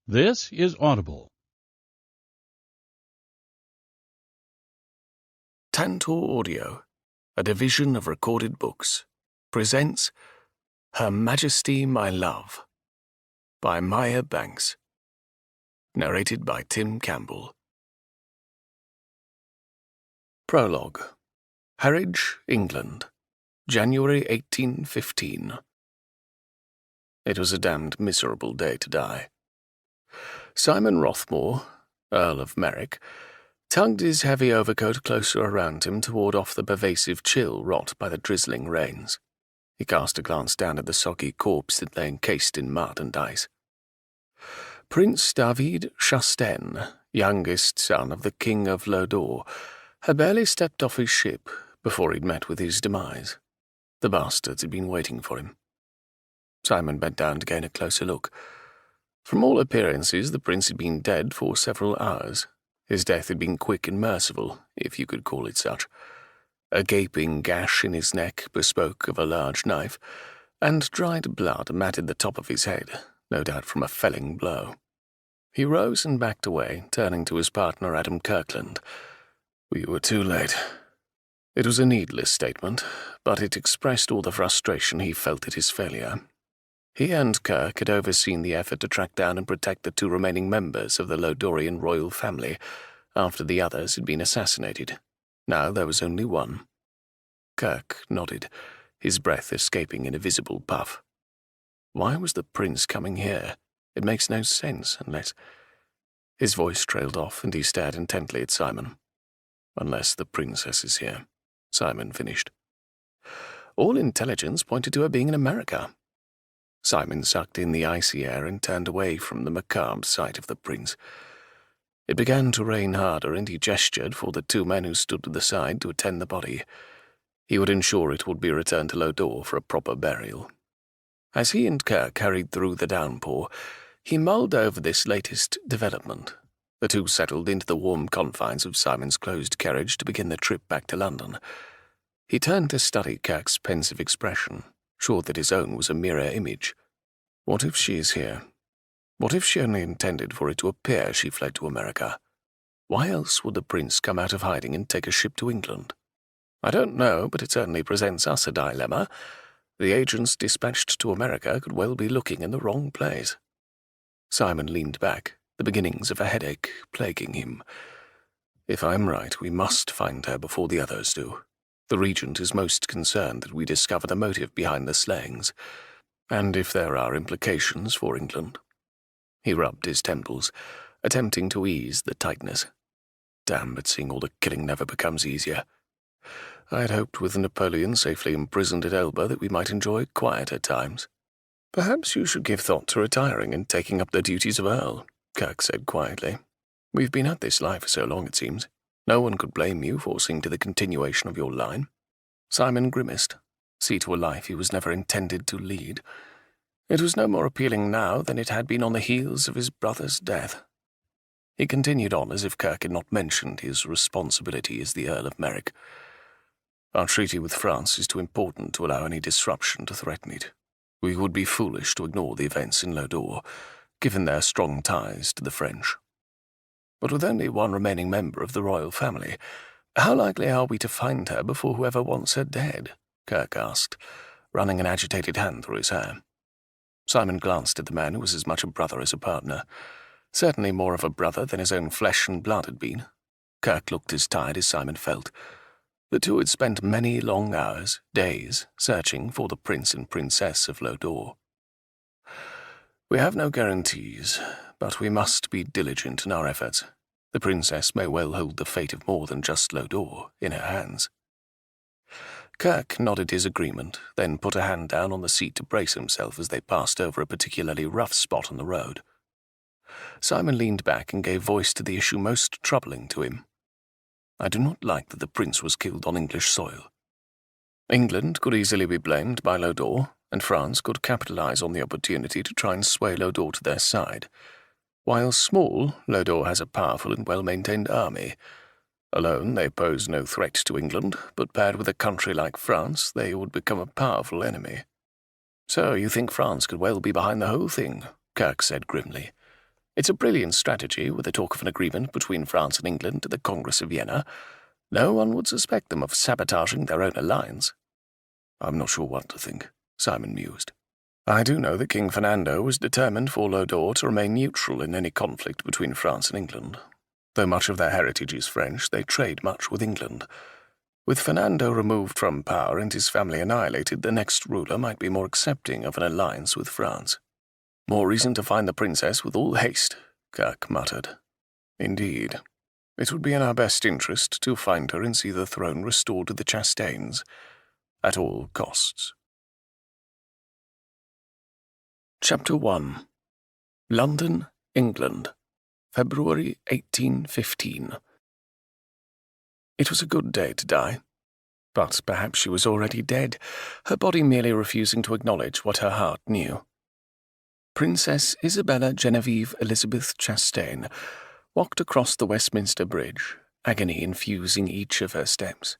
This is Audible. Tantor Audio, a division of recorded books, presents Her Majesty My Love by Maya Banks. Narrated by Tim Campbell. Prologue. Harwich, England, January 1815. It was a damned miserable day to die. Simon Rothmore, Earl of Merrick, tugged his heavy overcoat closer around him to ward off the pervasive chill wrought by the drizzling rains. He cast a glance down at the soggy corpse that lay encased in mud and ice. Prince David Chastaine, youngest son of the King of Lodore, had barely stepped off his ship before he'd met with his demise. The bastards had been waiting for him. Simon bent down to gain a closer look. From all appearances, the prince had been dead for several hours. His death had been quick and merciful, if you could call it such. A gaping gash in his neck bespoke of a large knife, and dried blood matted the top of his head, no doubt from a felling blow. He rose and backed away, turning to his partner Adam Kirkland. "We were too late." It was a needless statement, but it expressed all the frustration he felt at his failure. He and Kirk had overseen the effort to track down and protect the two remaining members of the Lodorian royal family after the others had been assassinated. Now there was only one. Kirk nodded, his breath escaping in a visible puff. Why was the prince coming here? It makes no sense unless... His voice trailed off, and he stared intently at Simon. "Unless the princess is here," Simon finished. "All intelligence pointed to her being in America." Simon sucked in the icy air and turned away from the macabre sight of the prince. It began to rain harder, and he gestured for the two men who stood to the side to attend the body. He would ensure it would be returned to Lodore for a proper burial. As he and Kirk hurried through the downpour, he mulled over this latest development. The two settled into the warm confines of Simon's closed carriage to begin the trip back to London. He turned to study Kirk's pensive expression, sure that his own was a mirror image. What if she is here? What if she only intended for it to appear she fled to America? Why else would the prince come out of hiding and take a ship to England? I don't know, but it certainly presents us a dilemma. The agents dispatched to America could well be looking in the wrong place. Simon leaned back, the beginnings of a headache plaguing him. If I'm right, we must find her before the others do. The regent is most concerned that we discover the motive behind the slayings, and if there are implications for England. He rubbed his temples, attempting to ease the tightness. Damn, but seeing all the killing never becomes easier. I had hoped with Napoleon safely imprisoned at Elba that we might enjoy quieter times. "Perhaps you should give thought to retiring and taking up the duties of Earl," Kirk said quietly. "We've been at this life for so long, it seems. No one could blame you for seeing to the continuation of your line." Simon grimaced. See to a life he was never intended to lead. It was no more appealing now than it had been on the heels of his brother's death. He continued on as if Kirk had not mentioned his responsibility as the Earl of Merrick. "Our treaty with France is too important to allow any disruption to threaten it. We would be foolish to ignore the events in Lodore, given their strong ties to the French. But with only one remaining member of the royal family, how likely are we to find her before whoever wants her dead?" Kirk asked, running an agitated hand through his hair. Simon glanced at the man who was as much a brother as a partner, certainly more of a brother than his own flesh and blood had been. Kirk looked as tired as Simon felt. The two had spent many long hours, days, searching for the prince and princess of Lodore. "We have no guarantees, but we must be diligent in our efforts. The princess may well hold the fate of more than just Lodore in her hands." Kirk nodded his agreement, then put a hand down on the seat to brace himself as they passed over a particularly rough spot on the road. Simon leaned back and gave voice to the issue most troubling to him. "I do not like that the prince was killed on English soil. England could easily be blamed by Lodore, and France could capitalize on the opportunity to try and sway Lodore to their side. While small, Lodore has a powerful and well-maintained army. Alone, they pose no threat to England, but paired with a country like France, they would become a powerful enemy." "So you think France could well be behind the whole thing?" Kirk said grimly. It's a brilliant strategy, with the talk of an agreement between France and England at the Congress of Vienna. No one would suspect them of sabotaging their own alliance. I'm not sure what to think, Simon mused. I do know that King Fernando was determined for Lodore to remain neutral in any conflict between France and England. Though much of their heritage is French, they trade much with England. With Fernando removed from power and his family annihilated, the next ruler might be more accepting of an alliance with France. More reason to find the princess with all haste, Kirk muttered. Indeed. It would be in our best interest to find her and see the throne restored to the Chastaines, at all costs. Chapter 1. London, England, February 1815. It was a good day to die, but perhaps she was already dead, her body merely refusing to acknowledge what her heart knew. Princess Isabella Genevieve Elizabeth Chastaine walked across the Westminster Bridge, agony infusing each of her steps.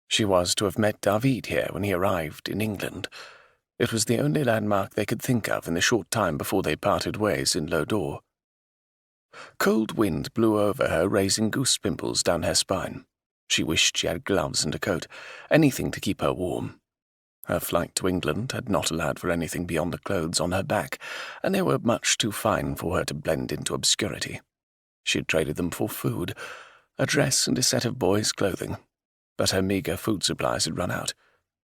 She was to have met David here when he arrived in England. It was the only landmark they could think of in the short time before they parted ways in Lodore. Cold wind blew over her, raising goose pimples down her spine. She wished she had gloves and a coat, anything to keep her warm. Her flight to England had not allowed for anything beyond the clothes on her back, and they were much too fine for her to blend into obscurity. She had traded them for food, a dress and a set of boys' clothing, but her meagre food supplies had run out,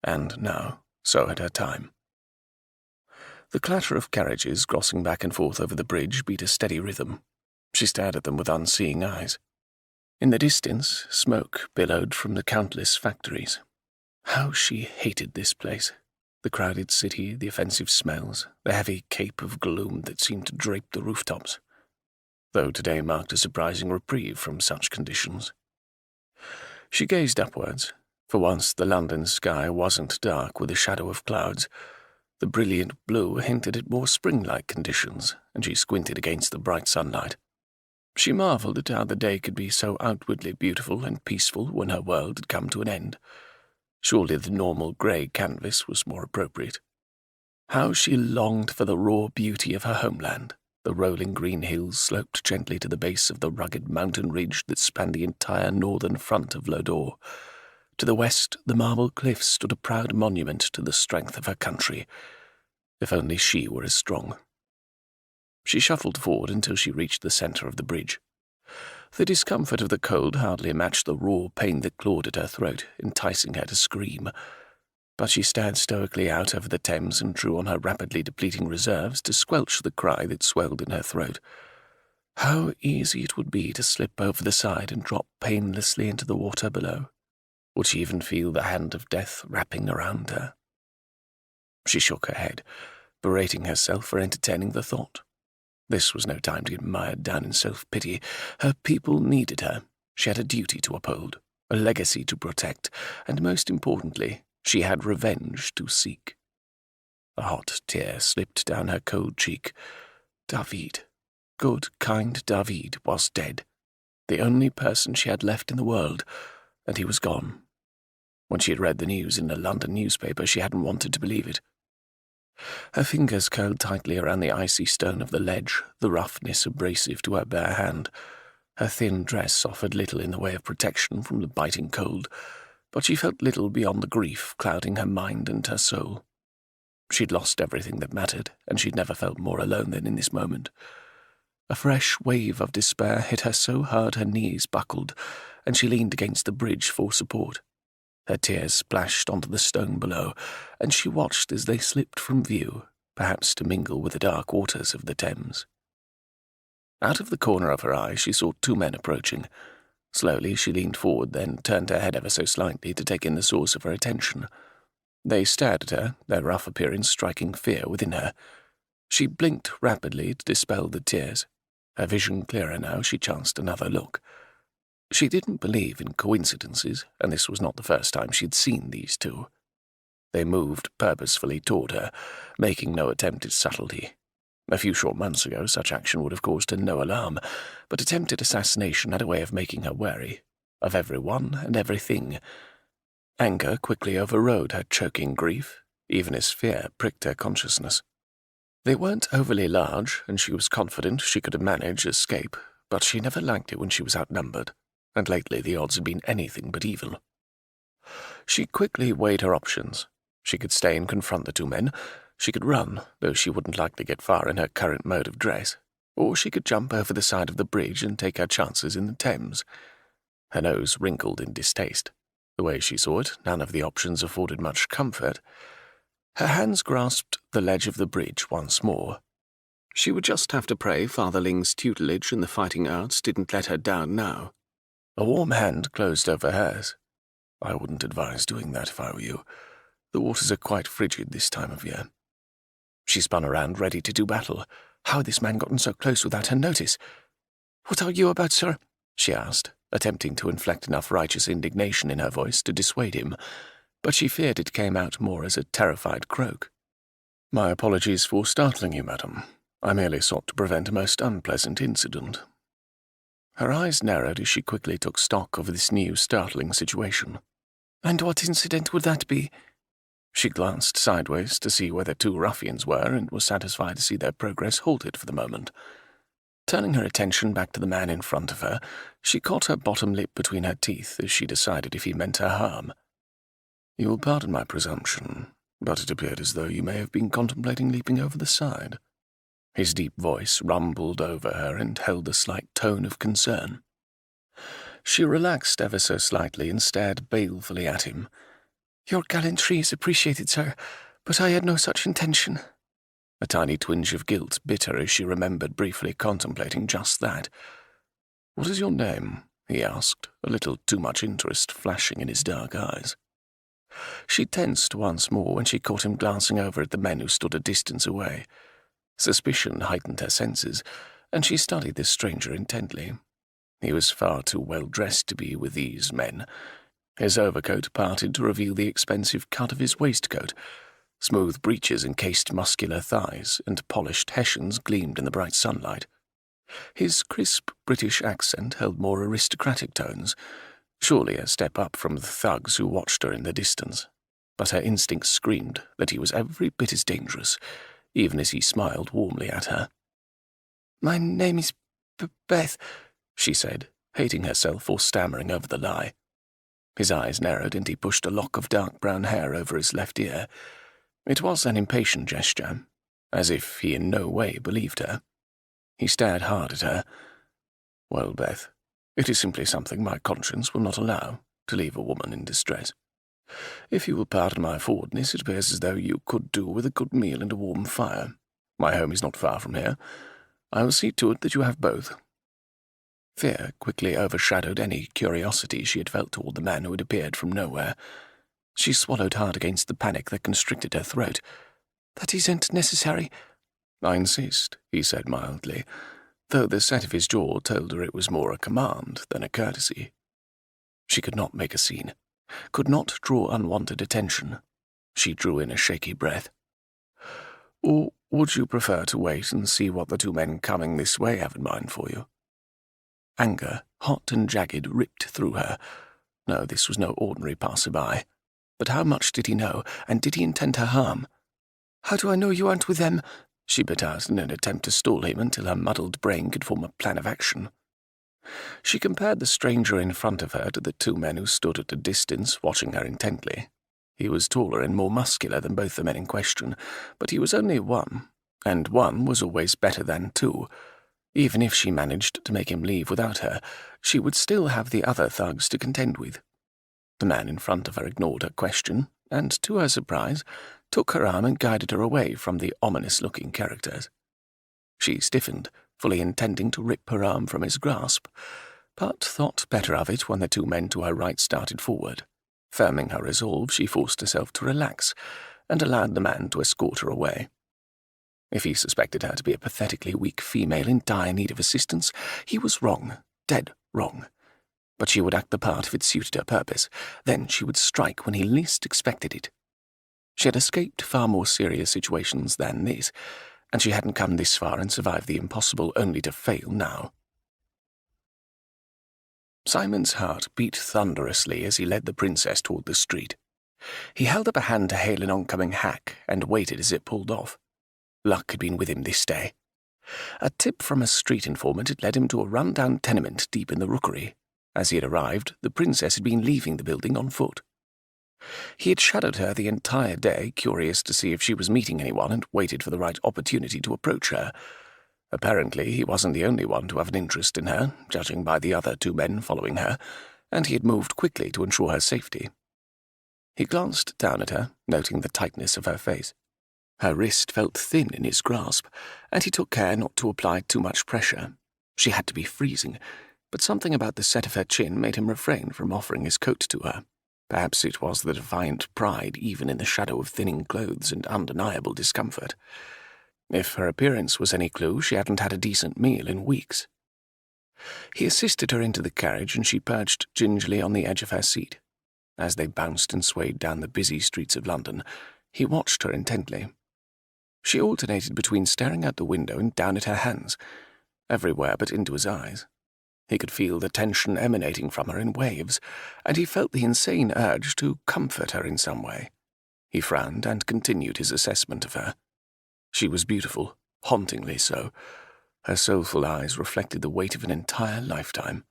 and now so had her time. The clatter of carriages crossing back and forth over the bridge beat a steady rhythm. She stared at them with unseeing eyes. In the distance, smoke billowed from the countless factories. How she hated this place. The crowded city, the offensive smells, the heavy cape of gloom that seemed to drape the rooftops. Though today marked a surprising reprieve from such conditions. She gazed upwards. For once the London sky wasn't dark with a shadow of clouds. The brilliant blue hinted at more spring-like conditions, and she squinted against the bright sunlight. She marvelled at how the day could be so outwardly beautiful and peaceful when her world had come to an end. Surely the normal grey canvas was more appropriate. How she longed for the raw beauty of her homeland. The rolling green hills sloped gently to the base of the rugged mountain ridge that spanned the entire northern front of Lodore. To the west, the marble cliffs stood a proud monument to the strength of her country. If only she were as strong. She shuffled forward until she reached the centre of the bridge. The discomfort of the cold hardly matched the raw pain that clawed at her throat, enticing her to scream. But she stared stoically out over the Thames and drew on her rapidly depleting reserves to squelch the cry that swelled in her throat. How easy it would be to slip over the side and drop painlessly into the water below. Would she even feel the hand of death wrapping around her? She shook her head, berating herself for entertaining the thought. This was no time to get mired down in self-pity. Her people needed her. She had a duty to uphold, a legacy to protect, and most importantly, she had revenge to seek. A hot tear slipped down her cold cheek. David, good, kind David, was dead. The only person she had left in the world, and he was gone. When she had read the news in a London newspaper, she hadn't wanted to believe it. Her fingers curled tightly around the icy stone of the ledge, the roughness abrasive to her bare hand. Her thin dress offered little in the way of protection from the biting cold, but she felt little beyond the grief clouding her mind and her soul. She'd lost everything that mattered, and she'd never felt more alone than in this moment. A fresh wave of despair hit her so hard her knees buckled, and she leaned against the bridge for support. Her tears splashed onto the stone below, and she watched as they slipped from view, perhaps to mingle with the dark waters of the Thames. Out of the corner of her eye she saw two men approaching. Slowly she leaned forward, then turned her head ever so slightly to take in the source of her attention. They stared at her, their rough appearance striking fear within her. She blinked rapidly to dispel the tears. Her vision clearer now, she chanced another look. She didn't believe in coincidences, and this was not the first time she'd seen these two. They moved purposefully toward her, making no attempt at subtlety. A few short months ago, such action would have caused her no alarm, but attempted assassination had a way of making her wary of everyone and everything. Anger quickly overrode her choking grief, even as fear pricked her consciousness. They weren't overly large, and she was confident she could manage escape, but she never liked it when she was outnumbered, and lately the odds had been anything but even. She quickly weighed her options. She could stay and confront the two men. She could run, though she wouldn't likely get far in her current mode of dress. Or she could jump over the side of the bridge and take her chances in the Thames. Her nose wrinkled in distaste. The way she saw it, none of the options afforded much comfort. Her hands grasped the ledge of the bridge once more. She would just have to pray Father Ling's tutelage in the fighting arts didn't let her down now. A warm hand closed over hers. "I wouldn't advise doing that if I were you. The waters are quite frigid this time of year." She spun around, ready to do battle. How had this man gotten so close without her notice? "What are you about, sir?" she asked, attempting to inflect enough righteous indignation in her voice to dissuade him, but she feared it came out more as a terrified croak. "My apologies for startling you, madam. I merely sought to prevent a most unpleasant incident." Her eyes narrowed as she quickly took stock of this new, startling situation. "And what incident would that be?" She glanced sideways to see where the two ruffians were and was satisfied to see their progress halted for the moment. Turning her attention back to the man in front of her, she caught her bottom lip between her teeth as she decided if he meant her harm. "You will pardon my presumption, but it appeared as though you may have been contemplating leaping over the side." His deep voice rumbled over her and held a slight tone of concern. She relaxed ever so slightly and stared balefully at him. "Your gallantry is appreciated, sir, but I had no such intention." A tiny twinge of guilt bit her as she remembered briefly contemplating just that. "What is your name?" he asked, a little too much interest flashing in his dark eyes. She tensed once more when she caught him glancing over at the men who stood a distance away. Suspicion heightened her senses, and she studied this stranger intently. He was far too well dressed to be with these men. His overcoat parted to reveal the expensive cut of his waistcoat. Smooth breeches encased muscular thighs, and polished hessians gleamed in the bright sunlight. His crisp British accent held more aristocratic tones, surely a step up from the thugs who watched her in the distance. But her instincts screamed that he was every bit as dangerous, even as he smiled warmly at her. "My name is Beth," she said, hating herself for stammering over the lie. His eyes narrowed and he pushed a lock of dark brown hair over his left ear. It was an impatient gesture, as if he in no way believed her. He stared hard at her. "Well, Beth, it is simply something my conscience will not allow, to leave a woman in distress. If you will pardon my forwardness, it appears as though you could do with a good meal and a warm fire. My home is not far from here. I will see to it that you have both." Fear quickly overshadowed any curiosity she had felt toward the man who had appeared from nowhere. She swallowed hard against the panic that constricted her throat. "That isn't necessary." "I insist," he said mildly, though the set of his jaw told her it was more a command than a courtesy. She could not make a scene, could not draw unwanted attention. She drew in a shaky breath. "Or would you prefer to wait and see what the two men coming this way have in mind for you?" Anger, hot and jagged, ripped through her. No, this was no ordinary passer-by. But how much did he know, and did he intend her harm? "How do I know you aren't with them?" she bit out in an attempt to stall him until her muddled brain could form a plan of action. She compared the stranger in front of her to the two men who stood at a distance, watching her intently. He was taller and more muscular than both the men in question, but he was only one, and one was always better than two. Even if she managed to make him leave without her, she would still have the other thugs to contend with. The man in front of her ignored her question, and, to her surprise, took her arm and guided her away from the ominous-looking characters. She stiffened, fully intending to rip her arm from his grasp, but thought better of it when the two men to her right started forward. Firming her resolve, she forced herself to relax, and allowed the man to escort her away. If he suspected her to be a pathetically weak female in dire need of assistance, he was wrong, dead wrong. But she would act the part if it suited her purpose. Then she would strike when he least expected it. She had escaped far more serious situations than this, and she hadn't come this far and survived the impossible only to fail now. Simon's heart beat thunderously as he led the princess toward the street. He held up a hand to hail an oncoming hack and waited as it pulled off. Luck had been with him this day. A tip from a street informant had led him to a run-down tenement deep in the rookery. As he had arrived, the princess had been leaving the building on foot. He had shadowed her the entire day, curious to see if she was meeting anyone, and waited for the right opportunity to approach her. Apparently, he wasn't the only one to have an interest in her, judging by the other two men following her, and he had moved quickly to ensure her safety. He glanced down at her, noting the tightness of her face. Her wrist felt thin in his grasp, and he took care not to apply too much pressure. She had to be freezing, but something about the set of her chin made him refrain from offering his coat to her. Perhaps it was the defiant pride even in the shadow of thinning clothes and undeniable discomfort. If her appearance was any clue, she hadn't had a decent meal in weeks. He assisted her into the carriage, and she perched gingerly on the edge of her seat. As they bounced and swayed down the busy streets of London, he watched her intently. She alternated between staring out the window and down at her hands, everywhere but into his eyes. He could feel the tension emanating from her in waves, and he felt the insane urge to comfort her in some way. He frowned and continued his assessment of her. She was beautiful, hauntingly so. Her soulful eyes reflected the weight of an entire lifetime.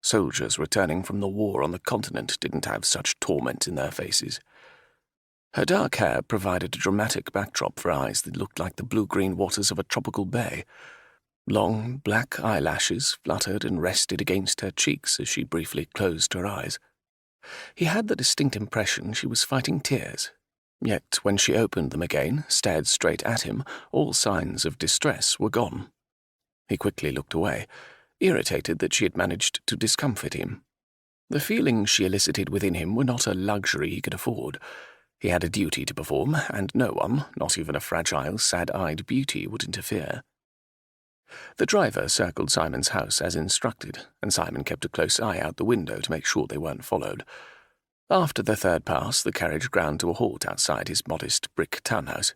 Soldiers returning from the war on the continent didn't have such torment in their faces. Her dark hair provided a dramatic backdrop for eyes that looked like the blue-green waters of a tropical bay. Long, black eyelashes fluttered and rested against her cheeks as she briefly closed her eyes. He had the distinct impression she was fighting tears. Yet when she opened them again, stared straight at him, all signs of distress were gone. He quickly looked away, irritated that she had managed to discomfort him. The feelings she elicited within him were not a luxury he could afford. He had a duty to perform, and no one, not even a fragile, sad-eyed beauty, would interfere. The driver circled Simon's house as instructed, and Simon kept a close eye out the window to make sure they weren't followed. After the third pass, the carriage ground to a halt outside his modest brick townhouse.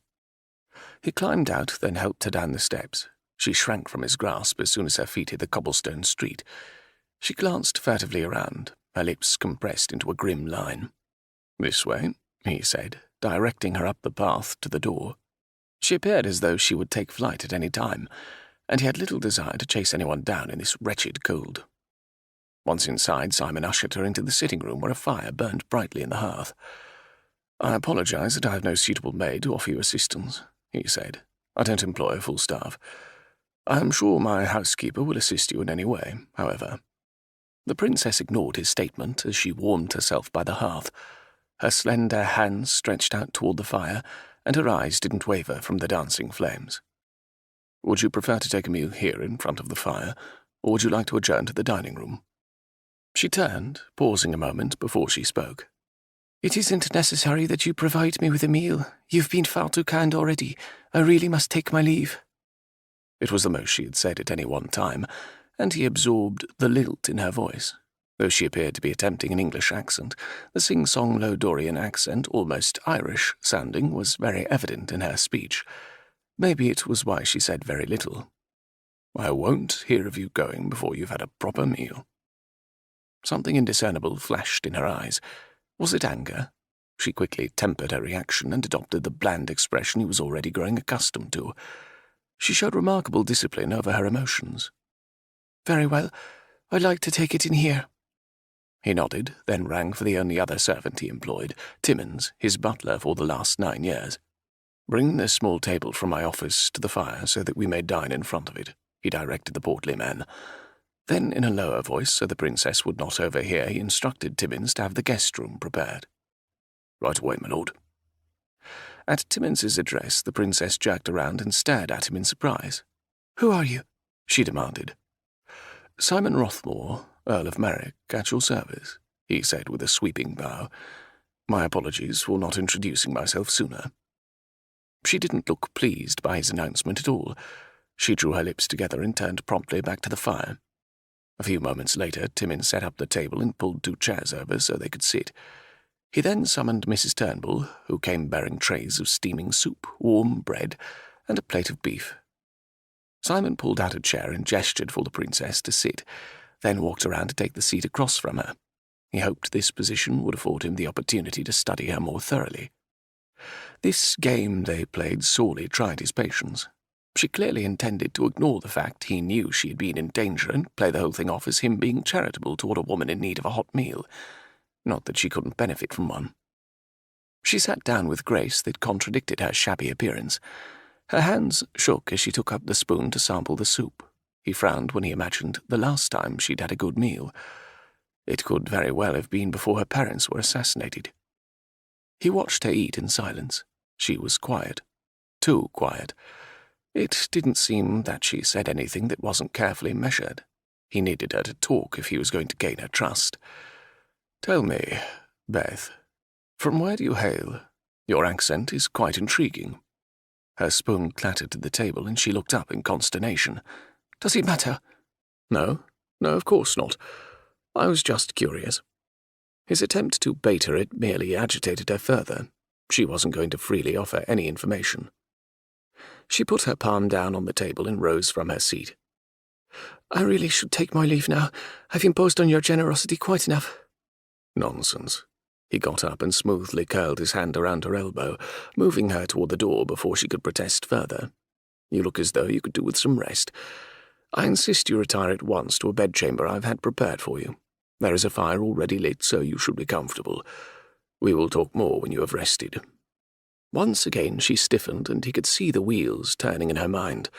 He climbed out, then helped her down the steps. She shrank from his grasp as soon as her feet hit the cobblestone street. She glanced furtively around, her lips compressed into a grim line. "This way," he said, directing her up the path to the door. She appeared as though she would take flight at any time, and he had little desire to chase anyone down in this wretched cold. Once inside, Simon ushered her into the sitting room where a fire burned brightly in the hearth. "I apologize that I have no suitable maid to offer you assistance," he said. "I don't employ a full staff. I am sure my housekeeper will assist you in any way, however." The princess ignored his statement as she warmed herself by the hearth. Her slender hands stretched out toward the fire, and her eyes didn't waver from the dancing flames. "Would you prefer to take a meal here in front of the fire, or would you like to adjourn to the dining room?" She turned, pausing a moment before she spoke. "It isn't necessary that you provide me with a meal. You've been far too kind already. I really must take my leave." It was the most she had said at any one time, and he absorbed the lilt in her voice. Though she appeared to be attempting an English accent, the sing-song Low-Dorian accent, almost Irish-sounding, was very evident in her speech. Maybe it was why she said very little. "I won't hear of you going before you've had a proper meal." Something indiscernible flashed in her eyes. Was it anger? She quickly tempered her reaction and adopted the bland expression he was already growing accustomed to. She showed remarkable discipline over her emotions. "Very well. I'd like to take it in here." He nodded, then rang for the only other servant he employed, Timmins, his butler for the last 9 years. "Bring this small table from my office to the fire so that we may dine in front of it," he directed the portly man. Then, in a lower voice, so the princess would not overhear, he instructed Timmins to have the guest room prepared. "Right away, my lord." At Timmins's address, the princess jerked around and stared at him in surprise. "Who are you?" she demanded. "Simon Rothmore, Earl of Merrick, at your service," he said with a sweeping bow. "My apologies for not introducing myself sooner." She didn't look pleased by his announcement at all. She drew her lips together and turned promptly back to the fire. A few moments later, Timmins set up the table and pulled 2 chairs over so they could sit. He then summoned Mrs. Turnbull, who came bearing trays of steaming soup, warm bread, and a plate of beef. Simon pulled out a chair and gestured for the princess to sit, then walked around to take the seat across from her. He hoped this position would afford him the opportunity to study her more thoroughly. This game they played sorely tried his patience. She clearly intended to ignore the fact he knew she had been in danger and play the whole thing off as him being charitable toward a woman in need of a hot meal. Not that she couldn't benefit from one. She sat down with grace that contradicted her shabby appearance. Her hands shook as she took up the spoon to sample the soup. He frowned when he imagined the last time she'd had a good meal. It could very well have been before her parents were assassinated. He watched her eat in silence. She was quiet. Too quiet. It didn't seem that she said anything that wasn't carefully measured. He needed her to talk if he was going to gain her trust. "Tell me, Beth, from where do you hail? Your accent is quite intriguing." Her spoon clattered to the table, and she looked up in consternation. "Does it matter?" No, of course not. I was just curious." His attempt to bait her it merely agitated her further. She wasn't going to freely offer any information. She put her palm down on the table and rose from her seat. "I really should take my leave now. I've imposed on your generosity quite enough." "Nonsense." He got up and smoothly curled his hand around her elbow, moving her toward the door before she could protest further. "You look as though you could do with some rest. I insist you retire at once to a bedchamber I've had prepared for you. There is a fire already lit, so you should be comfortable. We will talk more when you have rested." Once again she stiffened, and he could see the wheels turning in her mind.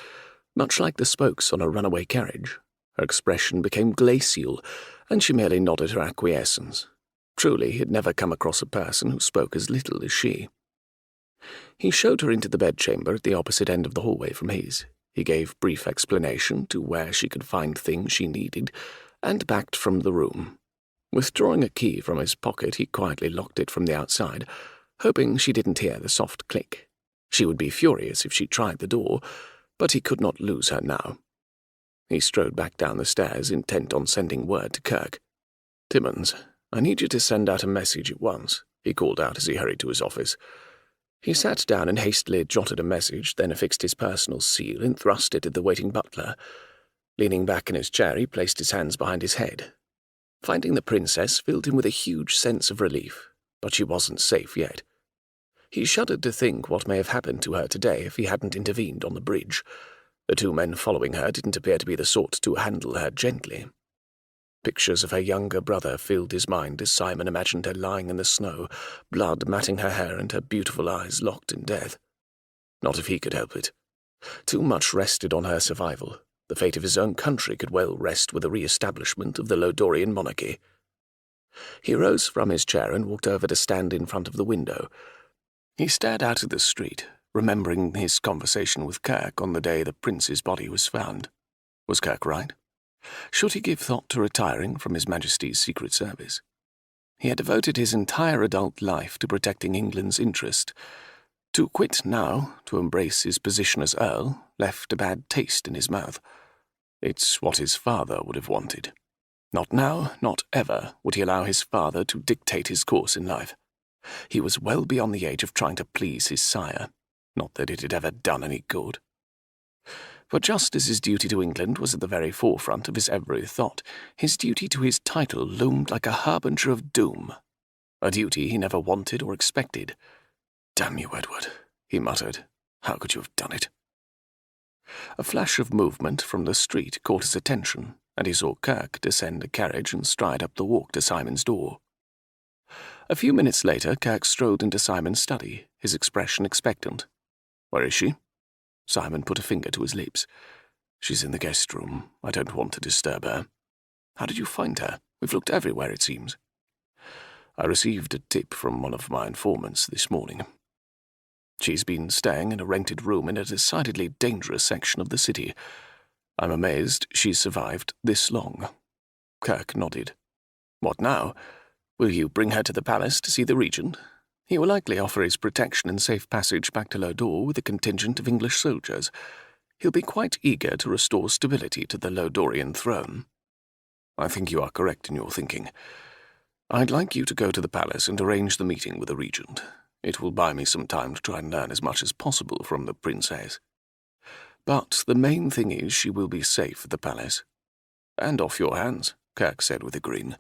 Much like the spokes on a runaway carriage, her expression became glacial, and she merely nodded her acquiescence. Truly, he had never come across a person who spoke as little as she. He showed her into the bedchamber at the opposite end of the hallway from his. He gave brief explanation to where she could find things she needed, and backed from the room. Withdrawing a key from his pocket, he quietly locked it from the outside, hoping she didn't hear the soft click. She would be furious if she tried the door, but he could not lose her now. He strode back down the stairs, intent on sending word to Kirk. "Timmons, I need you to send out a message at once," he called out as he hurried to his office. He sat down and hastily jotted a message, then affixed his personal seal and thrust it at the waiting butler. Leaning back in his chair, he placed his hands behind his head. Finding the princess filled him with a huge sense of relief, but she wasn't safe yet. He shuddered to think what may have happened to her today if he hadn't intervened on the bridge. The two men following her didn't appear to be the sort to handle her gently. Pictures of her younger brother filled his mind as Simon imagined her lying in the snow, blood matting her hair and her beautiful eyes locked in death. Not if he could help it. Too much rested on her survival. The fate of his own country could well rest with the re-establishment of the Lodorian monarchy. He rose from his chair and walked over to stand in front of the window. He stared out at the street, remembering his conversation with Kirk on the day the prince's body was found. Was Kirk right? Should he give thought to retiring from His Majesty's Secret Service? He had devoted his entire adult life to protecting England's interest. To quit now, to embrace his position as Earl, left a bad taste in his mouth. It's what his father would have wanted. Not now, not ever, would he allow his father to dictate his course in life. He was well beyond the age of trying to please his sire, not that it had ever done any good. But just as his duty to England was at the very forefront of his every thought, his duty to his title loomed like a harbinger of doom, a duty he never wanted or expected. "Damn you, Edward," he muttered. "How could you have done it?" A flash of movement from the street caught his attention, and he saw Kirk descend a carriage and stride up the walk to Simon's door. A few minutes later, Kirk strolled into Simon's study, his expression expectant. "Where is she?" Simon put a finger to his lips. "She's in the guest room. I don't want to disturb her." "How did you find her? We've looked everywhere, it seems." "I received a tip from one of my informants this morning. She's been staying in a rented room in a decidedly dangerous section of the city. I'm amazed she's survived this long." Kirk nodded. "What now? Will you bring her to the palace to see the regent? He will likely offer his protection and safe passage back to Lodore with a contingent of English soldiers. He'll be quite eager to restore stability to the Lodorian throne." "I think you are correct in your thinking. I'd like you to go to the palace and arrange the meeting with the regent. It will buy me some time to try and learn as much as possible from the princess. But the main thing is she will be safe at the palace." "And off your hands," Kirk said with a grin.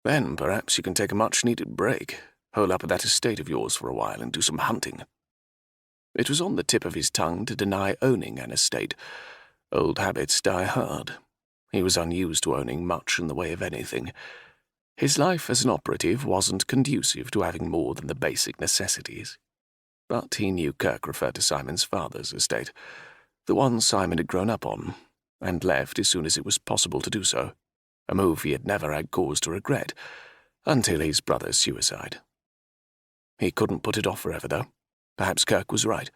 "Then perhaps you can take a much-needed break. Hole up at that estate of yours for a while and do some hunting. It was on the tip of his tongue to deny owning an estate. Old habits die hard. He was unused to owning much in the way of anything. His life as an operative wasn't conducive to having more than the basic necessities. But he knew Kirk referred to Simon's father's estate, the one Simon had grown up on, and left as soon as it was possible to do so, a move he had never had cause to regret, until his brother's suicide. He couldn't put it off forever, though. Perhaps Kirk was right.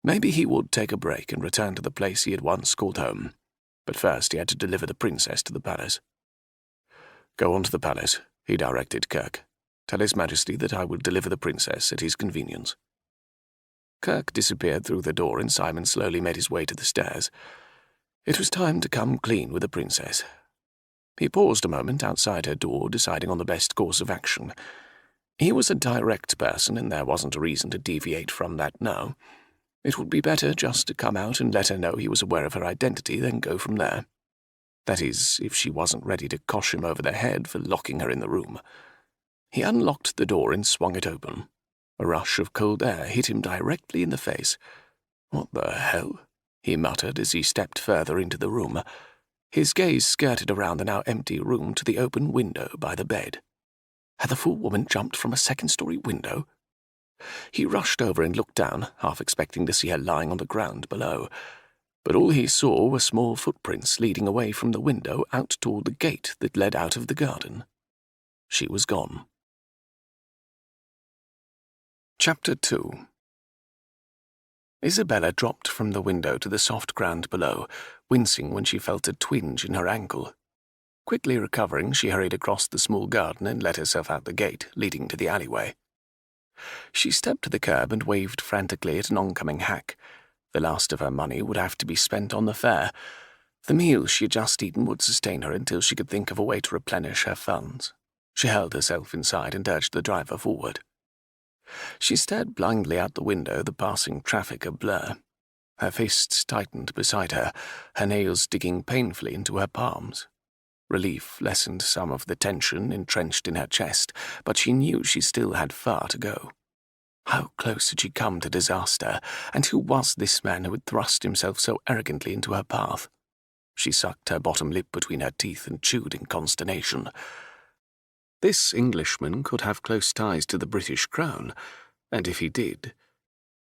Maybe he would take a break and return to the place he had once called home. But first he had to deliver the princess to the palace. "Go on to the palace," he directed Kirk. "Tell His Majesty that I will deliver the princess at his convenience." Kirk disappeared through the door and Simon slowly made his way to the stairs. It was time to come clean with the princess. He paused a moment outside her door, deciding on the best course of action. He was a direct person, and there wasn't a reason to deviate from that now. It would be better just to come out and let her know he was aware of her identity, then go from there. That is, if she wasn't ready to cosh him over the head for locking her in the room. He unlocked the door and swung it open. A rush of cold air hit him directly in the face. "What the hell?" he muttered as he stepped further into the room. His gaze skirted around the now empty room to the open window by the bed. Had the fool woman jumped from a second-story window? He rushed over and looked down, half expecting to see her lying on the ground below. But all he saw were small footprints leading away from the window out toward the gate that led out of the garden. She was gone. Chapter 2. Isabella dropped from the window to the soft ground below, wincing when she felt a twinge in her ankle. Quickly recovering, she hurried across the small garden and let herself out the gate, leading to the alleyway. She stepped to the curb and waved frantically at an oncoming hack. The last of her money would have to be spent on the fare. The meal she had just eaten would sustain her until she could think of a way to replenish her funds. She held herself inside and urged the driver forward. She stared blindly out the window, the passing traffic a blur. Her fists tightened beside her, her nails digging painfully into her palms. Relief lessened some of the tension entrenched in her chest, but she knew she still had far to go. How close had she come to disaster, and who was this man who had thrust himself so arrogantly into her path? She sucked her bottom lip between her teeth and chewed in consternation. This Englishman could have close ties to the British Crown, and if he did—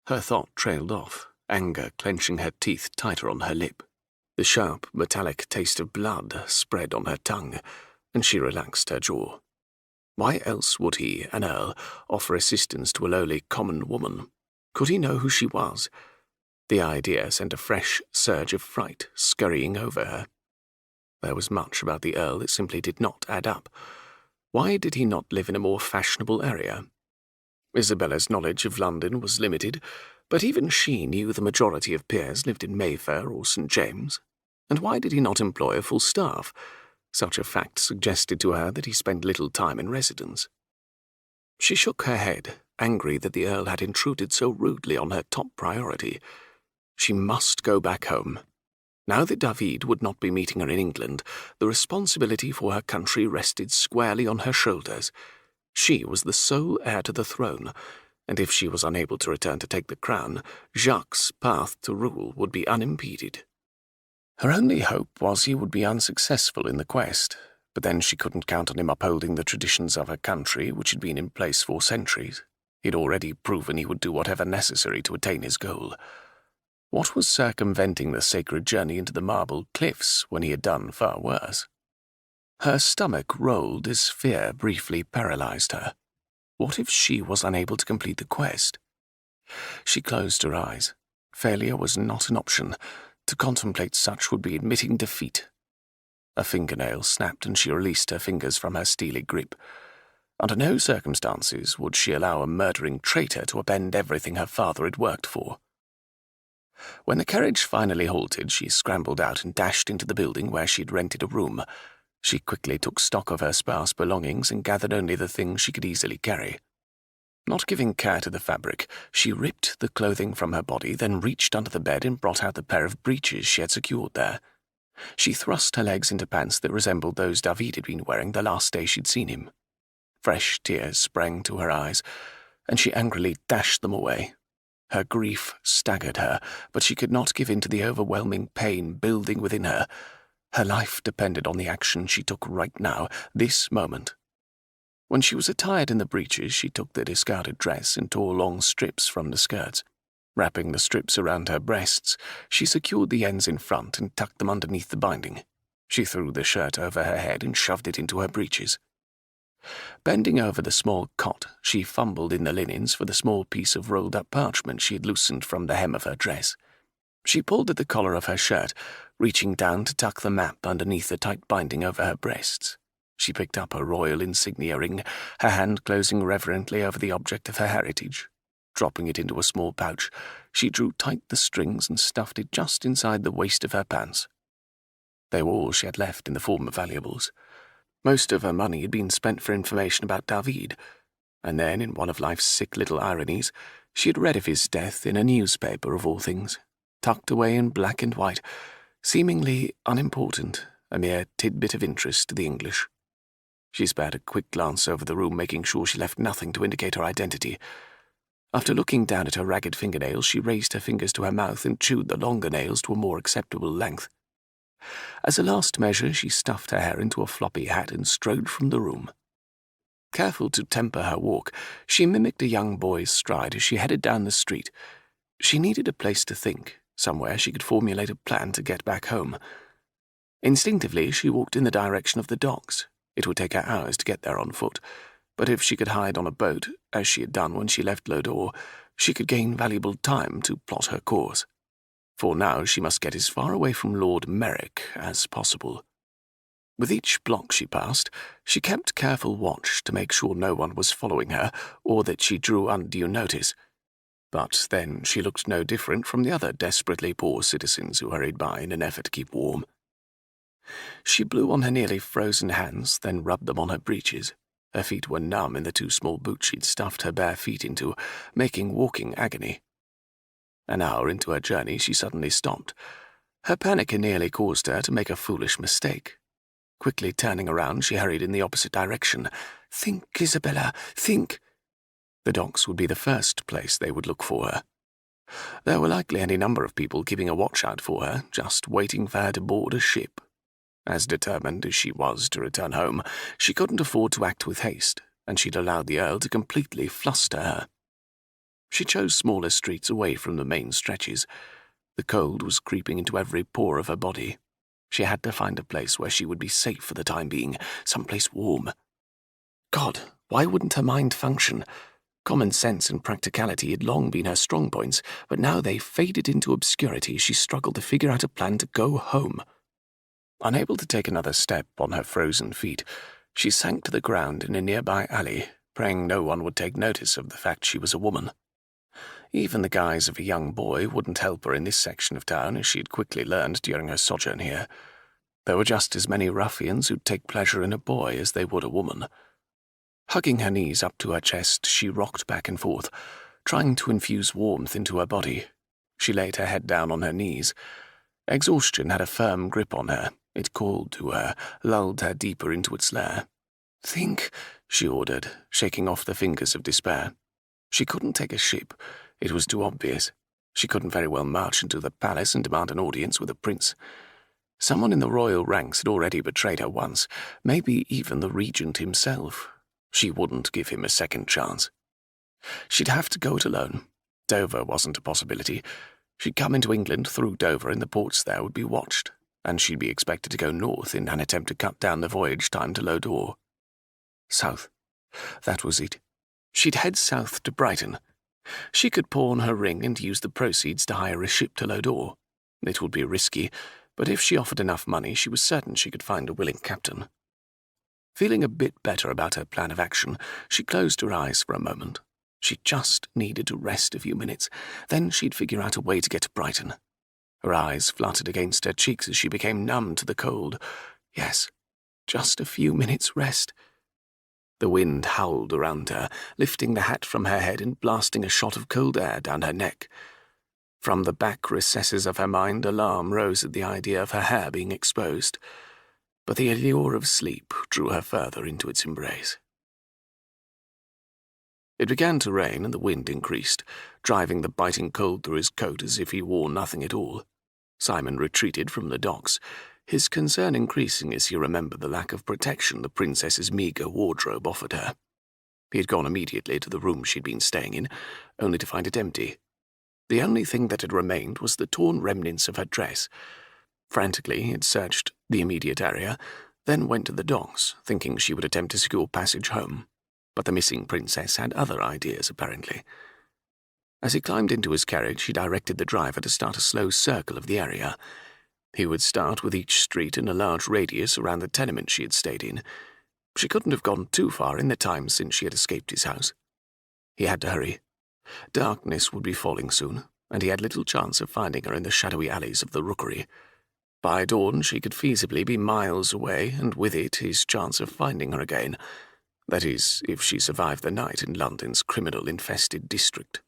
Her thought trailed off, anger clenching her teeth tighter on her lip. The sharp, metallic taste of blood spread on her tongue, and she relaxed her jaw. Why else would he, an Earl, offer assistance to a lowly common woman? Could he know who she was? The idea sent a fresh surge of fright scurrying over her. There was much about the Earl that simply did not add up. Why did he not live in a more fashionable area? Isabella's knowledge of London was limited, but even she knew the majority of peers lived in Mayfair or St. James. And why did he not employ a full staff? Such a fact suggested to her that he spent little time in residence. She shook her head, angry that the Earl had intruded so rudely on her top priority. She must go back home. Now that David would not be meeting her in England, the responsibility for her country rested squarely on her shoulders. She was the sole heir to the throne, and if she was unable to return to take the crown, Jacques' path to rule would be unimpeded. Her only hope was he would be unsuccessful in the quest, but then she couldn't count on him upholding the traditions of her country, which had been in place for centuries. He'd already proven he would do whatever necessary to attain his goal. What was circumventing the sacred journey into the marble cliffs when he had done far worse? Her stomach rolled as fear briefly paralyzed her. What if she was unable to complete the quest? She closed her eyes. Failure was not an option. To contemplate such would be admitting defeat. A fingernail snapped and she released her fingers from her steely grip. Under no circumstances would she allow a murdering traitor to upend everything her father had worked for. When the carriage finally halted, she scrambled out and dashed into the building where she'd rented a room. She quickly took stock of her sparse belongings and gathered only the things she could easily carry. Not giving care to the fabric, she ripped the clothing from her body, then reached under the bed and brought out the pair of breeches she had secured there. She thrust her legs into pants that resembled those David had been wearing the last day she'd seen him. Fresh tears sprang to her eyes, and she angrily dashed them away. Her grief staggered her, but she could not give in to the overwhelming pain building within her. Her life depended on the action she took right now, this moment. When she was attired in the breeches, she took the discarded dress and tore long strips from the skirts. Wrapping the strips around her breasts, she secured the ends in front and tucked them underneath the binding. She threw the shirt over her head and shoved it into her breeches. Bending over the small cot, she fumbled in the linens for the small piece of rolled-up parchment she had loosened from the hem of her dress. She pulled at the collar of her shirt, reaching down to tuck the map underneath the tight binding over her breasts. She picked up her royal insignia ring, her hand closing reverently over the object of her heritage. Dropping it into a small pouch, she drew tight the strings and stuffed it just inside the waist of her pants. They were all she had left in the form of valuables. Most of her money had been spent for information about David, and then, in one of life's sick little ironies, she had read of his death in a newspaper of all things, tucked away in black and white, seemingly unimportant, a mere tidbit of interest to the English. She spared a quick glance over the room, making sure she left nothing to indicate her identity. After looking down at her ragged fingernails, she raised her fingers to her mouth and chewed the longer nails to a more acceptable length. As a last measure, she stuffed her hair into a floppy hat and strode from the room. Careful to temper her walk, she mimicked a young boy's stride as she headed down the street. She needed a place to think, somewhere she could formulate a plan to get back home. Instinctively, she walked in the direction of the docks. It would take her hours to get there on foot, but if she could hide on a boat, as she had done when she left Lodore, she could gain valuable time to plot her course. For now she must get as far away from Lord Merrick as possible. With each block she passed, she kept careful watch to make sure no one was following her or that she drew undue notice. But then she looked no different from the other desperately poor citizens who hurried by in an effort to keep warm. She blew on her nearly frozen hands, then rubbed them on her breeches. Her feet were numb in the two small boots she'd stuffed her bare feet into, making walking agony. An hour into her journey, she suddenly stopped. Her panic had nearly caused her to make a foolish mistake. Quickly turning around, she hurried in the opposite direction. "Think, Isabella, think!" The docks would be the first place they would look for her. There were likely any number of people keeping a watch out for her, just waiting for her to board a ship. As determined as she was to return home, she couldn't afford to act with haste, and she'd allowed the Earl to completely fluster her. She chose smaller streets away from the main stretches. The cold was creeping into every pore of her body. She had to find a place where she would be safe for the time being, someplace warm. God, why wouldn't her mind function? Common sense and practicality had long been her strong points, but now they faded into obscurity as she struggled to figure out a plan to go home. Unable to take another step on her frozen feet, she sank to the ground in a nearby alley, praying no one would take notice of the fact she was a woman. Even the guise of a young boy wouldn't help her in this section of town, as she had quickly learned during her sojourn here. There were just as many ruffians who'd take pleasure in a boy as they would a woman. Hugging her knees up to her chest, she rocked back and forth, trying to infuse warmth into her body. She laid her head down on her knees. Exhaustion had a firm grip on her. It called to her, lulled her deeper into its lair. "Think," she ordered, shaking off the fingers of despair. She couldn't take a ship. It was too obvious. She couldn't very well march into the palace and demand an audience with a prince. Someone in the royal ranks had already betrayed her once, maybe even the regent himself. She wouldn't give him a second chance. She'd have to go it alone. Dover wasn't a possibility. She'd come into England through Dover, and the ports there would be watched, and she'd be expected to go north in an attempt to cut down the voyage time to Lodore. South. That was it. She'd head south to Brighton. She could pawn her ring and use the proceeds to hire a ship to Lodore. It would be risky, but if she offered enough money, she was certain she could find a willing captain. Feeling a bit better about her plan of action, she closed her eyes for a moment. She just needed to rest a few minutes, then she'd figure out a way to get to Brighton. Her eyes fluttered against her cheeks as she became numb to the cold. Yes, just a few minutes' rest. The wind howled around her, lifting the hat from her head and blasting a shot of cold air down her neck. From the back recesses of her mind, alarm rose at the idea of her hair being exposed, but the allure of sleep drew her further into its embrace. It began to rain and the wind increased, driving the biting cold through his coat as if he wore nothing at all. Simon retreated from the docks, his concern increasing as he remembered the lack of protection the princess's meagre wardrobe offered her. He had gone immediately to the room she'd been staying in, only to find it empty. The only thing that had remained was the torn remnants of her dress. Frantically, he had searched the immediate area, then went to the docks, thinking she would attempt to secure passage home. But the missing princess had other ideas, apparently. As he climbed into his carriage, he directed the driver to start a slow circle of the area. He would start with each street in a large radius around the tenement she had stayed in. She couldn't have gone too far in the time since she had escaped his house. He had to hurry. Darkness would be falling soon, and he had little chance of finding her in the shadowy alleys of the Rookery. By dawn she could feasibly be miles away, and with it his chance of finding her again. That is, if she survived the night in London's criminal-infested district.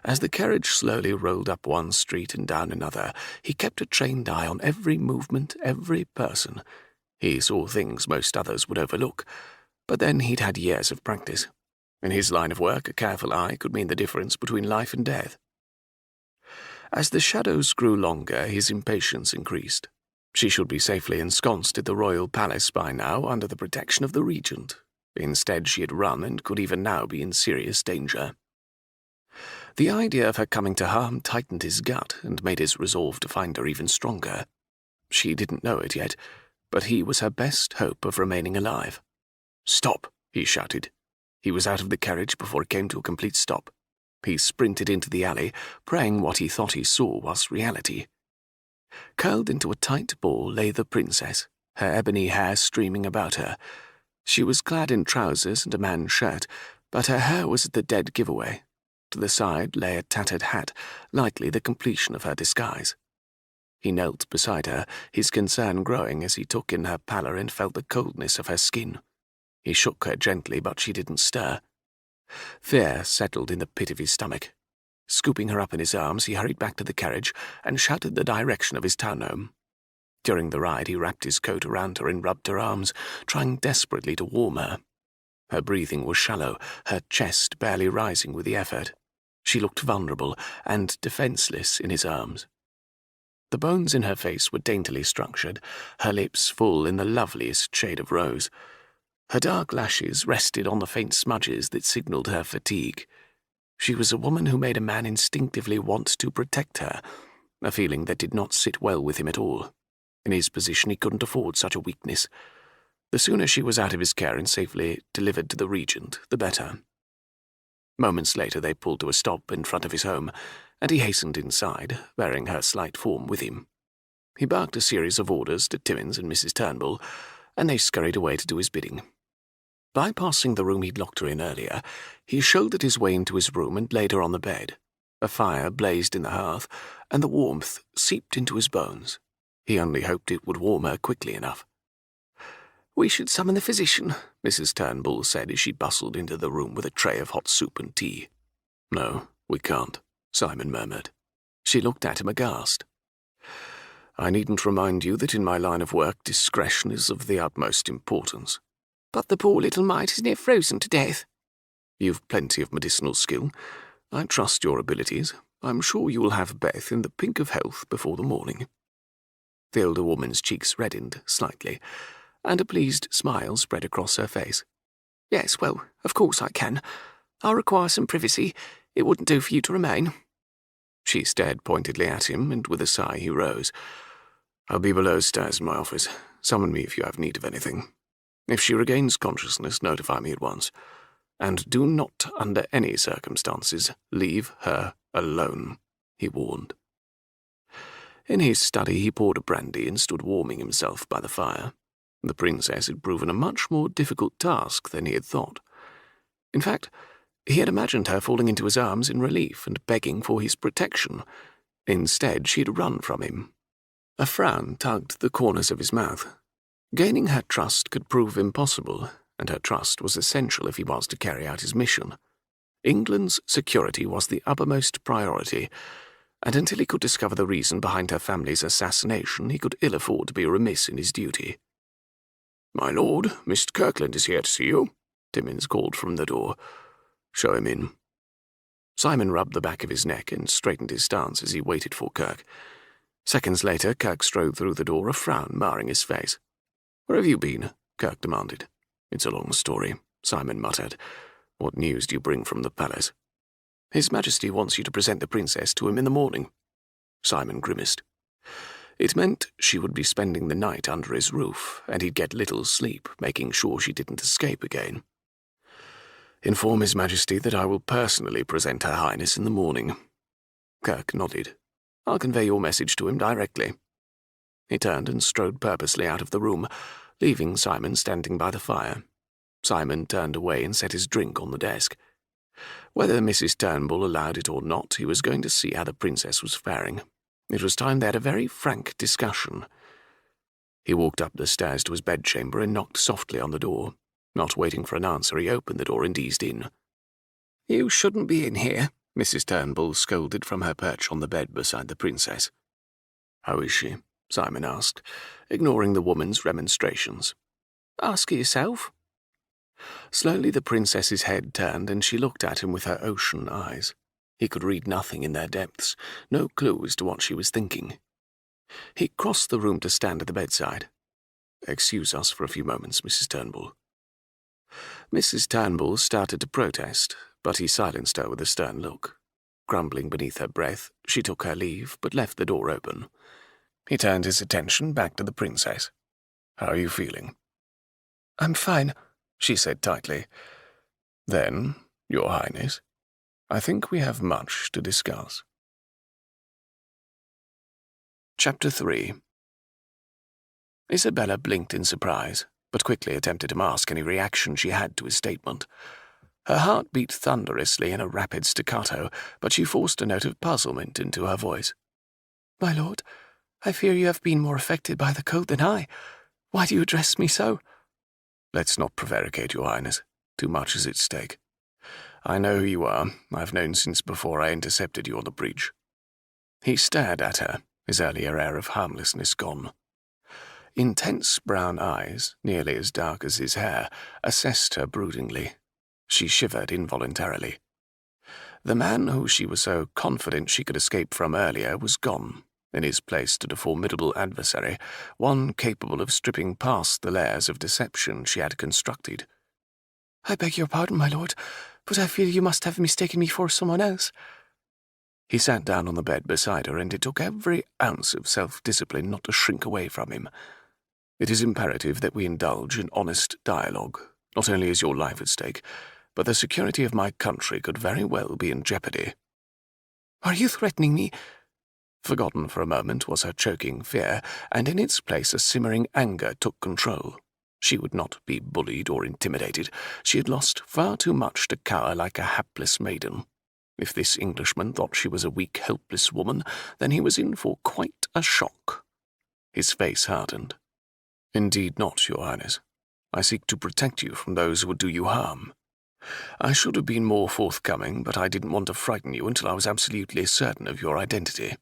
As the carriage slowly rolled up one street and down another, he kept a trained eye on every movement, every person. He saw things most others would overlook, but then he'd had years of practice. In his line of work, a careful eye could mean the difference between life and death. As the shadows grew longer, his impatience increased. She should be safely ensconced at the royal palace by now, under the protection of the regent. Instead, she had run and could even now be in serious danger. The idea of her coming to harm tightened his gut and made his resolve to find her even stronger. She didn't know it yet, but he was her best hope of remaining alive. "Stop!" he shouted. He was out of the carriage before it came to a complete stop. He sprinted into the alley, praying what he thought he saw was reality. Curled into a tight ball lay the princess, her ebony hair streaming about her. She was clad in trousers and a man's shirt, but her hair was at the dead giveaway. To the side lay a tattered hat, likely the completion of her disguise. He knelt beside her, his concern growing as he took in her pallor and felt the coldness of her skin. He shook her gently, but she didn't stir. Fear settled in the pit of his stomach. Scooping her up in his arms, he hurried back to the carriage and shouted the direction of his townhome. During the ride, he wrapped his coat around her and rubbed her arms, trying desperately to warm her. Her breathing was shallow, her chest barely rising with the effort. She looked vulnerable and defenseless in his arms. The bones in her face were daintily structured, her lips full in the loveliest shade of rose. Her dark lashes rested on the faint smudges that signalled her fatigue. She was a woman who made a man instinctively want to protect her, a feeling that did not sit well with him at all. In his position, he couldn't afford such a weakness. The sooner she was out of his care and safely delivered to the regent, the better. Moments later, they pulled to a stop in front of his home, and he hastened inside, bearing her slight form with him. He barked a series of orders to Timmins and Mrs. Turnbull, and they scurried away to do his bidding. Bypassing the room he'd locked her in earlier, he shouldered his way into his room and laid her on the bed. A fire blazed in the hearth, and the warmth seeped into his bones. He only hoped it would warm her quickly enough. "We should summon the physician," Mrs. Turnbull said as she bustled into the room with a tray of hot soup and tea. "No, we can't," Simon murmured. She looked at him aghast. "I needn't remind you that in my line of work discretion is of the utmost importance." "But the poor little mite is near frozen to death." "You've plenty of medicinal skill. I trust your abilities. I'm sure you will have Beth in the pink of health before the morning." The older woman's cheeks reddened slightly, and a pleased smile spread across her face. "Yes, well, of course I can. I'll require some privacy. It wouldn't do for you to remain." She stared pointedly at him, and with a sigh he rose. "I'll be below stairs in my office. Summon me if you have need of anything. If she regains consciousness, notify me at once. And do not, under any circumstances, leave her alone," he warned. In his study, he poured a brandy and stood warming himself by the fire. The princess had proven a much more difficult task than he had thought. In fact, he had imagined her falling into his arms in relief and begging for his protection. Instead, she had run from him. A frown tugged the corners of his mouth. Gaining her trust could prove impossible, and her trust was essential if he was to carry out his mission. England's security was the uppermost priority, and until he could discover the reason behind her family's assassination, he could ill afford to be remiss in his duty. "My lord, Mr. Kirkland is here to see you," Timmins called from the door. Show him in." Simon rubbed the back of his neck and straightened his stance as he waited for Kirk. Seconds later, Kirk strode through the door, a frown marring his face. "Where have you been?" Kirk demanded. "It's a long story," Simon muttered. "What news do you bring from the palace?" "His Majesty wants you to present the princess to him in the morning." Simon grimaced. It meant she would be spending the night under his roof, and he'd get little sleep, making sure she didn't escape again. "Inform His Majesty that I will personally present Her Highness in the morning." Kirk nodded. "I'll convey your message to him directly." He turned and strode purposely out of the room, leaving Simon standing by the fire. Simon turned away and set his drink on the desk. Whether Mrs. Turnbull allowed it or not, he was going to see how the princess was faring. It was time they had a very frank discussion. He walked up the stairs to his bedchamber and knocked softly on the door. Not waiting for an answer, he opened the door and eased in. "You shouldn't be in here," Mrs. Turnbull scolded from her perch on the bed beside the princess. "How is she?" Simon asked, ignoring the woman's remonstrations. "Ask yourself." Slowly the princess's head turned and she looked at him with her ocean eyes. He could read nothing in their depths, no clue as to what she was thinking. He crossed the room to stand at the bedside. "Excuse us for a few moments, Mrs. Turnbull." Mrs. Turnbull started to protest, but he silenced her with a stern look. Grumbling beneath her breath, she took her leave, but left the door open. He turned his attention back to the princess. "How are you feeling?" "I'm fine," she said tightly. "Then, Your Highness, I think we have much to discuss." Chapter 3. Isabella blinked in surprise, but quickly attempted to mask any reaction she had to his statement. Her heart beat thunderously in a rapid staccato, but she forced a note of puzzlement into her voice. "My lord, I fear you have been more affected by the cold than I. Why do you address me so?" "Let's not prevaricate, Your Highness. Too much is at stake. I know who you are. I've known since before I intercepted you on the breach." He stared at her, his earlier air of harmlessness gone. Intense brown eyes, nearly as dark as his hair, assessed her broodingly. She shivered involuntarily. The man who she was so confident she could escape from earlier was gone. In his place stood a formidable adversary, one capable of stripping past the layers of deception she had constructed. "I beg your pardon, my lord, but I feel you must have mistaken me for someone else." He sat down on the bed beside her, and it took every ounce of self-discipline not to shrink away from him. "It is imperative that we indulge in honest dialogue. Not only is your life at stake, but the security of my country could very well be in jeopardy." "Are you threatening me?" Forgotten for a moment was her choking fear, and in its place a simmering anger took control. She would not be bullied or intimidated. She had lost far too much to cower like a hapless maiden. If this Englishman thought she was a weak, helpless woman, then he was in for quite a shock. His face hardened. "Indeed not, Your Highness. I seek to protect you from those who would do you harm. I should have been more forthcoming, but I didn't want to frighten you until I was absolutely certain of your identity."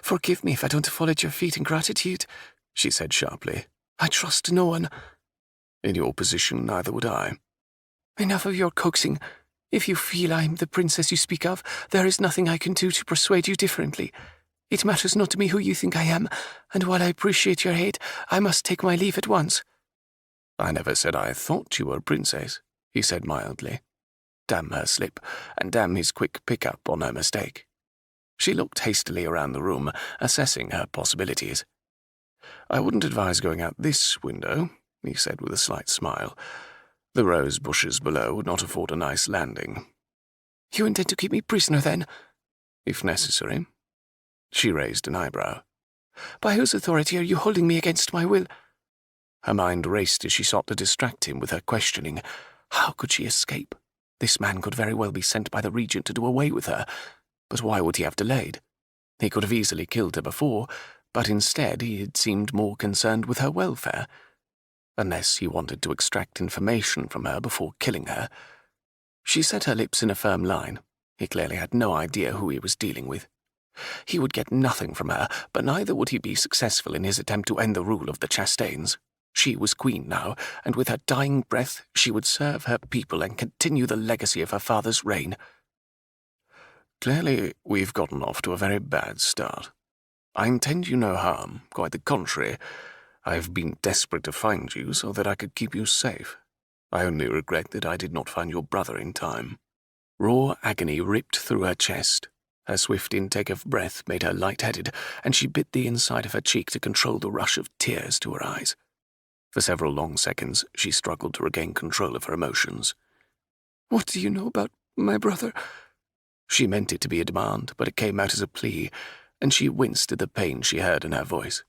"Forgive me if I don't fall at your feet in gratitude," she said sharply. "I trust no one." "In your position, neither would I." "Enough of your coaxing. If you feel I'm the princess you speak of, there is nothing I can do to persuade you differently. It matters not to me who you think I am, and while I appreciate your aid, I must take my leave at once." "I never said I thought you were a princess," he said mildly. Damn her slip, and damn his quick pick-up on her mistake. She looked hastily around the room, assessing her possibilities. "I wouldn't advise going out this window," he said with a slight smile. "The rose bushes below would not afford a nice landing." "You intend to keep me prisoner, then?" "If necessary." She raised an eyebrow. "By whose authority are you holding me against my will?" Her mind raced as she sought to distract him with her questioning. How could she escape? This man could very well be sent by the regent to do away with her. But why would he have delayed? He could have easily killed her before, but instead he had seemed more concerned with her welfare. Unless he wanted to extract information from her before killing her. She set her lips in a firm line. He clearly had no idea who he was dealing with. He would get nothing from her, but neither would he be successful in his attempt to end the rule of the Chastaines. She was queen now, and with her dying breath she would serve her people and continue the legacy of her father's reign. Clearly, we've gotten off to a very bad start. I intend you no harm, quite the contrary. I've been desperate to find you so that I could keep you safe. I only regret that I did not find your brother in time." Raw agony ripped through her chest. Her swift intake of breath made her lightheaded, and she bit the inside of her cheek to control the rush of tears to her eyes. For several long seconds, she struggled to regain control of her emotions. "What do you know about my brother?" She meant it to be a demand, but it came out as a plea, and she winced at the pain she heard in her voice.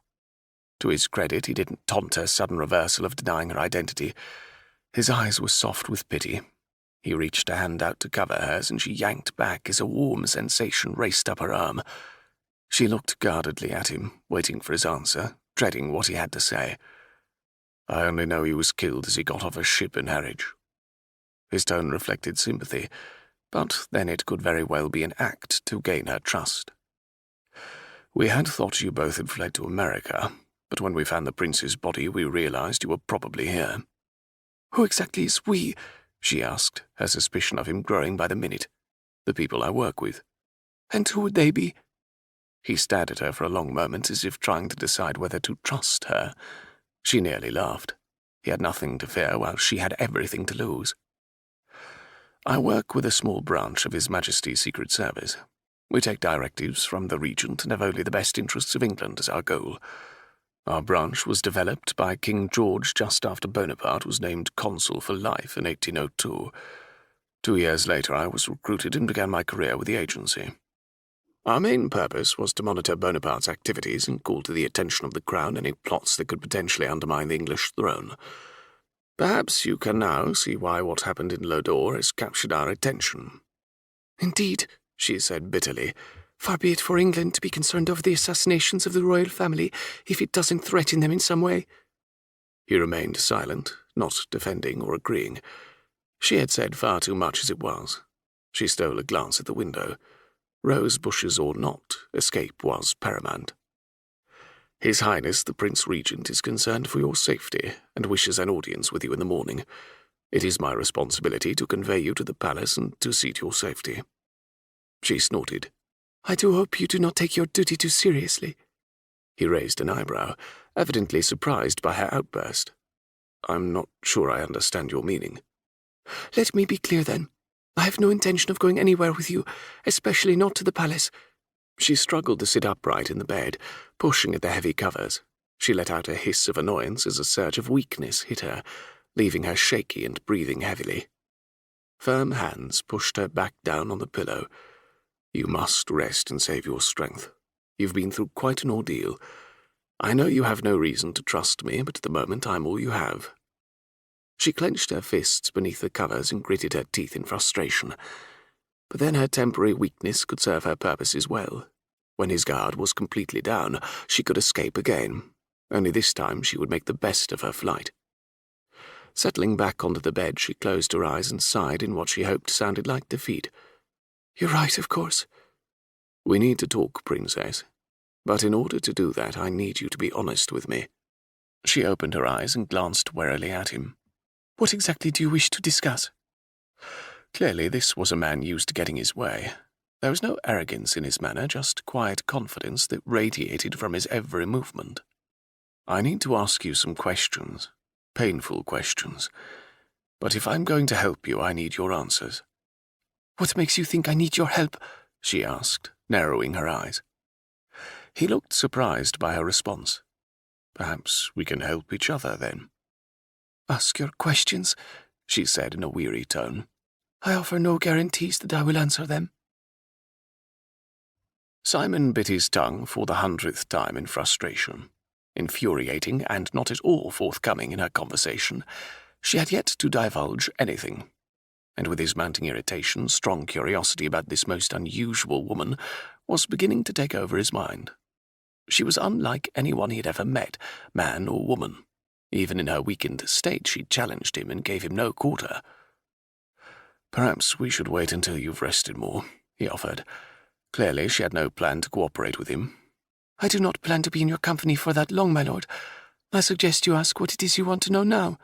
To his credit, he didn't taunt her sudden reversal of denying her identity. His eyes were soft with pity. He reached a hand out to cover hers, and she yanked back as a warm sensation raced up her arm. She looked guardedly at him, waiting for his answer, dreading what he had to say. "I only know he was killed as he got off a ship in Harwich." His tone reflected sympathy, but then it could very well be an act to gain her trust. "We had thought you both had fled to America, but when we found the prince's body, we realized you were probably here." "Who exactly is we?" she asked, her suspicion of him growing by the minute. "The people I work with." "And who would they be?" He stared at her for a long moment, as if trying to decide whether to trust her. She nearly laughed. He had nothing to fear, while she had everything to lose. "I work with a small branch of His Majesty's Secret Service. We take directives from the Regent and have only the best interests of England as our goal. Our branch was developed by King George just after Bonaparte was named consul for life in 1802. 2 years later, I was recruited and began my career with the agency. Our main purpose was to monitor Bonaparte's activities and call to the attention of the Crown any plots that could potentially undermine the English throne. Perhaps you can now see why what happened in Lodore has captured our attention." "Indeed," she said bitterly. "Far be it for England to be concerned over the assassinations of the royal family if it doesn't threaten them in some way." He remained silent, not defending or agreeing. She had said far too much as it was. She stole a glance at the window. Rose bushes or not, escape was paramount. "His Highness the Prince Regent is concerned for your safety and wishes an audience with you in the morning. It is my responsibility to convey you to the palace and to see to your safety." She snorted. "I do hope you do not take your duty too seriously." He raised an eyebrow, evidently surprised by her outburst. "I'm not sure I understand your meaning." "Let me be clear, then. I have no intention of going anywhere with you, especially not to the palace." She struggled to sit upright in the bed, pushing at the heavy covers. She let out a hiss of annoyance as a surge of weakness hit her, leaving her shaky and breathing heavily. Firm hands pushed her back down on the pillow. "You must rest and save your strength. You've been through quite an ordeal. I know you have no reason to trust me, but at the moment I'm all you have." She clenched her fists beneath the covers and gritted her teeth in frustration. But then her temporary weakness could serve her purposes well. When his guard was completely down, she could escape again. Only this time she would make the best of her flight. Settling back onto the bed, she closed her eyes and sighed in what she hoped sounded like defeat. "You're right, of course." "We need to talk, Princess. But in order to do that, I need you to be honest with me." She opened her eyes and glanced warily at him. "What exactly do you wish to discuss?" Clearly, this was a man used to getting his way. There was no arrogance in his manner, just quiet confidence that radiated from his every movement. "I need to ask you some questions, painful questions. But if I'm going to help you, I need your answers." "What makes you think I need your help?" she asked, narrowing her eyes. He looked surprised by her response. "Perhaps we can help each other, then." "Ask your questions," she said in a weary tone. "I offer no guarantees that I will answer them." Simon bit his tongue for the 100th time in frustration. Infuriating and not at all forthcoming in her conversation, she had yet to divulge anything. And with his mounting irritation, strong curiosity about this most unusual woman was beginning to take over his mind. She was unlike anyone he had ever met, man or woman. Even in her weakened state, she challenged him and gave him no quarter. "Perhaps we should wait until you've rested more," he offered. Clearly, she had no plan to cooperate with him. "I do not plan to be in your company for that long, my lord. I suggest you ask what it is you want to know now.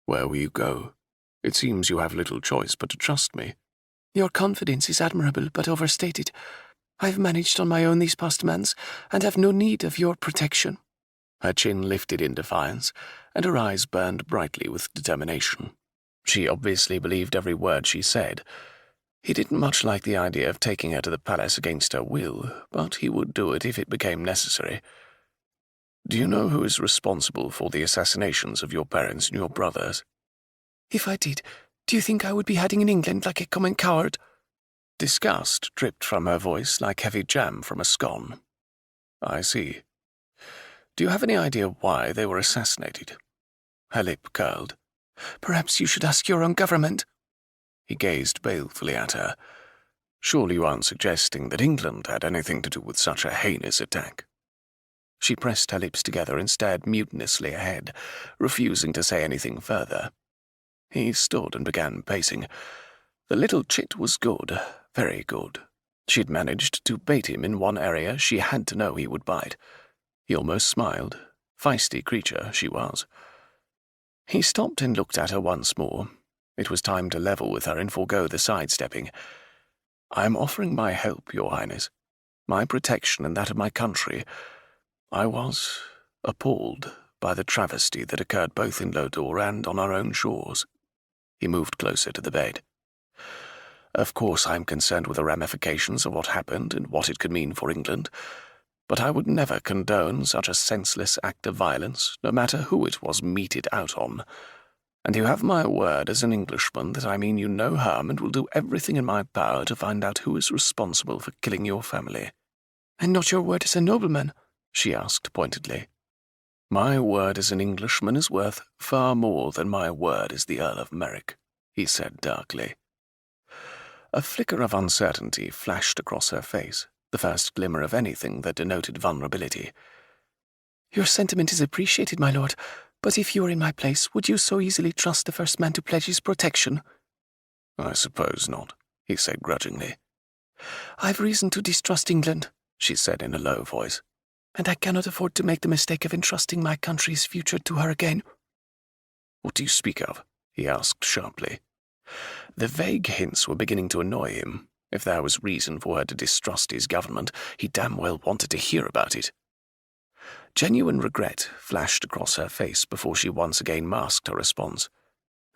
Where will you go? It seems you have little choice but to trust me. Your confidence is admirable but overstated. I've managed on my own these past months, and have no need of your protection. Her chin lifted in defiance, and her eyes burned brightly with determination. She obviously believed every word she said. He didn't much like the idea of taking her to the palace against her will, but he would do it if it became necessary. Do you know who is responsible for the assassinations of your parents and your brothers? If I did, do you think I would be hiding in England like a common coward? Disgust dripped from her voice like heavy jam from a scone. I see. Do you have any idea why they were assassinated? Her lip curled. Perhaps you should ask your own government. He gazed balefully at her. Surely you aren't suggesting that England had anything to do with such a heinous attack? She pressed her lips together and stared mutinously ahead, refusing to say anything further. He stood and began pacing. The little chit was good, very good. She'd managed to bait him in one area she had to know he would bite. He almost smiled. Feisty creature she was. He stopped and looked at her once more. It was time to level with her and forego the sidestepping. I am offering my help, Your Highness. My protection and that of my country. I was appalled by the travesty that occurred both in Lodore and on our own shores. He moved closer to the bed. Of course I am concerned with the ramifications of what happened and what it could mean for England, but I would never condone such a senseless act of violence, no matter who it was meted out on. And you have my word as an Englishman that I mean you no harm and will do everything in my power to find out who is responsible for killing your family. And not your word as a nobleman? She asked pointedly. My word as an Englishman is worth far more than my word as the Earl of Merrick, he said darkly. A flicker of uncertainty flashed across her face, the first glimmer of anything that denoted vulnerability. Your sentiment is appreciated, my lord, but if you were in my place, would you so easily trust the first man to pledge his protection? I suppose not, he said grudgingly. I've reason to distrust England, she said in a low voice, and I cannot afford to make the mistake of entrusting my country's future to her again. What do you speak of? He asked sharply. The vague hints were beginning to annoy him. If there was reason for her to distrust his government, he damn well wanted to hear about it. Genuine regret flashed across her face before she once again masked her response.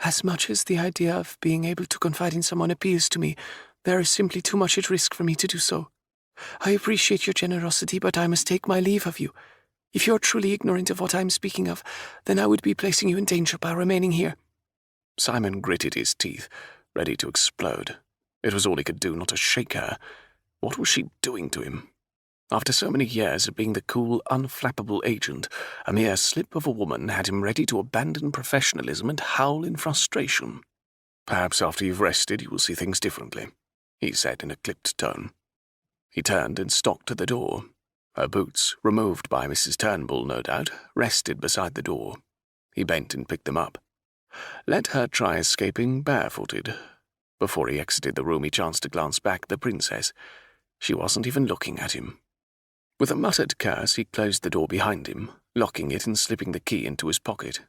As much as the idea of being able to confide in someone appeals to me, there is simply too much at risk for me to do so. I appreciate your generosity, but I must take my leave of you. If you're truly ignorant of what I'm speaking of, then I would be placing you in danger by remaining here. Simon gritted his teeth, ready to explode. It was all he could do not to shake her. What was she doing to him? After so many years of being the cool, unflappable agent, a mere slip of a woman had him ready to abandon professionalism and howl in frustration. Perhaps after you've rested you will see things differently, he said in a clipped tone. He turned and stalked to the door. Her boots, removed by Mrs. Turnbull, no doubt, rested beside the door. He bent and picked them up. Let her try escaping barefooted. Before he exited the room he chanced to glance back at the princess. She wasn't even looking at him. With a muttered curse he closed the door behind him, locking it and slipping the key into his pocket.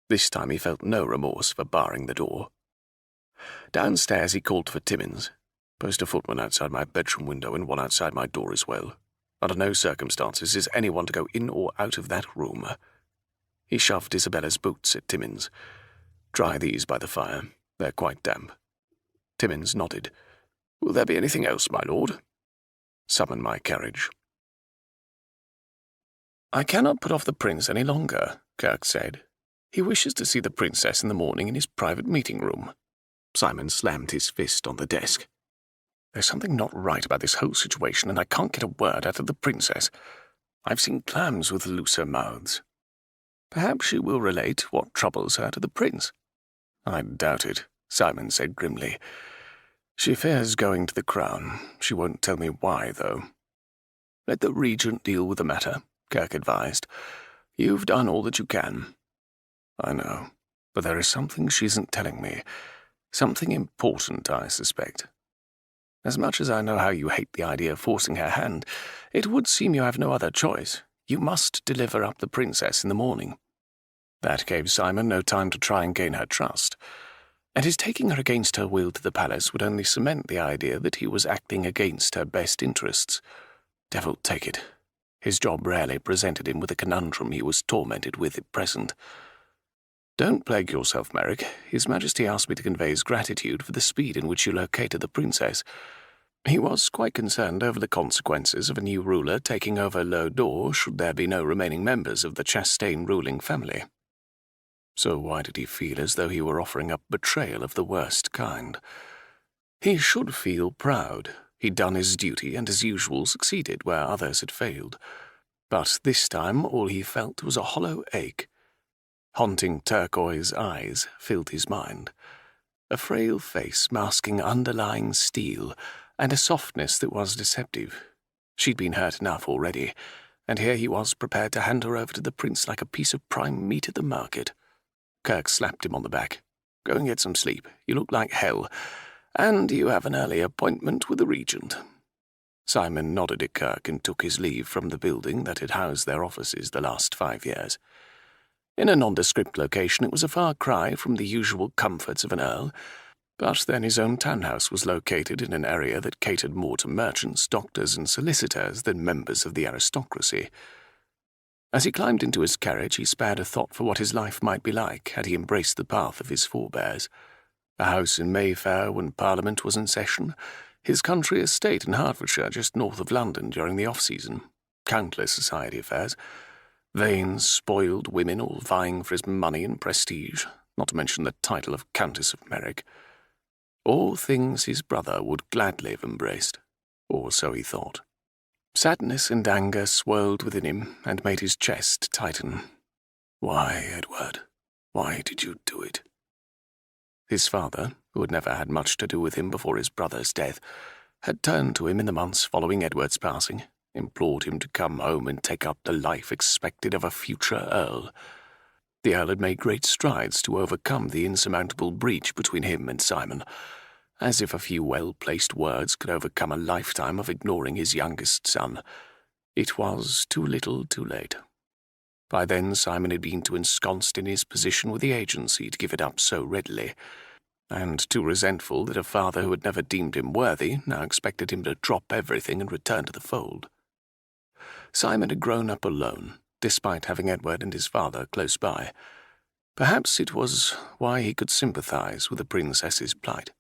This time he felt no remorse for barring the door. Downstairs he called for Timmins. Post a footman outside my bedroom window and one outside my door as well. Under no circumstances is anyone to go in or out of that room. He shoved Isabella's boots at Timmins. Dry these by the fire. They're quite damp. Timmins nodded. Will there be anything else, my lord? Summon my carriage. I cannot put off the prince any longer, Kirk said. He wishes to see the princess in the morning in his private meeting room. Simon slammed his fist on the desk. There's something not right about this whole situation, and I can't get a word out of the princess. I've seen clams with looser mouths. Perhaps she will relate what troubles her to the prince. I doubt it, Simon said grimly. She fears going to the crown. She won't tell me why, though. Let the regent deal with the matter, Kirk advised. You've done all that you can. I know, but there is something she isn't telling me. Something important, I suspect. As much as I know how you hate the idea of forcing her hand, it would seem you have no other choice, You must deliver up the princess in the morning. That gave Simon no time to try and gain her trust, and his taking her against her will to the palace would only cement the idea that he was acting against her best interests. Devil take it. His job rarely presented him with a conundrum he was tormented with at present. Don't plague yourself, Merrick. His Majesty asked me to convey his gratitude for the speed in which you located the princess. He was quite concerned over the consequences of a new ruler taking over Lodore should there be no remaining members of the Chastaine ruling family. So why did he feel as though he were offering up betrayal of the worst kind? He should feel proud. He'd done his duty and as usual succeeded where others had failed. But this time all he felt was a hollow ache. Haunting turquoise eyes filled his mind. A frail face masking underlying steel, and a softness that was deceptive. She'd been hurt enough already, and here he was prepared to hand her over to the prince like a piece of prime meat at the market. Kirk slapped him on the back. Go and get some sleep. You look like hell, and you have an early appointment with the regent. Simon nodded at Kirk and took his leave from the building that had housed their offices the last 5 years. In a nondescript location, it was a far cry from the usual comforts of an earl, but then his own townhouse was located in an area that catered more to merchants, doctors, and solicitors than members of the aristocracy. As he climbed into his carriage, he spared a thought for what his life might be like had he embraced the path of his forebears. A house in Mayfair when Parliament was in session, his country estate in Hertfordshire just north of London during the off-season, countless society affairs, vain, spoiled women all vying for his money and prestige, not to mention the title of Countess of Merrick. All things his brother would gladly have embraced, or so he thought. Sadness and anger swirled within him and made his chest tighten. Why, Edward? Why did you do it? His father, who had never had much to do with him before his brother's death, had turned to him in the months following Edward's passing, implored him to come home and take up the life expected of a future Earl. The Earl had made great strides to overcome the insurmountable breach between him and Simon, as if a few well-placed words could overcome a lifetime of ignoring his youngest son. It was too little too late. By then Simon had been too ensconced in his position with the agency to give it up so readily, and too resentful that a father who had never deemed him worthy now expected him to drop everything and return to the fold. Simon had grown up alone, despite having Edward and his father close by. Perhaps it was why he could sympathize with the princess's plight.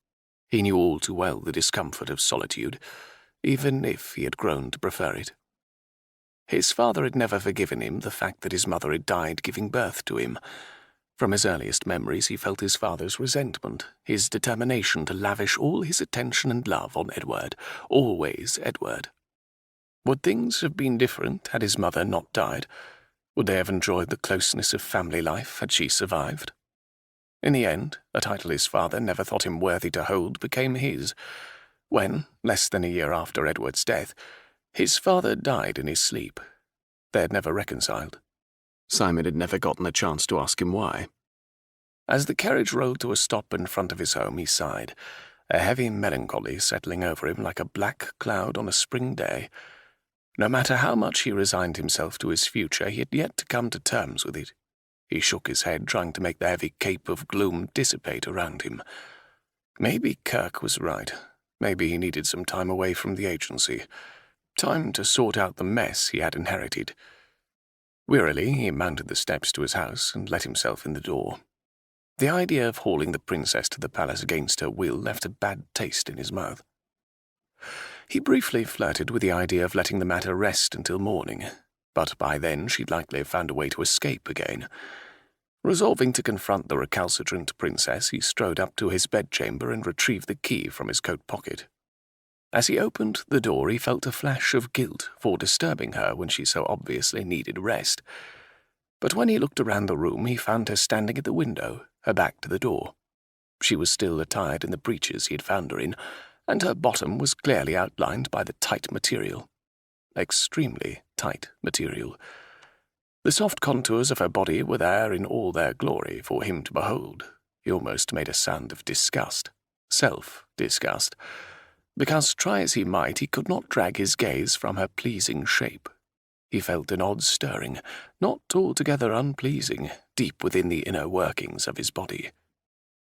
He knew all too well the discomfort of solitude, even if he had grown to prefer it. His father had never forgiven him the fact that his mother had died giving birth to him. From his earliest memories he felt his father's resentment, his determination to lavish all his attention and love on Edward, always Edward. Would things have been different had his mother not died? Would they have enjoyed the closeness of family life had she survived? In the end, a title his father never thought him worthy to hold became his, when, less than a year after Edward's death, his father died in his sleep. They had never reconciled. Simon had never gotten a chance to ask him why. As the carriage rolled to a stop in front of his home, he sighed, a heavy melancholy settling over him like a black cloud on a spring day. No matter how much he resigned himself to his future, he had yet to come to terms with it. He shook his head, trying to make the heavy cape of gloom dissipate around him. Maybe Kirk was right. Maybe he needed some time away from the agency. Time to sort out the mess he had inherited. Wearily, he mounted the steps to his house and let himself in the door. The idea of hauling the princess to the palace against her will left a bad taste in his mouth. He briefly flirted with the idea of letting the matter rest until morning, but by then she'd likely have found a way to escape again. Resolving to confront the recalcitrant princess, he strode up to his bedchamber and retrieved the key from his coat pocket. As he opened the door, he felt a flash of guilt for disturbing her when she so obviously needed rest. But when he looked around the room, he found her standing at the window, her back to the door. She was still attired in the breeches he had found her in, and her bottom was clearly outlined by the tight material. Extremely tight material. The soft contours of her body were there in all their glory for him to behold. He almost made a sound of disgust, self-disgust, because, try as he might, he could not drag his gaze from her pleasing shape. He felt an odd stirring, not altogether unpleasing, deep within the inner workings of his body.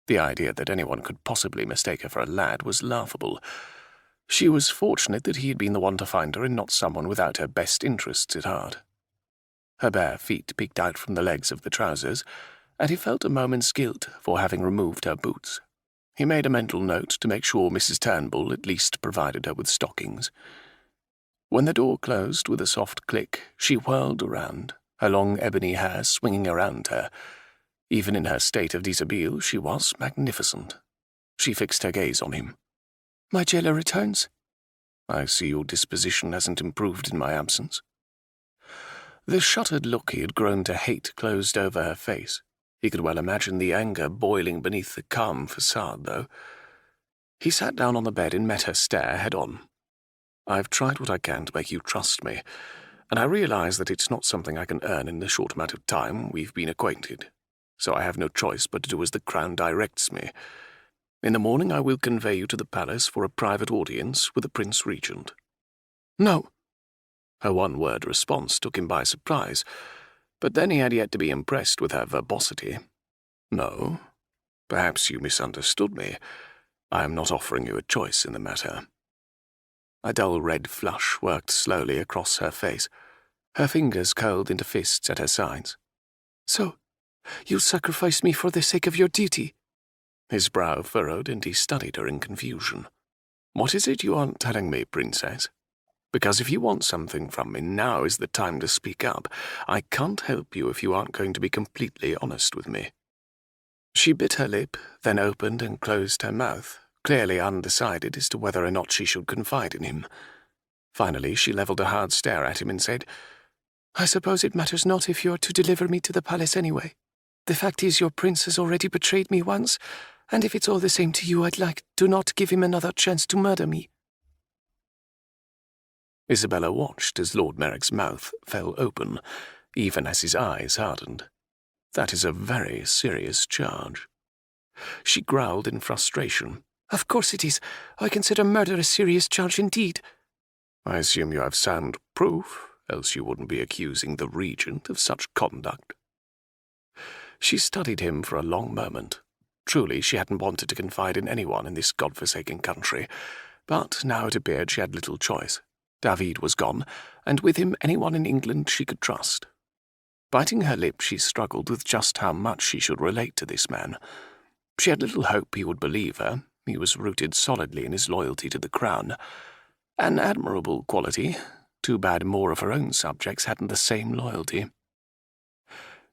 The idea that anyone could possibly mistake her for a lad was laughable. She was fortunate that he had been the one to find her and not someone without her best interests at heart. Her bare feet peeked out from the legs of the trousers, and he felt a moment's guilt for having removed her boots. He made a mental note to make sure Mrs. Turnbull at least provided her with stockings. When the door closed with a soft click, she whirled around, her long ebony hair swinging around her. Even in her state of dishabille, she was magnificent. She fixed her gaze on him. "My jailer returns." "I see your disposition hasn't improved in my absence." The shuttered look he had grown to hate closed over her face. He could well imagine the anger boiling beneath the calm facade, though. He sat down on the bed and met her stare head-on. "I've tried what I can to make you trust me, and I realize that it's not something I can earn in the short amount of time we've been acquainted, so I have no choice but to do as the Crown directs me. In the morning I will convey you to the palace for a private audience with the Prince Regent." "No." Her one-word response took him by surprise, but then he had yet to be impressed with her verbosity. "No? Perhaps you misunderstood me. I am not offering you a choice in the matter." A dull red flush worked slowly across her face. Her fingers curled into fists at her sides. "So, you'll sacrifice me for the sake of your duty?" His brow furrowed, and he studied her in confusion. "What is it you aren't telling me, Princess? Because if you want something from me, now is the time to speak up. I can't help you if you aren't going to be completely honest with me." She bit her lip, then opened and closed her mouth, clearly undecided as to whether or not she should confide in him. Finally, she levelled a hard stare at him and said, "I suppose it matters not if you're to deliver me to the palace anyway. The fact is your prince has already betrayed me once, and if it's all the same to you, I'd like to not give him another chance to murder me." Isabella watched as Lord Merrick's mouth fell open, even as his eyes hardened. That is a very serious charge. She growled in frustration. "Of course it is. I consider murder a serious charge indeed." "I assume you have sound proof, else you wouldn't be accusing the Regent of such conduct." She studied him for a long moment. Truly, she hadn't wanted to confide in anyone in this godforsaken country, but now it appeared she had little choice. David was gone, and with him anyone in England she could trust. Biting her lip, she struggled with just how much she should relate to this man. She had little hope he would believe her. He was rooted solidly in his loyalty to the Crown. An admirable quality. Too bad more of her own subjects hadn't the same loyalty.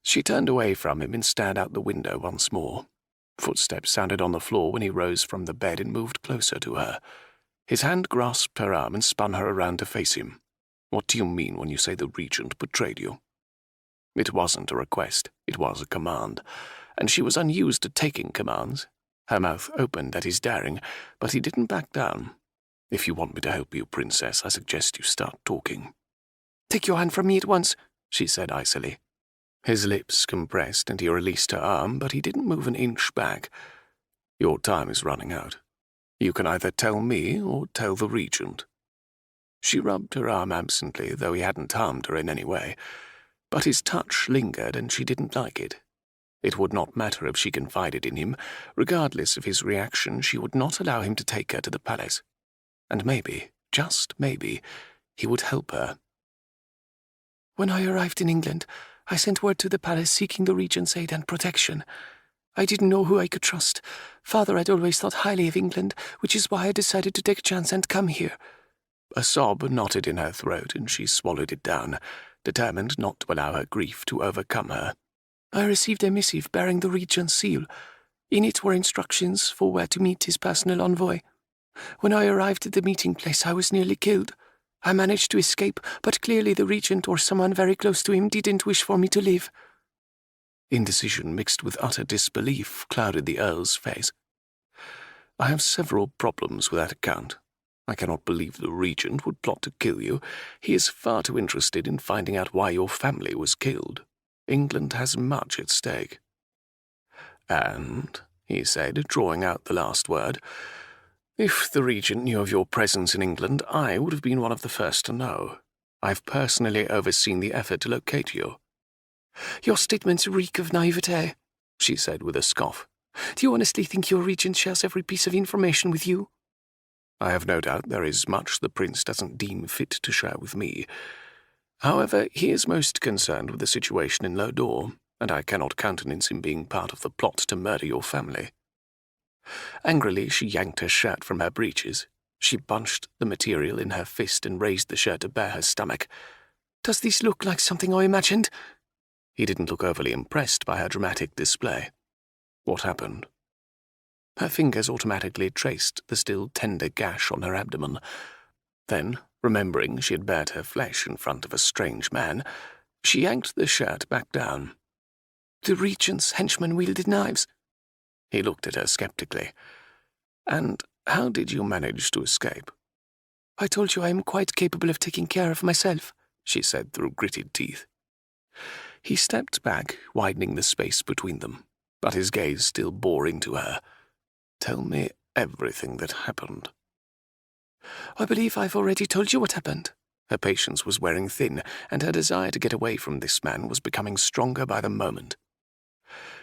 She turned away from him and stared out the window once more. Footsteps sounded on the floor when he rose from the bed and moved closer to her. His hand grasped her arm and spun her around to face him. "What do you mean when you say the Regent betrayed you?" It wasn't a request, it was a command, and she was unused to taking commands. Her mouth opened at his daring, but he didn't back down. "If you want me to help you, Princess, I suggest you start talking." "Take your hand from me at once," she said icily. His lips compressed and he released her arm, but he didn't move an inch back. "Your time is running out. You can either tell me or tell the Regent." She rubbed her arm absently, though he hadn't harmed her in any way. But his touch lingered and she didn't like it. It would not matter if she confided in him. Regardless of his reaction, she would not allow him to take her to the palace. And maybe, just maybe, he would help her. "When I arrived in England, I sent word to the palace seeking the Regent's aid and protection. I didn't know who I could trust. Father had always thought highly of England, which is why I decided to take a chance and come here." A sob knotted in her throat, and she swallowed it down, determined not to allow her grief to overcome her. "I received a missive bearing the Regent's seal. In it were instructions for where to meet his personal envoy. When I arrived at the meeting place, I was nearly killed. I managed to escape, but clearly the Regent or someone very close to him didn't wish for me to live." Indecision mixed with utter disbelief clouded the Earl's face. "I have several problems with that account. I cannot believe the Regent would plot to kill you. He is far too interested in finding out why your family was killed. England has much at stake." "And," he said, drawing out the last word, "if the Regent knew of your presence in England, I would have been one of the first to know. I've personally overseen the effort to locate you." "Your statements reek of naivete," she said with a scoff. "Do you honestly think your regent shares every piece of information with you?" "I have no doubt there is much the prince doesn't deem fit to share with me. However, he is most concerned with the situation in Lodore, and I cannot countenance him being part of the plot to murder your family." Angrily, she yanked her shirt from her breeches. She bunched the material in her fist and raised the shirt to bare her stomach. "Does this look like something I imagined?" He didn't look overly impressed by her dramatic display. "What happened?" Her fingers automatically traced the still tender gash on her abdomen. Then, remembering she had bared her flesh in front of a strange man, she yanked the shirt back down. "The regent's henchmen wielded knives." He looked at her skeptically. "And how did you manage to escape?" "I told you I am quite capable of taking care of myself," she said through gritted teeth. He stepped back, widening the space between them, but his gaze still bore into her. "Tell me everything that happened." "I believe I've already told you what happened." Her patience was wearing thin, and her desire to get away from this man was becoming stronger by the moment.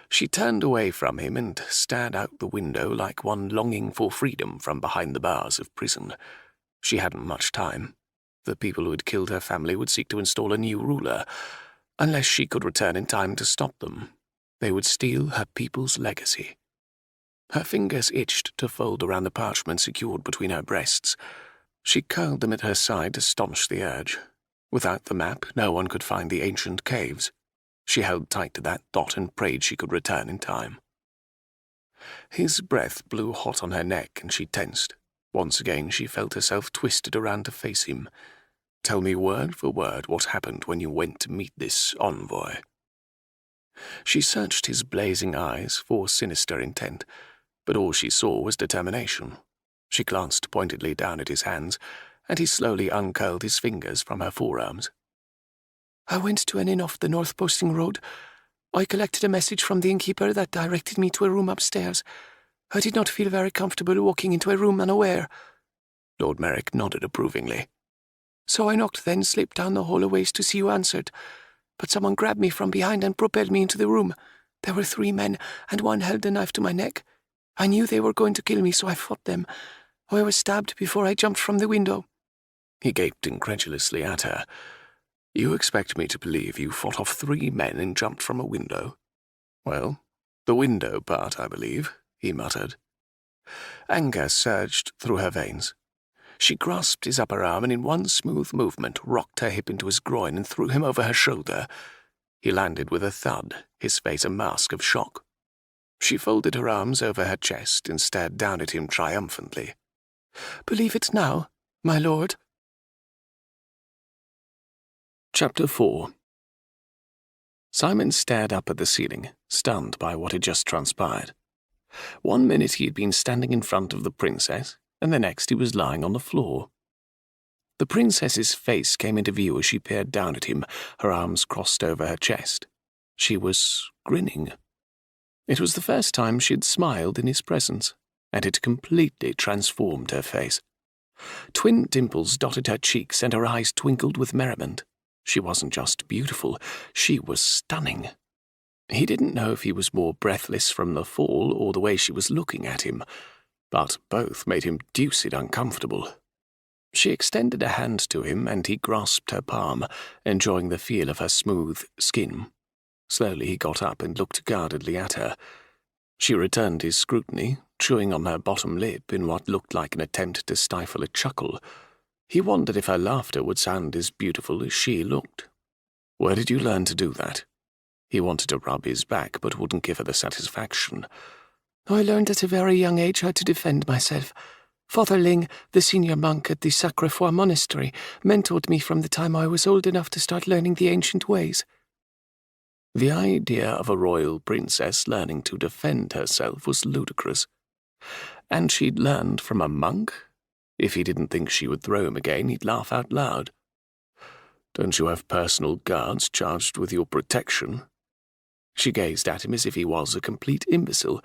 She turned away from him and stared out the window like one longing for freedom from behind the bars of prison. She hadn't much time. The people who had killed her family would seek to install a new ruler. Unless she could return in time to stop them, they would steal her people's legacy. Her fingers itched to fold around the parchment secured between her breasts. She curled them at her side to staunch the urge. Without the map, no one could find the ancient caves. She held tight to that thought and prayed she could return in time. His breath blew hot on her neck and she tensed. Once again she felt herself twisted around to face him. "Tell me word for word what happened when you went to meet this envoy." She searched his blazing eyes for sinister intent, but all she saw was determination. She glanced pointedly down at his hands, and he slowly uncurled his fingers from her forearms. "I went to an inn off the North Posting Road. I collected a message from the innkeeper that directed me to a room upstairs. I did not feel very comfortable walking into a room unaware." Lord Merrick nodded approvingly. "So I knocked, then slipped down the hall a ways to see who answered. But someone grabbed me from behind and propelled me into the room. There were 3 men, and one held a knife to my neck. I knew they were going to kill me, so I fought them. I was stabbed before I jumped from the window." He gaped incredulously at her. "You expect me to believe you fought off 3 men and jumped from a window?" "Well, the window part, I believe," he muttered. Anger surged through her veins. She grasped his upper arm and in one smooth movement rocked her hip into his groin and threw him over her shoulder. He landed with a thud, his face a mask of shock. She folded her arms over her chest and stared down at him triumphantly. "Believe it now, my lord." Chapter 4. Simon stared up at the ceiling, stunned by what had just transpired. 1 minute he had been standing in front of the princess, and the next he was lying on the floor. The princess's face came into view as she peered down at him, her arms crossed over her chest. She was grinning. It was the first time she had smiled in his presence, and it completely transformed her face. Twin dimples dotted her cheeks and her eyes twinkled with merriment. She wasn't just beautiful, she was stunning. He didn't know if he was more breathless from the fall or the way she was looking at him, but both made him deuced uncomfortable. She extended a hand to him, and he grasped her palm, enjoying the feel of her smooth skin. Slowly he got up and looked guardedly at her. She returned his scrutiny, chewing on her bottom lip in what looked like an attempt to stifle a chuckle. He wondered if her laughter would sound as beautiful as she looked. "Where did you learn to do that?" He wanted to rub his back, but wouldn't give her the satisfaction. "I learned at a very young age how to defend myself. Father Ling, the senior monk at the Sacre Foi monastery, mentored me from the time I was old enough to start learning the ancient ways." The idea of a royal princess learning to defend herself was ludicrous. And she'd learned from a monk? If he didn't think she would throw him again, he'd laugh out loud. "Don't you have personal guards charged with your protection?" She gazed at him as if he was a complete imbecile.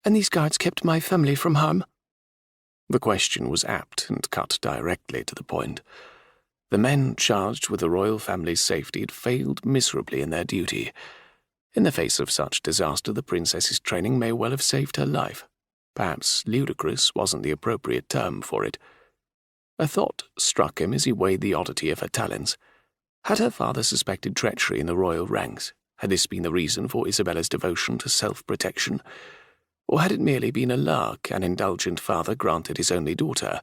"And these guards kept my family from harm?" The question was apt and cut directly to the point. The men charged with the royal family's safety had failed miserably in their duty. In the face of such disaster, the princess's training may well have saved her life. Perhaps ludicrous wasn't the appropriate term for it. A thought struck him as he weighed the oddity of her talents. Had her father suspected treachery in the royal ranks? Had this been the reason for Isabella's devotion to self-protection? Or had it merely been a lark an indulgent father granted his only daughter?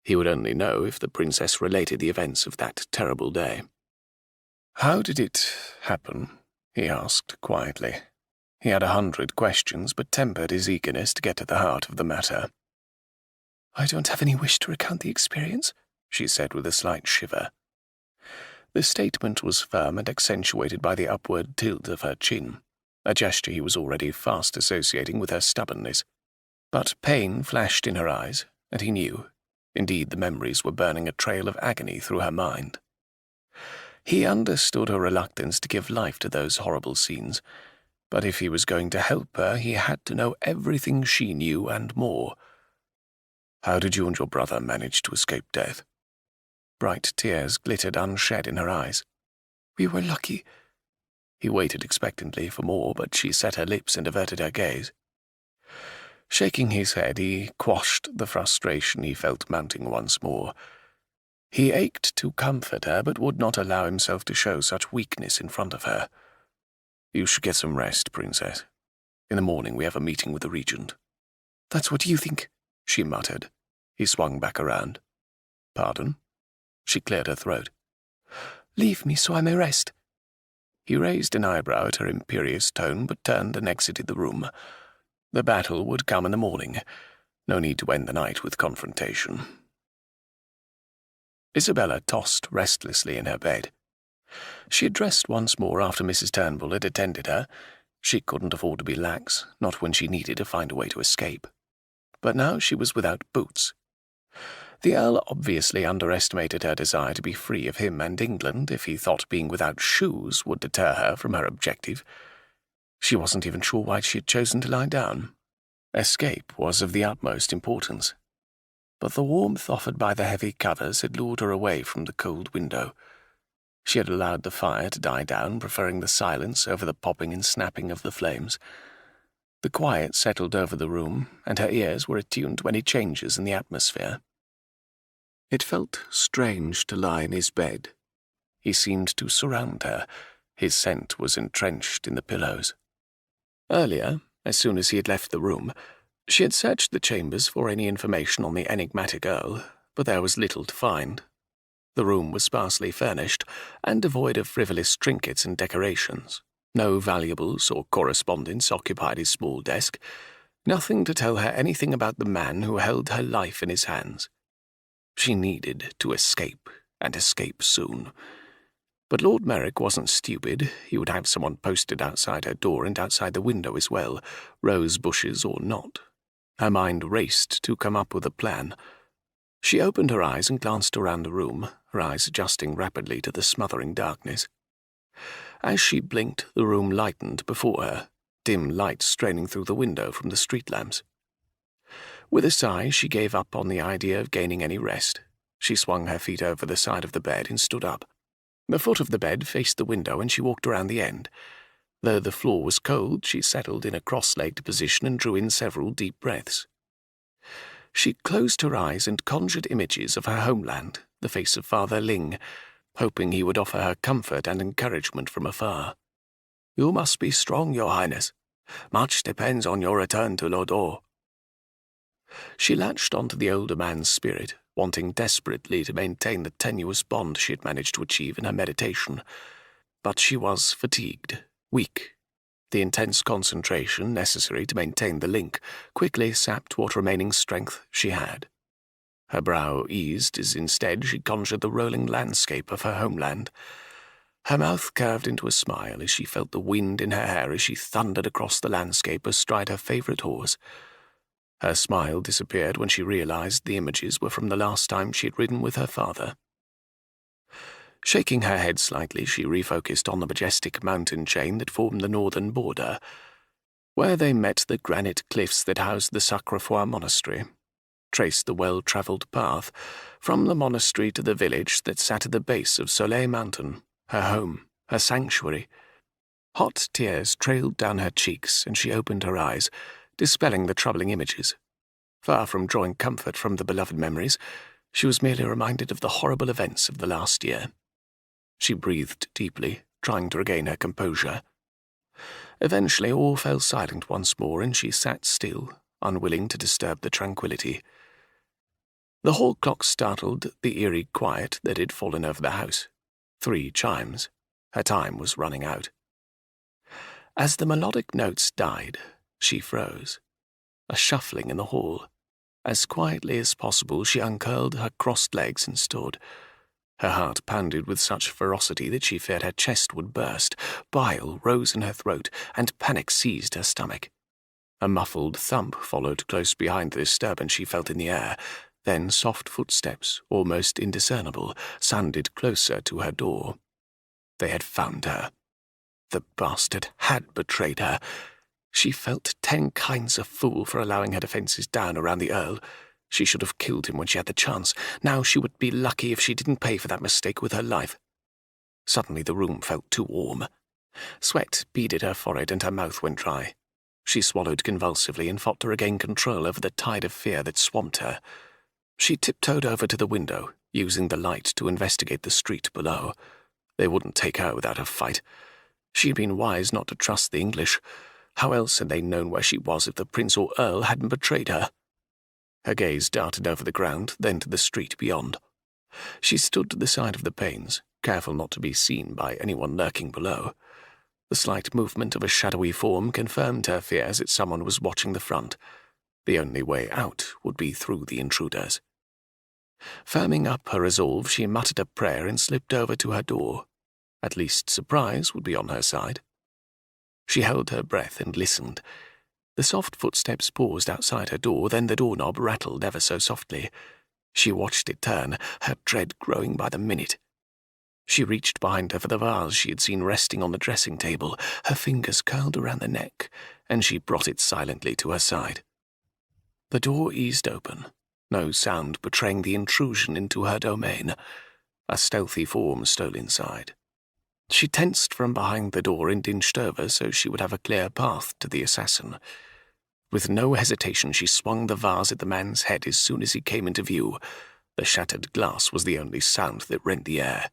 He would only know if the princess related the events of that terrible day. "How did it happen?" he asked quietly. He had 100 questions, but tempered his eagerness to get to the heart of the matter. "I don't have any wish to recount the experience," she said with a slight shiver. The statement was firm and accentuated by the upward tilt of her chin, a gesture he was already fast associating with her stubbornness. But pain flashed in her eyes, and he knew. Indeed, the memories were burning a trail of agony through her mind. He understood her reluctance to give life to those horrible scenes, but if he was going to help her, he had to know everything she knew and more. "How did you and your brother manage to escape death?" Bright tears glittered unshed in her eyes. "We were lucky." He waited expectantly for more, but she set her lips and averted her gaze. Shaking his head, he quashed the frustration he felt mounting once more. He ached to comfort her, but would not allow himself to show such weakness in front of her. "You should get some rest, Princess. In the morning we have a meeting with the regent." "That's what you think," she muttered. He swung back around. "Pardon?" She cleared her throat. "Leave me so I may rest." He raised an eyebrow at her imperious tone, but turned and exited the room. The battle would come in the morning. No need to end the night with confrontation. Isabella tossed restlessly in her bed. She had dressed once more after Mrs. Turnbull had attended her. She couldn't afford to be lax, not when she needed to find a way to escape. But now she was without boots. The Earl obviously underestimated her desire to be free of him and England if he thought being without shoes would deter her from her objective. She wasn't even sure why she had chosen to lie down. Escape was of the utmost importance. But the warmth offered by the heavy covers had lured her away from the cold window. She had allowed the fire to die down, preferring the silence over the popping and snapping of the flames. The quiet settled over the room, and her ears were attuned to any changes in the atmosphere. It felt strange to lie in his bed. He seemed to surround her. His scent was entrenched in the pillows. Earlier, as soon as he had left the room, she had searched the chambers for any information on the enigmatic Earl, but there was little to find. The room was sparsely furnished and devoid of frivolous trinkets and decorations. No valuables or correspondence occupied his small desk. Nothing to tell her anything about the man who held her life in his hands. She needed to escape, and escape soon. But Lord Merrick wasn't stupid. He would have someone posted outside her door and outside the window as well, rose bushes or not. Her mind raced to come up with a plan. She opened her eyes and glanced around the room, her eyes adjusting rapidly to the smothering darkness. As she blinked, the room lightened before her, dim light straining through the window from the street lamps. With a sigh, she gave up on the idea of gaining any rest. She swung her feet over the side of the bed and stood up. The foot of the bed faced the window, and she walked around the end. Though the floor was cold, she settled in a cross-legged position and drew in several deep breaths. She closed her eyes and conjured images of her homeland, the face of Father Ling, hoping he would offer her comfort and encouragement from afar. "You must be strong, Your Highness. Much depends on your return to Lodore." She latched onto the older man's spirit, wanting desperately to maintain the tenuous bond she had managed to achieve in her meditation. But she was fatigued, weak. The intense concentration necessary to maintain the link quickly sapped what remaining strength she had. Her brow eased as instead she conjured the rolling landscape of her homeland. Her mouth curved into a smile as she felt the wind in her hair as she thundered across the landscape astride her favourite horse. Her smile disappeared when she realized the images were from the last time she had ridden with her father. Shaking her head slightly, she refocused on the majestic mountain chain that formed the northern border, where they met the granite cliffs that housed the Sacre Foi monastery. traced the well-travelled path from the monastery to the village that sat at the base of Soleil Mountain, her home, her sanctuary. Hot tears trailed down her cheeks, and she opened her eyes, dispelling the troubling images. Far from drawing comfort from the beloved memories, she was merely reminded of the horrible events of the last year. She breathed deeply, trying to regain her composure. Eventually all fell silent once more, and she sat still, unwilling to disturb the tranquillity. The hall clock startled the eerie quiet that had fallen over the house. 3 chimes. Her time was running out. As the melodic notes died, she froze. A shuffling in the hall. As quietly as possible, she uncurled her crossed legs and stood. Her heart pounded with such ferocity that she feared her chest would burst. Bile rose in her throat, and panic seized her stomach. A muffled thump followed close behind the disturbance she felt in the air. Then soft footsteps, almost indiscernible, sounded closer to her door. They had found her. The bastard had betrayed her. She felt 10 kinds of fool for allowing her defences down around the Earl. She should have killed him when she had the chance. Now she would be lucky if she didn't pay for that mistake with her life. Suddenly the room felt too warm. Sweat beaded her forehead and her mouth went dry. She swallowed convulsively and fought to regain control over the tide of fear that swamped her. She tiptoed over to the window, using the light to investigate the street below. They wouldn't take her without a fight. She had been wise not to trust the English. How else had they known where she was if the Prince or Earl hadn't betrayed her? Her gaze darted over the ground, then to the street beyond. She stood to the side of the panes, careful not to be seen by anyone lurking below. The slight movement of a shadowy form confirmed her fears that someone was watching the front. The only way out would be through the intruders. Firming up her resolve, she muttered a prayer and slipped over to her door. At least surprise would be on her side. She held her breath and listened. The soft footsteps paused outside her door, then the doorknob rattled ever so softly. She watched it turn, her dread growing by the minute. She reached behind her for the vase she had seen resting on the dressing table. Her fingers curled around the neck, and she brought it silently to her side. The door eased open, no sound betraying the intrusion into her domain. A stealthy form stole inside. She tensed from behind the door and inched over so she would have a clear path to the assassin. With no hesitation, she swung the vase at the man's head as soon as he came into view. The shattered glass was the only sound that rent the air.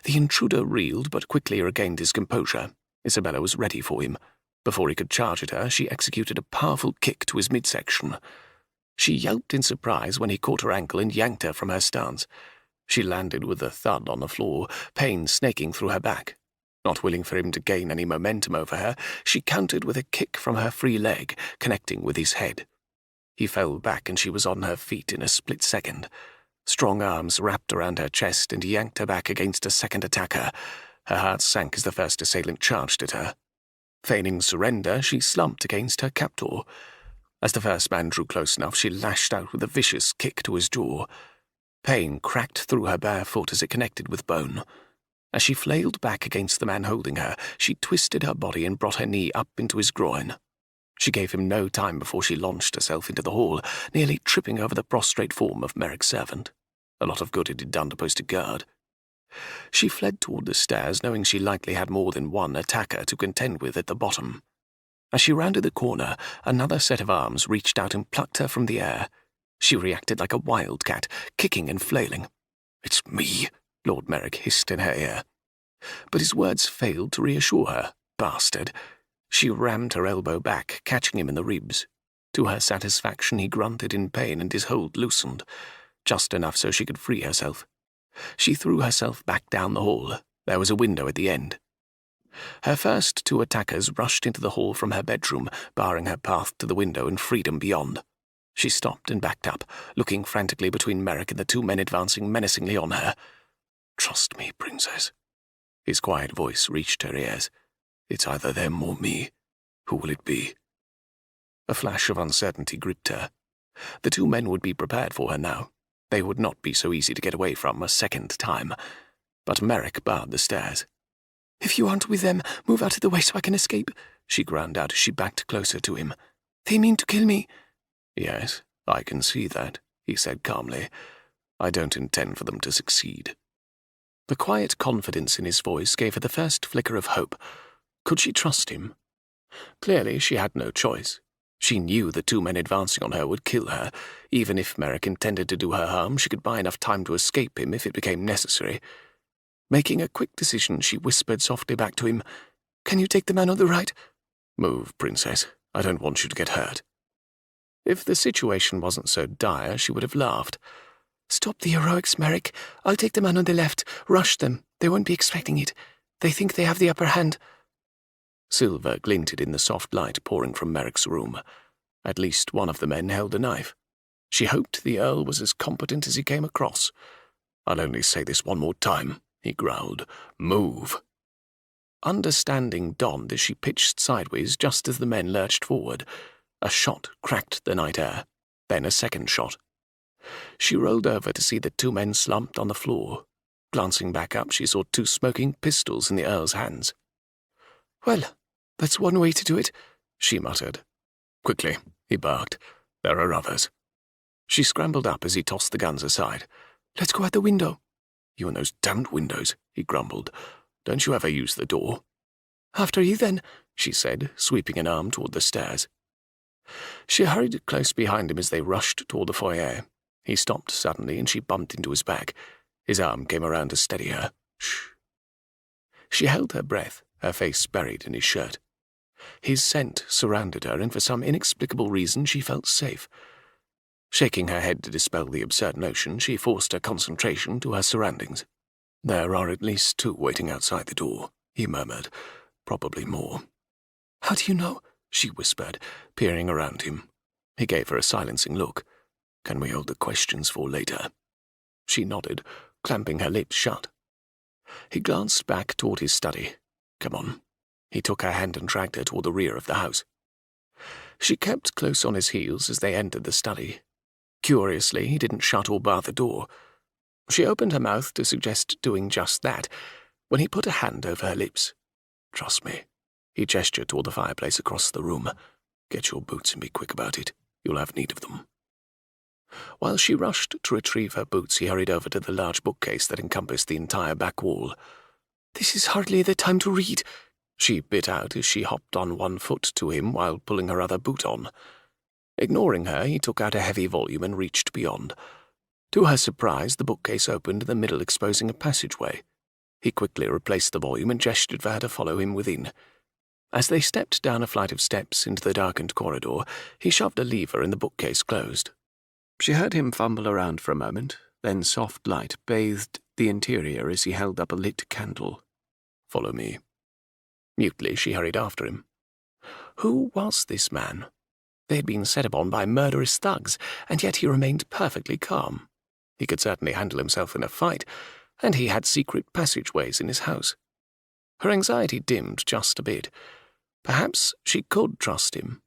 The intruder reeled but quickly regained his composure. Isabella was ready for him. Before he could charge at her, she executed a powerful kick to his midsection. She yelped in surprise when he caught her ankle and yanked her from her stance. She landed with a thud on the floor, pain snaking through her back. Not willing for him to gain any momentum over her, she countered with a kick from her free leg, connecting with his head. He fell back and she was on her feet in a split second. Strong arms wrapped around her chest and yanked her back against a second attacker. Her heart sank as the first assailant charged at her. Feigning surrender, she slumped against her captor. As the first man drew close enough, she lashed out with a vicious kick to his jaw. Pain cracked through her bare foot as it connected with bone. As she flailed back against the man holding her, she twisted her body and brought her knee up into his groin. She gave him no time before she launched herself into the hall, nearly tripping over the prostrate form of Merrick's servant. A lot of good it had done to post a guard. She fled toward the stairs, knowing she likely had more than one attacker to contend with at the bottom. As she rounded the corner, another set of arms reached out and plucked her from the air. She reacted like a wildcat, kicking and flailing. "It's me," Lord Merrick hissed in her ear. But his words failed to reassure her. Bastard. She rammed her elbow back, catching him in the ribs. To her satisfaction, he grunted in pain and his hold loosened, just enough so she could free herself. She threw herself back down the hall. There was a window at the end. Her first 2 attackers rushed into the hall from her bedroom, barring her path to the window and freedom beyond. She stopped and backed up, looking frantically between Merrick and the 2 men advancing menacingly on her. "Trust me, Princess." His quiet voice reached her ears. "It's either them or me. Who will it be?" A flash of uncertainty gripped her. The 2 men would be prepared for her now. They would not be so easy to get away from a second time. But Merrick barred the stairs. "If you aren't with them, move out of the way so I can escape," she ground out as she backed closer to him. "They mean to kill me." "Yes, "I can see that," he said calmly. "I don't intend for them to succeed." The quiet confidence in his voice gave her the first flicker of hope. Could she trust him? Clearly, she had no choice. She knew the two men advancing on her would kill her. Even if Merrick intended to do her harm, she could buy enough time to escape him if it became necessary. Making a quick decision, she whispered softly back to him, "Can you take the man on the right?" "Move, Princess. I don't want you to get hurt." If the situation wasn't so dire, she would have laughed. "Stop the heroics, Merrick. I'll take the man on the left. Rush them. They won't be expecting it. They think they have the upper hand." Silver glinted in the soft light pouring from Merrick's room. At least one of the men held a knife. She hoped the Earl was as competent as he came across. "I'll only say this one more time," he growled. "Move." Understanding dawned as she pitched sideways just as the men lurched forward. A shot cracked the night air, then a second shot. She rolled over to see the two men slumped on the floor. Glancing back up, she saw two smoking pistols in the Earl's hands. "Well, that's one way to do it," she muttered. "Quickly," he barked. "There are others." She scrambled up as he tossed the guns aside. "Let's go out the window." "You and those damned windows," he grumbled. "Don't you ever use the door?" "After you, then," she said, sweeping an arm toward the stairs. She hurried close behind him as they rushed toward the foyer. He stopped suddenly, and she bumped into his back. His arm came around to steady her. "Shh." She held her breath, her face buried in his shirt. His scent surrounded her, and for some inexplicable reason she felt safe. Shaking her head to dispel the absurd notion, she forced her concentration to her surroundings. "There are at least two waiting outside the door," he murmured. "Probably more." "How do you know?" she whispered, peering around him. He gave her a silencing look. "Can we hold the questions for later?" She nodded, clamping her lips shut. He glanced back toward his study. "Come on." He took her hand and dragged her toward the rear of the house. She kept close on his heels as they entered the study. Curiously, he didn't shut or bar the door. She opened her mouth to suggest doing just that, when he put a hand over her lips. "Trust me." He gestured toward the fireplace across the room. "Get your boots and be quick about it. You'll have need of them." While she rushed to retrieve her boots, he hurried over to the large bookcase that encompassed the entire back wall. "This is hardly the time to read," she bit out as she hopped on one foot to him while pulling her other boot on. Ignoring her, he took out a heavy volume and reached beyond. To her surprise, the bookcase opened in the middle, exposing a passageway. He quickly replaced the volume and gestured for her to follow him within. As they stepped down a flight of steps into the darkened corridor, he shoved a lever and the bookcase closed. She heard him fumble around for a moment, then soft light bathed the interior as he held up a lit candle. "Follow me." Mutely, she hurried after him. Who was this man? They had been set upon by murderous thugs, and yet he remained perfectly calm. He could certainly handle himself in a fight, and he had secret passageways in his house. Her anxiety dimmed just a bit. Perhaps she could trust him.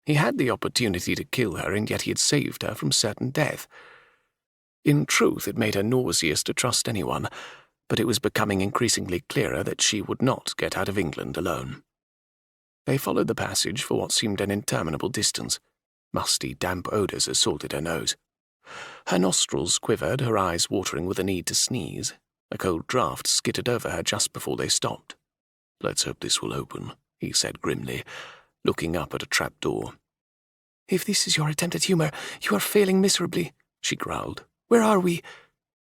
He had the opportunity to kill her, and yet he had saved her from certain death. In truth, it made her nauseous to trust anyone, but it was becoming increasingly clearer that she would not get out of England alone. They followed the passage for what seemed an interminable distance. Musty, damp odours assaulted her nose. Her nostrils quivered, her eyes watering with a need to sneeze. A cold draught skittered over her just before they stopped. "Let's hope this will open," he said grimly, looking up at a trapdoor. "If this is your attempt at humour, you are failing miserably," she growled. "Where are we?"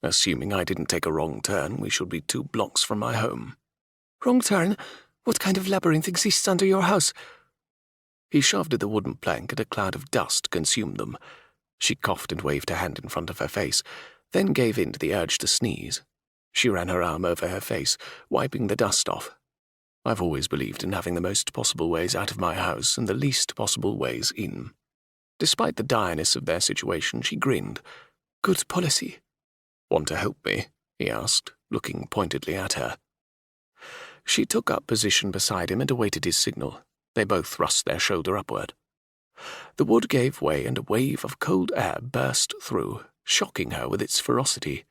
"Assuming I didn't take a wrong turn, we should be 2 blocks from my home." "Wrong turn? What kind of labyrinth exists under your house?" He shoved at the wooden plank, and a cloud of dust consumed them. She coughed and waved her hand in front of her face, then gave in to the urge to sneeze. She ran her arm over her face, wiping the dust off. "I've always believed in having the most possible ways out of my house and the least possible ways in." Despite the direness of their situation, she grinned. "Good policy." "Want to help me?" he asked, looking pointedly at her. She took up position beside him and awaited his signal. They both thrust their shoulder upward. The wood gave way, and a wave of cold air burst through, shocking her with its ferocity.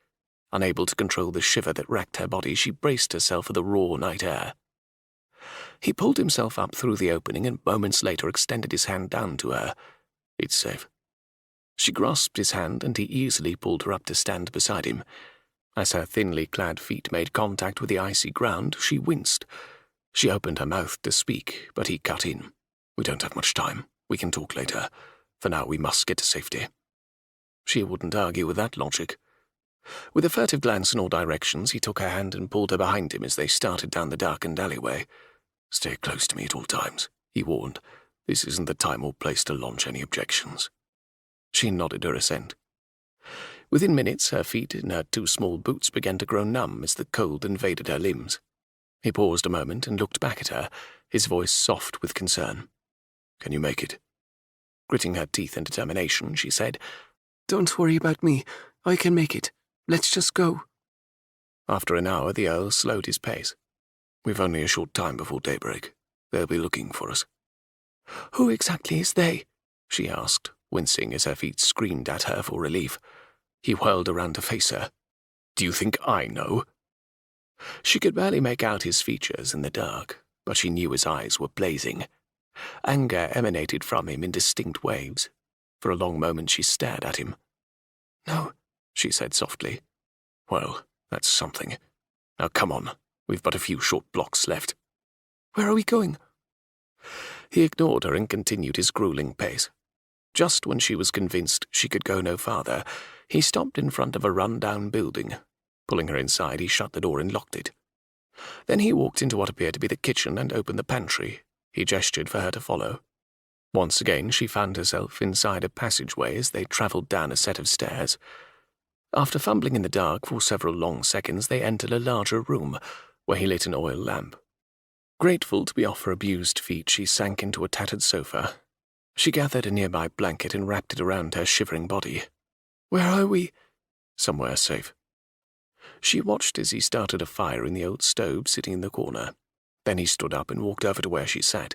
Unable to control the shiver that racked her body, she braced herself for the raw night air. He pulled himself up through the opening and moments later extended his hand down to her. "It's safe." She grasped his hand, and he easily pulled her up to stand beside him. As her thinly clad feet made contact with the icy ground, she winced. She opened her mouth to speak, but he cut in. "We don't have much time. We can talk later. For now, we must get to safety." She wouldn't argue with that logic. With a furtive glance in all directions, he took her hand and pulled her behind him as they started down the darkened alleyway. "Stay close to me at all times," he warned. "This isn't the time or place to launch any objections." She nodded her assent. Within minutes, her feet in her two small boots began to grow numb as the cold invaded her limbs. He paused a moment and looked back at her, his voice soft with concern. "Can you make it?" Gritting her teeth in determination, she said, "Don't worry about me. I can make it. Let's just go." After an hour, the Earl slowed his pace. "We've only a short time before daybreak. They'll be looking for us." "Who exactly is they?" she asked, wincing as her feet screamed at her for relief. He whirled around to face her. "Do you think I know?" She could barely make out his features in the dark, but she knew his eyes were blazing. Anger emanated from him in distinct waves. For a long moment she stared at him. "No," she said softly. "Well, that's something. Now come on, we've but a few short blocks left." "Where are we going?" He ignored her and continued his grueling pace. Just when she was convinced she could go no farther, he stopped in front of a run-down building. Pulling her inside, he shut the door and locked it. Then he walked into what appeared to be the kitchen and opened the pantry. He gestured for her to follow. Once again, she found herself inside a passageway as they travelled down a set of stairs. After fumbling in the dark for several long seconds, they entered a larger room, where he lit an oil lamp. Grateful to be off her abused feet, she sank into a tattered sofa. She gathered a nearby blanket and wrapped it around her shivering body. "Where are we?" "Somewhere safe." She watched as he started a fire in the old stove sitting in the corner. Then he stood up and walked over to where she sat.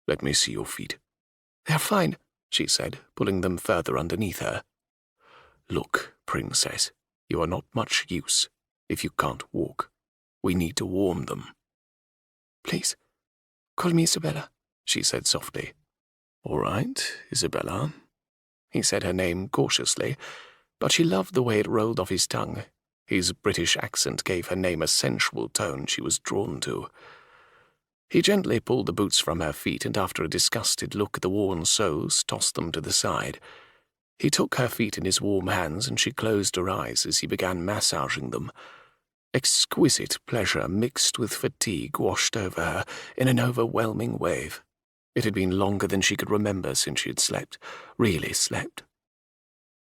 "Let me see your feet." "They're fine," she said, pulling them further underneath her. "Look, Princess, you are not much use if you can't walk. We need to warm them." "Please, call me Isabella," she said softly. "All right, Isabella." He said her name cautiously, but she loved the way it rolled off his tongue. His British accent gave her name a sensual tone she was drawn to. He gently pulled the boots from her feet and, after a disgusted look at the worn soles, tossed them to the side. He took her feet in his warm hands, and she closed her eyes as he began massaging them. Exquisite pleasure mixed with fatigue washed over her in an overwhelming wave. It had been longer than she could remember since she had slept, really slept.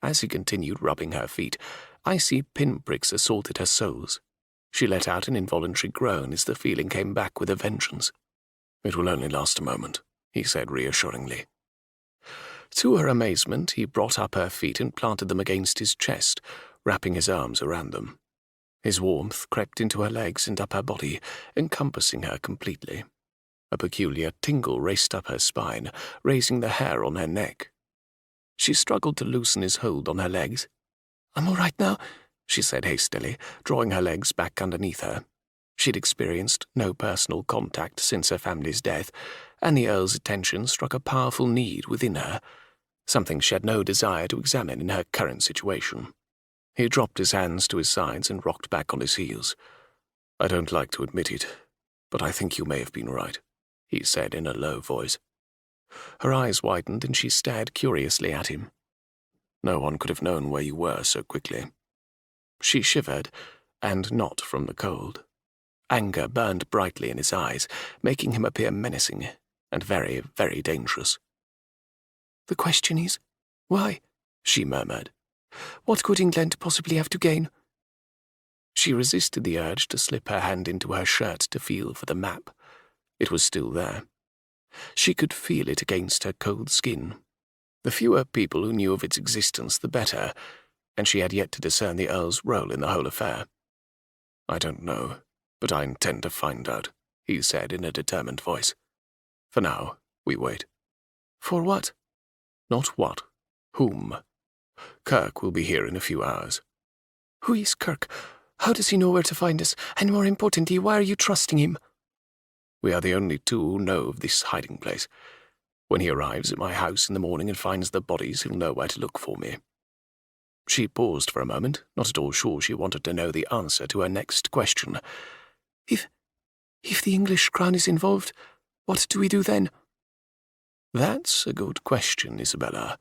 As he continued rubbing her feet, icy pinpricks assaulted her soles. She let out an involuntary groan as the feeling came back with a vengeance. "It will only last a moment," he said reassuringly. To her amazement, he brought up her feet and planted them against his chest, wrapping his arms around them. His warmth crept into her legs and up her body, encompassing her completely. A peculiar tingle raced up her spine, raising the hair on her neck. She struggled to loosen his hold on her legs. "I'm all right now," she said hastily, drawing her legs back underneath her. She'd experienced no personal contact since her family's death, and the Earl's attention struck a powerful need within her, something she had no desire to examine in her current situation. He dropped his hands to his sides and rocked back on his heels. "I don't like to admit it, but I think you may have been right," he said in a low voice. Her eyes widened and she stared curiously at him. "No one could have known where you were so quickly." She shivered, and not from the cold. Anger burned brightly in his eyes, making him appear menacing and very, very dangerous. "The question is, why?" she murmured. "What could England possibly have to gain?" She resisted the urge to slip her hand into her shirt to feel for the map. It was still there. She could feel it against her cold skin. The fewer people who knew of its existence, the better, and she had yet to discern the Earl's role in the whole affair. "I don't know, but I intend to find out," he said in a determined voice. "For now, we wait." "For what?" "Not what. Whom. Kirk will be here in a few hours." "Who is Kirk? How does he know where to find us? And more importantly, why are you trusting him?" "We are the only two who know of this hiding place. When he arrives at my house in the morning and finds the bodies, he'll know where to look for me." She paused for a moment, not at all sure she wanted to know the answer to her next question. If the English crown is involved, what do we do then? That's a good question, Isabella.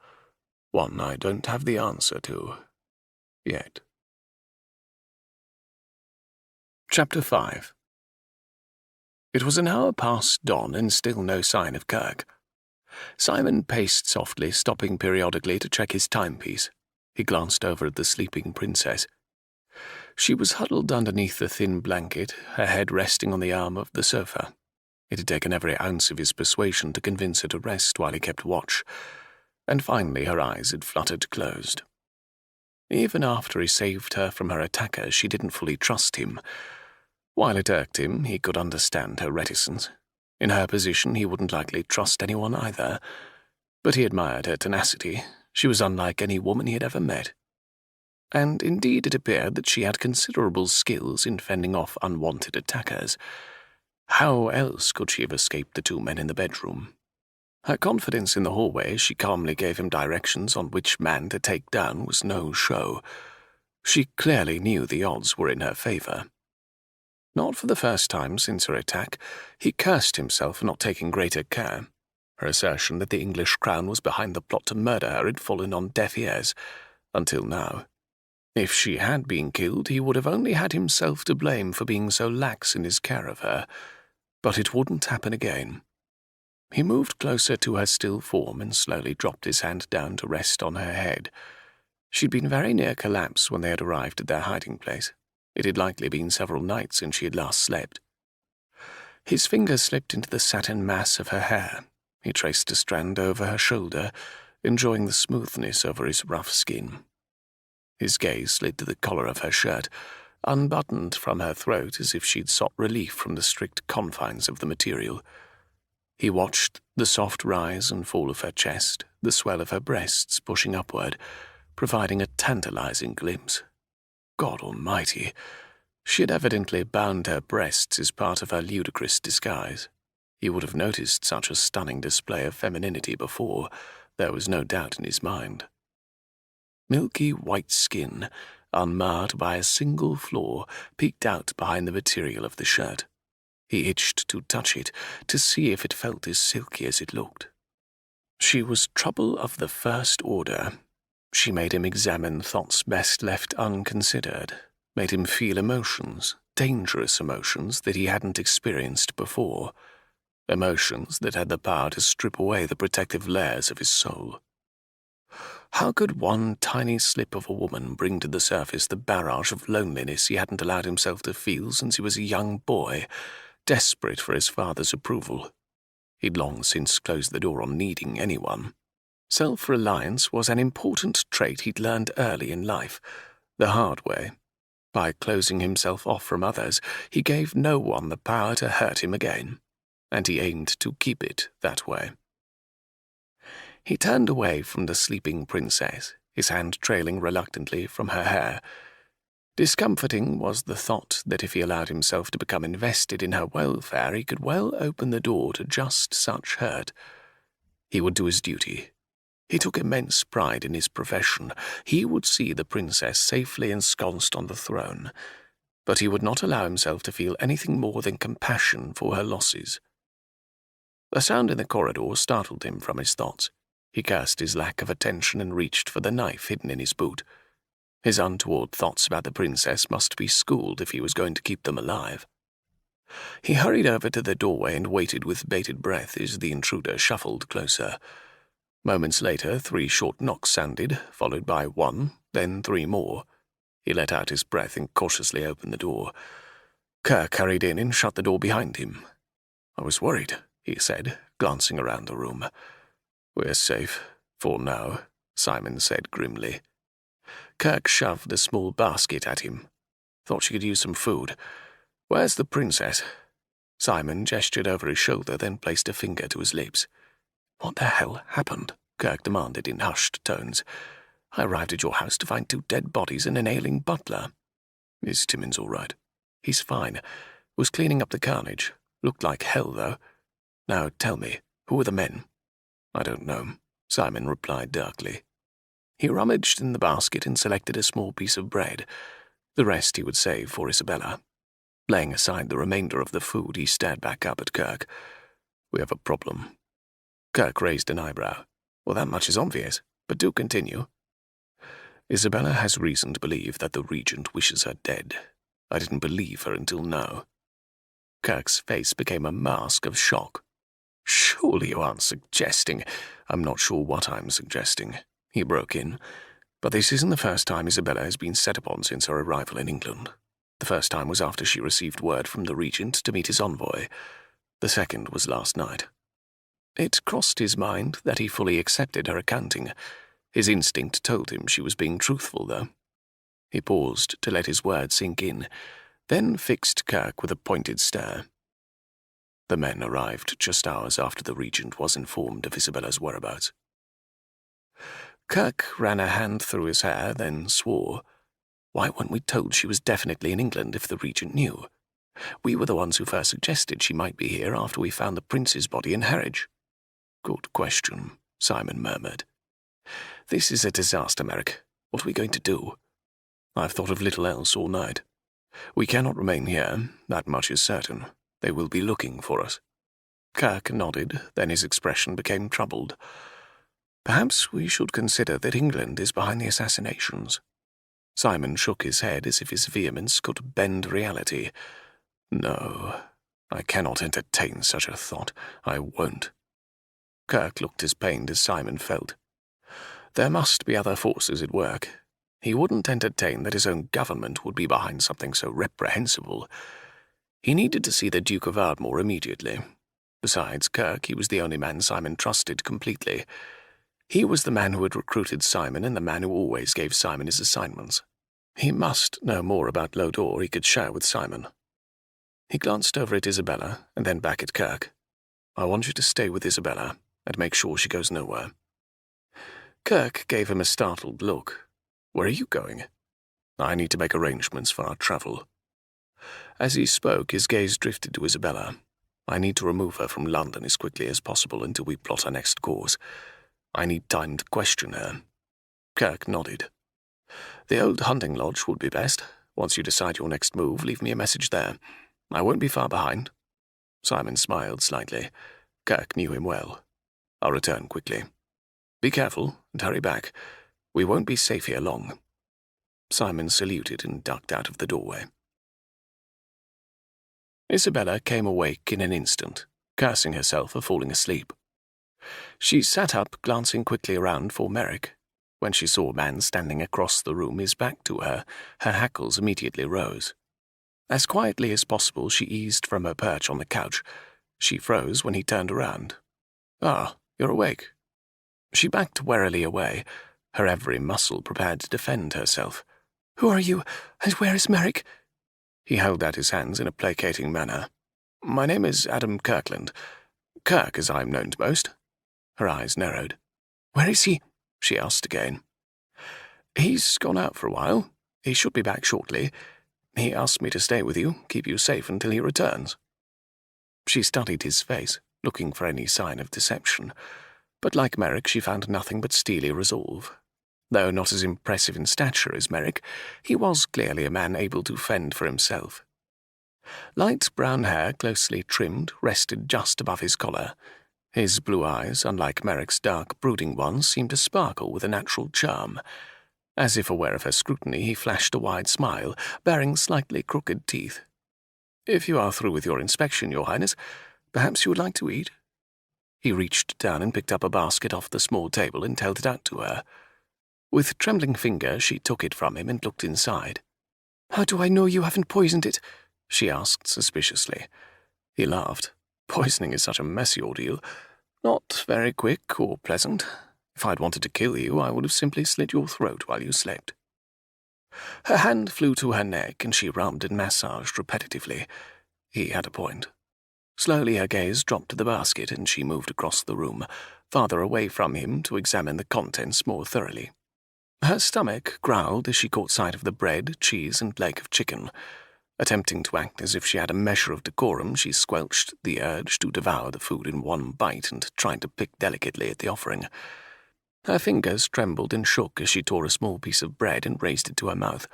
One I don't have the answer to. Yet. Chapter 5. It was an hour past dawn and still no sign of Kirk. Simon paced softly, stopping periodically to check his timepiece. He glanced over at the sleeping princess. She was huddled underneath the thin blanket, her head resting on the arm of the sofa. It had taken every ounce of his persuasion to convince her to rest while he kept watch, and finally her eyes had fluttered closed. Even after he saved her from her attacker, she didn't fully trust him. While it irked him, he could understand her reticence. In her position, he wouldn't likely trust anyone either. But he admired her tenacity. She was unlike any woman he had ever met. And indeed it appeared that she had considerable skills in fending off unwanted attackers. How else could she have escaped the two men in the bedroom? Her confidence in the hallway as she calmly gave him directions on which man to take down was no show. She clearly knew the odds were in her favor. Not for the first time since her attack, he cursed himself for not taking greater care. Her assertion that the English crown was behind the plot to murder her had fallen on deaf ears, until now. If she had been killed, he would have only had himself to blame for being so lax in his care of her. But it wouldn't happen again. He moved closer to her still form and slowly dropped his hand down to rest on her head. She'd been very near collapse when they had arrived at their hiding place. It had likely been several nights since she had last slept. His fingers slipped into the satin mass of her hair. He traced a strand over her shoulder, enjoying the smoothness over his rough skin. His gaze slid to the collar of her shirt, unbuttoned from her throat as if she'd sought relief from the strict confines of the material. He watched the soft rise and fall of her chest, the swell of her breasts pushing upward, providing a tantalizing glimpse. God Almighty! She had evidently bound her breasts as part of her ludicrous disguise. He would have noticed such a stunning display of femininity before, there was no doubt in his mind. Milky white skin, unmarred by a single flaw, peeked out behind the material of the shirt. He itched to touch it, to see if it felt as silky as it looked. She was trouble of the first order. She made him examine thoughts best left unconsidered, made him feel emotions, dangerous emotions that he hadn't experienced before, emotions that had the power to strip away the protective layers of his soul. How could one tiny slip of a woman bring to the surface the barrage of loneliness he hadn't allowed himself to feel since he was a young boy, desperate for his father's approval? He'd long since closed the door on needing anyone. Self-reliance was an important trait he'd learned early in life, the hard way. By closing himself off from others, he gave no one the power to hurt him again, and he aimed to keep it that way. He turned away from the sleeping princess, his hand trailing reluctantly from her hair. Discomforting was the thought that if he allowed himself to become invested in her welfare, he could well open the door to just such hurt. He would do his duty. He took immense pride in his profession. He would see the princess safely ensconced on the throne, but he would not allow himself to feel anything more than compassion for her losses. A sound in the corridor startled him from his thoughts. He cursed his lack of attention and reached for the knife hidden in his boot. His untoward thoughts about the princess must be schooled if he was going to keep them alive. He hurried over to the doorway and waited with bated breath as the intruder shuffled closer. Moments later, 3 short knocks sounded, followed by 1, then 3 more. He let out his breath and cautiously opened the door. Kirk hurried in and shut the door behind him. "I was worried," he said, glancing around the room. "We're safe, for now," Simon said grimly. Kirk shoved a small basket at him. "Thought she could use some food. Where's the princess?" Simon gestured over his shoulder, then placed a finger to his lips. "What the hell happened?" Kirk demanded in hushed tones. "I arrived at your house to find 2 dead bodies and an ailing butler." "Is Timmins all right?" "He's fine. Was cleaning up the carnage. Looked like hell, though. Now tell me, who are the men?" "I don't know," Simon replied darkly. He rummaged in the basket and selected a small piece of bread. The rest he would save for Isabella. Laying aside the remainder of the food, he stared back up at Kirk. "We have a problem." Kirk raised an eyebrow. "Well, that much is obvious, but do continue." "Isabella has reason to believe that the Regent wishes her dead. I didn't believe her until now." Kirk's face became a mask of shock. "Surely you aren't suggesting—" "I'm not sure what I'm suggesting," he broke in. "But this isn't the first time Isabella has been set upon since her arrival in England. The first time was after she received word from the Regent to meet his envoy. The second was last night." It crossed his mind that he fully accepted her accounting. His instinct told him she was being truthful, though. He paused to let his words sink in, then fixed Kirk with a pointed stare. "The men arrived just hours after the Regent was informed of Isabella's whereabouts." Kirk ran a hand through his hair, then swore. Why weren't we told she was definitely in England if the Regent knew? We were the ones who first suggested she might be here after we found the Prince's body in Harwich. "Good question," Simon murmured. "This is a disaster, Merrick. What are we going to do?" "I've thought of little else all night. We cannot remain here, that much is certain. They will be looking for us." Kirk nodded, then his expression became troubled. "Perhaps we should consider that England is behind the assassinations." Simon shook his head as if his vehemence could bend reality. "No, I cannot entertain such a thought. I won't." Kirk looked as pained as Simon felt. There must be other forces at work. He wouldn't entertain that his own government would be behind something so reprehensible. He needed to see the Duke of Ardmore immediately. Besides Kirk, he was the only man Simon trusted completely. He was the man who had recruited Simon and the man who always gave Simon his assignments. He must know more about Lodore he could share with Simon. He glanced over at Isabella and then back at Kirk. "I want you to stay with Isabella and make sure she goes nowhere." Kirk gave him a startled look. "Where are you going?" "I need to make arrangements for our travel." As he spoke, his gaze drifted to Isabella. "I need to remove her from London as quickly as possible until we plot our next course. I need time to question her." Kirk nodded. "The old hunting lodge would be best. Once you decide your next move, leave me a message there. I won't be far behind." Simon smiled slightly. Kirk knew him well. "I'll return quickly. Be careful and hurry back. We won't be safe here long." Simon saluted and ducked out of the doorway. Isabella came awake in an instant, cursing herself for falling asleep. She sat up, glancing quickly around for Merrick. When she saw a man standing across the room, his back to her hackles immediately rose. As quietly as possible, she eased from her perch on the couch. She froze when he turned around. "Ah, you're awake." She backed warily away, her every muscle prepared to defend herself. "Who are you, and where is Merrick?" He held out his hands in a placating manner. "My name is Adam Kirkland. Kirk, as I am known to most." Her eyes narrowed. "Where is he?" she asked again. "He's gone out for a while. He should be back shortly. He asked me to stay with you, keep you safe until he returns." She studied his face, looking for any sign of deception. But like Merrick, she found nothing but steely resolve. Though not as impressive in stature as Merrick, he was clearly a man able to fend for himself. Light brown hair, closely trimmed, rested just above his collar. His blue eyes, unlike Merrick's dark, brooding ones, seemed to sparkle with a natural charm. As if aware of her scrutiny, he flashed a wide smile, baring slightly crooked teeth. "If you are through with your inspection, Your Highness, perhaps you would like to eat?" He reached down and picked up a basket off the small table and held it out to her. With trembling fingers, she took it from him and looked inside. "How do I know you haven't poisoned it?" she asked suspiciously. He laughed. "Poisoning is such a messy ordeal. Not very quick or pleasant. If I'd wanted to kill you, I would have simply slit your throat while you slept." Her hand flew to her neck, and she rubbed and massaged repetitively. He had a point. Slowly her gaze dropped to the basket, and she moved across the room, farther away from him to examine the contents more thoroughly. Her stomach growled as she caught sight of the bread, cheese, and leg of chicken. Attempting to act as if she had a measure of decorum, she squelched the urge to devour the food in one bite and tried to pick delicately at the offering. Her fingers trembled and shook as she tore a small piece of bread and raised it to her mouth.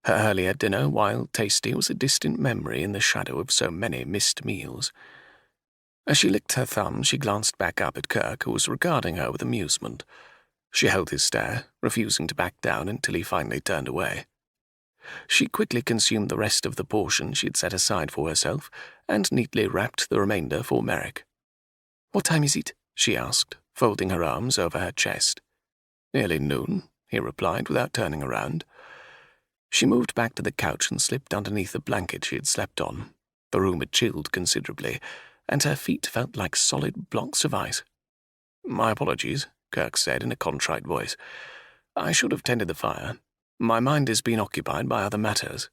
Her earlier dinner, while tasty, was a distant memory in the shadow of so many missed meals. As she licked her thumb, she glanced back up at Kirk, who was regarding her with amusement. She held his stare, refusing to back down until he finally turned away. She quickly consumed the rest of the portion she had set aside for herself and neatly wrapped the remainder for Merrick. "What time is it?" she asked, folding her arms over her chest. "Nearly noon," he replied without turning around. She moved back to the couch and slipped underneath the blanket she had slept on. The room had chilled considerably, and her feet felt like solid blocks of ice. "My apologies," Kirk said in a contrite voice. "I should have tended the fire. My mind has been occupied by other matters."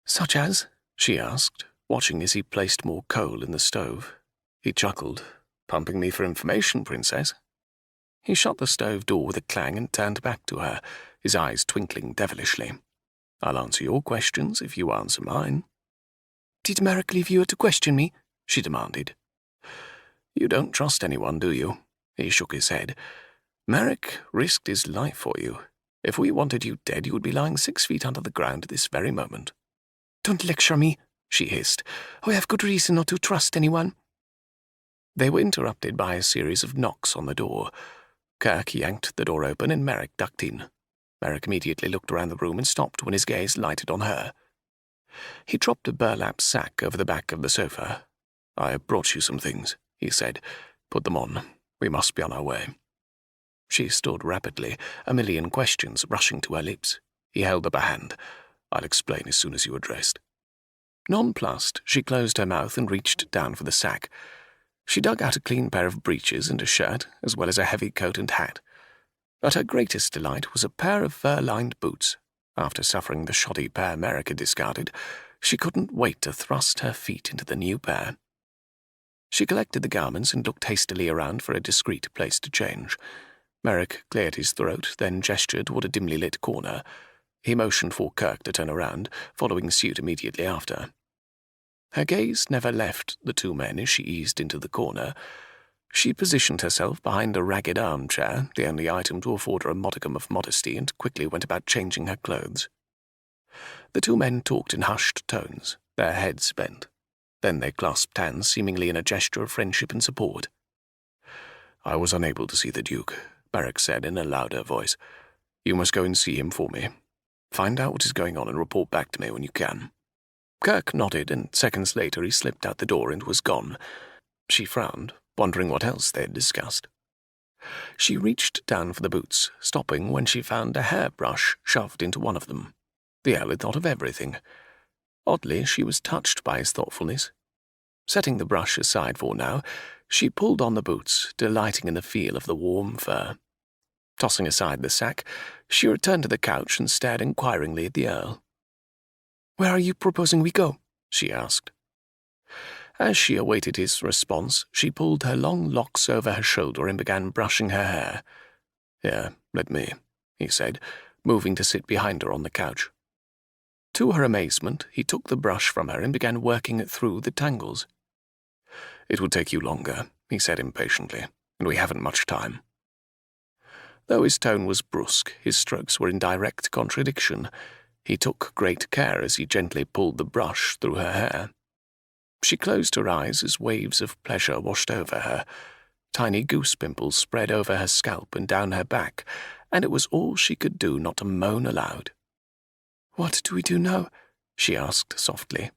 "Such as?" she asked, watching as he placed more coal in the stove. He chuckled. "Pumping me for information, Princess?" He shut the stove door with a clang and turned back to her, his eyes twinkling devilishly. "I'll answer your questions if you answer mine." "Did Merrick leave you to question me?" she demanded. "You don't trust anyone, do you?" He shook his head. "Merrick risked his life for you. If we wanted you dead, you would be lying 6 feet under the ground at this very moment." "Don't lecture me," she hissed. "I have good reason not to trust anyone." They were interrupted by a series of knocks on the door. Kirk yanked the door open and Merrick ducked in. Merrick immediately looked around the room and stopped when his gaze lighted on her. He dropped a burlap sack over the back of the sofa. "I have brought you some things," he said. "Put them on. We must be on our way." She stood rapidly, a million questions rushing to her lips. He held up a hand. "I'll explain as soon as you are dressed." Nonplussed, she closed her mouth and reached down for the sack. She dug out a clean pair of breeches and a shirt, as well as a heavy coat and hat. But her greatest delight was a pair of fur-lined boots. After suffering the shoddy pair Merrick had discarded, she couldn't wait to thrust her feet into the new pair. She collected the garments and looked hastily around for a discreet place to change. Merrick cleared his throat, then gestured toward a dimly lit corner. He motioned for Kirk to turn around, following suit immediately after. Her gaze never left the two men as she eased into the corner. She positioned herself behind a ragged armchair, the only item to afford her a modicum of modesty, and quickly went about changing her clothes. The two men talked in hushed tones, their heads bent. Then they clasped hands, seemingly in a gesture of friendship and support. "I was unable to see the Duke," Merrick said in a louder voice. "You must go and see him for me. Find out what is going on and report back to me when you can." Kirk nodded, and seconds later he slipped out the door and was gone. She frowned, wondering what else they had discussed. She reached down for the boots, stopping when she found a hairbrush shoved into one of them. The Earl had thought of everything. Oddly, she was touched by his thoughtfulness. Setting the brush aside for now, she pulled on the boots, delighting in the feel of the warm fur. Tossing aside the sack, she returned to the couch and stared inquiringly at the Earl. "Where are you proposing we go?" she asked. As she awaited his response, she pulled her long locks over her shoulder and began brushing her hair. "Here, let me," he said, moving to sit behind her on the couch. To her amazement, he took the brush from her and began working it through the tangles. "It would take you longer," he said impatiently, "and we haven't much time." Though his tone was brusque, his strokes were in direct contradiction. He took great care as he gently pulled the brush through her hair. She closed her eyes as waves of pleasure washed over her. Tiny goose pimples spread over her scalp and down her back, and it was all she could do not to moan aloud. "What do we do now?" she asked softly.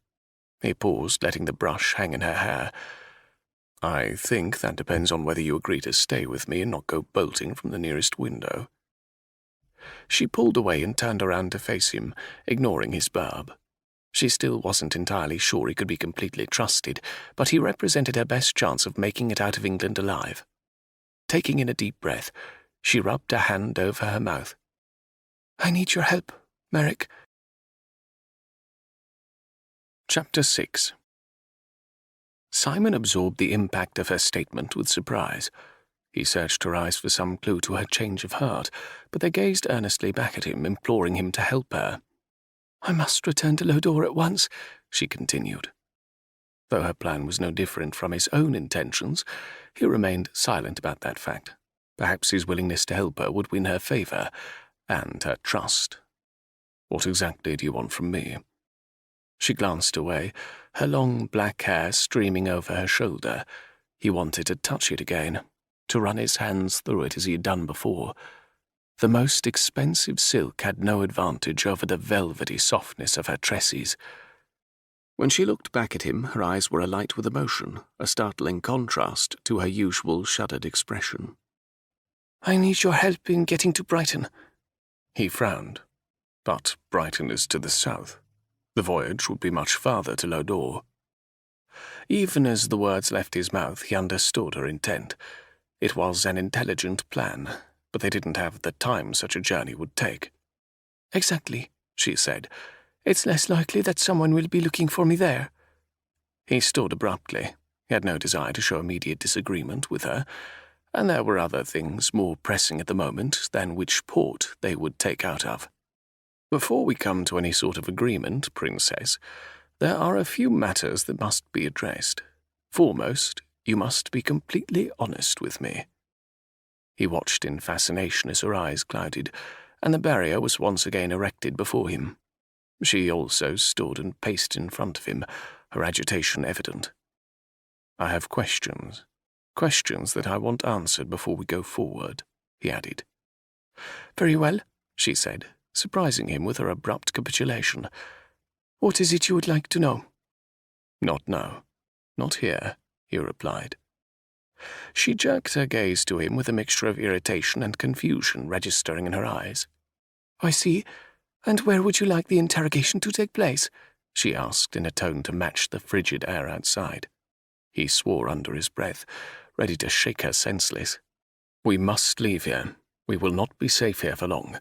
He paused, letting the brush hang in her hair. "I think that depends on whether you agree to stay with me and not go bolting from the nearest window." She pulled away and turned around to face him, ignoring his barb. She still wasn't entirely sure he could be completely trusted, but he represented her best chance of making it out of England alive. Taking in a deep breath, she rubbed a hand over her mouth. "I need your help, Merrick." Chapter 6. Simon absorbed the impact of her statement with surprise. He searched her eyes for some clue to her change of heart, but they gazed earnestly back at him, imploring him to help her. I must return to Lodore at once, she continued. Though her plan was no different from his own intentions, he remained silent about that fact. Perhaps his willingness to help her would win her favour and her trust. What exactly do you want from me? She glanced away, her long black hair streaming over her shoulder. He wanted to touch it again, to run his hands through it as he had done before. The most expensive silk had no advantage over the velvety softness of her tresses. When she looked back at him, her eyes were alight with emotion, a startling contrast to her usual shuddered expression. I need your help in getting to Brighton. He frowned. But Brighton is to the south. The voyage would be much farther to Lodore. Even as the words left his mouth, he understood her intent. It was an intelligent plan, but they didn't have the time such a journey would take. Exactly, she said. It's less likely that someone will be looking for me there. He stood abruptly. He had no desire to show immediate disagreement with her, and there were other things more pressing at the moment than which port they would take out of. Before we come to any sort of agreement, Princess, there are a few matters that must be addressed. Foremost, you must be completely honest with me. He watched in fascination as her eyes clouded, and the barrier was once again erected before him. She also stood and paced in front of him, her agitation evident. I have questions that I want answered before we go forward, he added. Very well, she said, surprising him with her abrupt capitulation. What is it you would like to know? Not now. Not here, he replied. She jerked her gaze to him with a mixture of irritation and confusion registering in her eyes. I see. And where would you like the interrogation to take place? She asked in a tone to match the frigid air outside. He swore under his breath, ready to shake her senseless. We must leave here. We will not be safe here for long.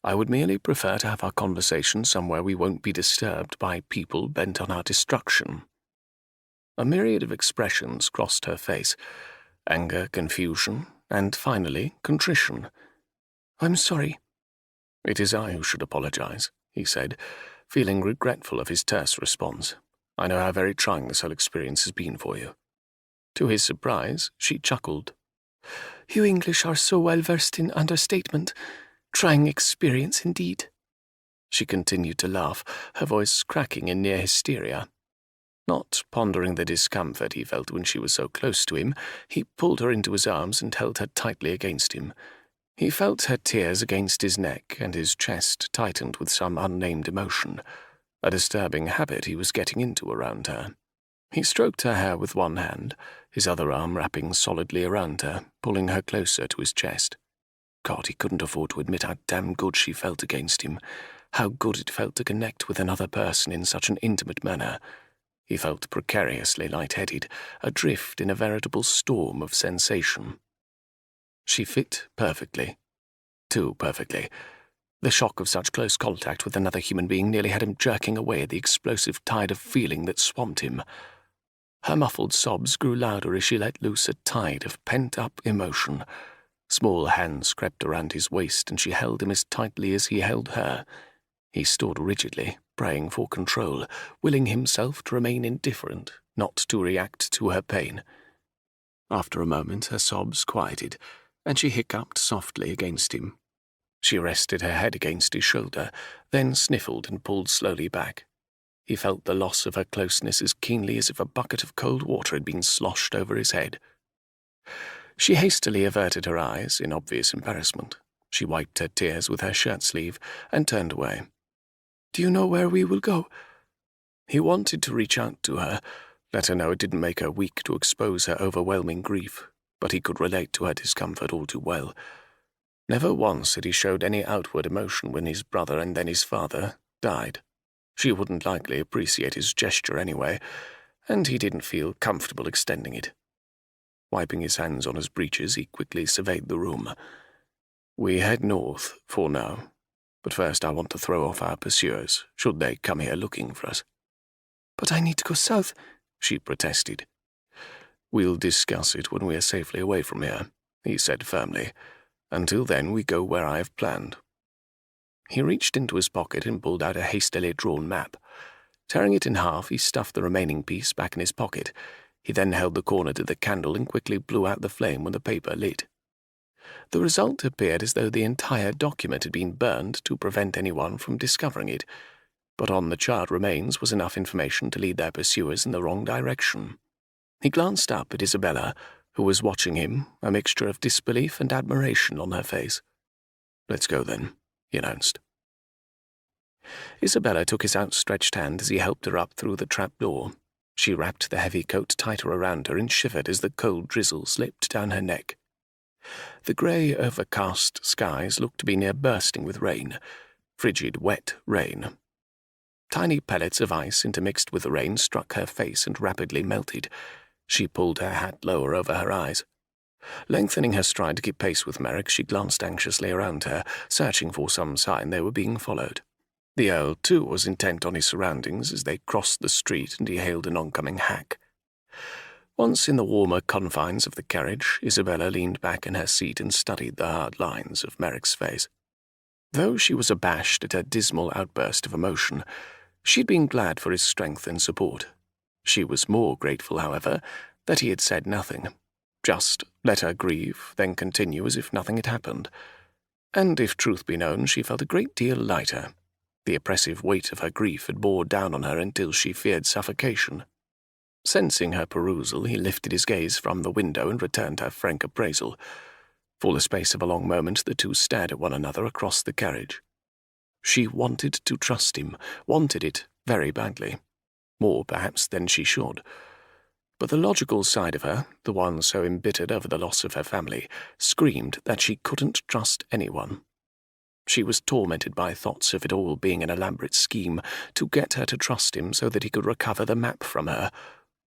I would merely prefer to have our conversation somewhere we won't be disturbed by people bent on our destruction. A myriad of expressions crossed her face. Anger, confusion, and finally contrition. I'm sorry. It is I who should apologize, he said, feeling regretful of his terse response. I know how very trying this whole experience has been for you. To his surprise, she chuckled. You English are so well versed in understatement. Trying experience indeed. She continued to laugh, her voice cracking in near hysteria. Not pondering the discomfort he felt when she was so close to him, he pulled her into his arms and held her tightly against him. He felt her tears against his neck, and his chest tightened with some unnamed emotion, a disturbing habit he was getting into around her. He stroked her hair with one hand, his other arm wrapping solidly around her, pulling her closer to his chest. God, he couldn't afford to admit how damn good she felt against him, how good it felt to connect with another person in such an intimate manner. He felt precariously light-headed, adrift in a veritable storm of sensation. She fit perfectly. Too perfectly. The shock of such close contact with another human being nearly had him jerking away at the explosive tide of feeling that swamped him. Her muffled sobs grew louder as she let loose a tide of pent-up emotion. Small hands crept around his waist, and she held him as tightly as he held her. He stood rigidly, praying for control, willing himself to remain indifferent, not to react to her pain. After a moment, her sobs quieted, and she hiccuped softly against him. She rested her head against his shoulder, then sniffled and pulled slowly back. He felt the loss of her closeness as keenly as if a bucket of cold water had been sloshed over his head. She hastily averted her eyes in obvious embarrassment. She wiped her tears with her shirt sleeve and turned away. Do you know where we will go? He wanted to reach out to her, let her know it didn't make her weak to expose her overwhelming grief, but he could relate to her discomfort all too well. Never once had he showed any outward emotion when his brother and then his father died. She wouldn't likely appreciate his gesture anyway, and he didn't feel comfortable extending it. Wiping his hands on his breeches, he quickly surveyed the room. We head north, for now, but first I want to throw off our pursuers, should they come here looking for us. But I need to go south, she protested. We'll discuss it when we are safely away from here, he said firmly. Until then, we go where I have planned. He reached into his pocket and pulled out a hastily drawn map. Tearing it in half, he stuffed the remaining piece back in his pocket. He then held the corner to the candle and quickly blew out the flame when the paper lit. The result appeared as though the entire document had been burned to prevent anyone from discovering it, but on the charred remains was enough information to lead their pursuers in the wrong direction. He glanced up at Isabella, who was watching him, a mixture of disbelief and admiration on her face. "Let's go, then," he announced. Isabella took his outstretched hand as he helped her up through the trap-door. She wrapped the heavy coat tighter around her and shivered as the cold drizzle slipped down her neck. The grey, overcast skies looked to be near bursting with rain, frigid, wet rain. Tiny pellets of ice intermixed with the rain struck her face and rapidly melted. She pulled her hat lower over her eyes. Lengthening her stride to keep pace with Merrick, she glanced anxiously around her, searching for some sign they were being followed. The Earl, too, was intent on his surroundings as they crossed the street and he hailed an oncoming hack. Once in the warmer confines of the carriage, Isabella leaned back in her seat and studied the hard lines of Merrick's face. Though she was abashed at her dismal outburst of emotion, she had been glad for his strength and support. She was more grateful, however, that he had said nothing. Just let her grieve, then continue as if nothing had happened. And if truth be known, she felt a great deal lighter. The oppressive weight of her grief had bore down on her until she feared suffocation. Sensing her perusal, he lifted his gaze from the window and returned her frank appraisal. For the space of a long moment, the two stared at one another across the carriage. She wanted to trust him, wanted it very badly. More, perhaps, than she should. But the logical side of her, the one so embittered over the loss of her family, screamed that she couldn't trust anyone. She was tormented by thoughts of it all being an elaborate scheme to get her to trust him so that he could recover the map from her,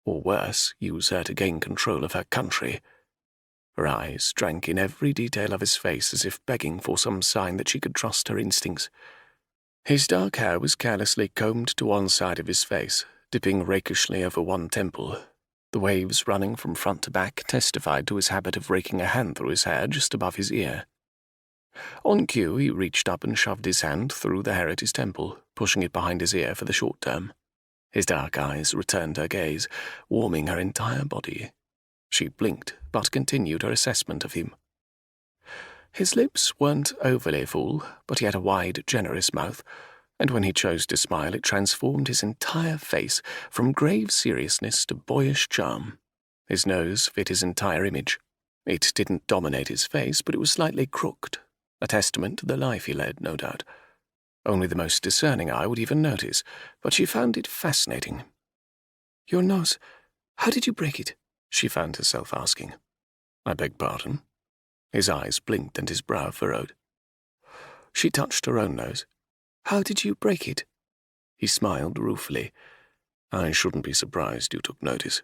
or worse, use her to gain control of her country. Her eyes drank in every detail of his face as if begging for some sign that she could trust her instincts. His dark hair was carelessly combed to one side of his face, dipping rakishly over one temple. The waves running from front to back testified to his habit of raking a hand through his hair just above his ear. On cue, he reached up and shoved his hand through the hair at his temple, pushing it behind his ear for the short term. His dark eyes returned her gaze, warming her entire body. She blinked, but continued her assessment of him. His lips weren't overly full, but he had a wide, generous mouth, and when he chose to smile, it transformed his entire face from grave seriousness to boyish charm. His nose fit his entire image. It didn't dominate his face, but it was slightly crooked, a testament to the life he led, no doubt. Only the most discerning eye would even notice, but she found it fascinating. "Your nose, how did you break it?" she found herself asking. "I beg pardon?" His eyes blinked and his brow furrowed. She touched her own nose. "How did you break it?" He smiled ruefully. "I shouldn't be surprised you took notice."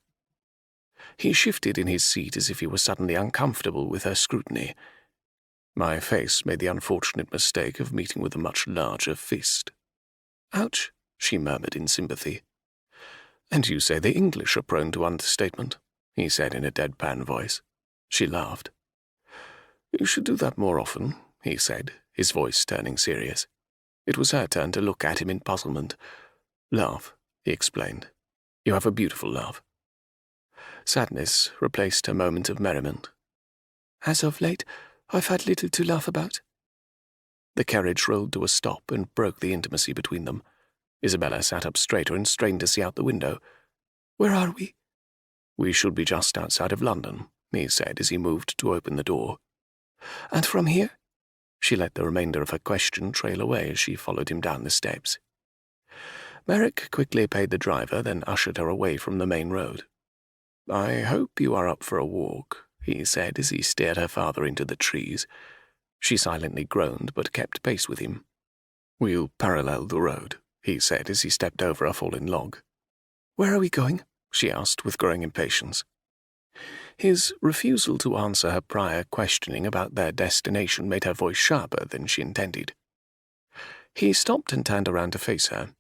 He shifted in his seat as if he were suddenly uncomfortable with her scrutiny. "My face made the unfortunate mistake of meeting with a much larger fist." "Ouch," she murmured in sympathy. "And you say the English are prone to understatement," he said in a deadpan voice. She laughed. "You should do that more often," he said, his voice turning serious. It was her turn to look at him in puzzlement. "Laugh," he explained. "You have a beautiful laugh." Sadness replaced her moment of merriment. "As of late, I've had little to laugh about." The carriage rolled to a stop and broke the intimacy between them. Isabella sat up straighter and strained to see out the window. "Where are we?" "We should be just outside of London," he said as he moved to open the door. "And from here?" She let the remainder of her question trail away as she followed him down the steps. Merrick quickly paid the driver, then ushered her away from the main road. "I hope you are up for a walk," he said as he steered her farther into the trees. She silently groaned, but kept pace with him. "We'll parallel the road," he said as he stepped over a fallen log. "Where are we going?" she asked with growing impatience. His refusal to answer her prior questioning about their destination made her voice sharper than she intended. He stopped and turned around to face her.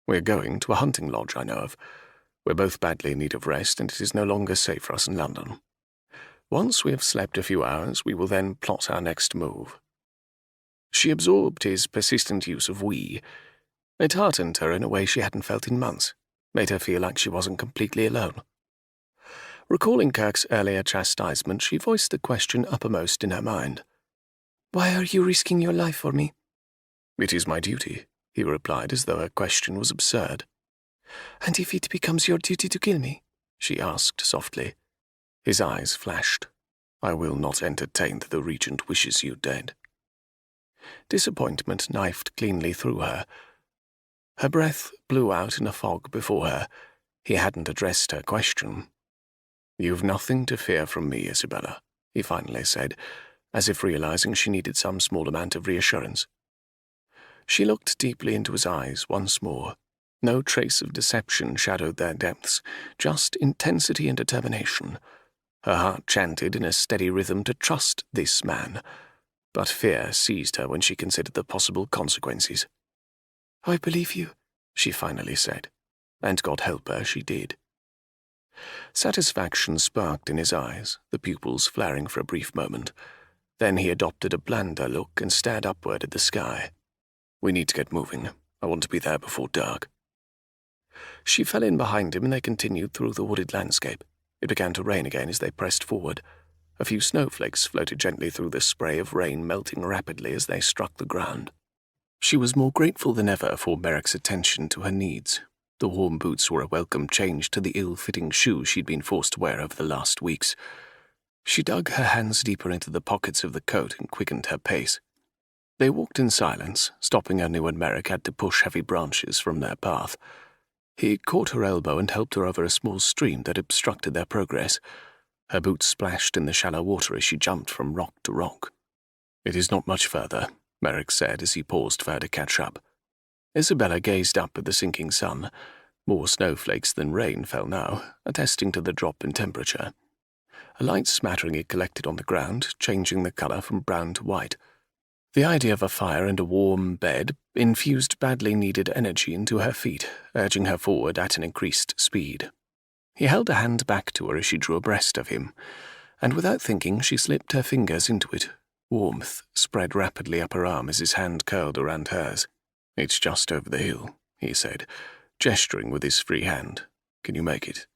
"We're going to a hunting lodge I know of. We're both badly in need of rest, and it is no longer safe for us in London. Once we have slept a few hours, we will then plot our next move." She absorbed his persistent use of we. It heartened her in a way she hadn't felt in months, made her feel like she wasn't completely alone. Recalling Kirk's earlier chastisement, she voiced the question uppermost in her mind. "Why are you risking your life for me?" "It is my duty," he replied, as though her question was absurd. "And if it becomes your duty to kill me?" she asked softly. His eyes flashed. "I will not entertain that the Regent wishes you dead." Disappointment knifed cleanly through her. Her breath blew out in a fog before her. He hadn't addressed her question. "You've nothing to fear from me, Isabella," he finally said, as if realizing she needed some small amount of reassurance. She looked deeply into his eyes once more. No trace of deception shadowed their depths, just intensity and determination. Her heart chanted in a steady rhythm to trust this man, but fear seized her when she considered the possible consequences. "I believe you," she finally said, and God help her, she did. Satisfaction sparked in his eyes, the pupils flaring for a brief moment. Then he adopted a blander look and stared upward at the sky. "We need to get moving. I want to be there before dark." She fell in behind him and they continued through the wooded landscape. It began to rain again as they pressed forward. A few snowflakes floated gently through the spray of rain, melting rapidly as they struck the ground. She was more grateful than ever for Merrick's attention to her needs. The warm boots were a welcome change to the ill-fitting shoes she'd been forced to wear over the last weeks. She dug her hands deeper into the pockets of the coat and quickened her pace. They walked in silence, stopping only when Merrick had to push heavy branches from their path. He caught her elbow and helped her over a small stream that obstructed their progress. Her boots splashed in the shallow water as she jumped from rock to rock. "It is not much further," Merrick said as he paused for her to catch up. Isabella gazed up at the sinking sun. More snowflakes than rain fell now, attesting to the drop in temperature. A light smattering had collected on the ground, changing the color from brown to white. The idea of a fire and a warm bed infused badly needed energy into her feet, urging her forward at an increased speed. He held a hand back to her as she drew abreast of him, and without thinking she slipped her fingers into it. Warmth spread rapidly up her arm as his hand curled around hers. "It's just over the hill," he said, gesturing with his free hand. "Can you make it?"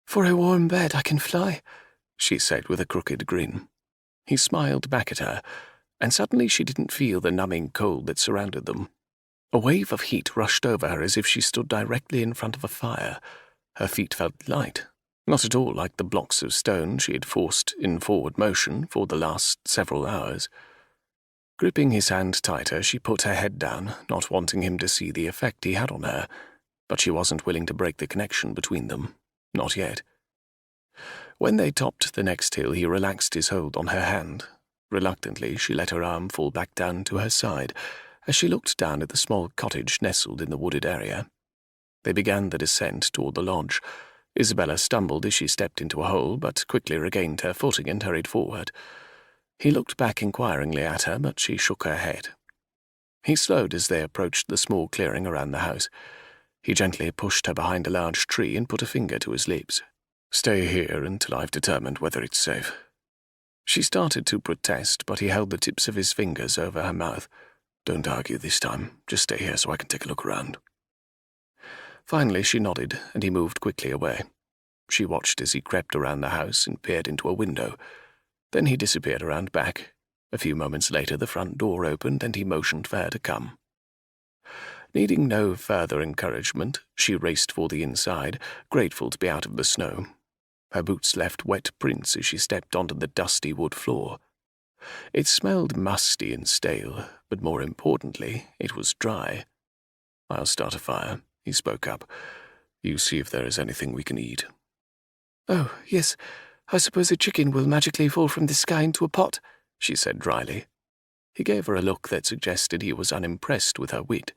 "For a warm bed I can fly," she said with a crooked grin. He smiled back at her, and suddenly she didn't feel the numbing cold that surrounded them. A wave of heat rushed over her as if she stood directly in front of a fire. Her feet felt light, not at all like the blocks of stone she had forced in forward motion for the last several hours. Gripping his hand tighter, she put her head down, not wanting him to see the effect he had on her, but she wasn't willing to break the connection between them. Not yet. When they topped the next hill, he relaxed his hold on her hand. Reluctantly, she let her arm fall back down to her side as she looked down at the small cottage nestled in the wooded area. They began the descent toward the lodge. Isabella stumbled as she stepped into a hole, but quickly regained her footing and hurried forward. He looked back inquiringly at her, but she shook her head. He slowed as they approached the small clearing around the house. He gently pushed her behind a large tree and put a finger to his lips. "Stay here until I've determined whether it's safe." She started to protest, but he held the tips of his fingers over her mouth. "Don't argue this time. Just stay here so I can take a look around." Finally she nodded, and he moved quickly away. She watched as he crept around the house and peered into a window. Then he disappeared around back. A few moments later the front door opened and he motioned for her to come. Needing no further encouragement, she raced for the inside, grateful to be out of the snow. Her boots left wet prints as she stepped onto the dusty wood floor. It smelled musty and stale, but more importantly, it was dry. "I'll start a fire," he spoke up. "You see if there is anything we can eat." "Oh, yes, I suppose a chicken will magically fall from the sky into a pot," she said dryly. He gave her a look that suggested he was unimpressed with her wit.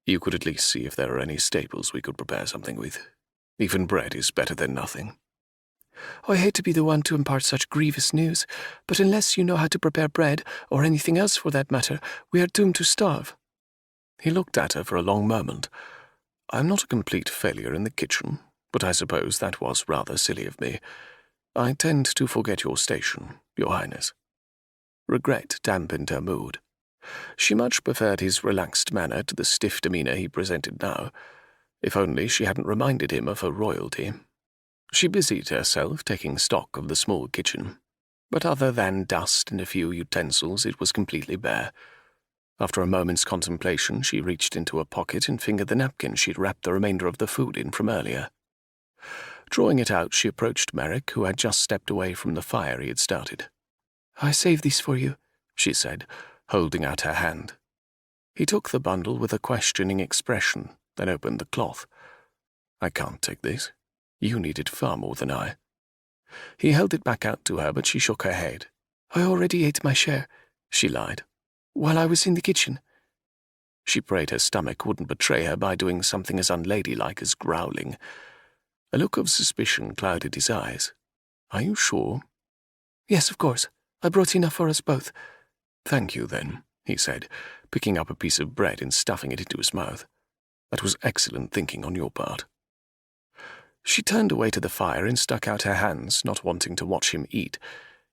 "You could at least see if there are any staples we could prepare something with. Even bread is better than nothing." "I hate to be the one to impart such grievous news, but unless you know how to prepare bread, or anything else for that matter, we are doomed to starve." He looked at her for a long moment. "I'm not a complete failure in the kitchen, but I suppose that was rather silly of me. I tend to forget your station, Your Highness." Regret dampened her mood. She much preferred his relaxed manner to the stiff demeanour he presented now. If only she hadn't reminded him of her royalty. She busied herself taking stock of the small kitchen, but other than dust and a few utensils, it was completely bare. After a moment's contemplation, she reached into a pocket and fingered the napkin she'd wrapped the remainder of the food in from earlier. Drawing it out, she approached Merrick, who had just stepped away from the fire he had started. "I saved these for you," she said, holding out her hand. He took the bundle with a questioning expression, then opened the cloth. "I can't take this. You need it far more than I." He held it back out to her, but she shook her head. "I already ate my share," she lied, "while I was in the kitchen." She prayed her stomach wouldn't betray her by doing something as unladylike as growling. A look of suspicion clouded his eyes. "Are you sure?" "Yes, of course. I brought enough for us both." "Thank you, then," he said, picking up a piece of bread and stuffing it into his mouth. "That was excellent thinking on your part." She turned away to the fire and stuck out her hands, not wanting to watch him eat.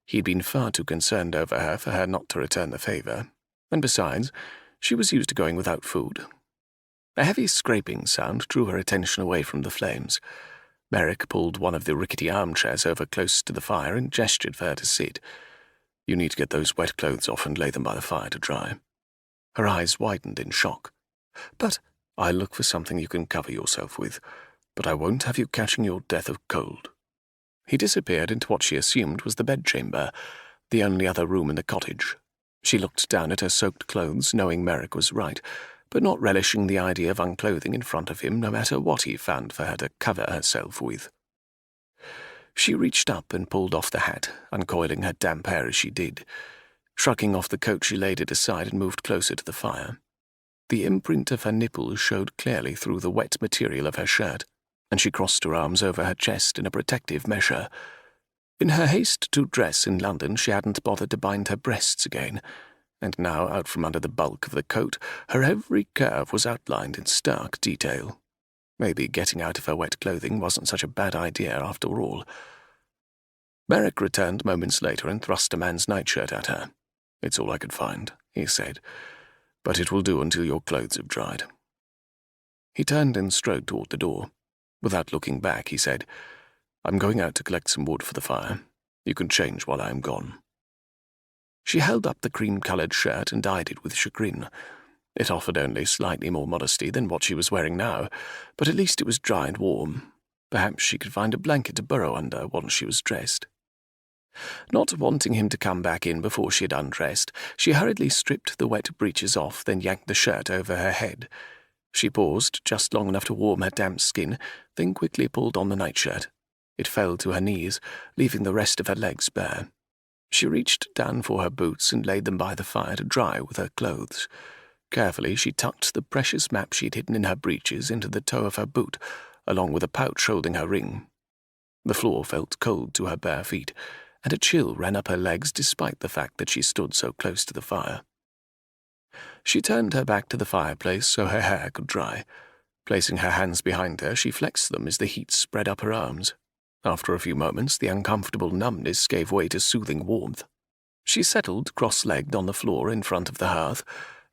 He'd been far too concerned over her for her not to return the favour, and besides, she was used to going without food. A heavy scraping sound drew her attention away from the flames. Merrick pulled one of the rickety armchairs over close to the fire and gestured for her to sit. "You need to get those wet clothes off and lay them by the fire to dry." Her eyes widened in shock. "But I'll look for something you can cover yourself with, but I won't have you catching your death of cold." He disappeared into what she assumed was the bedchamber, the only other room in the cottage. She looked down at her soaked clothes, knowing Merrick was right, but not relishing the idea of unclothing in front of him, no matter what he found for her to cover herself with. She reached up and pulled off the hat, uncoiling her damp hair as she did. Shrugging off the coat, she laid it aside and moved closer to the fire. The imprint of her nipples showed clearly through the wet material of her shirt, and she crossed her arms over her chest in a protective measure. In her haste to dress in London, she hadn't bothered to bind her breasts again, and now, out from under the bulk of the coat, her every curve was outlined in stark detail. Maybe getting out of her wet clothing wasn't such a bad idea after all. Merrick returned moments later and thrust a man's nightshirt at her. "It's all I could find," he said, "but it will do until your clothes have dried." He turned and strode toward the door. Without looking back, he said, "I'm going out to collect some wood for the fire. You can change while I am gone." She held up the cream-coloured shirt and eyed it with chagrin. It offered only slightly more modesty than what she was wearing now, but at least it was dry and warm. Perhaps she could find a blanket to burrow under once she was dressed. Not wanting him to come back in before she had undressed, she hurriedly stripped the wet breeches off, then yanked the shirt over her head. She paused just long enough to warm her damp skin, then quickly pulled on the nightshirt. It fell to her knees, leaving the rest of her legs bare. She reached down for her boots and laid them by the fire to dry with her clothes. Carefully, she tucked the precious map she'd hidden in her breeches into the toe of her boot, along with a pouch holding her ring. The floor felt cold to her bare feet, and a chill ran up her legs despite the fact that she stood so close to the fire. She turned her back to the fireplace so her hair could dry. Placing her hands behind her, she flexed them as the heat spread up her arms. After a few moments, the uncomfortable numbness gave way to soothing warmth. She settled cross-legged on the floor in front of the hearth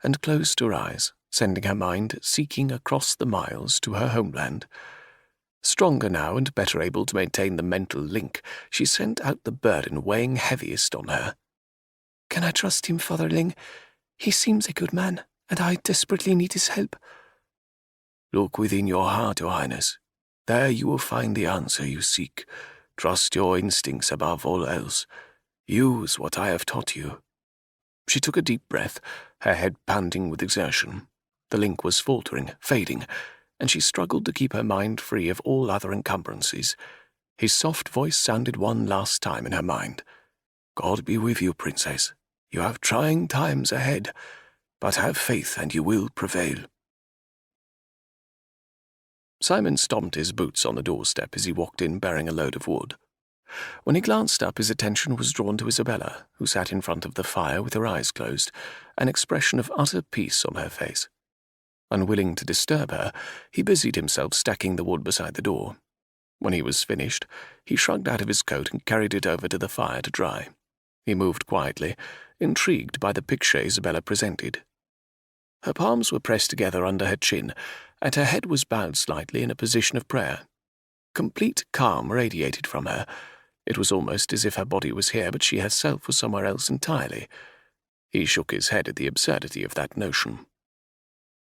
and closed her eyes, sending her mind seeking across the miles to her homeland. Stronger now and better able to maintain the mental link, she sent out the burden weighing heaviest on her. "Can I trust him, Father Ling? He seems a good man, and I desperately need his help." "Look within your heart, Your Highness. There you will find the answer you seek. Trust your instincts above all else. Use what I have taught you." She took a deep breath, her head pounding with exertion. The link was faltering, fading, and she struggled to keep her mind free of all other encumbrances. His soft voice sounded one last time in her mind. "God be with you, Princess. You have trying times ahead, but have faith and you will prevail." Simon stomped his boots on the doorstep as he walked in bearing a load of wood. When he glanced up, his attention was drawn to Isabella, who sat in front of the fire with her eyes closed, an expression of utter peace on her face. Unwilling to disturb her, he busied himself stacking the wood beside the door. When he was finished, he shrugged out of his coat and carried it over to the fire to dry. He moved quietly, intrigued by the picture Isabella presented. Her palms were pressed together under her chin, and her head was bowed slightly in a position of prayer. Complete calm radiated from her. It was almost as if her body was here, but she herself was somewhere else entirely. He shook his head at the absurdity of that notion.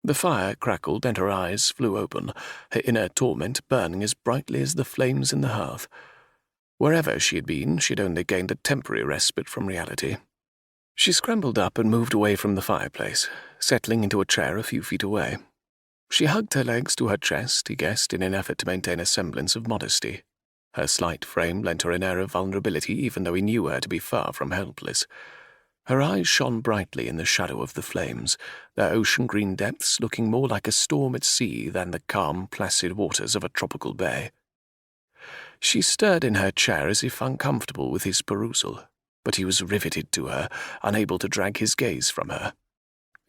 The fire crackled and her eyes flew open, her inner torment burning as brightly as the flames in the hearth. Wherever she had been, she had only gained a temporary respite from reality. She scrambled up and moved away from the fireplace, settling into a chair a few feet away. She hugged her legs to her chest, he guessed, in an effort to maintain a semblance of modesty. Her slight frame lent her an air of vulnerability, even though he knew her to be far from helpless. Her eyes shone brightly in the shadow of the flames, their ocean-green depths looking more like a storm at sea than the calm, placid waters of a tropical bay. She stirred in her chair as if uncomfortable with his perusal, but he was riveted to her, unable to drag his gaze from her.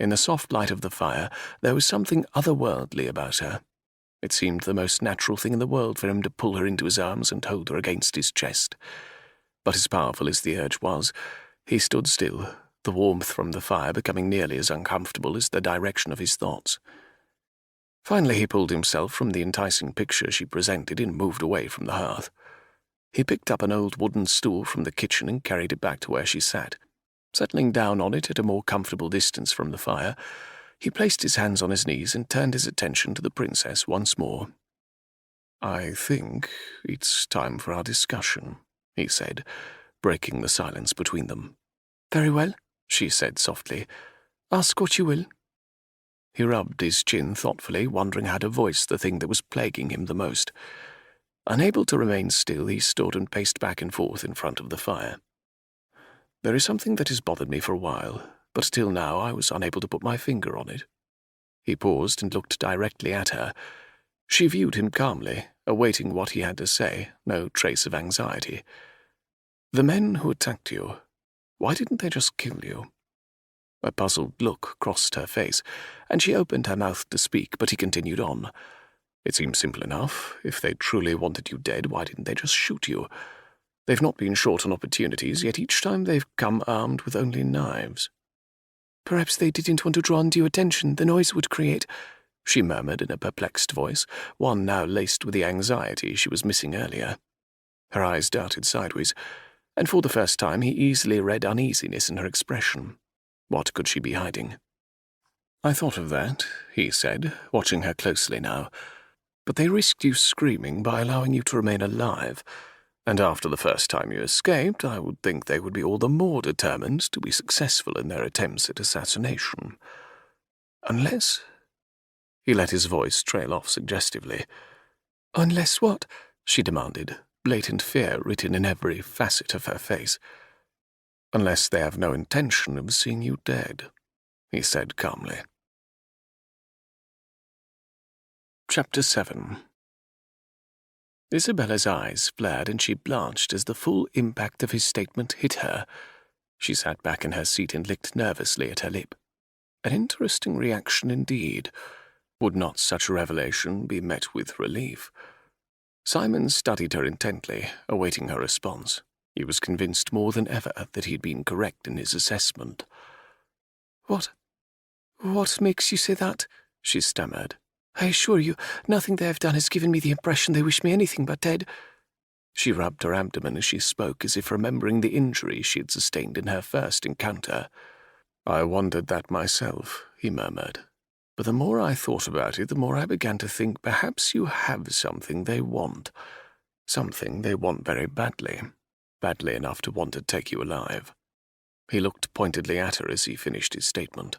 In the soft light of the fire, there was something otherworldly about her. It seemed the most natural thing in the world for him to pull her into his arms and hold her against his chest. But as powerful as the urge was, he stood still, the warmth from the fire becoming nearly as uncomfortable as the direction of his thoughts. Finally he pulled himself from the enticing picture she presented and moved away from the hearth. He picked up an old wooden stool from the kitchen and carried it back to where she sat. Settling down on it at a more comfortable distance from the fire, he placed his hands on his knees and turned his attention to the princess once more. "I think it's time for our discussion," he said, breaking the silence between them. "Very well," she said softly. "Ask what you will." He rubbed his chin thoughtfully, wondering how to voice the thing that was plaguing him the most. Unable to remain still, he stood and paced back and forth in front of the fire. "There is something that has bothered me for a while, but till now I was unable to put my finger on it." He paused and looked directly at her. She viewed him calmly, awaiting what he had to say, no trace of anxiety. "The men who attacked you, why didn't they just kill you?" A puzzled look crossed her face, and she opened her mouth to speak, but he continued on. "It seems simple enough. If they truly wanted you dead, why didn't they just shoot you? They've not been short on opportunities, yet each time they've come armed with only knives." "Perhaps they didn't want to draw undue attention, the noise would create," she murmured in a perplexed voice, one now laced with the anxiety she was missing earlier. Her eyes darted sideways, and for the first time he easily read uneasiness in her expression. What could she be hiding? "I thought of that," he said, watching her closely now. "But they risked you screaming by allowing you to remain alive, and after the first time you escaped, I would think they would be all the more determined to be successful in their attempts at assassination. Unless—" He let his voice trail off suggestively. "Unless what?" she demanded, blatant fear written in every facet of her face. "Unless they have no intention of seeing you dead," he said calmly. Chapter 7. Isabella's eyes flared and she blanched as the full impact of his statement hit her. She sat back in her seat and licked nervously at her lip. An interesting reaction indeed. Would not such a revelation be met with relief? Simon studied her intently, awaiting her response. He was convinced more than ever that he had been correct in his assessment. What makes you say that?" she stammered. "I assure you, nothing they have done has given me the impression they wish me anything but dead." She rubbed her abdomen as she spoke, as if remembering the injury she had sustained in her first encounter. "I wondered that myself," he murmured. "But the more I thought about it, the more I began to think perhaps you have something they want. Something they want very badly. Badly enough to want to take you alive." He looked pointedly at her as he finished his statement.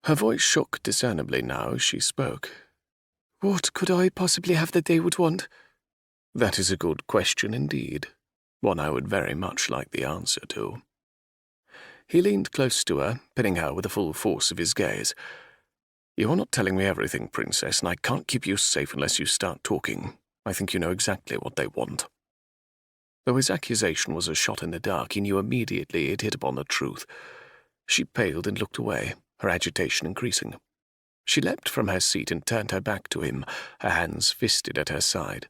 Her voice shook discernibly now as she spoke. "What could I possibly have that they would want?" "That is a good question indeed. One I would very much like the answer to." He leaned close to her, pinning her with the full force of his gaze. "You are not telling me everything, Princess, and I can't keep you safe unless you start talking. I think you know exactly what they want." Though his accusation was a shot in the dark, he knew immediately it hit upon the truth. She paled and looked away, her agitation increasing. She leapt from her seat and turned her back to him, her hands fisted at her side.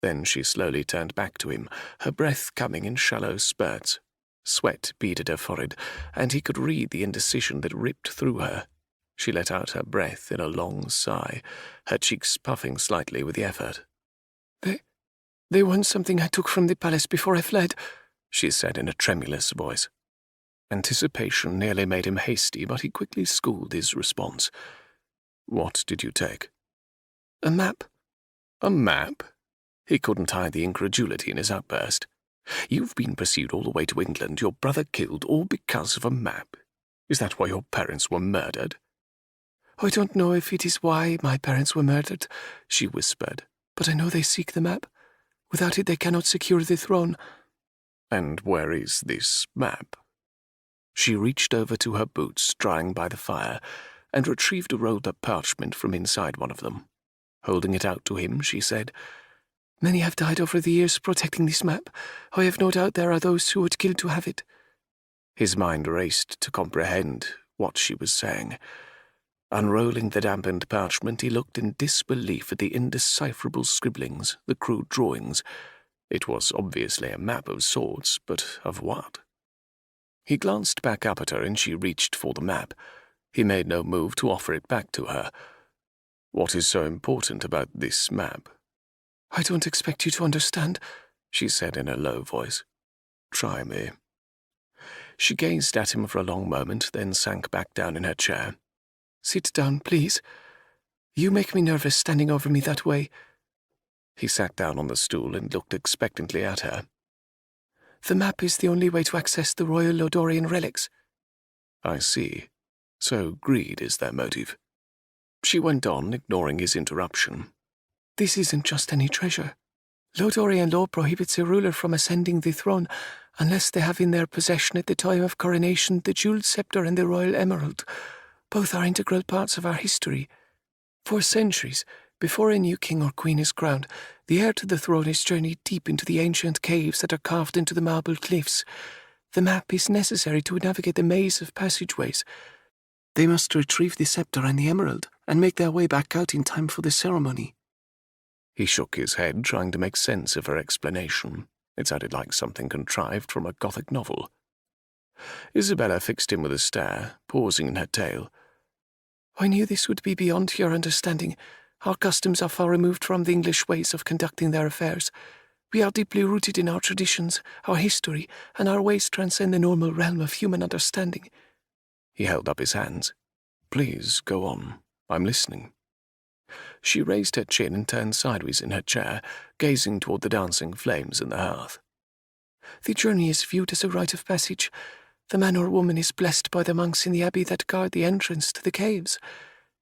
Then she slowly turned back to him, her breath coming in shallow spurts. Sweat beaded her forehead, and he could read the indecision that ripped through her. She let out her breath in a long sigh, her cheeks puffing slightly with the effort. They want something I took from the palace before I fled, she said in a tremulous voice. Anticipation nearly made him hasty, but he quickly schooled his response. What did you take? A map. A map? He couldn't hide the incredulity in his outburst. You've been pursued all the way to England, your brother killed, all because of a map. Is that why your parents were murdered? I don't know if it is why my parents were murdered, she whispered, but I know they seek the map. Without it they cannot secure the throne. And where is this map? She reached over to her boots, drying by the fire, and retrieved a rolled-up parchment from inside one of them. Holding it out to him, she said, Many have died over the years protecting this map. I have no doubt there are those who would kill to have it. His mind raced to comprehend what she was saying. Unrolling the dampened parchment, he looked in disbelief at the indecipherable scribblings, the crude drawings. It was obviously a map of sorts, but of what? He glanced back up at her, and she reached for the map. He made no move to offer it back to her. What is so important about this map? I don't expect you to understand, she said in a low voice. Try me. She gazed at him for a long moment, then sank back down in her chair. Sit down, please. You make me nervous standing over me that way. He sat down on the stool and looked expectantly at her. The map is the only way to access the royal Lodorian relics. I see. So greed is their motive. She went on, ignoring his interruption. This isn't just any treasure. Lodorian law prohibits a ruler from ascending the throne unless they have in their possession at the time of coronation the jeweled scepter and the royal emerald. Both are integral parts of our history. For centuries, before a new king or queen is crowned, the heir to the throne is journeyed deep into the ancient caves that are carved into the marble cliffs. The map is necessary to navigate the maze of passageways. They must retrieve the scepter and the emerald and make their way back out in time for the ceremony. He shook his head, trying to make sense of her explanation. It sounded like something contrived from a Gothic novel. Isabella fixed him with a stare, pausing in her tale. I knew this would be beyond your understanding. Our customs are far removed from the English ways of conducting their affairs. We are deeply rooted in our traditions, our history, and our ways transcend the normal realm of human understanding. He held up his hands. Please, go on. I'm listening. She raised her chin and turned sideways in her chair, gazing toward the dancing flames in the hearth. The journey is viewed as a rite of passage. The man or woman is blessed by the monks in the abbey that guard the entrance to the caves.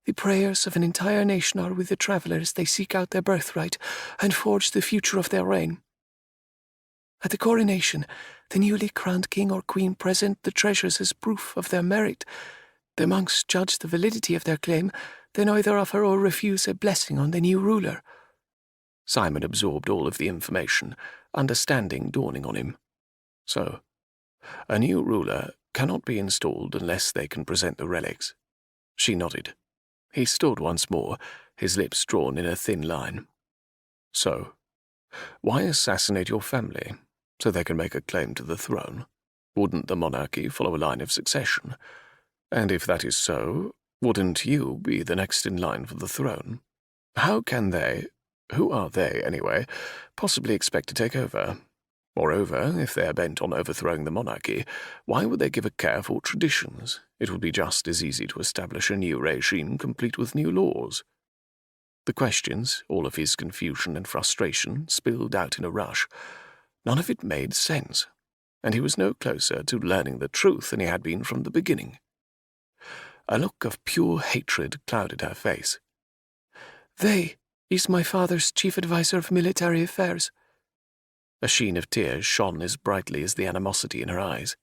The prayers of an entire nation are with the travelers. They seek out their birthright and forge the future of their reign. At the coronation, the newly crowned king or queen present the treasures as proof of their merit. The monks judge the validity of their claim, then either offer or refuse a blessing on the new ruler. Simon absorbed all of the information, understanding dawning on him. So, a new ruler cannot be installed unless they can present the relics. She nodded. He stood once more, his lips drawn in a thin line. So, why assassinate your family? So they can make a claim to the throne? Wouldn't the monarchy follow a line of succession? And if that is so, wouldn't you be the next in line for the throne? How can they, who are they anyway, possibly expect to take over? Moreover, if they are bent on overthrowing the monarchy, why would they give a care for traditions? It would be just as easy to establish a new regime complete with new laws. The questions, all of his confusion and frustration, spilled out in a rush. None of it made sense, and he was no closer to learning the truth than he had been from the beginning. A look of pure hatred clouded her face. They is my father's chief adviser of military affairs. A sheen of tears shone as brightly as the animosity in her eyes.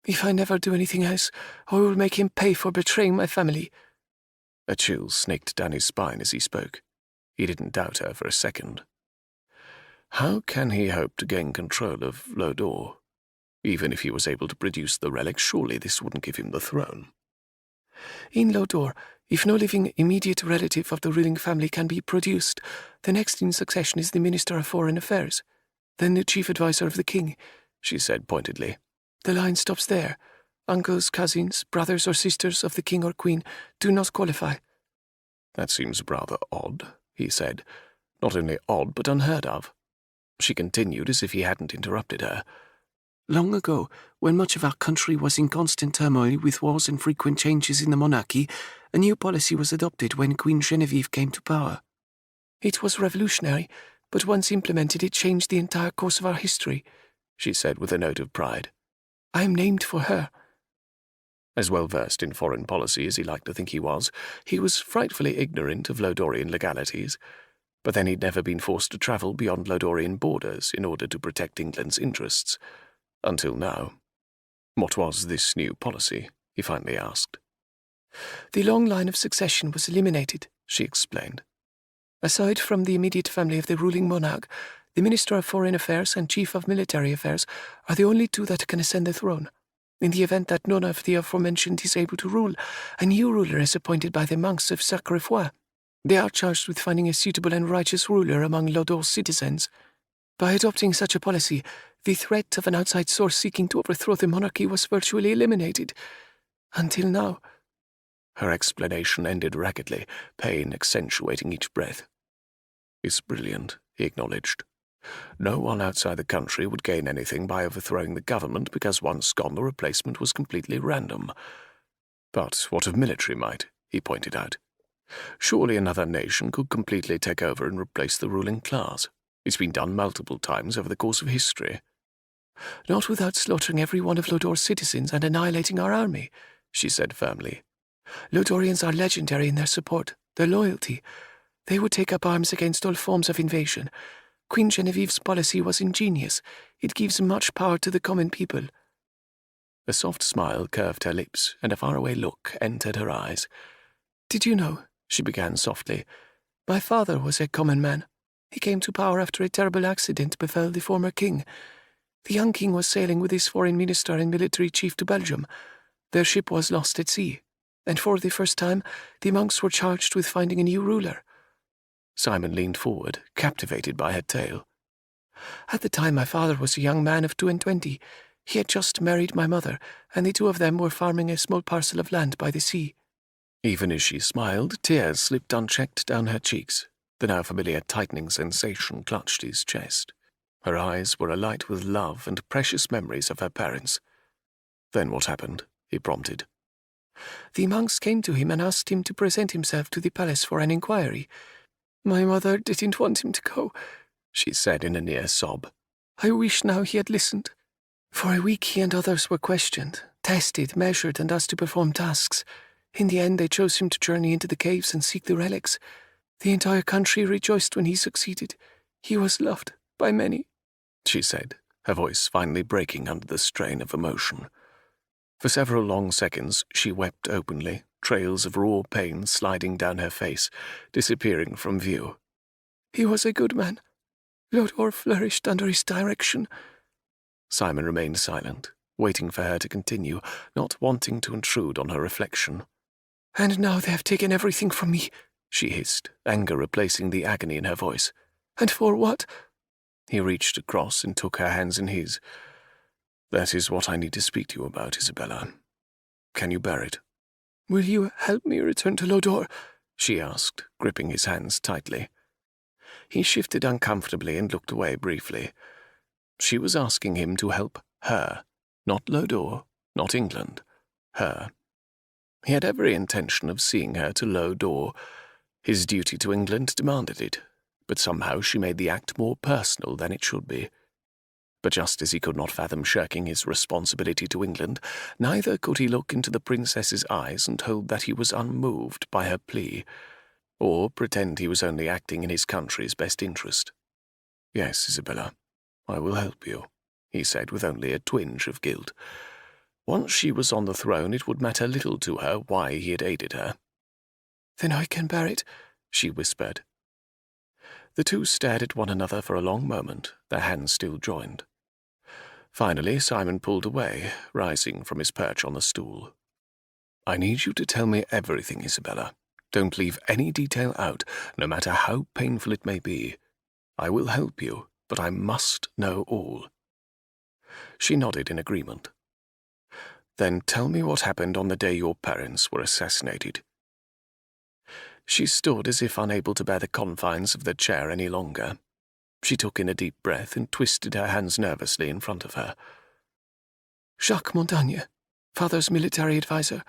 If I never do anything else, I will make him pay for betraying my family. A chill snaked down his spine as he spoke. He didn't doubt her for a second. How can he hope to gain control of Lodor? Even if he was able to produce the relic, surely this wouldn't give him the throne. In Lodor, if no living immediate relative of the ruling family can be produced, the next in succession is the Minister of Foreign Affairs, then the chief adviser of the king, she said pointedly. The line stops there. Uncles, cousins, brothers or sisters of the king or queen do not qualify. That seems rather odd, he said. Not only odd, but unheard of. She continued as if he hadn't interrupted her. Long ago, when much of our country was in constant turmoil with wars and frequent changes in the monarchy, a new policy was adopted when Queen Genevieve came to power. It was revolutionary, but once implemented it changed the entire course of our history, she said with a note of pride. I am named for her. As well versed in foreign policy as he liked to think he was frightfully ignorant of Lodorian legalities. But then he'd never been forced to travel beyond Lodorian borders in order to protect England's interests. Until now. What was this new policy? He finally asked. The long line of succession was eliminated, she explained. Aside from the immediate family of the ruling monarch, the Minister of Foreign Affairs and Chief of Military Affairs are the only two that can ascend the throne. In the event that none of the aforementioned is able to rule, a new ruler is appointed by the monks of Sacre-Foi. They are charged with finding a suitable and righteous ruler among Lodor's citizens. By adopting such a policy, the threat of an outside source seeking to overthrow the monarchy was virtually eliminated. Until now. Her explanation ended raggedly, pain accentuating each breath. It's brilliant, he acknowledged. No one outside the country would gain anything by overthrowing the government because once gone the replacement was completely random. But what of military might, he pointed out. Surely another nation could completely take over and replace the ruling class. It's been done multiple times over the course of history. Not without slaughtering every one of Lodor's citizens and annihilating our army, she said firmly. Lodorians are legendary in their support, their loyalty. They would take up arms against all forms of invasion. Queen Genevieve's policy was ingenious. It gives much power to the common people. A soft smile curved her lips, and a faraway look entered her eyes. Did you know, she began softly, my father was a common man. He came to power after a terrible accident befell the former king. The young king was sailing with his foreign minister and military chief to Belgium. Their ship was lost at sea, and for the first time, the monks were charged with finding a new ruler. Simon leaned forward, captivated by her tale. At the time, my father was a young man of 22. He had just married my mother, and the two of them were farming a small parcel of land by the sea. Even as she smiled, tears slipped unchecked down her cheeks. The now familiar tightening sensation clutched his chest. Her eyes were alight with love and precious memories of her parents. Then what happened? He prompted. The monks came to him and asked him to present himself to the palace for an inquiry. My mother didn't want him to go, she said in a near sob. I wish now he had listened. For a week he and others were questioned, tested, measured, and asked to perform tasks. In the end they chose him to journey into the caves and seek the relics. The entire country rejoiced when he succeeded. He was loved by many, she said, her voice finally breaking under the strain of emotion. For several long seconds she wept openly, trails of raw pain sliding down her face, disappearing from view. He was a good man. Lodor flourished under his direction. Simon remained silent, waiting for her to continue, not wanting to intrude on her reflection. And now they have taken everything from me, she hissed, anger replacing the agony in her voice. And for what? He reached across and took her hands in his. That is what I need to speak to you about, Isabella. Can you bear it? Will you help me return to Lodor? She asked, gripping his hands tightly. He shifted uncomfortably and looked away briefly. She was asking him to help her, not Lodor, not England, her. He had every intention of seeing her to Lodor. His duty to England demanded it, but somehow she made the act more personal than it should be. But just as he could not fathom shirking his responsibility to England, neither could he look into the princess's eyes and hold that he was unmoved by her plea, or pretend he was only acting in his country's best interest. Yes, Isabella, I will help you, he said with only a twinge of guilt. Once she was on the throne, it would matter little to her why he had aided her. Then I can bear it, she whispered. The two stared at one another for a long moment, their hands still joined. Finally, Simon pulled away, rising from his perch on the stool. I need you to tell me everything, Isabella. Don't leave any detail out, no matter how painful it may be. I will help you, but I must know all. She nodded in agreement. Then tell me what happened on the day your parents were assassinated. She stood as if unable to bear the confines of the chair any longer. She took in a deep breath and twisted her hands nervously in front of her. Jacques Montagne, father's military advisor,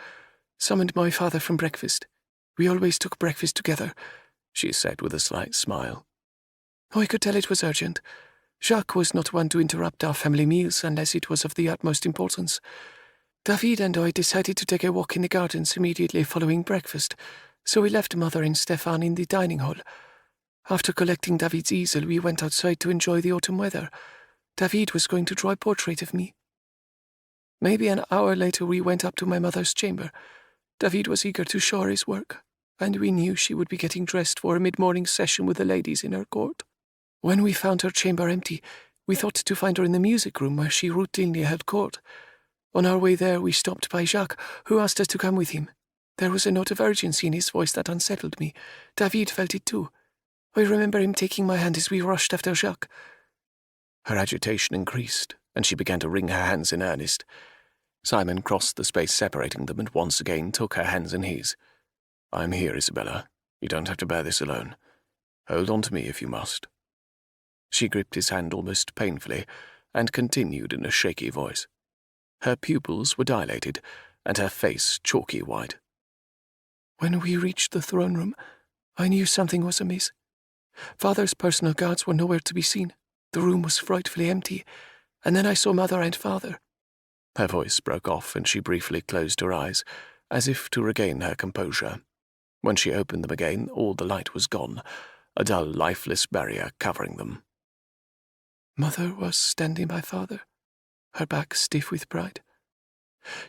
summoned my father from breakfast. We always took breakfast together, she said with a slight smile. I could tell it was urgent. Jacques was not one to interrupt our family meals unless it was of the utmost importance. David and I decided to take a walk in the gardens immediately following breakfast, so we left Mother and Stefan in the dining hall. After collecting David's easel, we went outside to enjoy the autumn weather. David was going to draw a portrait of me. Maybe an hour later we went up to my mother's chamber. David was eager to show her his work, and we knew she would be getting dressed for a mid-morning session with the ladies in her court. When we found her chamber empty, we thought to find her in the music room where she routinely held court. On our way there, we stopped by Jacques, who asked us to come with him. There was a note of urgency in his voice that unsettled me. David felt it too. I remember him taking my hand as we rushed after Jacques. Her agitation increased, and she began to wring her hands in earnest. Simon crossed the space separating them and once again took her hands in his. I'm here, Isabella. You don't have to bear this alone. Hold on to me if you must. She gripped his hand almost painfully and continued in a shaky voice. Her pupils were dilated and her face chalky white. When we reached the throne room, I knew something was amiss. Father's personal guards were nowhere to be seen. The room was frightfully empty, and then I saw Mother and Father. Her voice broke off and she briefly closed her eyes, as if to regain her composure. When she opened them again, all the light was gone, a dull, lifeless barrier covering them. Mother was standing by Father, her back stiff with pride.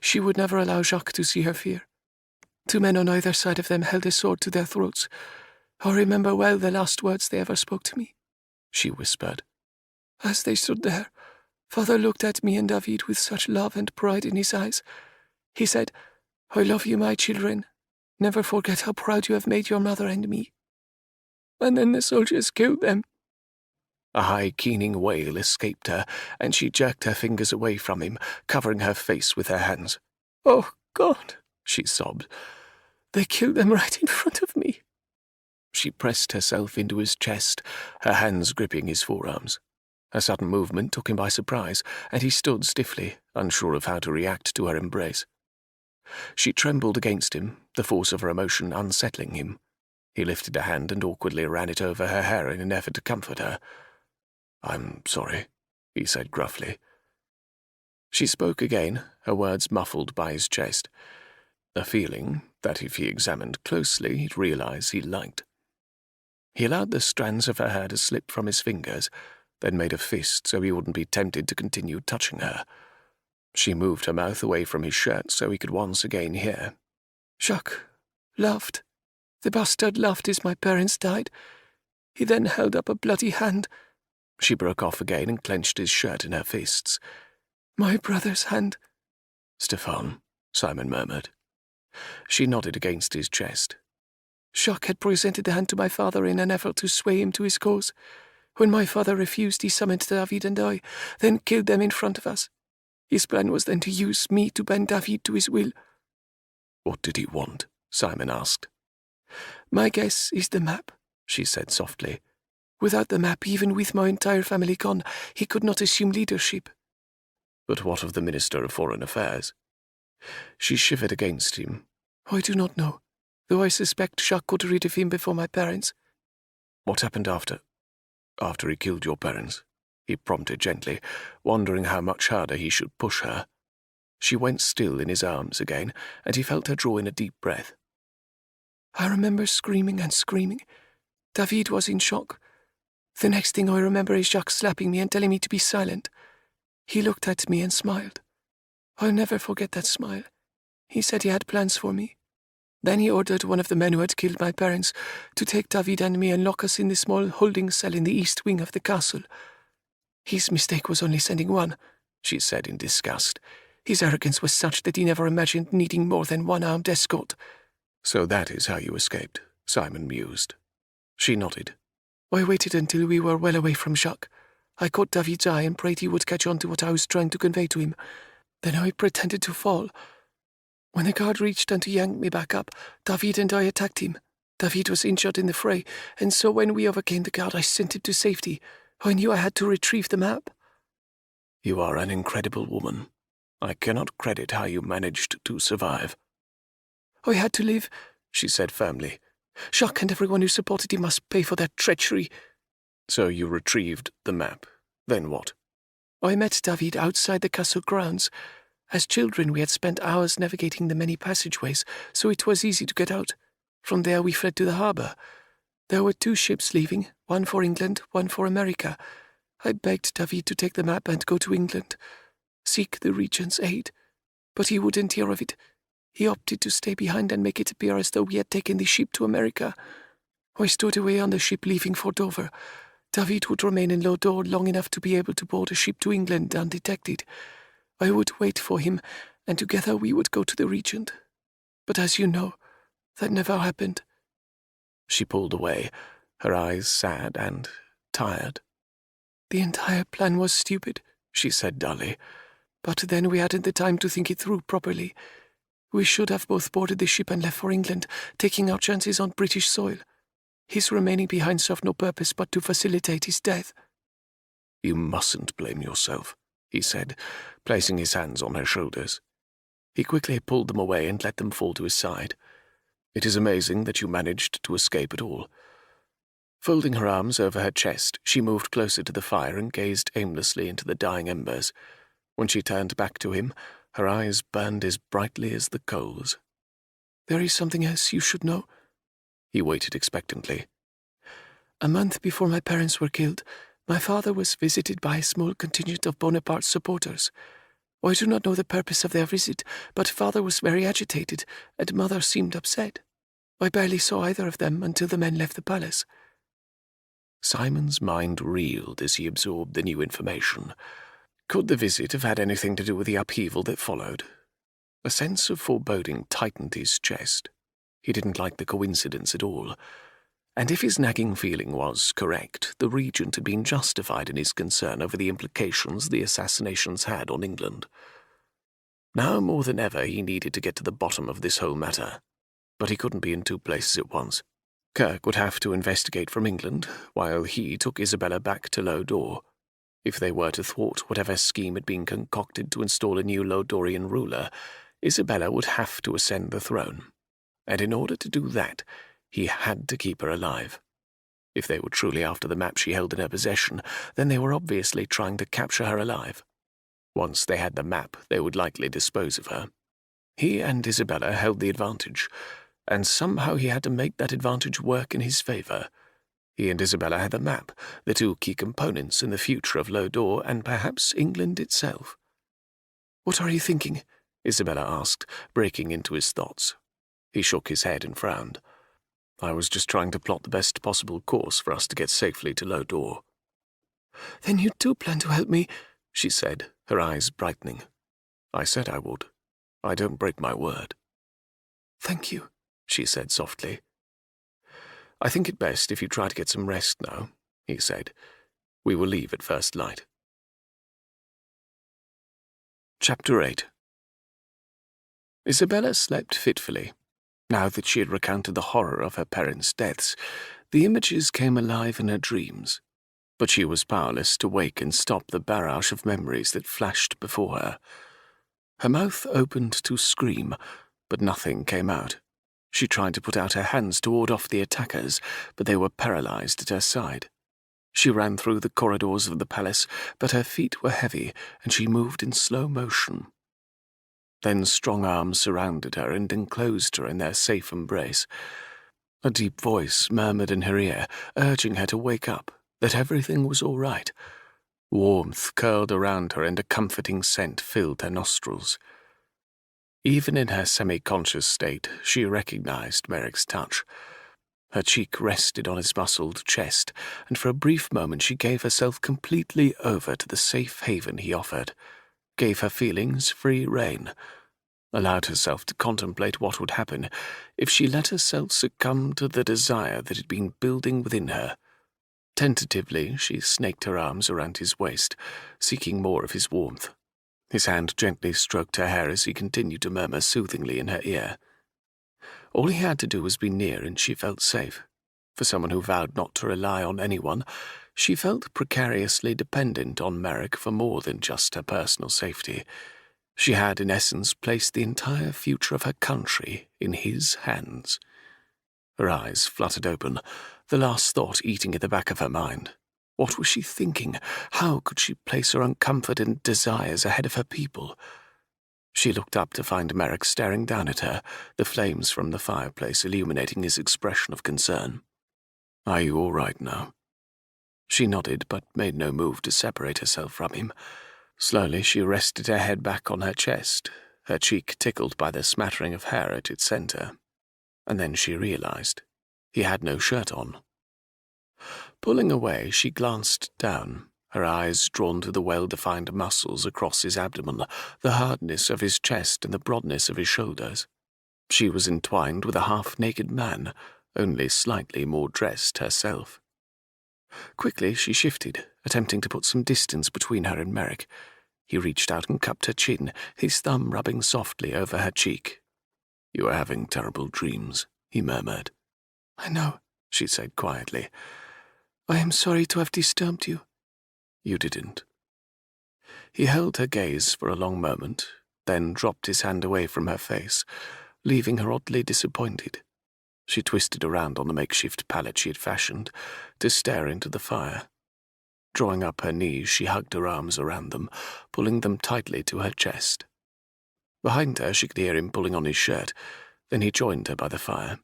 She would never allow Jacques to see her fear. 2 men on either side of them held a sword to their throats. I remember well the last words they ever spoke to me, she whispered. As they stood there, Father looked at me and David with such love and pride in his eyes. He said, I love you, my children. Never forget how proud you have made your mother and me. And then the soldiers killed them. A high, keening wail escaped her, and she jerked her fingers away from him, covering her face with her hands. Oh, God, she sobbed. They killed them right in front of me. She pressed herself into his chest, her hands gripping his forearms. Her sudden movement took him by surprise, and he stood stiffly, unsure of how to react to her embrace. She trembled against him, the force of her emotion unsettling him. He lifted a hand and awkwardly ran it over her hair in an effort to comfort her. I'm sorry, he said gruffly. She spoke again, her words muffled by his chest, a feeling that if he examined closely he'd realize he liked. He allowed the strands of her hair to slip from his fingers, then made a fist so he wouldn't be tempted to continue touching her. She moved her mouth away from his shirt so he could once again hear. Jacques laughed. The bastard laughed as my parents died. He then held up a bloody hand. She broke off again and clenched his shirt in her fists. My brother's hand. Stefan, Simon murmured. She nodded against his chest. Jacques had presented the hand to my father in an effort to sway him to his cause. When my father refused, he summoned David and I, then killed them in front of us. His plan was then to use me to bend David to his will. What did he want? Simon asked. My guess is the map, she said softly. Without the map, even with my entire family gone, he could not assume leadership. But what of the Minister of Foreign Affairs? She shivered against him. I do not know, though I suspect Jacques got rid of him before my parents. What happened after he killed your parents? He prompted gently, wondering how much harder he should push her. She went still in his arms again, and he felt her draw in a deep breath. I remember screaming and screaming. David was in shock. The next thing I remember is Jacques slapping me and telling me to be silent. He looked at me and smiled. I'll never forget that smile. He said he had plans for me. Then he ordered one of the men who had killed my parents to take David and me and lock us in the small holding cell in the east wing of the castle. His mistake was only sending one, she said in disgust. His arrogance was such that he never imagined needing more than one armed escort. So that is how you escaped, Simon mused. She nodded. I waited until we were well away from Jacques. I caught David's eye and prayed he would catch on to what I was trying to convey to him. Then I pretended to fall. When the guard reached and to yank me back up, David and I attacked him. David was injured in the fray, and so when we overcame the guard, I sent him to safety. I knew I had to retrieve the map. You are an incredible woman. I cannot credit how you managed to survive. I had to live, she said firmly. Jacques and everyone who supported him must pay for their treachery. So you retrieved the map. Then what? I met David outside the castle grounds. As children, we had spent hours navigating the many passageways, so it was easy to get out. From there, we fled to the harbour. There were 2 ships leaving, one for England, one for America. I begged David to take the map and go to England, seek the regent's aid, but he wouldn't hear of it. He opted to stay behind and make it appear as though we had taken the ship to America. I stood away on the ship leaving for Dover. David would remain in Lodore long enough to be able to board a ship to England undetected. I would wait for him, and together we would go to the regent. But as you know, that never happened. She pulled away, her eyes sad and tired. The entire plan was stupid, she said dully. But then we hadn't the time to think it through properly. We should have both boarded the ship and left for England, taking our chances on British soil. His remaining behind served no purpose but to facilitate his death. You mustn't blame yourself, he said, placing his hands on her shoulders. He quickly pulled them away and let them fall to his side. It is amazing that you managed to escape at all. Folding her arms over her chest, she moved closer to the fire and gazed aimlessly into the dying embers. When she turned back to him, her eyes burned as brightly as the coals. There is something else you should know. He waited expectantly. A month before my parents were killed, my father was visited by a small contingent of Bonaparte's supporters. I do not know the purpose of their visit, but father was very agitated, and mother seemed upset. I barely saw either of them until the men left the palace. Simon's mind reeled as he absorbed the new information. Could the visit have had anything to do with the upheaval that followed? A sense of foreboding tightened his chest. He didn't like the coincidence at all. And if his nagging feeling was correct, the regent had been justified in his concern over the implications the assassinations had on England. Now more than ever he needed to get to the bottom of this whole matter. But he couldn't be in 2 places at once. Kirk would have to investigate from England, while he took Isabella back to Lodore. If they were to thwart whatever scheme had been concocted to install a new Lodorian ruler, Isabella would have to ascend the throne. And in order to do that, he had to keep her alive. If they were truly after the map she held in her possession, then they were obviously trying to capture her alive. Once they had the map, they would likely dispose of her. He and Isabella held the advantage, and somehow he had to make that advantage work in his favor. He and Isabella had the map, the 2 key components in the future of Lodore and perhaps England itself. What are you thinking? Isabella asked, breaking into his thoughts. He shook his head and frowned. I was just trying to plot the best possible course for us to get safely to Lodore. Then you do plan to help me, she said, her eyes brightening. I said I would. I don't break my word. Thank you, she said softly. I think it best if you try to get some rest now, he said. We will leave at first light. Chapter 8. Isabella slept fitfully. Now that she had recounted the horror of her parents' deaths, the images came alive in her dreams. But she was powerless to wake and stop the barrage of memories that flashed before her. Her mouth opened to scream, but nothing came out. She tried to put out her hands to ward off the attackers, but they were paralyzed at her side. She ran through the corridors of the palace, but her feet were heavy, and she moved in slow motion. Then strong arms surrounded her and enclosed her in their safe embrace. A deep voice murmured in her ear, urging her to wake up, that everything was all right. Warmth curled around her and a comforting scent filled her nostrils. Even in her semi-conscious state, she recognized Merrick's touch. Her cheek rested on his muscled chest, and for a brief moment she gave herself completely over to the safe haven he offered, gave her feelings free rein, allowed herself to contemplate what would happen if she let herself succumb to the desire that had been building within her. Tentatively, she snaked her arms around his waist, seeking more of his warmth. His hand gently stroked her hair as he continued to murmur soothingly in her ear. All he had to do was be near, and she felt safe. For someone who vowed not to rely on anyone, she felt precariously dependent on Merrick for more than just her personal safety. She had, in essence, placed the entire future of her country in his hands. Her eyes fluttered open, the last thought eating at the back of her mind. What was she thinking? How could she place her own comfort and desires ahead of her people? She looked up to find Merrick staring down at her, the flames from the fireplace illuminating his expression of concern. "Are you all right now?" She nodded, but made no move to separate herself from him. Slowly she rested her head back on her chest, her cheek tickled by the smattering of hair at its center. And then she realized he had no shirt on. Pulling away, she glanced down, her eyes drawn to the well-defined muscles across his abdomen, the hardness of his chest and the broadness of his shoulders. She was entwined with a half-naked man, only slightly more dressed herself. Quickly she shifted, attempting to put some distance between her and Merrick. He reached out and cupped her chin, his thumb rubbing softly over her cheek. "You are having terrible dreams," he murmured. "I know," she said quietly. "I am sorry to have disturbed you." "You didn't." He held her gaze for a long moment, then dropped his hand away from her face, leaving her oddly disappointed. She twisted around on the makeshift pallet she had fashioned to stare into the fire. Drawing up her knees, she hugged her arms around them, pulling them tightly to her chest. Behind her, she could hear him pulling on his shirt. Then he joined her by the fire.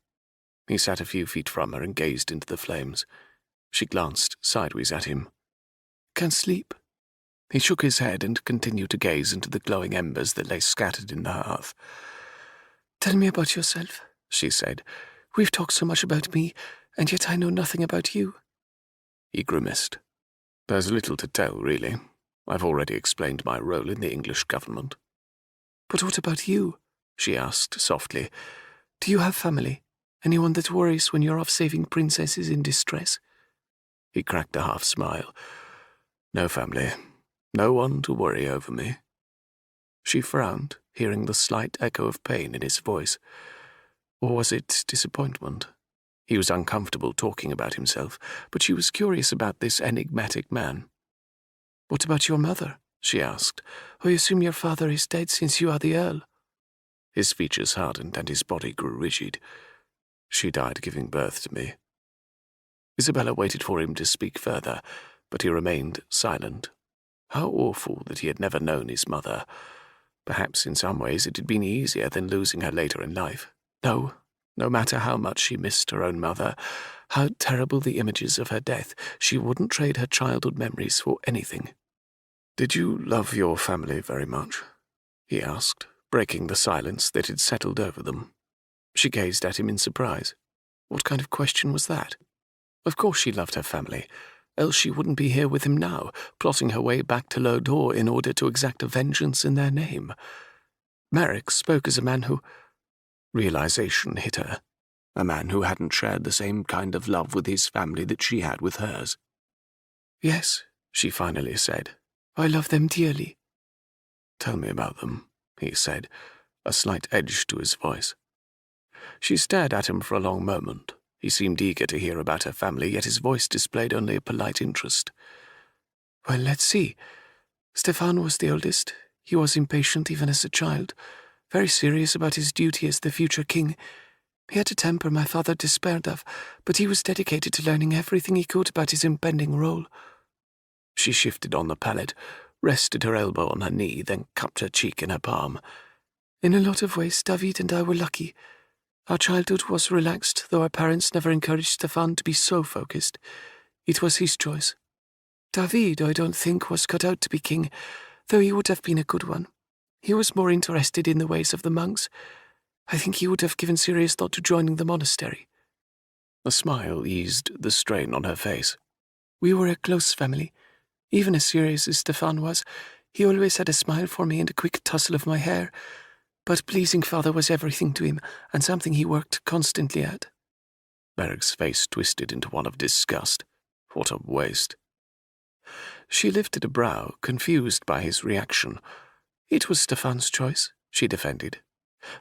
He sat a few feet from her and gazed into the flames. She glanced sideways at him. "Can't sleep?" He shook his head and continued to gaze into the glowing embers that lay scattered in the hearth. "Tell me about yourself," she said. "We've talked so much about me, and yet I know nothing about you." He grimaced. "There's little to tell, really. I've already explained my role in the English government." "But what about you?" she asked softly. "Do you have family? Anyone that worries when you're off saving princesses in distress?" He cracked a half-smile. "No family. No one to worry over me." She frowned, hearing the slight echo of pain in his voice. Or was it disappointment? He was uncomfortable talking about himself, but she was curious about this enigmatic man. "What about your mother?" she asked. "I assume your father is dead since you are the Earl." His features hardened and his body grew rigid. "She died giving birth to me." Isabella waited for him to speak further, but he remained silent. How awful that he had never known his mother. Perhaps in some ways it had been easier than losing her later in life. No matter how much she missed her own mother, how terrible the images of her death, she wouldn't trade her childhood memories for anything. "Did you love your family very much?" he asked, breaking the silence that had settled over them. She gazed at him in surprise. What kind of question was that? Of course she loved her family, else she wouldn't be here with him now, plotting her way back to Lodore in order to exact a vengeance in their name. Merrick spoke as a man who... Realization hit her. A man who hadn't shared the same kind of love with his family that she had with hers. "Yes," she finally said. "I love them dearly." "Tell me about them," he said, a slight edge to his voice. She stared at him for a long moment. He seemed eager to hear about her family, yet his voice displayed only a polite interest. "Well, let's see. Stefan was the oldest. He was impatient even as a child, very serious about his duty as the future king. He had a temper my father despaired of, but he was dedicated to learning everything he could about his impending role." She shifted on the pallet, rested her elbow on her knee, then cupped her cheek in her palm. "In a lot of ways, David and I were lucky. Our childhood was relaxed, though our parents never encouraged Stefan to be so focused. It was his choice. David, I don't think, was cut out to be king, though he would have been a good one. He was more interested in the ways of the monks. I think he would have given serious thought to joining the monastery." A smile eased the strain on her face. "We were a close family. Even as serious as Stefan was, he always had a smile for me and a quick tussle of my hair. But pleasing father was everything to him, and something he worked constantly at." Merrick's face twisted into one of disgust. What a waste. She lifted a brow, confused by his reaction. It was Stefan's choice, she defended.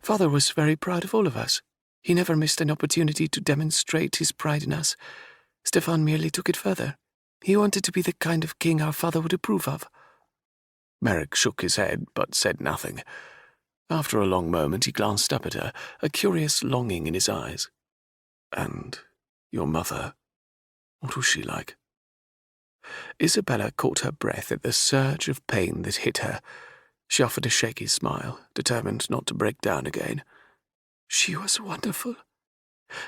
Father was very proud of all of us. He never missed an opportunity to demonstrate his pride in us. Stefan merely took it further. He wanted to be the kind of king our father would approve of. Merrick shook his head, but said nothing. After a long moment, he glanced up at her, a curious longing in his eyes. And your mother, what was she like? Isabella caught her breath at the surge of pain that hit her. She offered a shaky smile, determined not to break down again. She was wonderful.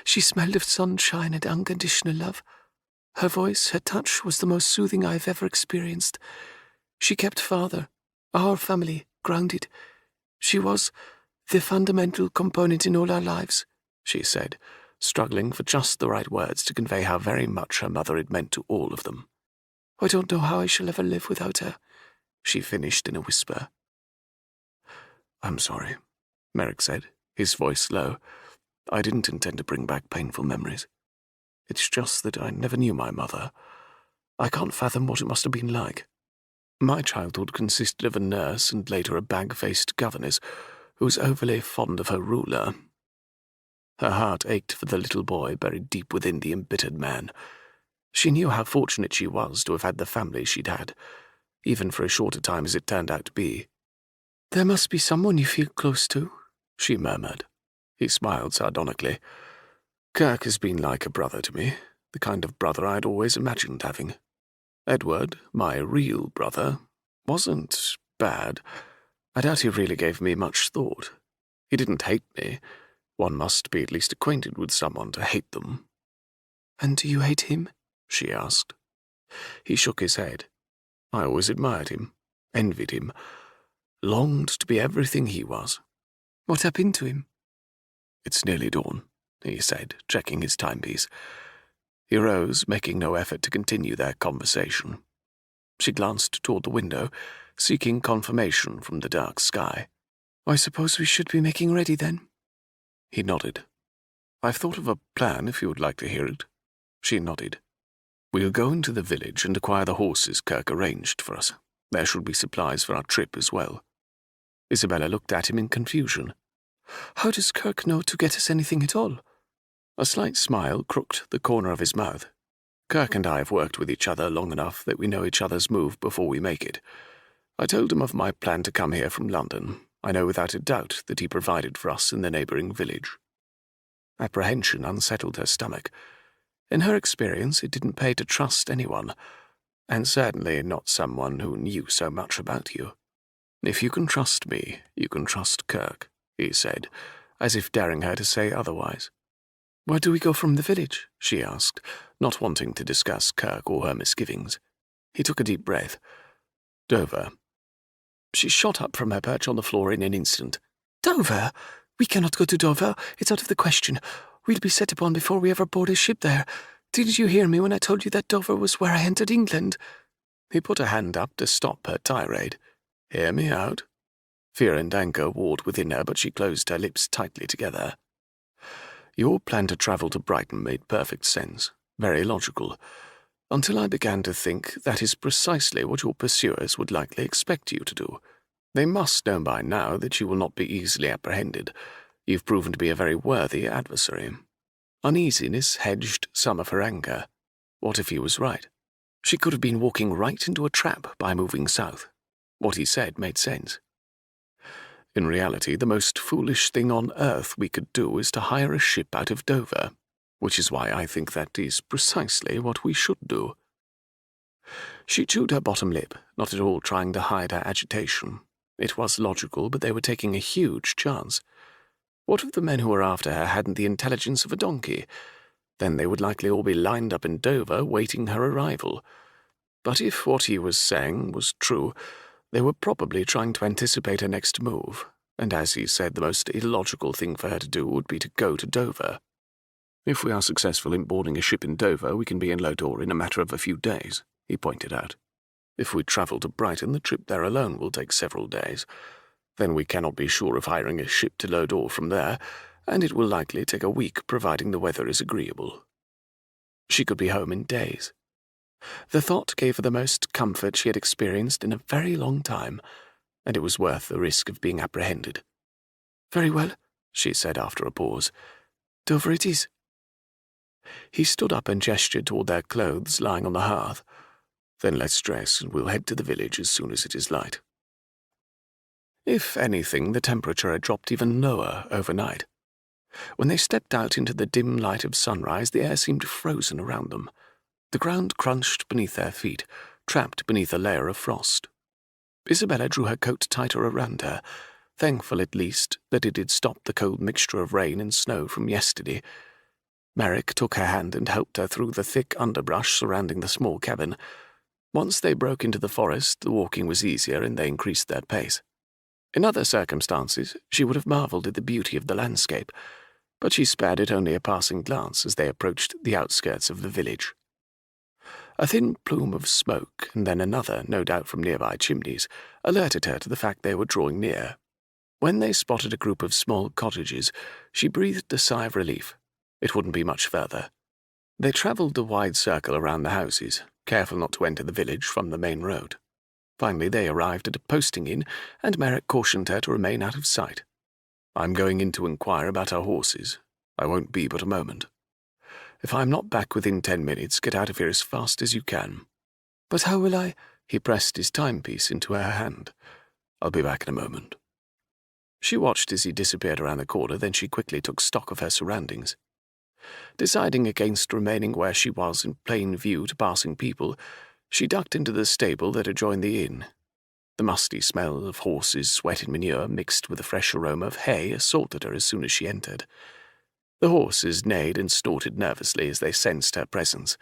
She smelled of sunshine and unconditional love. Her voice, her touch, was the most soothing I have ever experienced. She kept father, our family, grounded. She was the fundamental component in all our lives, she said, struggling for just the right words to convey how very much her mother had meant to all of them. I don't know how I shall ever live without her, she finished in a whisper. I'm sorry, Merrick said, his voice low. I didn't intend to bring back painful memories. It's just that I never knew my mother. I can't fathom what it must have been like. My childhood consisted of a nurse and later a bag-faced governess who was overly fond of her ruler. Her heart ached for the little boy buried deep within the embittered man. She knew how fortunate she was to have had the family she'd had, even for as short a time as it turned out to be. There must be someone you feel close to, she murmured. He smiled sardonically. Kirk has been like a brother to me, the kind of brother I'd always imagined having. Edward, my real brother, wasn't bad. I doubt he really gave me much thought. He didn't hate me. One must be at least acquainted with someone to hate them. And do you hate him? She asked. He shook his head. I always admired him, envied him, longed to be everything he was. What happened to him? It's nearly dawn, he said, checking his timepiece. He rose, making no effort to continue their conversation. She glanced toward the window, seeking confirmation from the dark sky. I suppose we should be making ready then. He nodded. I've thought of a plan if you would like to hear it. She nodded. We'll go into the village and acquire the horses Kirk arranged for us. There should be supplies for our trip as well. Isabella looked at him in confusion. How does Kirk know to get us anything at all? A slight smile crooked the corner of his mouth. Kirk and I have worked with each other long enough that we know each other's move before we make it. I told him of my plan to come here from London. I know without a doubt that he provided for us in the neighbouring village. Apprehension unsettled her stomach. In her experience, it didn't pay to trust anyone, and certainly not someone who knew so much about you. If you can trust me, you can trust Kirk, he said, as if daring her to say otherwise. Where do we go from the village? She asked, not wanting to discuss Kirk or her misgivings. He took a deep breath. Dover. She shot up from her perch on the floor in an instant. Dover? We cannot go to Dover. It's out of the question. We'll be set upon before we ever board a ship there. Didn't you hear me when I told you that Dover was where I entered England? He put a hand up to stop her tirade. Hear me out. Fear and anger warred within her, but she closed her lips tightly together. Your plan to travel to Brighton made perfect sense, very logical, until I began to think that is precisely what your pursuers would likely expect you to do. They must know by now that you will not be easily apprehended. You've proven to be a very worthy adversary. Uneasiness hedged some of her anger. What if he was right? She could have been walking right into a trap by moving south. What he said made sense. In reality, the most foolish thing on earth we could do is to hire a ship out of Dover, which is why I think that is precisely what we should do. She chewed her bottom lip, not at all trying to hide her agitation. It was logical, but they were taking a huge chance. What if the men who were after her hadn't the intelligence of a donkey? Then they would likely all be lined up in Dover waiting her arrival. But if what he was saying was true, they were probably trying to anticipate her next move, and as he said, the most illogical thing for her to do would be to go to Dover. If we are successful in boarding a ship in Dover, we can be in Lodore in a matter of a few days, he pointed out. If we travel to Brighton, the trip there alone will take several days. Then we cannot be sure of hiring a ship to Lodore from there, and it will likely take a week providing the weather is agreeable. She could be home in days. The thought gave her the most comfort she had experienced in a very long time, and it was worth the risk of being apprehended. "Very well," she said after a pause. "Dover it is." He stood up and gestured toward their clothes lying on the hearth. "Then let's dress, and we'll head to the village as soon as it is light." If anything, the temperature had dropped even lower overnight. When they stepped out into the dim light of sunrise, the air seemed frozen around them. The ground crunched beneath their feet, trapped beneath a layer of frost. Isabella drew her coat tighter around her, thankful at least that it had stopped the cold mixture of rain and snow from yesterday. Merrick took her hand and helped her through the thick underbrush surrounding the small cabin. Once they broke into the forest, the walking was easier and they increased their pace. In other circumstances, she would have marveled at the beauty of the landscape, but she spared it only a passing glance as they approached the outskirts of the village. A thin plume of smoke, and then another, no doubt from nearby chimneys, alerted her to the fact they were drawing near. When they spotted a group of small cottages, she breathed a sigh of relief. It wouldn't be much further. They travelled a wide circle around the houses, careful not to enter the village from the main road. Finally, they arrived at a posting inn, and Merrick cautioned her to remain out of sight. "I'm going in to inquire about our horses. I won't be but a moment. If I'm not back within 10 minutes, get out of here as fast as you can." "But how will I—" He pressed his timepiece into her hand. "I'll be back in a moment." She watched as he disappeared around the corner, then she quickly took stock of her surroundings. Deciding against remaining where she was in plain view to passing people, she ducked into the stable that adjoined the inn. The musty smell of horses' sweat and manure mixed with the fresh aroma of hay assaulted her as soon as she entered. The horses neighed and snorted nervously as they sensed her presence.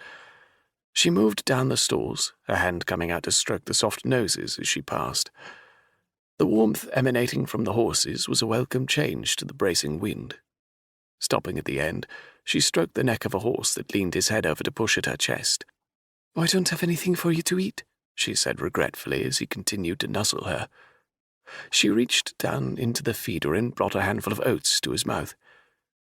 She moved down the stalls, her hand coming out to stroke the soft noses as she passed. The warmth emanating from the horses was a welcome change to the bracing wind. Stopping at the end, she stroked the neck of a horse that leaned his head over to push at her chest. "I don't have anything for you to eat," she said regretfully as he continued to nuzzle her. She reached down into the feeder and brought a handful of oats to his mouth.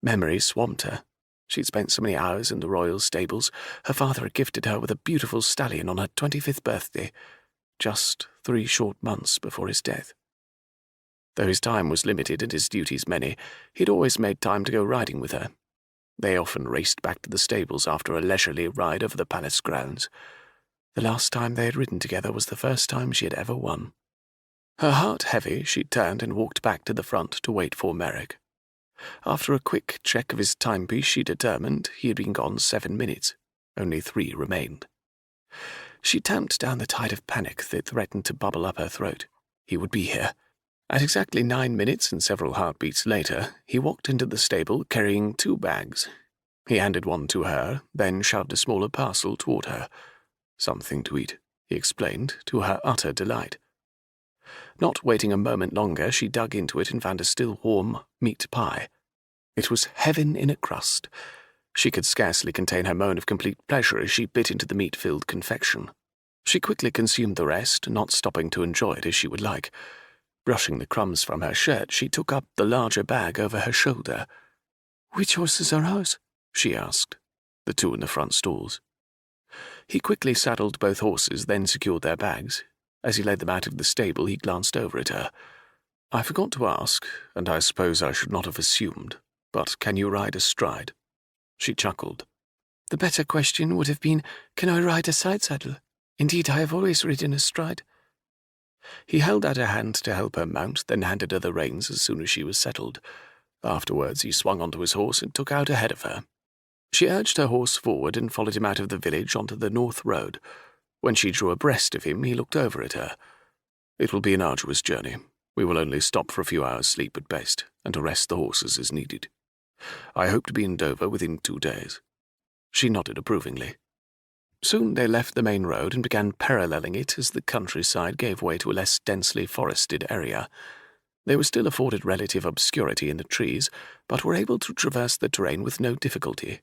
Memory swamped her. She'd spent so many hours in the royal stables. Her father had gifted her with a beautiful stallion on her 25th birthday, just 3 short months before his death. Though his time was limited and his duties many, he'd always made time to go riding with her. They often raced back to the stables after a leisurely ride over the palace grounds. The last time they had ridden together was the first time she had ever won. Her heart heavy, she turned and walked back to the front to wait for Merrick. After a quick check of his timepiece, she determined he had been gone 7 minutes. Only 3 remained. She tamped down the tide of panic that threatened to bubble up her throat. He would be here. At exactly 9 minutes and several heartbeats later, he walked into the stable carrying 2 bags. He handed one to her, then shoved a smaller parcel toward her. "Something to eat," he explained, to her utter delight. Not waiting a moment longer, she dug into it and found a still warm meat pie. It was heaven in a crust. She could scarcely contain her moan of complete pleasure as she bit into the meat-filled confection. She quickly consumed the rest, not stopping to enjoy it as she would like. Brushing the crumbs from her shirt, she took up the larger bag over her shoulder. "Which horses are ours?" she asked. "The 2 in the front stalls." He quickly saddled both horses, then secured their bags. As he led them out of the stable, he glanced over at her. "I forgot to ask, and I suppose I should not have assumed, but can you ride astride?" She chuckled. "The better question would have been, can I ride a side saddle? Indeed, I have always ridden astride." He held out a hand to help her mount, then handed her the reins as soon as she was settled. Afterwards, he swung onto his horse and took out ahead of her. She urged her horse forward and followed him out of the village onto the north road. When she drew abreast of him, he looked over at her. "It will be an arduous journey. We will only stop for a few hours' sleep at best, and to rest the horses as needed. I hope to be in Dover within 2 days." She nodded approvingly. Soon they left the main road and began paralleling it as the countryside gave way to a less densely forested area. They were still afforded relative obscurity in the trees, but were able to traverse the terrain with no difficulty.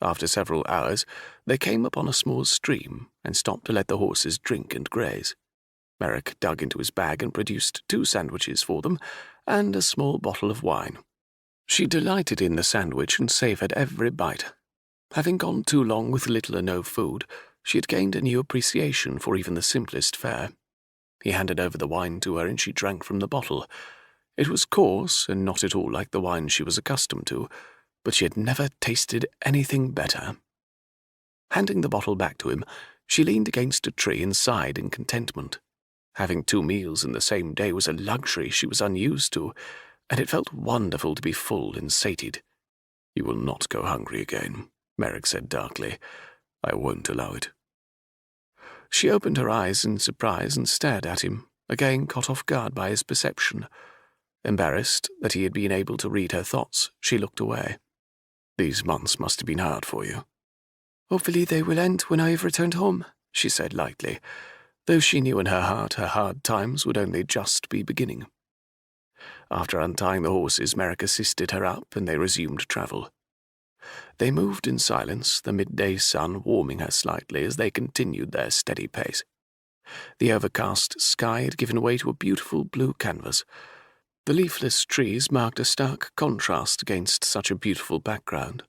After several hours, they came upon a small stream and stopped to let the horses drink and graze. Merrick dug into his bag and produced 2 sandwiches for them and a small bottle of wine. She delighted in the sandwich and savoured every bite. Having gone too long with little or no food, she had gained a new appreciation for even the simplest fare. He handed over the wine to her and she drank from the bottle. It was coarse and not at all like the wine she was accustomed to, but she had never tasted anything better. Handing the bottle back to him, she leaned against a tree and sighed in contentment. Having 2 meals in the same day was a luxury she was unused to, and it felt wonderful to be full and sated. "You will not go hungry again," Merrick said darkly. "I won't allow it." She opened her eyes in surprise and stared at him, again caught off guard by his perception. Embarrassed that he had been able to read her thoughts, she looked away. "These months must have been hard for you." "Hopefully they will end when I have returned home," she said lightly, though she knew in her heart her hard times would only just be beginning. After untying the horses, Merrick assisted her up, and they resumed travel. They moved in silence, the midday sun warming her slightly as they continued their steady pace. The overcast sky had given way to a beautiful blue canvas. The leafless trees marked a stark contrast against such a beautiful background.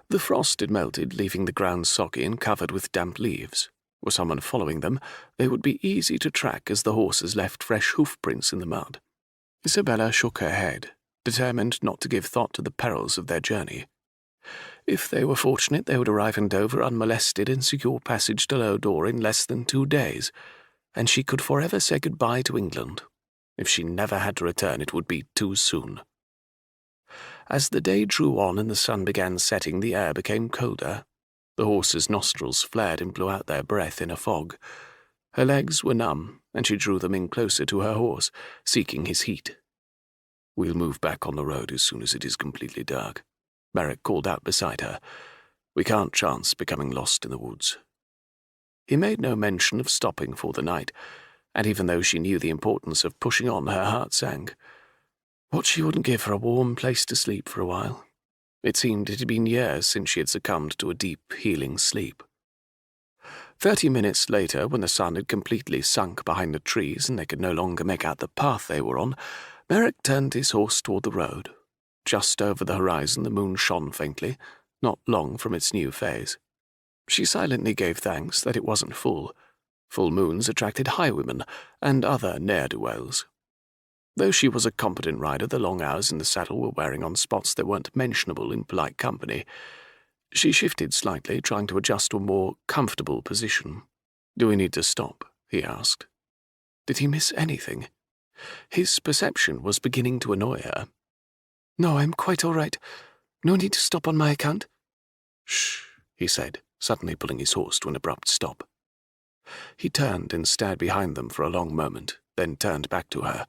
The frost had melted, leaving the ground soggy and covered with damp leaves. Were someone following them, they would be easy to track as the horses left fresh hoofprints in the mud. Isabella shook her head, determined not to give thought to the perils of their journey. If they were fortunate, they would arrive in Dover unmolested and secure passage to Lodore in less than 2 days, and she could forever say goodbye to England. If she never had to return, it would be too soon. As the day drew on and the sun began setting, the air became colder. The horses' nostrils flared and blew out their breath in a fog. Her legs were numb, and she drew them in closer to her horse, seeking his heat. "We'll move back on the road as soon as it is completely dark," Merrick called out beside her. "We can't chance becoming lost in the woods." He made no mention of stopping for the night, and even though she knew the importance of pushing on, her heart sank. What she wouldn't give for a warm place to sleep for a while. It seemed it had been years since she had succumbed to a deep, healing sleep. 30 minutes later, when the sun had completely sunk behind the trees and they could no longer make out the path they were on, Merrick turned his horse toward the road. Just over the horizon the moon shone faintly, not long from its new phase. She silently gave thanks that it wasn't full. Full moons attracted highwaymen and other ne'er-do-wells. Though she was a competent rider, the long hours in the saddle were wearing on spots that weren't mentionable in polite company. She shifted slightly, trying to adjust to a more comfortable position. "Do we need to stop?" he asked. Did he miss anything? His perception was beginning to annoy her. "No, I'm quite all right. No need to stop on my account." "Shh," he said, suddenly pulling his horse to an abrupt stop. He turned and stared behind them for a long moment, then turned back to her.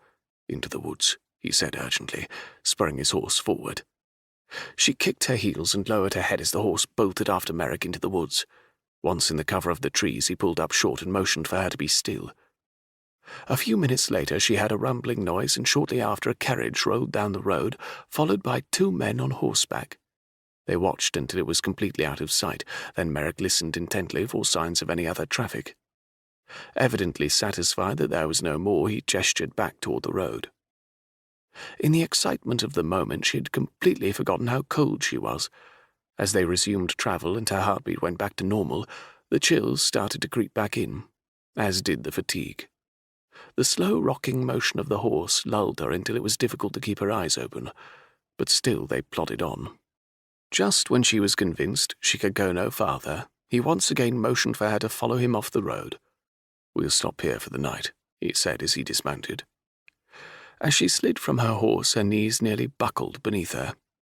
"Into the woods," he said urgently, spurring his horse forward. She kicked her heels and lowered her head as the horse bolted after Merrick into the woods. Once in the cover of the trees, he pulled up short and motioned for her to be still. A few minutes later, she heard a rumbling noise, and shortly after a carriage rolled down the road, followed by 2 men on horseback. They watched until it was completely out of sight, then Merrick listened intently for signs of any other traffic. Evidently satisfied that there was no more, he gestured back toward the road. In the excitement of the moment, she had completely forgotten how cold she was. As they resumed travel and her heartbeat went back to normal, the chills started to creep back in, as did the fatigue. The slow rocking motion of the horse lulled her until it was difficult to keep her eyes open, but still they plodded on. Just when she was convinced she could go no farther, he once again motioned for her to follow him off the road. "We'll stop here for the night," he said as he dismounted. As she slid from her horse, her knees nearly buckled beneath her.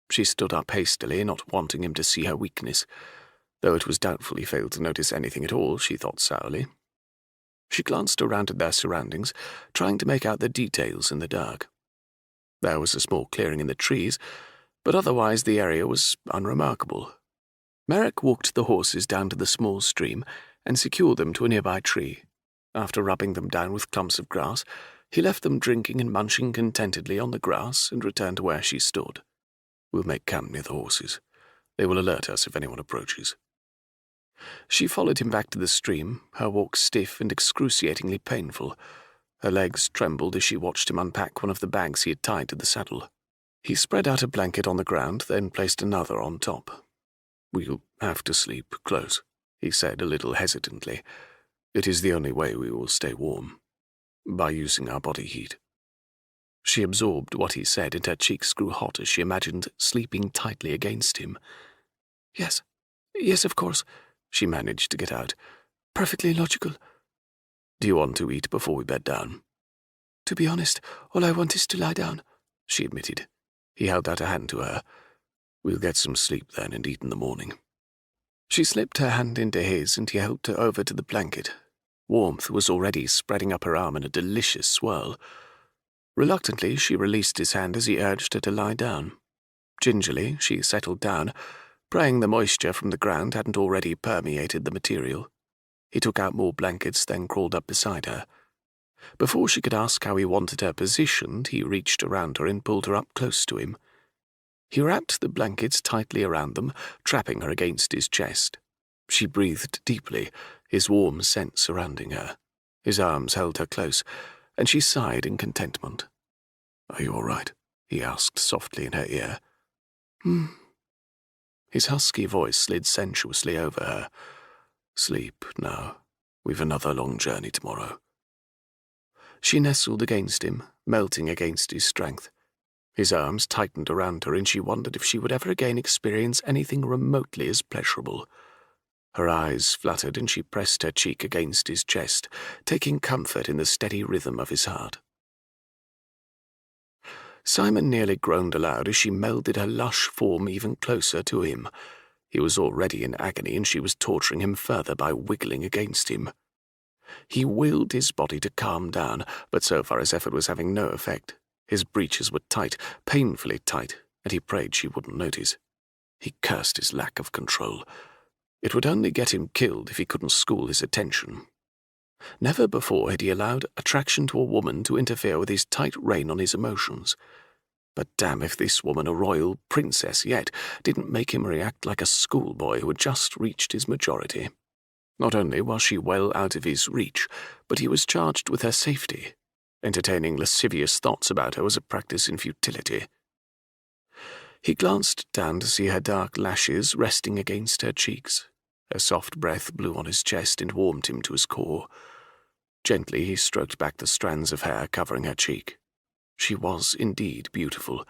She stood up hastily, not wanting him to see her weakness, though it was doubtful he failed to notice anything at all, she thought sourly. She glanced around at their surroundings, trying to make out the details in the dark. There was a small clearing in the trees, but otherwise the area was unremarkable. Merrick walked the horses down to the small stream and secured them to a nearby tree. After rubbing them down with clumps of grass, he left them drinking and munching contentedly on the grass and returned to where she stood. "We'll make camp near the horses. They will alert us if anyone approaches." She followed him back to the stream, her walk stiff and excruciatingly painful. Her legs trembled as she watched him unpack one of the bags he had tied to the saddle. He spread out a blanket on the ground, then placed another on top. "We'll have to sleep close," he said a little hesitantly. It is the only way we will stay warm, by using our body heat." She absorbed what he said, and her cheeks grew hot as she imagined sleeping tightly against him. Yes, of course, she managed to get out. Perfectly logical. "Do you want to eat before we bed down?" To be honest, all I want is to lie down, she admitted. He held out a hand to her. "We'll get some sleep then and eat in the morning." She slipped her hand into his, and he helped her over to the blanket. Warmth was already spreading up her arm in a delicious swirl. Reluctantly, she released his hand as he urged her to lie down. Gingerly, she settled down, praying the moisture from the ground hadn't already permeated the material. He took out more blankets, then crawled up beside her. Before she could ask how he wanted her positioned, he reached around her and pulled her up close to him. He wrapped the blankets tightly around them, trapping her against his chest. She breathed deeply, his warm scent surrounding her. His arms held her close, and she sighed in contentment. "Are you all right?" he asked softly in her ear. His husky voice slid sensuously over her. "Sleep now. We've another long journey tomorrow." She nestled against him, melting against his strength. His arms tightened around her, and she wondered if she would ever again experience anything remotely as pleasurable. Her eyes fluttered, and she pressed her cheek against his chest, taking comfort in the steady rhythm of his heart. Simon nearly groaned aloud as she melded her lush form even closer to him. He was already in agony, and she was torturing him further by wiggling against him. He willed his body to calm down, but so far his effort was having no effect. His breeches were tight, painfully tight, and he prayed she wouldn't notice. He cursed his lack of control. It would only get him killed if he couldn't school his attention. Never before had he allowed attraction to a woman to interfere with his tight rein on his emotions. But damn if this woman, a royal princess yet, didn't make him react like a schoolboy who had just reached his majority. Not only was she well out of his reach, but he was charged with her safety. Entertaining lascivious thoughts about her was a practice in futility. He glanced down to see her dark lashes resting against her cheeks. Her soft breath blew on his chest and warmed him to his core. Gently he stroked back the strands of hair covering her cheek. She was indeed beautiful,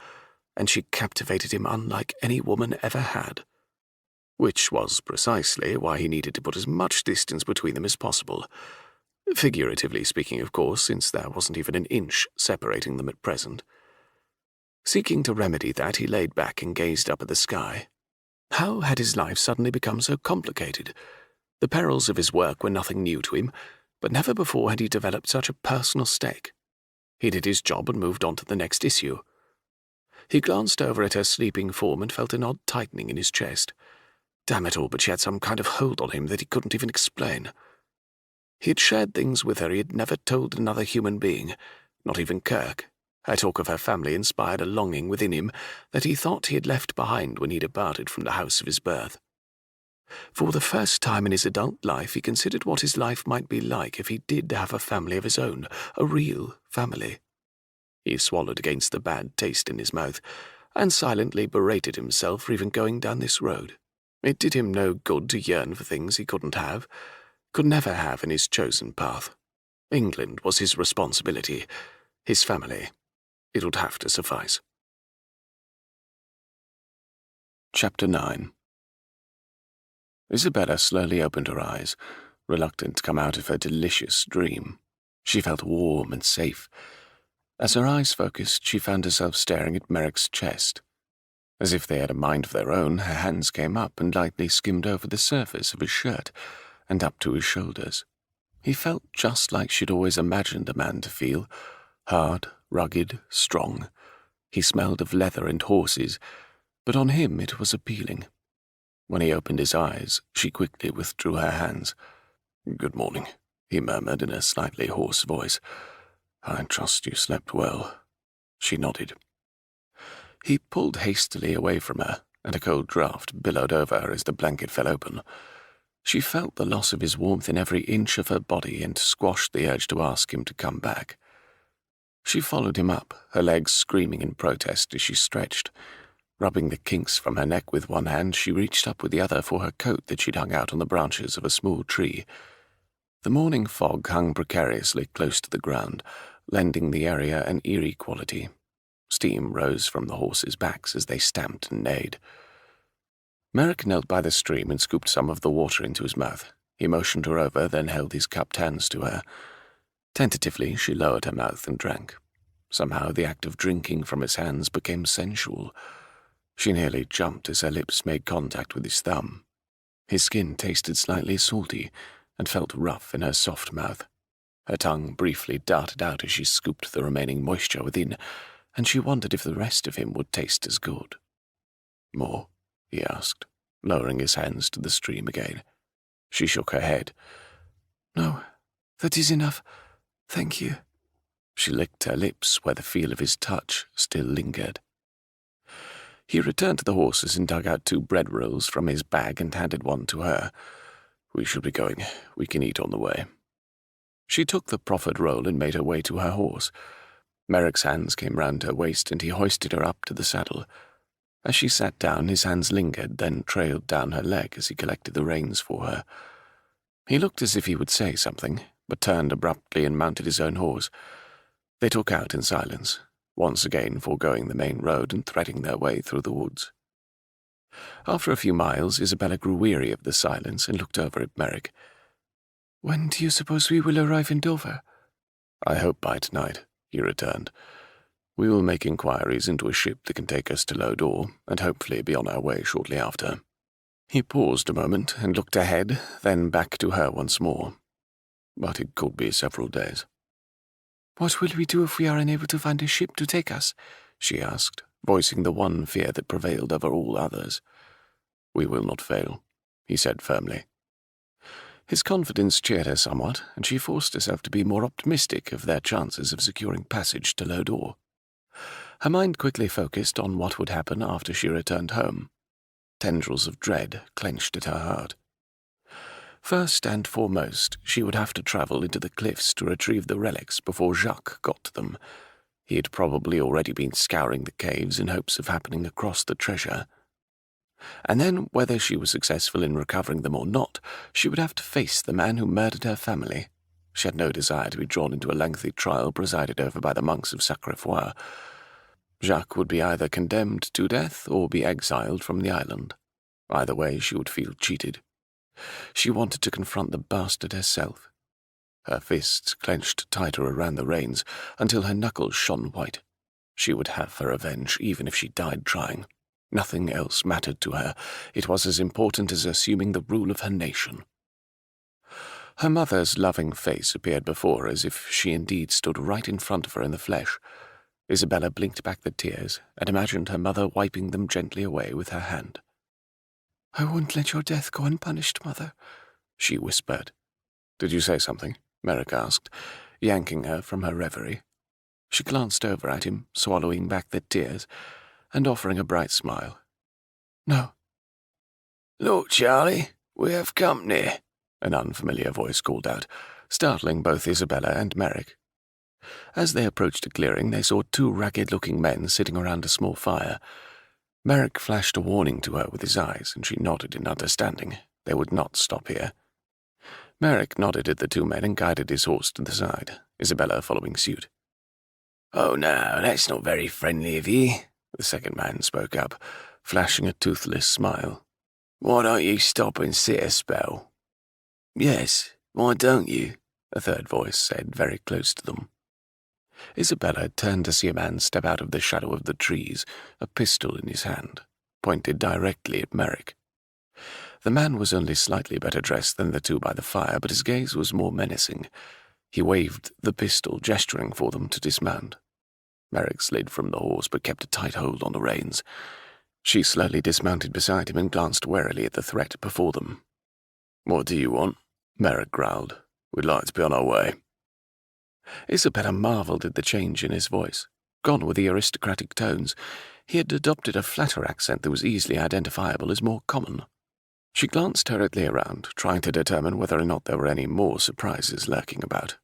and she captivated him unlike any woman ever had. Which was precisely why he needed to put as much distance between them as possible. Figuratively speaking, of course, since there wasn't even an inch separating them at present. Seeking to remedy that, he laid back and gazed up at the sky. How had his life suddenly become so complicated? The perils of his work were nothing new to him, but never before had he developed such a personal stake. He did his job and moved on to the next issue. He glanced over at her sleeping form and felt an odd tightening in his chest. Damn it all, but she had some kind of hold on him that he couldn't even explain. He had shared things with her he had never told another human being, not even Kirk. Her talk of her family inspired a longing within him that he thought he had left behind when he departed from the house of his birth. For the first time in his adult life, he considered what his life might be like if he did have a family of his own, a real family. He swallowed against the bad taste in his mouth, and silently berated himself for even going down this road. It did him no good to yearn for things he couldn't have, could never have in his chosen path. England was his responsibility, his family. It would have to suffice. Chapter 9. Isabella slowly opened her eyes, reluctant to come out of her delicious dream. She felt warm and safe. As her eyes focused, she found herself staring at Merrick's chest. As if they had a mind of their own, her hands came up and lightly skimmed over the surface of his shirt and up to his shoulders. He felt just like she'd always imagined a man to feel, hard, rugged, strong. He smelled of leather and horses, but on him it was appealing. When he opened his eyes, she quickly withdrew her hands. "Good morning," he murmured in a slightly hoarse voice. "I trust you slept well." She nodded. He pulled hastily away from her, and a cold draught billowed over her as the blanket fell open. She felt the loss of his warmth in every inch of her body and squashed the urge to ask him to come back. She followed him up, her legs screaming in protest as she stretched. Rubbing the kinks from her neck with one hand, she reached up with the other for her coat that she'd hung out on the branches of a small tree. The morning fog hung precariously close to the ground, lending the area an eerie quality. Steam rose from the horses' backs as they stamped and neighed. Merrick knelt by the stream and scooped some of the water into his mouth. He motioned her over, then held his cupped hands to her. Tentatively, she lowered her mouth and drank. Somehow the act of drinking from his hands became sensual. She nearly jumped as her lips made contact with his thumb. His skin tasted slightly salty and felt rough in her soft mouth. Her tongue briefly darted out as she scooped the remaining moisture within, and she wondered if the rest of him would taste as good. "More?" he asked, lowering his hands to the stream again. She shook her head. "No, that is enough. Thank you." She licked her lips where the feel of his touch still lingered. He returned to the horses and dug out 2 bread rolls from his bag and handed one to her. "We shall be going. We can eat on the way." She took the proffered roll and made her way to her horse. Merrick's hands came round her waist and he hoisted her up to the saddle. As she sat down, his hands lingered, then trailed down her leg as he collected the reins for her. He looked as if he would say something, but turned abruptly and mounted his own horse. They took out in silence, once again foregoing the main road and threading their way through the woods. After a few miles, Isabella grew weary of the silence and looked over at Merrick. "When do you suppose we will arrive in Dover?" "I hope by tonight," he returned. "We will make inquiries into a ship that can take us to Lodore, and hopefully be on our way shortly after." He paused a moment and looked ahead, then back to her once more. "But it could be several days." "What will we do if we are unable to find a ship to take us?" she asked, voicing the one fear that prevailed over all others. "We will not fail," he said firmly. His confidence cheered her somewhat, and she forced herself to be more optimistic of their chances of securing passage to Lodore. Her mind quickly focused on what would happen after she returned home. Tendrils of dread clenched at her heart. First and foremost, she would have to travel into the cliffs to retrieve the relics before Jacques got to them. He had probably already been scouring the caves in hopes of happening across the treasure. And then, whether she was successful in recovering them or not, she would have to face the man who murdered her family. She had no desire to be drawn into a lengthy trial presided over by the monks of Sacré-Foy. Jacques would be either condemned to death or be exiled from the island. Either way, she would feel cheated. She wanted to confront the bastard herself. Her fists clenched tighter around the reins until her knuckles shone white. She would have her revenge, even if she died trying. Nothing else mattered to her. It was as important as assuming the rule of her nation. Her mother's loving face appeared before her as if she indeed stood right in front of her in the flesh. Isabella blinked back the tears and imagined her mother wiping them gently away with her hand. "I won't let your death go unpunished, Mother," she whispered. "Did you say something?" Merrick asked, yanking her from her reverie. She glanced over at him, swallowing back the tears, and offering a bright smile. "No." "Look, Charlie, we have company," an unfamiliar voice called out, startling both Isabella and Merrick. As they approached a clearing, they saw 2 ragged-looking men sitting around a small fire. Merrick flashed a warning to her with his eyes, and she nodded in understanding. They would not stop here. Merrick nodded at the 2 men and guided his horse to the side, Isabella following suit. "Oh, no, that's not very friendly of ye," the second man spoke up, flashing a toothless smile. "Why don't you stop and sit a spell?" "Yes, why don't you?" a third voice said, very close to them. Isabella turned to see a man step out of the shadow of the trees, a pistol in his hand, pointed directly at Merrick. The man was only slightly better dressed than the 2 by the fire, but his gaze was more menacing. He waved the pistol, gesturing for them to dismount. Merrick slid from the horse but kept a tight hold on the reins. She slowly dismounted beside him and glanced warily at the threat before them. "What do you want?" Merrick growled. "We'd like to be on our way." Isabella marveled at the change in his voice. Gone were the aristocratic tones. He had adopted a flatter accent that was easily identifiable as more common. She glanced hurriedly around, trying to determine whether or not there were any more surprises lurking about.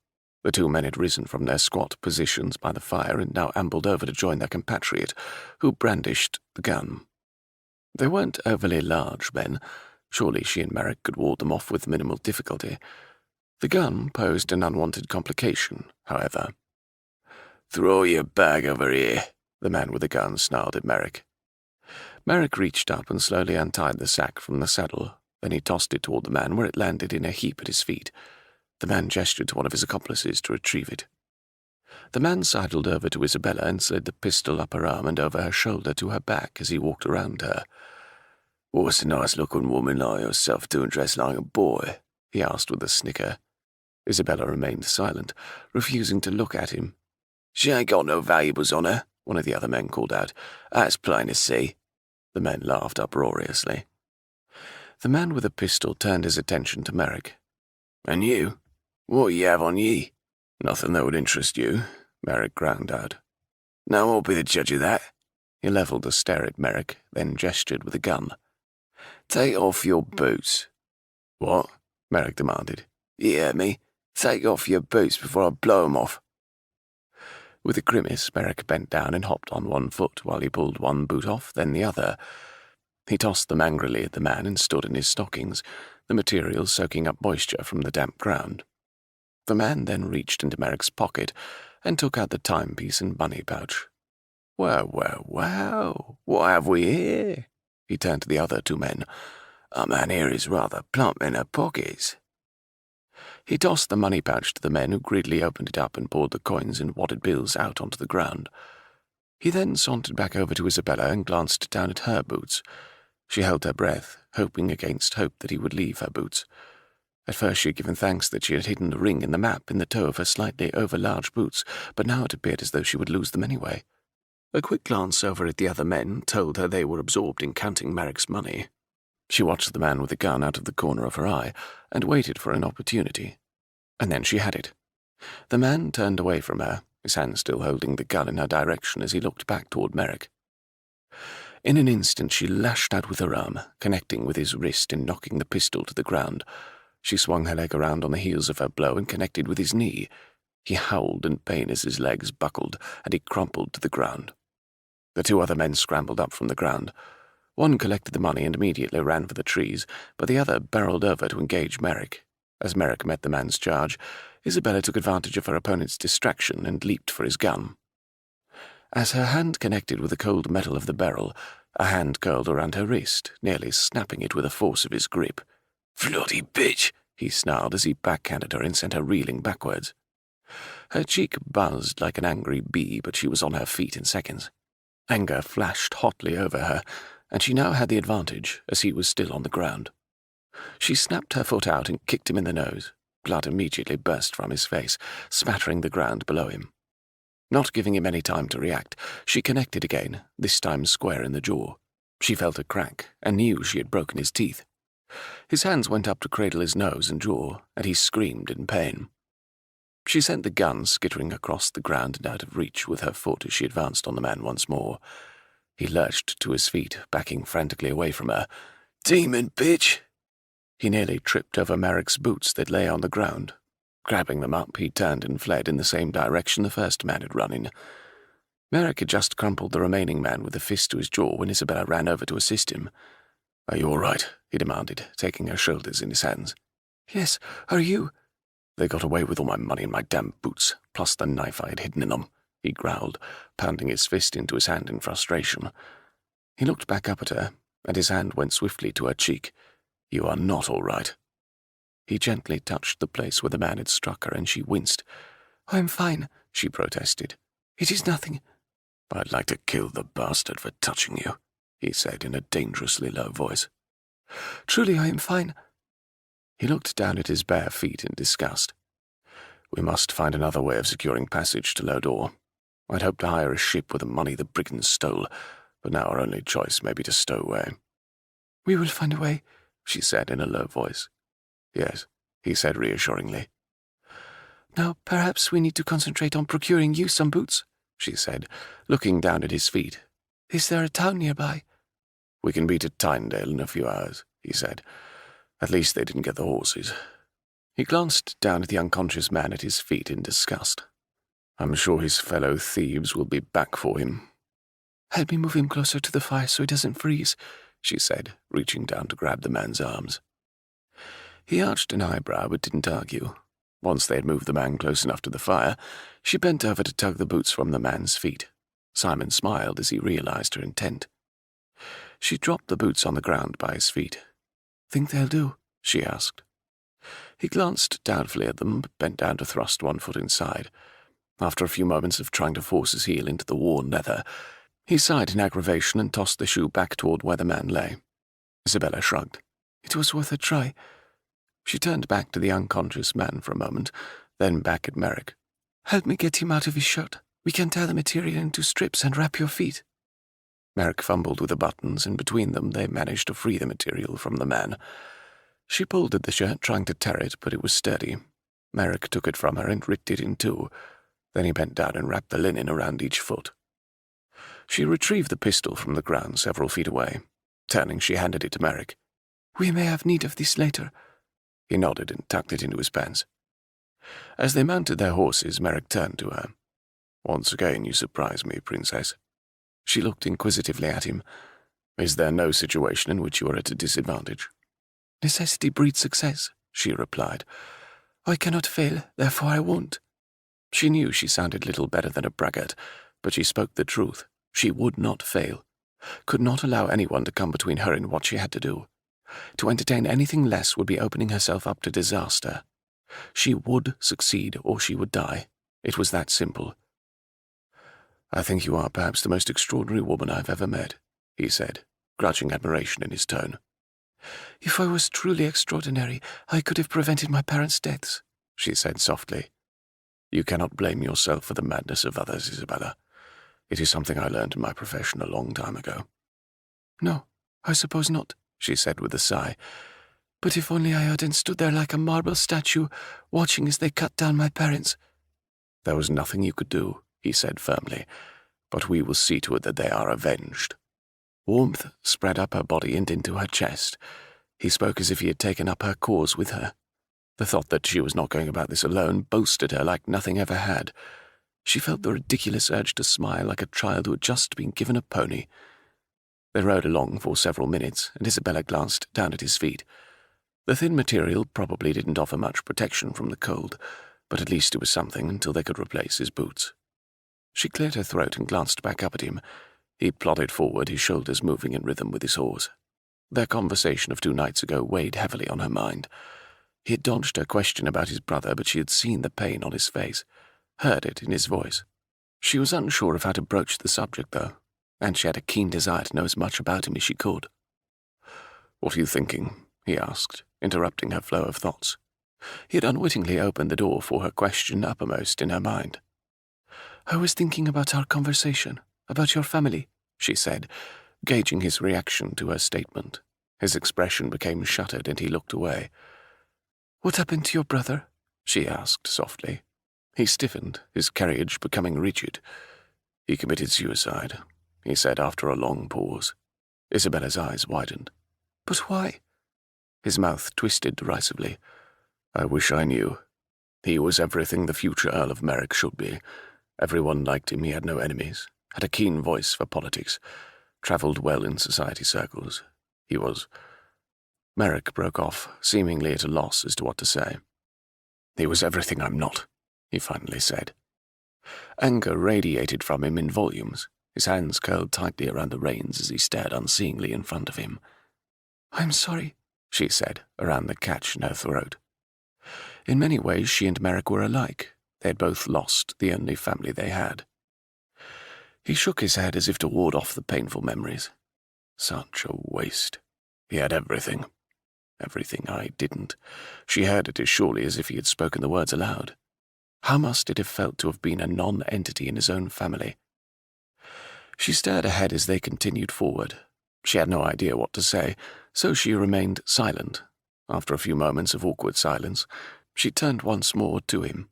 The 2 men had risen from their squat positions by the fire and now ambled over to join their compatriot, who brandished the gun. They weren't overly large men. Surely she and Merrick could ward them off with minimal difficulty. The gun posed an unwanted complication, however. Throw your bag over here, the man with the gun snarled at Merrick. Merrick reached up and slowly untied the sack from the saddle. Then he tossed it toward the man, where it landed in a heap at his feet. The man gestured to one of his accomplices to retrieve it. The man sidled over to Isabella and slid the pistol up her arm and over her shoulder to her back as he walked around her. "What's a nice-looking woman like yourself doing dressed like a boy?" he asked with a snicker. Isabella remained silent, refusing to look at him. "She ain't got no valuables on her," one of the other men called out. "That's plain to see." The men laughed uproariously. The man with the pistol turned his attention to Merrick. "And you? What you have on ye?" "Nothing that would interest you," Merrick ground out. "Now I'll be the judge of that." He levelled a stare at Merrick, then gestured with a gun. "Take off your boots." "What?" Merrick demanded. "You hear me? Take off your boots before I blow 'em off." With a grimace, Merrick bent down and hopped on one foot while he pulled one boot off, then the other. He tossed them angrily at the man and stood in his stockings, the material soaking up moisture from the damp ground. The man then reached into Merrick's pocket and took out the timepiece and money pouch. "Well, well, well, what have we here?" He turned to the other two men. "A man here is rather plump in her pockets." He tossed the money pouch to the men, who greedily opened it up and poured the coins and wadded bills out onto the ground. He then sauntered back over to Isabella and glanced down at her boots. She held her breath, hoping against hope that he would leave her boots. At first she had given thanks that she had hidden the ring in the map in the toe of her slightly over-large boots, but now it appeared as though she would lose them anyway. A quick glance over at the other men told her they were absorbed in counting Merrick's money. She watched the man with the gun out of the corner of her eye and waited for an opportunity. And then she had it. The man turned away from her, his hand still holding the gun in her direction as he looked back toward Merrick. In an instant she lashed out with her arm, connecting with his wrist and knocking the pistol to the ground. She swung her leg around on the heels of her blow and connected with his knee. He howled in pain as his legs buckled, and he crumpled to the ground. The two other men scrambled up from the ground. One collected the money and immediately ran for the trees, but the other barreled over to engage Merrick. As Merrick met the man's charge, Isabella took advantage of her opponent's distraction and leaped for his gun. As her hand connected with the cold metal of the barrel, a hand curled around her wrist, nearly snapping it with the force of his grip. "Bloody bitch!" he snarled as he backhanded her and sent her reeling backwards. Her cheek buzzed like an angry bee, but she was on her feet in seconds. Anger flashed hotly over her, and she now had the advantage, as he was still on the ground. She snapped her foot out and kicked him in the nose. Blood immediately burst from his face, spattering the ground below him. Not giving him any time to react, she connected again, this time square in the jaw. She felt a crack and knew she had broken his teeth. His hands went up to cradle his nose and jaw, and he screamed in pain. She sent the gun skittering across the ground and out of reach with her foot as she advanced on the man once more. He lurched to his feet, backing frantically away from her. "Demon bitch!" He nearly tripped over Merrick's boots that lay on the ground. Grabbing them up, he turned and fled in the same direction the first man had run in. Merrick had just crumpled the remaining man with a fist to his jaw when Isabella ran over to assist him. "Are you all right?" he demanded, taking her shoulders in his hands. "Yes, are you?" "They got away with all my money and my damn boots, plus the knife I had hidden in them," he growled, pounding his fist into his hand in frustration. He looked back up at her, and his hand went swiftly to her cheek. "You are not all right." He gently touched the place where the man had struck her, and she winced. "I'm fine," she protested. "It is nothing." "I'd like to kill the bastard for touching you," he said in a dangerously low voice. "Truly, I am fine." He looked down at his bare feet in disgust. "We must find another way of securing passage to Lodore. I'd hoped to hire a ship with the money the brigands stole, but now our only choice may be to stow away." "We will find a way," she said in a low voice. "Yes," he said reassuringly. "Now perhaps we need to concentrate on procuring you some boots," she said, looking down at his feet. "Is there a town nearby?" "We can beat at Tynedale in a few hours," he said. "At least they didn't get the horses." He glanced down at the unconscious man at his feet in disgust. "I'm sure his fellow thieves will be back for him." "Help me move him closer to the fire so he doesn't freeze," she said, reaching down to grab the man's arms. He arched an eyebrow but didn't argue. Once they had moved the man close enough to the fire, she bent over to tug the boots from the man's feet. Simon smiled as he realized her intent. She dropped the boots on the ground by his feet. "Think they'll do?" she asked. He glanced doubtfully at them, but bent down to thrust one foot inside. After a few moments of trying to force his heel into the worn leather, he sighed in aggravation and tossed the shoe back toward where the man lay. Isabella shrugged. "It was worth a try." She turned back to the unconscious man for a moment, then back at Merrick. "Help me get him out of his shirt. We can tear the material into strips and wrap your feet." Merrick fumbled with the buttons, and between them they managed to free the material from the man. She pulled at the shirt, trying to tear it, but it was sturdy. Merrick took it from her and ripped it in two. Then he bent down and wrapped the linen around each foot. She retrieved the pistol from the ground several feet away. Turning, she handed it to Merrick. "We may have need of this later." He nodded and tucked it into his pants. As they mounted their horses, Merrick turned to her. "Once again you surprise me, Princess." She looked inquisitively at him. "Is there no situation in which you are at a disadvantage?" "Necessity breeds success," she replied. "I cannot fail, therefore I won't." She knew she sounded little better than a braggart, but she spoke the truth. She would not fail. Could not allow anyone to come between her and what she had to do. To entertain anything less would be opening herself up to disaster. She would succeed or she would die. It was that simple. "I think you are perhaps the most extraordinary woman I've ever met," he said, grudging admiration in his tone. "If I was truly extraordinary, I could have prevented my parents' deaths," she said softly. "You cannot blame yourself for the madness of others, Isabella. It is something I learned in my profession a long time ago." "No, I suppose not," she said with a sigh. "But if only I hadn't stood there like a marble statue, watching as they cut down my parents." "There was nothing you could do," he said firmly, "but we will see to it that they are avenged." Warmth spread up her body and into her chest. He spoke as if he had taken up her cause with her. The thought that she was not going about this alone boasted her like nothing ever had. She felt the ridiculous urge to smile like a child who had just been given a pony. They rode along for several minutes, and Isabella glanced down at his feet. The thin material probably didn't offer much protection from the cold, but at least it was something until they could replace his boots. She cleared her throat and glanced back up at him. He plodded forward, his shoulders moving in rhythm with his horse. Their conversation of 2 nights ago weighed heavily on her mind. He had dodged her question about his brother, but she had seen the pain on his face, heard it in his voice. She was unsure of how to broach the subject, though, and she had a keen desire to know as much about him as she could. "What are you thinking?" he asked, interrupting her flow of thoughts. He had unwittingly opened the door for her question uppermost in her mind. "I was thinking about our conversation, about your family," she said, gauging his reaction to her statement. His expression became shuttered and he looked away. "What happened to your brother?" she asked softly. He stiffened, his carriage becoming rigid. "He committed suicide," he said after a long pause. Isabella's eyes widened. "But why?" His mouth twisted derisively. "I wish I knew. He was everything the future Earl of Merrick should be. Everyone liked him, he had no enemies, had a keen voice for politics, travelled well in society circles. He was—" Merrick broke off, seemingly at a loss as to what to say. "He was everything I'm not," he finally said. Anger radiated from him in volumes. His hands curled tightly around the reins as he stared unseeingly in front of him. "I'm sorry," she said, around the catch in her throat. In many ways she and Merrick were alike. They had both lost the only family they had. He shook his head as if to ward off the painful memories. Such a waste. He had everything. Everything I didn't. She heard it as surely as if he had spoken the words aloud. How must it have felt to have been a non-entity in his own family? She stared ahead as they continued forward. She had no idea what to say, so she remained silent. After a few moments of awkward silence, she turned once more to him.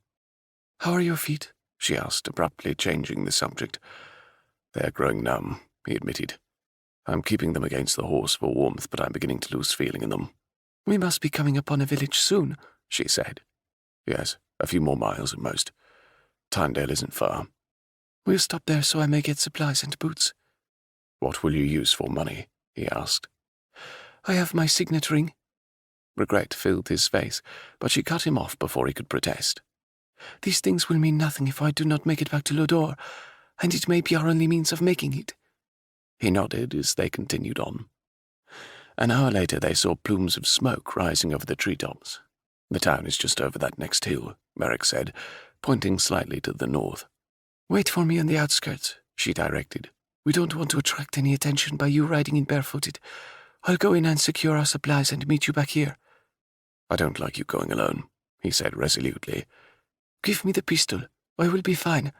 "How are your feet?" she asked, abruptly changing the subject. "They are growing numb," he admitted. "I'm keeping them against the horse for warmth, but I'm beginning to lose feeling in them." "We must be coming upon a village soon," she said. "Yes, a few more miles at most. Tynedale isn't far." "We'll stop there so I may get supplies and boots." "What will you use for money?" he asked. "I have my signet ring." Regret filled his face, but she cut him off before he could protest. These things will mean nothing if I do not make it back to Lodore, and it may be our only means of making it. He nodded as they continued on. An hour later they saw plumes of smoke rising over the treetops. The town is just over that next hill, Merrick said, pointing slightly to the north. Wait for me on the outskirts, she directed. We don't want to attract any attention by you riding in barefooted. I'll go in and secure our supplies and meet you back here. I don't like you going alone, he said resolutely. Give me the pistol. I will be fine.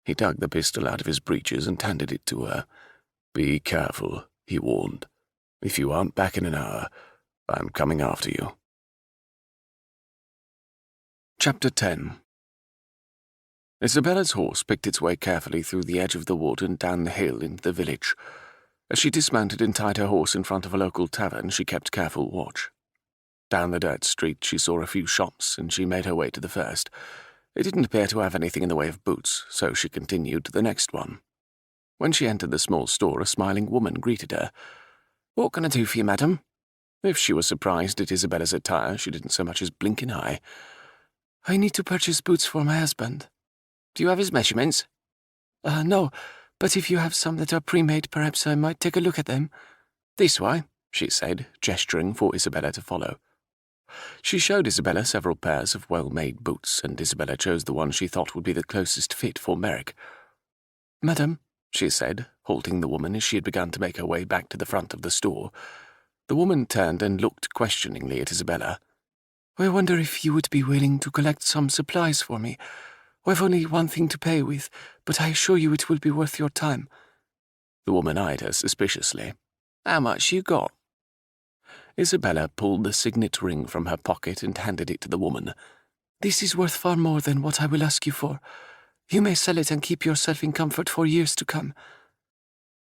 He dug the pistol out of his breeches and handed it to her. Be careful, he warned. If you aren't back in an hour, I'm coming after you. Chapter 10. Isabella's horse picked its way carefully through the edge of the wood and down the hill into the village. As she dismounted and tied her horse in front of a local tavern, she kept careful watch. Down the dirt street she saw a few shops, and she made her way to the first. It didn't appear to have anything in the way of boots, so she continued to the next one. When she entered the small store, a smiling woman greeted her. "What can I do for you, madam?" If she was surprised at Isabella's attire, she didn't so much as blink an eye. "I need to purchase boots for my husband." "Do you have his measurements?" No, but if you have some that are pre-made, perhaps I might take a look at them." "This way," she said, gesturing for Isabella to follow. She showed Isabella several pairs of well-made boots, and Isabella chose the one she thought would be the closest fit for Merrick. "Madam," she said, halting the woman as she had begun to make her way back to the front of the store. The woman turned and looked questioningly at Isabella. "I wonder if you would be willing to collect some supplies for me. I've only one thing to pay with, but I assure you it will be worth your time." The woman eyed her suspiciously. "How much you got?" Isabella pulled the signet ring from her pocket and handed it to the woman. "This is worth far more than what I will ask you for. You may sell it and keep yourself in comfort for years to come."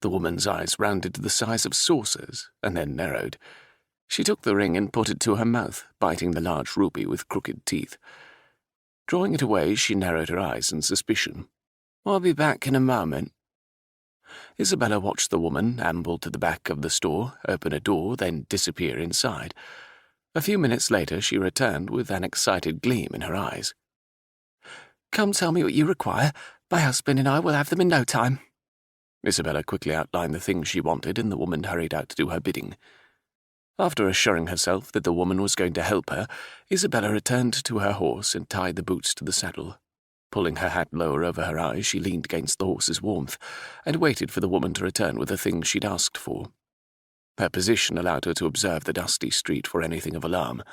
The woman's eyes rounded to the size of saucers, and then narrowed. She took the ring and put it to her mouth, biting the large ruby with crooked teeth. Drawing it away, she narrowed her eyes in suspicion. "I'll be back in a moment." Isabella watched the woman amble to the back of the store, open a door, then disappear inside. A few minutes later she returned with an excited gleam in her eyes. "Come tell me what you require. My husband and I will have them in no time." Isabella quickly outlined the things she wanted, and the woman hurried out to do her bidding. After assuring herself that the woman was going to help her, Isabella returned to her horse and tied the boots to the saddle. Pulling her hat lower over her eyes, she leaned against the horse's warmth and waited for the woman to return with the things she'd asked for. Her position allowed her to observe the dusty street for anything of alarm.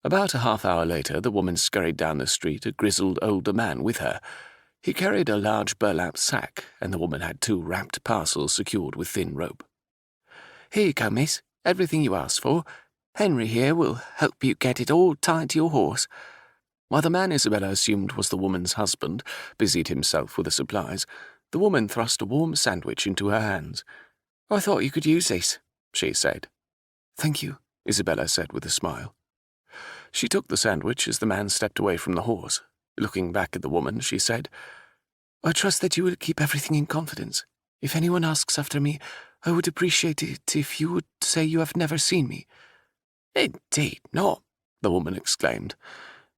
About a half-hour later, the woman scurried down the street, a grizzled older man with her. He carried a large burlap sack, and the woman had 2 wrapped parcels secured with thin rope. "Here you go, miss. Everything you asked for. Henry here will help you get it all tied to your horse." While the man Isabella assumed was the woman's husband busied himself with the supplies, the woman thrust a warm sandwich into her hands. "I thought you could use this," she said. "Thank you," Isabella said with a smile. She took the sandwich as the man stepped away from the horse. Looking back at the woman, she said, "I trust that you will keep everything in confidence. If anyone asks after me, I would appreciate it if you would say you have never seen me." "Indeed not," the woman exclaimed.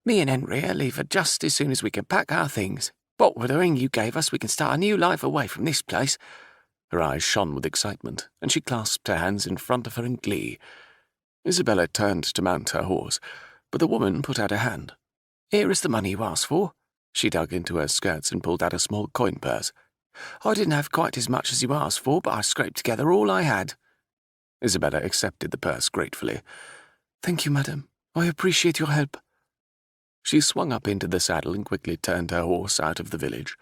"Me and Henry are leaving just as soon as we can pack our things. What with the ring you gave us, we can start a new life away from this place." Her eyes shone with excitement, and she clasped her hands in front of her in glee. Isabella turned to mount her horse, but the woman put out a hand. "Here is the money you asked for." She dug into her skirts and pulled out a small coin purse. "I didn't have quite as much as you asked for, but I scraped together all I had." Isabella accepted the purse gratefully. "Thank you, madam. I appreciate your help." She swung up into the saddle and quickly turned her horse out of the village.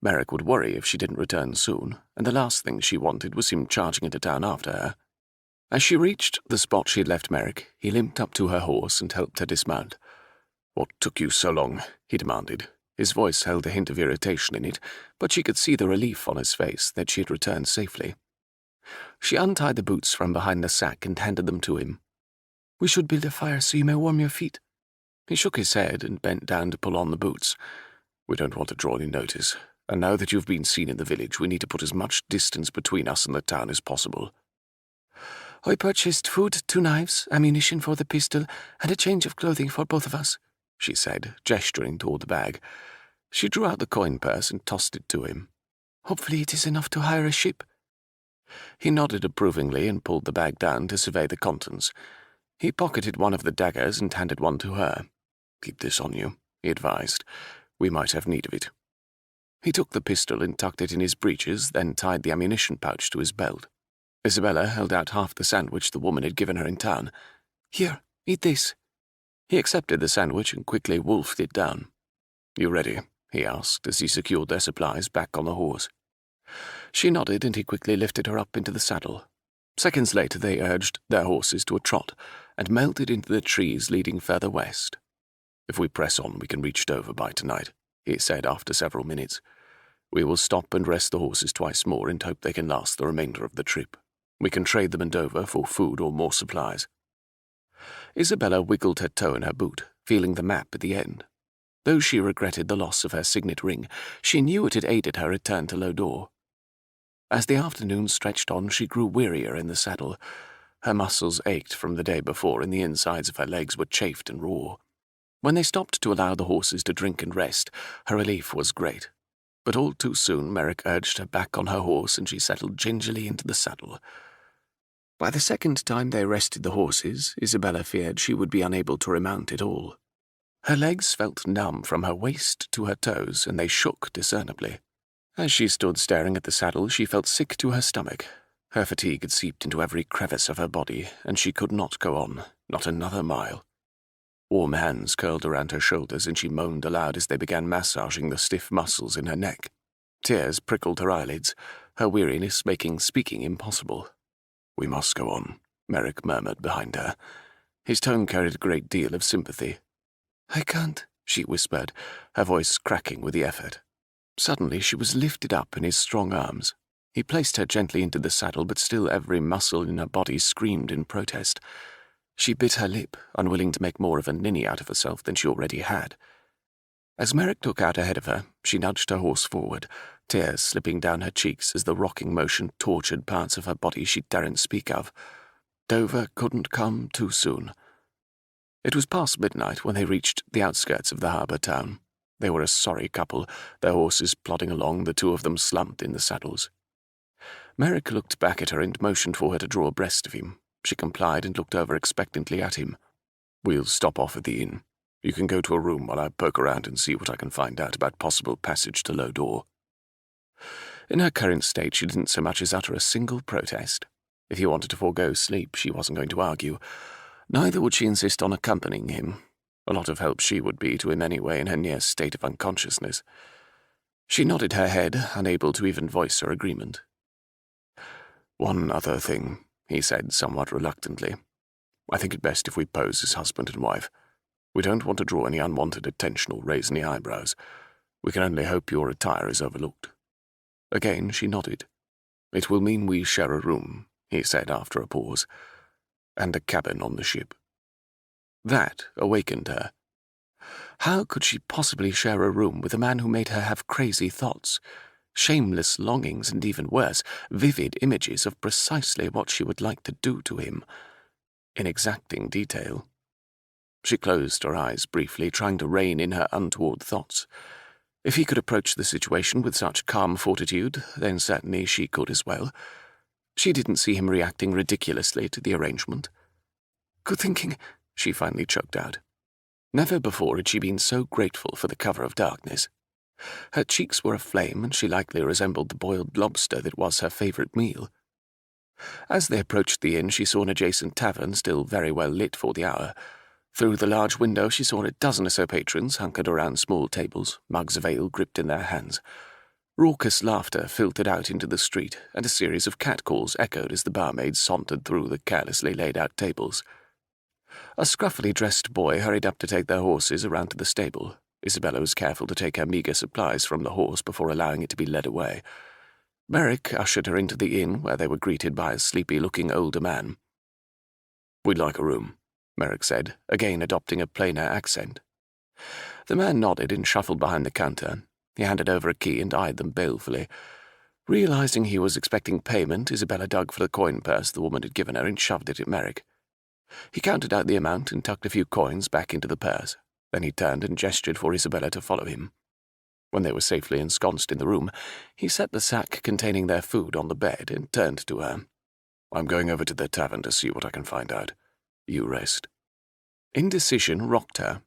Merrick would worry if she didn't return soon, and the last thing she wanted was him charging into town after her. As she reached the spot she had left Merrick, he limped up to her horse and helped her dismount. "What took you so long?" he demanded. His voice held a hint of irritation in it, but she could see the relief on his face that she had returned safely. She untied the boots from behind the sack and handed them to him. "We should build a fire so you may warm your feet." He shook his head and bent down to pull on the boots. "We don't want to draw any notice, and now that you've been seen in the village, we need to put as much distance between us and the town as possible." I purchased food, 2 knives, ammunition for the pistol, and a change of clothing for both of us," she said, gesturing toward the bag. She drew out the coin purse and tossed it to him. "Hopefully it is enough to hire a ship." He nodded approvingly and pulled the bag down to survey the contents. He pocketed one of the daggers and handed one to her. "Keep this on you," he advised. "We might have need of it." He took the pistol and tucked it in his breeches, then tied the ammunition pouch to his belt. Isabella held out half the sandwich the woman had given her in town. "Here, eat this." He accepted the sandwich and quickly wolfed it down. "You ready?" he asked as he secured their supplies back on the horse. She nodded, and he quickly lifted her up into the saddle. Seconds later they urged their horses to a trot and melted into the trees leading further west. "If we press on, we can reach Dover by tonight," he said after several minutes. "We will stop and rest the horses twice more and hope they can last the remainder of the trip. We can trade them in Dover for food or more supplies." Isabella wiggled her toe in her boot, feeling the map at the end. Though she regretted the loss of her signet ring, she knew it had aided her return to Lodore. As the afternoon stretched on, she grew wearier in the saddle. Her muscles ached from the day before, and the insides of her legs were chafed and raw. When they stopped to allow the horses to drink and rest, her relief was great. But all too soon Merrick urged her back on her horse, and she settled gingerly into the saddle. By the second time they rested the horses, Isabella feared she would be unable to remount at all. Her legs felt numb from her waist to her toes, and they shook discernibly. As she stood staring at the saddle, she felt sick to her stomach. Her fatigue had seeped into every crevice of her body, and she could not go on, not another mile. Warm hands curled around her shoulders, and she moaned aloud as they began massaging the stiff muscles in her neck. Tears prickled her eyelids, her weariness making speaking impossible. "We must go on," Merrick murmured behind her. His tone carried a great deal of sympathy. "I can't," she whispered, her voice cracking with the effort. Suddenly she was lifted up in his strong arms. He placed her gently into the saddle, but still every muscle in her body screamed in protest. She bit her lip, unwilling to make more of a ninny out of herself than she already had. As Merrick took out ahead of her, she nudged her horse forward, tears slipping down her cheeks as the rocking motion tortured parts of her body she daren't speak of. Dover couldn't come too soon. It was past midnight when they reached the outskirts of the harbour town. They were a sorry couple, their horses plodding along, the two of them slumped in the saddles. Merrick looked back at her and motioned for her to draw abreast of him. She complied and looked over expectantly at him. "We'll stop off at the inn. You can go to a room while I poke around and see what I can find out about possible passage to Lodore." In her current state, she didn't so much as utter a single protest. If he wanted to forego sleep, she wasn't going to argue. Neither would she insist on accompanying him. A lot of help she would be to him anyway in her near state of unconsciousness. She nodded her head, unable to even voice her agreement. "One other thing," he said somewhat reluctantly. "I think it best if we pose as husband and wife. We don't want to draw any unwanted attention or raise any eyebrows. We can only hope your attire is overlooked." Again she nodded. "It will mean we share a room," he said after a pause, "and a cabin on the ship." That awakened her. How could she possibly share a room with a man who made her have crazy thoughts, shameless longings, and even worse, vivid images of precisely what she would like to do to him, in exacting detail? She closed her eyes briefly, trying to rein in her untoward thoughts. If he could approach the situation with such calm fortitude, then certainly she could as well. She didn't see him reacting ridiculously to the arrangement. "Good thinking," she finally choked out. Never before had she been so grateful for the cover of darkness. Her cheeks were aflame, and she likely resembled the boiled lobster that was her favourite meal. As they approached the inn, she saw an adjacent tavern still very well lit for the hour. Through the large window she saw a dozen or so patrons hunkered around small tables, mugs of ale gripped in their hands. Raucous laughter filtered out into the street, and a series of catcalls echoed as the barmaids sauntered through the carelessly laid-out tables. A scruffily dressed boy hurried up to take their horses around to the stable. Isabella was careful to take her meagre supplies from the horse before allowing it to be led away. Merrick ushered her into the inn, where they were greeted by a sleepy-looking older man. "We'd like a room," Merrick said, again adopting a plainer accent. The man nodded and shuffled behind the counter. He handed over a key and eyed them balefully. Realizing he was expecting payment, Isabella dug for the coin purse the woman had given her and shoved it at Merrick. He counted out the amount and tucked a few coins back into the purse. Then he turned and gestured for Isabella to follow him. When they were safely ensconced in the room, he set the sack containing their food on the bed and turned to her. "I'm going over to the tavern to see what I can find out. You rest." Indecision rocked her.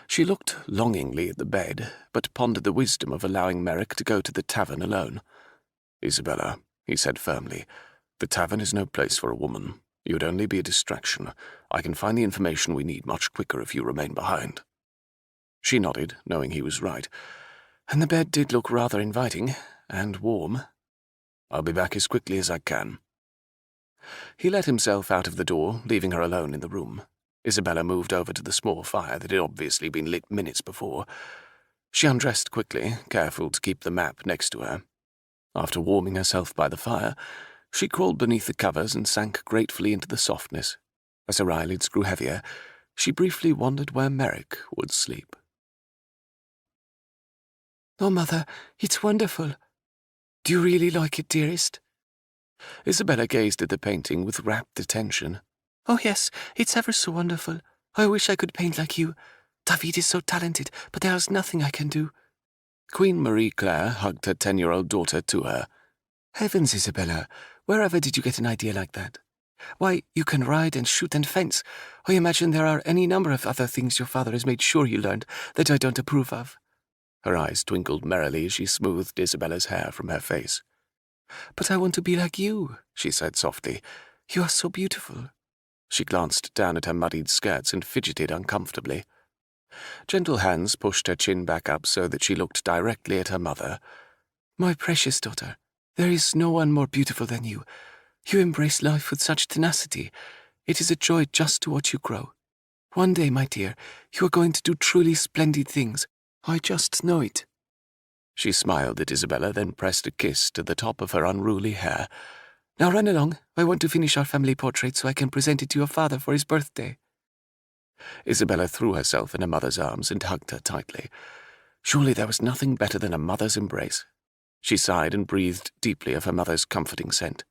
She looked longingly at the bed, but pondered the wisdom of allowing Merrick to go to the tavern alone. "Isabella," he said firmly, "the tavern is no place for a woman. You would only be a distraction. I can find the information we need much quicker if you remain behind." She nodded, knowing he was right, and the bed did look rather inviting and warm. "I'll be back as quickly as I can." He let himself out of the door, leaving her alone in the room. Isabella moved over to the small fire that had obviously been lit minutes before. She undressed quickly, careful to keep the map next to her. After warming herself by the fire, she crawled beneath the covers and sank gratefully into the softness. As her eyelids grew heavier, she briefly wondered where Merrick would sleep. "Oh, Mother, it's wonderful. Do you really like it, dearest?" Isabella gazed at the painting with rapt attention. "Oh, yes, it's ever so wonderful. I wish I could paint like you. David is so talented, but there is nothing I can do." Queen Marie-Claire hugged her 10-year-old daughter to her. "Heavens, Isabella, wherever did you get an idea like that? Why, you can ride and shoot and fence. I imagine there are any number of other things your father has made sure you learned that I don't approve of." Her eyes twinkled merrily as she smoothed Isabella's hair from her face. "But I want to be like you," she said softly. "You are so beautiful." She glanced down at her muddied skirts and fidgeted uncomfortably. Gentle hands pushed her chin back up so that she looked directly at her mother. "My precious daughter, there is no one more beautiful than you. You embrace life with such tenacity. It is a joy just to watch you grow. One day, my dear, you are going to do truly splendid things. I just know it." She smiled at Isabella, then pressed a kiss to the top of her unruly hair. "Now run along. I want to finish our family portrait so I can present it to your father for his birthday." Isabella threw herself in her mother's arms and hugged her tightly. Surely there was nothing better than a mother's embrace. She sighed and breathed deeply of her mother's comforting scent.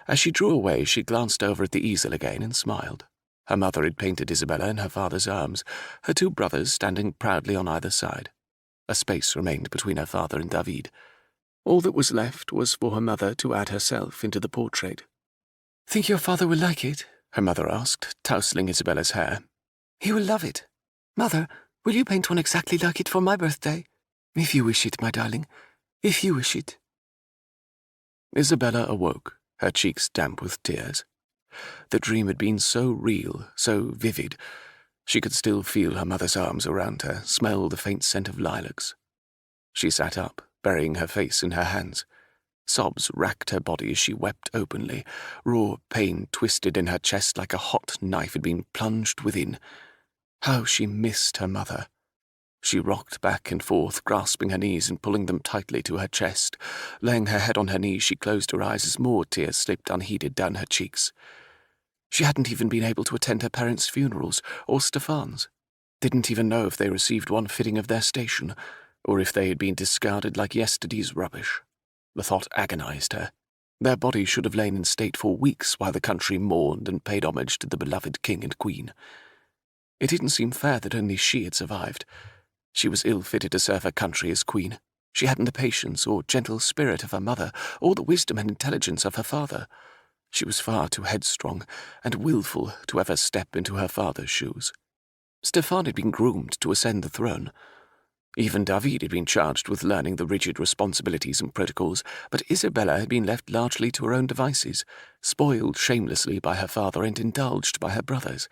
As she drew away, she glanced over at the easel again and smiled. Her mother had painted Isabella in her father's arms, her two brothers standing proudly on either side. A space remained between her father and David. All that was left was for her mother to add herself into the portrait. "Think your father will like it?" her mother asked, tousling Isabella's hair. "He will love it. Mother, will you paint one exactly like it for my birthday? If you wish it, my darling. If you wish it." Isabella awoke, her cheeks damp with tears. The dream had been so real, so vivid. She could still feel her mother's arms around her, smell the faint scent of lilacs. She sat up, burying her face in her hands. Sobs racked her body as she wept openly. Raw pain twisted in her chest like a hot knife had been plunged within. How she missed her mother. She rocked back and forth, grasping her knees and pulling them tightly to her chest. Laying her head on her knees, she closed her eyes as more tears slipped unheeded down her cheeks. She hadn't even been able to attend her parents' funerals or Stefan's. Didn't even know if they received one fitting of their station, or if they had been discarded like yesterday's rubbish. The thought agonized her. Their bodies should have lain in state for weeks while the country mourned and paid homage to the beloved king and queen. It didn't seem fair that only she had survived. She was ill-fitted to serve her country as queen. She hadn't the patience or gentle spirit of her mother, or the wisdom and intelligence of her father. She was far too headstrong and willful to ever step into her father's shoes. Stefan had been groomed to ascend the throne. Even David had been charged with learning the rigid responsibilities and protocols, but Isabella had been left largely to her own devices, spoiled shamelessly by her father and indulged by her brothers,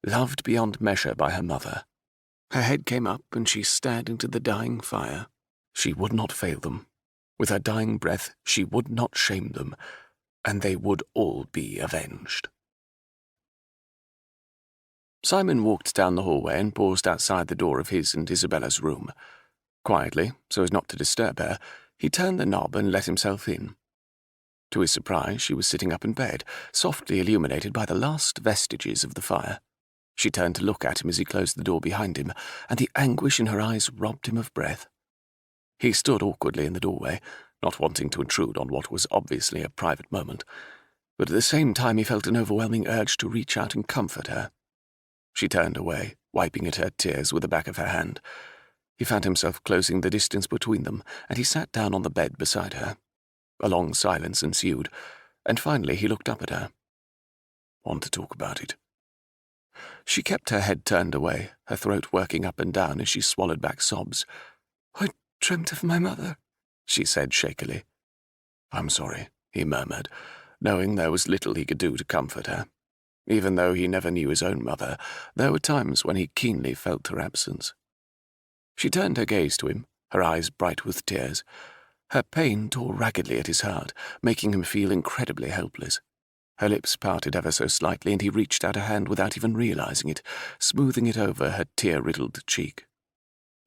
loved beyond measure by her mother. Her head came up and she stared into the dying fire. She would not fail them. With her dying breath, she would not shame them, and they would all be avenged. Simon walked down the hallway and paused outside the door of his and Isabella's room. Quietly, so as not to disturb her, he turned the knob and let himself in. To his surprise, she was sitting up in bed, softly illuminated by the last vestiges of the fire. She turned to look at him as he closed the door behind him, and the anguish in her eyes robbed him of breath. He stood awkwardly in the doorway, not wanting to intrude on what was obviously a private moment, but at the same time he felt an overwhelming urge to reach out and comfort her. She turned away, wiping at her tears with the back of her hand. He found himself closing the distance between them, and he sat down on the bed beside her. A long silence ensued, and finally he looked up at her. "Want to talk about it?" She kept her head turned away, her throat working up and down as she swallowed back sobs. "I dreamt of my mother," she said shakily. "I'm sorry," he murmured, knowing there was little he could do to comfort her. Even though he never knew his own mother, there were times when he keenly felt her absence. She turned her gaze to him, her eyes bright with tears. Her pain tore raggedly at his heart, making him feel incredibly helpless. Her lips parted ever so slightly, and he reached out a hand without even realizing it, smoothing it over her tear-riddled cheek.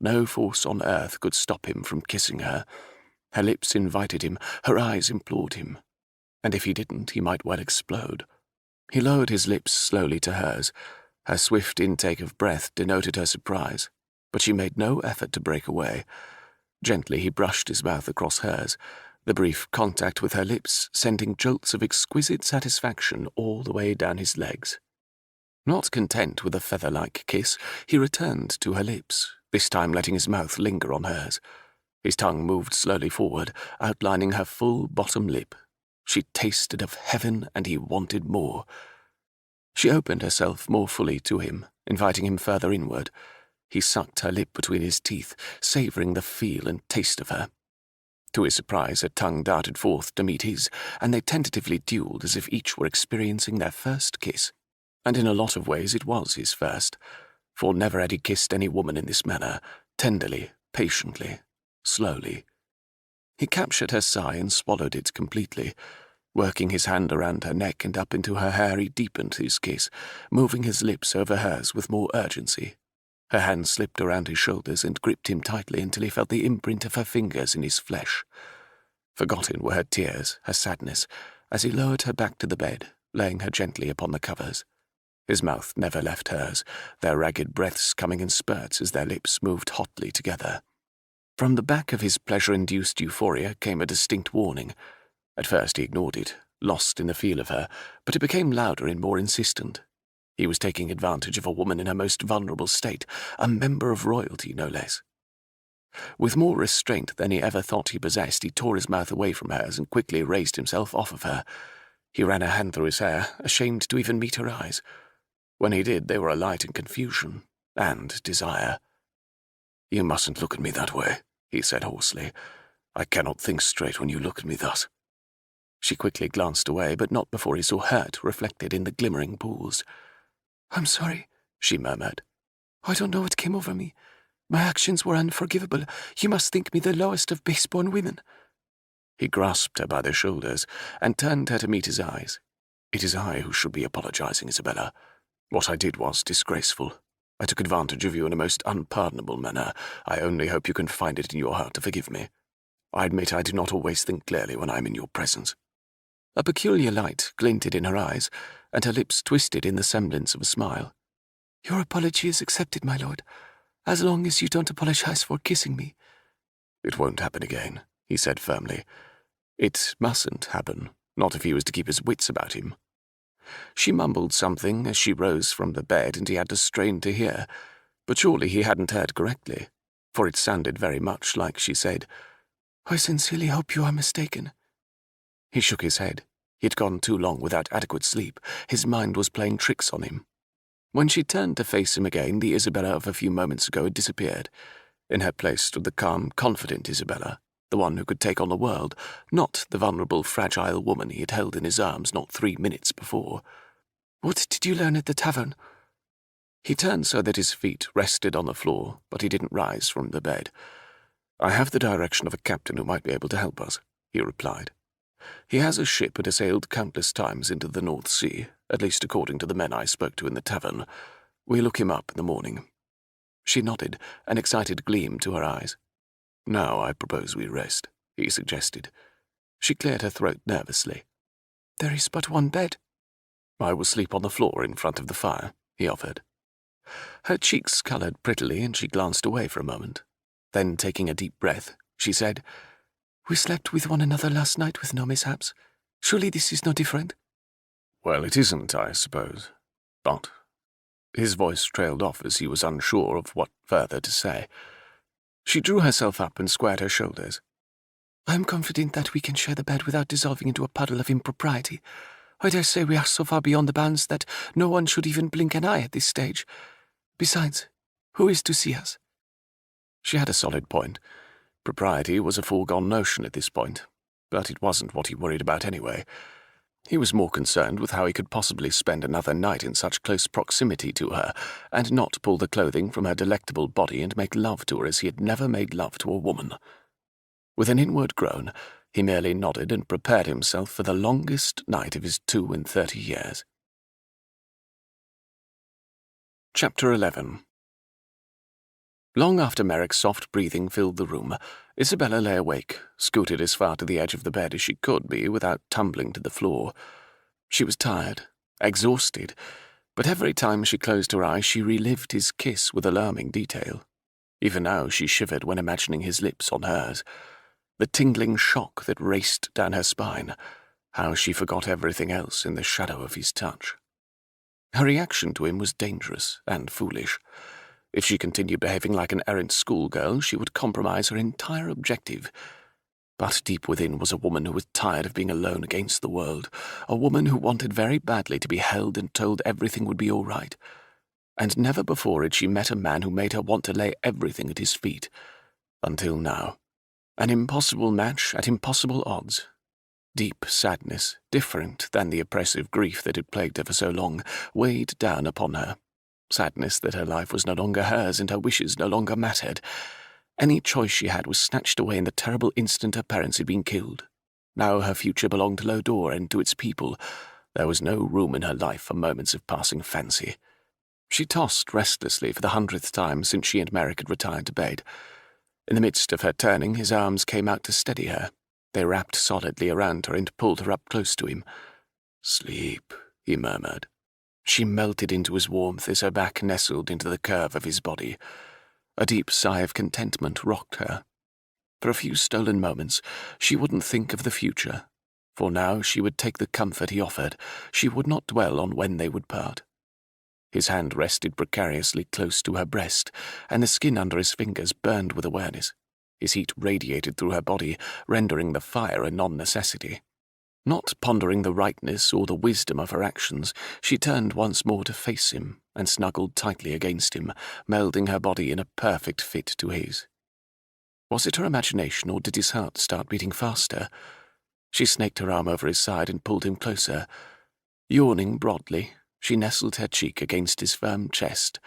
No force on earth could stop him from kissing her. Her lips invited him, her eyes implored him. And if he didn't, he might well explode. He lowered his lips slowly to hers. Her swift intake of breath denoted her surprise, but she made no effort to break away. Gently he brushed his mouth across hers, the brief contact with her lips sending jolts of exquisite satisfaction all the way down his legs. Not content with a feather-like kiss, he returned to her lips, this time letting his mouth linger on hers. His tongue moved slowly forward, outlining her full bottom lip. She tasted of heaven, and he wanted more. She opened herself more fully to him, inviting him further inward. He sucked her lip between his teeth, savouring the feel and taste of her. To his surprise, her tongue darted forth to meet his, and they tentatively duelled as if each were experiencing their first kiss. And in a lot of ways it was his first, for never had he kissed any woman in this manner, tenderly, patiently, slowly. He captured her sigh and swallowed it completely. Working his hand around her neck and up into her hair, he deepened his kiss, moving his lips over hers with more urgency. Her hand slipped around his shoulders and gripped him tightly until he felt the imprint of her fingers in his flesh. Forgotten were her tears, her sadness, as he lowered her back to the bed, laying her gently upon the covers. His mouth never left hers, their ragged breaths coming in spurts as their lips moved hotly together. From the back of his pleasure-induced euphoria came a distinct warning. At first he ignored it, lost in the feel of her, but it became louder and more insistent. He was taking advantage of a woman in her most vulnerable state, a member of royalty, no less. With more restraint than he ever thought he possessed, he tore his mouth away from hers and quickly raised himself off of her. He ran a hand through his hair, ashamed to even meet her eyes. When he did, they were alight in confusion and desire. "You mustn't look at me that way," he said hoarsely. "I cannot think straight when you look at me thus." She quickly glanced away, but not before he saw hurt reflected in the glimmering pools. "I'm sorry," she murmured. "I don't know what came over me. My actions were unforgivable. You must think me the lowest of base-born women." He grasped her by the shoulders and turned her to meet his eyes. "It is I who should be apologizing, Isabella. What I did was disgraceful. I took advantage of you in a most unpardonable manner. I only hope you can find it in your heart to forgive me. I admit I do not always think clearly when I am in your presence." A peculiar light glinted in her eyes, and her lips twisted in the semblance of a smile. "Your apology is accepted, my lord, as long as you don't apologize for kissing me." "It won't happen again," he said firmly. "It mustn't happen, not if he was to keep his wits about him." She mumbled something as she rose from the bed, and he had to strain to hear, but surely he hadn't heard correctly, for it sounded very much like she said, "I sincerely hope you are mistaken." He shook his head. He had gone too long without adequate sleep. His mind was playing tricks on him. When she turned to face him again, the Isabella of a few moments ago had disappeared. In her place stood the calm, confident Isabella, the one who could take on the world, not the vulnerable, fragile woman he had held in his arms not 3 minutes before. "What did you learn at the tavern?" He turned so that his feet rested on the floor, but he didn't rise from the bed. "I have the direction of a captain who might be able to help us," he replied. "He has a ship and has sailed countless times into the North Sea, at least according to the men I spoke to in the tavern. We'll look him up in the morning." She nodded, an excited gleam to her eyes. "Now I propose we rest," he suggested. She cleared her throat nervously. "There is but one bed." "I will sleep on the floor in front of the fire," he offered. Her cheeks coloured prettily, and she glanced away for a moment. Then, taking a deep breath, she said, We slept with one another last night with no mishaps. Surely this is no different? Well, it isn't, I suppose. But his voice trailed off as he was unsure of what further to say. She drew herself up and squared her shoulders. I am confident that we can share the bed without dissolving into a puddle of impropriety. I dare say we are so far beyond the bounds that no one should even blink an eye at this stage. Besides, who is to see us? She had a solid point. Propriety was a foregone notion at this point, but it wasn't what he worried about anyway. He was more concerned with how he could possibly spend another night in such close proximity to her, and not pull the clothing from her delectable body and make love to her as he had never made love to a woman. With an inward groan, he merely nodded and prepared himself for the longest night of his 32 years. Chapter 11. Long after Merrick's soft breathing filled the room, Isabella lay awake, scooted as far to the edge of the bed as she could be without tumbling to the floor. She was tired, exhausted, but every time she closed her eyes she relived his kiss with alarming detail. Even now she shivered when imagining his lips on hers. The tingling shock that raced down her spine, how she forgot everything else in the shadow of his touch. Her reaction to him was dangerous and foolish. If she continued behaving like an errant schoolgirl, she would compromise her entire objective. But deep within was a woman who was tired of being alone against the world, a woman who wanted very badly to be held and told everything would be all right. And never before had she met a man who made her want to lay everything at his feet. Until now. An impossible match at impossible odds. Deep sadness, different than the oppressive grief that had plagued her for so long, weighed down upon her. Sadness that her life was no longer hers and her wishes no longer mattered. Any choice she had was snatched away in the terrible instant her parents had been killed. Now her future belonged to Lodore and to its people. There was no room in her life for moments of passing fancy. She tossed restlessly for the 100th time since she and Merrick had retired to bed. In the midst of her turning, his arms came out to steady her. They wrapped solidly around her and pulled her up close to him. "Sleep," he murmured. She melted into his warmth as her back nestled into the curve of his body. A deep sigh of contentment rocked her. For a few stolen moments, she wouldn't think of the future. For now she would take the comfort he offered. She would not dwell on when they would part. His hand rested precariously close to her breast, and the skin under his fingers burned with awareness. His heat radiated through her body, rendering the fire a non-necessity. Not pondering the rightness or the wisdom of her actions, she turned once more to face him and snuggled tightly against him, melding her body in a perfect fit to his. Was it her imagination, or did his heart start beating faster? She snaked her arm over his side and pulled him closer. Yawning broadly, she nestled her cheek against his firm chest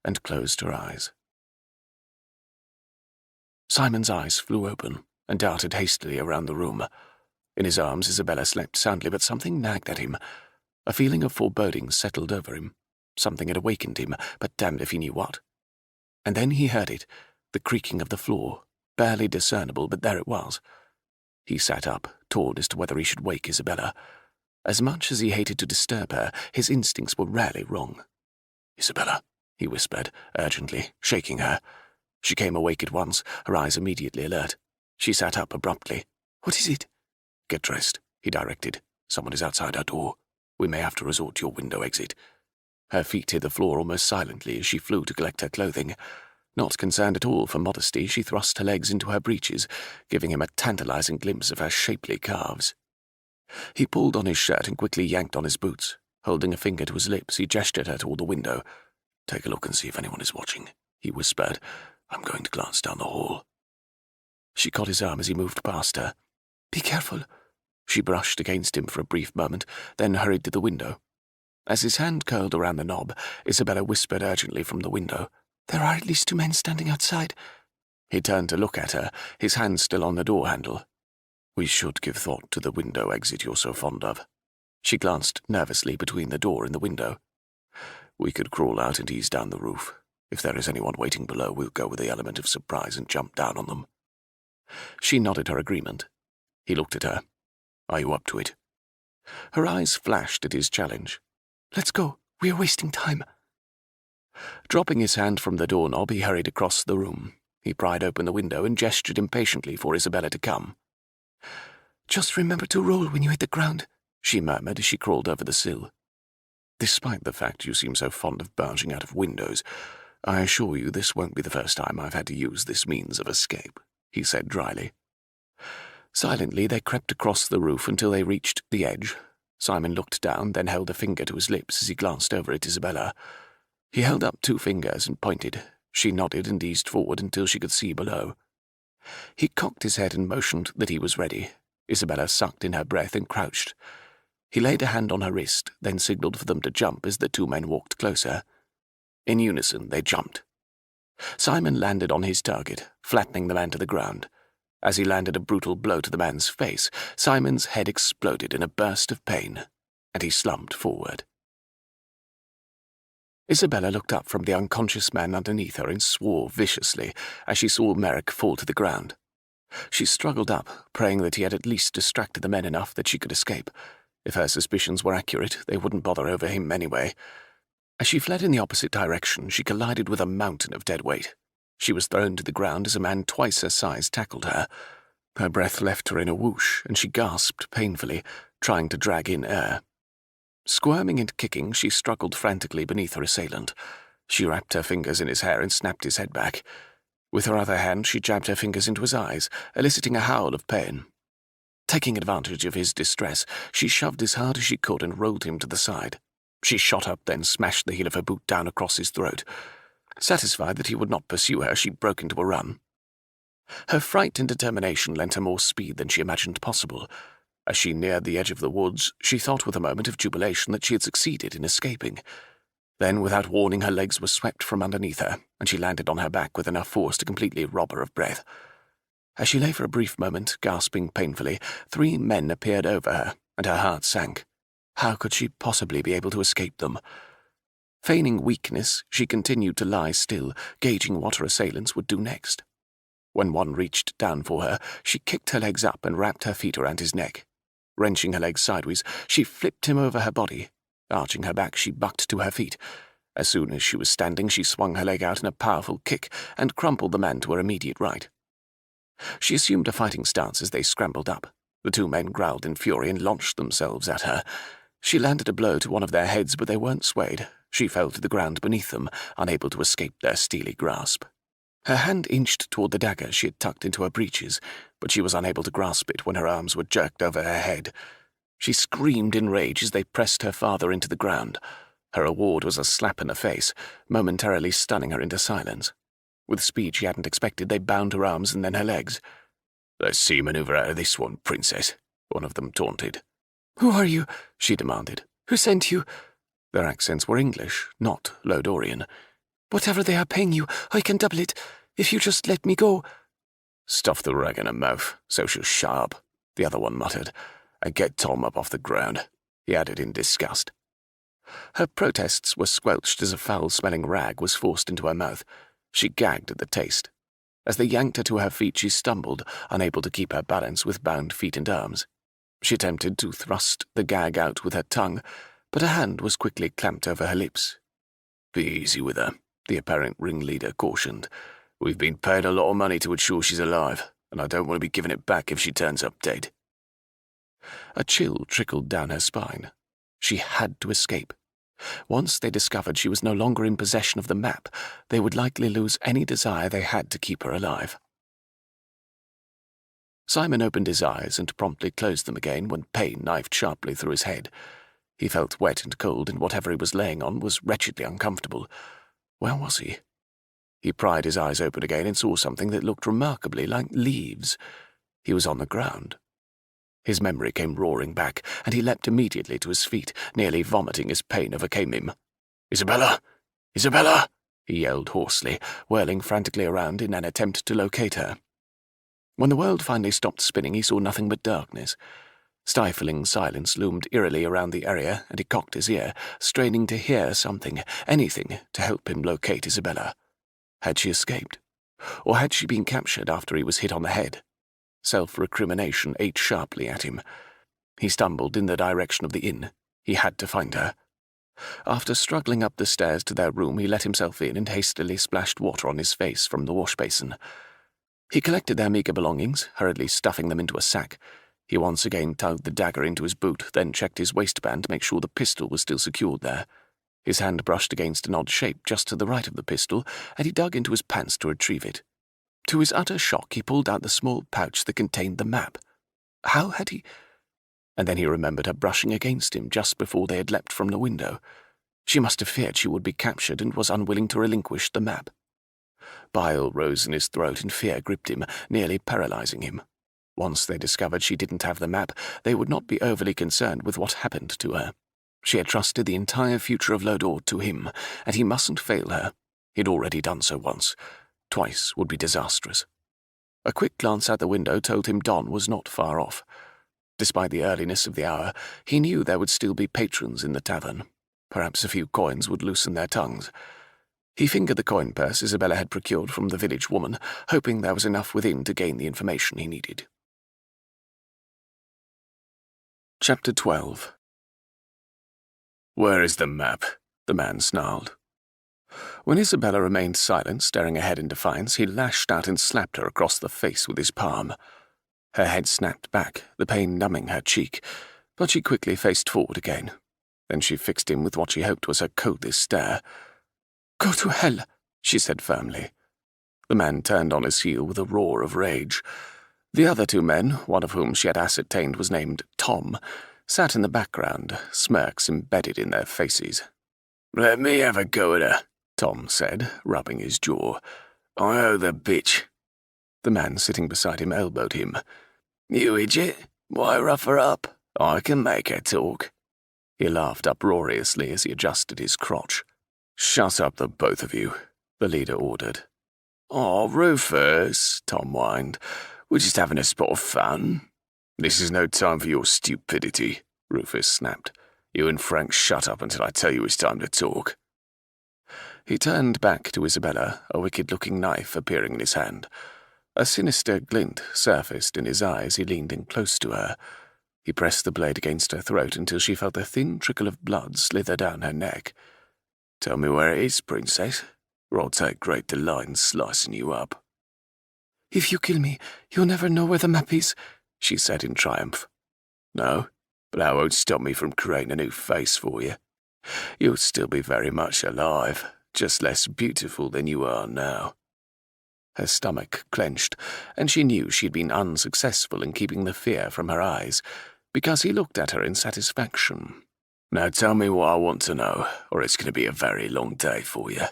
and closed her eyes. Simon's eyes flew open and darted hastily around the room. In his arms, Isabella slept soundly, but something nagged at him. A feeling of foreboding settled over him. Something had awakened him, but damned if he knew what. And then he heard it, the creaking of the floor, barely discernible, but there it was. He sat up, torn as to whether he should wake Isabella. As much as he hated to disturb her, his instincts were rarely wrong. "Isabella," he whispered, urgently, shaking her. She came awake at once, her eyes immediately alert. She sat up abruptly. "What is it?" "Get dressed," he directed. "Someone is outside our door. We may have to resort to your window exit." Her feet hit the floor almost silently as she flew to collect her clothing. Not concerned at all for modesty, she thrust her legs into her breeches, giving him a tantalizing glimpse of her shapely calves. He pulled on his shirt and quickly yanked on his boots. Holding a finger to his lips, he gestured her toward the window. "Take a look and see if anyone is watching," he whispered. "I'm going to glance down the hall." She caught his arm as he moved past her. "Be careful." She brushed against him for a brief moment, then hurried to the window. As his hand curled around the knob, Isabella whispered urgently from the window, "There are at least 2 men standing outside." He turned to look at her, his hand still on the door handle. "We should give thought to the window exit you're so fond of." She glanced nervously between the door and the window. "We could crawl out and ease down the roof. If there is anyone waiting below, we'll go with the element of surprise and jump down on them." She nodded her agreement. He looked at her. "Are you up to it?" Her eyes flashed at his challenge. "Let's go. We are wasting time." Dropping his hand from the doorknob, he hurried across the room. He pried open the window and gestured impatiently for Isabella to come. "Just remember to roll when you hit the ground," she murmured as she crawled over the sill. "Despite the fact you seem so fond of barging out of windows, I assure you this won't be the first time I've had to use this means of escape," he said dryly. Silently, they crept across the roof until they reached the edge. Simon looked down, then held a finger to his lips as he glanced over at Isabella. He held up 2 fingers and pointed. She nodded and eased forward until she could see below. He cocked his head and motioned that he was ready. Isabella sucked in her breath and crouched. He laid a hand on her wrist, then signaled for them to jump as the 2 men walked closer. In unison, they jumped. Simon landed on his target, flattening the man to the ground. As he landed a brutal blow to the man's face, Simon's head exploded in a burst of pain, and he slumped forward. Isabella looked up from the unconscious man underneath her and swore viciously as she saw Merrick fall to the ground. She struggled up, praying that he had at least distracted the men enough that she could escape. If her suspicions were accurate, they wouldn't bother over him anyway. As she fled in the opposite direction, she collided with a mountain of dead weight. She was thrown to the ground as a man twice her size tackled her. Her breath left her in a whoosh, and she gasped painfully, trying to drag in air. Squirming and kicking, she struggled frantically beneath her assailant. She wrapped her fingers in his hair and snapped his head back. With her other hand, she jabbed her fingers into his eyes, eliciting a howl of pain. Taking advantage of his distress, she shoved as hard as she could and rolled him to the side. She shot up, then smashed the heel of her boot down across his throat. Satisfied that he would not pursue her, she broke into a run. Her fright and determination lent her more speed than she imagined possible. As she neared the edge of the woods, she thought with a moment of jubilation that she had succeeded in escaping. Then, without warning, her legs were swept from underneath her, and she landed on her back with enough force to completely rob her of breath. As she lay for a brief moment, gasping painfully, 3 men appeared over her, and her heart sank. How could she possibly be able to escape them? Feigning weakness, she continued to lie still, gauging what her assailants would do next. When one reached down for her, she kicked her legs up and wrapped her feet around his neck. Wrenching her legs sideways, she flipped him over her body. Arching her back, she bucked to her feet. As soon as she was standing, she swung her leg out in a powerful kick and crumpled the man to her immediate right. She assumed a fighting stance as they scrambled up. The 2 men growled in fury and launched themselves at her. She landed a blow to one of their heads, but they weren't swayed. She fell to the ground beneath them, unable to escape their steely grasp. Her hand inched toward the dagger she had tucked into her breeches, but she was unable to grasp it when her arms were jerked over her head. She screamed in rage as they pressed her farther into the ground. Her reward was a slap in the face, momentarily stunning her into silence. With speed she hadn't expected, they bound her arms and then her legs. "Let's see you maneuver out of this one, Princess," one of them taunted. "Who are you?" she demanded. "Who sent you?" Their accents were English, not Lodorian. "Whatever they are paying you, I can double it. If you just let me go." "Stuff the rag in her mouth, so she'll shut up," the other one muttered. "And get Tom up off the ground," he added in disgust. Her protests were squelched as a foul-smelling rag was forced into her mouth. She gagged at the taste. As they yanked her to her feet, she stumbled, unable to keep her balance with bound feet and arms. She attempted to thrust the gag out with her tongue, but a hand was quickly clamped over her lips. "Be easy with her," the apparent ringleader cautioned. "We've been paid a lot of money to ensure she's alive, and I don't want to be giving it back if she turns up dead." A chill trickled down her spine. She had to escape. Once they discovered she was no longer in possession of the map, they would likely lose any desire they had to keep her alive. Simon opened his eyes and promptly closed them again when pain knifed sharply through his head. He felt wet and cold, and whatever he was laying on was wretchedly uncomfortable. Where was he? He pried his eyes open again and saw something that looked remarkably like leaves. He was on the ground. His memory came roaring back, and he leapt immediately to his feet, nearly vomiting as pain overcame him. "Isabella! Isabella!" he yelled hoarsely, whirling frantically around in an attempt to locate her. When the world finally stopped spinning, he saw nothing but darkness. Stifling silence loomed eerily around the area, and he cocked his ear, straining to hear something, anything, to help him locate Isabella. Had she escaped? Or had she been captured after he was hit on the head? Self-recrimination ate sharply at him. He stumbled in the direction of the inn. He had to find her. After struggling up the stairs to their room, he let himself in and hastily splashed water on his face from the wash basin. He collected their meagre belongings, hurriedly stuffing them into a sack. He once again tugged the dagger into his boot, then checked his waistband to make sure the pistol was still secured there. His hand brushed against an odd shape just to the right of the pistol, and he dug into his pants to retrieve it. To his utter shock, he pulled out the small pouch that contained the map. How had he... And then he remembered her brushing against him just before they had leapt from the window. She must have feared she would be captured and was unwilling to relinquish the map. Bile rose in his throat and fear gripped him, nearly paralyzing him. Once they discovered she didn't have the map, they would not be overly concerned with what happened to her. She had trusted the entire future of Lodore to him, and he mustn't fail her. He'd already done so once. Twice would be disastrous. A quick glance out the window told him dawn was not far off. Despite the earliness of the hour, he knew there would still be patrons in the tavern. Perhaps a few coins would loosen their tongues. He fingered the coin purse Isabella had procured from the village woman, hoping there was enough within to gain the information he needed. Chapter 12. "Where is the map?" the man snarled. When Isabella remained silent, staring ahead in defiance, he lashed out and slapped her across the face with his palm. Her head snapped back, the pain numbing her cheek, but she quickly faced forward again. Then she fixed him with what she hoped was her coldest stare. "Go to hell," she said firmly. The man turned on his heel with a roar of rage. The other two men, one of whom she had ascertained was named Tom, sat in the background, smirks embedded in their faces. "Let me have a go at her," Tom said, rubbing his jaw. "I owe the bitch." The man sitting beside him elbowed him. "You idiot. Why rough her up? I can make her talk." He laughed uproariously as he adjusted his crotch. "Shut up, the both of you," the leader ordered. "Oh, Rufus," Tom whined. "We're just having a spot of fun." "This is no time for your stupidity," Rufus snapped. "You and Frank shut up until I tell you it's time to talk." He turned back to Isabella, a wicked-looking knife appearing in his hand. A sinister glint surfaced in his eye as he leaned in close to her. He pressed the blade against her throat until she felt a thin trickle of blood slither down her neck. "Tell me where it is, Princess, or I'll take great delight in slicing you up." "If you kill me, you'll never know where the map is," she said in triumph. "No, but that won't stop me from creating a new face for you. You'll still be very much alive, just less beautiful than you are now." Her stomach clenched, and she knew she'd been unsuccessful in keeping the fear from her eyes, because he looked at her in satisfaction. "Now tell me what I want to know, or it's going to be a very long day for you."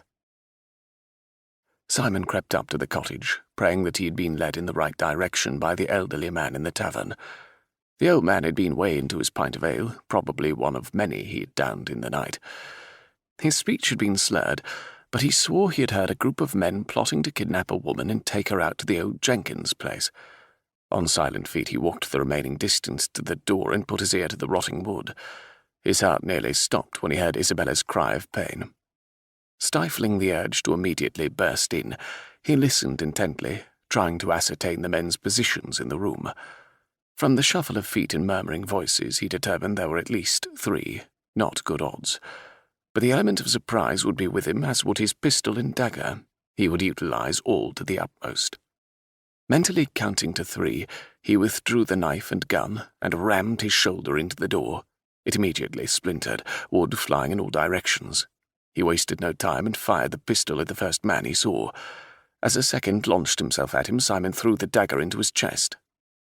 Simon crept up to the cottage, praying that he had been led in the right direction by the elderly man in the tavern. The old man had been way into his pint of ale, probably one of many he had downed in the night. His speech had been slurred, but he swore he had heard a group of men plotting to kidnap a woman and take her out to the old Jenkins place. On silent feet he walked the remaining distance to the door and put his ear to the rotting wood. His heart nearly stopped when he heard Isabella's cry of pain. Stifling the urge to immediately burst in, he listened intently, trying to ascertain the men's positions in the room. From the shuffle of feet and murmuring voices, he determined there were at least 3, not good odds. But the element of surprise would be with him, as would his pistol and dagger. He would utilize all to the utmost. Mentally counting to 3, he withdrew the knife and gun and rammed his shoulder into the door. It immediately splintered, wood flying in all directions. He wasted no time and fired the pistol at the first man he saw. As a second launched himself at him, Simon threw the dagger into his chest.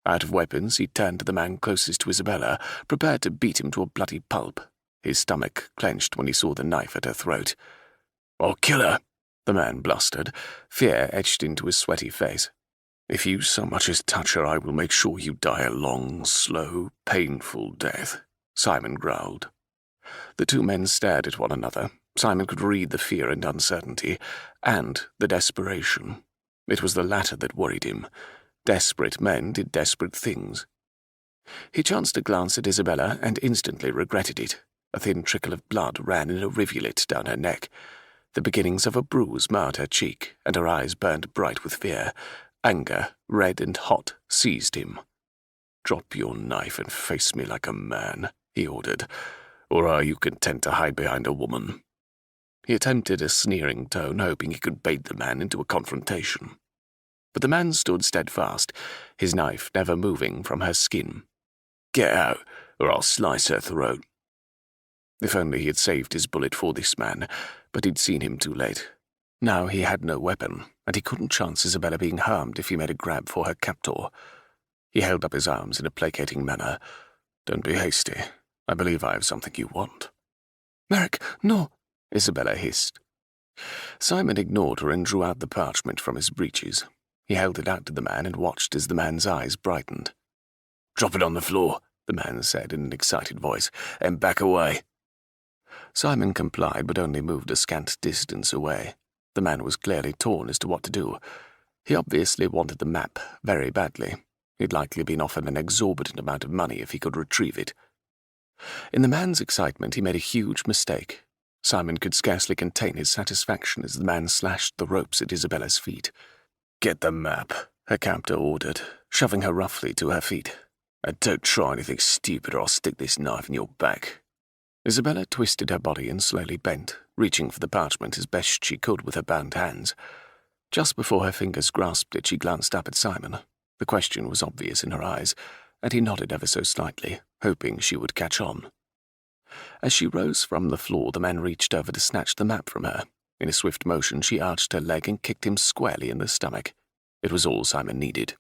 Out of weapons, he turned to the man closest to Isabella, prepared to beat him to a bloody pulp. His stomach clenched when he saw the knife at her throat. "I'll kill her," the man blustered, fear etched into his sweaty face. "If you so much as touch her, I will make sure you die a long, slow, painful death," Simon growled. The two men stared at one another. Simon could read the fear and uncertainty, and the desperation. It was the latter that worried him. Desperate men did desperate things. He chanced to glance at Isabella and instantly regretted it. A thin trickle of blood ran in a rivulet down her neck. The beginnings of a bruise marred her cheek, and her eyes burned bright with fear. Anger, red and hot, seized him. "Drop your knife and face me like a man," he ordered. "Or are you content to hide behind a woman?" He attempted a sneering tone, hoping he could bait the man into a confrontation. But the man stood steadfast, his knife never moving from her skin. "Get out, or I'll slice her throat." If only he had saved his bullet for this man, but he'd seen him too late. Now he had no weapon, and he couldn't chance Isabella being harmed if he made a grab for her captor. He held up his arms in a placating manner. "Don't be hasty. I believe I have something you want." "Merrick, no," Isabella hissed. Simon ignored her and drew out the parchment from his breeches. He held it out to the man and watched as the man's eyes brightened. "Drop it on the floor," the man said in an excited voice, "and back away." Simon complied, but only moved a scant distance away. The man was clearly torn as to what to do. He obviously wanted the map very badly. He'd likely been offered an exorbitant amount of money if he could retrieve it. In the man's excitement, he made a huge mistake. Simon could scarcely contain his satisfaction as the man slashed the ropes at Isabella's feet. "Get the map," her captor ordered, shoving her roughly to her feet. "And don't try anything stupid or I'll stick this knife in your back." Isabella twisted her body and slowly bent, reaching for the parchment as best she could with her bound hands. Just before her fingers grasped it, she glanced up at Simon. The question was obvious in her eyes, and he nodded ever so slightly, hoping she would catch on. As she rose from the floor, the man reached over to snatch the map from her. In a swift motion, she arched her leg and kicked him squarely in the stomach. It was all Simon needed.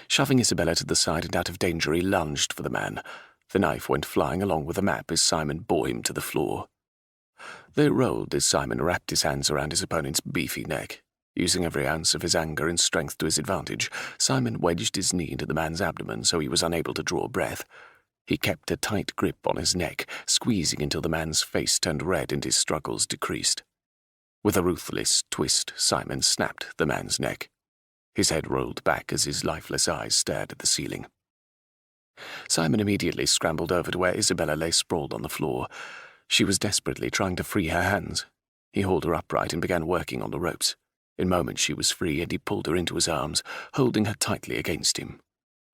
Shoving Isabella to the side and out of danger, he lunged for the man. The knife went flying along with the map as Simon bore him to the floor. They rolled as Simon wrapped his hands around his opponent's beefy neck. Using every ounce of his anger and strength to his advantage, Simon wedged his knee into the man's abdomen so he was unable to draw breath. He kept a tight grip on his neck, squeezing until the man's face turned red and his struggles decreased. With a ruthless twist, Simon snapped the man's neck. His head rolled back as his lifeless eyes stared at the ceiling. Simon immediately scrambled over to where Isabella lay sprawled on the floor. She was desperately trying to free her hands. He hauled her upright and began working on the ropes. In moments she was free, and he pulled her into his arms, holding her tightly against him.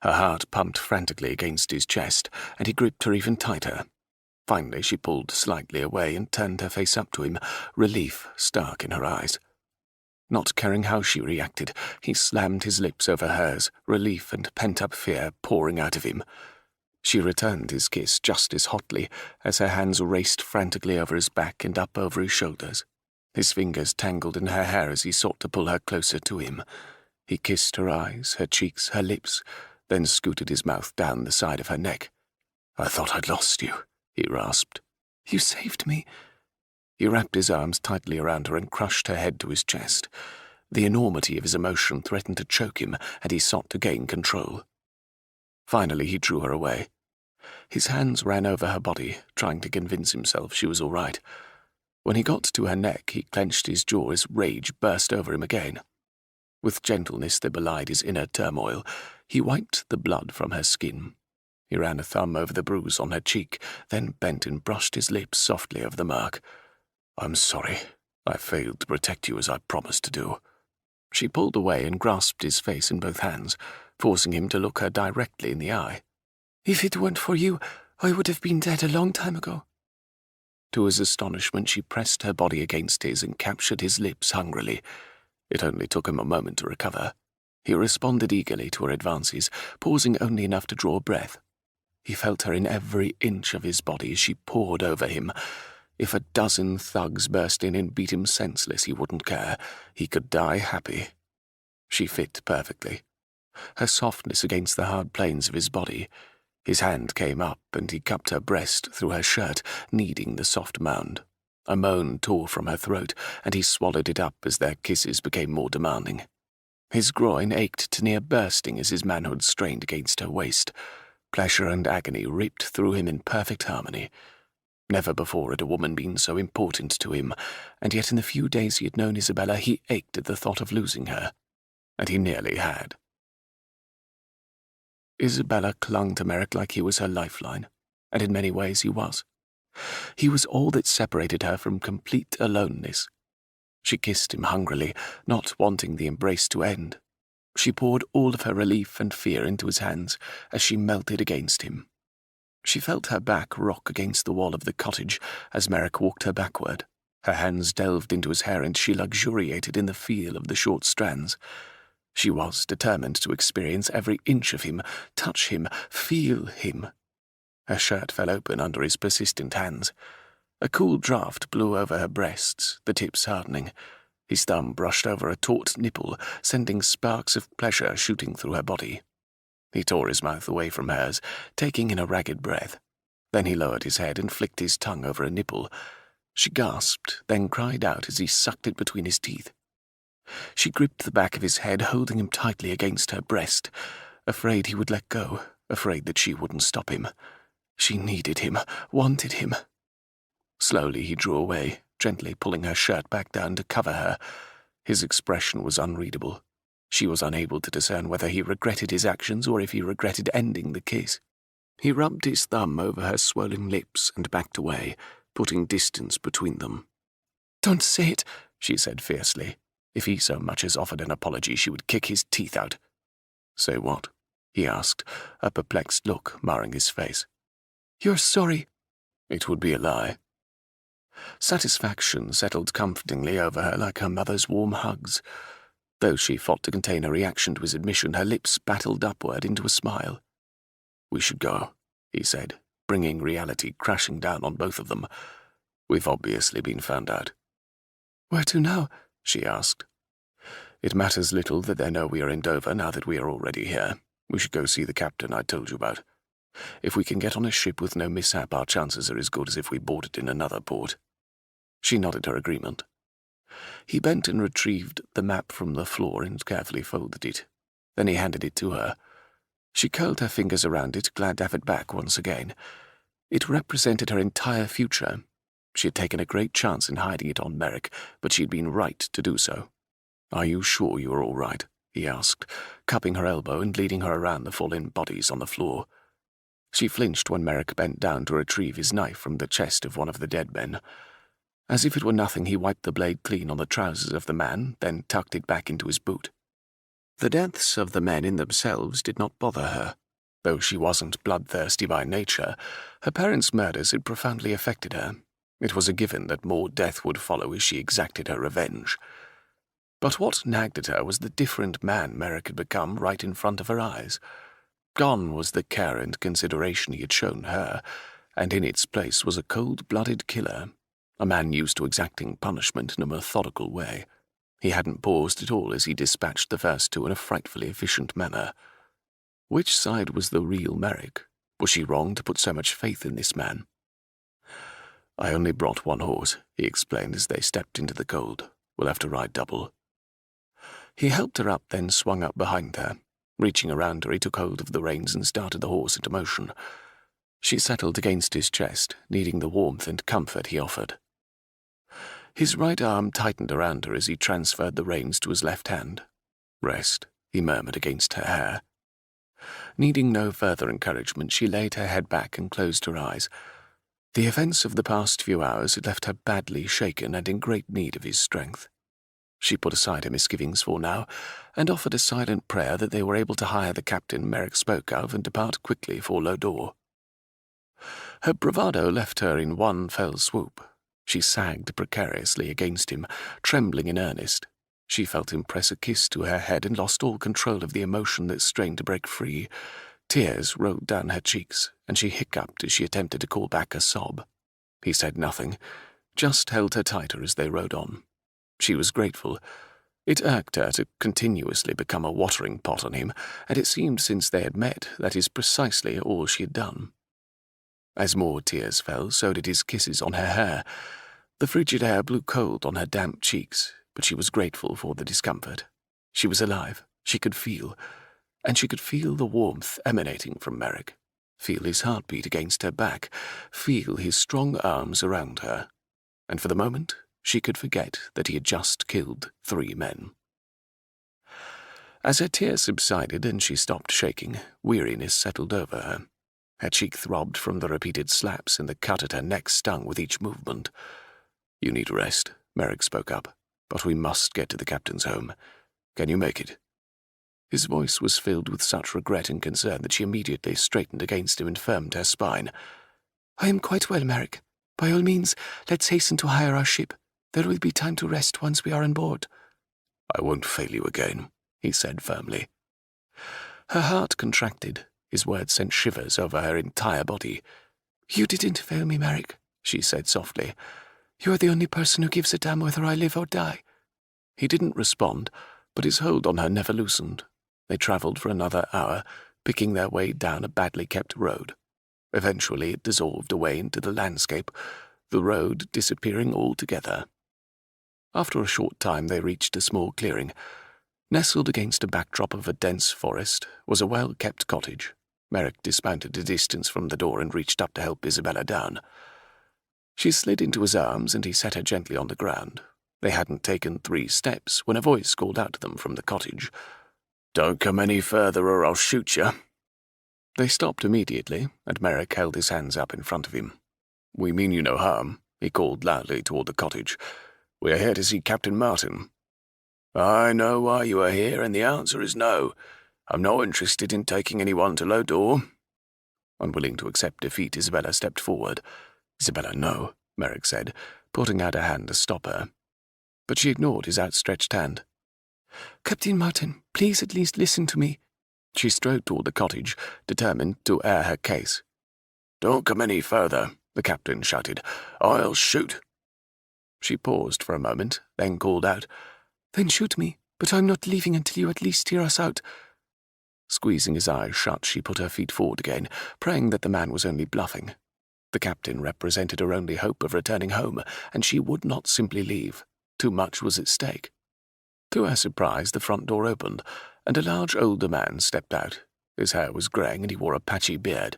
Her heart pumped frantically against his chest, and he gripped her even tighter. Finally she pulled slightly away and turned her face up to him, relief stark in her eyes. Not caring how she reacted, he slammed his lips over hers, relief and pent-up fear pouring out of him. She returned his kiss just as hotly as her hands raced frantically over his back and up over his shoulders. His fingers tangled in her hair as he sought to pull her closer to him. He kissed her eyes, her cheeks, her lips, then scooted his mouth down the side of her neck. "I thought I'd lost you," he rasped. "You saved me." He wrapped his arms tightly around her and crushed her head to his chest. The enormity of his emotion threatened to choke him, and he sought to gain control. Finally he drew her away. His hands ran over her body, trying to convince himself she was all right. When he got to her neck, he clenched his jaw as rage burst over him again. With gentleness that belied his inner turmoil, he wiped the blood from her skin. He ran a thumb over the bruise on her cheek, then bent and brushed his lips softly over the mark. "I'm sorry. I failed to protect you as I promised to do." She pulled away and grasped his face in both hands, forcing him to look her directly in the eye. "If it weren't for you, I would have been dead a long time ago." To his astonishment, she pressed her body against his and captured his lips hungrily. It only took him a moment to recover. He responded eagerly to her advances, pausing only enough to draw breath. He felt her in every inch of his body as she poured over him. If a dozen thugs burst in and beat him senseless, he wouldn't care. He could die happy. She fit perfectly. Her softness against the hard planes of his body. His hand came up, and he cupped her breast through her shirt, kneading the soft mound. A moan tore from her throat, and he swallowed it up as their kisses became more demanding. His groin ached to near bursting as his manhood strained against her waist. Pleasure and agony ripped through him in perfect harmony. Never before had a woman been so important to him, and yet in the few days he had known Isabella he ached at the thought of losing her, and he nearly had. Isabella clung to Merrick like he was her lifeline, and in many ways he was. He was all that separated her from complete aloneness. She kissed him hungrily, not wanting the embrace to end. She poured all of her relief and fear into his hands as she melted against him. She felt her back rock against the wall of the cottage as Merrick walked her backward. Her hands delved into his hair and she luxuriated in the feel of the short strands. She was determined to experience every inch of him, touch him, feel him. Her shirt fell open under his persistent hands. A cool draught blew over her breasts, the tips hardening. His thumb brushed over a taut nipple, sending sparks of pleasure shooting through her body. He tore his mouth away from hers, taking in a ragged breath. Then he lowered his head and flicked his tongue over a nipple. She gasped, then cried out as he sucked it between his teeth. She gripped the back of his head, holding him tightly against her breast, afraid he would let go, afraid that she wouldn't stop him. She needed him, wanted him. Slowly he drew away, gently pulling her shirt back down to cover her. His expression was unreadable. She was unable to discern whether he regretted his actions or if he regretted ending the kiss. He rubbed his thumb over her swollen lips and backed away, putting distance between them. "Don't say it," she said fiercely. If he so much as offered an apology, she would kick his teeth out. "Say what?" he asked, a perplexed look marring his face. "You're sorry." It would be a lie. Satisfaction settled comfortingly over her like her mother's warm hugs. Though she fought to contain a reaction to his admission, her lips battled upward into a smile. "We should go," he said, bringing reality crashing down on both of them. "We've obviously been found out." "Where to now?" she asked. "It matters little that they know we are in Dover now that we are already here. We should go see the captain I told you about. If we can get on a ship with no mishap, our chances are as good as if we boarded in another port." She nodded her agreement. He bent and retrieved the map from the floor and carefully folded it. Then he handed it to her. She curled her fingers around it, glad to have it back once again. It represented her entire future. She had taken a great chance in hiding it on Merrick, but she had been right to do so. "Are you sure you are all right?" he asked, cupping her elbow and leading her around the fallen bodies on the floor. She flinched when Merrick bent down to retrieve his knife from the chest of one of the dead men. As if it were nothing, he wiped the blade clean on the trousers of the man, then tucked it back into his boot. The deaths of the men in themselves did not bother her. Though she wasn't bloodthirsty by nature, her parents' murders had profoundly affected her. It was a given that more death would follow as she exacted her revenge. But what nagged at her was the different man Merrick had become right in front of her eyes. Gone was the care and consideration he had shown her, and in its place was a cold-blooded killer, a man used to exacting punishment in a methodical way. He hadn't paused at all as he dispatched the first two in a frightfully efficient manner. Which side was the real Merrick? Was she wrong to put so much faith in this man? "I only brought one horse," he explained as they stepped into the cold. "We'll have to ride double." He helped her up, then swung up behind her. Reaching around her, he took hold of the reins and started the horse into motion. She settled against his chest, needing the warmth and comfort he offered. His right arm tightened around her as he transferred the reins to his left hand. "Rest," he murmured against her hair. Needing no further encouragement, she laid her head back and closed her eyes. The events of the past few hours had left her badly shaken and in great need of his strength. She put aside her misgivings for now, and offered a silent prayer that they were able to hire the captain Merrick spoke of and depart quickly for Lodore. Her bravado left her in one fell swoop. She sagged precariously against him, trembling in earnest. She felt him press a kiss to her head and lost all control of the emotion that strained to break free. Tears rolled down her cheeks, and she hiccuped as she attempted to call back a sob. He said nothing, just held her tighter as they rode on. She was grateful. It irked her to continuously become a watering pot on him, and it seemed since they had met that is precisely all she had done. As more tears fell, so did his kisses on her hair. The frigid air blew cold on her damp cheeks, but she was grateful for the discomfort. She was alive. She could feel. And she could feel the warmth emanating from Merrick, feel his heartbeat against her back, feel his strong arms around her. And for the moment, she could forget that he had just killed 3 men. As her tears subsided and she stopped shaking, weariness settled over her. Her cheek throbbed from the repeated slaps, and the cut at her neck stung with each movement. "You need rest," Merrick spoke up, "but we must get to the captain's home. Can you make it?" His voice was filled with such regret and concern that she immediately straightened against him and firmed her spine. "I am quite well, Merrick. By all means, let's hasten to hire our ship. There will be time to rest once we are on board." "I won't fail you again," he said firmly. Her heart contracted. His words sent shivers over her entire body. You didn't fail me, Merrick, she said softly. You are the only person who gives a damn whether I live or die. He didn't respond, but his hold on her never loosened. They travelled for another hour, picking their way down a badly kept road. Eventually it dissolved away into the landscape, the road disappearing altogether. After a short time they reached a small clearing. Nestled against a backdrop of a dense forest was a well-kept cottage. Merrick dismounted a distance from the door and reached up to help Isabella down. She slid into his arms and he set her gently on the ground. They hadn't taken 3 steps when a voice called out to them from the cottage. "Don't come any further or I'll shoot you." They stopped immediately, and Merrick held his hands up in front of him. "We mean you no harm," he called loudly toward the cottage. "We are here to see Captain Martin." "I know why you are here, and the answer is no. I'm not interested in taking anyone to Lodore." Unwilling to accept defeat, Isabella stepped forward. "Isabella, no," Merrick said, putting out a hand to stop her. But she ignored his outstretched hand. Captain Martin, please at least listen to me. She strode toward the cottage, determined to air her case. "Don't come any further," the captain shouted. "I'll shoot." She paused for a moment, then called out, "Then shoot me, but I'm not leaving until you at least hear us out." Squeezing his eyes shut, she put her feet forward again, praying that the man was only bluffing. The captain represented her only hope of returning home, and she would not simply leave. Too much was at stake. To her surprise, the front door opened, and a large older man stepped out. His hair was greying, and he wore a patchy beard.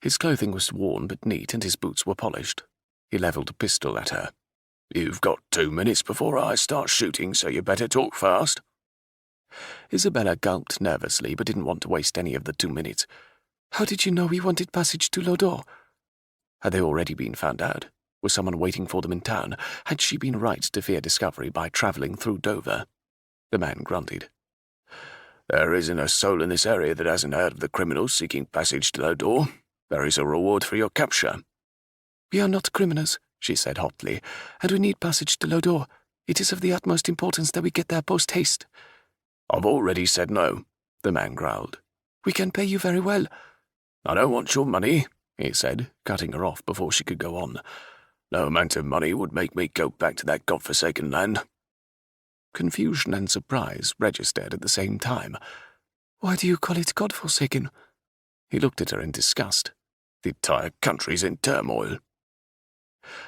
His clothing was worn but neat, and his boots were polished. He levelled a pistol at her. "You've got 2 minutes before I start shooting, so you better talk fast." Isabella gulped nervously, but didn't want to waste any of the 2 minutes. "How did you know we wanted passage to Lodore?" Had they already been found out? Was someone waiting for them in town? Had she been right to fear discovery by travelling through Dover? The man grunted. "There isn't a soul in this area that hasn't heard of the criminals seeking passage to Lodore. There is a reward for your capture." "We are not criminals," she said hotly, "and we need passage to Lodore. It is of the utmost importance that we get there post-haste." "I've already said no," the man growled. "We can pay you very well." "I don't want your money," he said, cutting her off before she could go on. "No amount of money would make me go back to that godforsaken land." Confusion and surprise registered at the same time. "Why do you call it godforsaken?" He looked at her in disgust. "The entire country's in turmoil."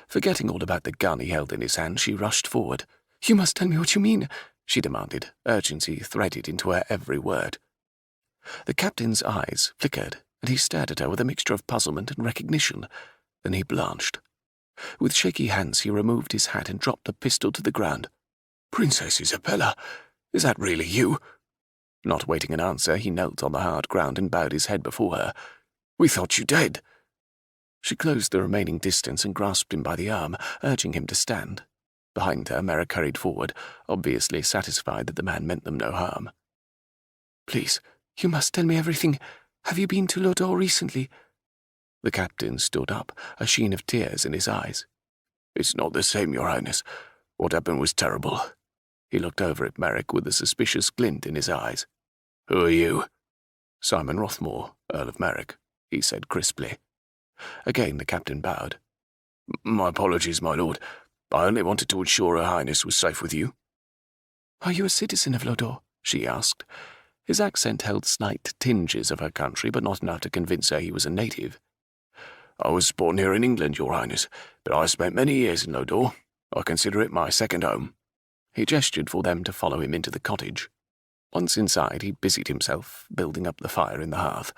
Forgetting all about the gun he held in his hand, she rushed forward. "You must tell me what you mean," she demanded, urgency threaded into her every word. The captain's eyes flickered, and he stared at her with a mixture of puzzlement and recognition. Then he blanched. With shaky hands he removed his hat and dropped the pistol to the ground. "Princess Isabella, is that really you?" Not waiting an answer, he knelt on the hard ground and bowed his head before her. "We thought you dead." She closed the remaining distance and grasped him by the arm, urging him to stand. Behind her, Merrick hurried forward, obviously satisfied that the man meant them no harm. "Please, you must tell me everything. Have you been to Lodore recently?" The captain stood up, a sheen of tears in his eyes. "It's not the same, Your Highness. What happened was terrible." He looked over at Merrick with a suspicious glint in his eyes. "Who are you?" "Simon Rothmore, Earl of Merrick," he said crisply. Again the captain bowed. "My apologies, my lord. I only wanted to ensure Her Highness was safe with you." "Are you a citizen of Lodore?" she asked. His accent held slight tinges of her country, but not enough to convince her he was a native. "I was born here in England, Your Highness, but I spent many years in Lodore. I consider it my second home." He gestured for them to follow him into the cottage. Once inside, he busied himself, building up the fire in the hearth.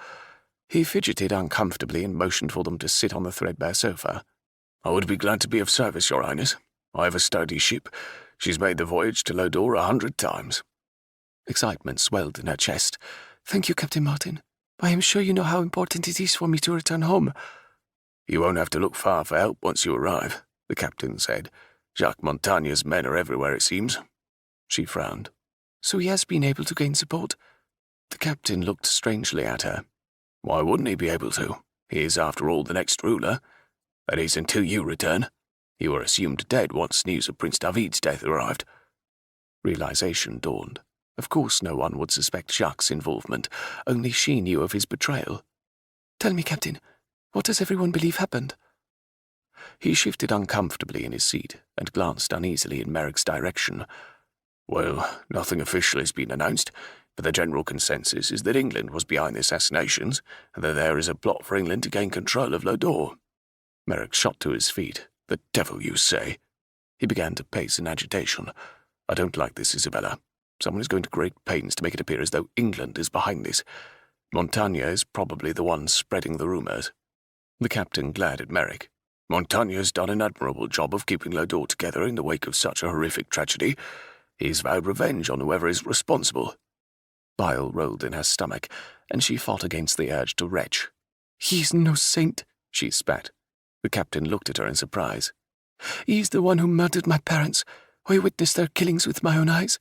He fidgeted uncomfortably and motioned for them to sit on the threadbare sofa. "I would be glad to be of service, Your Highness. I have a sturdy ship. She's made the voyage to Lodore 100 times. Excitement swelled in her chest. "Thank you, Captain Martin. I am sure you know how important it is for me to return home." "You won't have to look far for help once you arrive," the captain said. "Jacques Montagne's men are everywhere, it seems." She frowned. "So he has been able to gain support?" The captain looked strangely at her. "Why wouldn't he be able to? He is, after all, the next ruler. That is, until you return. You were assumed dead once news of Prince David's death arrived." Realization dawned. Of course no one would suspect Jacques' involvement. Only she knew of his betrayal. Tell me, Captain, what does everyone believe happened? He shifted uncomfortably in his seat and glanced uneasily in Merrick's direction. Well, nothing official has been announced, but the general consensus is that England was behind the assassinations, and that there is a plot for England to gain control of Lodore. Merrick shot to his feet. The devil you say. He began to pace in agitation. I don't like this, Isabella. Someone is going to great pains to make it appear as though England is behind this. Montaigne is probably the one spreading the rumours. The captain glared at Merrick. Montaigne has done an admirable job of keeping Lodore together in the wake of such a horrific tragedy. He's vowed revenge on whoever is responsible. Bile rolled in her stomach, and she fought against the urge to retch. He's no saint, she spat. The captain looked at her in surprise. He's the one who murdered my parents. I witnessed their killings with my own eyes.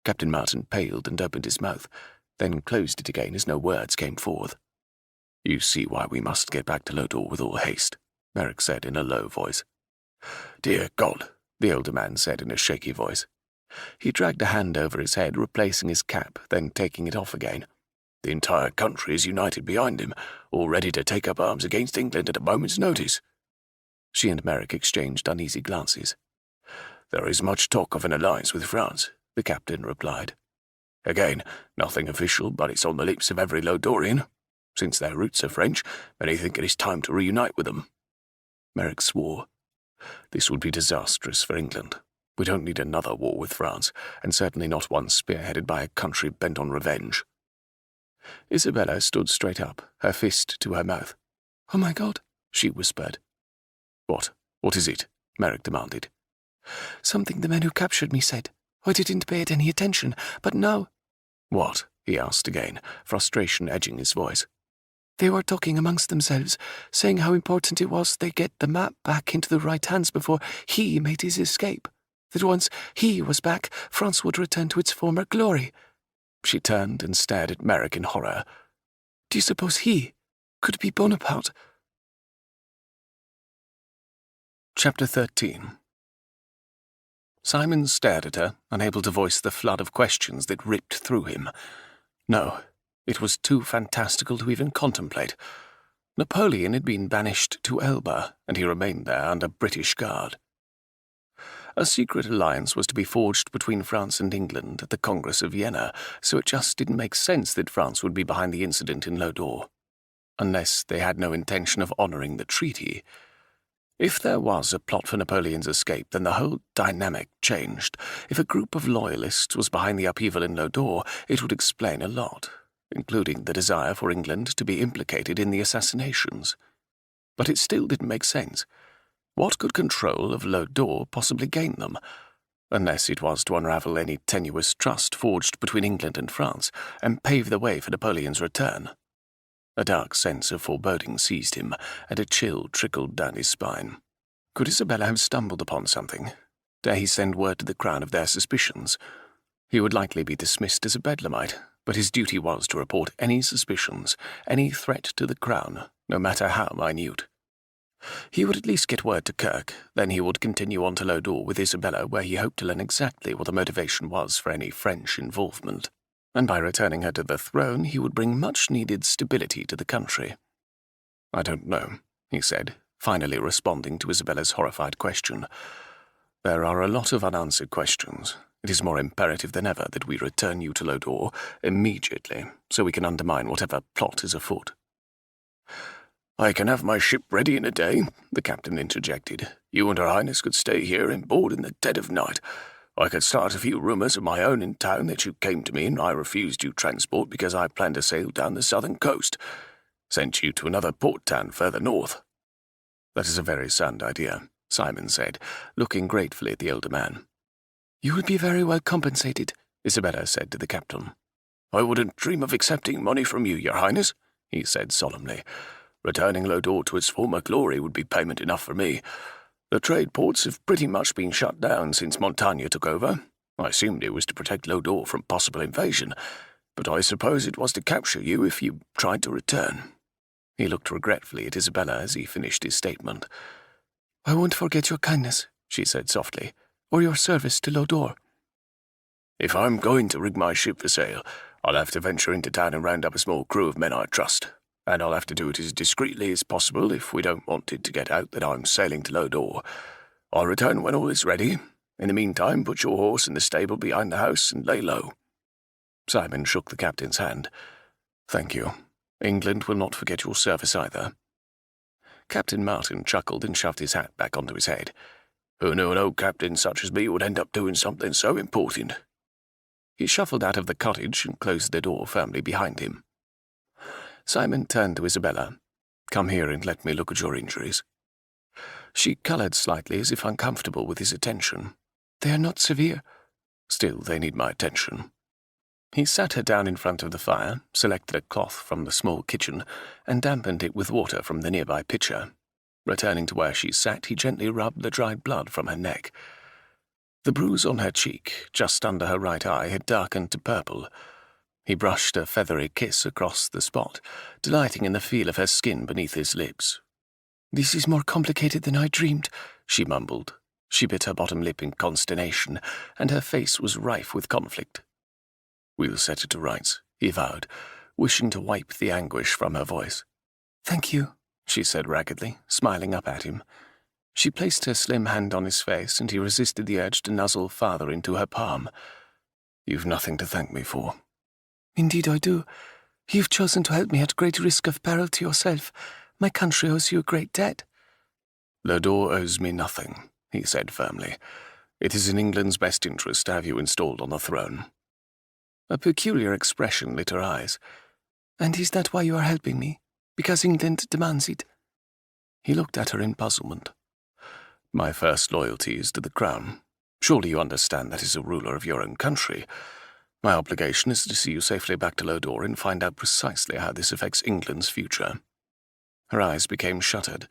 Captain Martin paled and opened his mouth, then closed it again as no words came forth. You see why we must get back to Lodore with all haste, Merrick said in a low voice. Dear God, the older man said in a shaky voice. He dragged a hand over his head, replacing his cap, then taking it off again. The entire country is united behind him, all ready to take up arms against England at a moment's notice. She and Merrick exchanged uneasy glances. There is much talk of an alliance with France, the captain replied. Again, nothing official, but it's on the lips of every Lodorian. Since their roots are French, many think it is time to reunite with them. Merrick swore. This would be disastrous for England. We don't need another war with France, and certainly not one spearheaded by a country bent on revenge. Isabella stood straight up, her fist to her mouth. Oh my God, she whispered. What? What is it? Merrick demanded. Something the men who captured me said. I didn't pay it any attention, but now... What? He asked again, frustration edging his voice. They were talking amongst themselves, saying how important it was they get the map back into the right hands before he made his escape. That once he was back, France would return to its former glory. She turned and stared at Merrick in horror. Do you suppose he could be Bonaparte? Chapter 13. Simon stared at her, unable to voice the flood of questions that ripped through him. No, it was too fantastical to even contemplate. Napoleon had been banished to Elba, and he remained there under British guard. A secret alliance was to be forged between France and England at the Congress of Vienna, so it just didn't make sense that France would be behind the incident in Lodore. Unless they had no intention of honouring the treaty. If there was a plot for Napoleon's escape, then the whole dynamic changed. If a group of loyalists was behind the upheaval in Lodore, it would explain a lot, including the desire for England to be implicated in the assassinations. But it still didn't make sense. What could control of Lodore possibly gain them? Unless it was to unravel any tenuous trust forged between England and France, and pave the way for Napoleon's return. A dark sense of foreboding seized him, and a chill trickled down his spine. Could Isabella have stumbled upon something? Dare he send word to the Crown of their suspicions? He would likely be dismissed as a bedlamite, but his duty was to report any suspicions, any threat to the Crown, no matter how minute. He would at least get word to Kirk, then he would continue on to Lodore with Isabella, where he hoped to learn exactly what the motivation was for any French involvement. And by returning her to the throne, he would bring much-needed stability to the country. I don't know, he said, finally responding to Isabella's horrified question. There are a lot of unanswered questions. It is more imperative than ever that we return you to Lodore immediately, so we can undermine whatever plot is afoot. I can have my ship ready in a day, the captain interjected. You and Her Highness could stay here and board in the dead of night. I could start a few rumours of my own in town that you came to me and I refused you transport because I planned to sail down the southern coast. Sent you to another port town further north. That is a very sound idea, Simon said, looking gratefully at the older man. You would be very well compensated, Isabella said to the captain. I wouldn't dream of accepting money from you, Your Highness, he said solemnly. Returning Lodore to its former glory would be payment enough for me. The trade ports have pretty much been shut down since Montaigne took over. I assumed it was to protect Lodore from possible invasion, but I suppose it was to capture you if you tried to return. He looked regretfully at Isabella as he finished his statement. I won't forget your kindness, she said softly, or your service to Lodore. If I'm going to rig my ship for sail, I'll have to venture into town and round up a small crew of men I trust, and I'll have to do it as discreetly as possible if we don't want it to get out that I'm sailing to Lodore. I'll return when all is ready. In the meantime, put your horse in the stable behind the house and lay low." Simon shook the captain's hand. "Thank you. England will not forget your service either." Captain Martin chuckled and shoved his hat back onto his head. "Who knew an old captain such as me would end up doing something so important?" He shuffled out of the cottage and closed the door firmly behind him. Simon turned to Isabella. "Come here and let me look at your injuries." She coloured slightly as if uncomfortable with his attention. "They are not severe." "Still, they need my attention." He sat her down in front of the fire, selected a cloth from the small kitchen, and dampened it with water from the nearby pitcher. Returning to where she sat, he gently rubbed the dried blood from her neck. The bruise on her cheek, just under her right eye, had darkened to purple. He brushed a feathery kiss across the spot, delighting in the feel of her skin beneath his lips. "This is more complicated than I dreamed," she mumbled. She bit her bottom lip in consternation, and her face was rife with conflict. "We'll set it to rights," he vowed, wishing to wipe the anguish from her voice. "Thank you," she said raggedly, smiling up at him. She placed her slim hand on his face, and he resisted the urge to nuzzle farther into her palm. "You've nothing to thank me for." "Indeed I do. You've chosen to help me at great risk of peril to yourself. My country owes you a great debt." "Lodore owes me nothing," he said firmly. "It is in England's best interest to have you installed on the throne." A peculiar expression lit her eyes. "And is that why you are helping me? Because England demands it?" He looked at her in puzzlement. "My first loyalty is to the crown. Surely you understand that as a ruler of your own country. My obligation is to see you safely back to Lodore and find out precisely how this affects England's future." Her eyes became shuttered.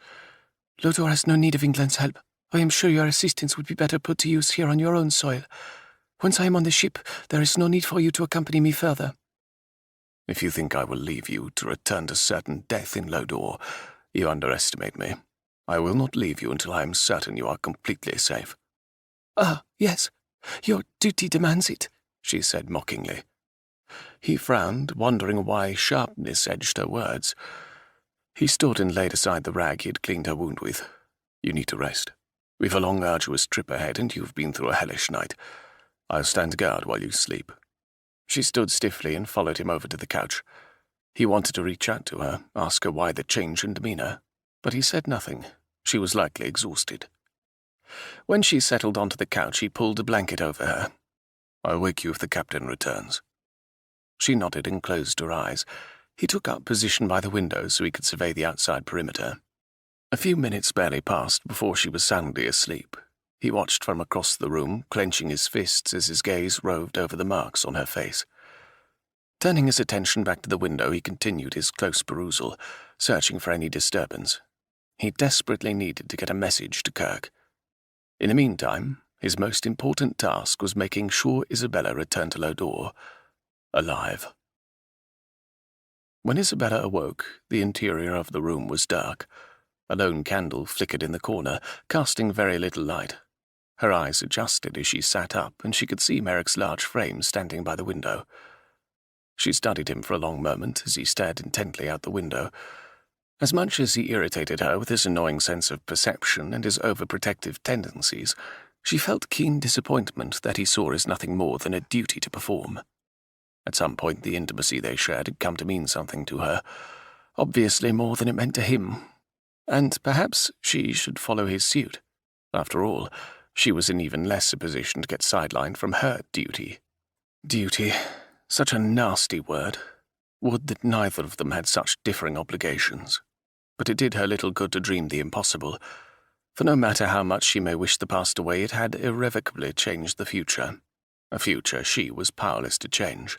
"Lodore has no need of England's help. I am sure your assistance would be better put to use here on your own soil. Once I am on the ship, there is no need for you to accompany me further." "If you think I will leave you to return to certain death in Lodore, you underestimate me. I will not leave you until I am certain you are completely safe." "Ah, yes. Your duty demands it," she said mockingly. He frowned, wondering why sharpness edged her words. He stood and laid aside the rag he had cleaned her wound with. "You need to rest. We've a long, arduous trip ahead, and you've been through a hellish night. I'll stand guard while you sleep." She stood stiffly and followed him over to the couch. He wanted to reach out to her, ask her why the change in demeanour, but he said nothing. She was likely exhausted. When she settled onto the couch, he pulled a blanket over her. "I'll wake you if the captain returns." She nodded and closed her eyes. He took up position by the window so he could survey the outside perimeter. A few minutes barely passed before she was soundly asleep. He watched from across the room, clenching his fists as his gaze roved over the marks on her face. Turning his attention back to the window, he continued his close perusal, searching for any disturbance. He desperately needed to get a message to Kirk. In the meantime, his most important task was making sure Isabella returned to Lodore, alive. When Isabella awoke, the interior of the room was dark. A lone candle flickered in the corner, casting very little light. Her eyes adjusted as she sat up, and she could see Merrick's large frame standing by the window. She studied him for a long moment as he stared intently out the window. As much as he irritated her with his annoying sense of perception and his overprotective tendencies, she felt keen disappointment that he saw as nothing more than a duty to perform. At some point the intimacy they shared had come to mean something to her, obviously more than it meant to him, and perhaps she should follow his suit. After all, she was in even less a position to get sidelined from her duty. Duty. Such a nasty word. Would that neither of them had such differing obligations. But it did her little good to dream the impossible, for no matter how much she may wish the past away, it had irrevocably changed the future, a future she was powerless to change.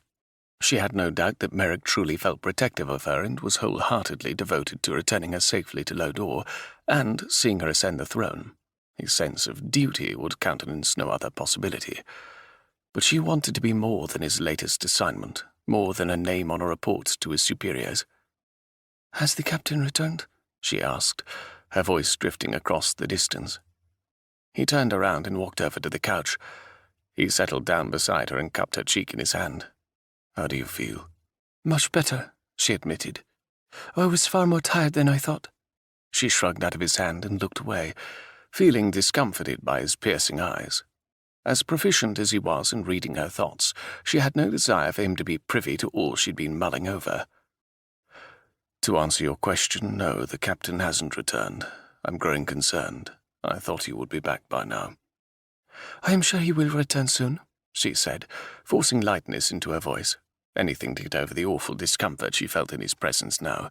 She had no doubt that Merrick truly felt protective of her and was wholeheartedly devoted to returning her safely to Lodore and seeing her ascend the throne. His sense of duty would countenance no other possibility. But she wanted to be more than his latest assignment, more than a name on a report to his superiors. "Has the captain returned?" she asked, her voice drifting across the distance. He turned around and walked over to the couch. He settled down beside her and cupped her cheek in his hand. "How do you feel?" "Much better," she admitted. "I was far more tired than I thought." She shrugged out of his hand and looked away, feeling discomforted by his piercing eyes. As proficient as he was in reading her thoughts, she had no desire for him to be privy to all she'd been mulling over. "To answer your question, no, the captain hasn't returned. I'm growing concerned. I thought he would be back by now." "I am sure he will return soon," she said, forcing lightness into her voice, anything to get over the awful discomfort she felt in his presence now.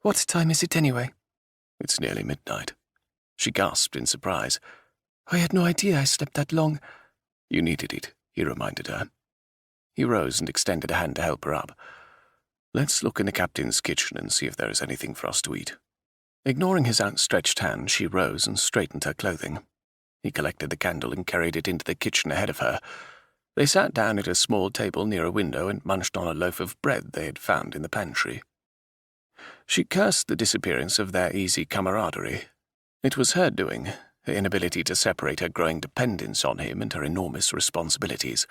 "What time is it anyway?" "It's nearly midnight." She gasped in surprise. "I had no idea I slept that long." "You needed it," he reminded her. He rose and extended a hand to help her up. "Let's look in the captain's kitchen and see if there is anything for us to eat." Ignoring his outstretched hand, she rose and straightened her clothing. He collected the candle and carried it into the kitchen ahead of her. They sat down at a small table near a window and munched on a loaf of bread they had found in the pantry. She cursed the disappearance of their easy camaraderie. It was her doing, her inability to separate her growing dependence on him and her enormous responsibilities.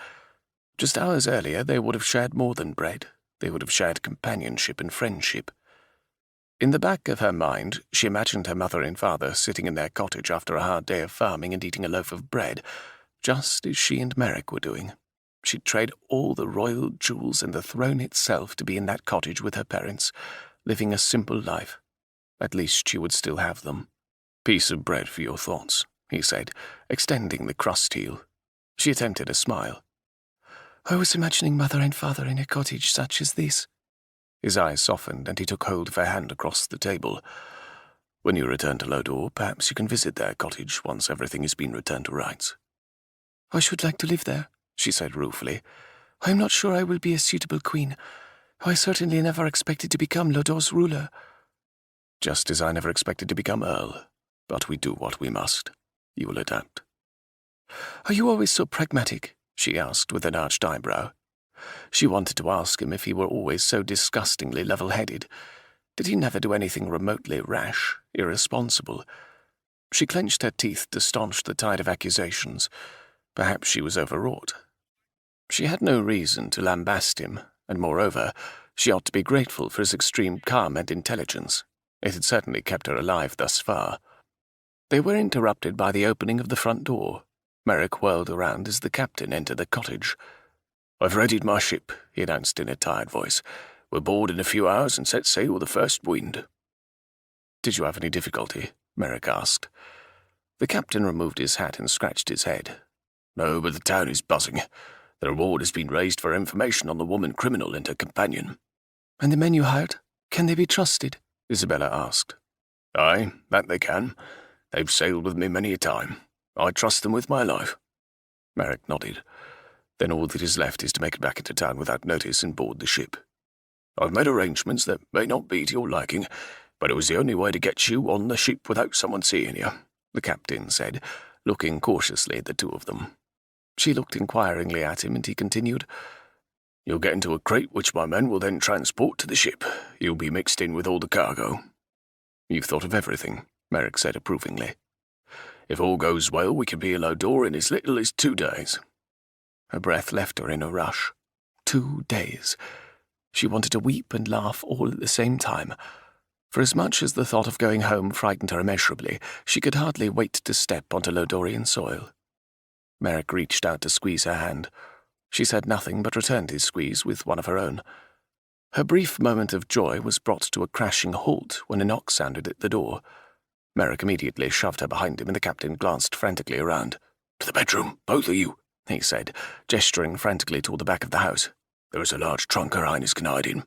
Just hours earlier, they would have shared more than bread. They would have shared companionship and friendship. In the back of her mind, she imagined her mother and father sitting in their cottage after a hard day of farming and eating a loaf of bread, just as she and Merrick were doing. She'd trade all the royal jewels and the throne itself to be in that cottage with her parents, living a simple life. At least she would still have them. "Piece of bread for your thoughts," he said, extending the crust heel. She attempted a smile. "I was imagining Mother and Father in a cottage such as this." His eyes softened, and he took hold of her hand across the table. "When you return to Lodore, perhaps you can visit their cottage once everything has been returned to rights." "I should like to live there," she said ruefully. "I am not sure I will be a suitable queen. I certainly never expected to become Lodore's ruler." "Just as I never expected to become Earl. But we do what we must. You will adapt." "Are you always so pragmatic?" she asked with an arched eyebrow. She wanted to ask him if he were always so disgustingly level-headed. Did he never do anything remotely rash, irresponsible? She clenched her teeth to staunch the tide of accusations. Perhaps she was overwrought. She had no reason to lambast him, and moreover, she ought to be grateful for his extreme calm and intelligence. It had certainly kept her alive thus far. They were interrupted by the opening of the front door. Merrick whirled around as the captain entered the cottage. "I've readied my ship," he announced in a tired voice. "We'll board in a few hours and set sail with the first wind." "Did you have any difficulty?" Merrick asked. The captain removed his hat and scratched his head. "No, but the town is buzzing. The reward has been raised for information on the woman criminal and her companion." "And the men you hired, can they be trusted?" Isabella asked. "Aye, that they can. They've sailed with me many a time. I trust them with my life." Merrick nodded. "Then all that is left is to make it back into town without notice and board the ship. I've made arrangements that may not be to your liking, but it was the only way to get you on the ship without someone seeing you," the captain said, looking cautiously at the two of them. She looked inquiringly at him, and he continued, "You'll get into a crate which my men will then transport to the ship. You'll be mixed in with all the cargo." "You've thought of everything," Merrick said approvingly. "If all goes well, we can be in Lodore in as little as 2 days." Her breath left her in a rush. 2 days. She wanted to weep and laugh all at the same time. For as much as the thought of going home frightened her immeasurably, she could hardly wait to step onto Lodorian soil. Merrick reached out to squeeze her hand. She said nothing but returned his squeeze with one of her own. Her brief moment of joy was brought to a crashing halt when a knock sounded at the door. Merrick immediately shoved her behind him, and the captain glanced frantically around. "To the bedroom, both of you," he said, gesturing frantically toward the back of the house. "There is a large trunk Her Highness can hide in."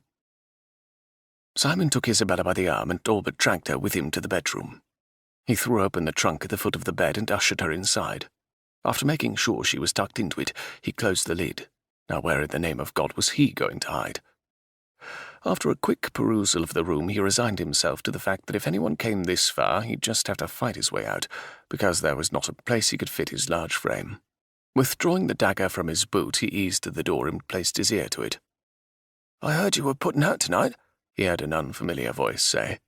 Simon took Isabella by the arm and all but dragged her with him to the bedroom. He threw open the trunk at the foot of the bed and ushered her inside. After making sure she was tucked into it, he closed the lid. Now where in the name of God was he going to hide? After a quick perusal of the room, he resigned himself to the fact that if anyone came this far, he'd just have to fight his way out, because there was not a place he could fit his large frame. Withdrawing the dagger from his boot, he eased to the door and placed his ear to it. "I heard you were putting out tonight," he heard an unfamiliar voice say.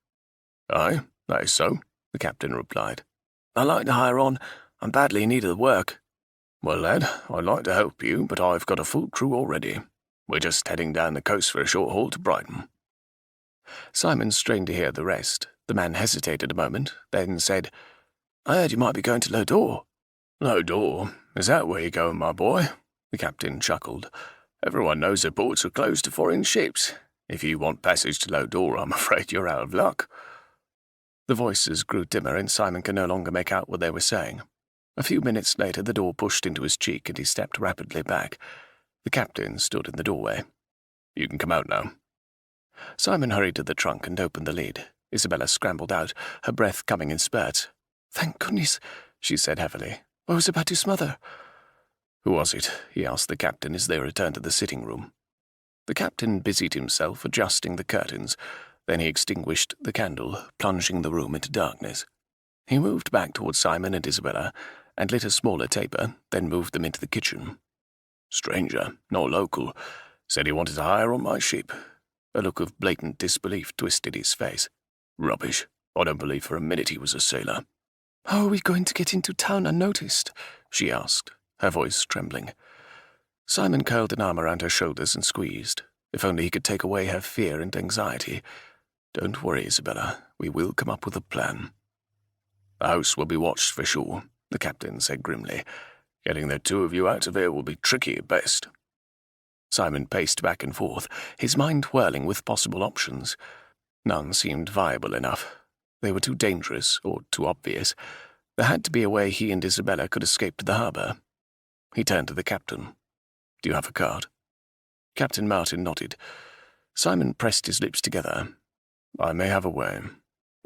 "Aye, that is so," the captain replied. "I'd like to hire on. I'm badly in need of the work." Well, lad, I'd like to help you, but I've got a full crew already. We're just heading down the coast for a short haul to Brighton. Simon strained to hear the rest. The man hesitated a moment, then said, I heard you might be going to Lodore. Lodore? Is that where you're going, my boy? The captain chuckled. Everyone knows the ports are closed to foreign ships. If you want passage to Lodore, I'm afraid you're out of luck. The voices grew dimmer, and Simon could no longer make out what they were saying. A few minutes later, the door pushed into his cheek, and he stepped rapidly back. The captain stood in the doorway. You can come out now. Simon hurried to the trunk and opened the lid. Isabella scrambled out, her breath coming in spurts. Thank goodness, she said heavily. I was about to smother. Who was it? He asked the captain as they returned to the sitting room. The captain busied himself adjusting the curtains. Then he extinguished the candle, plunging the room into darkness. He moved back towards Simon and Isabella and lit a smaller taper, then moved them into the kitchen. Stranger, not local. Said he wanted to hire on my ship. A look of blatant disbelief twisted his face. Rubbish. I don't believe for a minute he was a sailor. How are we going to get into town unnoticed? She asked, her voice trembling. Simon curled an arm around her shoulders and squeezed. If only he could take away her fear and anxiety. Don't worry, Isabella. We will come up with a plan. The house will be watched for sure, the captain said grimly. Getting the two of you out of here will be tricky at best. Simon paced back and forth, his mind whirling with possible options. None seemed viable enough. They were too dangerous or too obvious. There had to be a way he and Isabella could escape to the harbour. He turned to the captain. Do you have a card? Captain Martin nodded. Simon pressed his lips together. I may have a way.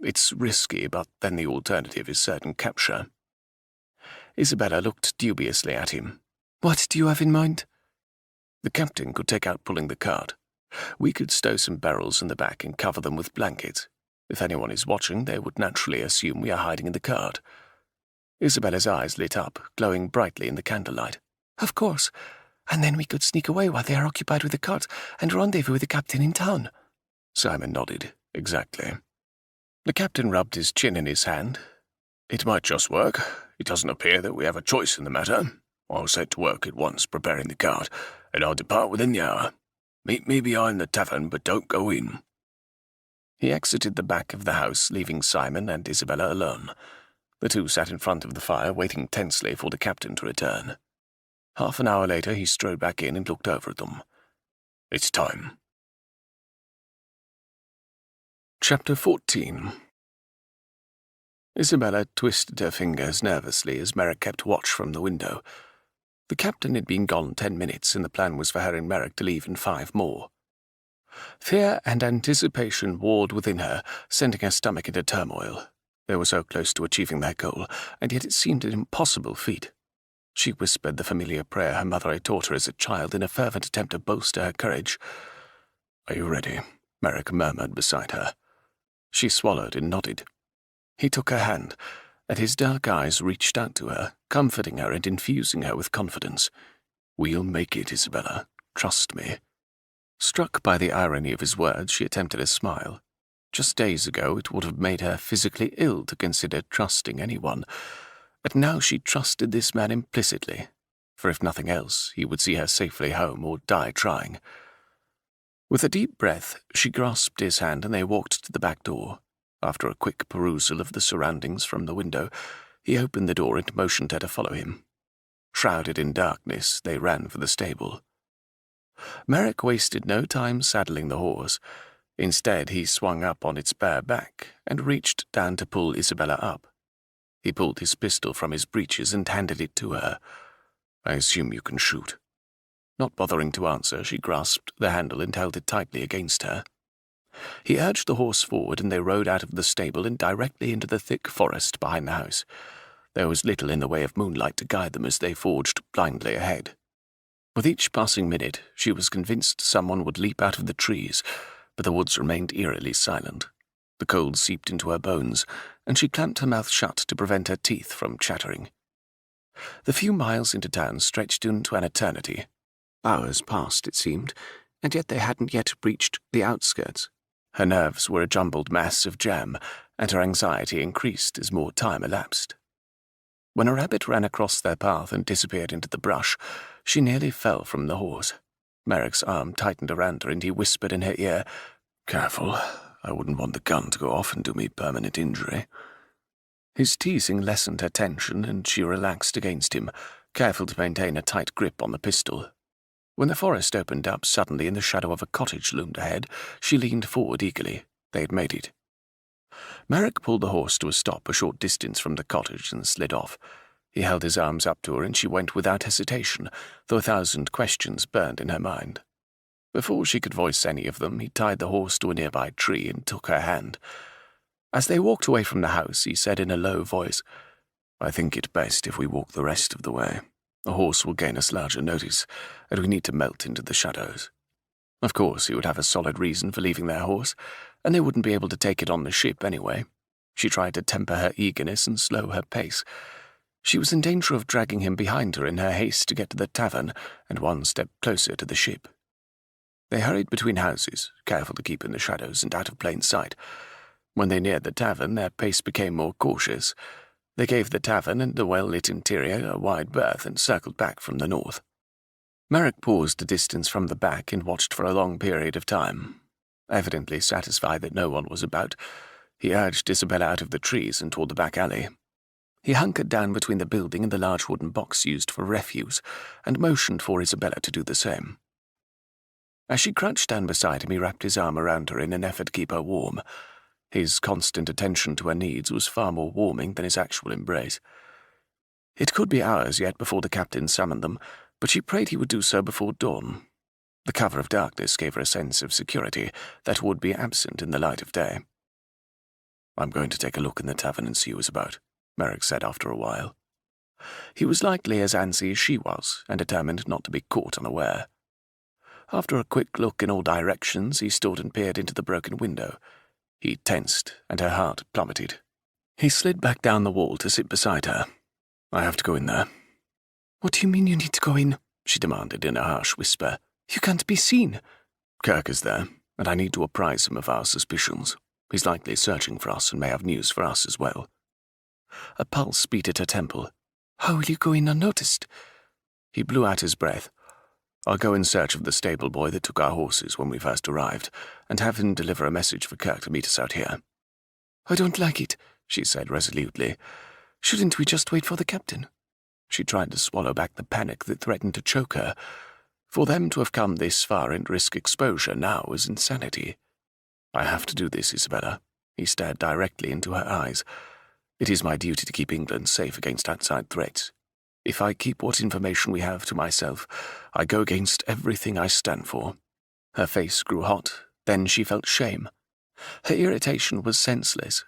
It's risky, but then the alternative is certain capture. Isabella looked dubiously at him. What do you have in mind? The captain could take out pulling the cart. We could stow some barrels in the back and cover them with blankets. If anyone is watching, they would naturally assume we are hiding in the cart. Isabella's eyes lit up, glowing brightly in the candlelight. Of course. And then we could sneak away while they are occupied with the cart and rendezvous with the captain in town. Simon nodded. Exactly. The captain rubbed his chin in his hand. It might just work. It doesn't appear that we have a choice in the matter. I'll set to work at once preparing the cart, and I'll depart within the hour. Meet me behind the tavern, but don't go in. He exited the back of the house, leaving Simon and Isabella alone. The two sat in front of the fire, waiting tensely for the captain to return. Half an hour later, he strode back in and looked over at them. It's time. Chapter 14. Isabella twisted her fingers nervously as Merrick kept watch from the window. The captain had been gone 10 minutes, and the plan was for her and Merrick to leave in 5 more. Fear and anticipation warred within her, sending her stomach into turmoil. They were so close to achieving their goal, and yet it seemed an impossible feat. She whispered the familiar prayer her mother had taught her as a child in a fervent attempt to bolster her courage. Are you ready? Merrick murmured beside her. She swallowed and nodded. He took her hand, and his dark eyes reached out to her, comforting her and infusing her with confidence. We'll make it, Isabella. Trust me. Struck by the irony of his words, she attempted a smile. Just days ago, it would have made her physically ill to consider trusting anyone, but now she trusted this man implicitly, for if nothing else, he would see her safely home or die trying. With a deep breath, she grasped his hand and they walked to the back door. After a quick perusal of the surroundings from the window, he opened the door and motioned her to follow him. Shrouded in darkness, they ran for the stable. Merrick wasted no time saddling the horse. Instead, he swung up on its bare back and reached down to pull Isabella up. He pulled his pistol from his breeches and handed it to her. I assume you can shoot. Not bothering to answer, she grasped the handle and held it tightly against her. He urged the horse forward, and they rode out of the stable and directly into the thick forest behind the house. There was little in the way of moonlight to guide them as they forged blindly ahead. With each passing minute, she was convinced someone would leap out of the trees, but the woods remained eerily silent. The cold seeped into her bones, and she clamped her mouth shut to prevent her teeth from chattering. The few miles into town stretched into an eternity. Hours passed, it seemed, and yet they hadn't yet reached the outskirts. Her nerves were a jumbled mass of jam, and her anxiety increased as more time elapsed. When a rabbit ran across their path and disappeared into the brush, she nearly fell from the horse. Merrick's arm tightened around her and he whispered in her ear, "Careful, I wouldn't want the gun to go off and do me permanent injury." His teasing lessened her tension and she relaxed against him, careful to maintain a tight grip on the pistol. When the forest opened up suddenly and the shadow of a cottage loomed ahead, she leaned forward eagerly. They had made it. Merrick pulled the horse to a stop a short distance from the cottage and slid off. He held his arms up to her and she went without hesitation, though 1,000 questions burned in her mind. Before she could voice any of them, he tied the horse to a nearby tree and took her hand. As they walked away from the house, he said in a low voice, "I think it best if we walk the rest of the way. The horse will gain us larger notice, and we need to melt into the shadows." Of course, he would have a solid reason for leaving their horse, and they wouldn't be able to take it on the ship anyway. She tried to temper her eagerness and slow her pace. She was in danger of dragging him behind her in her haste to get to the tavern and one step closer to the ship. They hurried between houses, careful to keep in the shadows and out of plain sight. When they neared the tavern, their pace became more cautious. They gave the tavern and the well-lit interior a wide berth and circled back from the north. Merrick paused a distance from the back and watched for a long period of time. Evidently satisfied that no one was about, he urged Isabella out of the trees and toward the back alley. He hunkered down between the building and the large wooden box used for refuse, and motioned for Isabella to do the same. As she crouched down beside him, he wrapped his arm around her in an effort to keep her warm. His constant attention to her needs was far more warming than his actual embrace. It could be hours yet before the captain summoned them, but she prayed he would do so before dawn. The cover of darkness gave her a sense of security that would be absent in the light of day. "I'm going to take a look in the tavern and see who is about," Merrick said after a while. He was likely as antsy as she was, and determined not to be caught unaware. After a quick look in all directions, he stood and peered into the broken window. He tensed, and her heart plummeted. He slid back down the wall to sit beside her. "I have to go in there." "What do you mean you need to go in?" she demanded in a harsh whisper. "You can't be seen." "Kirk is there, and I need to apprise him of our suspicions. He's likely searching for us and may have news for us as well." A pulse beat at her temple. "How will you go in unnoticed?" He blew out his breath. "I'll go in search of the stable boy that took our horses when we first arrived, and have him deliver a message for Kirk to meet us out here." "I don't like it," she said resolutely. "Shouldn't we just wait for the captain?" She tried to swallow back the panic that threatened to choke her. For them to have come this far and risk exposure now was insanity. "I have to do this, Isabella." He stared directly into her eyes. "It is my duty to keep England safe against outside threats. If I keep what information we have to myself, I go against everything I stand for." Her face grew hot, then she felt shame. Her irritation was senseless.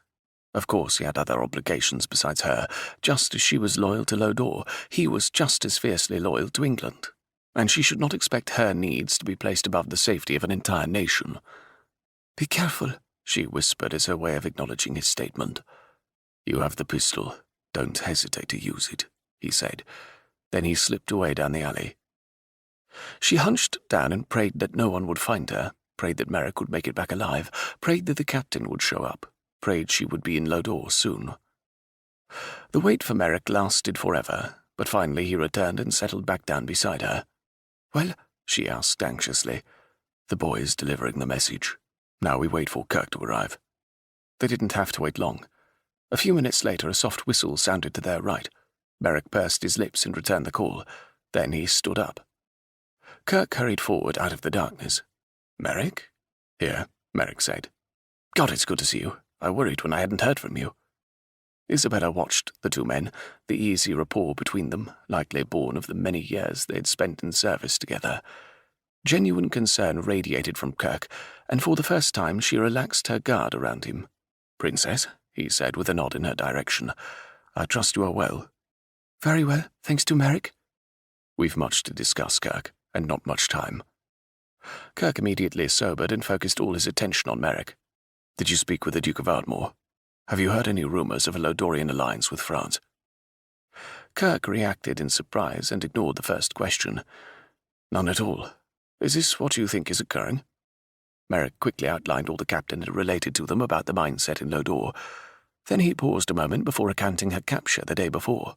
Of course he had other obligations besides her. Just as she was loyal to Lodore, he was just as fiercely loyal to England, and she should not expect her needs to be placed above the safety of an entire nation. "Be careful," she whispered as her way of acknowledging his statement. "You have the pistol. Don't hesitate to use it," he said. Then he slipped away down the alley. She hunched down and prayed that no one would find her, prayed that Merrick would make it back alive, prayed that the captain would show up, prayed she would be in Lodore soon. The wait for Merrick lasted forever, but finally he returned and settled back down beside her. "Well?" she asked anxiously. "The boy is delivering the message. Now we wait for Kirk to arrive." They didn't have to wait long. A few minutes later, a soft whistle sounded to their right. Merrick pursed his lips and returned the call. Then he stood up. Kirk hurried forward out of the darkness. "Merrick?" "Here," Merrick said. "God, it's good to see you. I worried when I hadn't heard from you." Isabella watched the two men, the easy rapport between them, likely born of the many years they had spent in service together. Genuine concern radiated from Kirk, and for the first time she relaxed her guard around him. "Princess," he said with a nod in her direction, "I trust you are well." "Very well, thanks to Merrick." "We've much to discuss, Kirk, and not much time." Kirk immediately sobered and focused all his attention on Merrick. "Did you speak with the Duke of Ardmore? Have you heard any rumors of a Lodorian alliance with France?" Kirk reacted in surprise and ignored the first question. "None at all. Is this what you think is occurring?" Merrick quickly outlined all the captain had related to them about the mindset in Lodore. Then he paused a moment before recounting her capture the day before.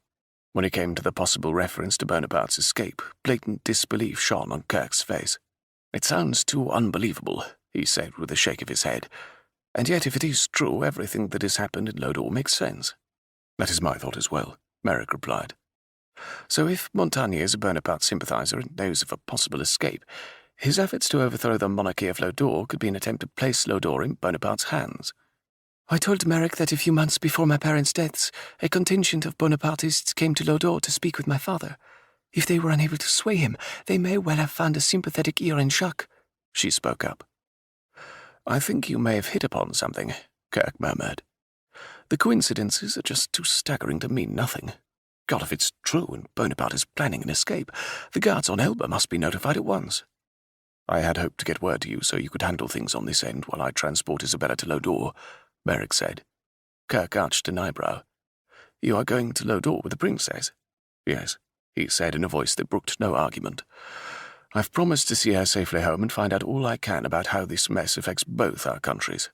When it came to the possible reference to Bonaparte's escape, blatant disbelief shone on Kirk's face. "It sounds too unbelievable," he said with a shake of his head. "And yet if it is true, everything that has happened in Lodore makes sense." "That is my thought as well," Merrick replied. "So if Montaigne is a Bonaparte sympathizer and knows of a possible escape, his efforts to overthrow the monarchy of Lodore could be an attempt to place Lodore in Bonaparte's hands." "I told Merrick that a few months before my parents' deaths, a contingent of Bonapartists came to Lodore to speak with my father. If they were unable to sway him, they may well have found a sympathetic ear in Jacques," she spoke up. "I think you may have hit upon something," Kirk murmured. "The coincidences are just too staggering to mean nothing. God, if it's true and Bonaparte is planning an escape, the guards on Elba must be notified at once." "I had hoped to get word to you so you could handle things on this end while I transport Isabella to Lodore," Merrick said. Kirk arched an eyebrow. "You are going to Lodore with the princess?" "Yes," he said in a voice that brooked no argument. "I've promised to see her safely home and find out all I can about how this mess affects both our countries.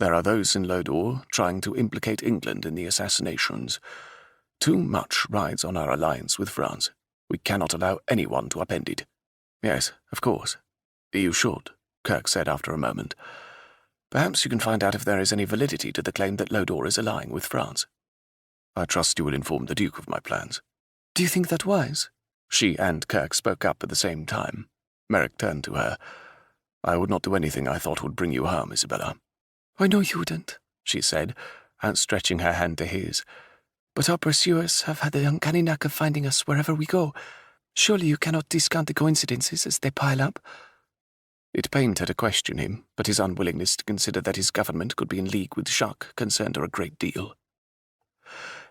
There are those in Lodore trying to implicate England in the assassinations. Too much rides on our alliance with France. We cannot allow anyone to upend it." "Yes, of course. You should," Kirk said after a moment. "Perhaps you can find out if there is any validity to the claim that Lodore is allying with France. I trust you will inform the Duke of my plans." "Do you think that wise?" She and Kirk spoke up at the same time. Merrick turned to her. "I would not do anything I thought would bring you harm, Isabella." "I know you wouldn't," she said, outstretching her hand to his. "But our pursuers have had the uncanny knack of finding us wherever we go. Surely you cannot discount the coincidences as they pile up." It pained her to question him, but his unwillingness to consider that his government could be in league with Jacques concerned her a great deal.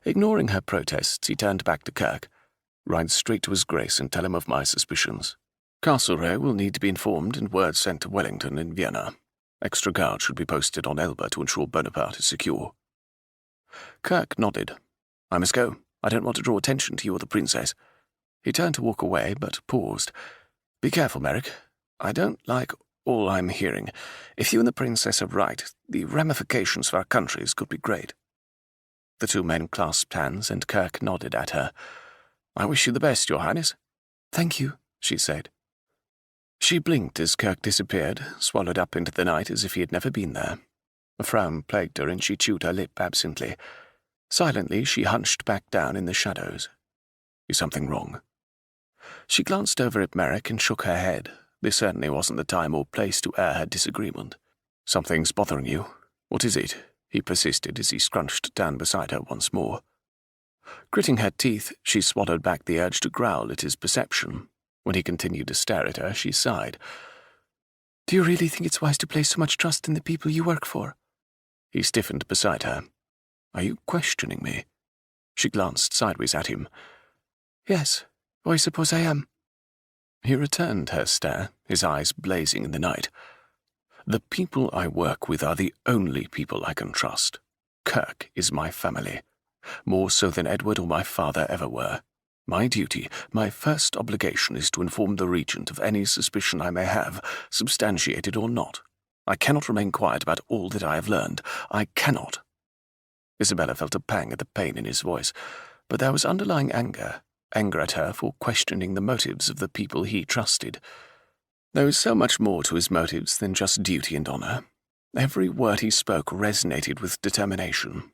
Ignoring her protests, he turned back to Kirk. "Ride straight to his grace and tell him of my suspicions. Castlereagh will need to be informed and word sent to Wellington in Vienna. Extra guards should be posted on Elba to ensure Bonaparte is secure." Kirk nodded. "I must go. I don't want to draw attention to you or the princess." He turned to walk away, but paused. "Be careful, Merrick. I don't like all I'm hearing. If you and the princess are right, the ramifications for our countries could be great." The two men clasped hands, and Kirk nodded at her. "I wish you the best, Your Highness." "Thank you," she said. She blinked as Kirk disappeared, swallowed up into the night as if he had never been there. A frown plagued her, and she chewed her lip absently. Silently, she hunched back down in the shadows. "Is something wrong?" She glanced over at Merrick and shook her head. This certainly wasn't the time or place to air her disagreement. "Something's bothering you. What is it?" he persisted as he scrunched down beside her once more. Gritting her teeth, she swallowed back the urge to growl at his perception. When he continued to stare at her, she sighed. "Do you really think it's wise to place so much trust in the people you work for?" He stiffened beside her. "Are you questioning me?" She glanced sideways at him. "Yes, I suppose I am." He returned her stare, his eyes blazing in the night. "The people I work with are the only people I can trust. Kirk is my family, more so than Edward or my father ever were. My duty, my first obligation is to inform the regent of any suspicion I may have, substantiated or not. I cannot remain quiet about all that I have learned. I cannot." Isabella felt a pang at the pain in his voice, but there was underlying anger at her for questioning the motives of the people he trusted. There was so much more to his motives than just duty and honor. Every word he spoke resonated with determination.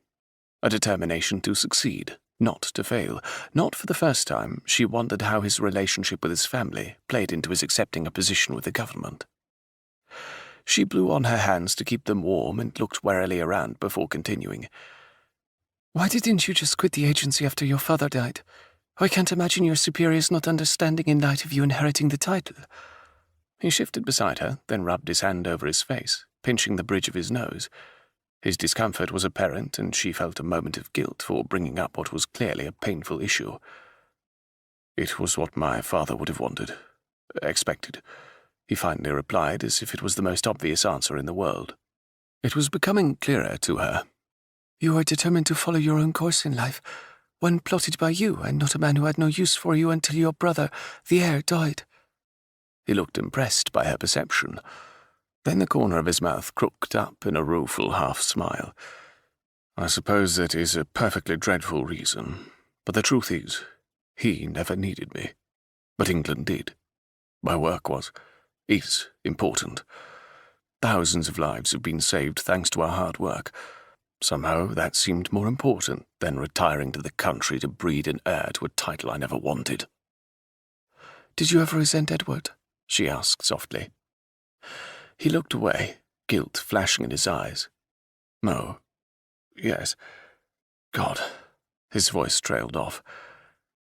A determination to succeed, not to fail. Not for the first time, she wondered how his relationship with his family played into his accepting a position with the government. She blew on her hands to keep them warm and looked warily around before continuing. "Why didn't you just quit the agency after your father died? I can't imagine your superiors not understanding in light of you inheriting the title." He shifted beside her, then rubbed his hand over his face, pinching the bridge of his nose. His discomfort was apparent, and she felt a moment of guilt for bringing up what was clearly a painful issue. "It was what my father would have wanted, expected," he finally replied, as if it was the most obvious answer in the world. It was becoming clearer to her. "You are determined to follow your own course in life, one plotted by you, and not a man who had no use for you until your brother, the heir, died." He looked impressed by her perception. Then the corner of his mouth crooked up in a rueful half-smile. "I suppose that is a perfectly dreadful reason, But the truth is, he never needed me. But England did. My work is important. Thousands of lives have been saved thanks to our hard work. Somehow that seemed more important than retiring to the country to breed an heir to a title I never wanted. Did you ever resent Edward? She asked softly. He looked away, guilt flashing in his eyes. No. Yes. God. His voice trailed off.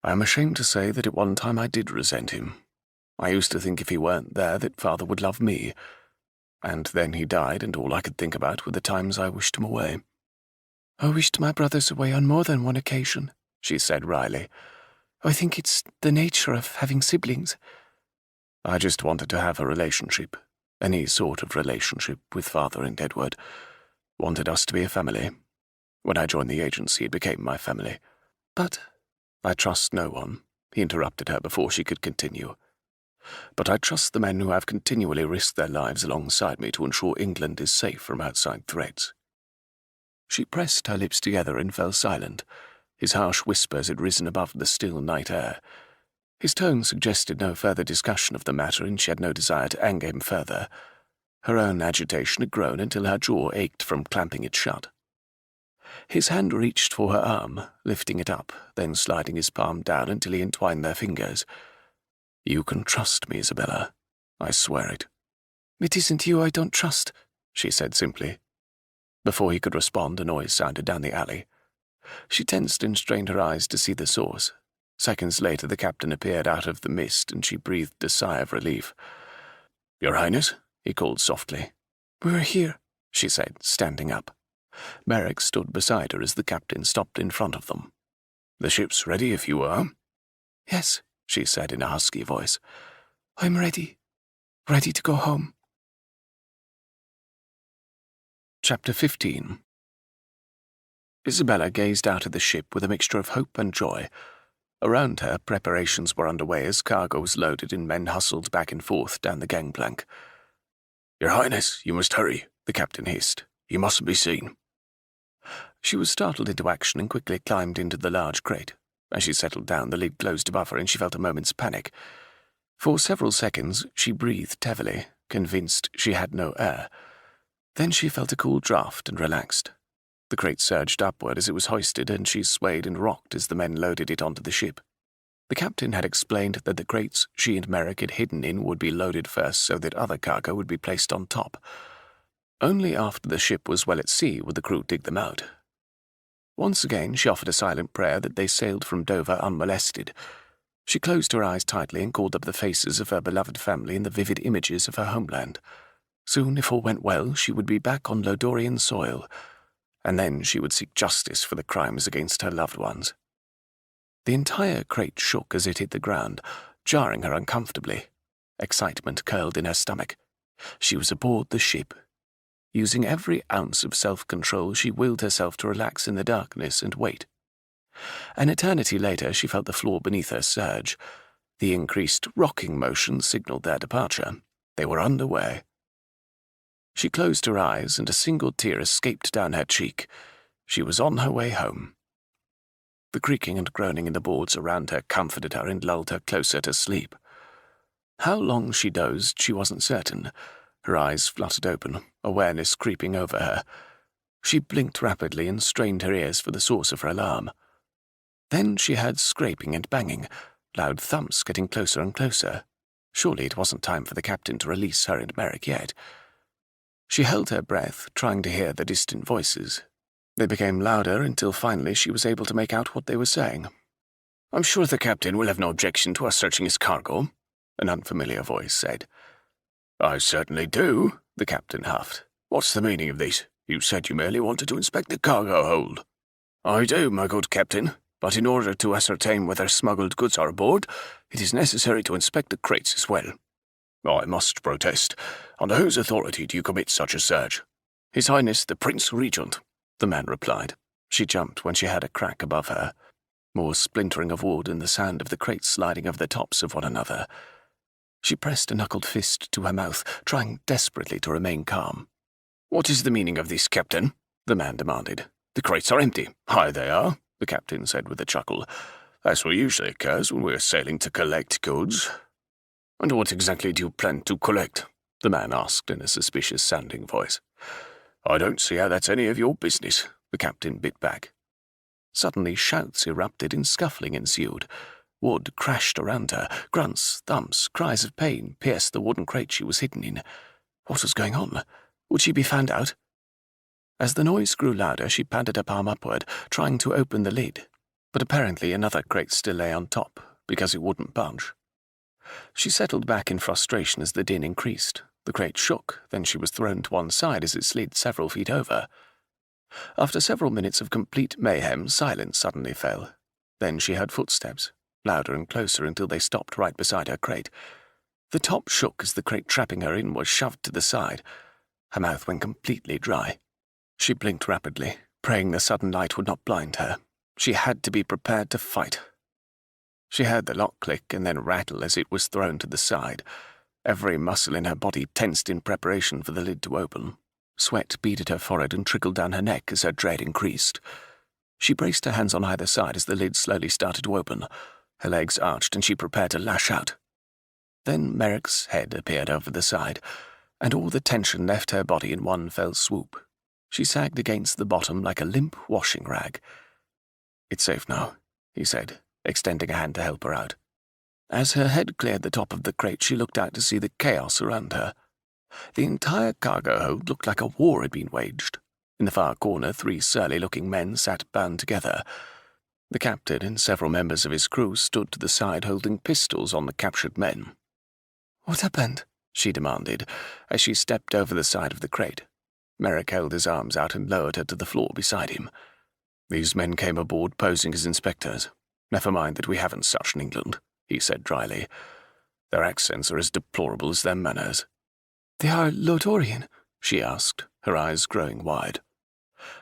I am ashamed to say that at one time I did resent him. I used to think if he weren't there that Father would love me. And then he died, and all I could think about were the times I wished him away. I wished my brothers away on more than one occasion, she said wryly. I think it's the nature of having siblings. I just wanted to have a relationship, any sort of relationship with Father and Edward. Wanted us to be a family. When I joined the agency, it became my family. But I trust no one, he interrupted her before she could continue. But I trust the men who have continually risked their lives alongside me to ensure England is safe from outside threats. She pressed her lips together and fell silent. His harsh whispers had risen above the still night air. His tone suggested no further discussion of the matter, and she had no desire to anger him further. Her own agitation had grown until her jaw ached from clamping it shut. His hand reached for her arm, lifting it up, then sliding his palm down until he entwined their fingers. You can trust me, Isabella. I swear it. It isn't you I don't trust, she said simply. Before he could respond, a noise sounded down the alley. She tensed and strained her eyes to see the source. Seconds later, the captain appeared out of the mist, and she breathed a sigh of relief. Your Highness, he called softly. We're here, she said, standing up. Merrick stood beside her as the captain stopped in front of them. The ship's ready if you are. Yes, she said in a husky voice. I'm ready. Ready to go home. Chapter 15. Isabella gazed out at the ship with a mixture of hope and joy. Around her, preparations were underway as cargo was loaded and men hustled back and forth down the gangplank. Your Highness, you must hurry, the captain hissed. You mustn't be seen. She was startled into action and quickly climbed into the large crate. As she settled down, the lid closed above her and she felt a moment's panic. For several seconds, she breathed heavily, convinced she had no air. Then she felt a cool draft and relaxed. The crate surged upward as it was hoisted, and she swayed and rocked as the men loaded it onto the ship. The captain had explained that the crates she and Merrick had hidden in would be loaded first so that other cargo would be placed on top. Only after the ship was well at sea would the crew dig them out. Once again, she offered a silent prayer that they sailed from Dover unmolested. She closed her eyes tightly and called up the faces of her beloved family and the vivid images of her homeland. Soon, if all went well, she would be back on Lodorian soil, and then she would seek justice for the crimes against her loved ones. The entire crate shook as it hit the ground, jarring her uncomfortably. Excitement curled in her stomach. She was aboard the ship. Using every ounce of self-control, she willed herself to relax in the darkness and wait. An eternity later, she felt the floor beneath her surge. The increased rocking motion signaled their departure. They were underway. She closed her eyes, and a single tear escaped down her cheek. She was on her way home. The creaking and groaning in the boards around her comforted her and lulled her closer to sleep. How long she dozed, she wasn't certain. Her eyes fluttered open, awareness creeping over her. She blinked rapidly and strained her ears for the source of her alarm. Then she heard scraping and banging, loud thumps getting closer and closer. Surely it wasn't time for the captain to release her and Merrick yet. She held her breath, trying to hear the distant voices. They became louder until finally she was able to make out what they were saying. I'm sure the captain will have no objection to us searching his cargo, an unfamiliar voice said. I certainly do, the captain huffed. What's the meaning of this? You said you merely wanted to inspect the cargo hold. I do, my good captain, but in order to ascertain whether smuggled goods are aboard, it is necessary to inspect the crates as well. I must protest. Under whose authority do you commit such a search? His Highness the Prince Regent, the man replied. She jumped when she had a crack above her. More splintering of wood and the sand of the crates sliding over the tops of one another. She pressed a knuckled fist to her mouth, trying desperately to remain calm. What is the meaning of this, Captain? The man demanded. The crates are empty. High they are. the captain said with a chuckle. "That's what usually occurs when we're sailing to collect goods." "And what exactly do you plan to collect?" the man asked in a suspicious-sounding voice. "I don't see how that's any of your business," the captain bit back. Suddenly shouts erupted and scuffling ensued. Wood crashed around her. Grunts, thumps, cries of pain pierced the wooden crate she was hidden in. What was going on? Would she be found out? As the noise grew louder, she patted her palm upward, trying to open the lid, but apparently another crate still lay on top, because it wouldn't budge. She settled back in frustration as the din increased. The crate shook, then she was thrown to one side as it slid several feet over. After several minutes of complete mayhem, silence suddenly fell. Then she heard footsteps, louder and closer until they stopped right beside her crate. The top shook as the crate trapping her in was shoved to the side. Her mouth went completely dry. She blinked rapidly, praying the sudden light would not blind her. She had to be prepared to fight. She heard the lock click and then rattle as it was thrown to the side. Every muscle in her body tensed in preparation for the lid to open. Sweat beaded her forehead and trickled down her neck as her dread increased. She braced her hands on either side as the lid slowly started to open. Her legs arched and she prepared to lash out. Then Merrick's head appeared over the side, and all the tension left her body in one fell swoop. She sagged against the bottom like a limp washing rag. "It's safe now," he said, extending a hand to help her out. As her head cleared the top of the crate, she looked out to see the chaos around her. The entire cargo hold looked like a war had been waged. In the far corner, 3 surly-looking men sat bound together. The captain and several members of his crew stood to the side holding pistols on the captured men. What happened? She demanded, as she stepped over the side of the crate. Merrick held his arms out and lowered her to the floor beside him. "These men came aboard posing as inspectors. Never mind that we haven't such in England," he said dryly. "Their accents are as deplorable as their manners." "They are Lodorian?" she asked, her eyes growing wide.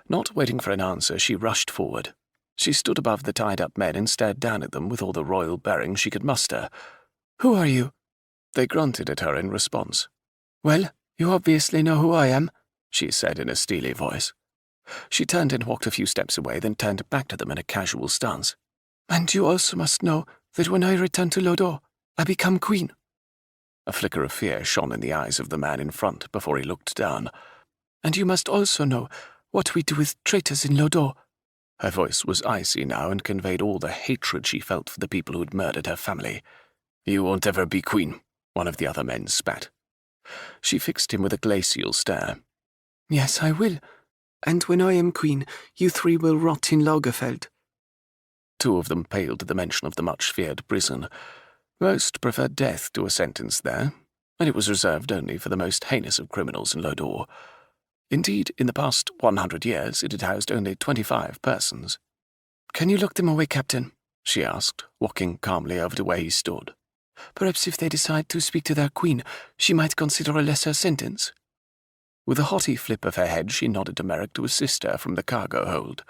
Not waiting for an answer, she rushed forward. She stood above the tied-up men and stared down at them with all the royal bearing she could muster. "Who are you?" They grunted at her in response. "Well, you obviously know who I am," she said in a steely voice. She turned and walked a few steps away, then turned back to them in a casual stance. "And you also must know that when I return to Lodor, I become queen." A flicker of fear shone in the eyes of the man in front before he looked down. "And you must also know what we do with traitors in Lodor." Her voice was icy now and conveyed all the hatred she felt for the people who had murdered her family. "You won't ever be queen," one of the other men spat. She fixed him with a glacial stare. "Yes, I will. And when I am queen, you 3 will rot in Lagerfeld." 2 of them paled at the mention of the much-feared prison. Most preferred death to a sentence there, and it was reserved only for the most heinous of criminals in Lodor. Indeed, in the past 100 years, it had housed only 25 persons. "Can you lock them away, Captain?" she asked, walking calmly over to where he stood. "Perhaps if they decide to speak to their queen, she might consider a lesser sentence." With a haughty flip of her head, she nodded to Merrick to assist her from the cargo hold.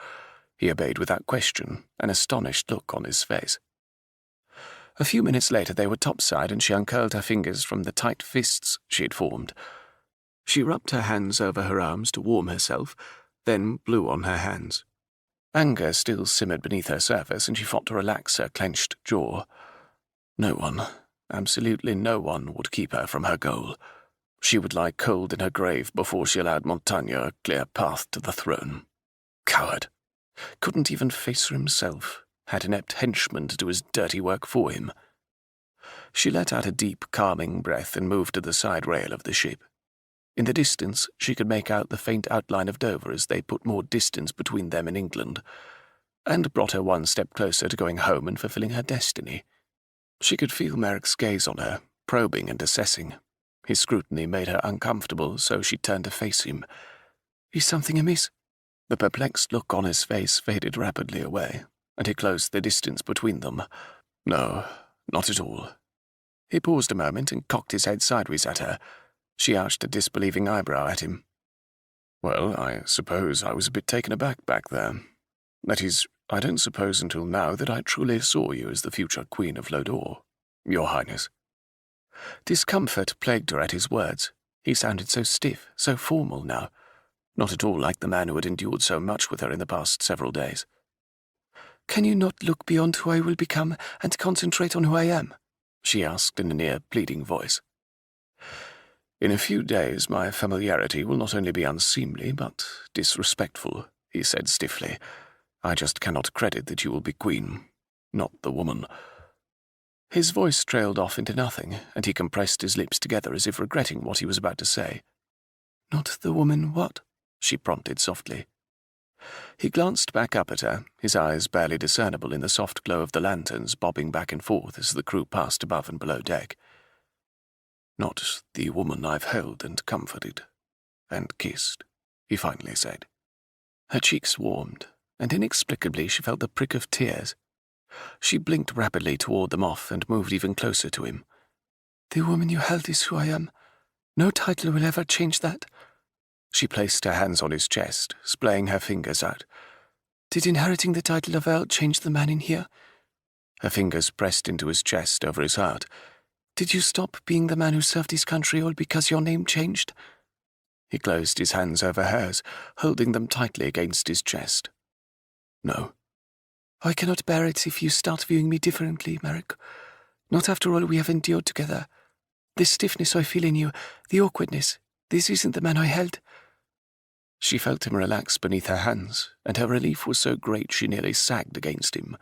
He obeyed without question, an astonished look on his face. A few minutes later they were topside, and she uncurled her fingers from the tight fists she had formed. She rubbed her hands over her arms to warm herself, then blew on her hands. Anger still simmered beneath her surface, and she fought to relax her clenched jaw. No one, absolutely no one, would keep her from her goal. She would lie cold in her grave before she allowed Montaigne a clear path to the throne. Coward! Couldn't even face her himself, had inept henchmen to do his dirty work for him. She let out a deep, calming breath and moved to the side rail of the ship. In the distance, she could make out the faint outline of Dover as they put more distance between them and England, and brought her one step closer to going home and fulfilling her destiny. She could feel Merrick's gaze on her, probing and assessing. His scrutiny made her uncomfortable, so she turned to face him. "Is something amiss?" The perplexed look on his face faded rapidly away, and he closed the distance between them. "No, not at all." He paused a moment and cocked his head sideways at her. She arched a disbelieving eyebrow at him. "Well, I suppose I was a bit taken aback back there. That is, I don't suppose until now that I truly saw you as the future Queen of Lodor, Your Highness." Discomfort plagued her at his words. He sounded so stiff, so formal now, not at all like the man who had endured so much with her in the past several days. Can you not look beyond who I will become and concentrate on who I am?" she asked in a near pleading voice. "In a few days my familiarity will not only be unseemly, but disrespectful," he said stiffly. "I just cannot credit that you will be queen, not the woman." His voice trailed off into nothing, and he compressed his lips together as if regretting what he was about to say. "Not the woman what?" she prompted softly. He glanced back up at her, his eyes barely discernible in the soft glow of the lanterns bobbing back and forth as the crew passed above and below deck. "Not the woman I've held and comforted and kissed," he finally said. Her cheeks warmed, and inexplicably she felt the prick of tears. She blinked rapidly to ward them off and moved even closer to him. "The woman you held is who I am. No title will ever change that." She placed her hands on his chest, splaying her fingers out. "Did inheriting the title of Earl change the man in here?" Her fingers pressed into his chest over his heart. "Did you stop being the man who served his country all because your name changed?" He closed his hands over hers, holding them tightly against his chest. "No." "I cannot bear it if you start viewing me differently, Merrick. Not after all we have endured together. The stiffness I feel in you, the awkwardness, this isn't the man I held." She felt him relax beneath her hands, and her relief was so great she nearly sagged against him.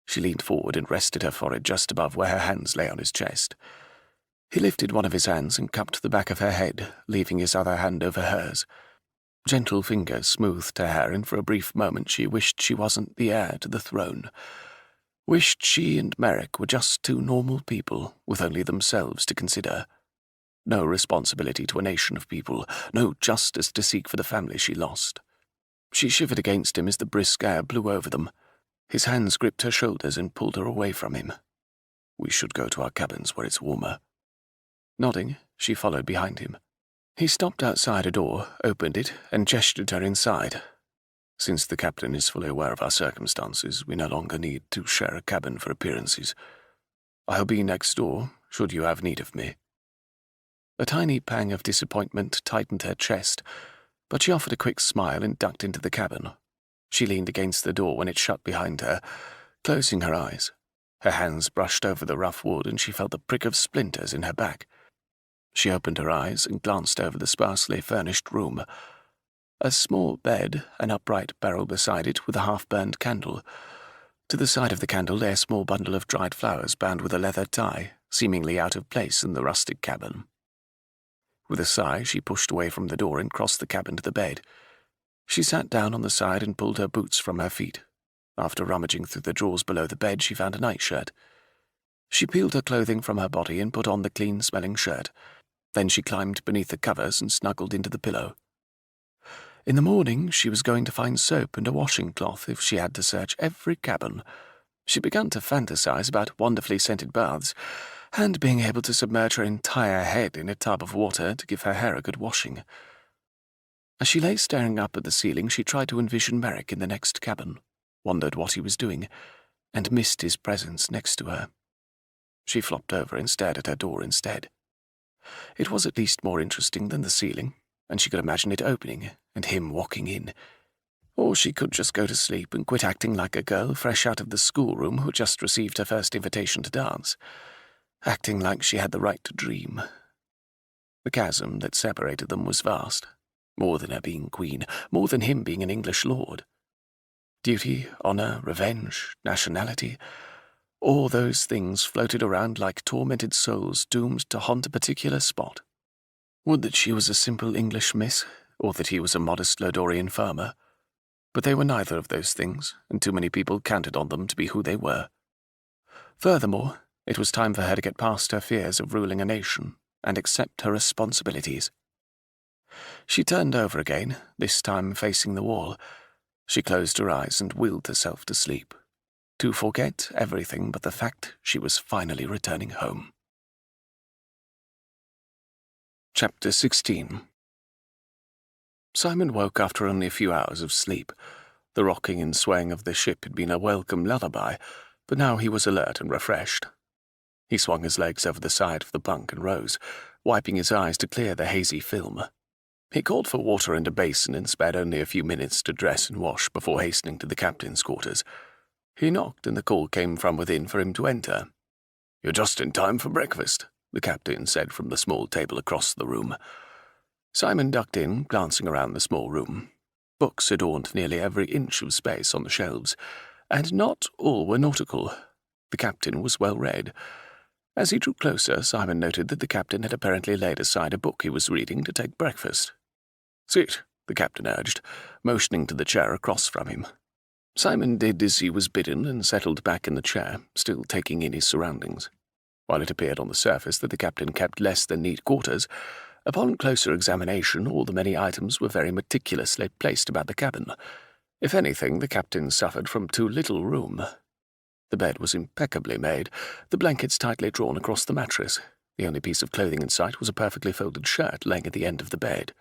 She leaned forward and rested her forehead just above where her hands lay on his chest. He lifted one of his hands and cupped the back of her head, leaving his other hand over hers. Gentle fingers smoothed her hair, and for a brief moment she wished she wasn't the heir to the throne. Wished she and Merrick were just two normal people, with only themselves to consider. No responsibility to a nation of people, no justice to seek for the family she lost. She shivered against him as the brisk air blew over them. His hands gripped her shoulders and pulled her away from him. "We should go to our cabins where it's warmer." Nodding, she followed behind him. He stopped outside a door, opened it, and gestured her inside. "Since the captain is fully aware of our circumstances, we no longer need to share a cabin for appearances. I'll be next door, should you have need of me." A tiny pang of disappointment tightened her chest, but she offered a quick smile and ducked into the cabin. She leaned against the door when it shut behind her, closing her eyes. Her hands brushed over the rough wood, and she felt the prick of splinters in her back. She opened her eyes and glanced over the sparsely furnished room. A small bed, an upright barrel beside it with a half-burned candle. To the side of the candle lay a small bundle of dried flowers bound with a leather tie, seemingly out of place in the rustic cabin. With a sigh, she pushed away from the door and crossed the cabin to the bed. She sat down on the side and pulled her boots from her feet. After rummaging through the drawers below the bed, she found a nightshirt. She peeled her clothing from her body and put on the clean-smelling shirt. Then she climbed beneath the covers and snuggled into the pillow. In the morning, she was going to find soap and a washing cloth if she had to search every cabin. She began to fantasize about wonderfully scented baths, and being able to submerge her entire head in a tub of water to give her hair a good washing. As she lay staring up at the ceiling, she tried to envision Merrick in the next cabin, wondered what he was doing, and missed his presence next to her. She flopped over and stared at her door instead. It was at least more interesting than the ceiling, and she could imagine it opening and him walking in. Or she could just go to sleep and quit acting like a girl fresh out of the schoolroom who just received her first invitation to dance, acting like she had the right to dream. The chasm that separated them was vast, more than her being queen, more than him being an English lord. Duty, honor, revenge, nationality, all those things floated around like tormented souls doomed to haunt a particular spot. Would that she was a simple English miss, or that he was a modest Lodorian farmer. But they were neither of those things, and too many people counted on them to be who they were. Furthermore, it was time for her to get past her fears of ruling a nation and accept her responsibilities. She turned over again, this time facing the wall. She closed her eyes and willed herself to sleep, to forget everything but the fact she was finally returning home. Chapter 16. Simon woke after only a few hours of sleep. The rocking and swaying of the ship had been a welcome lullaby, but now he was alert and refreshed. He swung his legs over the side of the bunk and rose, wiping his eyes to clear the hazy film. He called for water and a basin and spared only a few minutes to dress and wash before hastening to the captain's quarters. He knocked, and the call came from within for him to enter. "You're just in time for breakfast," the captain said from the small table across the room. Simon ducked in, glancing around the small room. Books adorned nearly every inch of space on the shelves, and not all were nautical. The captain was well read. As he drew closer, Simon noted that the captain had apparently laid aside a book he was reading to take breakfast. "Sit," the captain urged, motioning to the chair across from him. Simon did as he was bidden and settled back in the chair, still taking in his surroundings. While it appeared on the surface that the captain kept less than neat quarters, upon closer examination all the many items were very meticulously placed about the cabin. If anything, the captain suffered from too little room. The bed was impeccably made, the blankets tightly drawn across the mattress. The only piece of clothing in sight was a perfectly folded shirt laying at the end of the bed.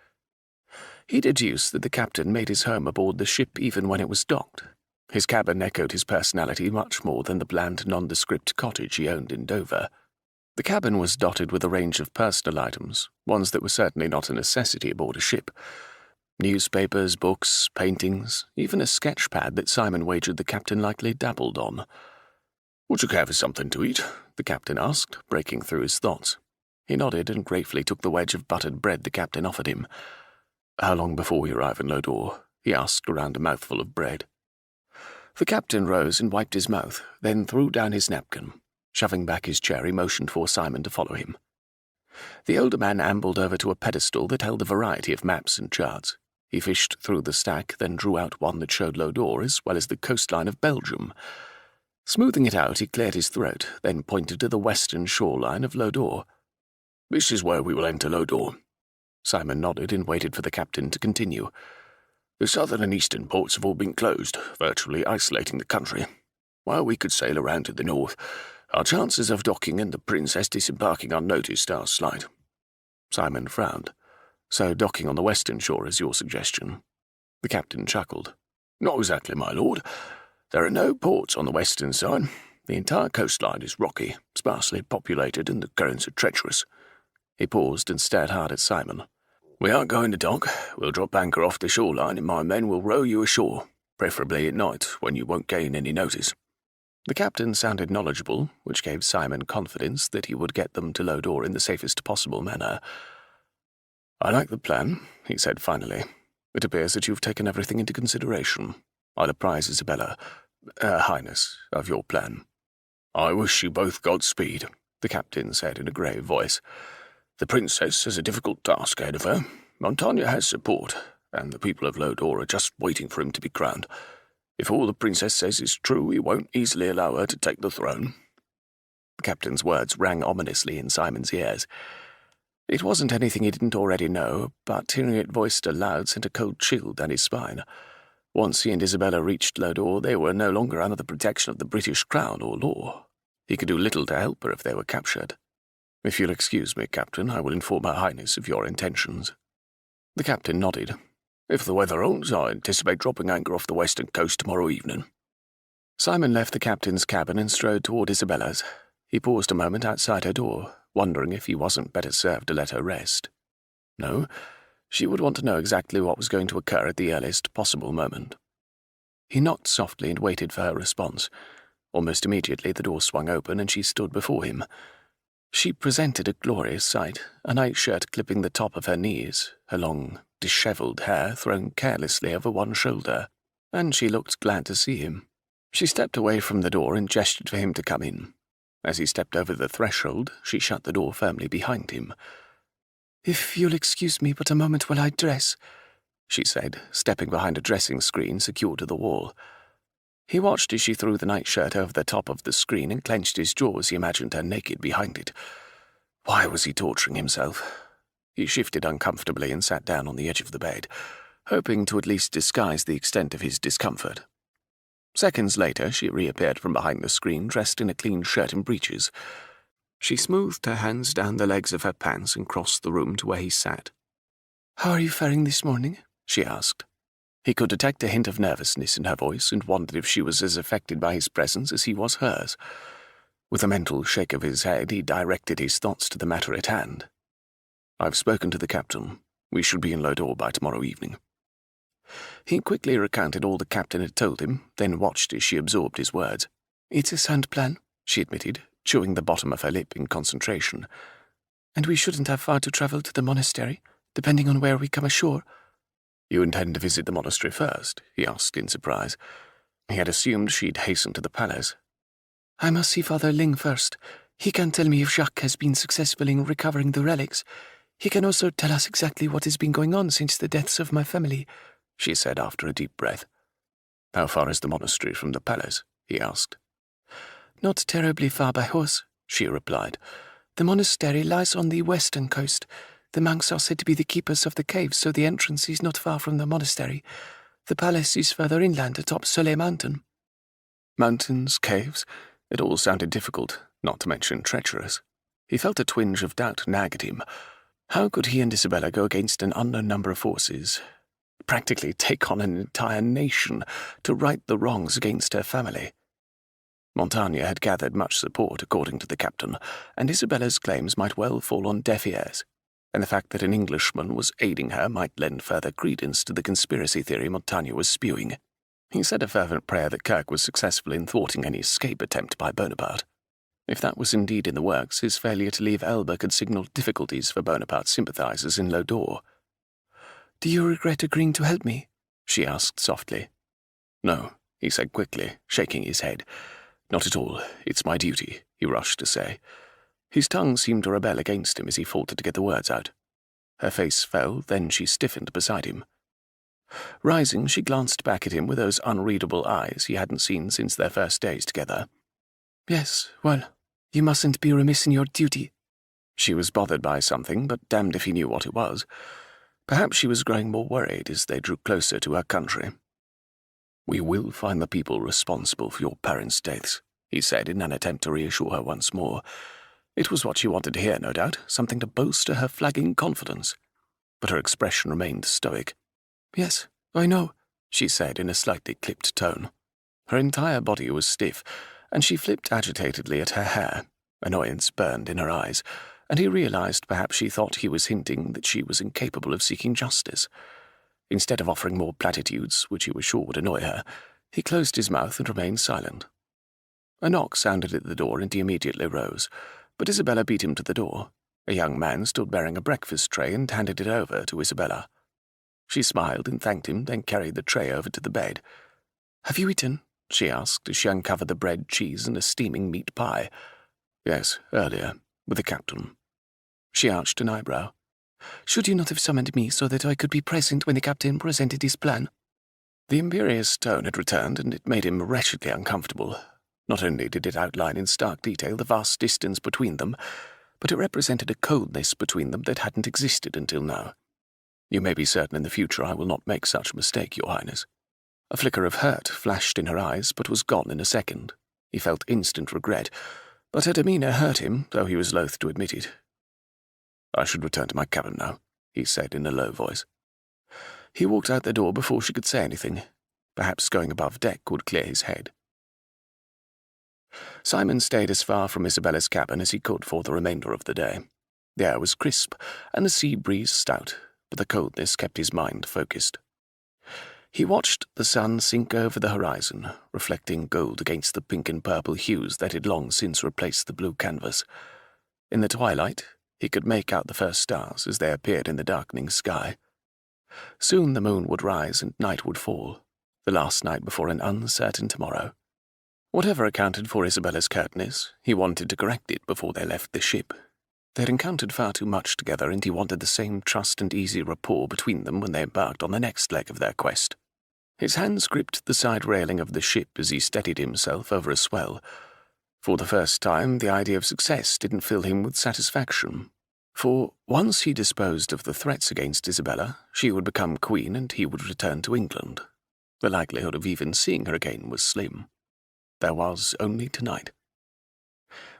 He deduced that the captain made his home aboard the ship even when it was docked. His cabin echoed his personality much more than the bland, nondescript cottage he owned in Dover. The cabin was dotted with a range of personal items, ones that were certainly not a necessity aboard a ship. Newspapers, books, paintings, even a sketch pad that Simon wagered the captain likely dabbled on. "Would you care for something to eat?" the captain asked, breaking through his thoughts. He nodded and gratefully took the wedge of buttered bread the captain offered him. "How long before we arrive in Lodore?" he asked around a mouthful of bread. The captain rose and wiped his mouth, then threw down his napkin. Shoving back his chair, he motioned for Simon to follow him. The older man ambled over to a pedestal that held a variety of maps and charts. He fished through the stack, then drew out one that showed Lodore as well as the coastline of Belgium. Smoothing it out, he cleared his throat, then pointed to the western shoreline of Lodore. "This is where we will enter Lodore." Simon nodded and waited for the captain to continue. "The southern and eastern ports have all been closed, virtually isolating the country. While we could sail around to the north, our chances of docking and the Princess disembarking unnoticed are slight." Simon frowned. "So docking on the western shore is your suggestion?" The captain chuckled. "Not exactly, my lord. There are no ports on the western side. The entire coastline is rocky, sparsely populated, and the currents are treacherous." He paused and stared hard at Simon. "We aren't going to dock. We'll drop anchor off the shoreline and my men will row you ashore, preferably at night, when you won't gain any notice." The captain sounded knowledgeable, which gave Simon confidence that he would get them to Lodore in the safest possible manner. "I like the plan," he said finally. "It appears that you've taken everything into consideration. I'll apprise Isabella, Her Highness, of your plan." "I wish you both Godspeed," the captain said in a grave voice. "The Princess has a difficult task ahead of her. Montaigne has support, and the people of Lodore are just waiting for him to be crowned. If all the Princess says is true, he won't easily allow her to take the throne." The captain's words rang ominously in Simon's ears. It wasn't anything he didn't already know, but hearing it voiced aloud sent a cold chill down his spine. Once he and Isabella reached Lodore, they were no longer under the protection of the British crown or law. He could do little to help her if they were captured. "If you'll excuse me, Captain, I will inform Her Highness of your intentions." The captain nodded. "If the weather holds, I anticipate dropping anchor off the western coast tomorrow evening." Simon left the captain's cabin and strode toward Isabella's. He paused a moment outside her door, wondering if he wasn't better served to let her rest. No, she would want to know exactly what was going to occur at the earliest possible moment. He knocked softly and waited for her response. Almost immediately the door swung open and she stood before him. She presented a glorious sight, a nightshirt clipping the top of her knees, her long, dishevelled hair thrown carelessly over one shoulder, and she looked glad to see him. She stepped away from the door and gestured for him to come in. As he stepped over the threshold, she shut the door firmly behind him. "If you'll excuse me but a moment while I dress," she said, stepping behind a dressing screen secured to the wall. He watched as she threw the nightshirt over the top of the screen and clenched his jaw as he imagined her naked behind it. Why was he torturing himself? He shifted uncomfortably and sat down on the edge of the bed, hoping to at least disguise the extent of his discomfort. Seconds later, she reappeared from behind the screen, dressed in a clean shirt and breeches. She smoothed her hands down the legs of her pants and crossed the room to where he sat. "How are you faring this morning?" she asked. He could detect a hint of nervousness in her voice and wondered if she was as affected by his presence as he was hers. With a mental shake of his head, he directed his thoughts to the matter at hand. "I've spoken to the captain. We should be in Lodore by tomorrow evening." He quickly recounted all the captain had told him, then watched as she absorbed his words. "It's a sound plan," she admitted, chewing the bottom of her lip in concentration. "And we shouldn't have far to travel to the monastery, depending on where we come ashore." "You intend to visit the monastery first?" he asked in surprise. He had assumed she'd hasten to the palace. "I must see Father Ling first. He can tell me if Jacques has been successful in recovering the relics. He can also tell us exactly what has been going on since the deaths of my family," she said after a deep breath. "How far is the monastery from the palace?" he asked. "Not terribly far by horse," she replied. "The monastery lies on the western coast. The monks are said to be the keepers of the caves, so the entrance is not far from the monastery. The palace is further inland atop Soleil Mountain." Mountains, caves, it all sounded difficult, not to mention treacherous. He felt a twinge of doubt nag at him. How could he and Isabella go against an unknown number of forces, practically take on an entire nation to right the wrongs against her family? Montaigne had gathered much support, according to the captain, and Isabella's claims might well fall on deaf ears, and the fact that an Englishman was aiding her might lend further credence to the conspiracy theory Montaigne was spewing. He said a fervent prayer that Kirk was successful in thwarting any escape attempt by Bonaparte. If that was indeed in the works, his failure to leave Elba could signal difficulties for Bonaparte's sympathizers in Lodore. "Do you regret agreeing to help me?" she asked softly. "No," he said quickly, shaking his head. "Not at all. It's my duty," he rushed to say. His tongue seemed to rebel against him as he faltered to get the words out. Her face fell, then she stiffened beside him. Rising, she glanced back at him with those unreadable eyes he hadn't seen since their first days together. "Yes, well, you mustn't be remiss in your duty." She was bothered by something, but damned if he knew what it was. Perhaps she was growing more worried as they drew closer to her country. "We will find the people responsible for your parents' deaths," he said in an attempt to reassure her once more. It was what she wanted to hear, no doubt, something to bolster her flagging confidence. But her expression remained stoic. "Yes, I know," she said in a slightly clipped tone. Her entire body was stiff, and she flipped agitatedly at her hair. Annoyance burned in her eyes, and he realized perhaps she thought he was hinting that she was incapable of seeking justice. Instead of offering more platitudes, which he was sure would annoy her, he closed his mouth and remained silent. A knock sounded at the door and he immediately rose, but Isabella beat him to the door. A young man stood bearing a breakfast tray and handed it over to Isabella. She smiled and thanked him, then carried the tray over to the bed. "Have you eaten?" she asked as she uncovered the bread, cheese, and a steaming meat pie. "Yes, earlier, with the captain." She arched an eyebrow. "Should you not have summoned me so that I could be present when the captain presented his plan?" The imperious tone had returned, and it made him wretchedly uncomfortable. Not only did it outline in stark detail the vast distance between them, but it represented a coldness between them that hadn't existed until now. "You may be certain in the future I will not make such a mistake, Your Highness." A flicker of hurt flashed in her eyes, but was gone in a second. He felt instant regret, but her demeanour hurt him, though he was loath to admit it. "I should return to my cabin now," he said in a low voice. He walked out the door before she could say anything. Perhaps going above deck would clear his head. Simon stayed as far from Isabella's cabin as he could for the remainder of the day. The air was crisp, and the sea breeze stout, but the coldness kept his mind focused. He watched the sun sink over the horizon, reflecting gold against the pink and purple hues that had long since replaced the blue canvas. In the twilight, he could make out the first stars as they appeared in the darkening sky. Soon the moon would rise and night would fall, the last night before an uncertain tomorrow. Whatever accounted for Isabella's curtness, he wanted to correct it before they left the ship. They had encountered far too much together, and he wanted the same trust and easy rapport between them when they embarked on the next leg of their quest. His hands gripped the side railing of the ship as he steadied himself over a swell. For the first time, the idea of success didn't fill him with satisfaction. For once he disposed of the threats against Isabella, she would become queen and he would return to England. The likelihood of even seeing her again was slim. There was only tonight.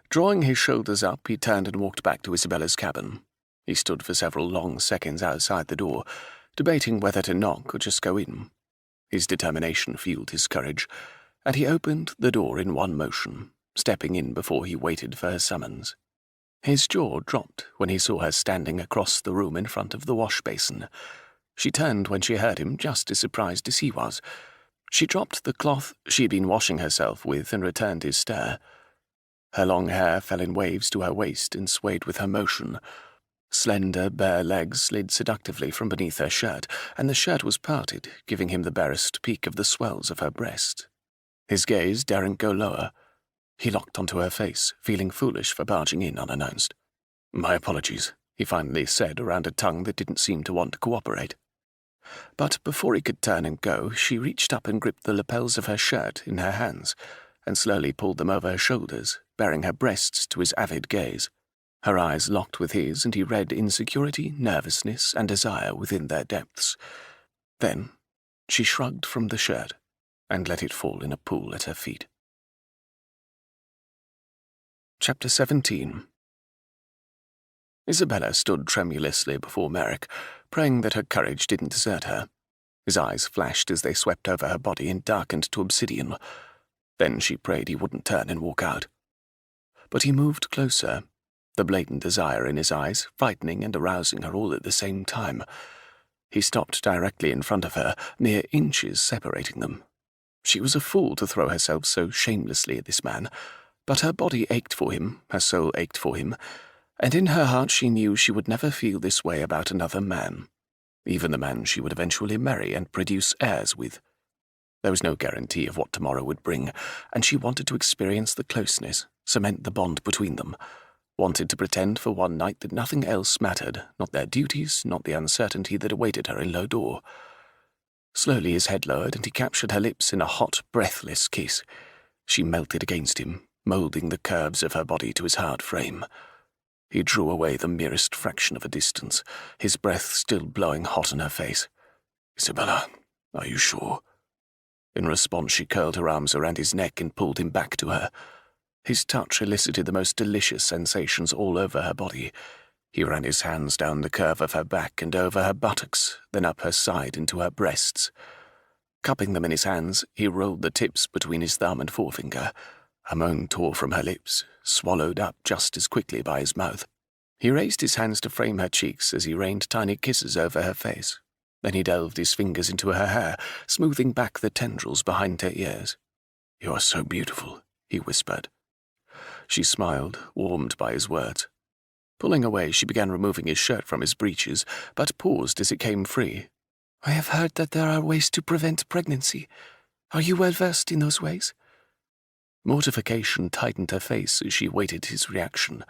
Drawing his shoulders up, he turned and walked back to Isabella's cabin. He stood for several long seconds outside the door, debating whether to knock or just go in. His determination fueled his courage, and he opened the door in one motion, stepping in before he waited for her summons. His jaw dropped when he saw her standing across the room in front of the wash basin. She turned when she heard him, just as surprised as he was. She dropped the cloth she had been washing herself with and returned his stare. Her long hair fell in waves to her waist and swayed with her motion. Slender, bare legs slid seductively from beneath her shirt, and the shirt was parted, giving him the barest peek of the swells of her breast. His gaze daren't go lower. He locked onto her face, feeling foolish for barging in unannounced. "My apologies," he finally said around a tongue that didn't seem to want to cooperate. But before he could turn and go, she reached up and gripped the lapels of her shirt in her hands and slowly pulled them over her shoulders, baring her breasts to his avid gaze. Her eyes locked with his, and he read insecurity, nervousness, and desire within their depths. Then she shrugged from the shirt and let it fall in a pool at her feet. Chapter 17. Isabella stood tremulously before Merrick, praying that her courage didn't desert her. His eyes flashed as they swept over her body and darkened to obsidian. Then she prayed he wouldn't turn and walk out. But he moved closer, the blatant desire in his eyes frightening and arousing her all at the same time. He stopped directly in front of her, mere inches separating them. She was a fool to throw herself so shamelessly at this man, but her body ached for him, her soul ached for him, and in her heart she knew she would never feel this way about another man, even the man she would eventually marry and produce heirs with. There was no guarantee of what tomorrow would bring, and she wanted to experience the closeness, cement the bond between them, wanted to pretend for one night that nothing else mattered, not their duties, not the uncertainty that awaited her in Lodore. Slowly his head lowered, and he captured her lips in a hot, breathless kiss. She melted against him, moulding the curves of her body to his hard frame. He drew away the merest fraction of a distance, his breath still blowing hot on her face. "Isabella, are you sure?" In response, she curled her arms around his neck and pulled him back to her. His touch elicited the most delicious sensations all over her body. He ran his hands down the curve of her back and over her buttocks, then up her side into her breasts. Cupping them in his hands, he rolled the tips between his thumb and forefinger. A moan tore from her lips, swallowed up just as quickly by his mouth. He raised his hands to frame her cheeks as he rained tiny kisses over her face. Then he delved his fingers into her hair, smoothing back the tendrils behind her ears. "You are so beautiful," he whispered. She smiled, warmed by his words. Pulling away, she began removing his shirt from his breeches, but paused as it came free. "I have heard that there are ways to prevent pregnancy. Are you well versed in those ways?" Mortification tightened her face as she waited his reaction.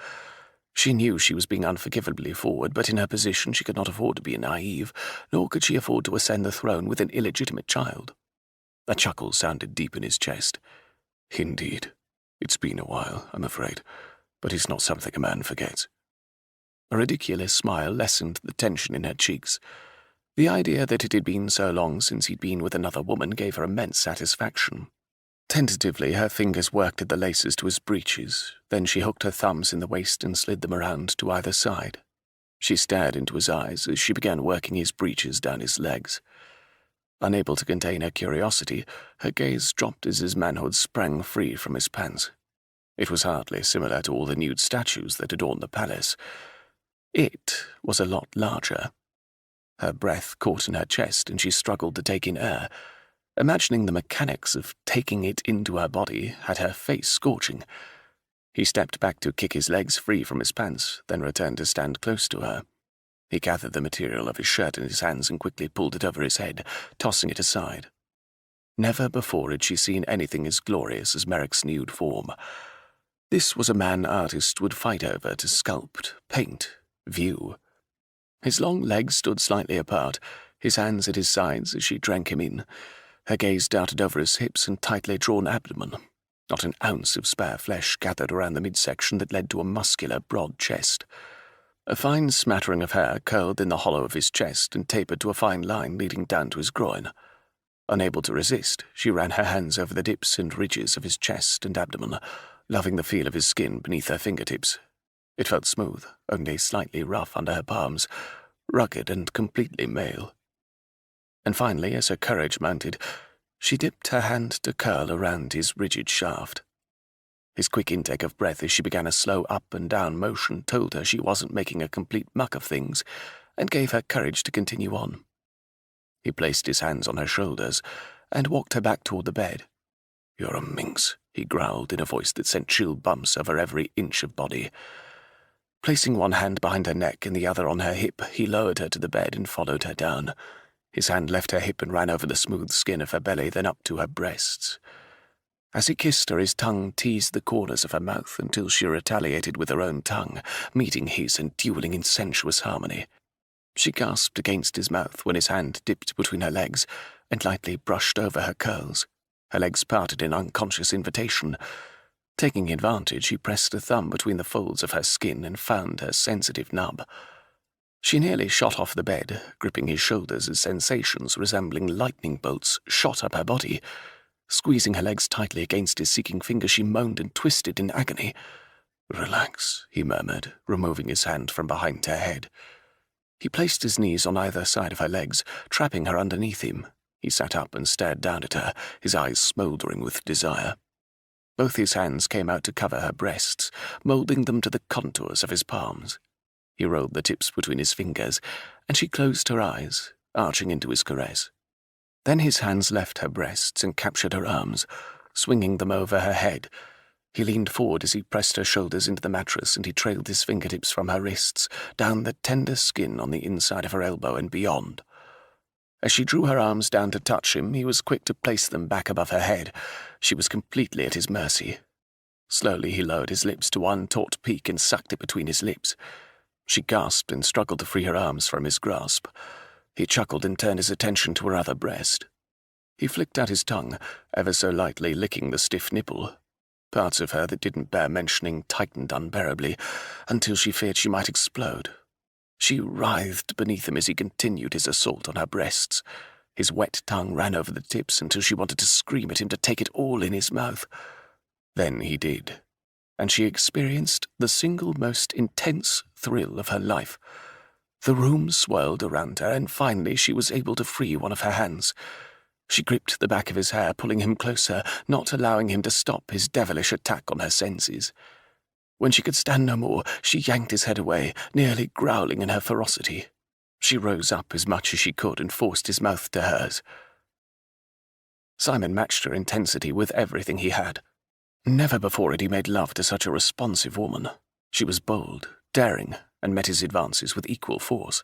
She knew she was being unforgivably forward, but in her position she could not afford to be naive, nor could she afford to ascend the throne with an illegitimate child. A chuckle sounded deep in his chest. "Indeed. It's been a while, I'm afraid, but it's not something a man forgets." A ridiculous smile lessened the tension in her cheeks. The idea that it had been so long since he'd been with another woman gave her immense satisfaction. Tentatively, her fingers worked at the laces to his breeches, then she hooked her thumbs in the waist and slid them around to either side. She stared into his eyes as she began working his breeches down his legs. Unable to contain her curiosity, her gaze dropped as his manhood sprang free from his pants. It was hardly similar to all the nude statues that adorned the palace. It was a lot larger. Her breath caught in her chest, and she struggled to take in air. Imagining the mechanics of taking it into her body had her face scorching. He stepped back to kick his legs free from his pants, then returned to stand close to her. He gathered the material of his shirt in his hands and quickly pulled it over his head, tossing it aside. Never before had she seen anything as glorious as Merrick's nude form. This was a man artists would fight over to sculpt, paint, view. His long legs stood slightly apart, his hands at his sides as she drank him in. Her gaze darted over his hips and tightly drawn abdomen. Not an ounce of spare flesh gathered around the midsection that led to a muscular, broad chest. A fine smattering of hair curled in the hollow of his chest and tapered to a fine line leading down to his groin. Unable to resist, she ran her hands over the dips and ridges of his chest and abdomen, loving the feel of his skin beneath her fingertips. It felt smooth, only slightly rough under her palms, rugged and completely male. And finally, as her courage mounted, she dipped her hand to curl around his rigid shaft. His quick intake of breath as she began a slow up and down motion told her she wasn't making a complete muck of things, and gave her courage to continue on. He placed his hands on her shoulders and walked her back toward the bed. "You're a minx," he growled in a voice that sent chill bumps over every inch of body. Placing one hand behind her neck and the other on her hip, he lowered her to the bed and followed her down. His hand left her hip and ran over the smooth skin of her belly, then up to her breasts. As he kissed her, his tongue teased the corners of her mouth until she retaliated with her own tongue, meeting his and dueling in sensuous harmony. She gasped against his mouth when his hand dipped between her legs and lightly brushed over her curls. Her legs parted in unconscious invitation. Taking advantage, he pressed a thumb between the folds of her skin and found her sensitive nub. She nearly shot off the bed, gripping his shoulders as sensations resembling lightning bolts shot up her body. Squeezing her legs tightly against his seeking fingers, she moaned and twisted in agony. "Relax," he murmured, removing his hand from behind her head. He placed his knees on either side of her legs, trapping her underneath him. He sat up and stared down at her, his eyes smouldering with desire. Both his hands came out to cover her breasts, moulding them to the contours of his palms. He rolled the tips between his fingers, and she closed her eyes, arching into his caress. Then his hands left her breasts and captured her arms, swinging them over her head. He leaned forward as he pressed her shoulders into the mattress, and he trailed his fingertips from her wrists, down the tender skin on the inside of her elbow and beyond. As she drew her arms down to touch him, he was quick to place them back above her head. She was completely at his mercy. Slowly he lowered his lips to one taut peak and sucked it between his lips. She gasped and struggled to free her arms from his grasp. He chuckled and turned his attention to her other breast. He flicked out his tongue, ever so lightly licking the stiff nipple. Parts of her that didn't bear mentioning tightened unbearably, until she feared she might explode. She writhed beneath him as he continued his assault on her breasts. His wet tongue ran over the tips until she wanted to scream at him to take it all in his mouth. Then he did, and she experienced the single most intense thrill of her life. The room swirled around her, and finally she was able to free one of her hands. She gripped the back of his hair, pulling him closer, not allowing him to stop his devilish attack on her senses. When she could stand no more, she yanked his head away, nearly growling in her ferocity. She rose up as much as she could and forced his mouth to hers. Simon matched her intensity with everything he had. Never before had he made love to such a responsive woman. She was bold, daring, and met his advances with equal force.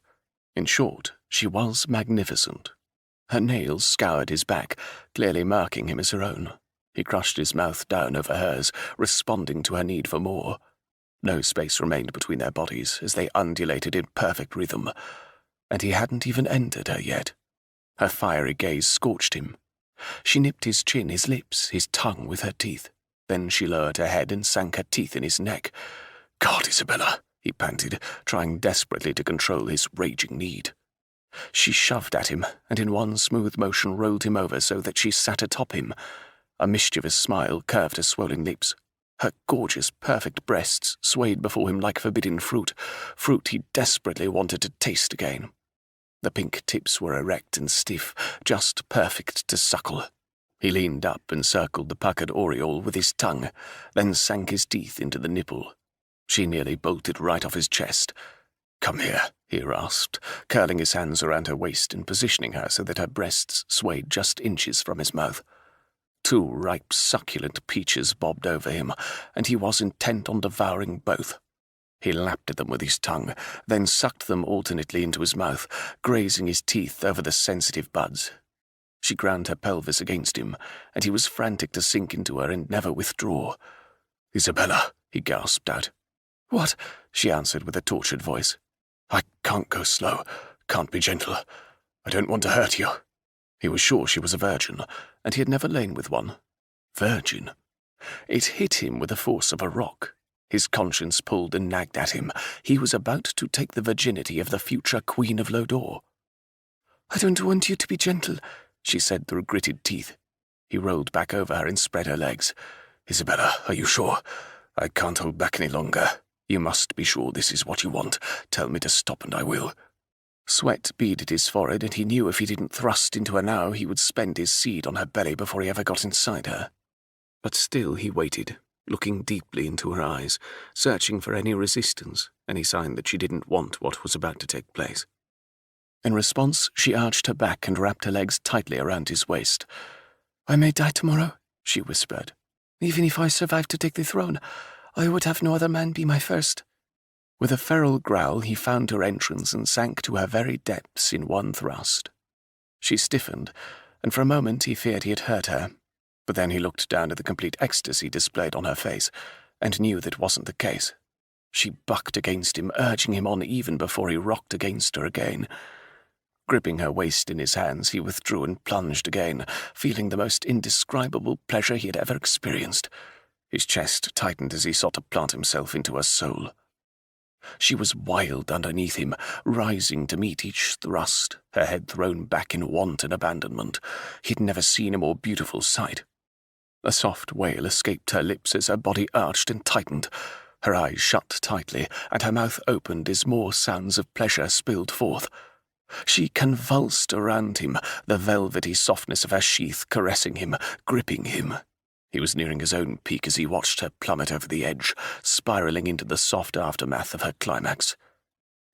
In short, she was magnificent. Her nails scoured his back, clearly marking him as her own. He crushed his mouth down over hers, responding to her need for more. No space remained between their bodies as they undulated in perfect rhythm, and he hadn't even entered her yet. Her fiery gaze scorched him. She nipped his chin, his lips, his tongue with her teeth. Then she lowered her head and sank her teeth in his neck. "God, Isabella," he panted, trying desperately to control his raging need. She shoved at him, and in one smooth motion rolled him over so that she sat atop him. A mischievous smile curved her swollen lips. Her gorgeous, perfect breasts swayed before him like forbidden fruit he desperately wanted to taste again. The pink tips were erect and stiff, just perfect to suckle. He leaned up and circled the puckered aureole with his tongue, then sank his teeth into the nipple. She nearly bolted right off his chest. "Come here," he rasped, curling his hands around her waist and positioning her so that her breasts swayed just inches from his mouth. 2 ripe, succulent peaches bobbed over him, and he was intent on devouring both. He lapped at them with his tongue, then sucked them alternately into his mouth, grazing his teeth over the sensitive buds. She ground her pelvis against him, and he was frantic to sink into her and never withdraw. "Isabella," he gasped out. "What?" she answered with a tortured voice. "I can't go slow, can't be gentle. I don't want to hurt you." He was sure she was a virgin, and he had never lain with one. Virgin. It hit him with the force of a rock. His conscience pulled and nagged at him. He was about to take the virginity of the future Queen of Lodore. "I don't want you to be gentle," she said through gritted teeth. He rolled back over her and spread her legs. "Isabella, are you sure? I can't hold back any longer. You must be sure this is what you want. Tell me to stop and I will." Sweat beaded his forehead, and he knew if he didn't thrust into her now, he would spend his seed on her belly before he ever got inside her. But still he waited, looking deeply into her eyes, searching for any resistance, any sign that she didn't want what was about to take place. In response, she arched her back and wrapped her legs tightly around his waist. "I may die tomorrow," she whispered. "Even if I survive to take the throne, I would have no other man be my first." With a feral growl, he found her entrance and sank to her very depths in one thrust. She stiffened, and for a moment he feared he had hurt her, but then he looked down at the complete ecstasy displayed on her face, and knew that wasn't the case. She bucked against him, urging him on even before he rocked against her again. Gripping her waist in his hands, he withdrew and plunged again, feeling the most indescribable pleasure he had ever experienced. His chest tightened as he sought to plant himself into her soul. She was wild underneath him, rising to meet each thrust, her head thrown back in wanton abandonment. He'd never seen a more beautiful sight. A soft wail escaped her lips as her body arched and tightened. Her eyes shut tightly, and her mouth opened as more sounds of pleasure spilled forth. She convulsed around him, the velvety softness of her sheath caressing him, gripping him. He was nearing his own peak as he watched her plummet over the edge, spiraling into the soft aftermath of her climax.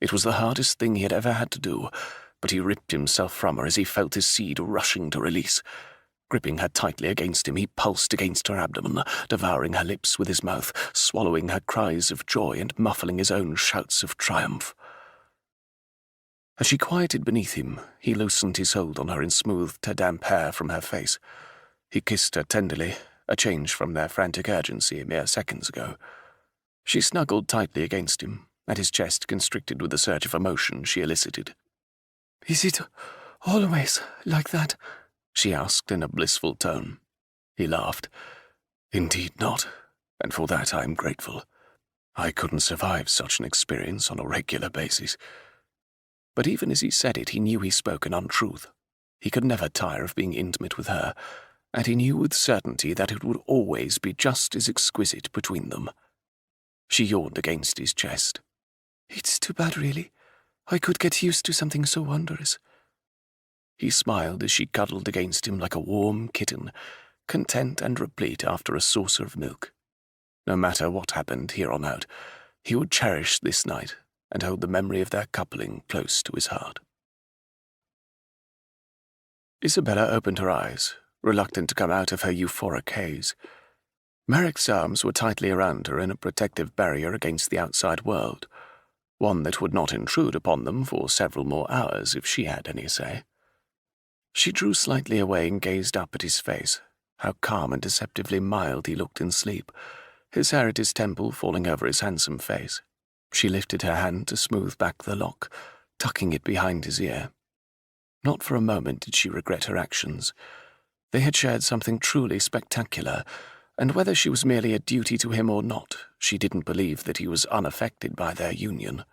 It was the hardest thing he had ever had to do, but he ripped himself from her as he felt his seed rushing to release. Gripping her tightly against him, he pulsed against her abdomen, devouring her lips with his mouth, swallowing her cries of joy and muffling his own shouts of triumph. As she quieted beneath him, he loosened his hold on her and smoothed her damp hair from her face. He kissed her tenderly, a change from their frantic urgency mere seconds ago. She snuggled tightly against him, and his chest constricted with the surge of emotion she elicited. "Is it always like that?" she asked in a blissful tone. He laughed. "Indeed not, and for that I am grateful. I couldn't survive such an experience on a regular basis." But even as he said it, he knew he spoke an untruth. He could never tire of being intimate with her, and he knew with certainty that it would always be just as exquisite between them. She yawned against his chest. "It's too bad, really. I could get used to something so wondrous." He smiled as she cuddled against him like a warm kitten, content and replete after a saucer of milk. No matter what happened here on out, he would cherish this night and hold the memory of their coupling close to his heart. Isabella opened her eyes, reluctant to come out of her euphoric haze. Merrick's arms were tightly around her in a protective barrier against the outside world, one that would not intrude upon them for several more hours if she had any say. She drew slightly away and gazed up at his face. How calm and deceptively mild he looked in sleep, his hair at his temple falling over his handsome face. She lifted her hand to smooth back the lock, tucking it behind his ear. Not for a moment did she regret her actions. They had shared something truly spectacular, and whether she was merely a duty to him or not, she didn't believe that he was unaffected by their union.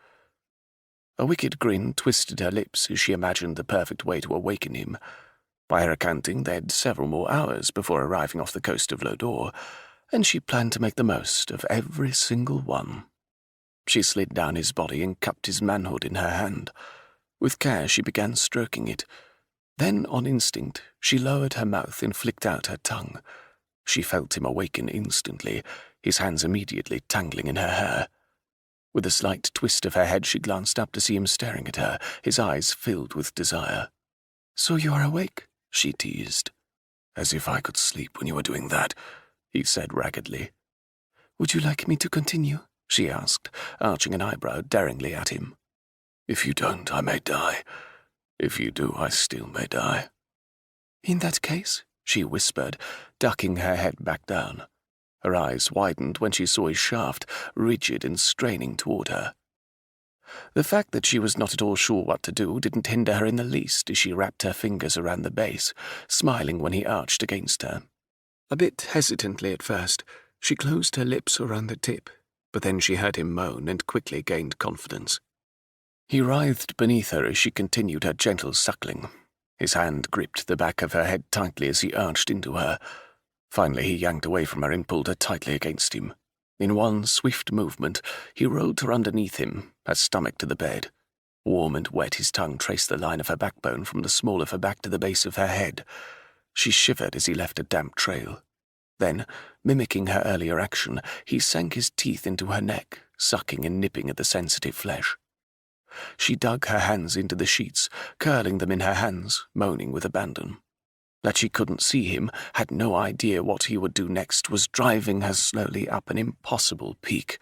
A wicked grin twisted her lips as she imagined the perfect way to awaken him. By her accounting, they had several more hours before arriving off the coast of Lodore, and she planned to make the most of every single one. She slid down his body and cupped his manhood in her hand. With care, she began stroking it. Then, on instinct, she lowered her mouth and flicked out her tongue. She felt him awaken instantly, his hands immediately tangling in her hair. With a slight twist of her head, she glanced up to see him staring at her, his eyes filled with desire. "So you are awake?" she teased. "As if I could sleep when you were doing that," he said raggedly. "Would you like me to continue?" she asked, arching an eyebrow daringly at him. "If you don't, I may die. If you do, I still may die." "In that case," she whispered, ducking her head back down. Her eyes widened when she saw his shaft, rigid and straining toward her. The fact that she was not at all sure what to do didn't hinder her in the least as she wrapped her fingers around the base, smiling when he arched against her. A bit hesitantly at first, she closed her lips around the tip, but then she heard him moan and quickly gained confidence. He writhed beneath her as she continued her gentle suckling. His hand gripped the back of her head tightly as he arched into her. Finally, he yanked away from her and pulled her tightly against him. In one swift movement, he rolled her underneath him, her stomach to the bed. Warm and wet, his tongue traced the line of her backbone from the small of her back to the base of her head. She shivered as he left a damp trail. Then, mimicking her earlier action, he sank his teeth into her neck, sucking and nipping at the sensitive flesh. She dug her hands into the sheets, curling them in her hands, moaning with abandon. That she couldn't see him, had no idea what he would do next, was driving her slowly up an impossible peak.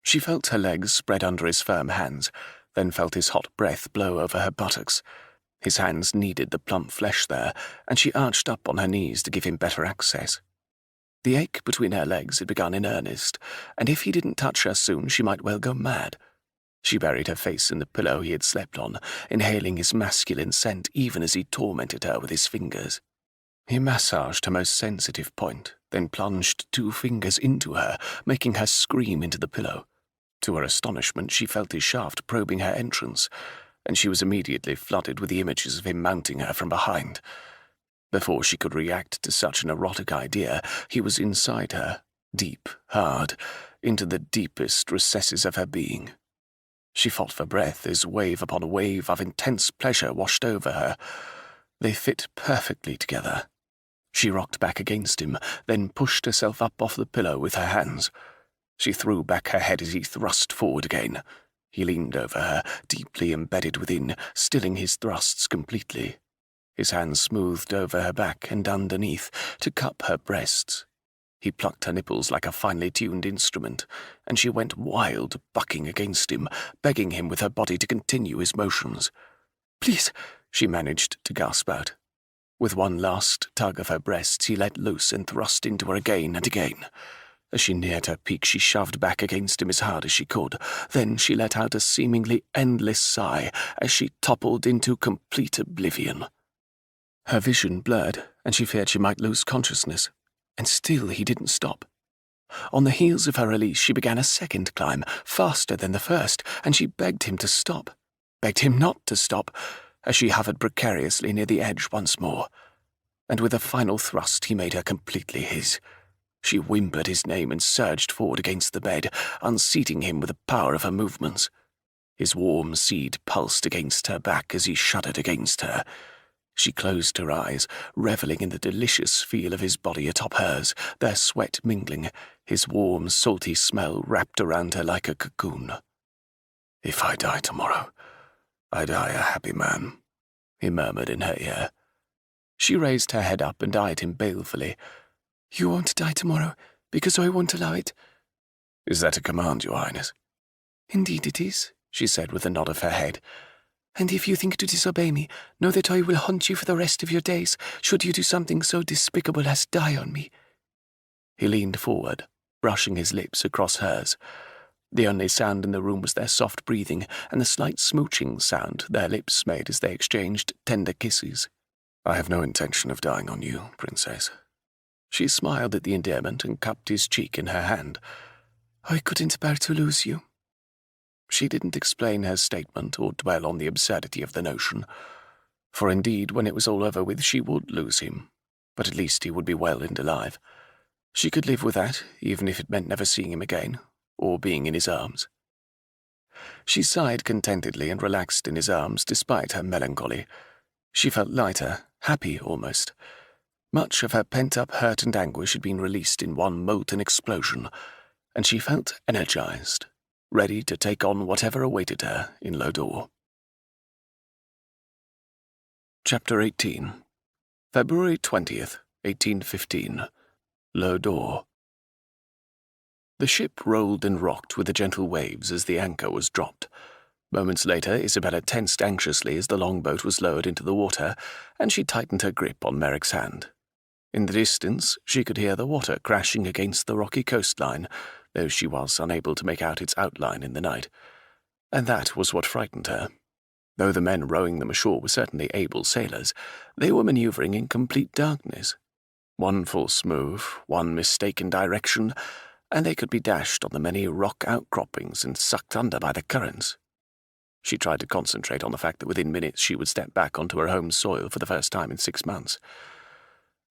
She felt her legs spread under his firm hands, then felt his hot breath blow over her buttocks. His hands kneaded the plump flesh there, and she arched up on her knees to give him better access. The ache between her legs had begun in earnest, and if he didn't touch her soon, she might well go mad. She buried her face in the pillow he had slept on, inhaling his masculine scent even as he tormented her with his fingers. He massaged her most sensitive point, then plunged 2 fingers into her, making her scream into the pillow. To her astonishment, she felt his shaft probing her entrance, and she was immediately flooded with the images of him mounting her from behind. Before she could react to such an erotic idea, he was inside her, deep, hard, into the deepest recesses of her being. She fought for breath as wave upon wave of intense pleasure washed over her. They fit perfectly together. She rocked back against him, then pushed herself up off the pillow with her hands. She threw back her head as he thrust forward again. He leaned over her, deeply embedded within, stilling his thrusts completely. His hands smoothed over her back and underneath, to cup her breasts. He plucked her nipples like a finely tuned instrument, and she went wild, bucking against him, begging him with her body to continue his motions. "Please," she managed to gasp out. With one last tug of her breasts, he let loose and thrust into her again and again. As she neared her peak, she shoved back against him as hard as she could. Then she let out a seemingly endless sigh as she toppled into complete oblivion. Her vision blurred, and she feared she might lose consciousness. And still he didn't stop. On the heels of her release, she began a second climb, faster than the first, and she begged him to stop, begged him not to stop, as she hovered precariously near the edge once more. And with a final thrust, he made her completely his. She whimpered his name and surged forward against the bed, unseating him with the power of her movements. His warm seed pulsed against her back as he shuddered against her. She closed her eyes, reveling in the delicious feel of his body atop hers, their sweat mingling, his warm, salty smell wrapped around her like a cocoon. "If I die tomorrow, I die a happy man," he murmured in her ear. She raised her head up and eyed him balefully. "You won't die tomorrow, because I won't allow it." "Is that a command, Your Highness?" "Indeed it is," she said with a nod of her head. "And if you think to disobey me, know that I will haunt you for the rest of your days, should you do something so despicable as die on me." He leaned forward, brushing his lips across hers. The only sound in the room was their soft breathing and the slight smooching sound their lips made as they exchanged tender kisses. "I have no intention of dying on you, Princess." She smiled at the endearment and cupped his cheek in her hand. "I couldn't bear to lose you." She didn't explain her statement or dwell on the absurdity of the notion, for indeed, when it was all over with, she would lose him, but at least he would be well and alive. She could live with that, even if it meant never seeing him again, or being in his arms. She sighed contentedly and relaxed in his arms despite her melancholy. She felt lighter, happy almost. Much of her pent-up hurt and anguish had been released in one molten explosion, and she felt energized, ready to take on whatever awaited her in Lodore. Chapter 18. February 20th, 1815. Lodore. The ship rolled and rocked with the gentle waves as the anchor was dropped. Moments later, Isabella tensed anxiously as the longboat was lowered into the water, and she tightened her grip on Merrick's hand. In the distance, she could hear the water crashing against the rocky coastline, though she was unable to make out its outline in the night. And that was what frightened her. Though the men rowing them ashore were certainly able sailors, they were maneuvering in complete darkness. One false move, one mistaken direction, and they could be dashed on the many rock outcroppings and sucked under by the currents. She tried to concentrate on the fact that within minutes she would step back onto her home soil for the first time in 6 months.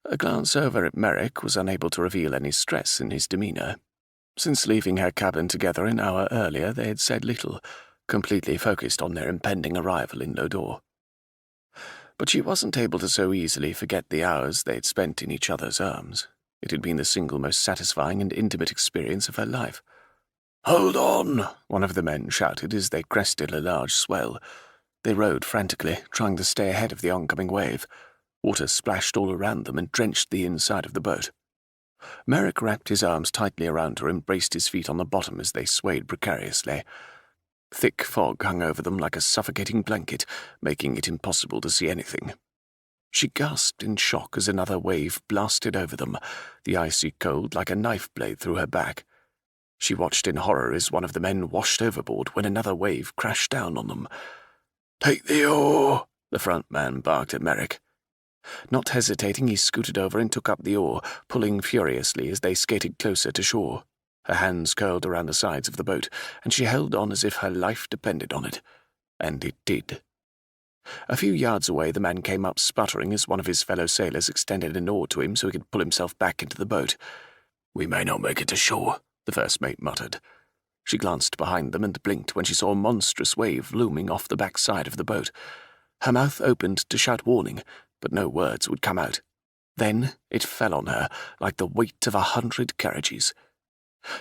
A glance over at Merrick was unable to reveal any stress in his demeanor. Since leaving her cabin together an hour earlier, they had said little, completely focused on their impending arrival in Lodore. But she wasn't able to so easily forget the hours they had spent in each other's arms. It had been the single most satisfying and intimate experience of her life. "Hold on!" one of the men shouted as they crested a large swell. They rowed frantically, trying to stay ahead of the oncoming wave. Water splashed all around them and drenched the inside of the boat. Merrick wrapped his arms tightly around her and braced his feet on the bottom as they swayed precariously. Thick fog hung over them like a suffocating blanket, making it impossible to see anything. She gasped in shock as another wave blasted over them, the icy cold like a knife blade through her back. She watched in horror as one of the men washed overboard when another wave crashed down on them. "Take the oar," the front man barked at Merrick. Not hesitating, he scooted over and took up the oar, pulling furiously as they skated closer to shore. Her hands curled around the sides of the boat, and she held on as if her life depended on it. And it did. A few yards away, the man came up sputtering as one of his fellow sailors extended an oar to him so he could pull himself back into the boat. "We may not make it to shore," the first mate muttered. She glanced behind them and blinked when she saw a monstrous wave looming off the back side of the boat. Her mouth opened to shout warning, but no words would come out. Then it fell on her like the weight of 100 carriages.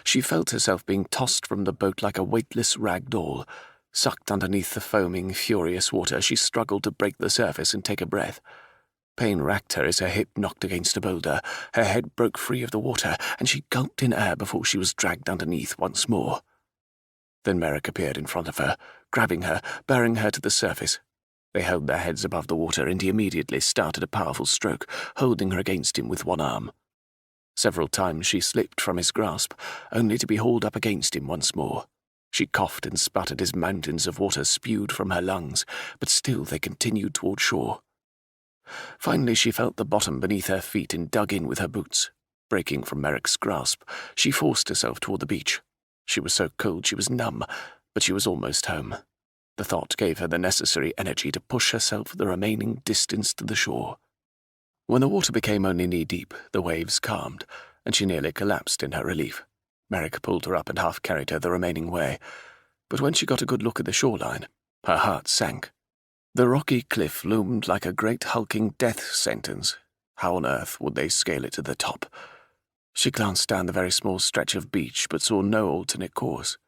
She felt herself being tossed from the boat like a weightless rag doll. Sucked underneath the foaming, furious water, she struggled to break the surface and take a breath. Pain racked her as her hip knocked against a boulder. Her head broke free of the water, and she gulped in air before she was dragged underneath once more. Then Merrick appeared in front of her, grabbing her, bearing her to the surface. They held their heads above the water, and he immediately started a powerful stroke, holding her against him with one arm. Several times she slipped from his grasp, only to be hauled up against him once more. She coughed and sputtered as mountains of water spewed from her lungs, but still they continued toward shore. Finally she felt the bottom beneath her feet and dug in with her boots. Breaking from Merrick's grasp, she forced herself toward the beach. She was so cold she was numb, but she was almost home. The thought gave her the necessary energy to push herself the remaining distance to the shore. When the water became only knee-deep, the waves calmed, and she nearly collapsed in her relief. Merrick pulled her up and half-carried her the remaining way, but when she got a good look at the shoreline, her heart sank. The rocky cliff loomed like a great hulking death sentence. How on earth would they scale it to the top? She glanced down the very small stretch of beach, but saw no alternate course.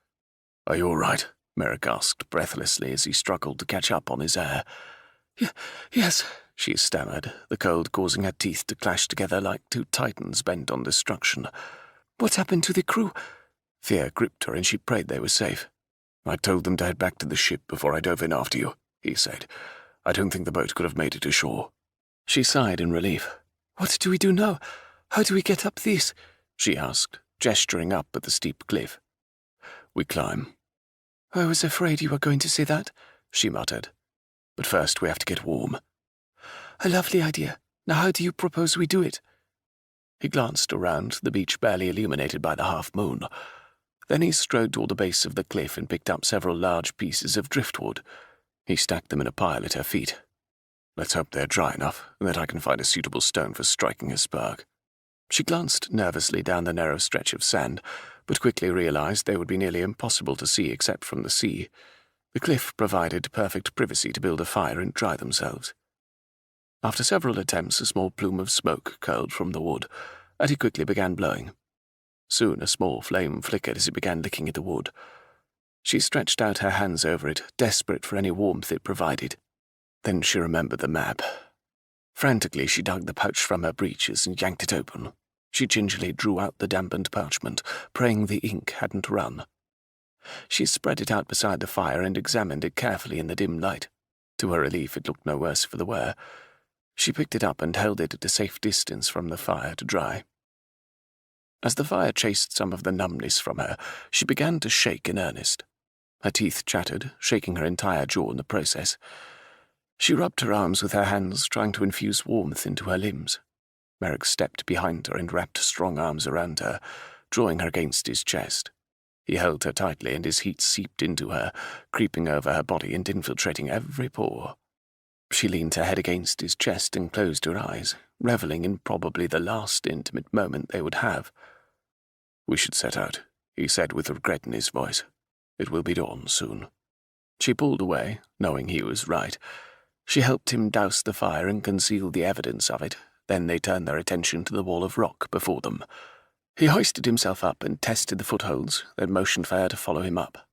"Are you all right?" Merrick asked breathlessly as he struggled to catch up on his air. Yes, she stammered, the cold causing her teeth to clash together like two titans bent on destruction. "What happened to the crew?" Fear gripped her, and she prayed they were safe. "I told them to head back to the ship before I dove in after you," he said. "I don't think the boat could have made it ashore." She sighed in relief. "What do we do now? How do we get up this?" she asked, gesturing up at the steep cliff. "We climb." "I was afraid you were going to say that," she muttered. "But first we have to get warm." "A lovely idea. Now how do you propose we do it?" He glanced around, the beach barely illuminated by the half-moon. Then he strode toward the base of the cliff and picked up several large pieces of driftwood. He stacked them in a pile at her feet. "Let's hope they're dry enough, and that I can find a suitable stone for striking a spark." She glanced nervously down the narrow stretch of sand, but quickly realized they would be nearly impossible to see except from the sea. The cliff provided perfect privacy to build a fire and dry themselves. After several attempts, a small plume of smoke curled from the wood, and he quickly began blowing. Soon a small flame flickered as he began licking at the wood. She stretched out her hands over it, desperate for any warmth it provided. Then she remembered the map. Frantically, she dug the pouch from her breeches and yanked it open. She gingerly drew out the dampened parchment, praying the ink hadn't run. She spread it out beside the fire and examined it carefully in the dim light. To her relief, it looked no worse for the wear. She picked it up and held it at a safe distance from the fire to dry. As the fire chased some of the numbness from her, she began to shake in earnest. Her teeth chattered, shaking her entire jaw in the process. She rubbed her arms with her hands, trying to infuse warmth into her limbs. Merrick stepped behind her and wrapped strong arms around her, drawing her against his chest. He held her tightly, and his heat seeped into her, creeping over her body and infiltrating every pore. She leaned her head against his chest and closed her eyes, reveling in probably the last intimate moment they would have. "We should set out," he said with regret in his voice. "It will be dawn soon." She pulled away, knowing he was right. She helped him douse the fire and conceal the evidence of it. Then they turned their attention to the wall of rock before them. He hoisted himself up and tested the footholds, then motioned for her to follow him up.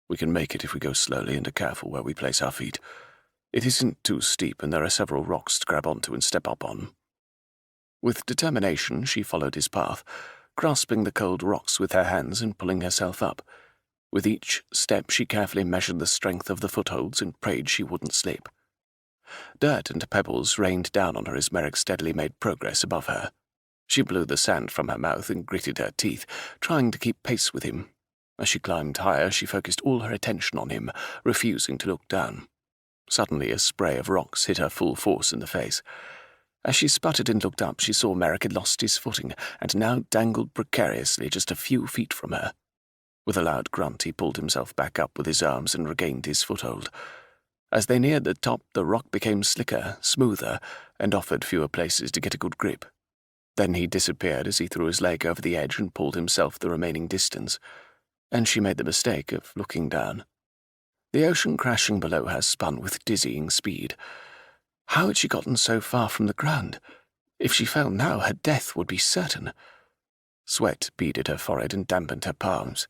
We can make it if we go slowly and are careful where we place our feet. It isn't too steep, and there are several rocks to grab onto and step up on. With determination, she followed his path, grasping the cold rocks with her hands and pulling herself up. With each step, she carefully measured the strength of the footholds and prayed she wouldn't slip. Dirt and pebbles rained down on her as Merrick steadily made progress above her. She blew the sand from her mouth and gritted her teeth, trying to keep pace with him. As she climbed higher, she focused all her attention on him, refusing to look down. Suddenly, a spray of rocks hit her full force in the face. As she sputtered and looked up, she saw Merrick had lost his footing and now dangled precariously just a few feet from her. With a loud grunt, he pulled himself back up with his arms and regained his foothold. As they neared the top, the rock became slicker, smoother, and offered fewer places to get a good grip. Then he disappeared as he threw his leg over the edge and pulled himself the remaining distance, and she made the mistake of looking down. The ocean crashing below her spun with dizzying speed. How had she gotten so far from the ground? If she fell now, her death would be certain. Sweat beaded her forehead and dampened her palms.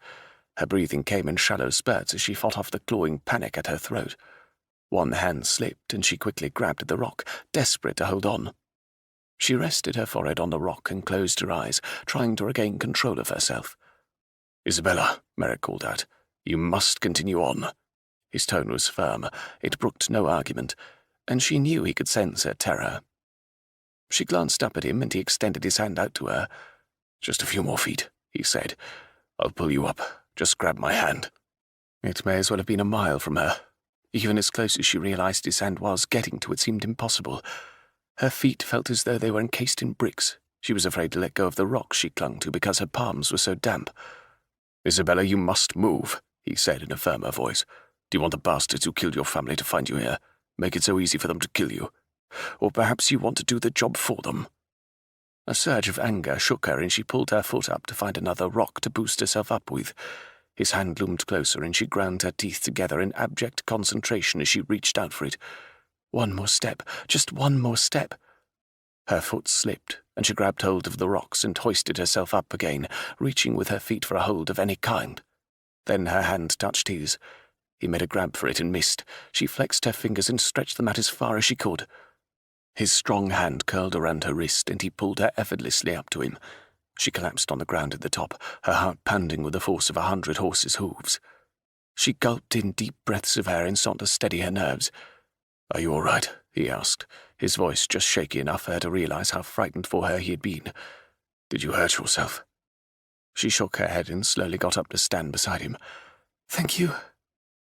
Her breathing came in shallow spurts as she fought off the clawing panic at her throat. One hand slipped, and she quickly grabbed at the rock, desperate to hold on. She rested her forehead on the rock and closed her eyes, trying to regain control of herself. "Isabella," Merrick called out, "you must continue on." His tone was firm. It brooked no argument, and she knew he could sense her terror. She glanced up at him, and he extended his hand out to her. "Just a few more feet," he said. "I'll pull you up. Just grab my hand." It may as well have been a mile from her. Even as close as she realized his hand was, getting to it seemed impossible. Her feet felt as though they were encased in bricks. She was afraid to let go of the rocks she clung to because her palms were so damp. "Isabella, you must move," he said in a firmer voice. "Do you want the bastards who killed your family to find you here? Make it so easy for them to kill you? Or perhaps you want to do the job for them?" A surge of anger shook her, and she pulled her foot up to find another rock to boost herself up with. His hand loomed closer, and she ground her teeth together in abject concentration as she reached out for it. One more step, just one more step. Her foot slipped, and she grabbed hold of the rocks and hoisted herself up again, reaching with her feet for a hold of any kind. Then her hand touched his. He made a grab for it and missed. She flexed her fingers and stretched them out as far as she could. His strong hand curled around her wrist, and he pulled her effortlessly up to him. She collapsed on the ground at the top, her heart pounding with the force of 100 horses' hooves. She gulped in deep breaths of air and sought to steady her nerves. "Are you all right?" he asked, his voice just shaky enough for her to realize how frightened for her he had been. "Did you hurt yourself?" She shook her head and slowly got up to stand beside him. "Thank you."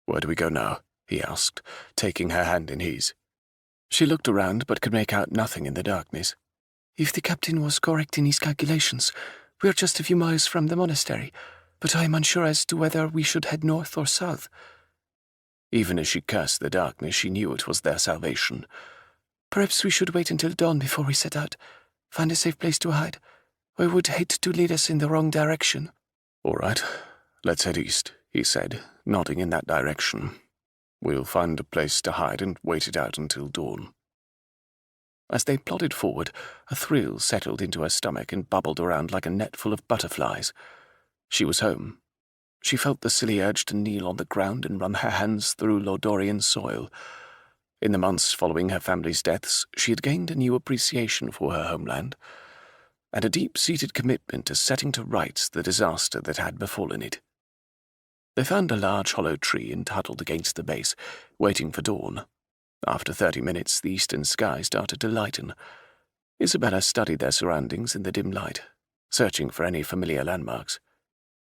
"Where do we go now?" he asked, taking her hand in his. She looked around but could make out nothing in the darkness. "If the captain was correct in his calculations, we're just a few miles from the monastery, but I am unsure as to whether we should head north or south." Even as she cursed the darkness, she knew it was their salvation. "Perhaps we should wait until dawn before we set out. Find a safe place to hide. I would hate to lead us in the wrong direction." "All right, let's head east," he said, nodding in that direction. "We'll find a place to hide and wait it out until dawn." As they plodded forward, a thrill settled into her stomach and bubbled around like a net full of butterflies. She was home. She felt the silly urge to kneel on the ground and run her hands through Lodorian soil. In the months following her family's deaths, she had gained a new appreciation for her homeland, and a deep-seated commitment to setting to rights the disaster that had befallen it. They found a large hollow tree and huddled against the base, waiting for dawn. After 30 minutes, the eastern sky started to lighten. Isabella studied their surroundings in the dim light, searching for any familiar landmarks.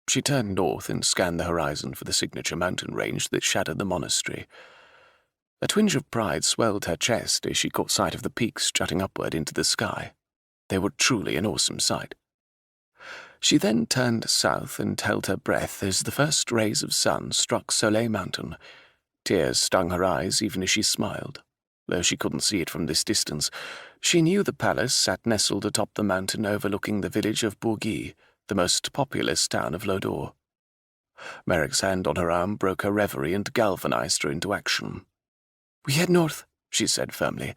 She turned north and scanned the horizon for the signature mountain range that shadowed the monastery. A twinge of pride swelled her chest as she caught sight of the peaks jutting upward into the sky. They were truly an awesome sight. She then turned south and held her breath as the first rays of sun struck Soleil Mountain. Tears stung her eyes even as she smiled. Though she couldn't see it from this distance, she knew the palace sat nestled atop the mountain overlooking the village of Bourgui, the most populous town of Lodor. Merrick's hand on her arm broke her reverie and galvanized her into action. "We head north," she said firmly.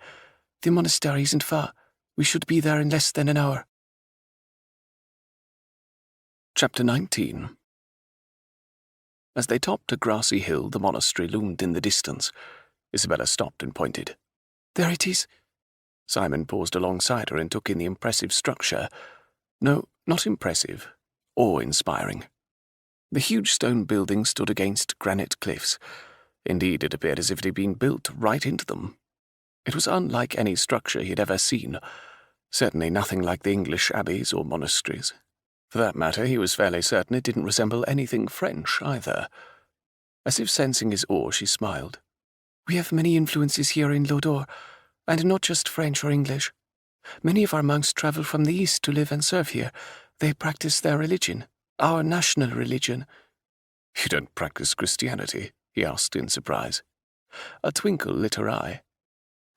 "The monastery isn't far. We should be there in less than an hour." Chapter 19. As they topped a grassy hill, the monastery loomed in the distance. Isabella stopped and pointed. There it is. Simon paused alongside her and took in the impressive structure. No, not impressive. Awe-inspiring. The huge stone building stood against granite cliffs. Indeed, it appeared as if it had been built right into them. It was unlike any structure he had ever seen. Certainly nothing like the English abbeys or monasteries. For that matter, he was fairly certain it didn't resemble anything French, either. As if sensing his awe, she smiled. We have many influences here in Lodore, and not just French or English. Many of our monks travel from the east to live and serve here. They practice their religion, our national religion. You don't practice Christianity? He asked in surprise. A twinkle lit her eye.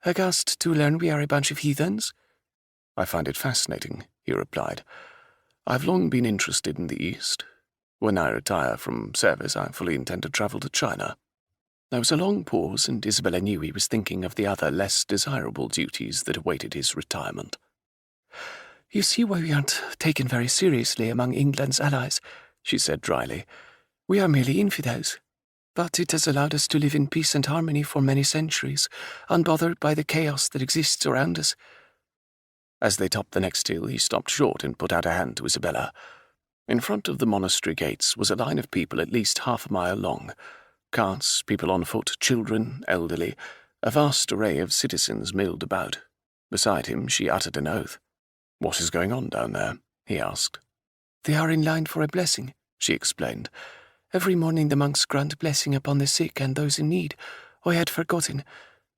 Aghast to learn we are a bunch of heathens? I find it fascinating, he replied. I've long been interested in the East. When I retire from service, I fully intend to travel to China. There was a long pause, and Isabella knew he was thinking of the other, less desirable duties that awaited his retirement. You see why we aren't taken very seriously among England's allies, she said dryly. We are merely infidels. But it has allowed us to live in peace and harmony for many centuries, unbothered by the chaos that exists around us. As they topped the next hill, he stopped short and put out a hand to Isabella. In front of the monastery gates was a line of people at least half a mile long. Carts, people on foot, children, elderly, a vast array of citizens milled about. Beside him, she uttered an oath. What is going on down there? He asked. They are in line for a blessing, she explained. Every morning the monks grant blessing upon the sick and those in need. I had forgotten.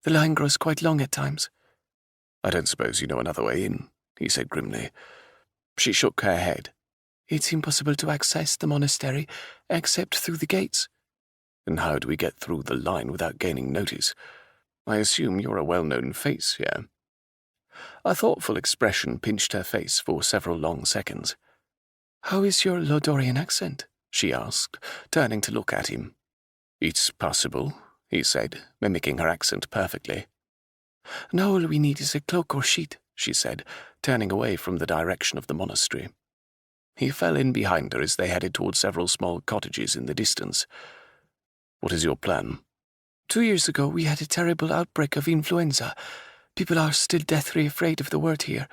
The line grows quite long at times. I don't suppose you know another way in, he said grimly. She shook her head. It's impossible to access the monastery except through the gates. Then how do we get through the line without gaining notice? I assume you're a well-known face here. A thoughtful expression pinched her face for several long seconds. How is your Lodorian accent? She asked, turning to look at him. It's possible, he said, mimicking her accent perfectly. Now all we need is a cloak or sheet, she said, turning away from the direction of the monastery. He fell in behind her as they headed towards several small cottages in the distance. What is your plan? 2 years ago we had a terrible outbreak of influenza. People are still deathly afraid of the word here.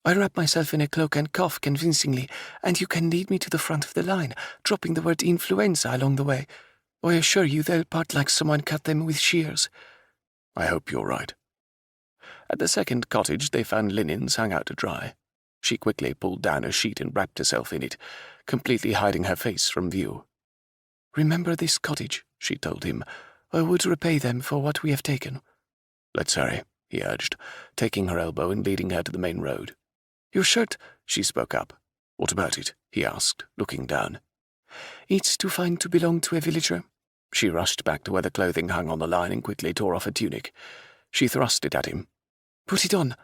I wrap myself in a cloak and cough convincingly, and you can lead me to the front of the line, dropping the word influenza along the way. I assure you they'll part like someone cut them with shears. I hope you're right. At the second cottage they found linens hung out to dry. She quickly pulled down a sheet and wrapped herself in it, completely hiding her face from view. Remember this cottage, she told him. I would repay them for what we have taken. Let's hurry, he urged, taking her elbow and leading her to the main road. Your shirt, she spoke up. What about it? He asked, looking down. It's too fine to belong to a villager. She rushed back to where the clothing hung on the line and quickly tore off a tunic. She thrust it at him. Put it on.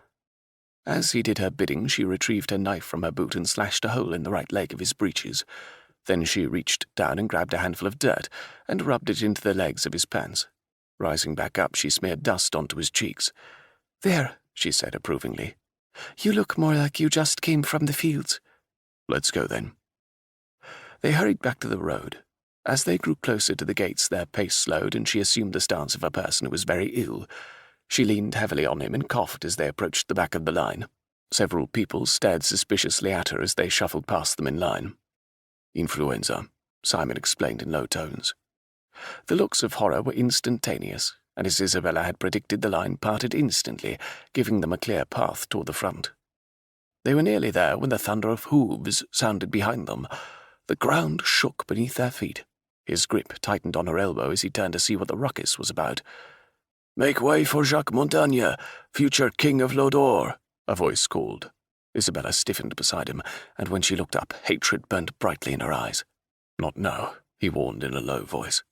As he did her bidding, she retrieved her knife from her boot and slashed a hole in the right leg of his breeches. Then she reached down and grabbed a handful of dirt and rubbed it into the legs of his pants. Rising back up, she smeared dust onto his cheeks. There, she said approvingly. You look more like you just came from the fields. Let's go then. They hurried back to the road. As they grew closer to the gates, their pace slowed and she assumed the stance of a person who was very ill. She leaned heavily on him and coughed as they approached the back of the line. Several people stared suspiciously at her as they shuffled past them in line. Influenza, Simon explained in low tones. The looks of horror were instantaneous, and as Isabella had predicted, the line parted instantly, giving them a clear path toward the front. They were nearly there when the thunder of hooves sounded behind them. The ground shook beneath their feet. His grip tightened on her elbow as he turned to see what the ruckus was about. "Make way for Jacques Montagne, future King of Lodore," a voice called. Isabella stiffened beside him, and when she looked up, hatred burned brightly in her eyes. "Not now," he warned in a low voice.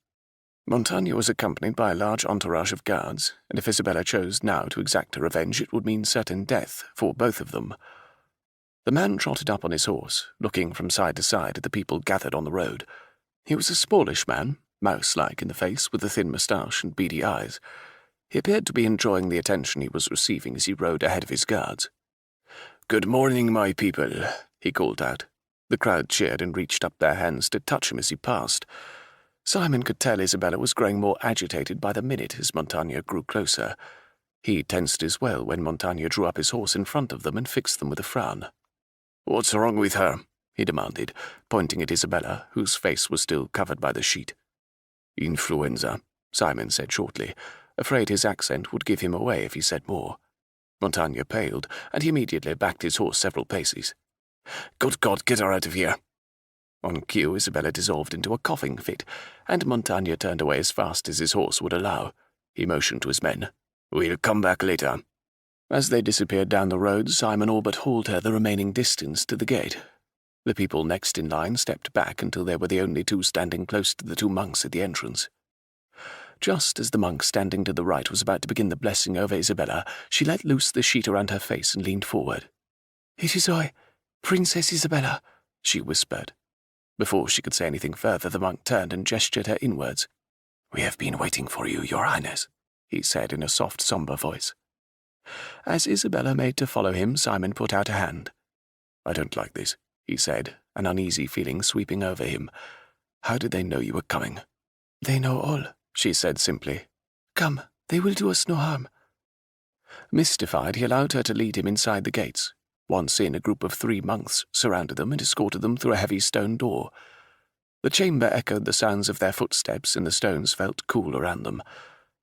Montagne was accompanied by a large entourage of guards, and if Isabella chose now to exact her revenge, it would mean certain death for both of them. The man trotted up on his horse, looking from side to side at the people gathered on the road. He was a smallish man, mouse-like in the face, with a thin moustache and beady eyes. He appeared to be enjoying the attention he was receiving as he rode ahead of his guards. "Good morning, my people," he called out. The crowd cheered and reached up their hands to touch him as he passed. Simon could tell Isabella was growing more agitated by the minute as Montaigne grew closer. He tensed as well when Montaigne drew up his horse in front of them and fixed them with a frown. "What's wrong with her?" he demanded, pointing at Isabella, whose face was still covered by the sheet. "Influenza," Simon said shortly, afraid his accent would give him away if he said more. Montaigne paled, and he immediately backed his horse several paces. "Good God, get her out of here!" On cue, Isabella dissolved into a coughing fit, and Montaigne turned away as fast as his horse would allow. He motioned to his men. "We'll come back later." As they disappeared down the road, Simon all but hauled her the remaining distance to the gate. The people next in line stepped back until they were the only two standing close to the two monks at the entrance. Just as the monk standing to the right was about to begin the blessing over Isabella, she let loose the sheet around her face and leaned forward. "It is I, Princess Isabella," she whispered. Before she could say anything further, the monk turned and gestured her inwards. "We have been waiting for you, Your Highness," he said in a soft, sombre voice. As Isabella made to follow him, Simon put out a hand. "I don't like this," he said, an uneasy feeling sweeping over him. "How did they know you were coming?" "They know all," she said simply. "Come, they will do us no harm." Mystified, he allowed her to lead him inside the gates. Once in, a group of 3 monks surrounded them and escorted them through a heavy stone door. The chamber echoed the sounds of their footsteps, and the stones felt cool around them.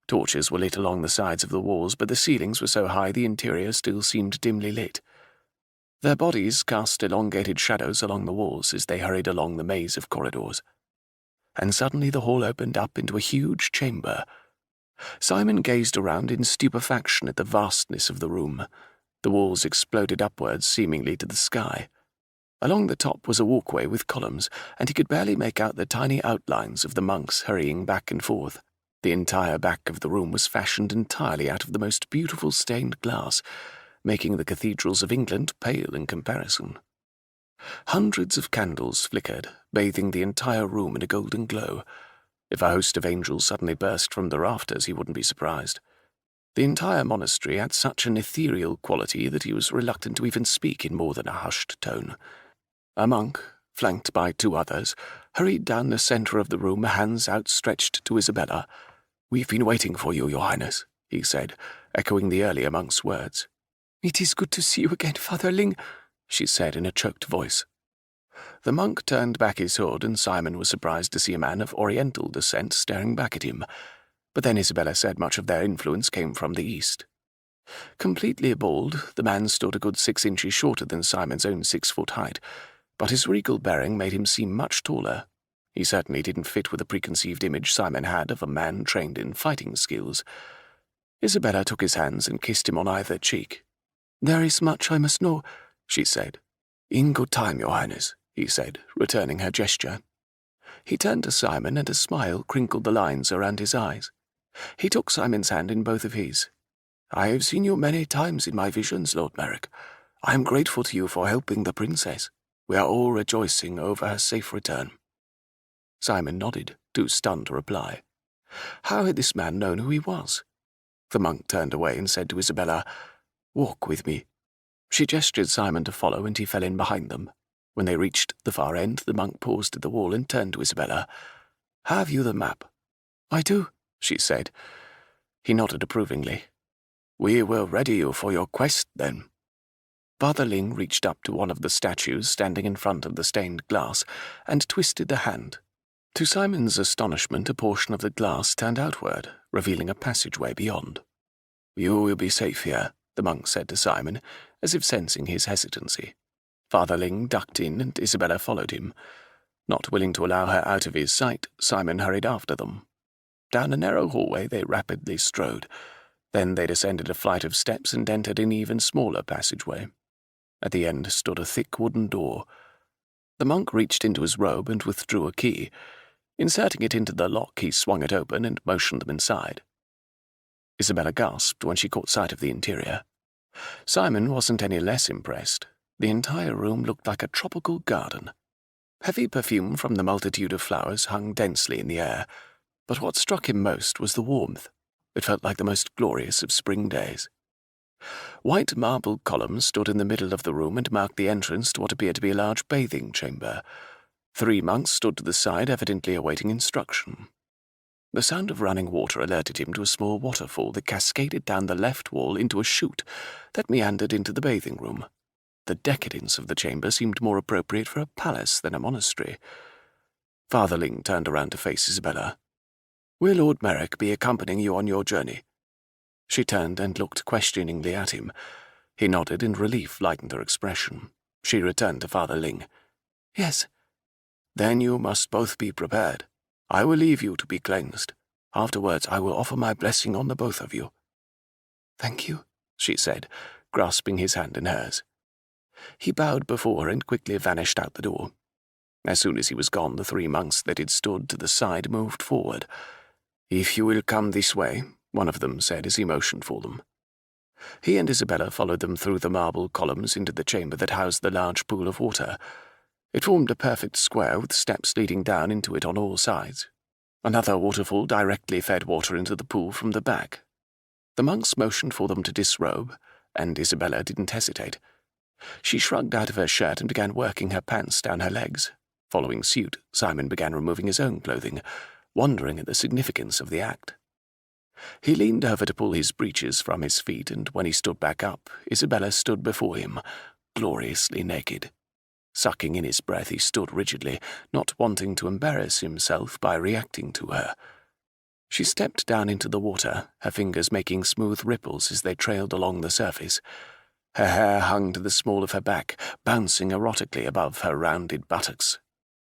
Torches were lit along the sides of the walls, but the ceilings were so high the interior still seemed dimly lit. Their bodies cast elongated shadows along the walls as they hurried along the maze of corridors. And suddenly the hall opened up into a huge chamber. Simon gazed around in stupefaction at the vastness of the room. The walls exploded upwards, seemingly to the sky. Along the top was a walkway with columns, and he could barely make out the tiny outlines of the monks hurrying back and forth. The entire back of the room was fashioned entirely out of the most beautiful stained glass, making the cathedrals of England pale in comparison. Hundreds of candles flickered, bathing the entire room in a golden glow. If a host of angels suddenly burst from the rafters, he wouldn't be surprised. The entire monastery had such an ethereal quality that he was reluctant to even speak in more than a hushed tone. A monk, flanked by 2 others, hurried down the centre of the room, hands outstretched to Isabella. "We've been waiting for you, Your Highness," he said, echoing the earlier monk's words. "It is good to see you again, Father Ling," she said in a choked voice. The monk turned back his hood, and Simon was surprised to see a man of Oriental descent staring back at him. But then Isabella said much of their influence came from the east. Completely bald, the man stood a good 6 inches shorter than Simon's own 6-foot height, but his regal bearing made him seem much taller. He certainly didn't fit with the preconceived image Simon had of a man trained in fighting skills. Isabella took his hands and kissed him on either cheek. "There is much I must know," she said. "In good time, Your Highness," he said, returning her gesture. He turned to Simon, and a smile crinkled the lines around his eyes. He took Simon's hand in both of his. "I have seen you many times in my visions, Lord Merrick. I am grateful to you for helping the princess. We are all rejoicing over her safe return." Simon nodded, too stunned to reply. How had this man known who he was? The monk turned away and said to Isabella, "Walk with me." She gestured Simon to follow, and he fell in behind them. When they reached the far end, the monk paused at the wall and turned to Isabella. "Have you the map?" "I do," she said. He nodded approvingly. "We will ready you for your quest, then." Father Ling reached up to one of the statues standing in front of the stained glass and twisted the hand. To Simon's astonishment, a portion of the glass turned outward, revealing a passageway beyond. "You will be safe here," the monk said to Simon, as if sensing his hesitancy. Father Ling ducked in, and Isabella followed him. Not willing to allow her out of his sight, Simon hurried after them. Down a narrow hallway they rapidly strode. Then they descended a flight of steps and entered an even smaller passageway. At the end stood a thick wooden door. The monk reached into his robe and withdrew a key. Inserting it into the lock, he swung it open and motioned them inside. Isabella gasped when she caught sight of the interior. Simon wasn't any less impressed. The entire room looked like a tropical garden. Heavy perfume from the multitude of flowers hung densely in the air, but what struck him most was the warmth. It felt like the most glorious of spring days. White marble columns stood in the middle of the room and marked the entrance to what appeared to be a large bathing chamber. 3 monks stood to the side, evidently awaiting instruction. The sound of running water alerted him to a small waterfall that cascaded down the left wall into a chute that meandered into the bathing room. The decadence of the chamber seemed more appropriate for a palace than a monastery. Father Ling turned around to face Isabella. "Will Lord Merrick be accompanying you on your journey?" She turned and looked questioningly at him. He nodded, and relief lightened her expression. She returned to Father Ling. "Yes." "Then you must both be prepared. I will leave you to be cleansed. Afterwards I will offer my blessing on the both of you." "Thank you," she said, grasping his hand in hers. He bowed before her and quickly vanished out the door. As soon as he was gone, the 3 monks that had stood to the side moved forward. "If you will come this way," one of them said as he motioned for them. He and Isabella followed them through the marble columns into the chamber that housed the large pool of water. It formed a perfect square with steps leading down into it on all sides. Another waterfall directly fed water into the pool from the back. The monks motioned for them to disrobe, and Isabella didn't hesitate. She shrugged out of her shirt and began working her pants down her legs. Following suit, Simon began removing his own clothing, wondering at the significance of the act. He leaned over to pull his breeches from his feet, and when he stood back up, Isabella stood before him, gloriously naked. Sucking in his breath, he stood rigidly, not wanting to embarrass himself by reacting to her. She stepped down into the water, her fingers making smooth ripples as they trailed along the surface. Her hair hung to the small of her back, bouncing erotically above her rounded buttocks.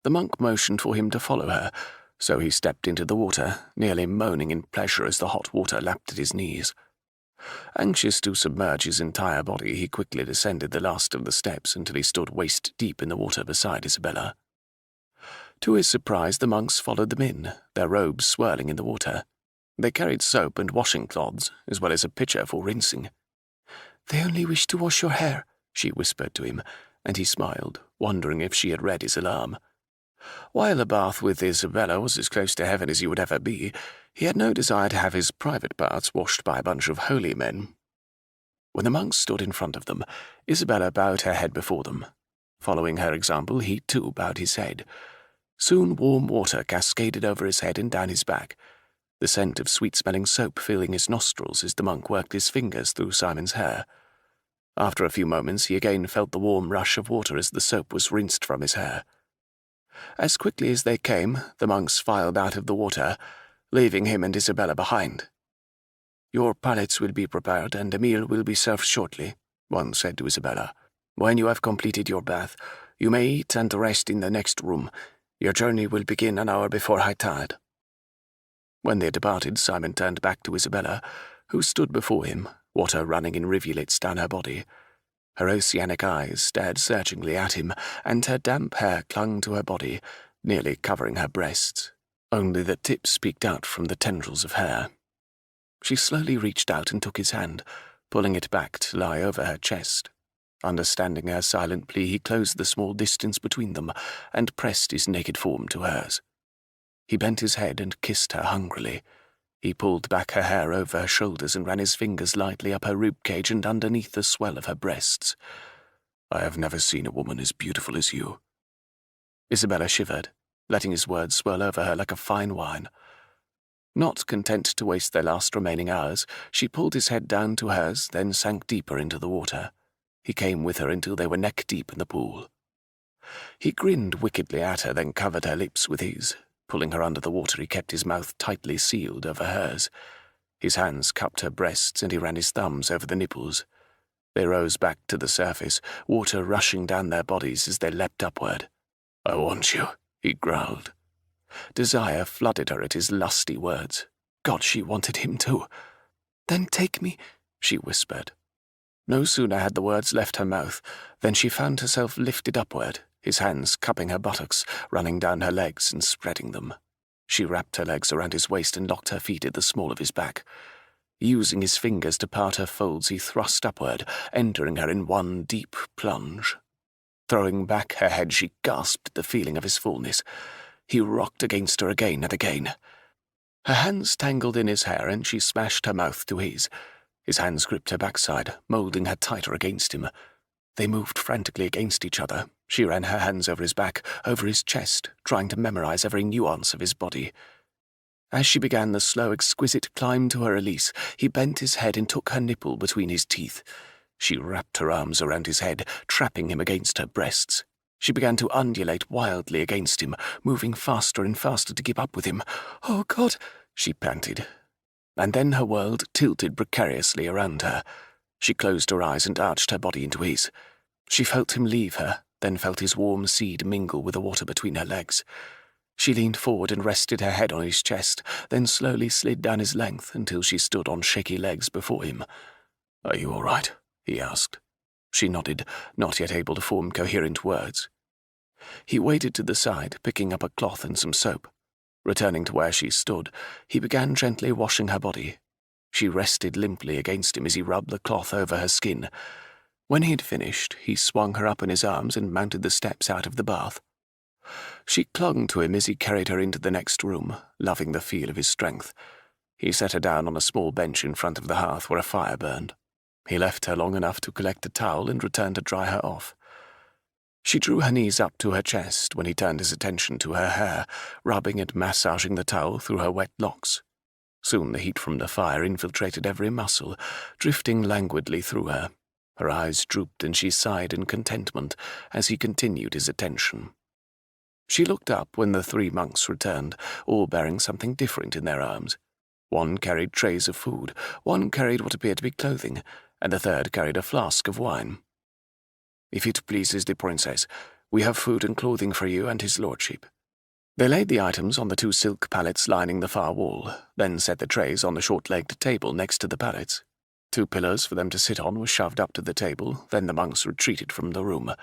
The monk motioned for him to follow her, so he stepped into the water, nearly moaning in pleasure as the hot water lapped at his knees. Anxious to submerge his entire body, he quickly descended the last of the steps until he stood waist-deep in the water beside Isabella. To his surprise, the monks followed them in, their robes swirling in the water. They carried soap and washing cloths, as well as a pitcher for rinsing. "They only wish to wash your hair," she whispered to him, and he smiled, wondering if she had read his alarm. While a bath with Isabella was as close to heaven as he would ever be, he had no desire to have his private parts washed by a bunch of holy men. When the monks stood in front of them, Isabella bowed her head before them. Following her example, he too bowed his head. Soon warm water cascaded over his head and down his back, the scent of sweet-smelling soap filling his nostrils as the monk worked his fingers through Simon's hair. After a few moments, he again felt the warm rush of water as the soap was rinsed from his hair. As quickly as they came, the monks filed out of the water, leaving him and Isabella behind. "Your pallets will be prepared, and a meal will be served shortly," one said to Isabella. "When you have completed your bath, you may eat and rest in the next room. Your journey will begin an hour before high tide." When they departed, Simon turned back to Isabella, who stood before him, water running in rivulets down her body. Her oceanic eyes stared searchingly at him, and her damp hair clung to her body, nearly covering her breasts. Only the tips peeked out from the tendrils of hair. She slowly reached out and took his hand, pulling it back to lie over her chest. Understanding her silent plea, he closed the small distance between them and pressed his naked form to hers. He bent his head and kissed her hungrily. He pulled back her hair over her shoulders and ran his fingers lightly up her ribcage and underneath the swell of her breasts. "I have never seen a woman as beautiful as you." Isabella shivered, letting his words swirl over her like a fine wine. Not content to waste their last remaining hours, she pulled his head down to hers, then sank deeper into the water. He came with her until they were neck-deep in the pool. He grinned wickedly at her, then covered her lips with his. Pulling her under the water, he kept his mouth tightly sealed over hers. His hands cupped her breasts, and he ran his thumbs over the nipples. They rose back to the surface, water rushing down their bodies as they leapt upward. "I want you," he growled. Desire flooded her at his lusty words. God, she wanted him too. "Then take me," she whispered. No sooner had the words left her mouth than she found herself lifted upward, his hands cupping her buttocks, running down her legs and spreading them. She wrapped her legs around his waist and locked her feet at the small of his back. Using his fingers to part her folds, he thrust upward, entering her in one deep plunge. Throwing back her head, she gasped at the feeling of his fullness. He rocked against her again and again. Her hands tangled in his hair, and she smashed her mouth to his. His hands gripped her backside, moulding her tighter against him. They moved frantically against each other. She ran her hands over his back, over his chest, trying to memorize every nuance of his body. As she began the slow, exquisite climb to her release, he bent his head and took her nipple between his teeth. She wrapped her arms around his head, trapping him against her breasts. She began to undulate wildly against him, moving faster and faster to keep up with him. "Oh, God," she panted. And then her world tilted precariously around her. She closed her eyes and arched her body into his. She felt him leave her, then felt his warm seed mingle with the water between her legs. She leaned forward and rested her head on his chest, then slowly slid down his length until she stood on shaky legs before him. "Are you all right?" he asked. She nodded, not yet able to form coherent words. He waded to the side, picking up a cloth and some soap. Returning to where she stood, he began gently washing her body. She rested limply against him as he rubbed the cloth over her skin. When he had finished, he swung her up in his arms and mounted the steps out of the bath. She clung to him as he carried her into the next room, loving the feel of his strength. He set her down on a small bench in front of the hearth where a fire burned. He left her long enough to collect a towel and return to dry her off. She drew her knees up to her chest when he turned his attention to her hair, rubbing and massaging the towel through her wet locks. Soon the heat from the fire infiltrated every muscle, drifting languidly through her. Her eyes drooped and she sighed in contentment as he continued his attention. She looked up when the 3 monks returned, all bearing something different in their arms. One carried trays of food, one carried what appeared to be clothing, and the third carried a flask of wine. "If it pleases the princess, we have food and clothing for you and his lordship." They laid the items on the 2 silk pallets lining the far wall, then set the trays on the short-legged table next to the pallets. 2 pillars for them to sit on were shoved up to the table, then the monks retreated from the room.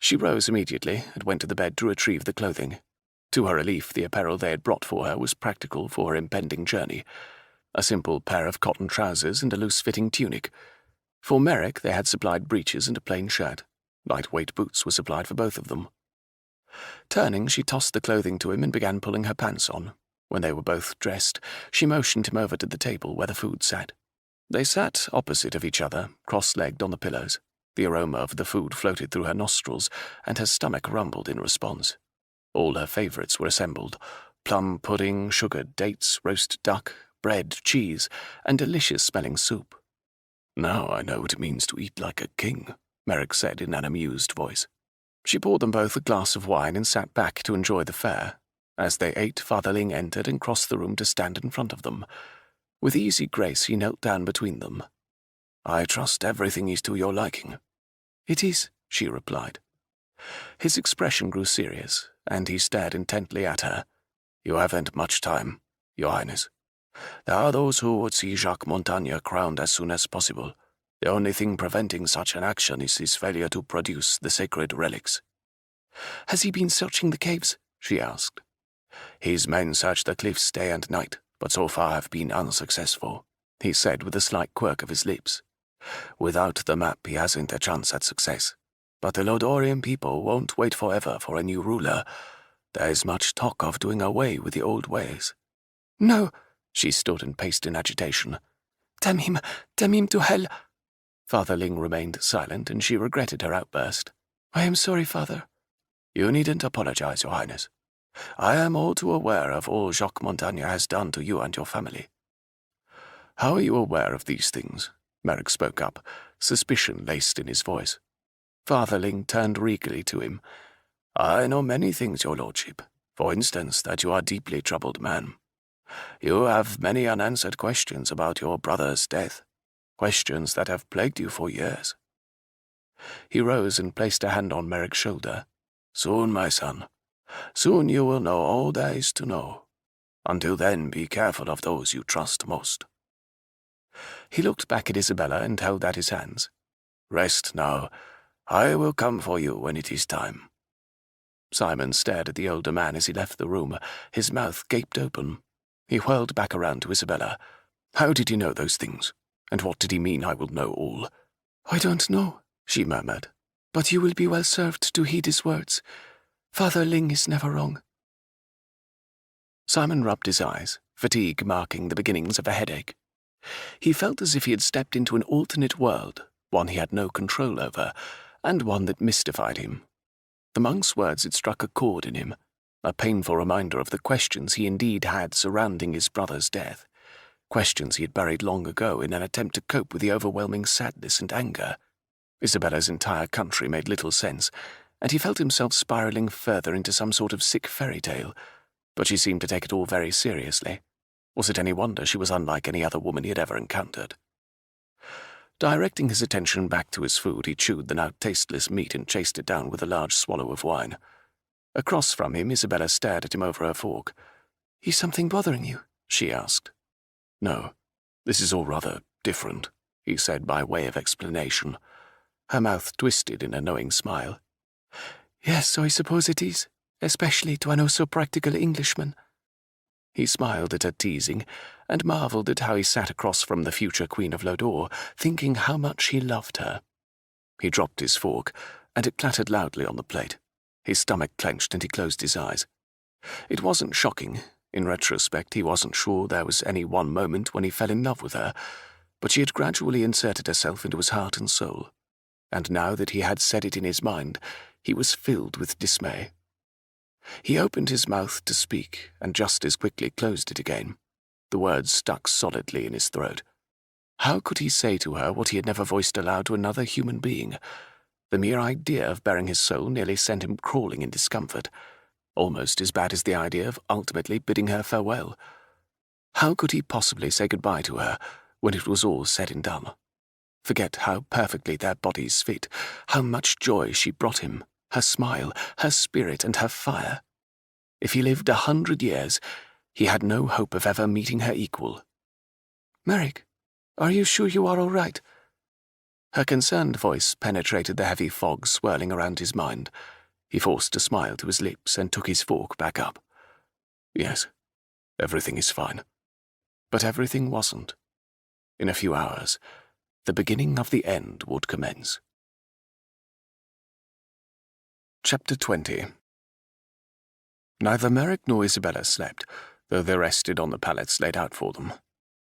She rose immediately and went to the bed to retrieve the clothing. To her relief, the apparel they had brought for her was practical for her impending journey. A simple pair of cotton trousers and a loose-fitting tunic. For Merrick, they had supplied breeches and a plain shirt. Lightweight boots were supplied for both of them. Turning, she tossed the clothing to him and began pulling her pants on. When they were both dressed, she motioned him over to the table where the food sat. They sat opposite of each other, cross-legged on the pillows. The aroma of the food floated through her nostrils, and her stomach rumbled in response. All her favourites were assembled: plum pudding, sugared dates, roast duck, bread, cheese, and delicious-smelling soup. "Now I know what it means to eat like a king," Merrick said in an amused voice. She poured them both a glass of wine and sat back to enjoy the fare. As they ate, Father Ling entered and crossed the room to stand in front of them. With easy grace he knelt down between them. "I trust everything is to your liking." "It is," she replied. His expression grew serious, and he stared intently at her. "You haven't much time, Your Highness. There are those who would see Jacques Montaigne crowned as soon as possible. The only thing preventing such an action is his failure to produce the sacred relics." "Has he been searching the caves?" she asked. "His men search the cliffs day and night, but so far have been unsuccessful," he said with a slight quirk of his lips. "Without the map, he hasn't a chance at success. But the Lodorian people won't wait forever for a new ruler. There is much talk of doing away with the old ways." "No," she stood and paced in agitation. Damn him to hell." Father Ling remained silent, and she regretted her outburst. "I am sorry, Father." "You needn't apologize, Your Highness. I am all too aware of all Jacques Montaigne has done to you and your family." "How are you aware of these things?" Merrick spoke up, suspicion laced in his voice. Father Ling turned regally to him. "I know many things, Your Lordship. For instance, that you are a deeply troubled man. You have many unanswered questions about your brother's death, questions that have plagued you for years." He rose and placed a hand on Merrick's shoulder. "Soon, my son. Soon you will know all there is to know. Until then, be careful of those you trust most." He looked back at Isabella and held out his hands. "Rest now. I will come for you when it is time." Simon stared at the older man as he left the room, his mouth gaped open. He whirled back around to Isabella. "How did he know those things? And what did he mean, I will know all?" "I don't know," she murmured. "But you will be well served to heed his words. Father Ling is never wrong." Simon rubbed his eyes, fatigue marking the beginnings of a headache. He felt as if he had stepped into an alternate world, one he had no control over, and one that mystified him. The monk's words had struck a chord in him, a painful reminder of the questions he indeed had surrounding his brother's death, questions he had buried long ago in an attempt to cope with the overwhelming sadness and anger. Isabella's entire country made little sense, and he felt himself spiraling further into some sort of sick fairy tale, but she seemed to take it all very seriously. Was it any wonder she was unlike any other woman he had ever encountered? Directing his attention back to his food, he chewed the now tasteless meat and chased it down with a large swallow of wine. Across from him, Isabella stared at him over her fork. "Is something bothering you?" she asked. "No, this is all rather different," he said by way of explanation. Her mouth twisted in a knowing smile. "Yes, I suppose it is, especially to an oh-so-practical Englishman." He smiled at her teasing, and marvelled at how he sat across from the future Queen of Lodore, thinking how much he loved her. He dropped his fork, and it clattered loudly on the plate. His stomach clenched, and he closed his eyes. It wasn't shocking. In retrospect, he wasn't sure there was any one moment when he fell in love with her, but she had gradually inserted herself into his heart and soul, and now that he had said it in his mind, he was filled with dismay. He opened his mouth to speak, and just as quickly closed it again. The words stuck solidly in his throat. How could he say to her what he had never voiced aloud to another human being? The mere idea of baring his soul nearly sent him crawling in discomfort, almost as bad as the idea of ultimately bidding her farewell. How could he possibly say goodbye to her when it was all said and done? Forget how perfectly their bodies fit, how much joy she brought him, her smile, her spirit, and her fire. If he lived 100 years, he had no hope of ever meeting her equal. "Merrick, are you sure you are all right?" Her concerned voice penetrated the heavy fog swirling around his mind. He forced a smile to his lips and took his fork back up. Yes, everything is fine. But everything wasn't. In a few hours, the beginning of the end would commence. Chapter 20. Neither Merrick nor Isabella slept, though they rested on the pallets laid out for them.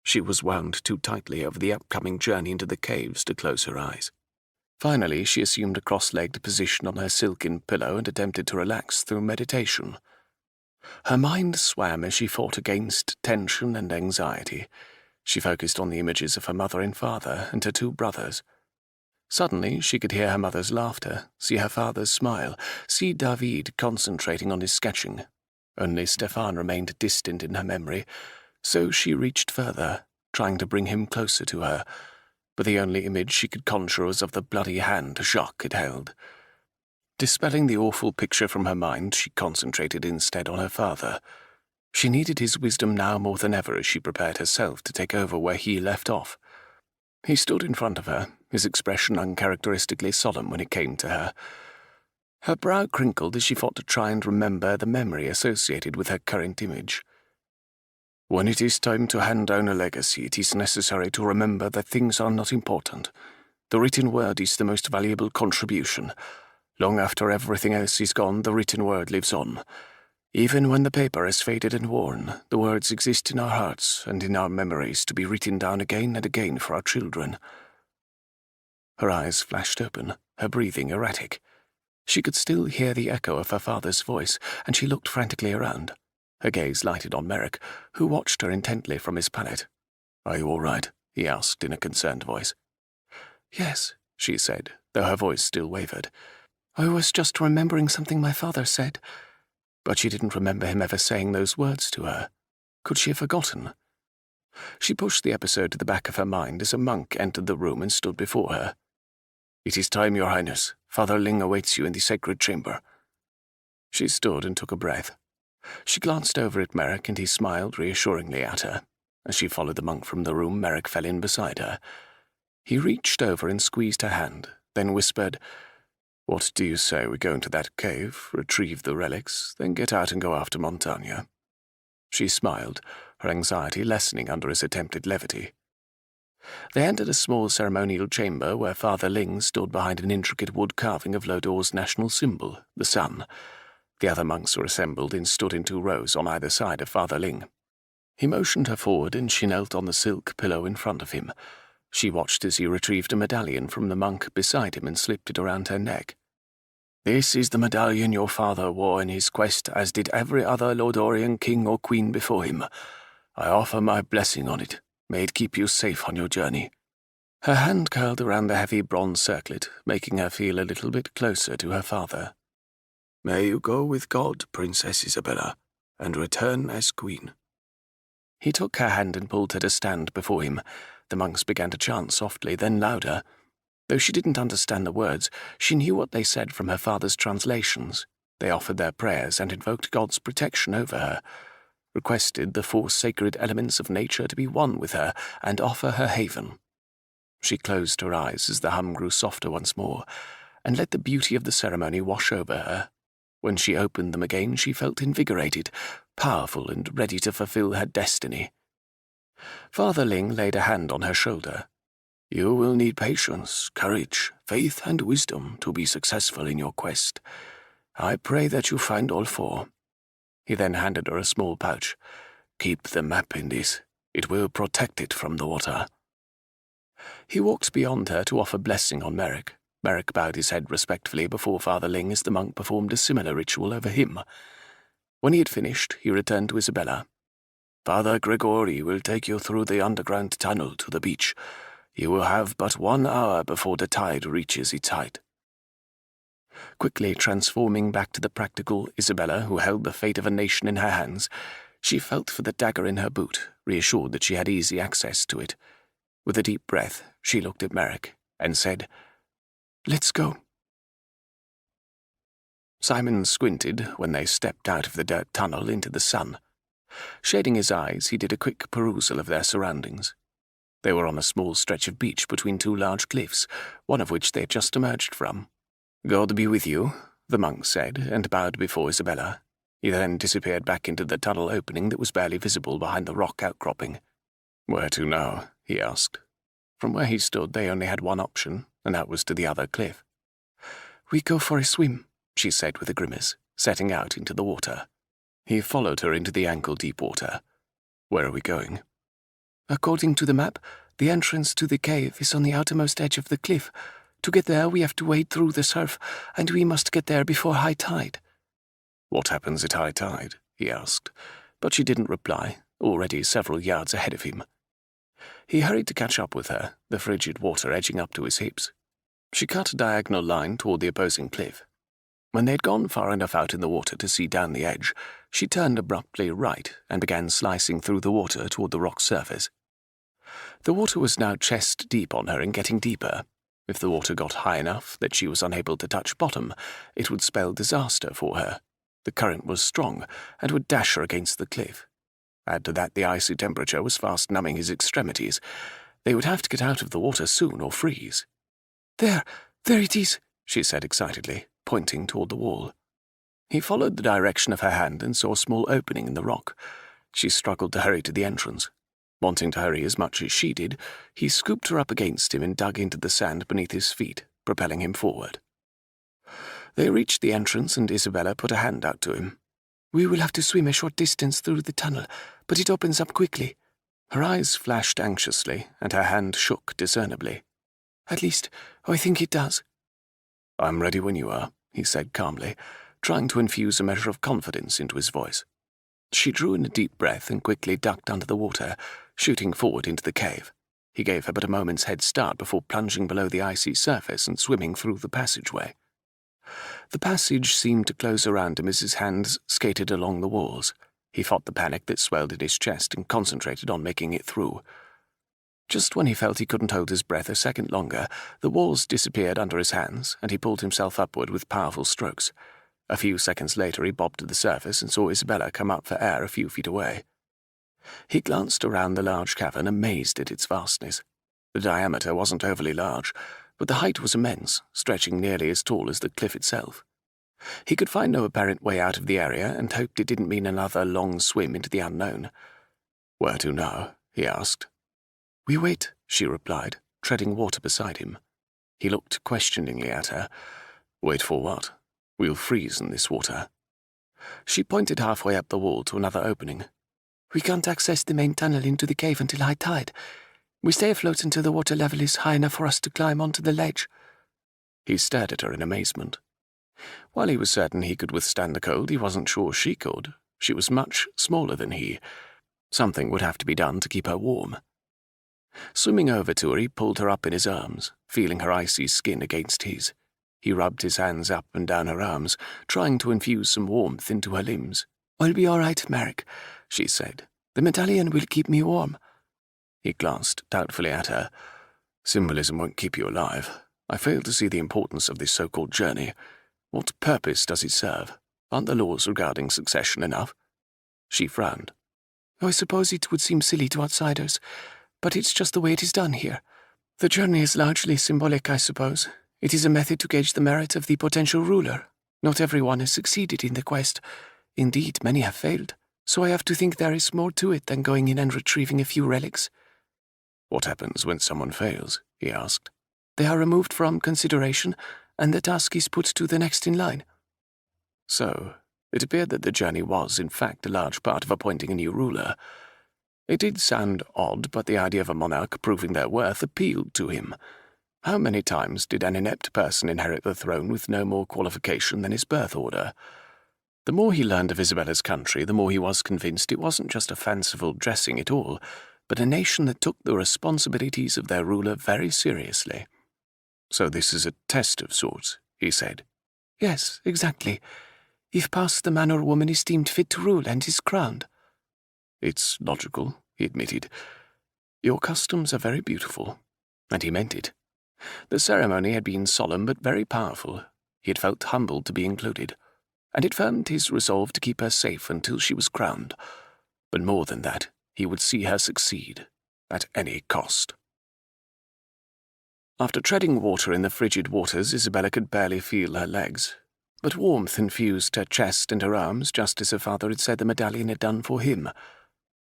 She was wound too tightly over the upcoming journey into the caves to close her eyes. Finally, she assumed a cross-legged position on her silken pillow and attempted to relax through meditation. Her mind swam as she fought against tension and anxiety. She focused on the images of her mother and father and her 2 brothers. Suddenly, she could hear her mother's laughter, see her father's smile, see David concentrating on his sketching. Only Stefan remained distant in her memory, so she reached further, trying to bring him closer to her, but the only image she could conjure was of the bloody hand Jacques had held. Dispelling the awful picture from her mind, she concentrated instead on her father. She needed his wisdom now more than ever as she prepared herself to take over where he left off. He stood in front of her, his expression uncharacteristically solemn when it came to her. Her brow crinkled as she fought to try and remember the memory associated with her current image. When it is time to hand down a legacy, it is necessary to remember that things are not important. The written word is the most valuable contribution. Long after everything else is gone, the written word lives on. Even when the paper has faded and worn, the words exist in our hearts and in our memories to be written down again and again for our children. Her eyes flashed open, her breathing erratic. She could still hear the echo of her father's voice, and she looked frantically around. Her gaze lighted on Merrick, who watched her intently from his pallet. "Are you all right?" he asked in a concerned voice. "Yes," she said, though her voice still wavered. "I was just remembering something my father said." But she didn't remember him ever saying those words to her. Could she have forgotten? She pushed the episode to the back of her mind as a monk entered the room and stood before her. "It is time, Your Highness. Father Ling awaits you in the sacred chamber." She stood and took a breath. She glanced over at Merrick, and he smiled reassuringly at her. As she followed the monk from the room, Merrick fell in beside her. He reached over and squeezed her hand, then whispered, "What do you say we go into that cave, retrieve the relics, then get out and go after Montaigne?" She smiled, her anxiety lessening under his attempted levity. They entered a small ceremonial chamber where Father Ling stood behind an intricate wood carving of Lodore's national symbol, the sun. The other monks were assembled and stood in 2 rows on either side of Father Ling. He motioned her forward, and she knelt on the silk pillow in front of him. She watched as he retrieved a medallion from the monk beside him and slipped it around her neck. "This is the medallion your father wore in his quest, as did every other Lodorian king or queen before him. I offer my blessing on it. May it keep you safe on your journey." Her hand curled around the heavy bronze circlet, making her feel a little bit closer to her father. "May you go with God, Princess Isabella, and return as queen." He took her hand and pulled her to stand before him. The monks began to chant softly, then louder. Though she didn't understand the words, she knew what they said from her father's translations. They offered their prayers and invoked God's protection over her, requested the 4 sacred elements of nature to be one with her and offer her haven. She closed her eyes as the hum grew softer once more, and let the beauty of the ceremony wash over her. When she opened them again, she felt invigorated, powerful, and ready to fulfill her destiny. Father Ling laid a hand on her shoulder. "You will need patience, courage, faith, and wisdom to be successful in your quest. I pray that you find all 4. He then handed her a small pouch. "Keep the map in this. It will protect it from the water." He walked beyond her to offer blessing on Merrick. Merrick bowed his head respectfully before Father Ling as the monk performed a similar ritual over him. When he had finished, he returned to Isabella. "Father Gregory will take you through the underground tunnel to the beach. You will have but 1 hour before the tide reaches its height." Quickly transforming back to the practical Isabella, who held the fate of a nation in her hands, she felt for the dagger in her boot, reassured that she had easy access to it. With a deep breath, she looked at Merrick and said, "Let's go." Simon squinted when they stepped out of the dirt tunnel into the sun. Shading his eyes, he did a quick perusal of their surroundings. They were on a small stretch of beach between 2 large cliffs, one of which they had just emerged from. "God be with you," the monk said, and bowed before Isabella. He then disappeared back into the tunnel opening that was barely visible behind the rock outcropping. "Where to now?" he asked. From where he stood, they only had one option, and that was to the other cliff. "We go for a swim," she said with a grimace, setting out into the water. He followed her into the ankle-deep water. "Where are we going?" "According to the map, the entrance to the cave is on the outermost edge of the cliff. To get there, we have to wade through the surf, and we must get there before high tide." "What happens at high tide?" he asked, but she didn't reply, already several yards ahead of him. He hurried to catch up with her, the frigid water edging up to his hips. She cut a diagonal line toward the opposing cliff. When they had gone far enough out in the water to see down the edge, she turned abruptly right and began slicing through the water toward the rock surface. The water was now chest-deep on her and getting deeper. If the water got high enough that she was unable to touch bottom, it would spell disaster for her. The current was strong and would dash her against the cliff. Add to that the icy temperature was fast numbing his extremities. They would have to get out of the water soon or freeze. There it is," she said excitedly, pointing toward the wall. He followed the direction of her hand and saw a small opening in the rock. She struggled to hurry to the entrance. Wanting to hurry as much as she did, he scooped her up against him and dug into the sand beneath his feet, propelling him forward. They reached the entrance, and Isabella put a hand out to him. "We will have to swim a short distance through the tunnel, but it opens up quickly." Her eyes flashed anxiously, and her hand shook discernibly. "At least, I think it does." "I'm ready when you are," he said calmly, trying to infuse a measure of confidence into his voice. She drew in a deep breath and quickly ducked under the water, shooting forward into the cave. He gave her but a moment's head start before plunging below the icy surface and swimming through the passageway. The passage seemed to close around him as his hands skated along the walls. He fought the panic that swelled in his chest and concentrated on making it through. Just when he felt he couldn't hold his breath a second longer, the walls disappeared under his hands, and he pulled himself upward with powerful strokes. A few seconds later he bobbed to the surface and saw Isabella come up for air a few feet away. He glanced around the large cavern, amazed at its vastness. The diameter wasn't overly large, but the height was immense, stretching nearly as tall as the cliff itself. He could find no apparent way out of the area and hoped it didn't mean another long swim into the unknown. "Where to now?" he asked. "We wait," she replied, treading water beside him. He looked questioningly at her. "Wait for what? We'll freeze in this water." She pointed halfway up the wall to another opening. We can't access the main tunnel into the cave until high tide. We stay afloat until the water level is high enough for us to climb onto the ledge." He stared at her in amazement. While he was certain he could withstand the cold, he wasn't sure she could. She was much smaller than he. Something would have to be done to keep her warm. Swimming over to her, he pulled her up in his arms, feeling her icy skin against his. He rubbed his hands up and down her arms, trying to infuse some warmth into her limbs. "I'll be all right, Merrick," she said. "The medallion will keep me warm." He glanced doubtfully at her. "Symbolism won't keep you alive. I fail to see the importance of this so-called journey. What purpose does it serve? Aren't the laws regarding succession enough?" She frowned. "I suppose it would seem silly to outsiders, but it's just the way it is done here. The journey is largely symbolic, I suppose. It is a method to gauge the merit of the potential ruler. Not everyone has succeeded in the quest. Indeed, many have failed. So I have to think there is more to it than going in and retrieving a few relics." "What happens when someone fails?" he asked. "They are removed from consideration, and the task is put to the next in line." So, it appeared that the journey was, in fact, a large part of appointing a new ruler. It did sound odd, but the idea of a monarch proving their worth appealed to him. How many times did an inept person inherit the throne with no more qualification than his birth order? The more he learned of Isabella's country, the more he was convinced it wasn't just a fanciful dressing at all, but a nation that took the responsibilities of their ruler very seriously. "So this is a test of sorts," he said. "Yes, exactly. If passed, the man or woman is deemed fit to rule and is crowned." "It's logical," he admitted. "Your customs are very beautiful." And he meant it. The ceremony had been solemn but very powerful. He had felt humbled to be included, and it firmed his resolve to keep her safe until she was crowned. But more than that, he would see her succeed, at any cost. After treading water in the frigid waters, Isabella could barely feel her legs, but warmth infused her chest and her arms, just as her father had said the medallion had done for him.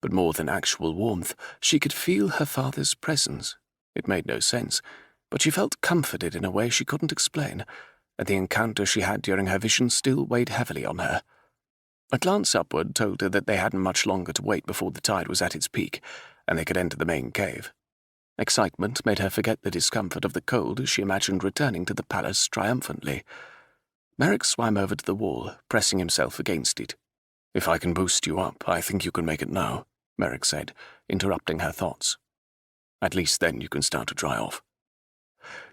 But more than actual warmth, she could feel her father's presence. It made no sense, but she felt comforted in a way she couldn't explain, and the encounter she had during her vision still weighed heavily on her. A glance upward told her that they hadn't much longer to wait before the tide was at its peak, and they could enter the main cave. Excitement made her forget the discomfort of the cold as she imagined returning to the palace triumphantly. Merrick swam over to the wall, pressing himself against it. "If I can boost you up, I think you can make it now," Merrick said, interrupting her thoughts. "At least then you can start to dry off."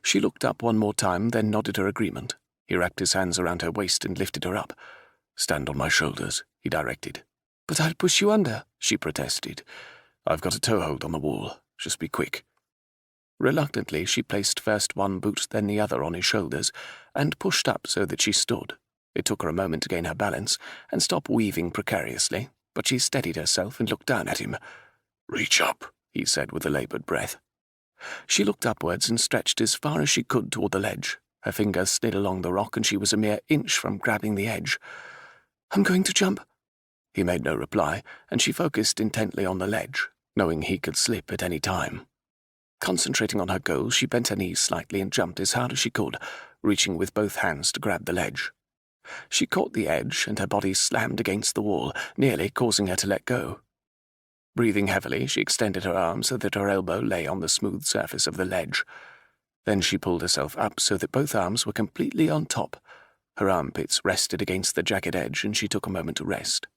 She looked up one more time, then nodded her agreement. He wrapped his hands around her waist and lifted her up. "Stand on my shoulders," he directed. "But I'll push you under," she protested. "I've got a toehold on the wall. Just be quick." Reluctantly, she placed first one boot, then the other on his shoulders, and pushed up so that she stood. It took her a moment to gain her balance and stop weaving precariously, but she steadied herself and looked down at him. "Reach up," he said with a laboured breath. She looked upwards and stretched as far as she could toward the ledge. Her fingers slid along the rock and she was a mere inch from grabbing the edge. "I'm going to jump." He made no reply, and she focused intently on the ledge, knowing he could slip at any time. Concentrating on her goal, she bent her knees slightly and jumped as hard as she could, reaching with both hands to grab the ledge. She caught the edge, and her body slammed against the wall, nearly causing her to let go. Breathing heavily, she extended her arm so that her elbow lay on the smooth surface of the ledge. Then she pulled herself up so that both arms were completely on top. Her armpits rested against the jagged edge, and she took a moment to rest.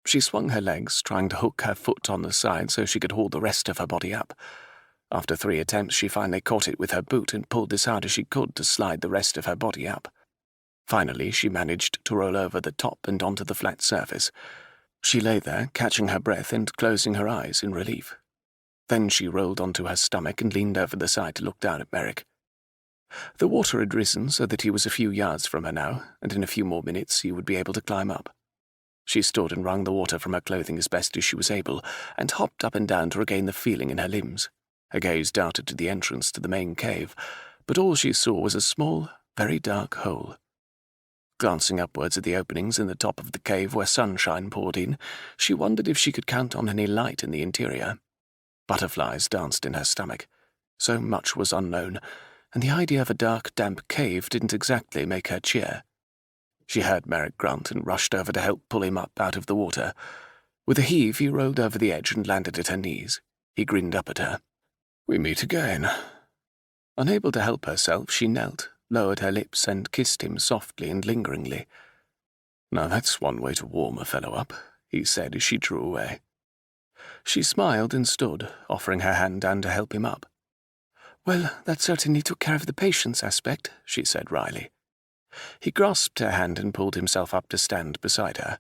She swung her legs, trying to hook her foot on the side so she could haul the rest of her body up. After 3 attempts, she finally caught it with her boot and pulled as hard as she could to slide the rest of her body up. Finally, she managed to roll over the top and onto the flat surface. She lay there, catching her breath and closing her eyes in relief. Then she rolled onto her stomach and leaned over the side to look down at Merrick. The water had risen so that he was a few yards from her now, and in a few more minutes he would be able to climb up. She stood and wrung the water from her clothing as best as she was able, and hopped up and down to regain the feeling in her limbs. Her gaze darted to the entrance to the main cave, but all she saw was a small, very dark hole. Glancing upwards at the openings in the top of the cave where sunshine poured in, she wondered if she could count on any light in the interior. Butterflies danced in her stomach. So much was unknown, and the idea of a dark, damp cave didn't exactly make her cheer. She heard Merrick grunt and rushed over to help pull him up out of the water. With a heave, he rolled over the edge and landed at her knees. He grinned up at her. "We meet again." Unable to help herself, she knelt, lowered her lips, and kissed him softly and lingeringly. "Now that's one way to warm a fellow up," he said as she drew away. She smiled and stood, offering her hand down to help him up. "Well, that certainly took care of the patience aspect," she said wryly. He grasped her hand and pulled himself up to stand beside her.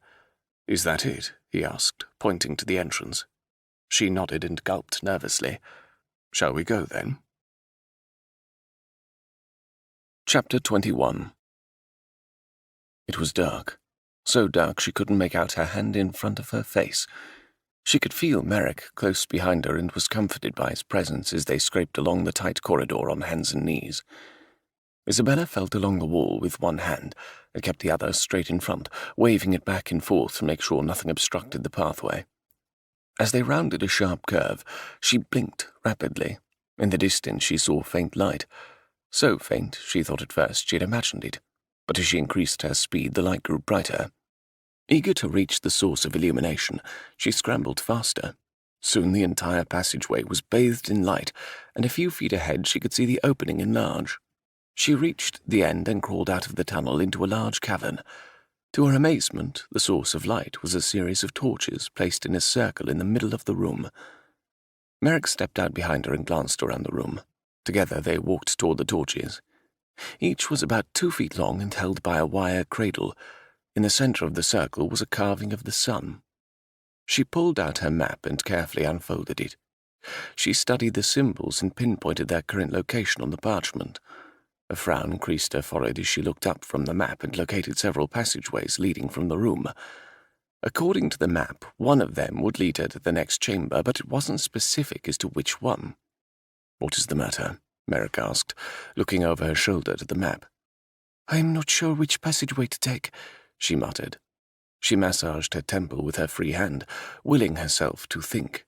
"Is that it?" he asked, pointing to the entrance. She nodded and gulped nervously. "Shall we go, then?" Chapter 21. It was dark. So dark she couldn't make out her hand in front of her face. She could feel Merrick close behind her and was comforted by his presence as they scraped along the tight corridor on hands and knees. Isabella felt along the wall with one hand and kept the other straight in front, waving it back and forth to make sure nothing obstructed the pathway. As they rounded a sharp curve, she blinked rapidly. In the distance she saw faint light. So faint, she thought at first she had imagined it, but as she increased her speed, the light grew brighter. Eager to reach the source of illumination, she scrambled faster. Soon the entire passageway was bathed in light, and a few feet ahead she could see the opening enlarge. She reached the end and crawled out of the tunnel into a large cavern. To her amazement, the source of light was a series of torches placed in a circle in the middle of the room. Merrick stepped out behind her and glanced around the room. Together they walked toward the torches. Each was about 2 feet long and held by a wire cradle. In the center of the circle was a carving of the sun. She pulled out her map and carefully unfolded it. She studied the symbols and pinpointed their current location on the parchment. A frown creased her forehead as she looked up from the map and located several passageways leading from the room. According to the map, one of them would lead her to the next chamber, but it wasn't specific as to which one. "What is the matter?" Merrick asked, looking over her shoulder to the map. "I am not sure which passageway to take," she muttered. She massaged her temple with her free hand, willing herself to think.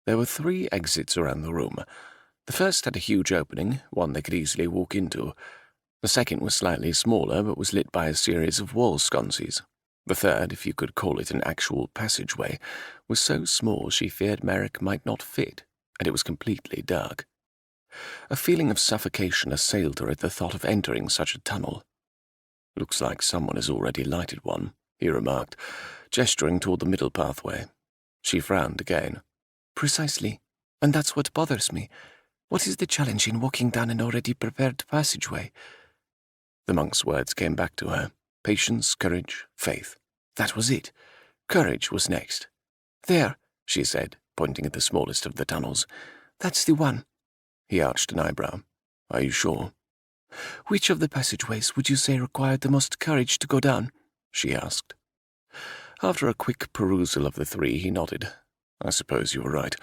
There were 3 exits around the room. The first had a huge opening, one they could easily walk into. The second was slightly smaller, but was lit by a series of wall sconces. The third, if you could call it an actual passageway, was so small she feared Merrick might not fit, and it was completely dark. A feeling of suffocation assailed her at the thought of entering such a tunnel. "Looks like someone has already lighted one," he remarked, gesturing toward the middle pathway. She frowned again. "Precisely, and that's what bothers me. What is the challenge in walking down an already prepared passageway?" The monk's words came back to her. Patience, courage, faith. That was it. Courage was next. "There," she said, pointing at the smallest of the tunnels. "That's the one." He arched an eyebrow. "Are you sure?" "Which of the passageways would you say required the most courage to go down?" she asked. After a quick perusal of the 3, he nodded. "I suppose you were right.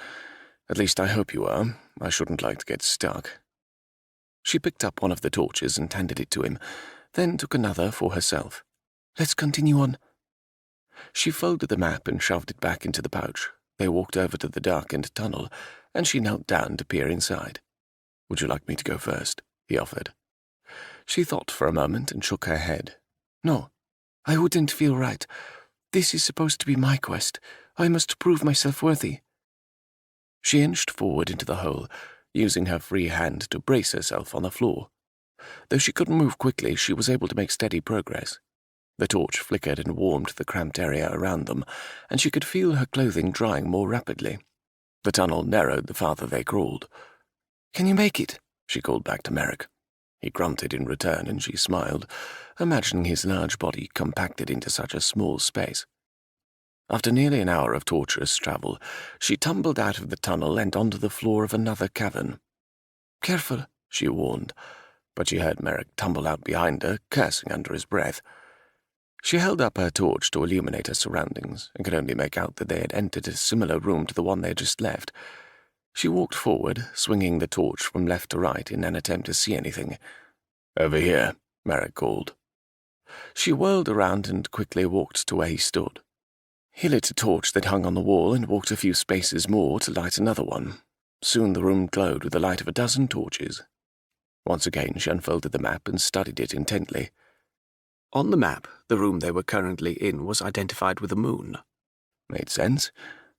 At least I hope you are. I shouldn't like to get stuck." She picked up one of the torches and handed it to him, then took another for herself. "Let's continue on." She folded the map and shoved it back into the pouch. They walked over to the darkened tunnel, and she knelt down to peer inside. "Would you like me to go first?" he offered. She thought for a moment and shook her head. "No, I wouldn't feel right. This is supposed to be my quest. I must prove myself worthy." She inched forward into the hole, using her free hand to brace herself on the floor. Though she couldn't move quickly, she was able to make steady progress. The torch flickered and warmed the cramped area around them, and she could feel her clothing drying more rapidly. The tunnel narrowed the farther they crawled. "Can you make it?" she called back to Merrick. He grunted in return, and she smiled, imagining his large body compacted into such a small space. After nearly an hour of torturous travel, she tumbled out of the tunnel and onto the floor of another cavern. "Careful," she warned, but she heard Merrick tumble out behind her, cursing under his breath. She held up her torch to illuminate her surroundings, and could only make out that they had entered a similar room to the one they had just left. She walked forward, swinging the torch from left to right in an attempt to see anything. "Over here," Merrick called. She whirled around and quickly walked to where he stood. He lit a torch that hung on the wall and walked a few spaces more to light another one. Soon the room glowed with the light of a dozen torches. Once again she unfolded the map and studied it intently. On the map, the room they were currently in was identified with a moon. Made sense.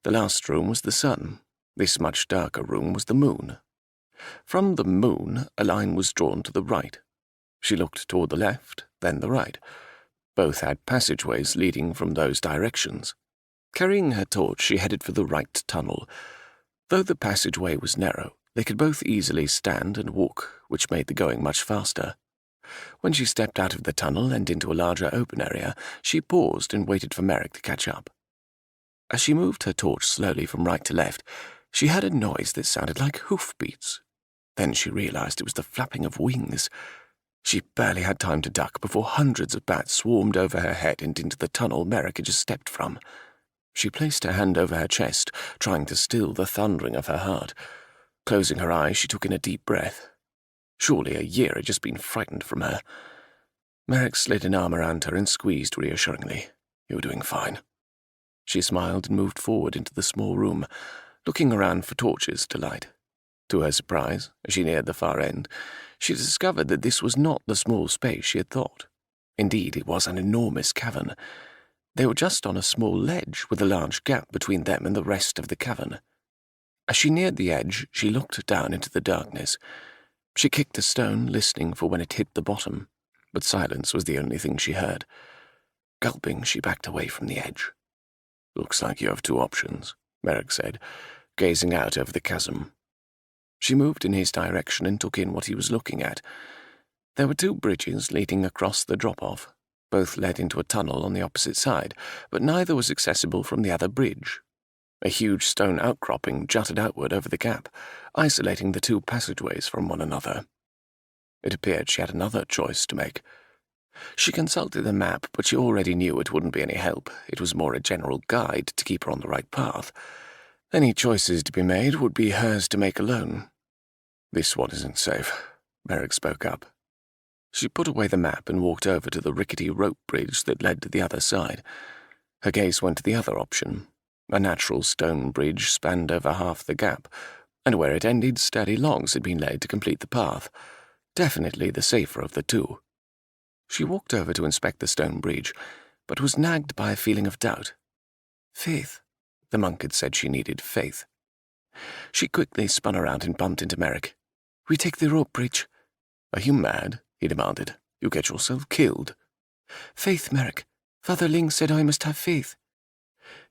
The last room was the sun. This much darker room was the moon. From the moon, a line was drawn to the right. She looked toward the left, then the right. Both had passageways leading from those directions. Carrying her torch, she headed for the right tunnel. Though the passageway was narrow, they could both easily stand and walk, which made the going much faster. When she stepped out of the tunnel and into a larger open area, she paused and waited for Merrick to catch up. As she moved her torch slowly from right to left, she heard a noise that sounded like hoofbeats. Then she realized it was the flapping of wings. She barely had time to duck before hundreds of bats swarmed over her head and into the tunnel Merrick had just stepped from. She placed her hand over her chest, trying to still the thundering of her heart. Closing her eyes, she took in a deep breath. Surely a year had just been frightened from her. Merrick slid an arm around her and squeezed reassuringly. "You're doing fine." She smiled and moved forward into the small room, looking around for torches to light. To her surprise, as she neared the far end, she discovered that this was not the small space she had thought. Indeed, it was an enormous cavern. They were just on a small ledge with a large gap between them and the rest of the cavern. As she neared the edge, she looked down into the darkness. She kicked a stone, listening for when it hit the bottom, but silence was the only thing she heard. Gulping, she backed away from the edge. "Looks like you have two options," Merrick said, gazing out over the chasm. She moved in his direction and took in what he was looking at. There were two bridges leading across the drop-off. Both led into a tunnel on the opposite side, but neither was accessible from the other bridge. A huge stone outcropping jutted outward over the gap, isolating the two passageways from one another. It appeared she had another choice to make. She consulted the map, but she already knew it wouldn't be any help. It was more a general guide to keep her on the right path. Any choices to be made would be hers to make alone. "This one isn't safe," Merrick spoke up. She put away the map and walked over to the rickety rope bridge that led to the other side. Her gaze went to the other option. A natural stone bridge spanned over half the gap, and where it ended, sturdy logs had been laid to complete the path. Definitely the safer of the two. She walked over to inspect the stone bridge, but was nagged by a feeling of doubt. Faith. The monk had said she needed faith. She quickly spun around and bumped into Merrick. "We take the rope bridge." "Are you mad?" he demanded. "You get yourself killed." "Faith, Merrick. Father Ling said I must have faith."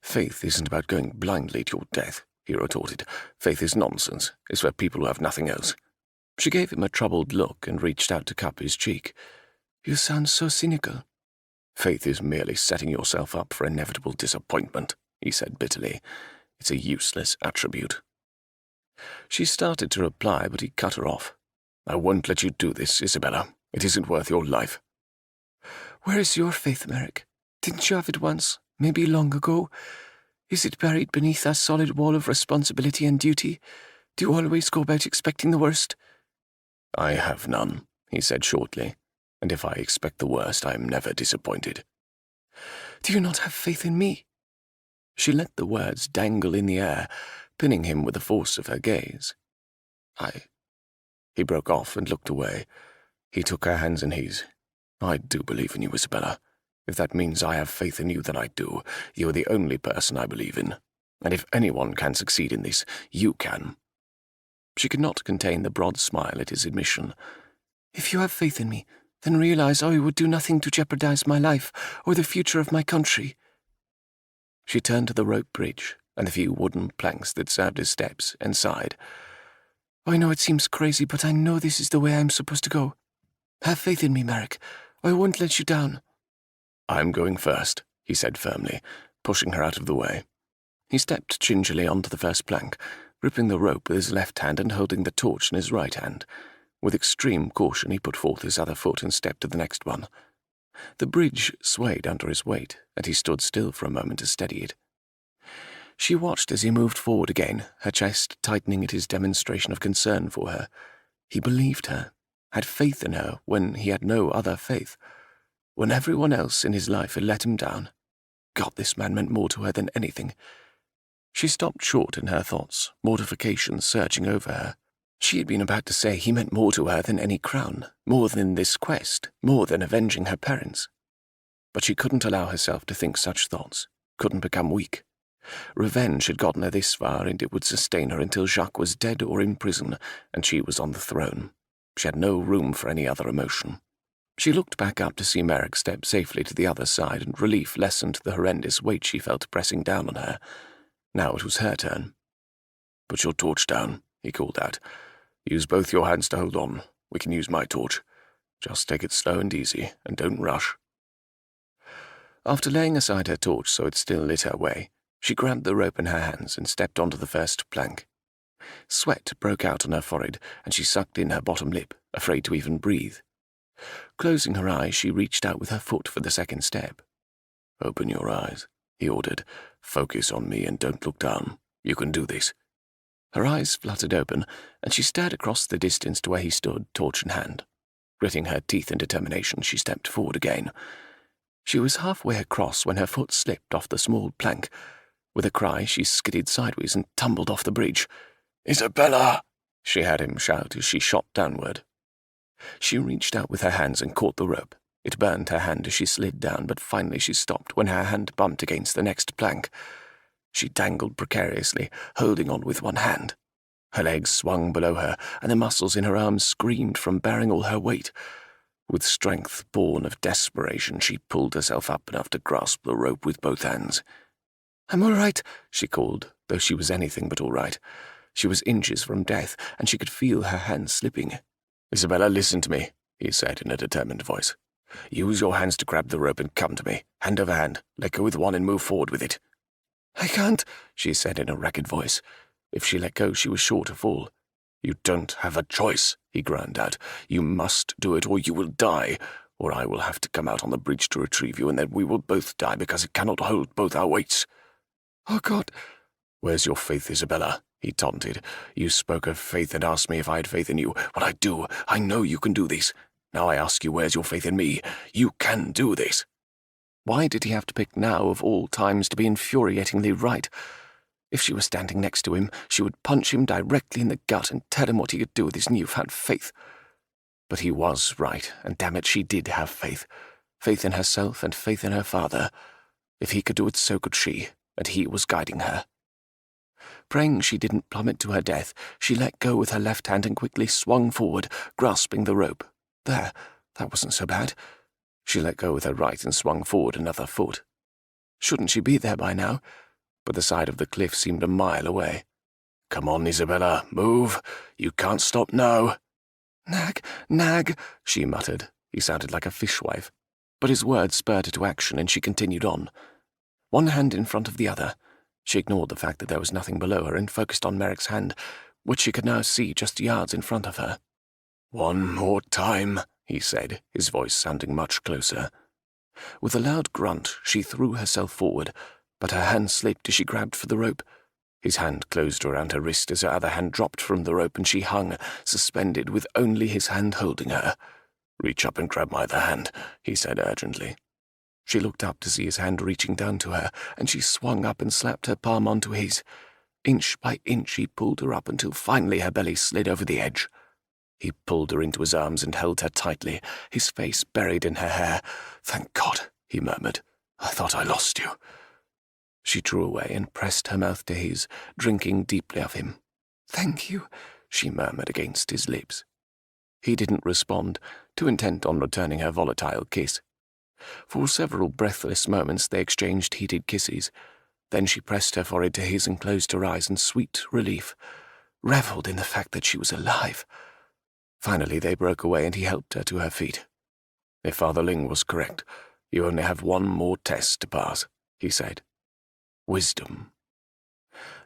"Faith isn't about going blindly to your death," he retorted. "Faith is nonsense. It's for people who have nothing else." She gave him a troubled look and reached out to cup his cheek. "You sound so cynical." "Faith is merely setting yourself up for inevitable disappointment," he said bitterly. "It's a useless attribute." She started to reply, but he cut her off. "I won't let you do this, Isabella. It isn't worth your life." "Where is your faith, Merrick? Didn't you have it once, maybe long ago? Is it buried beneath that solid wall of responsibility and duty? Do you always go about expecting the worst?" "I have none," he said shortly, "and if I expect the worst, I am never disappointed." "Do you not have faith in me?" She let the words dangle in the air, pinning him with the force of her gaze. He broke off and looked away. He took her hands in his. "I do believe in you, Isabella. If that means I have faith in you, then I do. You are the only person I believe in. And if anyone can succeed in this, you can." She could not contain the broad smile at his admission. "If you have faith in me, then realize I would do nothing to jeopardize my life or the future of my country." She turned to the rope bridge and the few wooden planks that served as steps and sighed. "I know it seems crazy, but I know this is the way I'm supposed to go. Have faith in me, Merrick. I won't let you down." "I'm going first," he said firmly, pushing her out of the way. He stepped gingerly onto the first plank, gripping the rope with his left hand and holding the torch in his right hand. With extreme caution, he put forth his other foot and stepped to the next one. The bridge swayed under his weight, and he stood still for a moment to steady it. She watched as he moved forward again, her chest tightening at his demonstration of concern for her. He believed her, had faith in her when he had no other faith, when everyone else in his life had let him down. God, this man meant more to her than anything. She stopped short in her thoughts, mortification surging over her. She had been about to say he meant more to her than any crown, more than this quest, more than avenging her parents. But she couldn't allow herself to think such thoughts, couldn't become weak. Revenge had gotten her this far, and it would sustain her until Jacques was dead or in prison, and she was on the throne. She had no room for any other emotion. She looked back up to see Merrick step safely to the other side, and relief lessened the horrendous weight she felt pressing down on her. Now it was her turn. "Put your torch down," he called out. "Use both your hands to hold on. We can use my torch. Just take it slow and easy, and don't rush." After laying aside her torch so it still lit her way, she grabbed the rope in her hands and stepped onto the first plank. Sweat broke out on her forehead, and she sucked in her bottom lip, afraid to even breathe. Closing her eyes, she reached out with her foot for the second step. "Open your eyes," he ordered. "Focus on me and don't look down. You can do this." Her eyes fluttered open, and she stared across the distance to where he stood, torch in hand. Gritting her teeth in determination, she stepped forward again. She was halfway across when her foot slipped off the small plank. With a cry, she skidded sideways and tumbled off the bridge. "Isabella!" she heard him shout as she shot downward. She reached out with her hands and caught the rope. It burned her hand as she slid down, but finally she stopped when her hand bumped against the next plank. She dangled precariously, holding on with one hand. Her legs swung below her, and the muscles in her arms screamed from bearing all her weight. With strength born of desperation, she pulled herself up enough to grasp the rope with both hands. "I'm all right," she called, though she was anything but all right. She was inches from death, and she could feel her hands slipping. "Isabella, listen to me," he said in a determined voice. "Use your hands to grab the rope and come to me, hand over hand. Let go with one and move forward with it." "I can't," she said in a ragged voice. If she let go, she was sure to fall. "You don't have a choice," he groaned out. "You must do it, or you will die, or I will have to come out on the bridge to retrieve you, and then we will both die because it cannot hold both our weights." "Oh, God." "Where's your faith, Isabella?" he taunted. "You spoke of faith and asked me if I had faith in you. Well, I do. I know you can do this. Now I ask you, where's your faith in me? You can do this." Why did he have to pick now of all times to be infuriatingly right? If she was standing next to him, she would punch him directly in the gut and tell him what he could do with his newfound faith. But he was right, and damn it, she did have faith. Faith in herself and faith in her father. If he could do it, so could she, and he was guiding her. Praying she didn't plummet to her death, she let go with her left hand and quickly swung forward, grasping the rope. There, that wasn't so bad. She let go with her right and swung forward another foot. Shouldn't she be there by now? But the side of the cliff seemed a mile away. "Come on, Isabella, move. You can't stop now." Nag, she muttered. He sounded like a fishwife. But his words spurred her to action, and she continued on. One hand in front of the other. She ignored the fact that there was nothing below her and focused on Merrick's hand, which she could now see just yards in front of her. "One more time," he said, his voice sounding much closer. With a loud grunt, she threw herself forward, but her hand slipped as she grabbed for the rope. His hand closed around her wrist as her other hand dropped from the rope, and she hung, suspended, with only his hand holding her. "Reach up and grab my other hand," he said urgently. She looked up to see his hand reaching down to her, and she swung up and slapped her palm onto his. Inch by inch he pulled her up until finally her belly slid over the edge. He pulled her into his arms and held her tightly, his face buried in her hair. "Thank God," he murmured. "I thought I lost you." She drew away and pressed her mouth to his, drinking deeply of him. "Thank you," she murmured against his lips. He didn't respond, too intent on returning her volatile kiss. For several breathless moments they exchanged heated kisses. Then she pressed her forehead to his and closed her eyes in sweet relief, revelled in the fact that she was alive. Finally they broke away and he helped her to her feet. "If Father Ling was correct, you only have one more test to pass," he said. "Wisdom."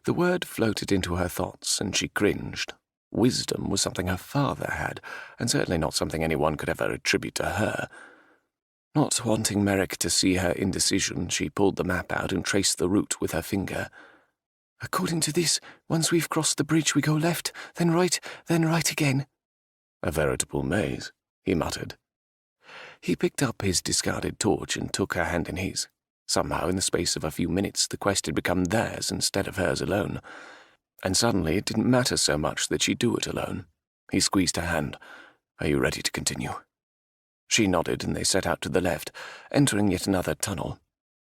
The word floated into her thoughts, and she cringed. Wisdom was something her father had, and certainly not something anyone could ever attribute to her. Not wanting Merrick to see her indecision, she pulled the map out and traced the route with her finger. "According to this, once we've crossed the bridge we go left, then right again." "A veritable maze," he muttered. He picked up his discarded torch and took her hand in his. Somehow, in the space of a few minutes, the quest had become theirs instead of hers alone. And suddenly it didn't matter so much that she do it alone. He squeezed her hand. "Are you ready to continue?" She nodded, and they set out to the left, entering yet another tunnel.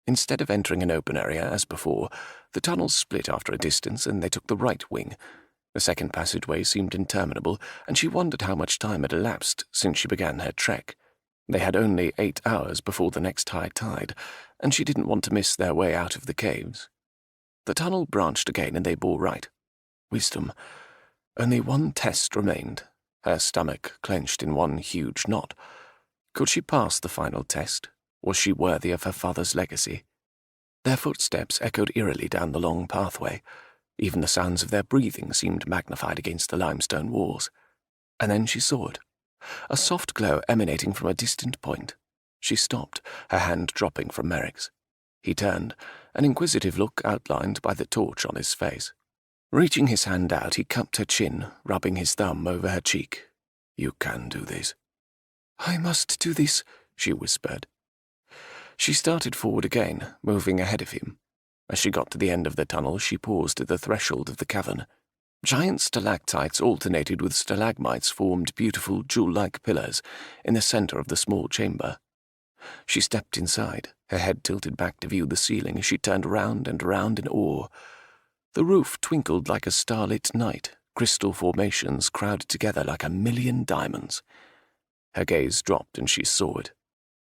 Instead of entering an open area as before, the tunnels split after a distance and they took the right wing. The second passageway seemed interminable, and she wondered how much time had elapsed since she began her trek. They had only 8 hours before the next high tide, and she didn't want to miss their way out of the caves. The tunnel branched again and they bore right. Wisdom. Only one test remained. Her stomach clenched in one huge knot. Could she pass the final test? Was she worthy of her father's legacy? Their footsteps echoed eerily down the long pathway. Even the sounds of their breathing seemed magnified against the limestone walls. And then she saw it. A soft glow emanating from a distant point. She stopped, her hand dropping from Merrick's. He turned, an inquisitive look outlined by the torch on his face. Reaching his hand out, he cupped her chin, rubbing his thumb over her cheek. "You can do this." "I must do this," she whispered. She started forward again, moving ahead of him. As she got to the end of the tunnel, she paused at the threshold of the cavern. Giant stalactites alternated with stalagmites formed beautiful jewel-like pillars in the center of the small chamber. She stepped inside, her head tilted back to view the ceiling as she turned round and round in awe. The roof twinkled like a starlit night, crystal formations crowded together like a million diamonds. Her gaze dropped and she saw it.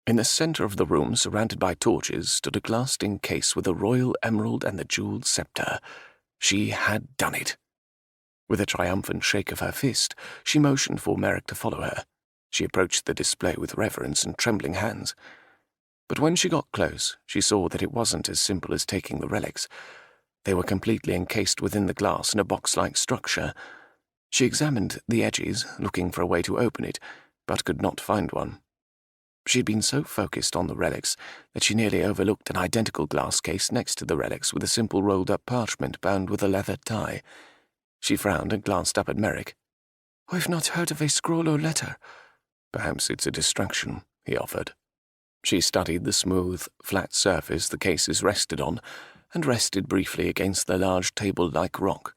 In the center of the room, surrounded by torches, stood a glass-ring case with a royal emerald and the jeweled scepter. She had done it. With a triumphant shake of her fist, she motioned for Merrick to follow her. She approached the display with reverence and trembling hands. But when she got close, she saw that it wasn't as simple as taking the relics. They were completely encased within the glass in a box-like structure. She examined the edges, looking for a way to open it, but could not find one. She had been so focused on the relics that she nearly overlooked an identical glass case next to the relics with a simple rolled-up parchment bound with a leather tie. She frowned and glanced up at Merrick. "I've not heard of a scroll or letter." "Perhaps it's a distraction," he offered. She studied the smooth, flat surface the cases rested on, and rested briefly against the large table-like rock.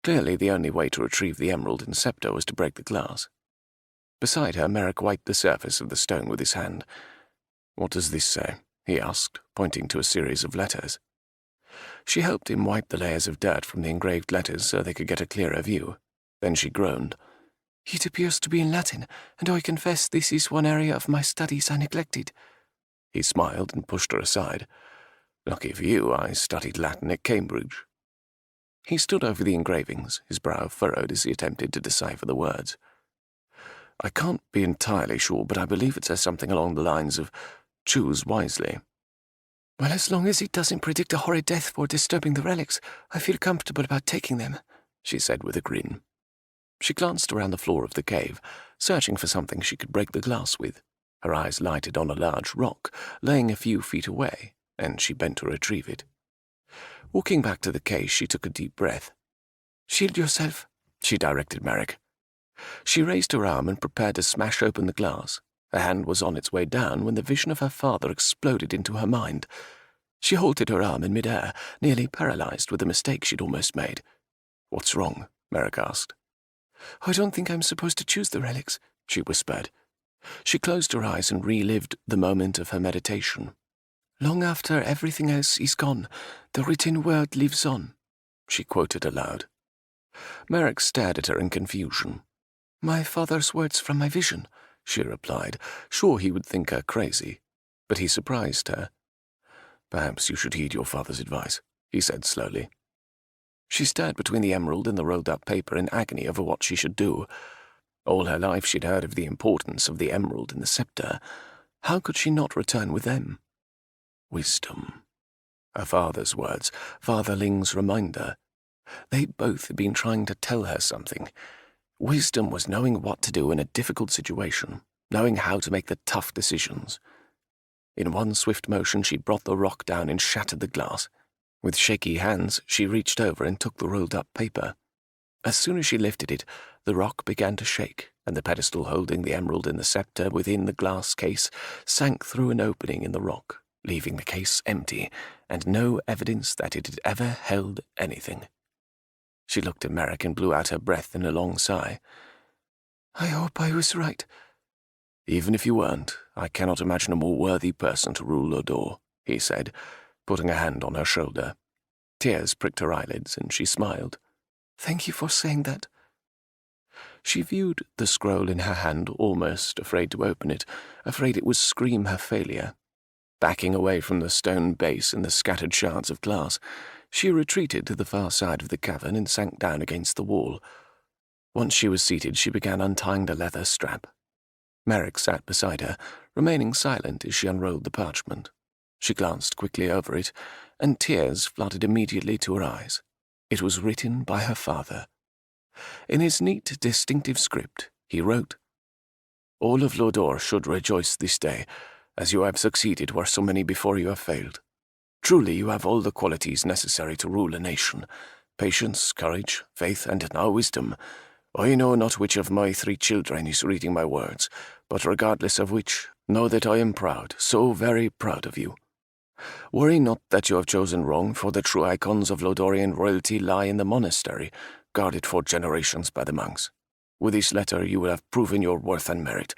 Clearly the only way to retrieve the emerald and scepter was to break the glass. Beside her, Merrick wiped the surface of the stone with his hand. "What does this say?" he asked, pointing to a series of letters. She helped him wipe the layers of dirt from the engraved letters so they could get a clearer view. Then she groaned. "It appears to be in Latin, and I confess this is one area of my studies I neglected." He smiled and pushed her aside. "Lucky for you, I studied Latin at Cambridge." He stood over the engravings, his brow furrowed as he attempted to decipher the words. "I can't be entirely sure, but I believe it says something along the lines of, 'Choose wisely.'" "Well, as long as it doesn't predict a horrid death for disturbing the relics, I feel comfortable about taking them," she said with a grin. She glanced around the floor of the cave, searching for something she could break the glass with. Her eyes lighted on a large rock, laying a few feet away, and she bent to retrieve it. Walking back to the case, she took a deep breath. "Shield yourself," she directed Merrick. She raised her arm and prepared to smash open the glass. Her hand was on its way down when the vision of her father exploded into her mind. She halted her arm in midair, nearly paralyzed with the mistake she'd almost made. "What's wrong?" Merrick asked. "I don't think I'm supposed to choose the relics," she whispered. She closed her eyes and relived the moment of her meditation. "Long after everything else is gone, the written word lives on," she quoted aloud. Merrick stared at her in confusion. "My father's words from my vision," she replied, sure he would think her crazy. But he surprised her. "Perhaps you should heed your father's advice," he said slowly. She stared between the emerald and the rolled-up paper in agony over what she should do. All her life she'd heard of the importance of the emerald and the scepter. How could she not return with them? Wisdom. Her father's words, fatherling's reminder. They both had been trying to tell her something. Wisdom was knowing what to do in a difficult situation, knowing how to make the tough decisions. In one swift motion, she brought the rock down and shattered the glass. With shaky hands, she reached over and took the rolled-up paper. As soon as she lifted it, the rock began to shake, and the pedestal holding the emerald and the scepter within the glass case sank through an opening in the rock, leaving the case empty, and no evidence that it had ever held anything. She looked at Merrick and blew out her breath in a long sigh. "I hope I was right." "Even if you weren't, I cannot imagine a more worthy person to rule Lodore," he said, putting a hand on her shoulder. Tears pricked her eyelids, and she smiled. Thank you for saying that. She viewed the scroll in her hand, almost afraid to open it, afraid it would scream her failure. Backing away from the stone base and the scattered shards of glass, she retreated to the far side of the cavern and sank down against the wall. Once she was seated, she began untying the leather strap. Merrick sat beside her, remaining silent as she unrolled the parchment. She glanced quickly over it, and tears flooded immediately to her eyes. It was written by her father. In his neat, distinctive script, he wrote, "All of Lodore should rejoice this day, as you have succeeded where so many before you have failed. Truly you have all the qualities necessary to rule a nation, patience, courage, faith, and now wisdom. I know not which of my 3 children is reading my words, but regardless of which, know that I am proud, so very proud of you. Worry not that you have chosen wrong, for the true icons of Lodorian royalty lie in the monastery, guarded for generations by the monks. With this letter you will have proven your worth and merit.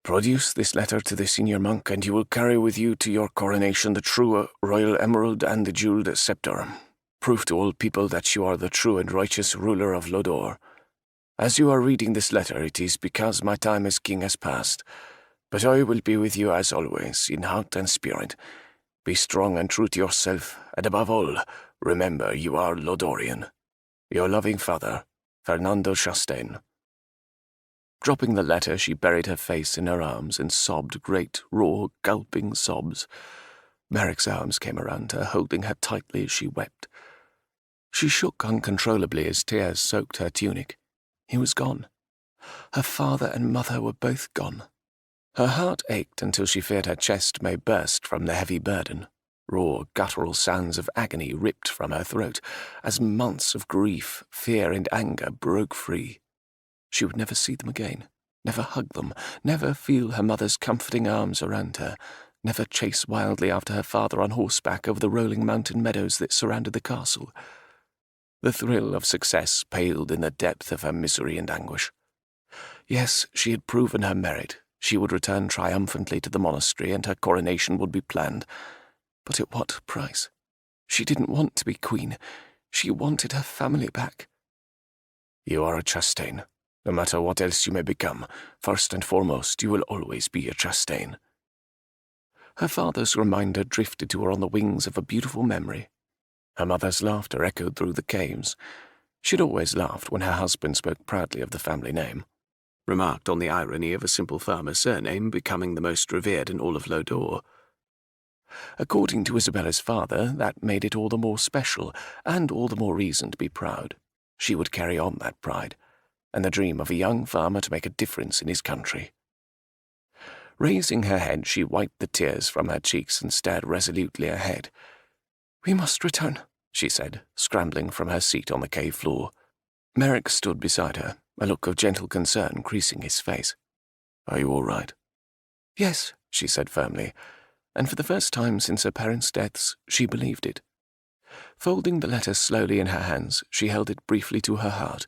Produce this letter to the senior monk, and you will carry with you to your coronation the true royal emerald and the jeweled scepter. Prove to all people that you are the true and righteous ruler of Lodore. As you are reading this letter, it is because my time as king has passed, but I will be with you as always, in heart and spirit. Be strong and true to yourself, and above all, remember you are Lodorian. Your loving father, Fernando Chastaine." Dropping the letter, she buried her face in her arms and sobbed great, raw, gulping sobs. Merrick's arms came around her, holding her tightly as she wept. She shook uncontrollably as tears soaked her tunic. He was gone. Her father and mother were both gone. Her heart ached until she feared her chest may burst from the heavy burden. Raw, guttural sounds of agony ripped from her throat as months of grief, fear, and anger broke free. She would never see them again, never hug them, never feel her mother's comforting arms around her, never chase wildly after her father on horseback over the rolling mountain meadows that surrounded the castle. The thrill of success paled in the depth of her misery and anguish. Yes, she had proven her merit. She would return triumphantly to the monastery, and her coronation would be planned. But at what price? She didn't want to be queen. She wanted her family back. "You are a Chastaine. No matter what else you may become, first and foremost, you will always be a Chastaine." Her father's reminder drifted to her on the wings of a beautiful memory. Her mother's laughter echoed through the caves. She'd always laughed when her husband spoke proudly of the family name, remarked on the irony of a simple farmer surname becoming the most revered in all of Lodore. According to Isabella's father, that made it all the more special, and all the more reason to be proud. She would carry on that pride, and the dream of a young farmer to make a difference in his country. Raising her head, she wiped the tears from her cheeks and stared resolutely ahead. "We must return," she said, scrambling from her seat on the cave floor. Merrick stood beside her, a look of gentle concern creasing his face. "Are you all right?" "Yes," she said firmly, and for the first time since her parents' deaths, she believed it. Folding the letter slowly in her hands, she held it briefly to her heart,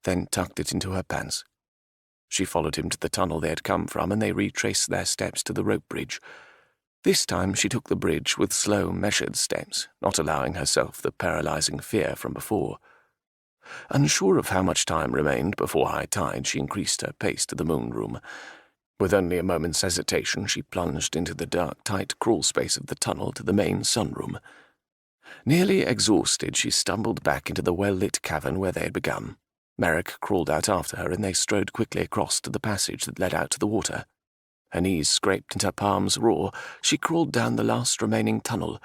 then tucked it into her pants. She followed him to the tunnel they had come from, and they retraced their steps to the rope bridge. This time she took the bridge with slow, measured steps, not allowing herself the paralyzing fear from before. Unsure of how much time remained before high tide, she increased her pace to the moon room. With only a moment's hesitation, she plunged into the dark, tight crawl space of the tunnel to the main sunroom. Nearly exhausted, she stumbled back into the well-lit cavern where they had begun. Merrick crawled out after her, and they strode quickly across to the passage that led out to the water. Her knees scraped and her palms raw, she crawled down the last remaining tunnel.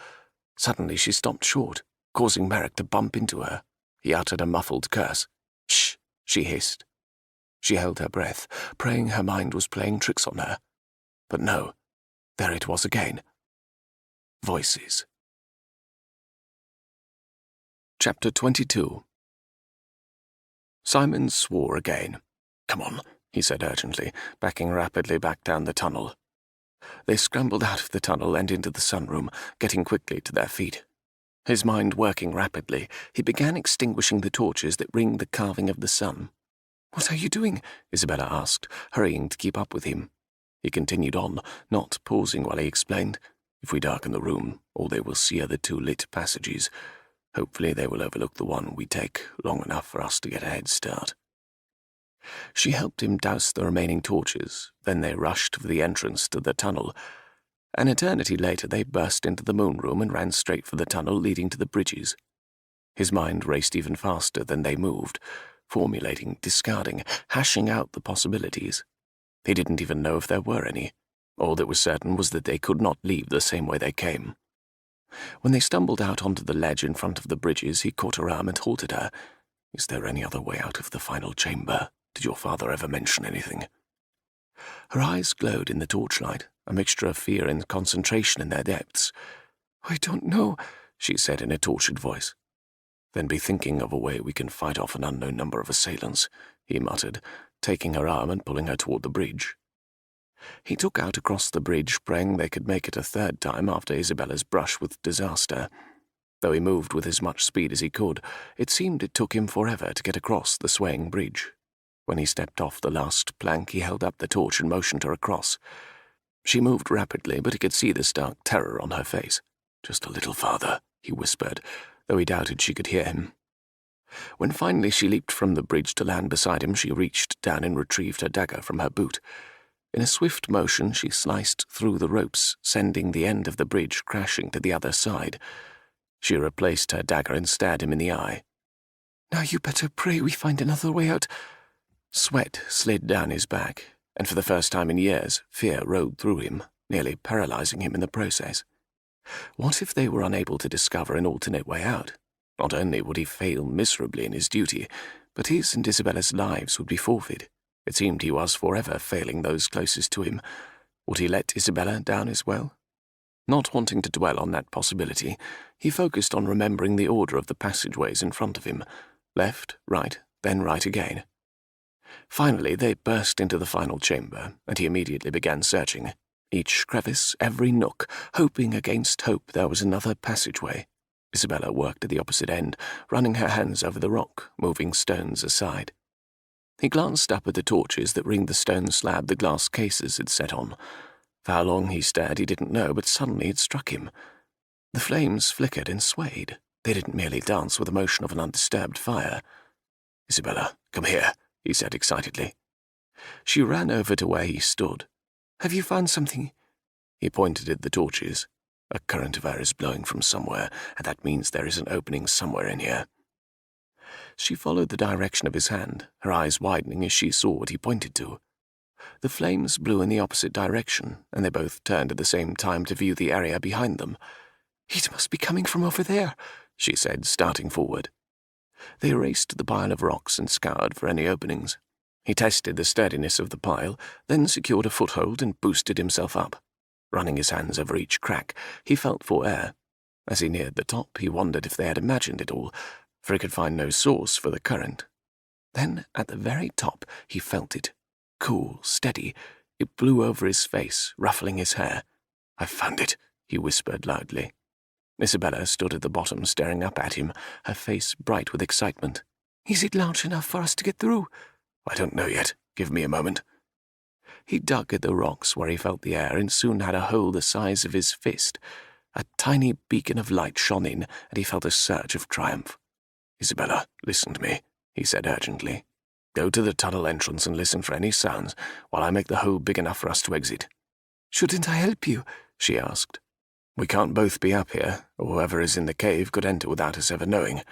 Suddenly she stopped short, causing Merrick to bump into her. He uttered a muffled curse. "Shh," she hissed. She held her breath, praying her mind was playing tricks on her. But no, there it was again. Voices. Chapter 22. Simon swore again. "Come on," he said urgently, backing rapidly back down the tunnel. They scrambled out of the tunnel and into the sunroom, getting quickly to their feet. His mind working rapidly, he began extinguishing the torches that ringed the carving of the sun. "What are you doing?" Isabella asked, hurrying to keep up with him. He continued on, not pausing while he explained. If we darken the room, all they will see are the 2 lit passages. Hopefully they will overlook the one we take long enough for us to get a head start." She helped him douse the remaining torches, then they rushed for the entrance to the tunnel. An eternity later they burst into the moon room and ran straight for the tunnel leading to the bridges. His mind raced even faster than they moved, formulating, discarding, hashing out the possibilities. He didn't even know if there were any. All that was certain was that they could not leave the same way they came. When they stumbled out onto the ledge in front of the bridges, he caught her arm and halted her. "Is there any other way out of the final chamber? Did your father ever mention anything?" Her eyes glowed in the torchlight, a mixture of fear and concentration in their depths. "I don't know," she said in a tortured voice. "Then be thinking of a way we can fight off an unknown number of assailants," he muttered, taking her arm and pulling her toward the bridge. He took out across the bridge, praying they could make it a 3rd time after Isabella's brush with disaster. Though he moved with as much speed as he could, it seemed it took him forever to get across the swaying bridge. When he stepped off the last plank, he held up the torch and motioned her across. She moved rapidly, but he could see the stark terror on her face. "Just a little farther," he whispered, though he doubted she could hear him. When finally she leaped from the bridge to land beside him, she reached down and retrieved her dagger from her boot. In a swift motion, she sliced through the ropes, sending the end of the bridge crashing to the other side. She replaced her dagger and stared him in the eye. "Now you better pray we find another way out." Sweat slid down his back, and for the first time in years, fear rode through him, nearly paralyzing him in the process. What if they were unable to discover an alternate way out? Not only would he fail miserably in his duty, but his and Isabella's lives would be forfeit. It seemed he was forever failing those closest to him. Would he let Isabella down as well? Not wanting to dwell on that possibility, he focused on remembering the order of the passageways in front of him. Left, right, then right again. Finally, they burst into the final chamber, and he immediately began searching. Each crevice, every nook, hoping against hope there was another passageway. Isabella worked at the opposite end, running her hands over the rock, moving stones aside. He glanced up at the torches that ringed the stone slab the glass cases had set on. For how long he stared he didn't know, but suddenly it struck him. The flames flickered and swayed. They didn't merely dance with the motion of an undisturbed fire. "Isabella, come here," he said excitedly. She ran over to where he stood. "Have you found something?" He pointed at the torches. "A current of air is blowing from somewhere, and that means there is an opening somewhere in here." She followed the direction of his hand, her eyes widening as she saw what he pointed to. The flames blew in the opposite direction, and they both turned at the same time to view the area behind them. "It must be coming from over there," she said, starting forward. They raced to the pile of rocks and scoured for any openings. He tested the sturdiness of the pile, then secured a foothold and boosted himself up. Running his hands over each crack, he felt for air. As he neared the top, he wondered if they had imagined it all, for he could find no source for the current. Then, at the very top, he felt it. Cool, steady. It blew over his face, ruffling his hair. "I've found it," he whispered loudly. Isabella stood at the bottom, staring up at him, her face bright with excitement. "Is it large enough for us to get through?" "I don't know yet. Give me a moment." He dug at the rocks where he felt the air and soon had a hole the size of his fist. A tiny beacon of light shone in, and he felt a surge of triumph. "Isabella, listen to me," he said urgently. "Go to the tunnel entrance and listen for any sounds while I make the hole big enough for us to exit." "Shouldn't I help you?" she asked. "We can't both be up here, or whoever is in the cave could enter without us ever knowing.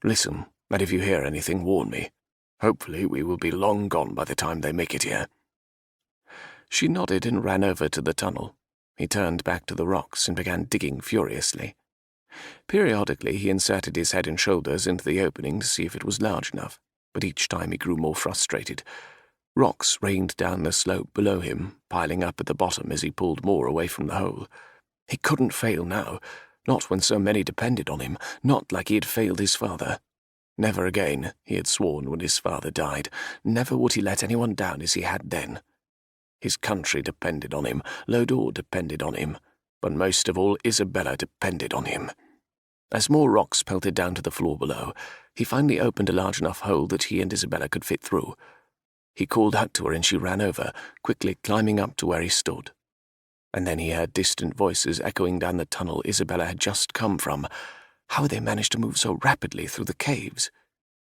Listen, and if you hear anything, warn me. Hopefully we will be long gone by the time they make it here." She nodded and ran over to the tunnel. He turned back to the rocks and began digging furiously. Periodically he inserted his head and shoulders into the opening to see if it was large enough, but each time he grew more frustrated. Rocks rained down the slope below him, piling up at the bottom as he pulled more away from the hole. He couldn't fail now, not when so many depended on him, not like he had failed his father. Never again, he had sworn when his father died. Never would he let anyone down as he had then. His country depended on him, Lodore depended on him, but most of all Isabella depended on him. As more rocks pelted down to the floor below, he finally opened a large enough hole that he and Isabella could fit through. He called out to her and she ran over, quickly climbing up to where he stood. And then he heard distant voices echoing down the tunnel Isabella had just come from. How had they managed to move so rapidly through the caves?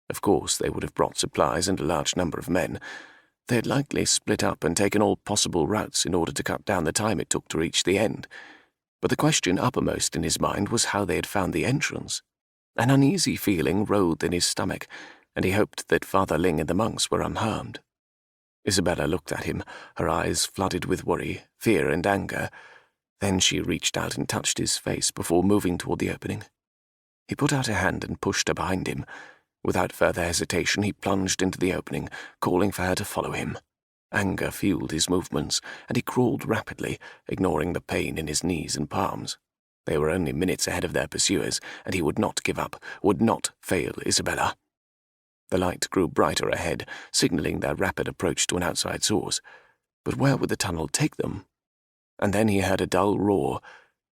Of course, they would have brought supplies and a large number of men. They had likely split up and taken all possible routes in order to cut down the time it took to reach the end. But the question uppermost in his mind was how they had found the entrance. An uneasy feeling rolled in his stomach, and he hoped that Father Ling and the monks were unharmed. Isabella looked at him, her eyes flooded with worry, fear, and anger. Then she reached out and touched his face before moving toward the opening. He put out a hand and pushed her behind him. Without further hesitation, he plunged into the opening, calling for her to follow him. Anger fueled his movements, and he crawled rapidly, ignoring the pain in his knees and palms. They were only minutes ahead of their pursuers, and he would not give up, would not fail Isabella. The light grew brighter ahead, signaling their rapid approach to an outside source. But where would the tunnel take them? And then he heard a dull roar.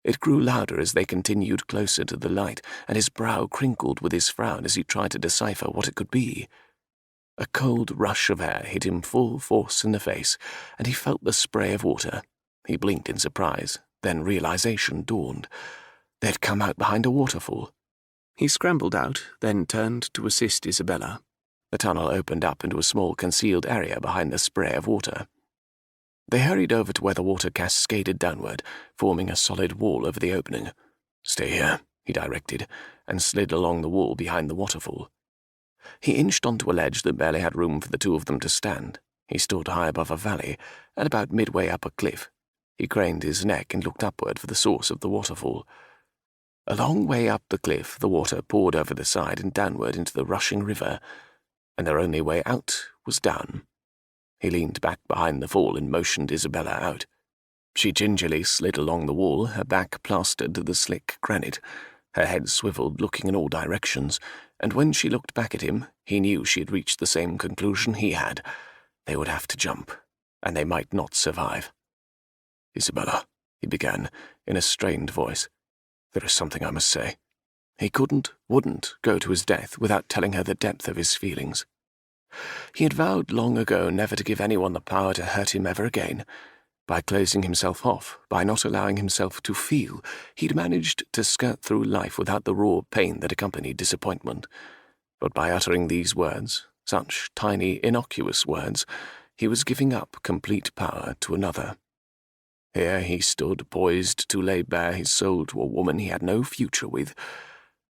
It grew louder as they continued closer to the light, and his brow crinkled with his frown as he tried to decipher what it could be. A cold rush of air hit him full force in the face, and he felt the spray of water. He blinked in surprise, then realization dawned. They had come out behind a waterfall. He scrambled out, then turned to assist Isabella. The tunnel opened up into a small concealed area behind the spray of water. They hurried over to where the water cascaded downward, forming a solid wall over the opening. "Stay here," he directed, and slid along the wall behind the waterfall. He inched onto a ledge that barely had room for the two of them to stand. He stood high above a valley, and about midway up a cliff. He craned his neck and looked upward for the source of the waterfall. A long way up the cliff, the water poured over the side and downward into the rushing river, and their only way out was down. He leaned back behind the fall and motioned Isabella out. She gingerly slid along the wall, her back plastered to the slick granite, her head swiveled, looking in all directions, and when she looked back at him, he knew she had reached the same conclusion he had. They would have to jump, and they might not survive. "Isabella," he began, in a strained voice, "there is something I must say." He wouldn't go to his death without telling her the depth of his feelings. He had vowed long ago never to give anyone the power to hurt him ever again. By closing himself off, by not allowing himself to feel, he'd managed to skirt through life without the raw pain that accompanied disappointment. But by uttering these words, such tiny, innocuous words, he was giving up complete power to another. Here he stood, poised to lay bare his soul to a woman he had no future with,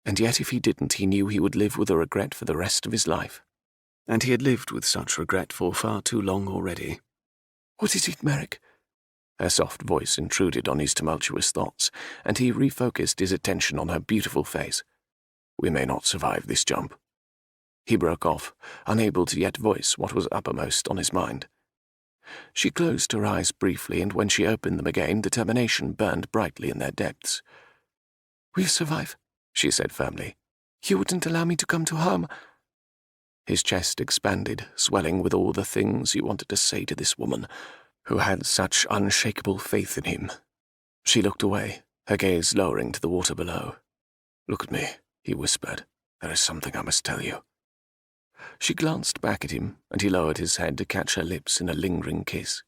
and yet if he didn't, he knew he would live with a regret for the rest of his life. And he had lived with such regret for far too long already. "What is it, Merrick?" Her soft voice intruded on his tumultuous thoughts, and he refocused his attention on her beautiful face. "We may not survive this jump." He broke off, unable to yet voice what was uppermost on his mind. She closed her eyes briefly, and when she opened them again, determination burned brightly in their depths. "We'll survive," she said firmly. "You wouldn't allow me to come to harm." His chest expanded, swelling with all the things he wanted to say to this woman, who had such unshakable faith in him. She looked away, her gaze lowering to the water below. "Look at me," he whispered. "There is something I must tell you." She glanced back at him, and he lowered his head to catch her lips in a lingering kiss.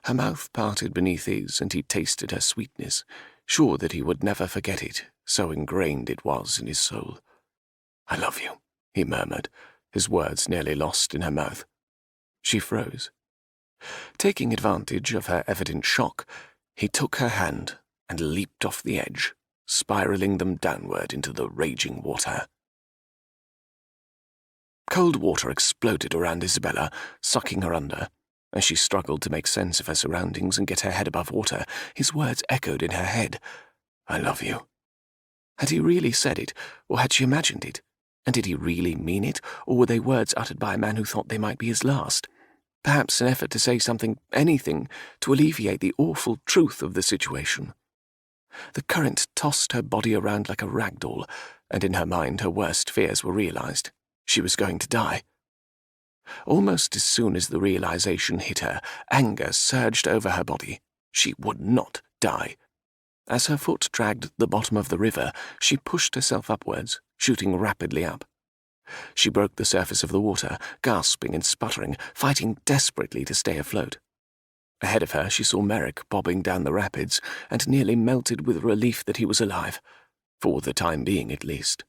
Her mouth parted beneath his, and he tasted her sweetness, sure that he would never forget it, so ingrained it was in his soul. "I love you," he murmured, his words nearly lost in her mouth. She froze. Taking advantage of her evident shock, he took her hand and leaped off the edge, spiraling them downward into the raging water. Cold water exploded around Isabella, sucking her under. As she struggled to make sense of her surroundings and get her head above water, his words echoed in her head. "I love you." Had he really said it, or had she imagined it? And did he really mean it, or were they words uttered by a man who thought they might be his last? Perhaps an effort to say something, anything, to alleviate the awful truth of the situation. The current tossed her body around like a rag doll, and in her mind her worst fears were realized. She was going to die. Almost as soon as the realization hit her, anger surged over her body. She would not die. As her foot dragged the bottom of the river, she pushed herself upwards, shooting rapidly up. She broke the surface of the water, gasping and sputtering, fighting desperately to stay afloat. Ahead of her, she saw Merrick bobbing down the rapids and nearly melted with relief that he was alive, for the time being at least.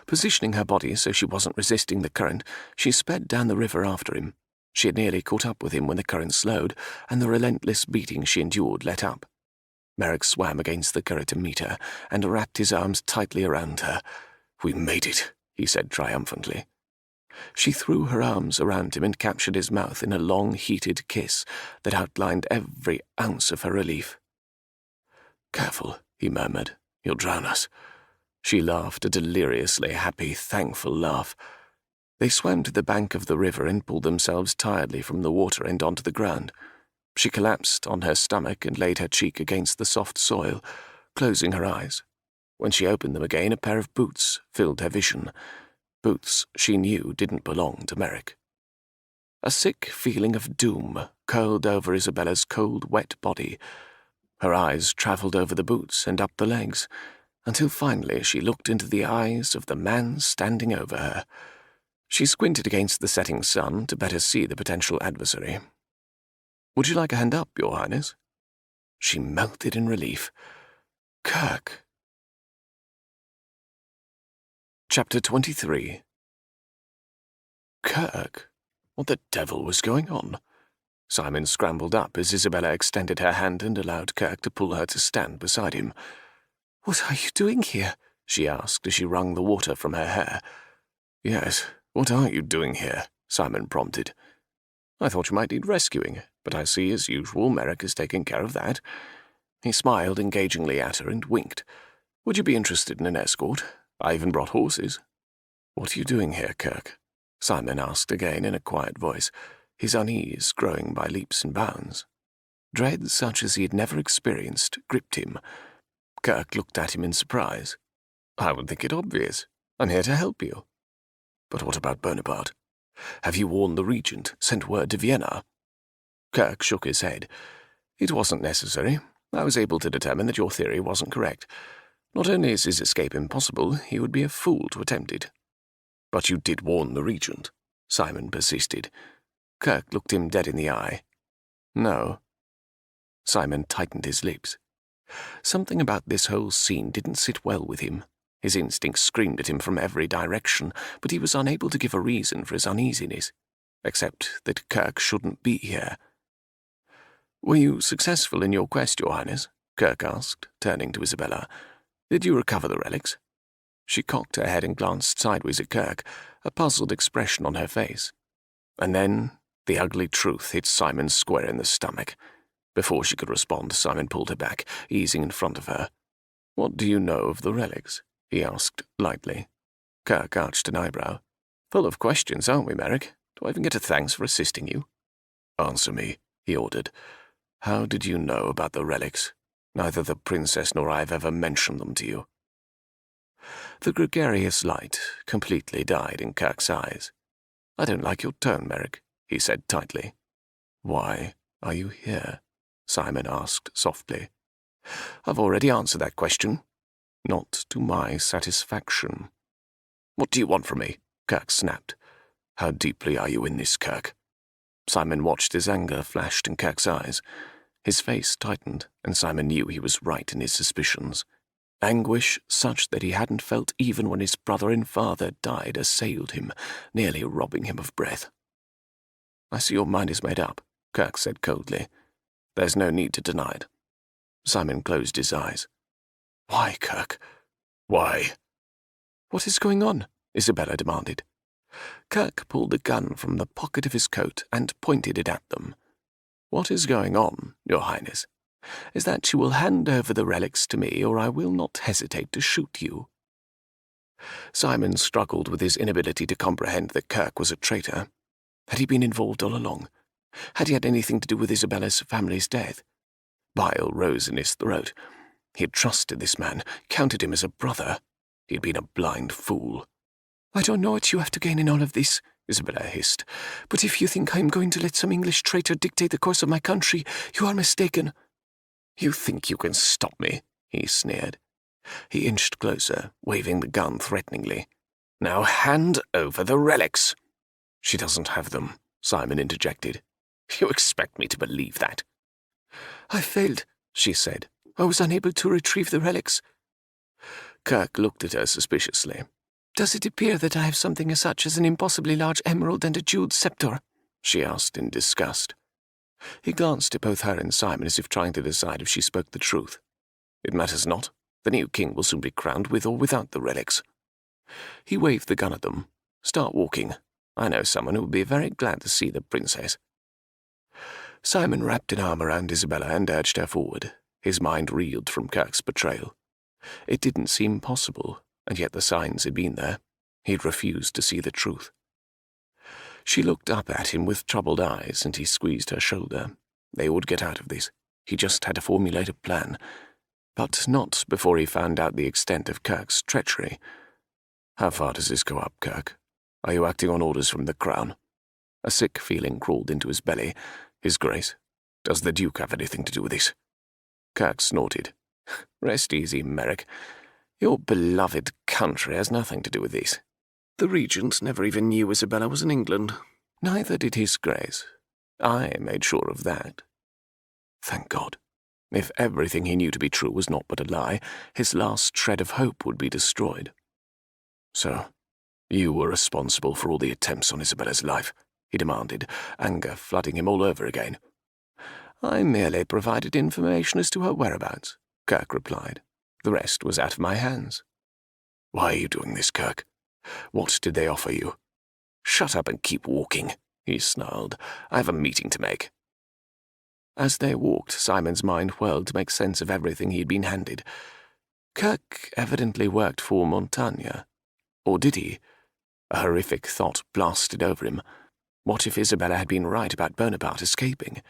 Positioning her body so she wasn't resisting the current, she sped down the river after him. She had nearly caught up with him when the current slowed, and the relentless beating she endured let up. Merrick swam against the current to meet her, and wrapped his arms tightly around her. "We made it," he said triumphantly. She threw her arms around him and captured his mouth in a long, heated kiss that outlined every ounce of her relief. "Careful," he murmured. "You'll drown us." She laughed, a deliriously happy, thankful laugh. They swam to the bank of the river and pulled themselves tiredly from the water and onto the ground. She collapsed on her stomach and laid her cheek against the soft soil, closing her eyes. When she opened them again, a pair of boots filled her vision. Boots she knew didn't belong to Merrick. A sick feeling of doom curled over Isabella's cold, wet body. Her eyes travelled over the boots and up the legs, until finally she looked into the eyes of the man standing over her. She squinted against the setting sun to better see the potential adversary. "Would you like a hand up, Your Highness?" She melted in relief. "Kirk." Chapter 23. Kirk? What the devil was going on? Simon scrambled up as Isabella extended her hand and allowed Kirk to pull her to stand beside him. "What are you doing here?" she asked as she wrung the water from her hair. "Yes, what are you doing here?" Simon prompted. "I thought you might need rescuing, but I see, as usual, Merrick is taking care of that." He smiled engagingly at her and winked. "Would you be interested in an escort? I even brought horses." "What are you doing here, Kirk?" Simon asked again in a quiet voice, his unease growing by leaps and bounds. Dread such as he had never experienced gripped him. Kirk looked at him in surprise. "I would think it obvious. I'm here to help you." "But what about Bonaparte? Have you warned the regent, sent word to Vienna?" Kirk shook his head. "It wasn't necessary. I was able to determine that your theory wasn't correct. Not only is his escape impossible, he would be a fool to attempt it." "But you did warn the regent," Simon persisted. Kirk looked him dead in the eye. "No." Simon tightened his lips. Something about this whole scene didn't sit well with him. His instincts screamed at him from every direction, but he was unable to give a reason for his uneasiness, except that Kirk shouldn't be here. "Were you successful in your quest, Your Highness?" Kirk asked, turning to Isabella. "Did you recover the relics?" She cocked her head and glanced sideways at Kirk, a puzzled expression on her face. And then the ugly truth hit Simon square in the stomach. Before she could respond, Simon pulled her back, easing in front of her. "What do you know of the relics?" he asked lightly. Kirk arched an eyebrow. "Full of questions, aren't we, Merrick? Do I even get a thanks for assisting you?" "Answer me," he ordered. "How did you know about the relics? Neither the princess nor I have ever mentioned them to you." The gregarious light completely died in Kirk's eyes. "I don't like your tone, Merrick," he said tightly. "Why are you here?" Simon asked softly. "I've already answered that question." "Not to my satisfaction." "What do you want from me?" Kirk snapped. "How deeply are you in this, Kirk?" Simon watched as anger flashed in Kirk's eyes. His face tightened, and Simon knew he was right in his suspicions. Anguish such that he hadn't felt even when his brother and father died assailed him, nearly robbing him of breath. "I see your mind is made up," Kirk said coldly. "There's no need to deny it." Simon closed his eyes. "Why, Kirk? Why?" "What is going on?" Isabella demanded. Kirk pulled a gun from the pocket of his coat and pointed it at them. "What is going on, Your Highness, is that you will hand over the relics to me, or I will not hesitate to shoot you." Simon struggled with his inability to comprehend that Kirk was a traitor. Had he been involved all along? Had he had anything to do with Isabella's family's death? Bile rose in his throat. He had trusted this man, counted him as a brother. He had been a blind fool. "I don't know what you have to gain in all of this," Isabella hissed, "but if you think I am going to let some English traitor dictate the course of my country, you are mistaken." "You think you can stop me?" he sneered. He inched closer, waving the gun threateningly. "Now hand over the relics." "She doesn't have them," Simon interjected. You expect me to believe that? I failed, she said. I was unable to retrieve the relics. Kirk looked at her suspiciously. Does it appear that I have something as such as an impossibly large emerald and a jeweled scepter? She asked in disgust. He glanced at both her and Simon as if trying to decide if she spoke the truth. It matters not. The new king will soon be crowned with or without the relics. He waved the gun at them. Start walking. I know someone who will be very glad to see the princess. Simon wrapped an arm around Isabella and urged her forward. His mind reeled from Kirk's betrayal. It didn't seem possible, and yet the signs had been there. He'd refused to see the truth. She looked up at him with troubled eyes, and he squeezed her shoulder. They would get out of this. He just had to formulate a plan. But not before he found out the extent of Kirk's treachery. How far does this go up, Kirk? Are you acting on orders from the crown? A sick feeling crawled into his belly. His Grace, does the Duke have anything to do with this? Kirk snorted. Rest easy, Merrick. Your beloved country has nothing to do with this. The Regent never even knew Isabella was in England. Neither did his Grace. I made sure of that. Thank God. If everything he knew to be true was not but a lie, his last shred of hope would be destroyed. So, you were responsible for all the attempts on Isabella's life, he demanded, anger flooding him all over again. I merely provided information as to her whereabouts, Kirk replied. The rest was out of my hands. Why are you doing this, Kirk? What did they offer you? Shut up and keep walking, he snarled. I have a meeting to make. As they walked, Simon's mind whirled to make sense of everything he'd been handed. Kirk evidently worked for Montagna. Or did he? A horrific thought blasted over him. What if Isabella had been right about Bonaparte escaping?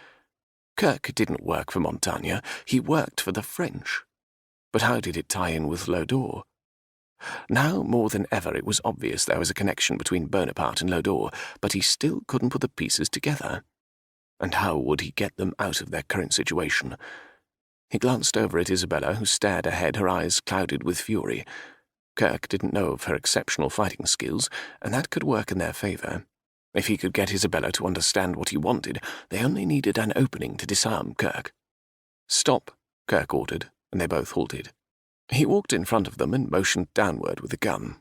Kirk didn't work for Montagna, he worked for the French. But how did it tie in with Lodore? Now, more than ever, it was obvious there was a connection between Bonaparte and Lodore, but he still couldn't put the pieces together. And how would he get them out of their current situation? He glanced over at Isabella, who stared ahead, her eyes clouded with fury. Kirk didn't know of her exceptional fighting skills, and that could work in their favor. If he could get Isabella to understand what he wanted, they only needed an opening to disarm Kirk. Stop, Kirk ordered, and they both halted. He walked in front of them and motioned downward with the gun.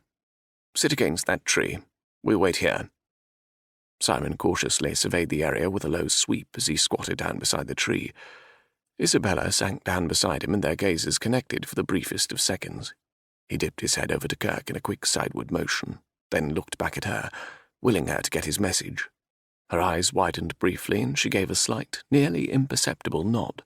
Sit against that tree. We'll wait here. Simon cautiously surveyed the area with a low sweep as he squatted down beside the tree. Isabella sank down beside him and their gazes connected for the briefest of seconds. He dipped his head over to Kirk in a quick sideward motion, then looked back at her, willing her to get his message. Her eyes widened briefly and she gave a slight, nearly imperceptible nod.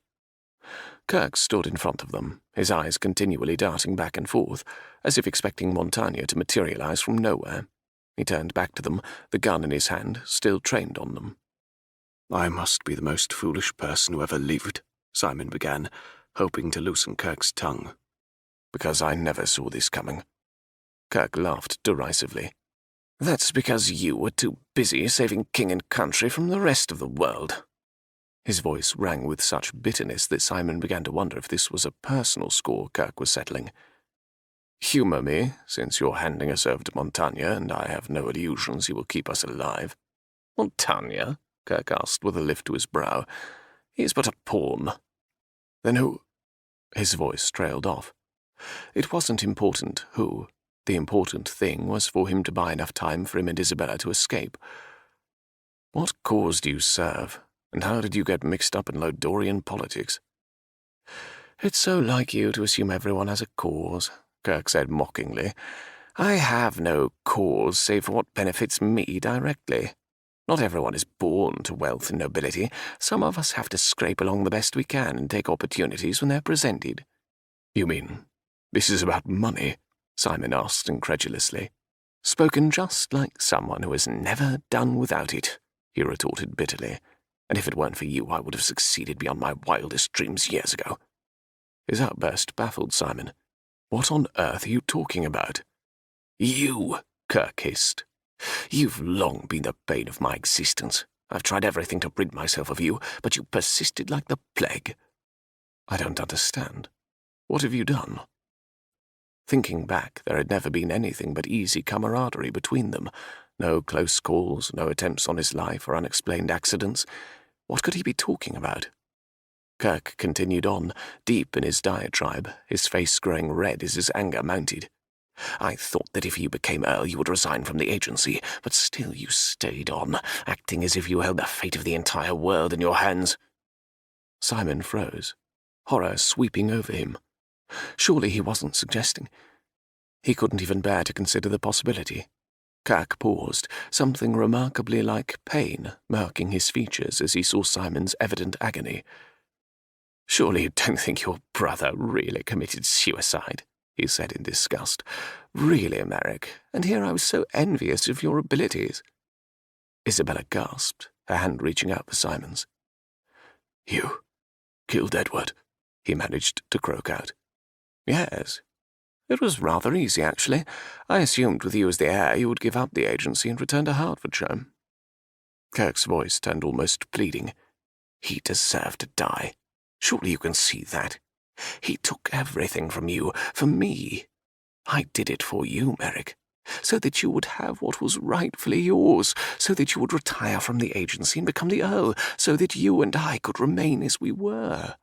Kirk stood in front of them, his eyes continually darting back and forth, as if expecting Montagna to materialize from nowhere. He turned back to them, the gun in his hand, still trained on them. I must be the most foolish person who ever lived, Simon began, hoping to loosen Kirk's tongue. Because I never saw this coming. Kirk laughed derisively. That's because you were too busy saving king and country from the rest of the world. His voice rang with such bitterness that Simon began to wonder if this was a personal score Kirk was settling. Humour me, since you're handing us over to Montagna, and I have no illusions he will keep us alive. Montagna? Kirk asked with a lift to his brow. He is but a pawn. Then who? His voice trailed off. It wasn't important who. The important thing was for him to buy enough time for him and Isabella to escape. What cause do you serve, and how did you get mixed up in Lodorian politics? It's so like you to assume everyone has a cause, Kirk said mockingly. I have no cause save for what benefits me directly. Not everyone is born to wealth and nobility. Some of us have to scrape along the best we can and take opportunities when they're presented. You mean this is about money? Simon asked incredulously. Spoken just like someone who has never done without it, he retorted bitterly. And if it weren't for you, I would have succeeded beyond my wildest dreams years ago. His outburst baffled Simon. What on earth are you talking about? You, Kirk hissed. You've long been the bane of my existence. I've tried everything to rid myself of you, but you persisted like the plague. I don't understand. What have you done? Thinking back, there had never been anything but easy camaraderie between them. No close calls, no attempts on his life or unexplained accidents. What could he be talking about? Kirk continued on, deep in his diatribe, his face growing red as his anger mounted. I thought that if you became Earl you would resign from the agency, but still you stayed on, acting as if you held the fate of the entire world in your hands. Simon froze, horror sweeping over him. Surely he wasn't suggesting. He couldn't even bear to consider the possibility. Kirk paused, something remarkably like pain marking his features as he saw Simon's evident agony. "Surely you don't think your brother really committed suicide?" he said in disgust. "Really, Merrick, and here I was so envious of your abilities." Isabella gasped, her hand reaching out for Simon's. "You killed Edward," he managed to croak out. "Yes. It was rather easy, actually. I assumed with you as the heir you would give up the agency and return to Hertfordshire." Kirk's voice turned almost pleading. "He deserved to die. Surely you can see that. He took everything from you, for me. I did it for you, Merrick, so that you would have what was rightfully yours, so that you would retire from the agency and become the Earl, so that you and I could remain as we were."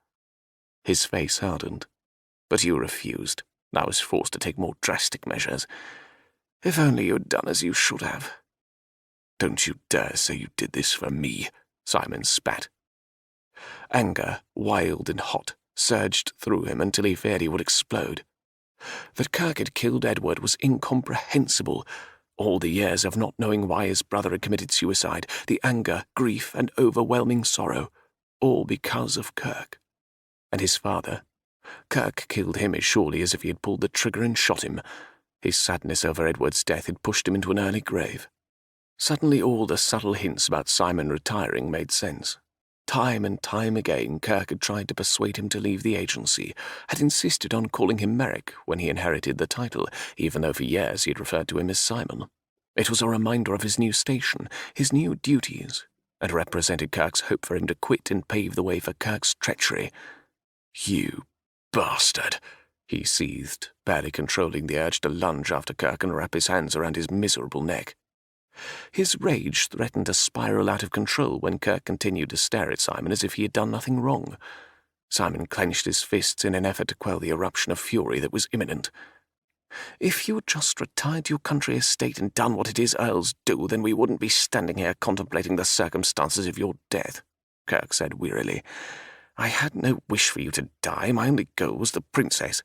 His face hardened. "But you refused. I was forced to take more drastic measures. If only you had done as you should have." "Don't you dare say you did this for me," Simon spat. Anger, wild and hot, surged through him until he feared he would explode. That Kirk had killed Edward was incomprehensible. All the years of not knowing why his brother had committed suicide, the anger, grief, and overwhelming sorrow, all because of Kirk. And his father. Kirk killed him as surely as if he had pulled the trigger and shot him. His sadness over Edward's death had pushed him into an early grave. Suddenly all the subtle hints about Simon retiring made sense. Time and time again Kirk had tried to persuade him to leave the agency, had insisted on calling him Merrick when he inherited the title, even though for years he had referred to him as Simon. It was a reminder of his new station, his new duties, and represented Kirk's hope for him to quit and pave the way for Kirk's treachery. "You bastard," he seethed, barely controlling the urge to lunge after Kirk and wrap his hands around his miserable neck. His rage threatened to spiral out of control when Kirk continued to stare at Simon as if he had done nothing wrong. Simon clenched his fists in an effort to quell the eruption of fury that was imminent. "If you had just retired to your country estate and done what it is Earls do, then we wouldn't be standing here contemplating the circumstances of your death," Kirk said wearily. "I had no wish for you to die. My only goal was the princess."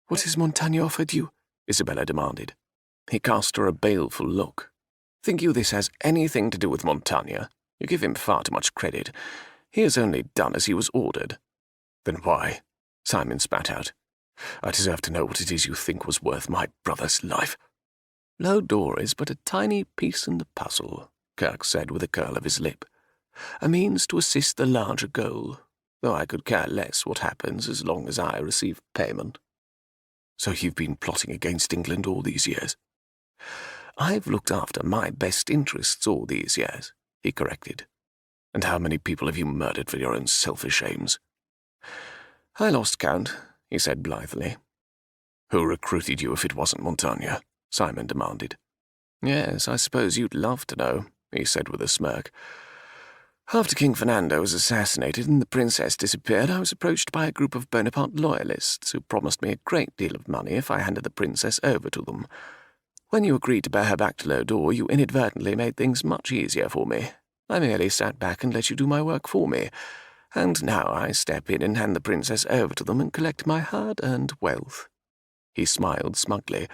"What has Montaigne offered you?" Isabella demanded. He cast her a baleful look. "Think you this has anything to do with Montaigne? You give him far too much credit. He has only done as he was ordered." "Then why?" Simon spat out. "I deserve to know what it is you think was worth my brother's life." "Lodore is but a tiny piece in the puzzle," Kirk said with a curl of his lip. "A means to assist the larger goal, though I could care less what happens as long as I receive payment." "So you've been plotting against England all these years?" "I've looked after my best interests all these years," he corrected. "And how many people have you murdered for your own selfish aims?" "I lost count," he said blithely. "Who recruited you if it wasn't Montaigne?" Simon demanded. "Yes, I suppose you'd love to know," he said with a smirk. "After King Fernando was assassinated and the princess disappeared, I was approached by a group of Bonaparte loyalists who promised me a great deal of money if I handed the princess over to them. When you agreed to bear her back to Lodore, you inadvertently made things much easier for me. I merely sat back and let you do my work for me, and now I step in and hand the princess over to them and collect my hard-earned wealth." He smiled smugly,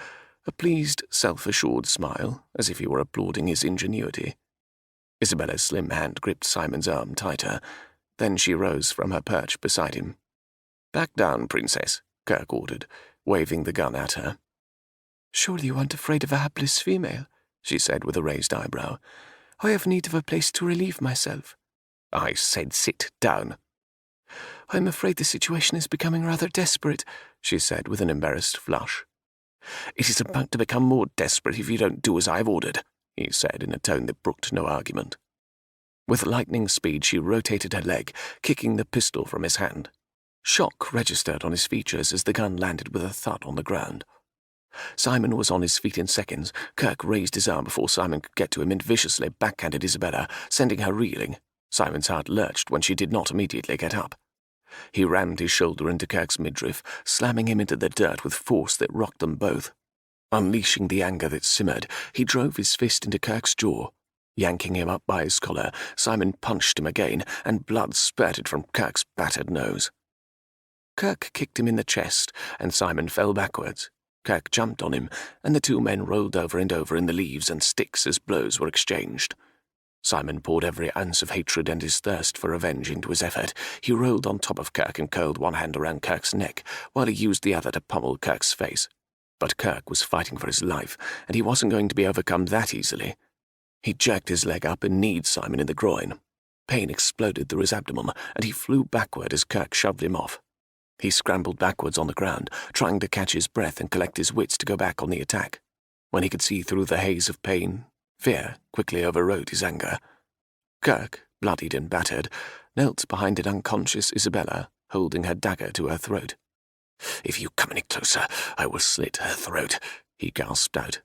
a pleased, self-assured smile, as if he were applauding his ingenuity. Isabella's slim hand gripped Simon's arm tighter. Then she rose from her perch beside him. "Back down, princess," Kirk ordered, waving the gun at her. "Surely you aren't afraid of a hapless female," she said with a raised eyebrow. "I have need of a place to relieve myself." "I said sit down." "I'm afraid the situation is becoming rather desperate," she said with an embarrassed flush. "It is about to become more desperate if you don't do as I have ordered," he said in a tone that brooked no argument. With lightning speed she rotated her leg, kicking the pistol from his hand. Shock registered on his features as the gun landed with a thud on the ground. Simon was on his feet in seconds. Kirk raised his arm before Simon could get to him and viciously backhanded Isabella, sending her reeling. Simon's heart lurched when she did not immediately get up. He rammed his shoulder into Kirk's midriff, slamming him into the dirt with force that rocked them both. Unleashing the anger that simmered, he drove his fist into Kirk's jaw. Yanking him up by his collar, Simon punched him again, and blood spurted from Kirk's battered nose. Kirk kicked him in the chest, and Simon fell backwards. Kirk jumped on him, and the two men rolled over and over in the leaves and sticks as blows were exchanged. Simon poured every ounce of hatred and his thirst for revenge into his effort. He rolled on top of Kirk and curled one hand around Kirk's neck, while he used the other to pummel Kirk's face. But Kirk was fighting for his life, and he wasn't going to be overcome that easily. He jerked his leg up and kneed Simon in the groin. Pain exploded through his abdomen, and he flew backward as Kirk shoved him off. He scrambled backwards on the ground, trying to catch his breath and collect his wits to go back on the attack. When he could see through the haze of pain, fear quickly overrode his anger. Kirk, bloodied and battered, knelt behind an unconscious Isabella, holding her dagger to her throat. "If you come any closer, I will slit her throat," he gasped out.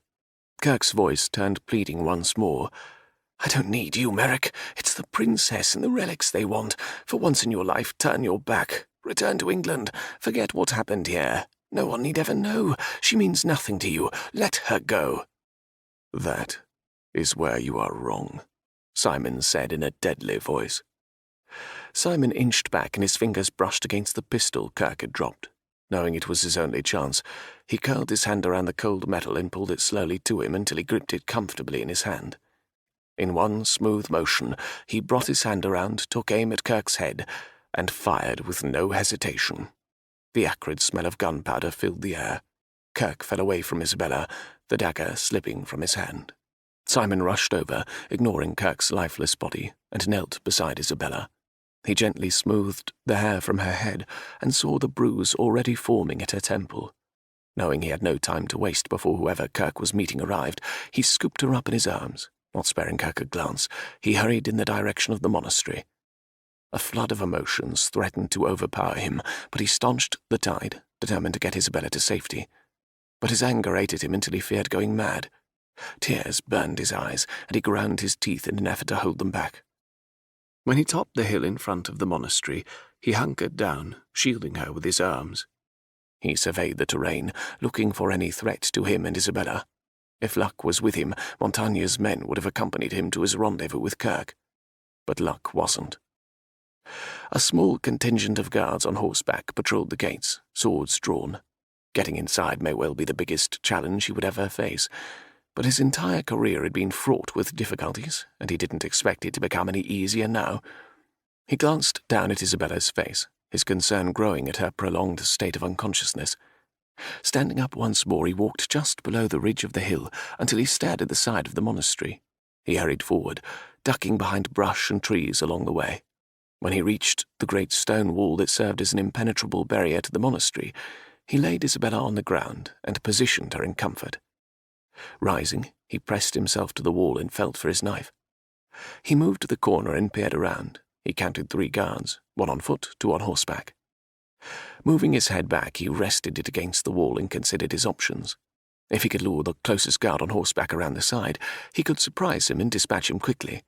Kirk's voice turned pleading once more. "I don't need you, Merrick. It's the princess and the relics they want. For once in your life, turn your back. Return to England. Forget what happened here. No one need ever know. She means nothing to you. Let her go." "That is where you are wrong," Simon said in a deadly voice. Simon inched back and his fingers brushed against the pistol Kirk had dropped. Knowing it was his only chance, he curled his hand around the cold metal and pulled it slowly to him until he gripped it comfortably in his hand. In one smooth motion, he brought his hand around, took aim at Kirk's head, and fired with no hesitation. The acrid smell of gunpowder filled the air. Kirk fell away from Isabella, the dagger slipping from his hand. Simon rushed over, ignoring Kirk's lifeless body, and knelt beside Isabella. He gently smoothed the hair from her head and saw the bruise already forming at her temple. Knowing he had no time to waste before whoever Kirk was meeting arrived, he scooped her up in his arms. Not sparing Kirk a glance, he hurried in the direction of the monastery. A flood of emotions threatened to overpower him, but he staunched the tide, determined to get Isabella to safety. But his anger ate at him until he feared going mad. Tears burned his eyes, and he ground his teeth in an effort to hold them back. When he topped the hill in front of the monastery, he hunkered down, shielding her with his arms. He surveyed the terrain, looking for any threat to him and Isabella. If luck was with him, Montaigne's men would have accompanied him to his rendezvous with Kirk. But luck wasn't. A small contingent of guards on horseback patrolled the gates, swords drawn. Getting inside may well be the biggest challenge he would ever face, but his entire career had been fraught with difficulties, and he didn't expect it to become any easier now. He glanced down at Isabella's face, his concern growing at her prolonged state of unconsciousness. Standing up once more, he walked just below the ridge of the hill until he stared at the side of the monastery. He hurried forward, ducking behind brush and trees along the way. When he reached the great stone wall that served as an impenetrable barrier to the monastery, he laid Isabella on the ground and positioned her in comfort. Rising, he pressed himself to the wall and felt for his knife. He moved to the corner and peered around. He counted 3 guards, 1 on foot, 2 on horseback. Moving his head back, he rested it against the wall and considered his options. If he could lure the closest guard on horseback around the side, he could surprise him and dispatch him quickly.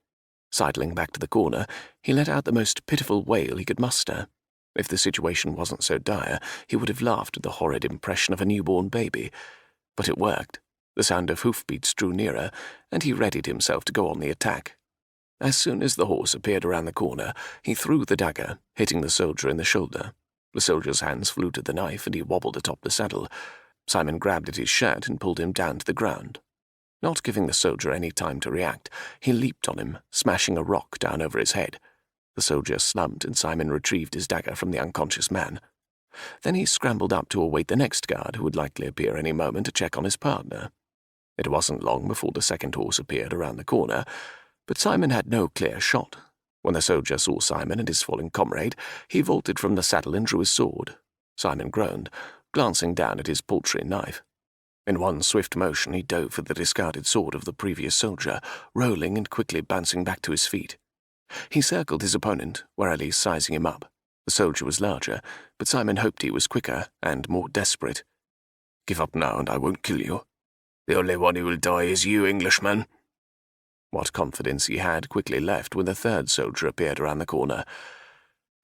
Sidling back to the corner, he let out the most pitiful wail he could muster. If the situation wasn't so dire, he would have laughed at the horrid impression of a newborn baby. But it worked. The sound of hoofbeats drew nearer, and he readied himself to go on the attack. As soon as the horse appeared around the corner, he threw the dagger, hitting the soldier in the shoulder. The soldier's hands flew to the knife, and he wobbled atop the saddle. Simon grabbed at his shirt and pulled him down to the ground. Not giving the soldier any time to react, he leaped on him, smashing a rock down over his head. The soldier slumped, and Simon retrieved his dagger from the unconscious man. Then he scrambled up to await the next guard, who would likely appear any moment to check on his partner. It wasn't long before the second horse appeared around the corner, but Simon had no clear shot. When the soldier saw Simon and his fallen comrade, he vaulted from the saddle and drew his sword. Simon groaned, glancing down at his paltry knife. In one swift motion he dove for the discarded sword of the previous soldier, rolling and quickly bouncing back to his feet. He circled his opponent, warily sizing him up. The soldier was larger, but Simon hoped he was quicker and more desperate. "Give up now and I won't kill you. The only one who will die is you, Englishman." What confidence he had quickly left when the third soldier appeared around the corner.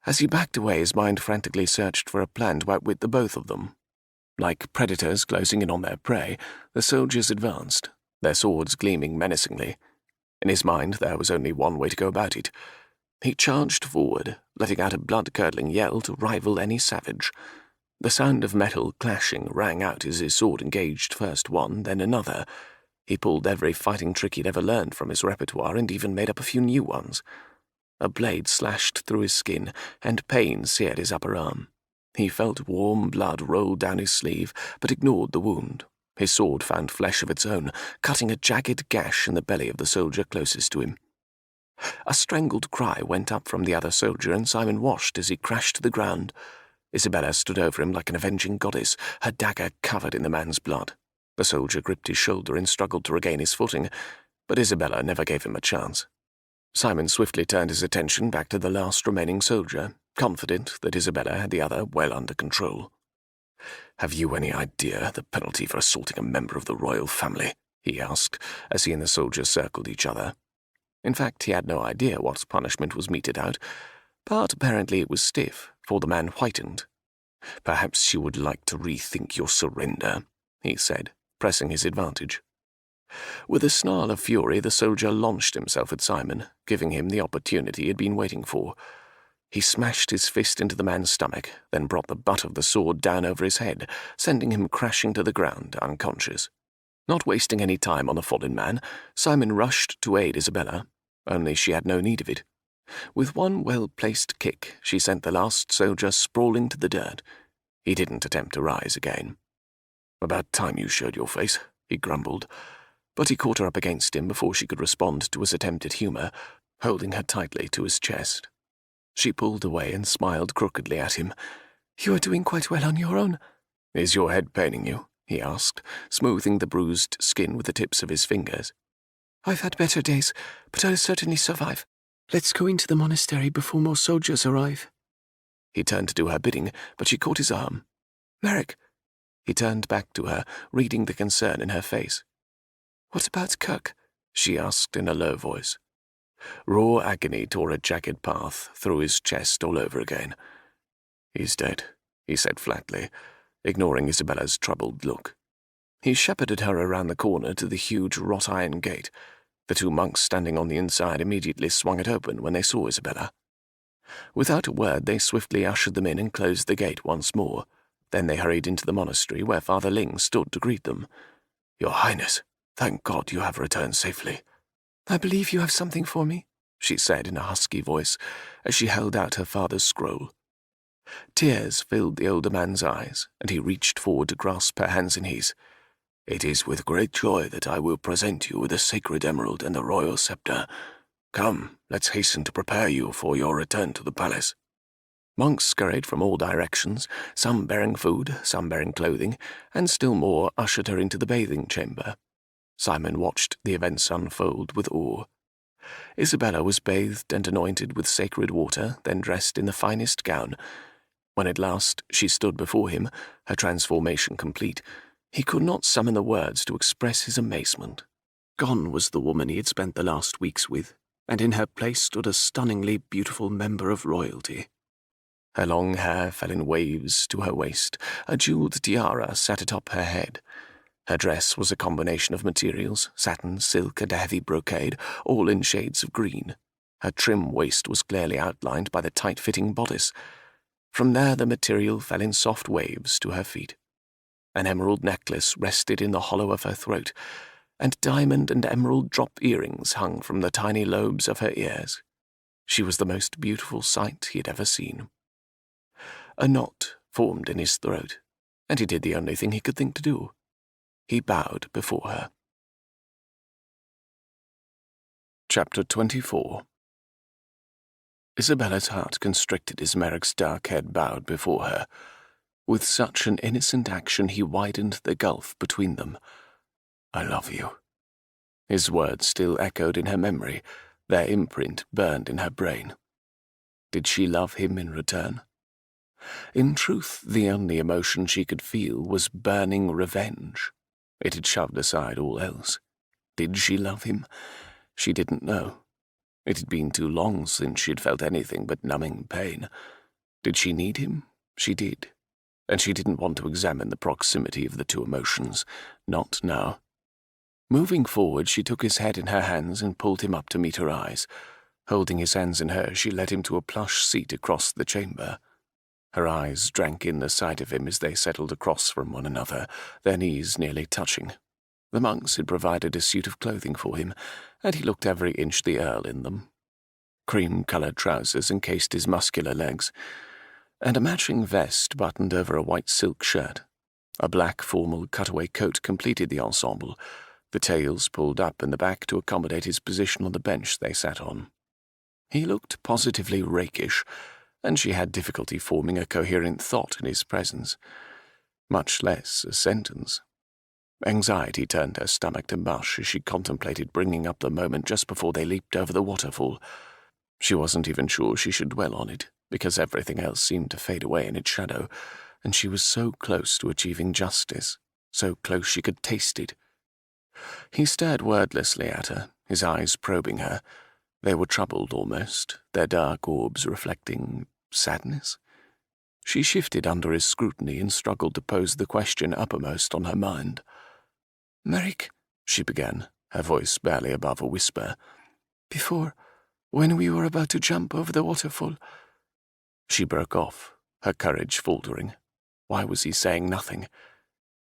As he backed away, his mind frantically searched for a plan to outwit the both of them. Like predators closing in on their prey, the soldiers advanced, their swords gleaming menacingly. In his mind, there was only one way to go about it. He charged forward, letting out a blood-curdling yell to rival any savage. The sound of metal clashing rang out as his sword engaged first one, then another. He pulled every fighting trick he'd ever learned from his repertoire and even made up a few new ones. A blade slashed through his skin, and pain seared his upper arm. He felt warm blood roll down his sleeve, but ignored the wound. His sword found flesh of its own, cutting a jagged gash in the belly of the soldier closest to him. A strangled cry went up from the other soldier, and Simon watched as he crashed to the ground. Isabella stood over him like an avenging goddess, her dagger covered in the man's blood. The soldier gripped his shoulder and struggled to regain his footing, but Isabella never gave him a chance. Simon swiftly turned his attention back to the last remaining soldier, confident that Isabella had the other well under control. "Have you any idea the penalty for assaulting a member of the royal family?" he asked, as he and the soldier circled each other. In fact, he had no idea what punishment was meted out, but apparently it was stiff, for the man whitened. "Perhaps you would like to rethink your surrender," he said, pressing his advantage. With a snarl of fury, the soldier launched himself at Simon, giving him the opportunity he had been waiting for. He smashed his fist into the man's stomach, then brought the butt of the sword down over his head, sending him crashing to the ground, unconscious. Not wasting any time on the fallen man, Simon rushed to aid Isabella, only she had no need of it. With one well-placed kick, she sent the last soldier sprawling to the dirt. He didn't attempt to rise again. "About time you showed your face," he grumbled, but he caught her up against him before she could respond to his attempt at humour, holding her tightly to his chest. She pulled away and smiled crookedly at him. "You are doing quite well on your own." "Is your head paining you?" he asked, smoothing the bruised skin with the tips of his fingers. "I've had better days, but I'll certainly survive. Let's go into the monastery before more soldiers arrive." He turned to do her bidding, but she caught his arm. "Merrick." He turned back to her, reading the concern in her face. "What about Kirk?" she asked in a low voice. Raw agony tore a jagged path through his chest all over again. "He's dead," he said flatly, ignoring Isabella's troubled look. He shepherded her around the corner to the huge wrought-iron gate. The two monks standing on the inside immediately swung it open when they saw Isabella. Without a word, they swiftly ushered them in and closed the gate once more. Then they hurried into the monastery, where Father Ling stood to greet them. "Your Highness, thank God you have returned safely." "I believe you have something for me," she said in a husky voice, as she held out her father's scroll. Tears filled the older man's eyes, and he reached forward to grasp her hands in his. "It is with great joy that I will present you with the sacred emerald and the royal scepter. Come, let's hasten to prepare you for your return to the palace." Monks scurried from all directions, some bearing food, some bearing clothing, and still more ushered her into the bathing chamber. Simon watched the events unfold with awe. Isabella was bathed and anointed with sacred water, then dressed in the finest gown. When at last she stood before him, her transformation complete, he could not summon the words to express his amazement. Gone was the woman he had spent the last weeks with, and in her place stood a stunningly beautiful member of royalty. Her long hair fell in waves to her waist, a jeweled tiara sat atop her head. Her dress was a combination of materials, satin, silk, and a heavy brocade, all in shades of green. Her trim waist was clearly outlined by the tight-fitting bodice. From there the material fell in soft waves to her feet. An emerald necklace rested in the hollow of her throat, and diamond and emerald drop earrings hung from the tiny lobes of her ears. She was the most beautiful sight he had ever seen. A knot formed in his throat, and he did the only thing he could think to do. He bowed before her. Chapter 24. Isabella's heart constricted as Merrick's dark head bowed before her. With such an innocent action he widened the gulf between them. "I love you." His words still echoed in her memory, their imprint burned in her brain. Did she love him in return? In truth, the only emotion she could feel was burning revenge. It had shoved aside all else. Did she love him? She didn't know. It had been too long since she had felt anything but numbing pain. Did she need him? She did. And she didn't want to examine the proximity of the two emotions. Not now. Moving forward, she took his head in her hands and pulled him up to meet her eyes. Holding his hands in hers, she led him to a plush seat across the chamber. Her eyes drank in the sight of him as they settled across from one another, their knees nearly touching. The monks had provided a suit of clothing for him, and he looked every inch the Earl in them. Cream-coloured trousers encased his muscular legs, and a matching vest buttoned over a white silk shirt. A black formal cutaway coat completed the ensemble, the tails pulled up in the back to accommodate his position on the bench they sat on. He looked positively rakish, and she had difficulty forming a coherent thought in his presence, much less a sentence. Anxiety turned her stomach to mush as she contemplated bringing up the moment just before they leaped over the waterfall. She wasn't even sure she should dwell on it, because everything else seemed to fade away in its shadow, and she was so close to achieving justice, so close she could taste it. He stared wordlessly at her, his eyes probing her. They were troubled almost, their dark orbs reflecting sadness. She shifted under his scrutiny and struggled to pose the question uppermost on her mind. "Merrick," she began, her voice barely above a whisper. When we were about to jump over the waterfall—" She broke off, her courage faltering. Why was he saying nothing?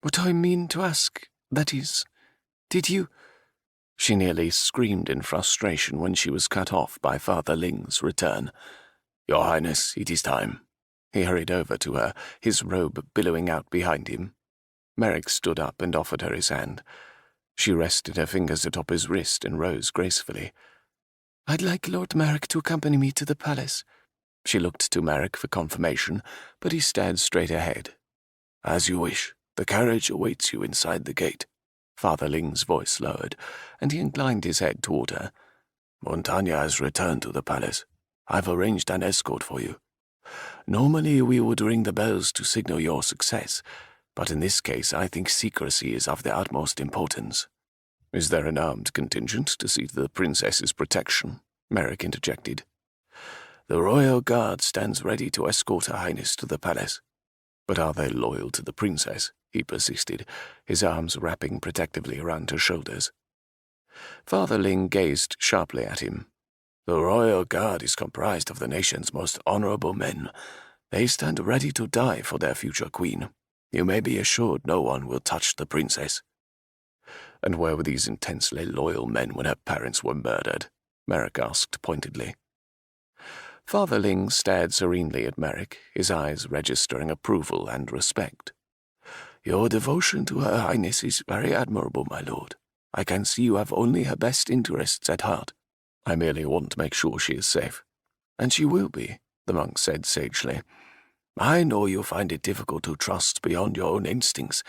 "What I mean to ask, that is, did you—" She nearly screamed in frustration when she was cut off by Father Ling's return. "Your Highness, it is time." He hurried over to her, his robe billowing out behind him. Merrick stood up and offered her his hand. She rested her fingers atop his wrist and rose gracefully. "I'd like Lord Merrick to accompany me to the palace." She looked to Merrick for confirmation, but he stared straight ahead. "As you wish. The carriage awaits you inside the gate." Father Ling's voice lowered, and he inclined his head toward her. "Montagna has returned to the palace. I've arranged an escort for you. Normally we would ring the bells to signal your success, but in this case I think secrecy is of the utmost importance." "Is there an armed contingent to see to the princess's protection?" Merrick interjected. "The royal guard stands ready to escort Her Highness to the palace." "But are they loyal to the princess?" he persisted, his arms wrapping protectively around her shoulders. Father Ling gazed sharply at him. "The royal guard is comprised of the nation's most honorable men. They stand ready to die for their future queen. You may be assured no one will touch the princess." "And where were these intensely loyal men when her parents were murdered?" Merrick asked pointedly. Father Ling stared serenely at Merrick, his eyes registering approval and respect. "Your devotion to Her Highness is very admirable, my lord. I can see you have only her best interests at heart. I merely want to make sure she is safe." "And she will be," the monk said sagely. "I know you find it difficult to trust beyond your own instincts,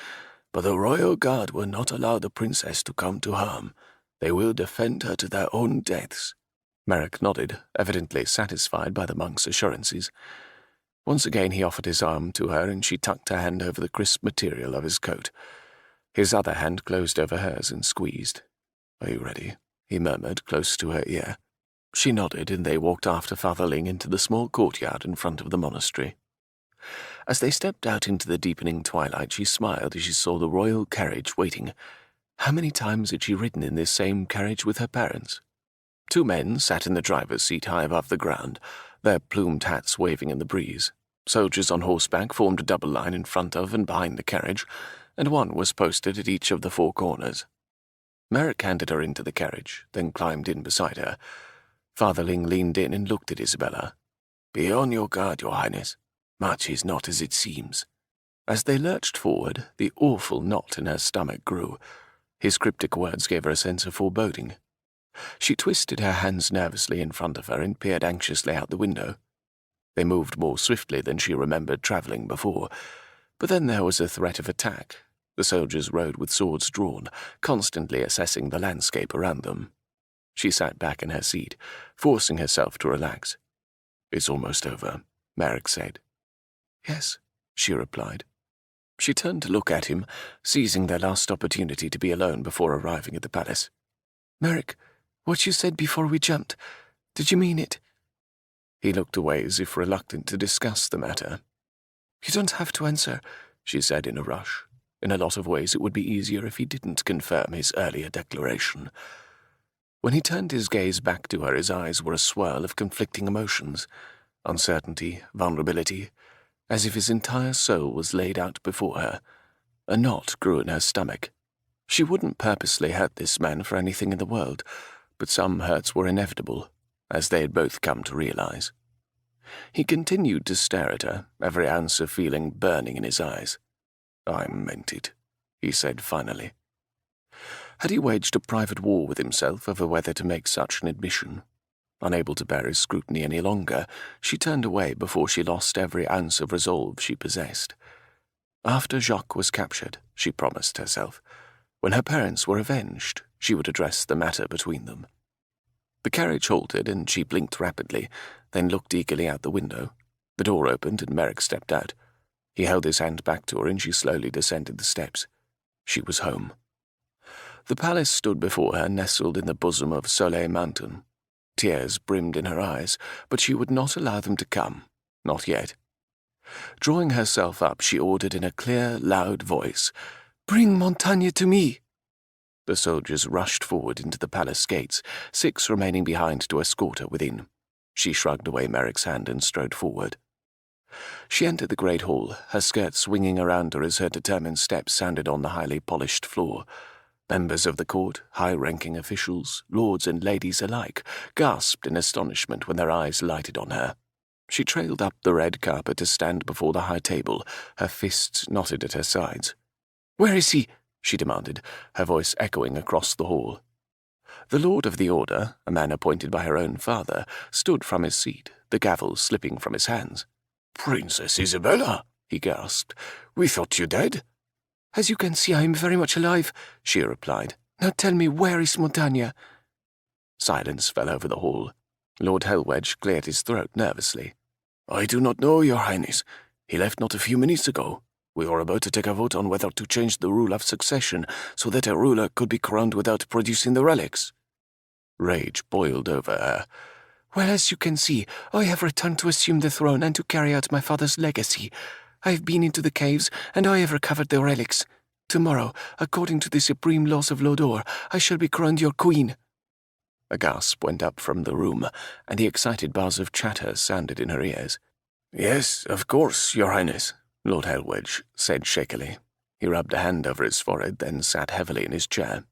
but the royal guard will not allow the princess to come to harm. They will defend her to their own deaths." Merrick nodded, evidently satisfied by the monk's assurances. Once again he offered his arm to her, and she tucked her hand over the crisp material of his coat. His other hand closed over hers and squeezed. "Are you ready?" he murmured close to her ear. She nodded, and they walked after Father Ling into the small courtyard in front of the monastery. As they stepped out into the deepening twilight, she smiled as she saw the royal carriage waiting. How many times had she ridden in this same carriage with her parents? 2 men sat in the driver's seat high above the ground, their plumed hats waving in the breeze. Soldiers on horseback formed a double line in front of and behind the carriage, and one was posted at each of the 4 corners. Merrick handed her into the carriage, then climbed in beside her. Father Ling leaned in and looked at Isabella. "Be on your guard, Your Highness. Much is not as it seems." As they lurched forward, the awful knot in her stomach grew. His cryptic words gave her a sense of foreboding. She twisted her hands nervously in front of her and peered anxiously out the window. They moved more swiftly than she remembered travelling before, but then there was a threat of attack. The soldiers rode with swords drawn, constantly assessing the landscape around them. She sat back in her seat, forcing herself to relax. "It's almost over," Merrick said. "Yes," she replied. She turned to look at him, seizing their last opportunity to be alone before arriving at the palace. "Merrick, What you said before we jumped, did you mean it? He looked away as if reluctant to discuss the matter. You don't have to answer, she said in a rush. In a lot of ways it would be easier if he didn't confirm his earlier declaration. When he turned his gaze back to her, his eyes were a swirl of conflicting emotions, uncertainty, vulnerability, as if his entire soul was laid out before her. A knot grew in her stomach. She wouldn't purposely hurt this man for anything in the world, but some hurts were inevitable, as they had both come to realize. He continued to stare at her, every ounce of feeling burning in his eyes. "I meant it," he said finally. Had he waged a private war with himself over whether to make such an admission? Unable to bear his scrutiny any longer, she turned away before she lost every ounce of resolve she possessed. After Jacques was captured, she promised herself, when her parents were avenged, she would address the matter between them. The carriage halted, and she blinked rapidly, then looked eagerly out the window. The door opened, and Merrick stepped out. He held his hand back to her, and she slowly descended the steps. She was home. The palace stood before her, nestled in the bosom of Soleil Mountain. Tears brimmed in her eyes, but she would not allow them to come, not yet. Drawing herself up, she ordered in a clear, loud voice, "Bring Montaigne to me!" The soldiers rushed forward into the palace gates, 6 remaining behind to escort her within. She shrugged away Merrick's hand and strode forward. She entered the great hall, her skirt swinging around her as her determined steps sounded on the highly polished floor. Members of the court, high-ranking officials, lords and ladies alike, gasped in astonishment when their eyes lighted on her. She trailed up the red carpet to stand before the high table, her fists knotted at her sides. "Where is he?" she demanded, her voice echoing across the hall. The Lord of the Order, a man appointed by her own father, stood from his seat, the gavel slipping from his hands. "Princess Isabella," he gasped, "we thought you dead." "As you can see, I am very much alive," she replied. "Now tell me, where is Montaigne?" Silence fell over the hall. Lord Hellwedge cleared his throat nervously. "I do not know, Your Highness. He left not a few minutes ago. We were about to take a vote on whether to change the rule of succession so that a ruler could be crowned without producing the relics." Rage boiled over her. "Well, as you can see, I have returned to assume the throne and to carry out my father's legacy. I have been into the caves, and I have recovered the relics. Tomorrow, according to the supreme laws of Lodore, I shall be crowned your queen." A gasp went up from the room, and the excited buzz of chatter sounded in her ears. "Yes, of course, Your Highness," Lord Hellwedge said shakily. He rubbed a hand over his forehead, then sat heavily in his chair.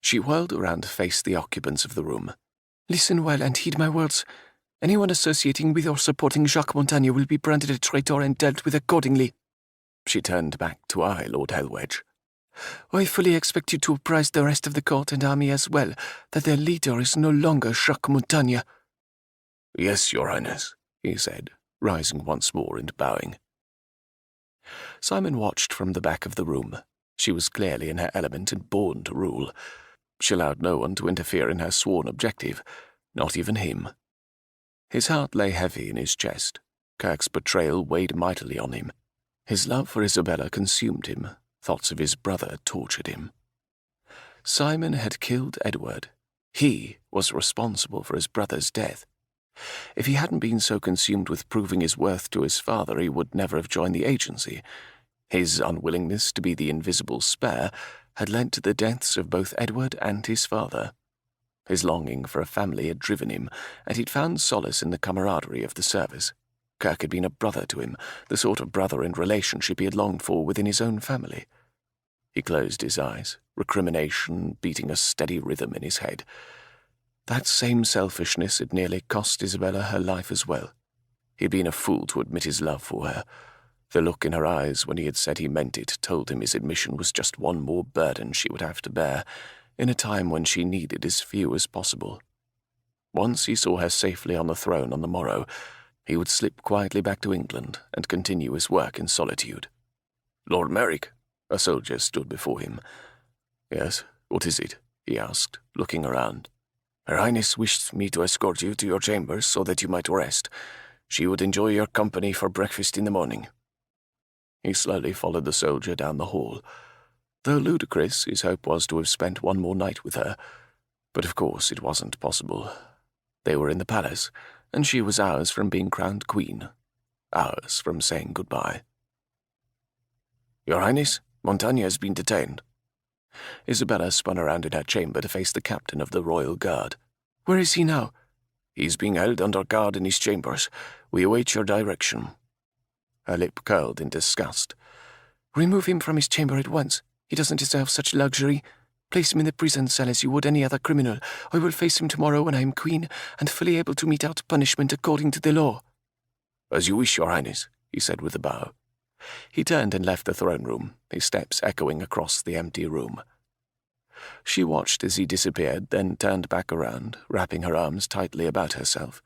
She whirled around to face the occupants of the room. "Listen well and heed my words. Anyone associating with or supporting Jacques Montaigne will be branded a traitor and dealt with accordingly." She turned back to eye Lord Hellwedge. "I fully expect you to apprise the rest of the court and army as well that their leader is no longer Jacques Montaigne." "Yes, Your Highness," he said, rising once more and bowing. Simon watched from the back of the room. She was clearly in her element and born to rule. She allowed no one to interfere in her sworn objective, not even him. His heart lay heavy in his chest. Kirk's betrayal weighed mightily on him. His love for Isabella consumed him. Thoughts of his brother tortured him. Simon had killed Edward. He was responsible for his brother's death. If he hadn't been so consumed with proving his worth to his father, he would never have joined the agency. His unwillingness to be the invisible spare had led to the deaths of both Edward and his father. His longing for a family had driven him, and he'd found solace in the camaraderie of the service. Kirk had been a brother to him, the sort of brother and relationship he had longed for within his own family. He closed his eyes, recrimination beating a steady rhythm in his head. That same selfishness had nearly cost Isabella her life as well. He'd been a fool to admit his love for her. The look in her eyes when he had said he meant it told him his admission was just one more burden she would have to bear, in a time when she needed as few as possible. Once he saw her safely on the throne on the morrow, he would slip quietly back to England and continue his work in solitude. "Lord Merrick," a soldier stood before him. "Yes, what is it?" he asked, looking around. "Her Highness wished me to escort you to your chambers so that you might rest. She would enjoy your company for breakfast in the morning." He slowly followed the soldier down the hall. Though ludicrous, his hope was to have spent one more night with her. But of course it wasn't possible. They were in the palace, and she was hours from being crowned queen, hours from saying goodbye. "Your Highness, Montaigne has been detained." Isabella spun around in her chamber to face the captain of the royal guard. Where is he now? "He's being held under guard in his chambers. We await your direction." Her lip curled in disgust. Remove him from his chamber at once. He doesn't deserve such luxury. Place him in the prison cell as you would any other criminal. I will face him tomorrow when I am queen and fully able to mete out punishment according to the law. "As you wish, Your Highness," he said with a bow. He turned and left the throne room, his steps echoing across the empty room. She watched as he disappeared, then turned back around, wrapping her arms tightly about herself.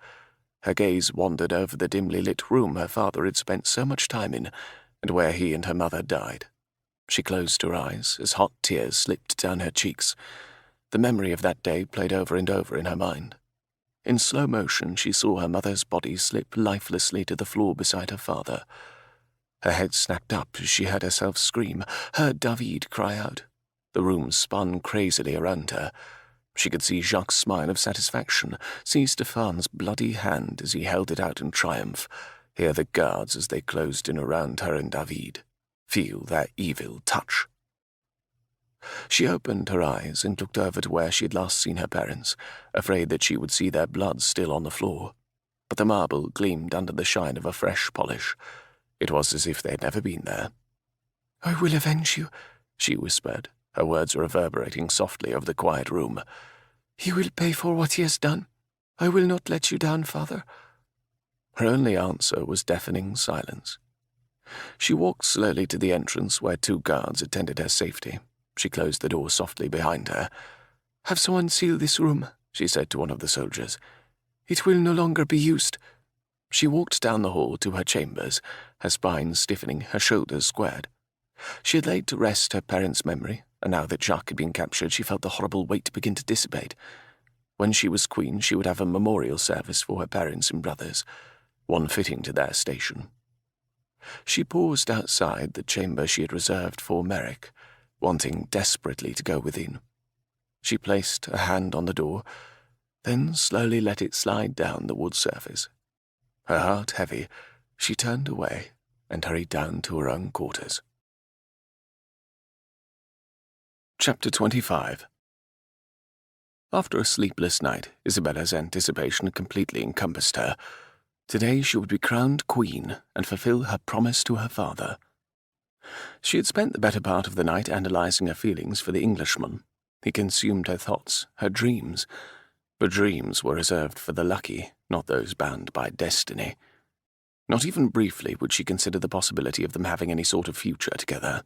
Her gaze wandered over the dimly lit room her father had spent so much time in, and where he and her mother died. She closed her eyes as hot tears slipped down her cheeks. The memory of that day played over and over in her mind. In slow motion, she saw her mother's body slip lifelessly to the floor beside her father. Her head snapped up as she heard herself scream, heard David cry out. The room spun crazily around her. She could see Jacques' smile of satisfaction, see Stéphane's bloody hand as he held it out in triumph, hear the guards as they closed in around her and David, feel their evil touch. She opened her eyes and looked over to where she had last seen her parents, afraid that she would see their blood still on the floor. But the marble gleamed under the shine of a fresh polish. It was as if they had never been there. I will avenge you, she whispered, her words reverberating softly over the quiet room. He will pay for what he has done. I will not let you down, father. Her only answer was deafening silence. She walked slowly to the entrance where 2 guards attended her safety. She closed the door softly behind her. Have someone seal this room, she said to one of the soldiers. It will no longer be used. She walked down the hall to her chambers, her spine stiffening, her shoulders squared. She had laid to rest her parents' memory, and now that Jacques had been captured, she felt the horrible weight begin to dissipate. When she was queen, she would have a memorial service for her parents and brothers, one fitting to their station. She paused outside the chamber she had reserved for Merrick, wanting desperately to go within. She placed a hand on the door, then slowly let it slide down the wood surface. Her heart heavy, she turned away and hurried down to her own quarters. Chapter 25. After a sleepless night, Isabella's anticipation completely encompassed her. Today she would be crowned queen and fulfill her promise to her father. She had spent the better part of the night analyzing her feelings for the Englishman. He consumed her thoughts, her dreams. But dreams were reserved for the lucky, not those bound by destiny. Not even briefly would she consider the possibility of them having any sort of future together.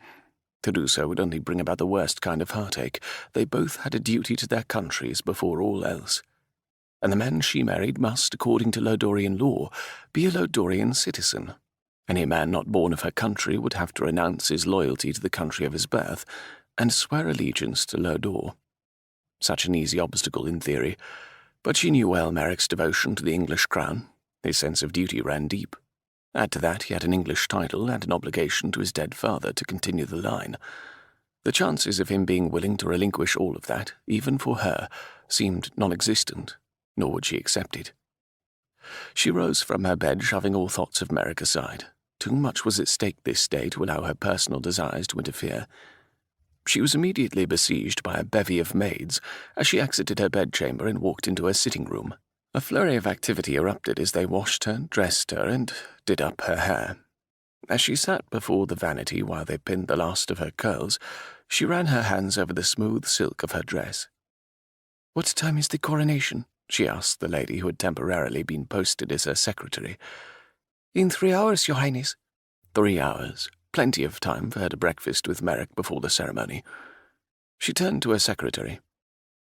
To do so would only bring about the worst kind of heartache. They both had a duty to their countries before all else. And the man she married must, according to Lodorian law, be a Lodorian citizen. Any man not born of her country would have to renounce his loyalty to the country of his birth and swear allegiance to Lodor. Such an easy obstacle in theory, but she knew well Merrick's devotion to the English crown. His sense of duty ran deep. Add to that, he had an English title and an obligation to his dead father to continue the line. The chances of him being willing to relinquish all of that, even for her, seemed non-existent, nor would she accept it. She rose from her bed, shoving all thoughts of Merrick aside. Too much was at stake this day to allow her personal desires to interfere. She was immediately besieged by a bevy of maids as she exited her bedchamber and walked into her sitting room. A flurry of activity erupted as they washed her, dressed her, and did up her hair. As she sat before the vanity while they pinned the last of her curls, she ran her hands over the smooth silk of her dress. "What time is the coronation?" she asked the lady who had temporarily been posted as her secretary. "In 3 hours, Your Highness." 3 hours. Plenty of time for her to breakfast with Merrick before the ceremony. She turned to her secretary.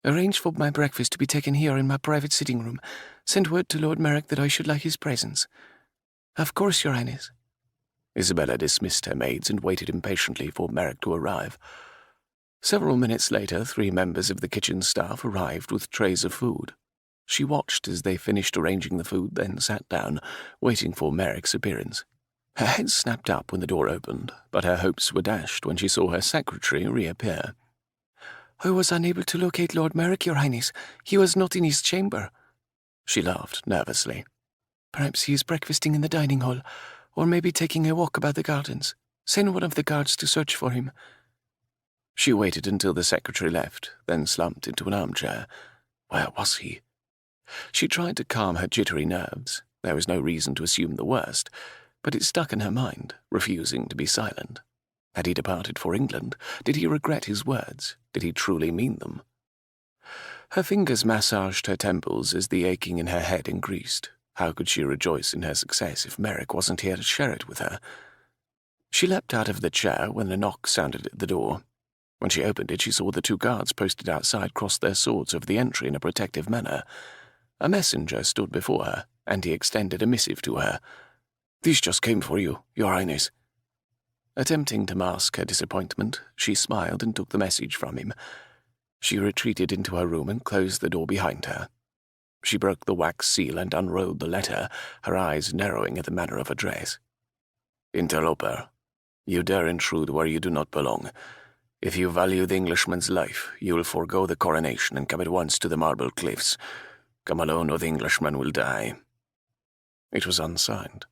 "Arrange for my breakfast to be taken here in my private sitting room. Send word to Lord Merrick that I should like his presence." "Of course, Your Highness." Isabella dismissed her maids and waited impatiently for Merrick to arrive. Several minutes later, 3 members of the kitchen staff arrived with trays of food. She watched as they finished arranging the food, then sat down, waiting for Merrick's appearance. Her head snapped up when the door opened, but her hopes were dashed when she saw her secretary reappear. I was unable to locate Lord Merrick, Your Highness. He was not in his chamber. She laughed nervously. Perhaps he is breakfasting in the dining hall, or maybe taking a walk about the gardens. Send one of the guards to search for him. She waited until the secretary left, then slumped into an armchair. Where was he? She tried to calm her jittery nerves. There was no reason to assume the worst, but it stuck in her mind, refusing to be silent. Had he departed for England? Did he regret his words? Did he truly mean them? Her fingers massaged her temples as the aching in her head increased. How could she rejoice in her success if Merrick wasn't here to share it with her? She leapt out of the chair when a knock sounded at the door. When she opened it, she saw the 2 guards posted outside cross their swords over the entry in a protective manner. A messenger stood before her, and he extended a missive to her. "These just came for you, Your Highness." Attempting to mask her disappointment, she smiled and took the message from him. She retreated into her room and closed the door behind her. She broke the wax seal and unrolled the letter, her eyes narrowing at the manner of address. "Interloper, you dare intrude where you do not belong. If you value the Englishman's life, you will forego the coronation and come at once to the marble cliffs. Come alone or the Englishman will die." It was unsigned.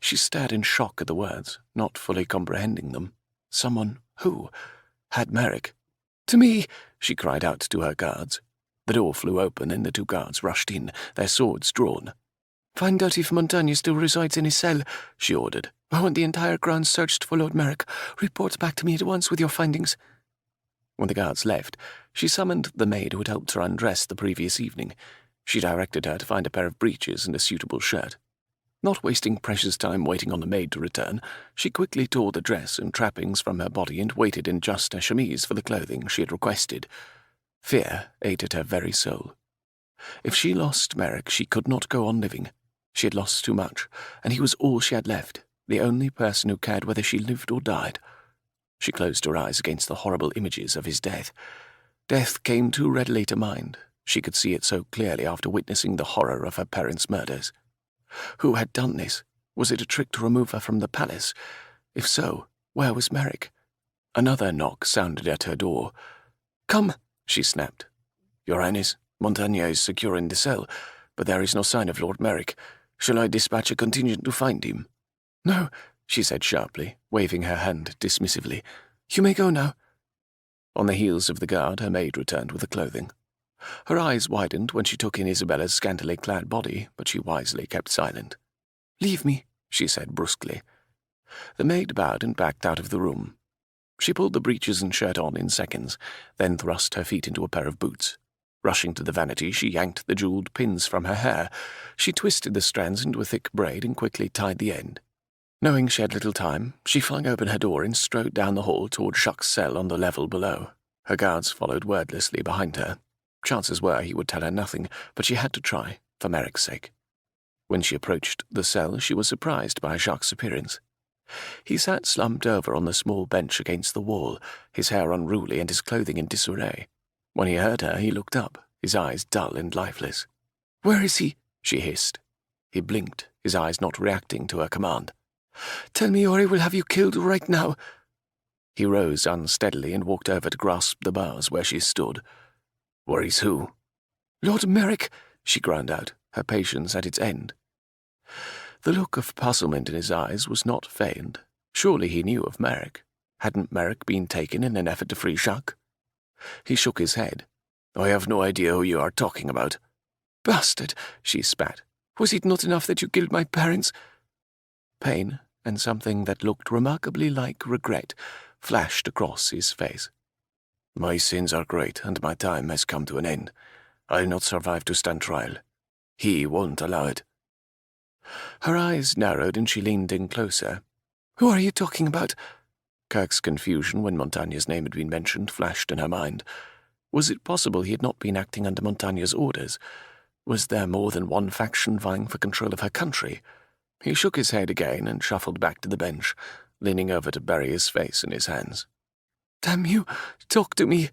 She stared in shock at the words, not fully comprehending them. Someone who? Had Merrick? "To me!" she cried out to her guards. The door flew open and the 2 guards rushed in, their swords drawn. "Find out if Montaigne still resides in his cell," she ordered. "I want the entire grounds searched for Lord Merrick. Report back to me at once with your findings." When the guards left, she summoned the maid who had helped her undress the previous evening. She directed her to find a pair of breeches and a suitable shirt. Not wasting precious time waiting on the maid to return, she quickly tore the dress and trappings from her body and waited in just a chemise for the clothing she had requested. Fear ate at her very soul. If she lost Merrick, she could not go on living. She had lost too much, and he was all she had left, the only person who cared whether she lived or died. She closed her eyes against the horrible images of his death. Death came too readily to mind. She could see it so clearly after witnessing the horror of her parents' murders. Who had done this? Was it a trick to remove her from the palace? If so, where was Merrick? Another knock sounded at her door. "Come," she snapped. "Your Highness, Montaigne is secure in the cell, but there is no sign of Lord Merrick. Shall I dispatch a contingent to find him?" "No," she said sharply, waving her hand dismissively. "You may go now." On the heels of the guard, her maid returned with the clothing. Her eyes widened when she took in Isabella's scantily clad body, but she wisely kept silent. "Leave me," she said brusquely. The maid bowed and backed out of the room. She pulled the breeches and shirt on in seconds, then thrust her feet into a pair of boots. Rushing to the vanity, she yanked the jeweled pins from her hair. She twisted the strands into a thick braid and quickly tied the end. Knowing she had little time, she flung open her door and strode down the hall toward Jacques' cell on the level below. Her guards followed wordlessly behind her. Chances were he would tell her nothing, but she had to try, for Merrick's sake. When she approached the cell, she was surprised by Jacques' appearance. He sat slumped over on the small bench against the wall, his hair unruly and his clothing in disarray. When he heard her, he looked up, his eyes dull and lifeless. "Where is he?" she hissed. He blinked, his eyes not reacting to her command. "Tell me or I will have you killed right now." He rose unsteadily and walked over to grasp the bars where she stood. "Where is who?" "Lord Merrick," she ground out, her patience at its end. The look of puzzlement in his eyes was not feigned. Surely he knew of Merrick. Hadn't Merrick been taken in an effort to free Jacques? He shook his head. "I have no idea who you are talking about." "Bastard," she spat. "Was it not enough that you killed my parents?" Pain, and something that looked remarkably like regret, flashed across his face. "My sins are great, and my time has come to an end. I'll not survive to stand trial. He won't allow it." Her eyes narrowed and she leaned in closer. "Who are you talking about?" Kirk's confusion when Montaigne's name had been mentioned flashed in her mind. Was it possible he had not been acting under Montaigne's orders? Was there more than one faction vying for control of her country? He shook his head again and shuffled back to the bench, leaning over to bury his face in his hands. "Damn you, talk to me."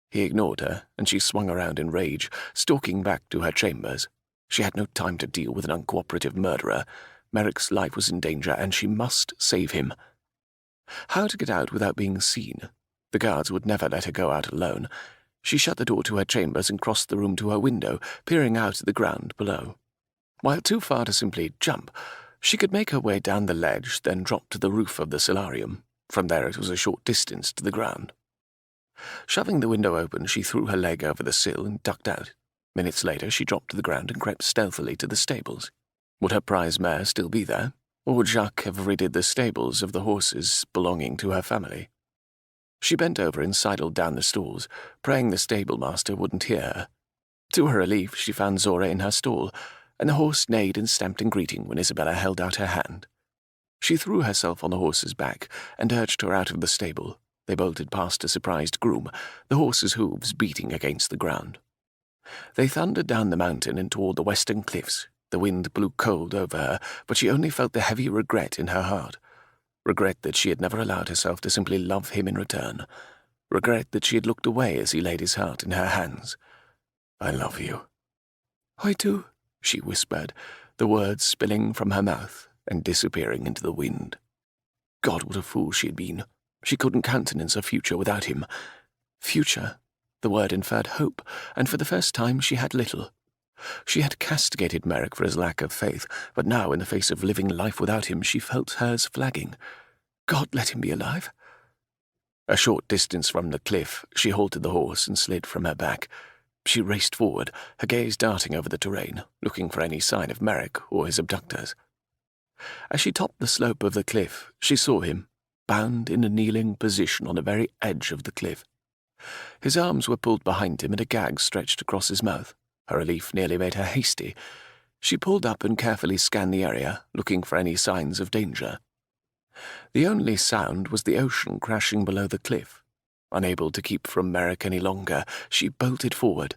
He ignored her, and she swung around in rage, stalking back to her chambers. She had no time to deal with an uncooperative murderer. Merrick's life was in danger, and she must save him. How to get out without being seen? The guards would never let her go out alone. She shut the door to her chambers and crossed the room to her window, peering out at the ground below. While too far to simply jump, she could make her way down the ledge, then drop to the roof of the solarium. From there it was a short distance to the ground. Shoving the window open, she threw her leg over the sill and ducked out. Minutes later, she dropped to the ground and crept stealthily to the stables. Would her prize mare still be there, or would Jacques have ridded the stables of the horses belonging to her family? She bent over and sidled down the stalls, praying the stable-master wouldn't hear her. To her relief, she found Zora in her stall, and the horse neighed and stamped in greeting when Isabella held out her hand. She threw herself on the horse's back and urged her out of the stable. They bolted past a surprised groom, the horse's hooves beating against the ground. They thundered down the mountain and toward the western cliffs. The wind blew cold over her, but she only felt the heavy regret in her heart. Regret that she had never allowed herself to simply love him in return. Regret that she had looked away as he laid his heart in her hands. "I love you." "I do," she whispered, the words spilling from her mouth and disappearing into the wind. God, what a fool she had been. She couldn't countenance a future without him. Future. The word inferred hope, and for the first time she had little. She had castigated Merrick for his lack of faith, but now, in the face of living life without him, she felt hers flagging. God, let him be alive. A short distance from the cliff, she halted the horse and slid from her back. She raced forward, her gaze darting over the terrain, looking for any sign of Merrick or his abductors. As she topped the slope of the cliff, she saw him, bound in a kneeling position on the very edge of the cliff. His arms were pulled behind him and a gag stretched across his mouth. Her relief nearly made her hasty. She pulled up and carefully scanned the area, looking for any signs of danger. The only sound was the ocean crashing below the cliff. Unable to keep from Merrick any longer, she bolted forward.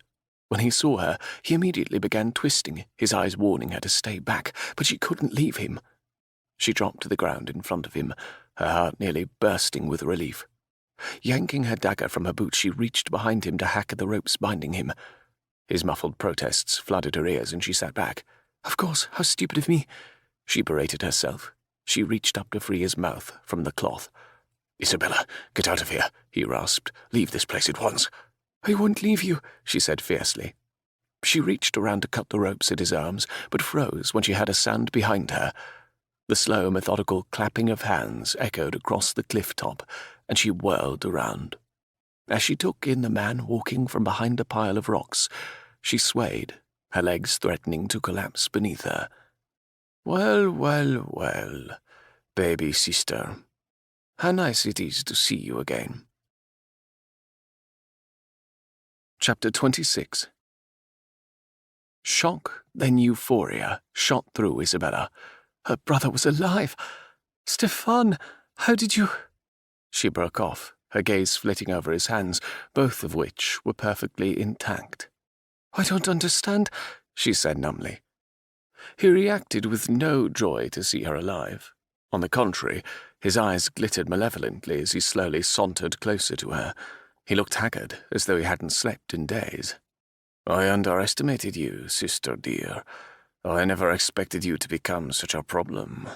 When he saw her, he immediately began twisting, his eyes warning her to stay back, but she couldn't leave him. She dropped to the ground in front of him, her heart nearly bursting with relief. Yanking her dagger from her boot, she reached behind him to hack at the ropes binding him. His muffled protests flooded her ears, and she sat back. "Of course, how stupid of me," she berated herself. She reached up to free his mouth from the cloth. "Isabella, get out of here," he rasped. "Leave this place at once." "I won't leave you," she said fiercely. She reached around to cut the ropes at his arms, but froze when she had a sound behind her. The slow, methodical clapping of hands echoed across the cliff top, and she whirled around. As she took in the man walking from behind a pile of rocks, she swayed, her legs threatening to collapse beneath her. "Well, well, well, baby sister. How nice it is to see you again." Chapter 26. Shock, then euphoria, shot through Isabella. Her brother was alive. "Stefan, how did you—" She broke off, her gaze flitting over his hands, both of which were perfectly intact. "I don't understand," she said numbly. He reacted with no joy to see her alive. On the contrary, his eyes glittered malevolently as he slowly sauntered closer to her. He looked haggard, as though he hadn't slept in days. "I underestimated you, sister dear. I never expected you to become such a problem."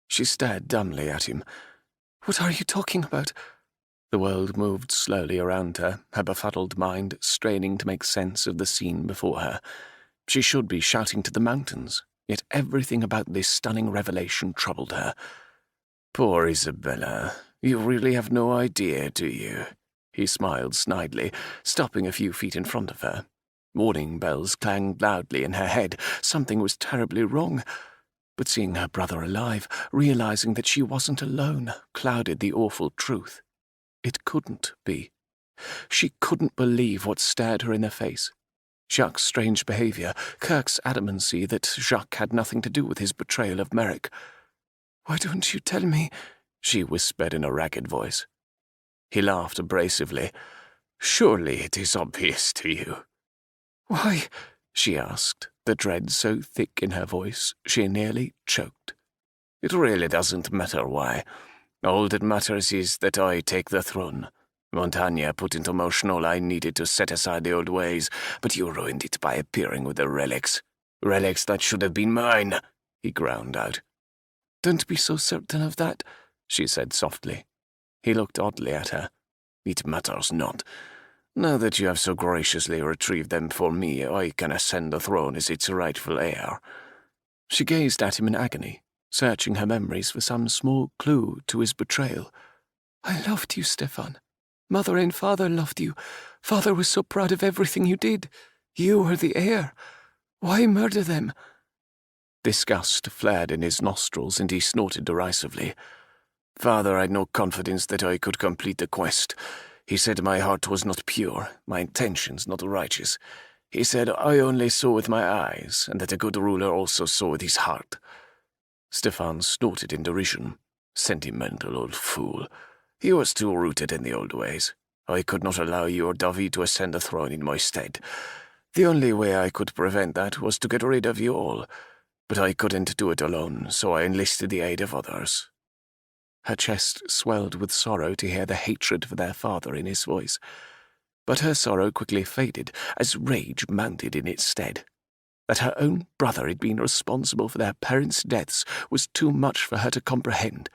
She stared dumbly at him. "What are you talking about?" The world moved slowly around her, her befuddled mind straining to make sense of the scene before her. She should be shouting to the mountains, yet everything about this stunning revelation troubled her. "Poor Isabella, you really have no idea, do you?" He smiled snidely, stopping a few feet in front of her. Warning bells clanged loudly in her head. Something was terribly wrong. But seeing her brother alive, realizing that she wasn't alone, clouded the awful truth. It couldn't be. She couldn't believe what stared her in the face. Jacques' strange behavior, Kirk's adamancy that Jacques had nothing to do with his betrayal of Merrick. "Why don't you tell me?" she whispered in a ragged voice. He laughed abrasively. "Surely it is obvious to you." "Why?" she asked, the dread so thick in her voice she nearly choked. "It really doesn't matter why. All that matters is that I take the throne. Montagna put into motion all I needed to set aside the old ways, but you ruined it by appearing with the relics. Relics that should have been mine," he ground out. "Don't be so certain of that," she said softly. He looked oddly at her. It matters not. Now that you have so graciously retrieved them for me, I can ascend the throne as its rightful heir." She gazed at him in agony, searching her memories for some small clue to his betrayal. "I loved you, Stefan. Mother and Father loved you. Father was so proud of everything you did. You are the heir. Why murder them?" Disgust flared in his nostrils, and he snorted derisively. "Father had no confidence that I could complete the quest. He said my heart was not pure, my intentions not righteous. He said I only saw with my eyes, and that a good ruler also saw with his heart." Stefan snorted in derision. Sentimental old fool. He was too rooted in the old ways. I could not allow your David to ascend the throne in my stead. The only way I could prevent that was to get rid of you all, but I couldn't do it alone, so I enlisted the aid of others. Her chest swelled with sorrow to hear the hatred for their father in his voice, but her sorrow quickly faded as rage mounted in its stead. That her own brother had been responsible for their parents' deaths was too much for her to comprehend.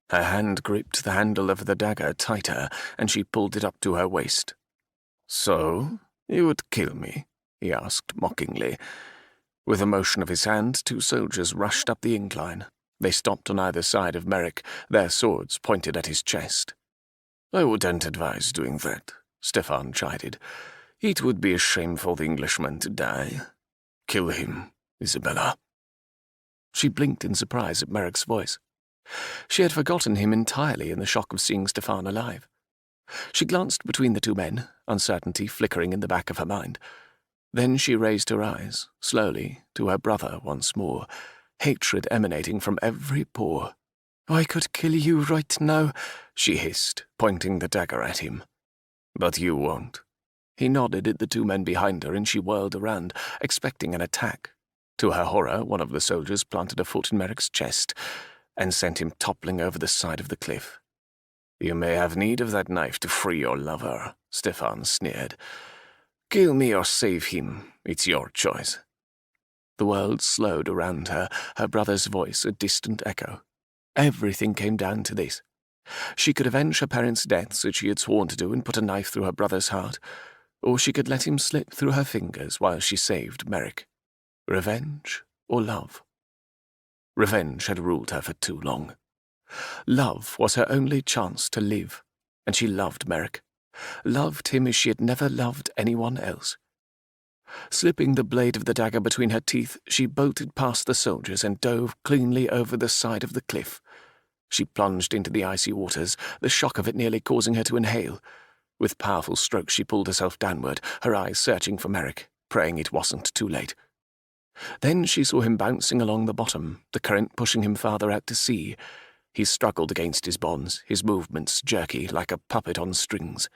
Her hand gripped the handle of the dagger tighter, and she pulled it up to her waist. "So, you would kill me?" he asked mockingly. With a motion of his hand, 2 soldiers rushed up the incline. They stopped on either side of Merrick, their swords pointed at his chest. "I wouldn't advise doing that," Stefan chided. "It would be a shame for the Englishman to die. Kill him, Isabella." She blinked in surprise at Merrick's voice. She had forgotten him entirely in the shock of seeing Stefan alive. She glanced between the 2 men, uncertainty flickering in the back of her mind. Then she raised her eyes, slowly, to her brother once more, hatred emanating from every pore. "I could kill you right now," she hissed, pointing the dagger at him. "But you won't." He nodded at the 2 men behind her, and she whirled around, expecting an attack. To her horror, one of the soldiers planted a foot in Merrick's chest and sent him toppling over the side of the cliff. "You may have need of that knife to free your lover," Stefan sneered. "Kill me or save him. It's your choice." The world slowed around her, her brother's voice a distant echo. Everything came down to this. She could avenge her parents' deaths as she had sworn to do and put a knife through her brother's heart, or she could let him slip through her fingers while she saved Merrick. Revenge or love? Revenge had ruled her for too long. Love was her only chance to live, and she loved Merrick. Loved him as she had never loved anyone else. Slipping the blade of the dagger between her teeth, she bolted past the soldiers and dove cleanly over the side of the cliff. She plunged into the icy waters, the shock of it nearly causing her to inhale. With powerful strokes she pulled herself downward, her eyes searching for Merrick, praying it wasn't too late. Then she saw him bouncing along the bottom, the current pushing him farther out to sea. He struggled against his bonds, his movements jerky like a puppet on strings.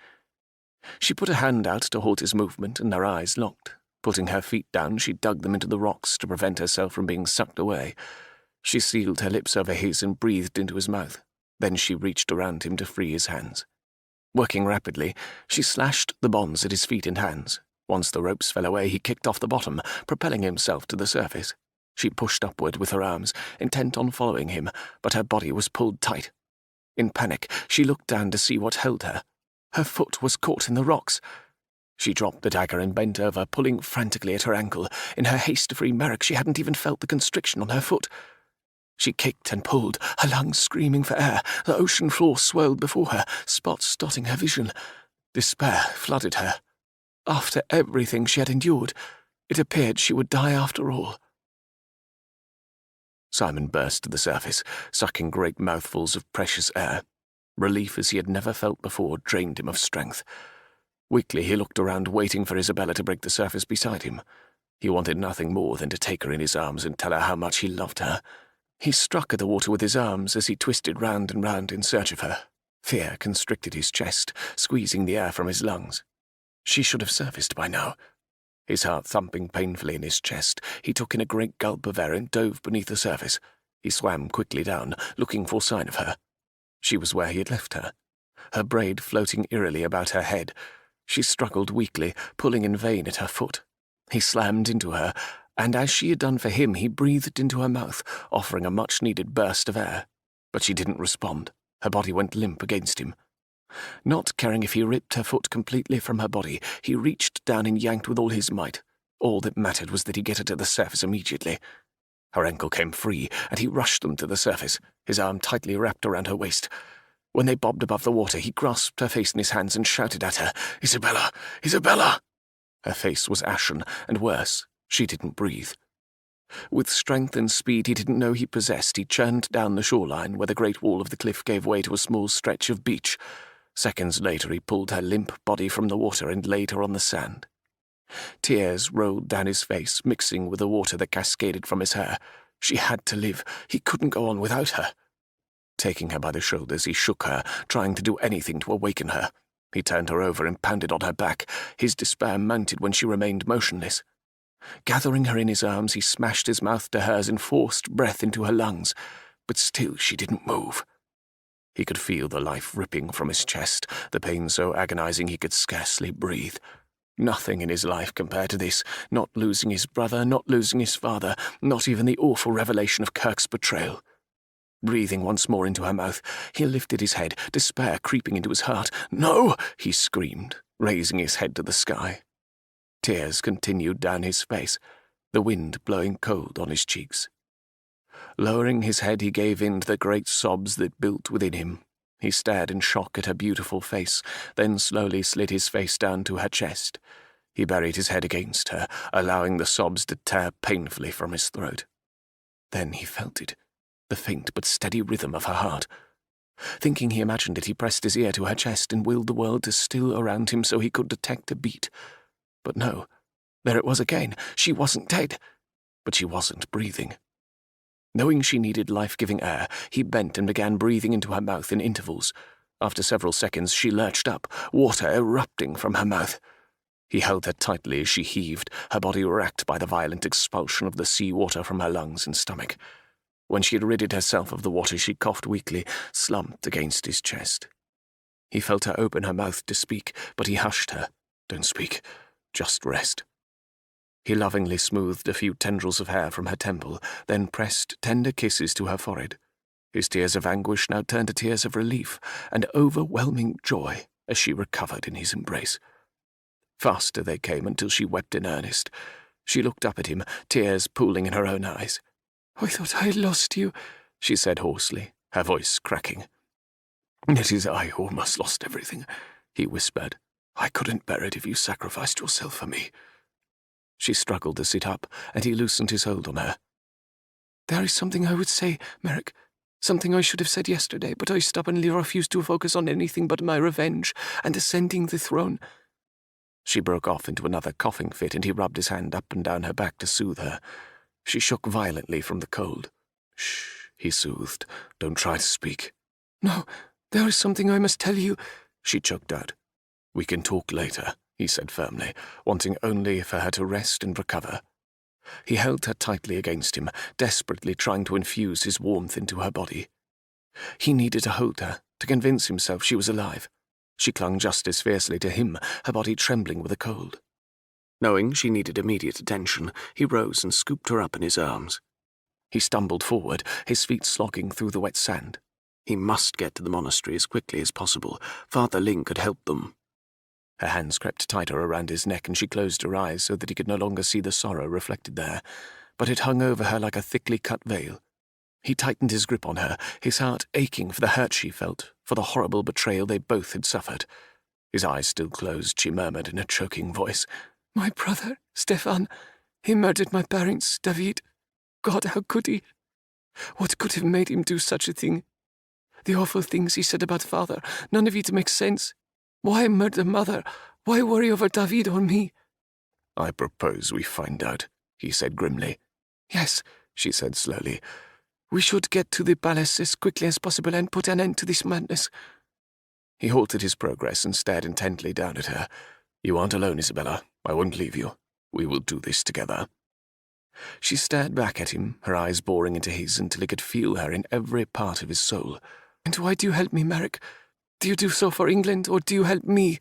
She put a hand out to halt his movement, and their eyes locked. Putting her feet down, she dug them into the rocks to prevent herself from being sucked away. She sealed her lips over his and breathed into his mouth. Then she reached around him to free his hands. Working rapidly, she slashed the bonds at his feet and hands. Once the ropes fell away, he kicked off the bottom, propelling himself to the surface. She pushed upward with her arms, intent on following him, but her body was pulled tight. In panic, she looked down to see what held her. Her foot was caught in the rocks. She dropped the dagger and bent over, pulling frantically at her ankle. In her haste to free Merrick, she hadn't even felt the constriction on her foot. She kicked and pulled, her lungs screaming for air. The ocean floor swirled before her, spots dotting her vision. Despair flooded her. After everything she had endured, it appeared she would die after all. Simon burst to the surface, sucking great mouthfuls of precious air. Relief as he had never felt before drained him of strength. Weakly he looked around, waiting for Isabella to break the surface beside him. He wanted nothing more than to take her in his arms and tell her how much he loved her. He struck at the water with his arms as he twisted round and round in search of her. Fear constricted his chest, squeezing the air from his lungs. She should have surfaced by now. His heart thumping painfully in his chest, he took in a great gulp of air and dove beneath the surface. He swam quickly down, looking for sign of her. She was where he had left her, her braid floating eerily about her head. She struggled weakly, pulling in vain at her foot. He slammed into her, and as she had done for him, he breathed into her mouth, offering a much-needed burst of air. But she didn't respond. Her body went limp against him. Not caring if he ripped her foot completely from her body, he reached down and yanked with all his might. All that mattered was that he get her to the surface immediately. Her ankle came free, and he rushed them to the surface, his arm tightly wrapped around her waist. When they bobbed above the water, he grasped her face in his hands and shouted at her, "Isabella! Isabella!" Her face was ashen, and worse, she didn't breathe. With strength and speed he didn't know he possessed, he churned down the shoreline where the great wall of the cliff gave way to a small stretch of beach. Seconds later he pulled her limp body from the water and laid her on the sand. Tears rolled down his face, mixing with the water that cascaded from his hair. She had to live. He couldn't go on without her. Taking her by the shoulders, he shook her, trying to do anything to awaken her. He turned her over and pounded on her back. His despair mounted when she remained motionless. Gathering her in his arms, he smashed his mouth to hers and forced breath into her lungs. But still she didn't move. He could feel the life ripping from his chest, the pain so agonizing he could scarcely breathe. Nothing in his life compared to this, not losing his brother, not losing his father, not even the awful revelation of Kirk's betrayal. Breathing once more into her mouth, he lifted his head, despair creeping into his heart. "No!" he screamed, raising his head to the sky. Tears continued down his face, the wind blowing cold on his cheeks. Lowering his head, he gave in to the great sobs that built within him. He stared in shock at her beautiful face, then slowly slid his face down to her chest. He buried his head against her, allowing the sobs to tear painfully from his throat. Then he felt it, the faint but steady rhythm of her heart. Thinking he imagined it, he pressed his ear to her chest and willed the world to still around him so he could detect a beat. But no, there it was again. She wasn't dead, but she wasn't breathing. Knowing she needed life-giving air, he bent and began breathing into her mouth in intervals. After several seconds, she lurched up, water erupting from her mouth. He held her tightly as she heaved, her body racked by the violent expulsion of the sea water from her lungs and stomach. When she had ridded herself of the water, she coughed weakly, slumped against his chest. He felt her open her mouth to speak, but he hushed her. "Don't speak. Just rest." He lovingly smoothed a few tendrils of hair from her temple, then pressed tender kisses to her forehead. His tears of anguish now turned to tears of relief and overwhelming joy as she recovered in his embrace. Faster they came until she wept in earnest. She looked up at him, tears pooling in her own eyes. "I thought I had lost you," she said hoarsely, her voice cracking. "It is I who almost lost everything," he whispered. "I couldn't bear it if you sacrificed yourself for me." She struggled to sit up, and he loosened his hold on her. "There is something I would say, Merrick. Something I should have said yesterday, but I stubbornly refused to focus on anything but my revenge and ascending the throne." She broke off into another coughing fit, and he rubbed his hand up and down her back to soothe her. She shook violently from the cold. "Shh," he soothed. "Don't try to speak." "No, there is something I must tell you," she choked out. "We can talk later," he said firmly, wanting only for her to rest and recover. He held her tightly against him, desperately trying to infuse his warmth into her body. He needed to hold her, to convince himself she was alive. She clung just as fiercely to him, her body trembling with the cold. Knowing she needed immediate attention, he rose and scooped her up in his arms. He stumbled forward, his feet slogging through the wet sand. He must get to the monastery as quickly as possible. Father Ling could help them. Her hands crept tighter around his neck, and she closed her eyes so that he could no longer see the sorrow reflected there, but it hung over her like a thickly cut veil. He tightened his grip on her, his heart aching for the hurt she felt, for the horrible betrayal they both had suffered. His eyes still closed, she murmured in a choking voice, "My brother, Stefan, he murdered my parents, David. God, how could he? What could have made him do such a thing? The awful things he said about father, none of it makes sense. Why murder mother? Why worry over David or me?" "I propose we find out," he said grimly. "Yes," she said slowly. "We should get to the palace as quickly as possible and put an end to this madness." He halted his progress and stared intently down at her. "You aren't alone, Isabella. I won't leave you. We will do this together." She stared back at him, her eyes boring into his until he could feel her in every part of his soul. "And why do you help me, Merrick? Do you do so for England, or do you help me?"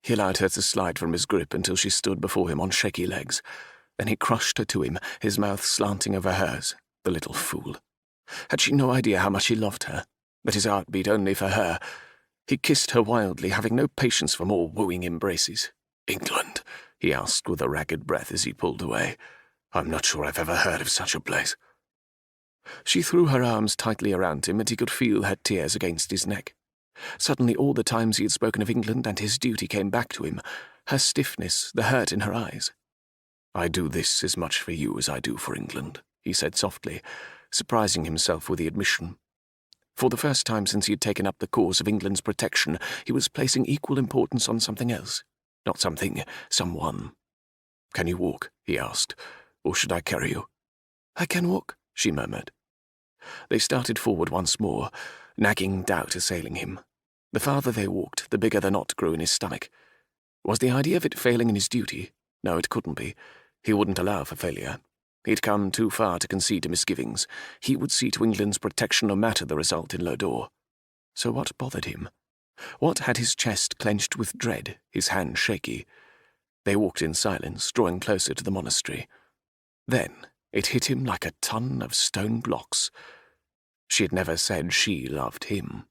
He allowed her to slide from his grip until she stood before him on shaky legs. Then he crushed her to him, his mouth slanting over hers. The little fool. Had she no idea how much he loved her, that his heart beat only for her? He kissed her wildly, having no patience for more wooing embraces. "England?" he asked with a ragged breath as he pulled away. "I'm not sure I've ever heard of such a place." She threw her arms tightly around him, and he could feel her tears against his neck. Suddenly all the times he had spoken of England and his duty came back to him, her stiffness, the hurt in her eyes. "I do this as much for you as I do for England," he said softly, surprising himself with the admission. For the first time since he had taken up the cause of England's protection, he was placing equal importance on something else. Not something, someone. "Can you walk?" he asked. "Or should I carry you?" I can walk, she murmured. They started forward once more, nagging doubt assailing him. The farther they walked, the bigger the knot grew in his stomach. Was the idea of it failing in his duty? No, it couldn't be. He wouldn't allow for failure. He'd come too far to concede to misgivings. He would see to England's protection no matter the result in Lodore. So what bothered him? What had his chest clenched with dread, his hands shaky? They walked in silence, drawing closer to the monastery. Then it hit him like a ton of stone blocks. She had never said she loved him.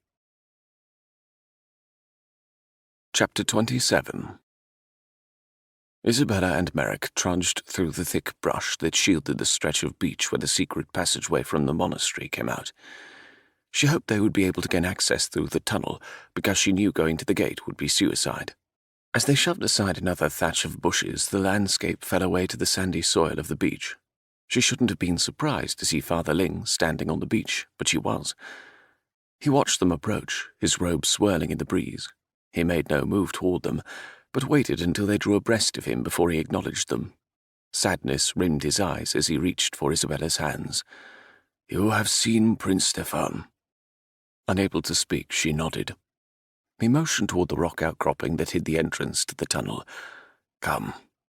Chapter 27. Isabella and Merrick trudged through the thick brush that shielded the stretch of beach where the secret passageway from the monastery came out. She hoped they would be able to gain access through the tunnel, because she knew going to the gate would be suicide. As they shoved aside another thatch of bushes, the landscape fell away to the sandy soil of the beach. She shouldn't have been surprised to see Father Ling standing on the beach, but she was. He watched them approach, his robe swirling in the breeze. He made no move toward them, but waited until they drew abreast of him before he acknowledged them. Sadness rimmed his eyes as he reached for Isabella's hands. "You have seen Prince Stefan." Unable to speak, she nodded. He motioned toward the rock outcropping that hid the entrance to the tunnel. "Come,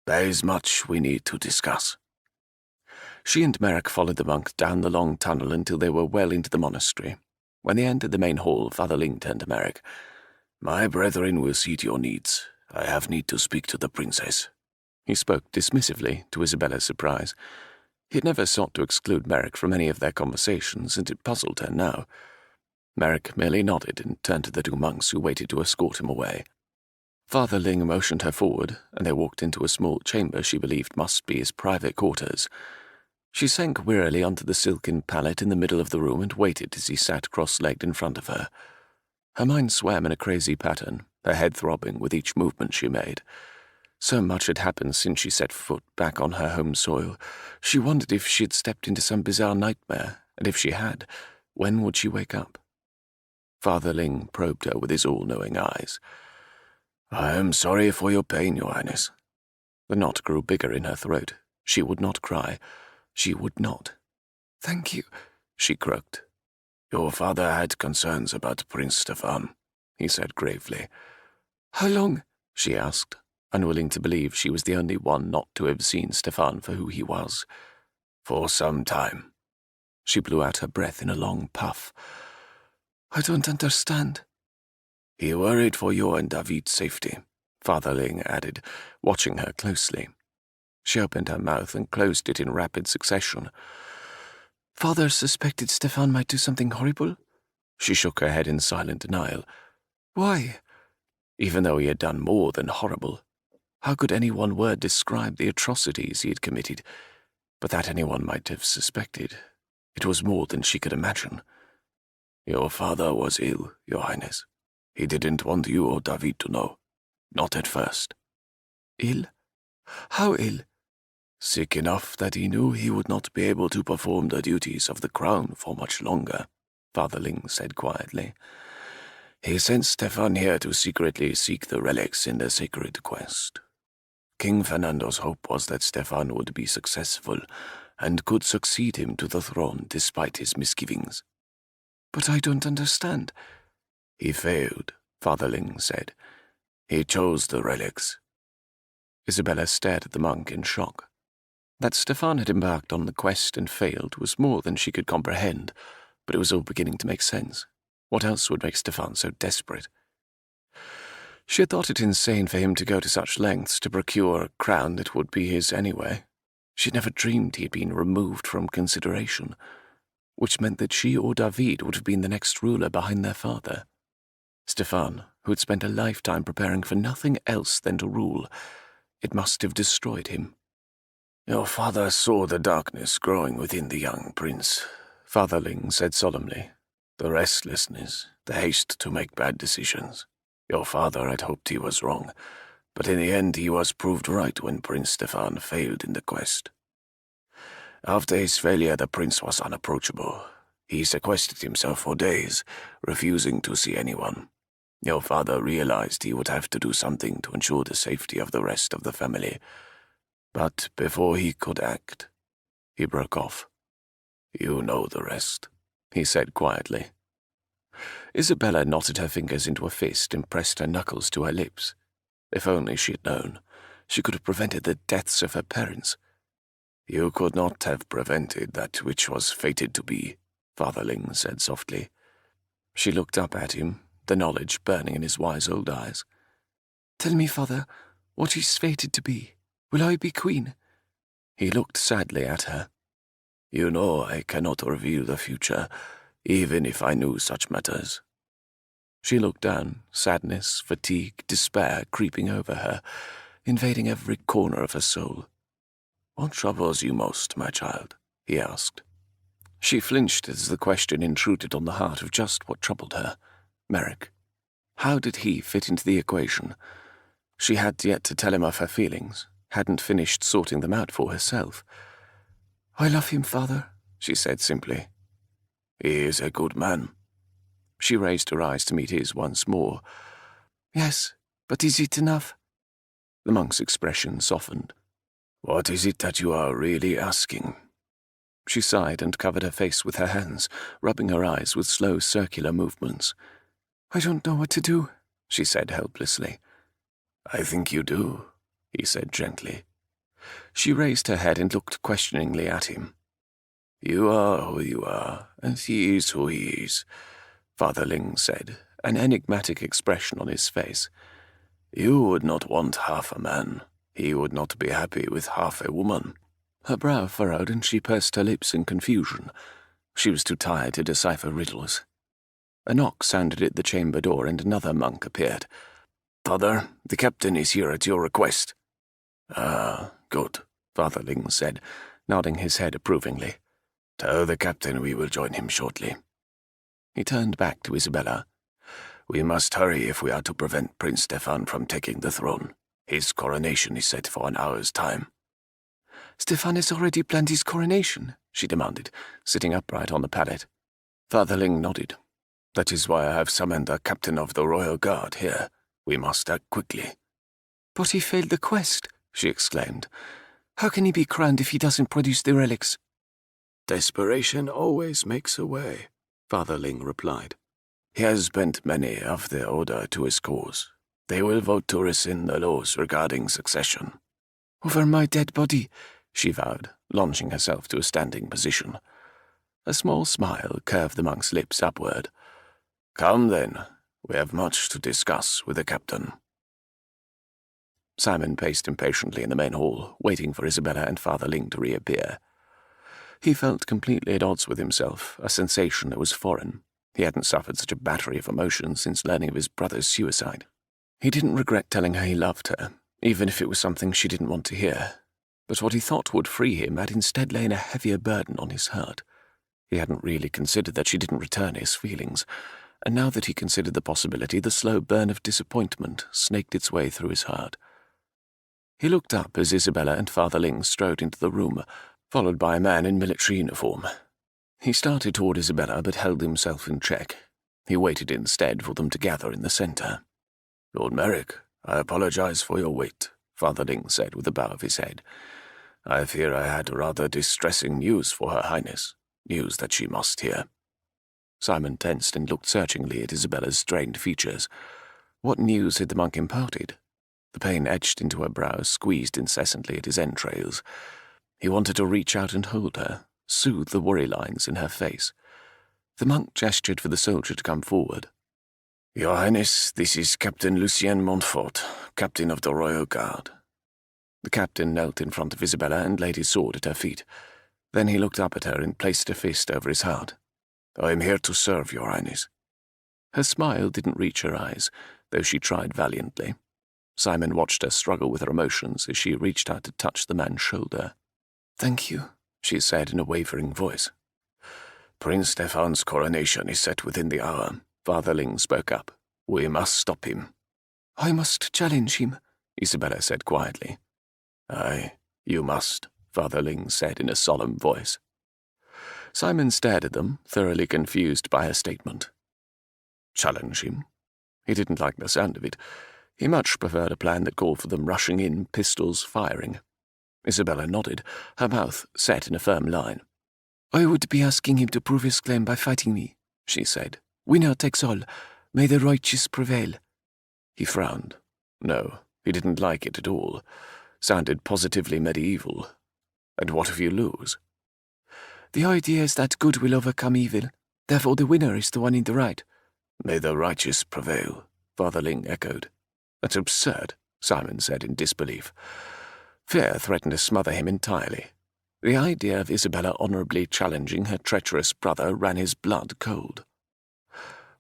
there is much we need to discuss." She and Merrick followed the monk down the long tunnel until they were well into the monastery. When they entered the main hall, Father Ling turned to Merrick. "My brethren will see to your needs. I have need to speak to the princess." He spoke dismissively, to Isabella's surprise. He had never sought to exclude Merrick from any of their conversations, and it puzzled her now. Merrick merely nodded and turned to the two monks who waited to escort him away. Father Ling motioned her forward, and they walked into a small chamber she believed must be his private quarters. She sank wearily onto the silken pallet in the middle of the room and waited as he sat cross-legged in front of her. Her mind swam in a crazy pattern, her head throbbing with each movement she made. So much had happened since she set foot back on her home soil. She wondered if she had stepped into some bizarre nightmare, and if she had, when would she wake up? Father Ling probed her with his all-knowing eyes. "I am sorry for your pain, Your Highness." The knot grew bigger in her throat. She would not cry. She would not. Thank you, she croaked. "Your father had concerns about Prince Stefan," he said gravely. How long? She asked, unwilling to believe she was the only one not to have seen Stefan for who he was. "For some time." She blew out her breath in a long puff. I don't understand. "He worried for your and David's safety," Father Ling added, watching her closely. She opened her mouth and closed it in rapid succession. Father suspected Stefan might do something horrible? She shook her head in silent denial. Why? Even though he had done more than horrible, how could any one word describe the atrocities he had committed? But that anyone might have suspected, it was more than she could imagine. "Your father was ill, Your Highness. He didn't want you or David to know. Not at first." "Ill? How ill?" "Sick enough that he knew he would not be able to perform the duties of the crown for much longer," Father Ling said quietly. "He sent Stefan here to secretly seek the relics in the sacred quest. King Fernando's hope was that Stefan would be successful and could succeed him to the throne despite his misgivings." "But I don't understand." "He failed," Father Ling said. "He chose the relics." Isabella stared at the monk in shock. That Stefan had embarked on the quest and failed was more than she could comprehend, but it was all beginning to make sense. What else would make Stefan so desperate? She had thought it insane for him to go to such lengths to procure a crown that would be his anyway. She had never dreamed he had been removed from consideration, which meant that she or David would have been the next ruler behind their father. Stefan, who had spent a lifetime preparing for nothing else than to rule, it must have destroyed him. Your father saw the darkness growing within the young prince, Father Ling said solemnly. the restlessness, the haste to make bad decisions. Your father had hoped he was wrong, but in the end he was proved right when Prince Stefan failed in the quest. After his failure, the prince was unapproachable. He sequestered himself for days, refusing to see anyone. Your father realized he would have to do something to ensure the safety of the rest of the family. But before he could act, he broke off. You know the rest, he said quietly. Isabella knotted her fingers into a fist and pressed her knuckles to her lips. If only she had known, she could have prevented the deaths of her parents. You could not have prevented that which was fated to be, Father Ling said softly. She looked up at him, the knowledge burning in his wise old eyes. Tell me, Father, what is fated to be? Will I be queen? He looked sadly at her. You know I cannot reveal the future, even if I knew such matters. She looked down, sadness, fatigue, despair creeping over her, invading every corner of her soul. What troubles you most, my child? He asked. She flinched as the question intruded on the heart of just what troubled her. Merrick. How did he fit into the equation? She had yet to tell him of her feelings, hadn't finished sorting them out for herself. I love him, Father, she said simply. He is a good man. She raised her eyes to meet his once more. Yes, but is it enough? The monk's expression softened. What is it that you are really asking? She sighed and covered her face with her hands, rubbing her eyes with slow circular movements. I don't know what to do, she said helplessly. I think you do, he said gently. She raised her head and looked questioningly at him. You are who you are, and he is who he is, Father Ling said, an enigmatic expression on his face. You would not want half a man. He would not be happy with half a woman. Her brow furrowed and she pursed her lips in confusion. She was too tired to decipher riddles. A knock sounded at the chamber door and another monk appeared. Father, the captain is here at your request. Ah, good, Father Ling said, nodding his head approvingly. Tell the captain we will join him shortly. He turned back to Isabella. We must hurry if we are to prevent Prince Stefan from taking the throne. His coronation is set for an hour's time. Stefan has already planned his coronation, she demanded, sitting upright on the pallet. Father Ling nodded. That is why I have summoned the captain of the royal guard here. We must act quickly. But he failed the quest, she exclaimed. How can he be crowned if he doesn't produce the relics? Desperation always makes a way, Father Ling replied. He has bent many of the order to his cause. They will vote to rescind the laws regarding succession. Over my dead body, she vowed, launching herself to a standing position. A small smile curved the monk's lips upward. Come then, we have much to discuss with the captain. Simon paced impatiently in the main hall, waiting for Isabella and Father Ling to reappear. He felt completely at odds with himself, a sensation that was foreign. He hadn't suffered such a battery of emotions since learning of his brother's suicide. He didn't regret telling her he loved her, even if it was something she didn't want to hear. But what he thought would free him had instead lain a heavier burden on his heart. He hadn't really considered that she didn't return his feelings, and now that he considered the possibility, the slow burn of disappointment snaked its way through his heart. He looked up as Isabella and Father Ling strode into the room, followed by a man in military uniform. He started toward Isabella but held himself in check. He waited instead for them to gather in the center. Lord Merrick, I apologize for your wait, Father Ling said with a bow of his head. I fear I had rather distressing news for Her Highness, news that she must hear. Simon tensed and looked searchingly at Isabella's strained features. What news had the monk imparted? The pain etched into her brow squeezed incessantly at his entrails. He wanted to reach out and hold her, soothe the worry lines in her face. The monk gestured for the soldier to come forward. Your Highness, this is Captain Lucien Montfort, captain of the Royal Guard. The captain knelt in front of Isabella and laid his sword at her feet. Then he looked up at her and placed a fist over his heart. I am here to serve, Your Highness. Her smile didn't reach her eyes, though she tried valiantly. Simon watched her struggle with her emotions as she reached out to touch the man's shoulder. "Thank you," she said in a wavering voice. Prince Stefan's coronation is set within the hour, Father Ling spoke up. We must stop him. "I must challenge him," Isabella said quietly. Aye, you must, Father Ling said in a solemn voice. Simon stared at them, thoroughly confused by her statement. Challenge him? He didn't like the sound of it. He much preferred a plan that called for them rushing in, pistols firing. Isabella nodded, her mouth set in a firm line. "I would be asking him to prove his claim by fighting me," she said. "Winner takes all. May the righteous prevail." He frowned. No, he didn't like it at all. Sounded positively medieval. And what if you lose? "The idea is that good will overcome evil. Therefore the winner is the one in the right." May the righteous prevail, Father Ling echoed. That's absurd, Simon said in disbelief. Fear threatened to smother him entirely. The idea of Isabella honourably challenging her treacherous brother ran his blood cold.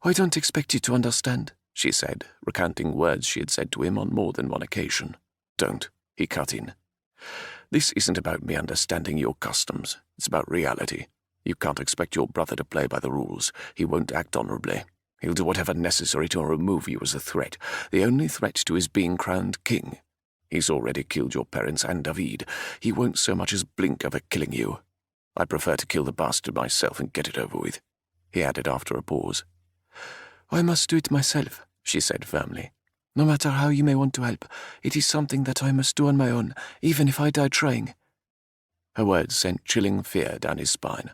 "I don't expect you to understand," she said, recounting words she had said to him on more than one occasion. "Don't," he cut in. "This isn't about me understanding your customs. It's about reality. You can't expect your brother to play by the rules. He won't act honourably. He'll do whatever necessary to remove you as a threat, the only threat to his being crowned king. He's already killed your parents and David. He won't so much as blink over killing you. I'd prefer to kill the bastard myself and get it over with," he added after a pause. "I must do it myself," she said firmly. "No matter how you may want to help, it is something that I must do on my own, even if I die trying." Her words sent chilling fear down his spine.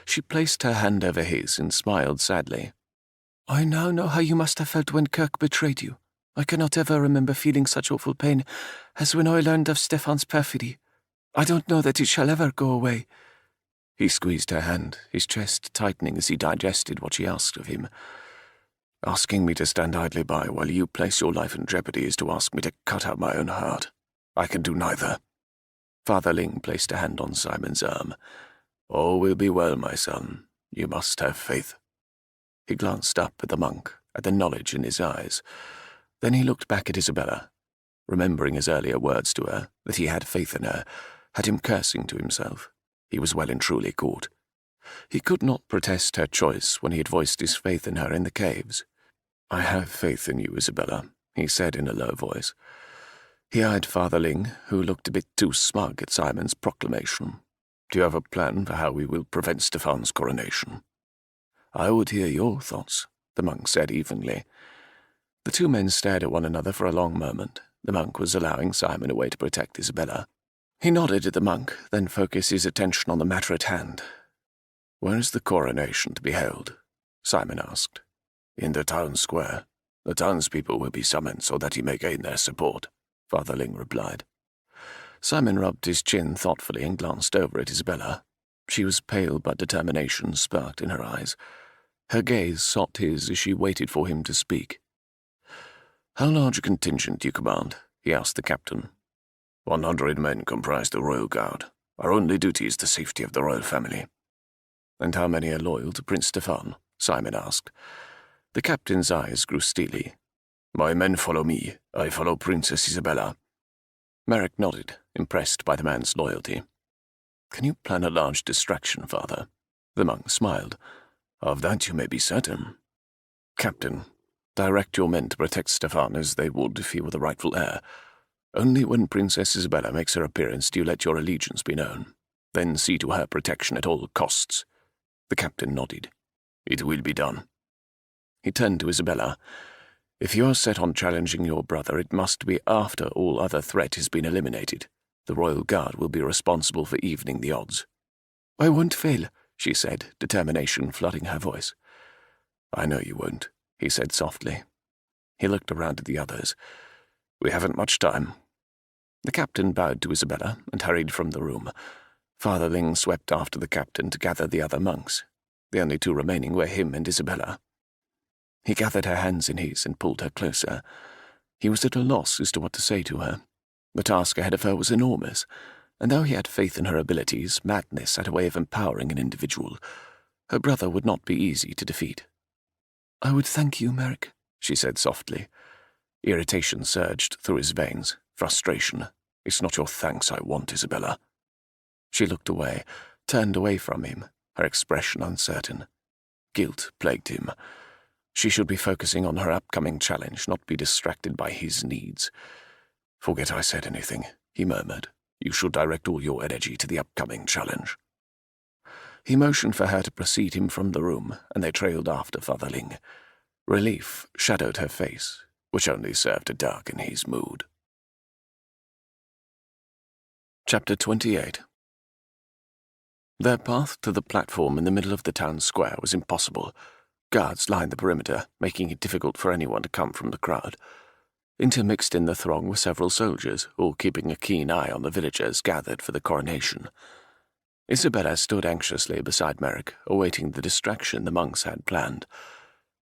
She placed her hand over his and smiled sadly. "I now know how you must have felt when Kirk betrayed you. I cannot ever remember feeling such awful pain as when I learned of Stefan's perfidy. I don't know that it shall ever go away." He squeezed her hand, his chest tightening as he digested what she asked of him. "Asking me to stand idly by while you place your life in jeopardy is to ask me to cut out my own heart. I can do neither." Father Ling placed a hand on Simon's arm. "All will be well, my son. You must have faith." He glanced up at the monk, at the knowledge in his eyes. Then he looked back at Isabella, remembering his earlier words to her, that he had faith in her, had him cursing to himself. He was well and truly caught. He could not protest her choice when he had voiced his faith in her in the caves. "I have faith in you, Isabella," he said in a low voice. He eyed Father Ling, who looked a bit too smug at Simon's proclamation. "Do you have a plan for how we will prevent Stefan's coronation?" "I would hear your thoughts," the monk said evenly. The two men stared at one another for a long moment. The monk was allowing Simon a way to protect Isabella. He nodded at the monk, then focused his attention on the matter at hand. "Where is the coronation to be held?" Simon asked. "In the town square. The townspeople will be summoned so that he may gain their support," Father Ling replied. Simon rubbed his chin thoughtfully and glanced over at Isabella. She was pale, but determination sparked in her eyes. Her gaze sought his as she waited for him to speak. "How large a contingent do you command?" he asked the captain. 100 men comprise the royal guard. Our only duty is the safety of the royal family." "And how many are loyal to Prince Stefan?" Simon asked. The captain's eyes grew steely. "My men follow me. I follow Princess Isabella." Merrick nodded, impressed by the man's loyalty. "Can you plan a large distraction, Father?" The monk smiled. "Of that you may be certain." "Captain, direct your men to protect Stefan as they would if he were the rightful heir. Only when Princess Isabella makes her appearance do you let your allegiance be known. Then see to her protection at all costs." The captain nodded. "It will be done." He turned to Isabella. "If you are set on challenging your brother, it must be after all other threat has been eliminated. The royal guard will be responsible for evening the odds." "I won't fail," she said, determination flooding her voice. "I know you won't," he said softly. He looked around at the others. "We haven't much time." The captain bowed to Isabella and hurried from the room. Father Ling swept after the captain to gather the other monks. The only two remaining were him and Isabella. He gathered her hands in his and pulled her closer. He was at a loss as to what to say to her. The task ahead of her was enormous, and though he had faith in her abilities, madness had a way of empowering an individual. Her brother would not be easy to defeat. I would thank you, Merrick, she said softly. Irritation surged through his veins. Frustration. It's not your thanks I want, Isabella. She looked away, turned away from him, her expression uncertain. Guilt plagued him. She should be focusing on her upcoming challenge, not be distracted by his needs. Forget I said anything, he murmured. You should direct all your energy to the upcoming challenge. He motioned for her to precede him from the room, and they trailed after Father Ling. Relief shadowed her face, which only served to darken his mood. Chapter 28. Their path to the platform in the middle of the town square was impossible. Guards lined the perimeter, making it difficult for anyone to come from the crowd. Intermixed in the throng were several soldiers, all keeping a keen eye on the villagers gathered for the coronation. Isabella stood anxiously beside Merrick, awaiting the distraction the monks had planned.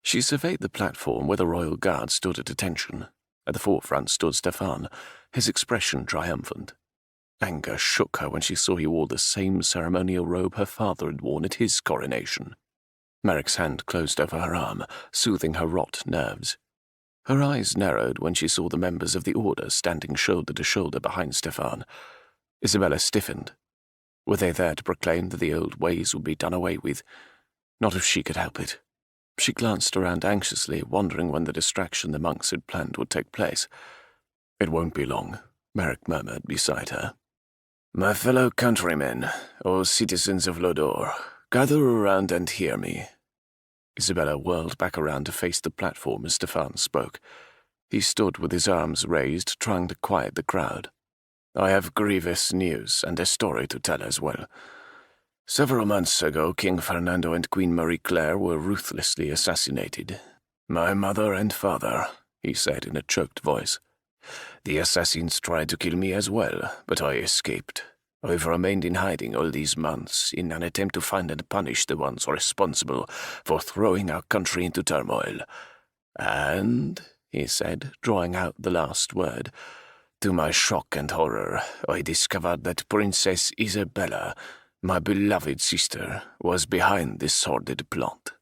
She surveyed the platform where the royal guard stood at attention. At the forefront stood Stefan, his expression triumphant. Anger shook her when she saw he wore the same ceremonial robe her father had worn at his coronation. Merrick's hand closed over her arm, soothing her wrought nerves. Her eyes narrowed when she saw the members of the order standing shoulder to shoulder behind Stefan. Isabella stiffened. Were they there to proclaim that the old ways would be done away with? Not if she could help it. She glanced around anxiously, wondering when the distraction the monks had planned would take place. It won't be long, Merrick murmured beside her. My fellow countrymen, O citizens of Lodore, gather around and hear me. Isabella whirled back around to face the platform as Stefan spoke. He stood with his arms raised, trying to quiet the crowd. I have grievous news and a story to tell as well. Several months ago, King Fernando and Queen Marie-Claire were ruthlessly assassinated. My mother and father, he said in a choked voice. The assassins tried to kill me as well, but I escaped. I've remained in hiding all these months in an attempt to find and punish the ones responsible for throwing our country into turmoil. And, he said, drawing out the last word, to my shock and horror, I discovered that Princess Isabella, my beloved sister, was behind this sordid plot.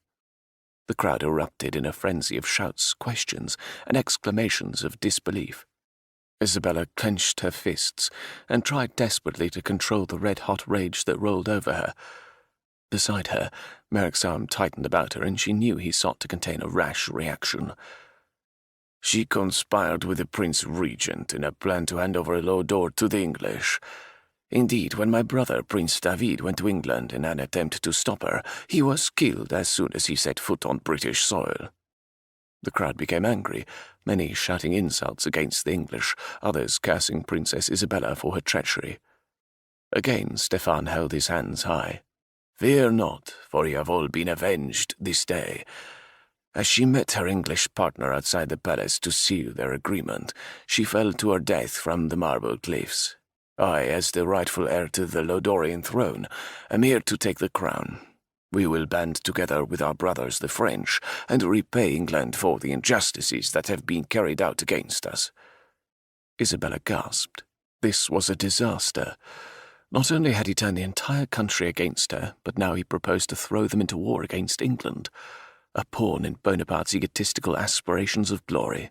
The crowd erupted in a frenzy of shouts, questions, and exclamations of disbelief. Isabella clenched her fists and tried desperately to control the red-hot rage that rolled over her. Beside her, Merrick's arm tightened about her, and she knew he sought to contain a rash reaction. She conspired with the Prince Regent in a plan to hand over Lodore to the English. Indeed, when my brother, Prince David, went to England in an attempt to stop her, he was killed as soon as he set foot on British soil. The crowd became angry, many shouting insults against the English, others cursing Princess Isabella for her treachery. Again Stefan held his hands high. Fear not, for you have all been avenged this day. As she met her English partner outside the palace to seal their agreement, she fell to her death from the marble cliffs. I, as the rightful heir to the Lodorian throne, am here to take the crown. We will band together with our brothers the French and repay England for the injustices that have been carried out against us. Isabella gasped. This was a disaster. Not only had he turned the entire country against her, but now he proposed to throw them into war against England, a pawn in Bonaparte's egotistical aspirations of glory.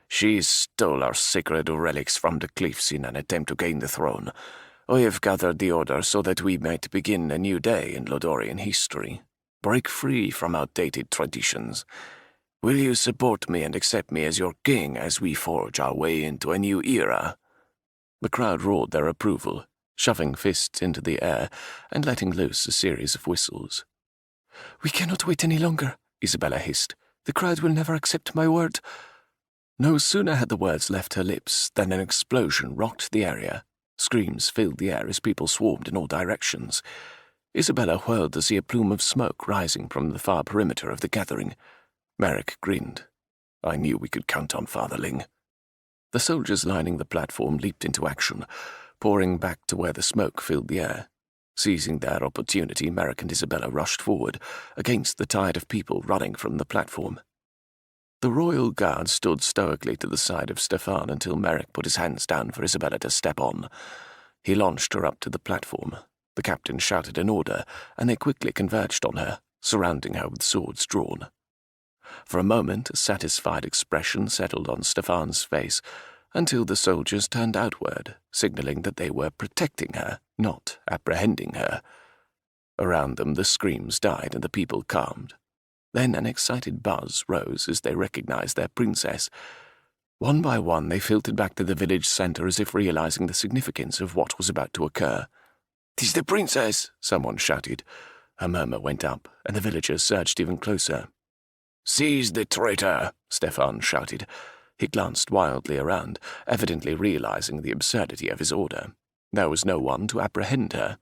She stole our sacred relics from the cliffs in an attempt to gain the throne. I have gathered the order so that we might begin a new day in Lodorian history, break free from outdated traditions. Will you support me and accept me as your king as we forge our way into a new era? The crowd roared their approval, shoving fists into the air and letting loose a series of whistles. We cannot wait any longer, Isabella hissed. The crowd will never accept my word. No sooner had the words left her lips than an explosion rocked the area. Screams filled the air as people swarmed in all directions. Isabella whirled to see a plume of smoke rising from the far perimeter of the gathering. Merrick grinned. I knew we could count on Father Ling. The soldiers lining the platform leaped into action, pouring back to where the smoke filled the air. Seizing that opportunity, Merrick and Isabella rushed forward, against the tide of people running from the platform. The royal guard stood stoically to the side of Stefan until Merrick put his hands down for Isabella to step on. He launched her up to the platform. The captain shouted an order, and they quickly converged on her, surrounding her with swords drawn. For a moment, a satisfied expression settled on Stefan's face, until the soldiers turned outward, signaling that they were protecting her, not apprehending her. Around them the screams died and the people calmed. Then an excited buzz rose as they recognized their princess. One by one they filtered back to the village centre as if realizing the significance of what was about to occur. "'Tis the princess!" someone shouted. A murmur went up, and the villagers surged even closer. "Seize the traitor!" Stefan shouted. He glanced wildly around, evidently realizing the absurdity of his order. There was no one to apprehend her.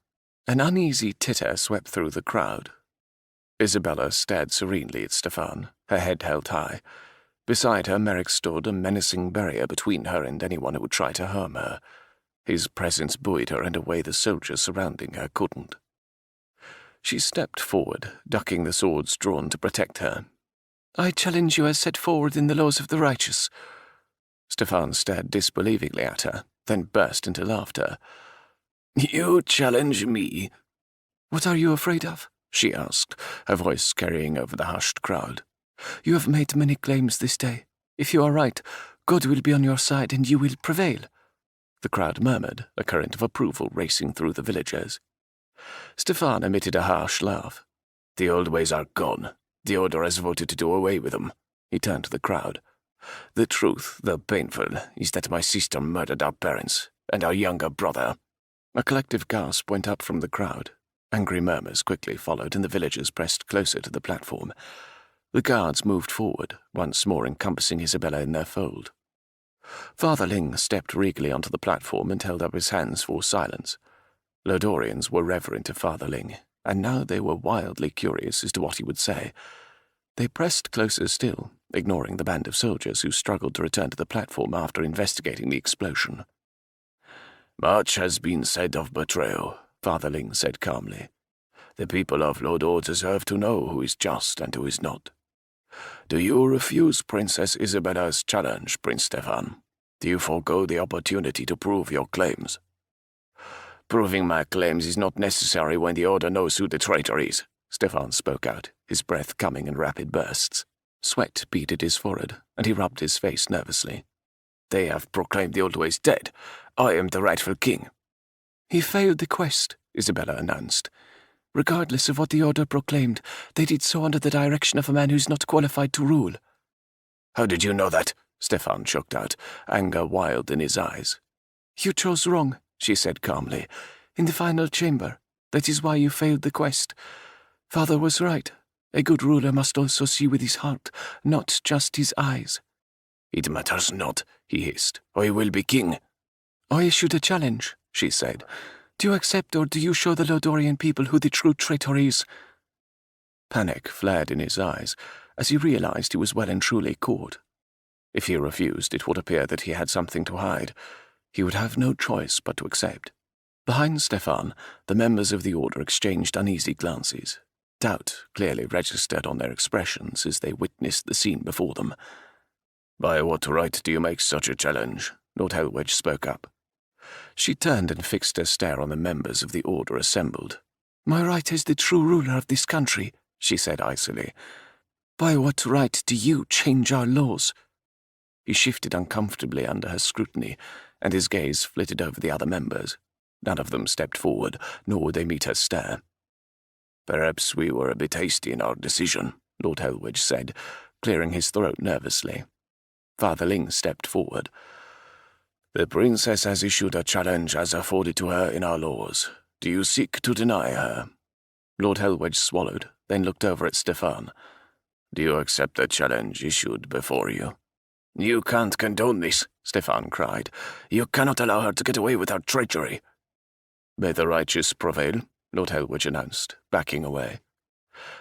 An uneasy titter swept through the crowd. Isabella stared serenely at Stefan, her head held high. Beside her, Merrick stood, a menacing barrier between her and anyone who would try to harm her. His presence buoyed her in a way the soldiers surrounding her couldn't. She stepped forward, ducking the swords drawn to protect her. "I challenge you as set forward in the laws of the righteous." Stefan stared disbelievingly at her, then burst into laughter. "You challenge me?" "What are you afraid of?" she asked, her voice carrying over the hushed crowd. "You have made many claims this day. If you are right, God will be on your side and you will prevail." The crowd murmured, a current of approval racing through the villagers. Stefan emitted a harsh laugh. "The old ways are gone. The Order has voted to do away with them." He turned to the crowd. "The truth, though painful, is that my sister murdered our parents and our younger brother." A collective gasp went up from the crowd. Angry murmurs quickly followed, and the villagers pressed closer to the platform. The guards moved forward, once more encompassing Isabella in their fold. Father Ling stepped regally onto the platform and held up his hands for silence. Lodorians were reverent of Father Ling, and now they were wildly curious as to what he would say. They pressed closer still, ignoring the band of soldiers who struggled to return to the platform after investigating the explosion. "Much has been said of betrayal," Father Ling said calmly. "The people of Lodor deserve to know who is just and who is not. Do you refuse Princess Isabella's challenge, Prince Stefan? Do you forego the opportunity to prove your claims?" "Proving my claims is not necessary when the Order knows who the traitor is," Stefan spoke out, his breath coming in rapid bursts. Sweat beaded his forehead, and he rubbed his face nervously. "They have proclaimed the old ways dead. I am the rightful king." "He failed the quest," Isabella announced. "Regardless of what the Order proclaimed, they did so under the direction of a man who's not qualified to rule." "How did you know that?" Stefan choked out, anger wild in his eyes. "You chose wrong," she said calmly. "In the final chamber. That is why you failed the quest. Father was right. A good ruler must also see with his heart, not just his eyes." "It matters not," he hissed. "I will be king." "I issued a challenge," she said. "Do you accept, or do you show the Lodorian people who the true traitor is?" Panic flared in his eyes as he realized he was well and truly caught. If he refused, it would appear that he had something to hide. He would have no choice but to accept. Behind Stefan, the members of the Order exchanged uneasy glances. Doubt clearly registered on their expressions as they witnessed the scene before them. "By what right do you make such a challenge?" Lord Helwedge spoke up. She turned and fixed her stare on the members of the Order assembled. "My right as the true ruler of this country," she said icily. "By what right do you change our laws?" He shifted uncomfortably under her scrutiny, and his gaze flitted over the other members. None of them stepped forward, nor would they meet her stare. "Perhaps we were a bit hasty in our decision," Lord Helwedge said, clearing his throat nervously. Father Ling stepped forward. "The princess has issued a challenge as afforded to her in our laws. Do you seek to deny her?" Lord Helwedge swallowed, then looked over at Stefan. "Do you accept the challenge issued before you?" "You can't condone this," Stefan cried. "You cannot allow her to get away with her treachery." "May the righteous prevail," Lord Helwedge announced, backing away.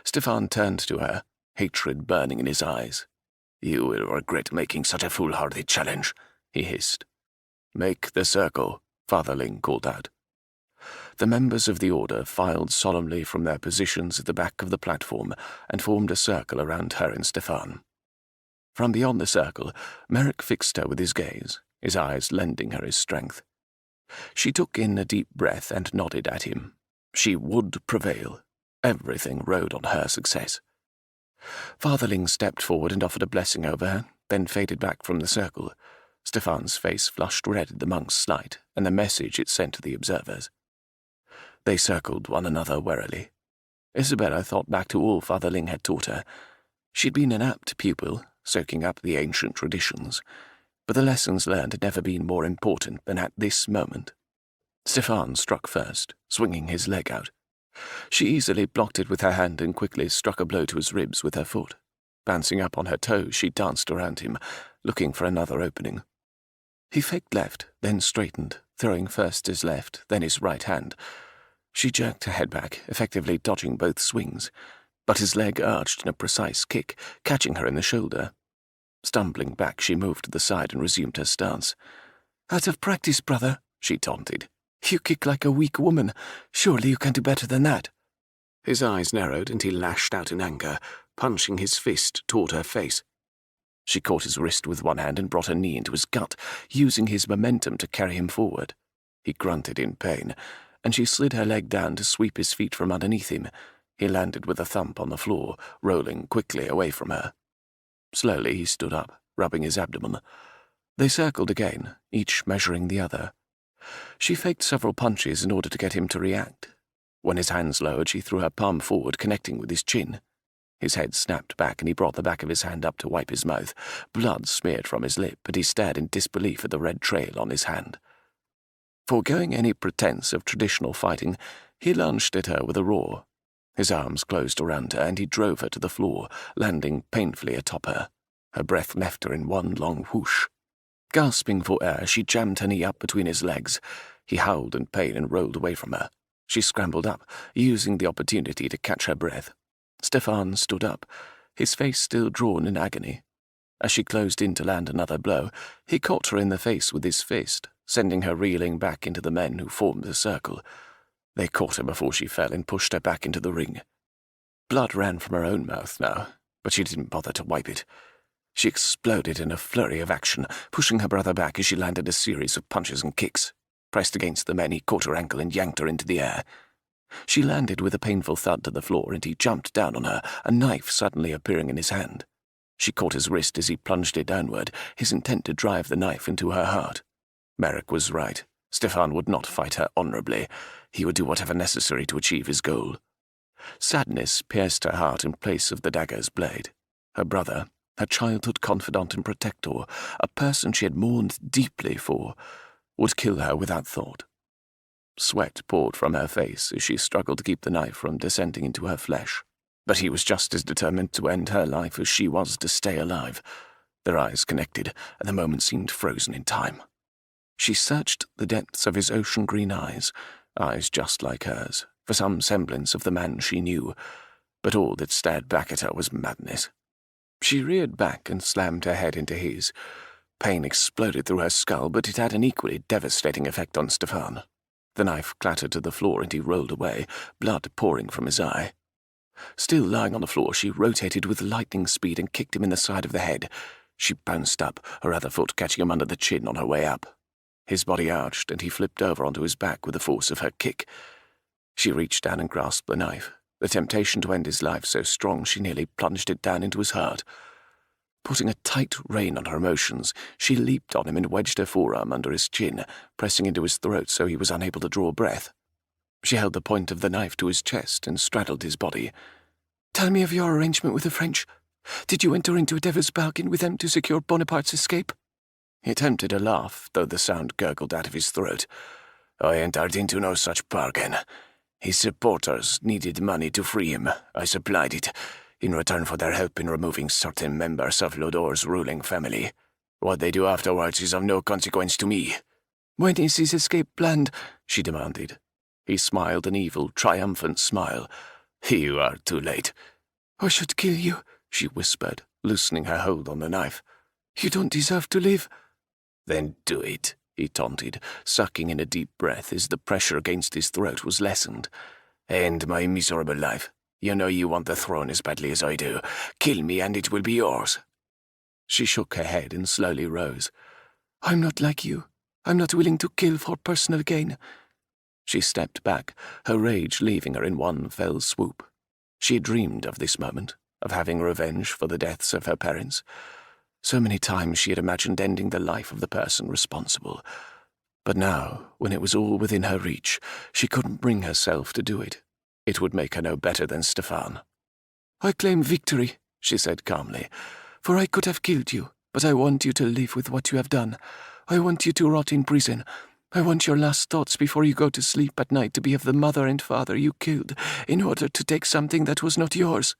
Stefan turned to her, hatred burning in his eyes. "You will regret making such a foolhardy challenge," he hissed. "Make the circle," Father Ling called out. The members of the Order filed solemnly from their positions at the back of the platform and formed a circle around her and Stefan. From beyond the circle, Merrick fixed her with his gaze, his eyes lending her his strength. She took in a deep breath and nodded at him. She would prevail. Everything rode on her success. Fatherling stepped forward and offered a blessing over her, then faded back from the circle. Stefan's face flushed red at the monk's slight and the message it sent to the observers. They circled one another warily. Isabella thought back to all Fatherling had taught her. She'd been an apt pupil, soaking up the ancient traditions, but the lessons learned had never been more important than at this moment. Stefan struck first, swinging his leg out. She easily blocked it with her hand and quickly struck a blow to his ribs with her foot. Bouncing up on her toes, she danced around him, looking for another opening. He faked left, then straightened, throwing first his left, then his right hand. She jerked her head back, effectively dodging both swings, but his leg arched in a precise kick, catching her in the shoulder. Stumbling back, she moved to the side and resumed her stance. "Out of practice, brother," she taunted. "You kick like a weak woman. Surely you can do better than that." His eyes narrowed and he lashed out in anger, punching his fist toward her face. She caught his wrist with one hand and brought her knee into his gut, using his momentum to carry him forward. He grunted in pain, and she slid her leg down to sweep his feet from underneath him. He landed with a thump on the floor, rolling quickly away from her. Slowly he stood up, rubbing his abdomen. They circled again, each measuring the other. She faked several punches in order to get him to react. When his hands lowered, she threw her palm forward, connecting with his chin. His head snapped back, and he brought the back of his hand up to wipe his mouth. Blood smeared from his lip, and he stared in disbelief at the red trail on his hand. Foregoing any pretense of traditional fighting, he lunged at her with a roar. His arms closed around her, and he drove her to the floor, landing painfully atop her. Her breath left her in one long whoosh. Gasping for air, she jammed her knee up between his legs. He howled in pain and rolled away from her. She scrambled up, using the opportunity to catch her breath. Stefan stood up, his face still drawn in agony. As she closed in to land another blow, he caught her in the face with his fist, sending her reeling back into the men who formed the circle. They caught her before she fell and pushed her back into the ring. Blood ran from her own mouth now, but she didn't bother to wipe it. She exploded in a flurry of action, pushing her brother back as she landed a series of punches and kicks. Pressed against the men, he caught her ankle and yanked her into the air. She landed with a painful thud to the floor, and he jumped down on her, a knife suddenly appearing in his hand. She caught his wrist as he plunged it downward, his intent to drive the knife into her heart. Merrick was right. Stefan would not fight her honorably. He would do whatever necessary to achieve his goal. Sadness pierced her heart in place of the dagger's blade. Her brother, her childhood confidant and protector, a person she had mourned deeply for, would kill her without thought. Sweat poured from her face as she struggled to keep the knife from descending into her flesh. But he was just as determined to end her life as she was to stay alive. Their eyes connected, and the moment seemed frozen in time. She searched the depths of his ocean-green eyes just like hers, for some semblance of the man she knew, but all that stared back at her was madness. She reared back and slammed her head into his. Pain exploded through her skull, but it had an equally devastating effect on Stefan. The knife clattered to the floor and he rolled away, blood pouring from his eye. Still lying on the floor, she rotated with lightning speed and kicked him in the side of the head. She bounced up, her other foot catching him under the chin on her way up. His body arched, and he flipped over onto his back with the force of her kick. She reached down and grasped the knife, the temptation to end his life so strong she nearly plunged it down into his heart. Putting a tight rein on her emotions, she leaped on him and wedged her forearm under his chin, pressing into his throat so he was unable to draw breath. She held the point of the knife to his chest and straddled his body. "Tell me of your arrangement with the French. Did you enter into a devil's bargain with them to secure Bonaparte's escape?" He attempted a laugh, though the sound gurgled out of his throat. "I entered into no such bargain. His supporters needed money to free him. I supplied it, in return for their help in removing certain members of Lodor's ruling family. What they do afterwards is of no consequence to me." "When is his escape planned?" she demanded. He smiled an evil, triumphant smile. "You are too late." "I should kill you," she whispered, loosening her hold on the knife. "You don't deserve to live." "Then do it," he taunted, sucking in a deep breath as the pressure against his throat was lessened. "End my miserable life. You know you want the throne as badly as I do. Kill me and it will be yours." She shook her head and slowly rose. "I'm not like you. I'm not willing to kill for personal gain." She stepped back, her rage leaving her in one fell swoop. She had dreamed of this moment, of having revenge for the deaths of her parents. So many times she had imagined ending the life of the person responsible. But now, when it was all within her reach, she couldn't bring herself to do it. It would make her no better than Stefan. "I claim victory," she said calmly, "for I could have killed you, but I want you to live with what you have done. I want you to rot in prison. I want your last thoughts before you go to sleep at night to be of the mother and father you killed in order to take something that was not yours."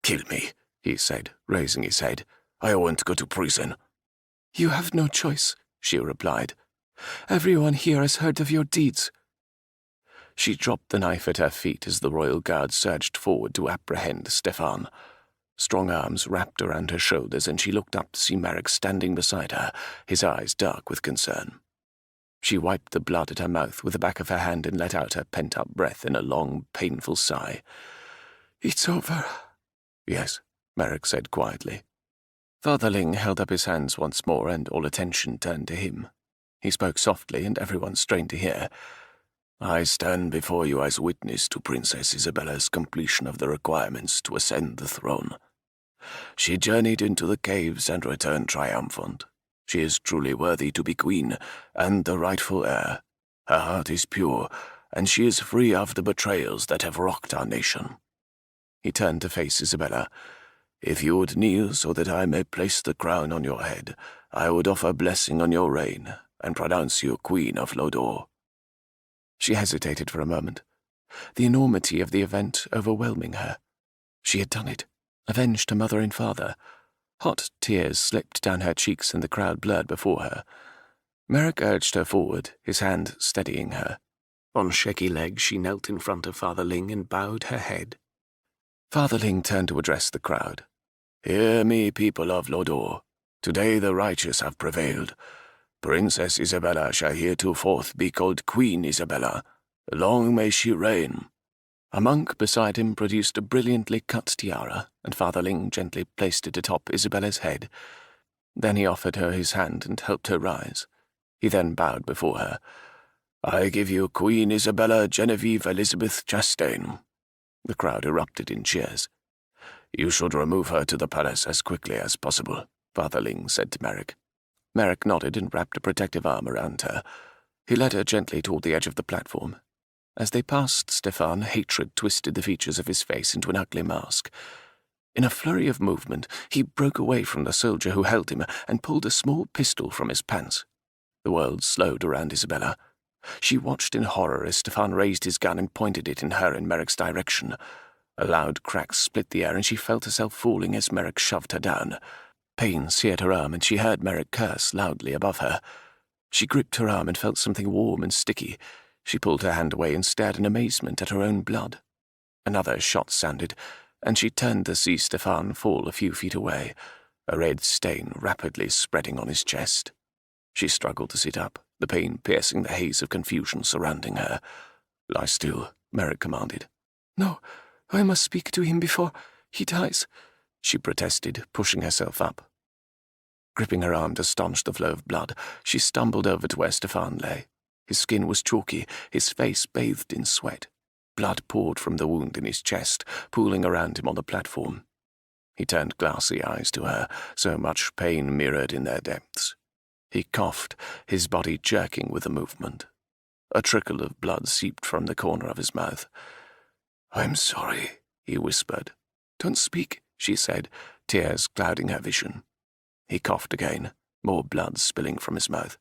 "Kill me," he said, raising his head. "I won't go to prison." "You have no choice," she replied. "Everyone here has heard of your deeds." She dropped the knife at her feet as the royal guard surged forward to apprehend Stefan. Strong arms wrapped around her shoulders, and she looked up to see Merrick standing beside her, his eyes dark with concern. She wiped the blood at her mouth with the back of her hand and let out her pent-up breath in a long, painful sigh. "It's over." "Yes," Merrick said quietly. Father Ling held up his hands once more, and all attention turned to him. He spoke softly, and everyone strained to hear. "I stand before you as witness to Princess Isabella's completion of the requirements to ascend the throne. She journeyed into the caves and returned triumphant. She is truly worthy to be queen and the rightful heir. Her heart is pure, and she is free of the betrayals that have rocked our nation." He turned to face Isabella. "If you would kneel so that I may place the crown on your head, I would offer blessing on your reign and pronounce you Queen of Lodor." She hesitated for a moment, the enormity of the event overwhelming her. She had done it, avenged her mother and father. Hot tears slipped down her cheeks and the crowd blurred before her. Merrick urged her forward, his hand steadying her. On shaky legs she knelt in front of Father Ling and bowed her head. Father Ling turned to address the crowd. "Hear me, people of Lodor. Today the righteous have prevailed. Princess Isabella shall heretofore be called Queen Isabella. Long may she reign." A monk beside him produced a brilliantly cut tiara, and Father Ling gently placed it atop Isabella's head. Then he offered her his hand and helped her rise. He then bowed before her. "I give you Queen Isabella Genevieve Elizabeth Chastaine." The crowd erupted in cheers. "You should remove her to the palace as quickly as possible," Father Ling said to Merrick. Merrick nodded and wrapped a protective arm around her. He led her gently toward the edge of the platform. As they passed Stefan, hatred twisted the features of his face into an ugly mask. In a flurry of movement, he broke away from the soldier who held him and pulled a small pistol from his pants. The world slowed around Isabella. She watched in horror as Stefan raised his gun and pointed it in her and Merrick's direction. A loud crack split the air, and she felt herself falling as Merrick shoved her down. Pain seared her arm, and she heard Merrick curse loudly above her. She gripped her arm and felt something warm and sticky. She pulled her hand away and stared in amazement at her own blood. Another shot sounded, and she turned to see Stefan fall a few feet away, a red stain rapidly spreading on his chest. She struggled to sit up, the pain piercing the haze of confusion surrounding her. "Lie still," Merrick commanded. "No, I must speak to him before he dies," she protested, pushing herself up. Gripping her arm to staunch the flow of blood, she stumbled over to where Stefan lay. His skin was chalky, his face bathed in sweat. Blood poured from the wound in his chest, pooling around him on the platform. He turned glassy eyes to her, so much pain mirrored in their depths. He coughed, his body jerking with the movement. A trickle of blood seeped from the corner of his mouth. "I'm sorry," he whispered. "Don't speak," she said, tears clouding her vision. He coughed again, more blood spilling from his mouth.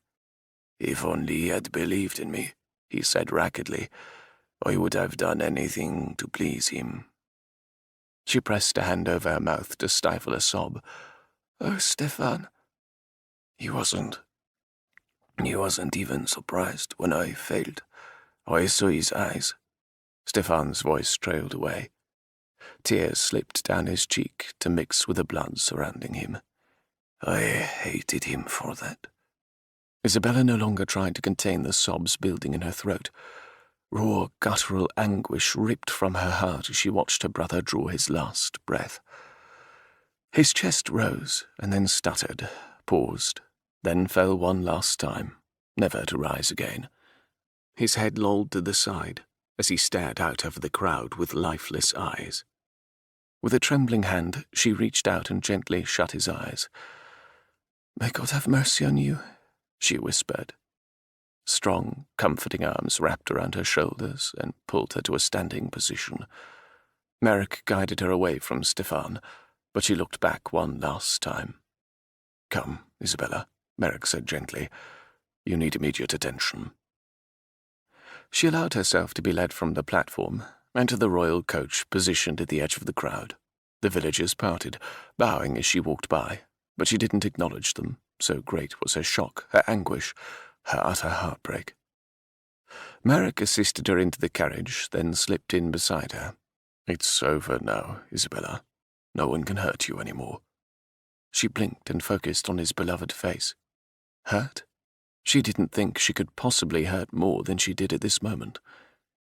"If only he had believed in me," he said raggedly, "I would have done anything to please him." She pressed a hand over her mouth to stifle a sob. "Oh, Stefan." He wasn't even surprised when I failed. I saw his eyes." Stefan's voice trailed away. Tears slipped down his cheek to mix with the blood surrounding him. "I hated him for that." Isabella no longer tried to contain the sobs building in her throat. Raw, guttural anguish ripped from her heart as she watched her brother draw his last breath. His chest rose and then stuttered, paused, then fell one last time, never to rise again. His head lolled to the side as he stared out over the crowd with lifeless eyes. With a trembling hand, she reached out and gently shut his eyes. "May God have mercy on you," she whispered. Strong, comforting arms wrapped around her shoulders and pulled her to a standing position. Merrick guided her away from Stefan, but she looked back one last time. "Come, Isabella," Merrick said gently. "You need immediate attention." She allowed herself to be led from the platform and to the royal coach positioned at the edge of the crowd. The villagers parted, bowing as she walked by, but she didn't acknowledge them, so great was her shock, her anguish, her utter heartbreak. Merrick assisted her into the carriage, then slipped in beside her. "It's over now, Isabella. No one can hurt you anymore." She blinked and focused on his beloved face. Hurt? She didn't think she could possibly hurt more than she did at this moment.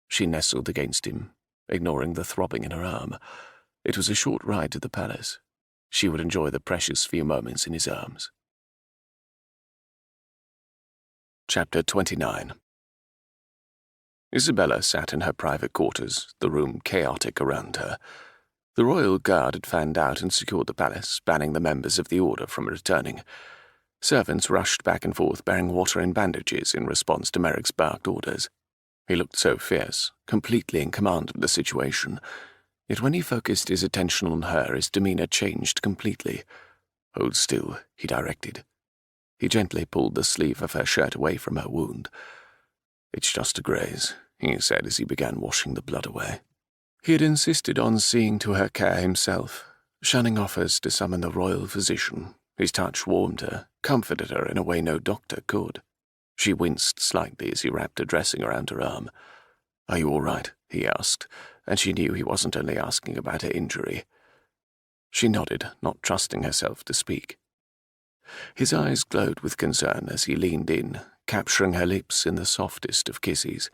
She nestled against him, ignoring the throbbing in her arm. It was a short ride to the palace. She would enjoy the precious few moments in his arms. Chapter 29. Isabella sat in her private quarters, the room chaotic around her. The royal guard had fanned out and secured the palace, banning the members of the order from returning. Servants rushed back and forth bearing water and bandages in response to Merrick's barked orders. He looked so fierce, completely in command of the situation. Yet when he focused his attention on her, his demeanor changed completely. "Hold still," he directed. He gently pulled the sleeve of her shirt away from her wound. "It's just a graze," he said as he began washing the blood away. He had insisted on seeing to her care himself, shunning offers to summon the royal physician. His touch warmed her, comforted her in a way no doctor could. She winced slightly as he wrapped a dressing around her arm. "Are you all right?" he asked, and she knew he wasn't only asking about her injury. She nodded, not trusting herself to speak. His eyes glowed with concern as he leaned in, capturing her lips in the softest of kisses.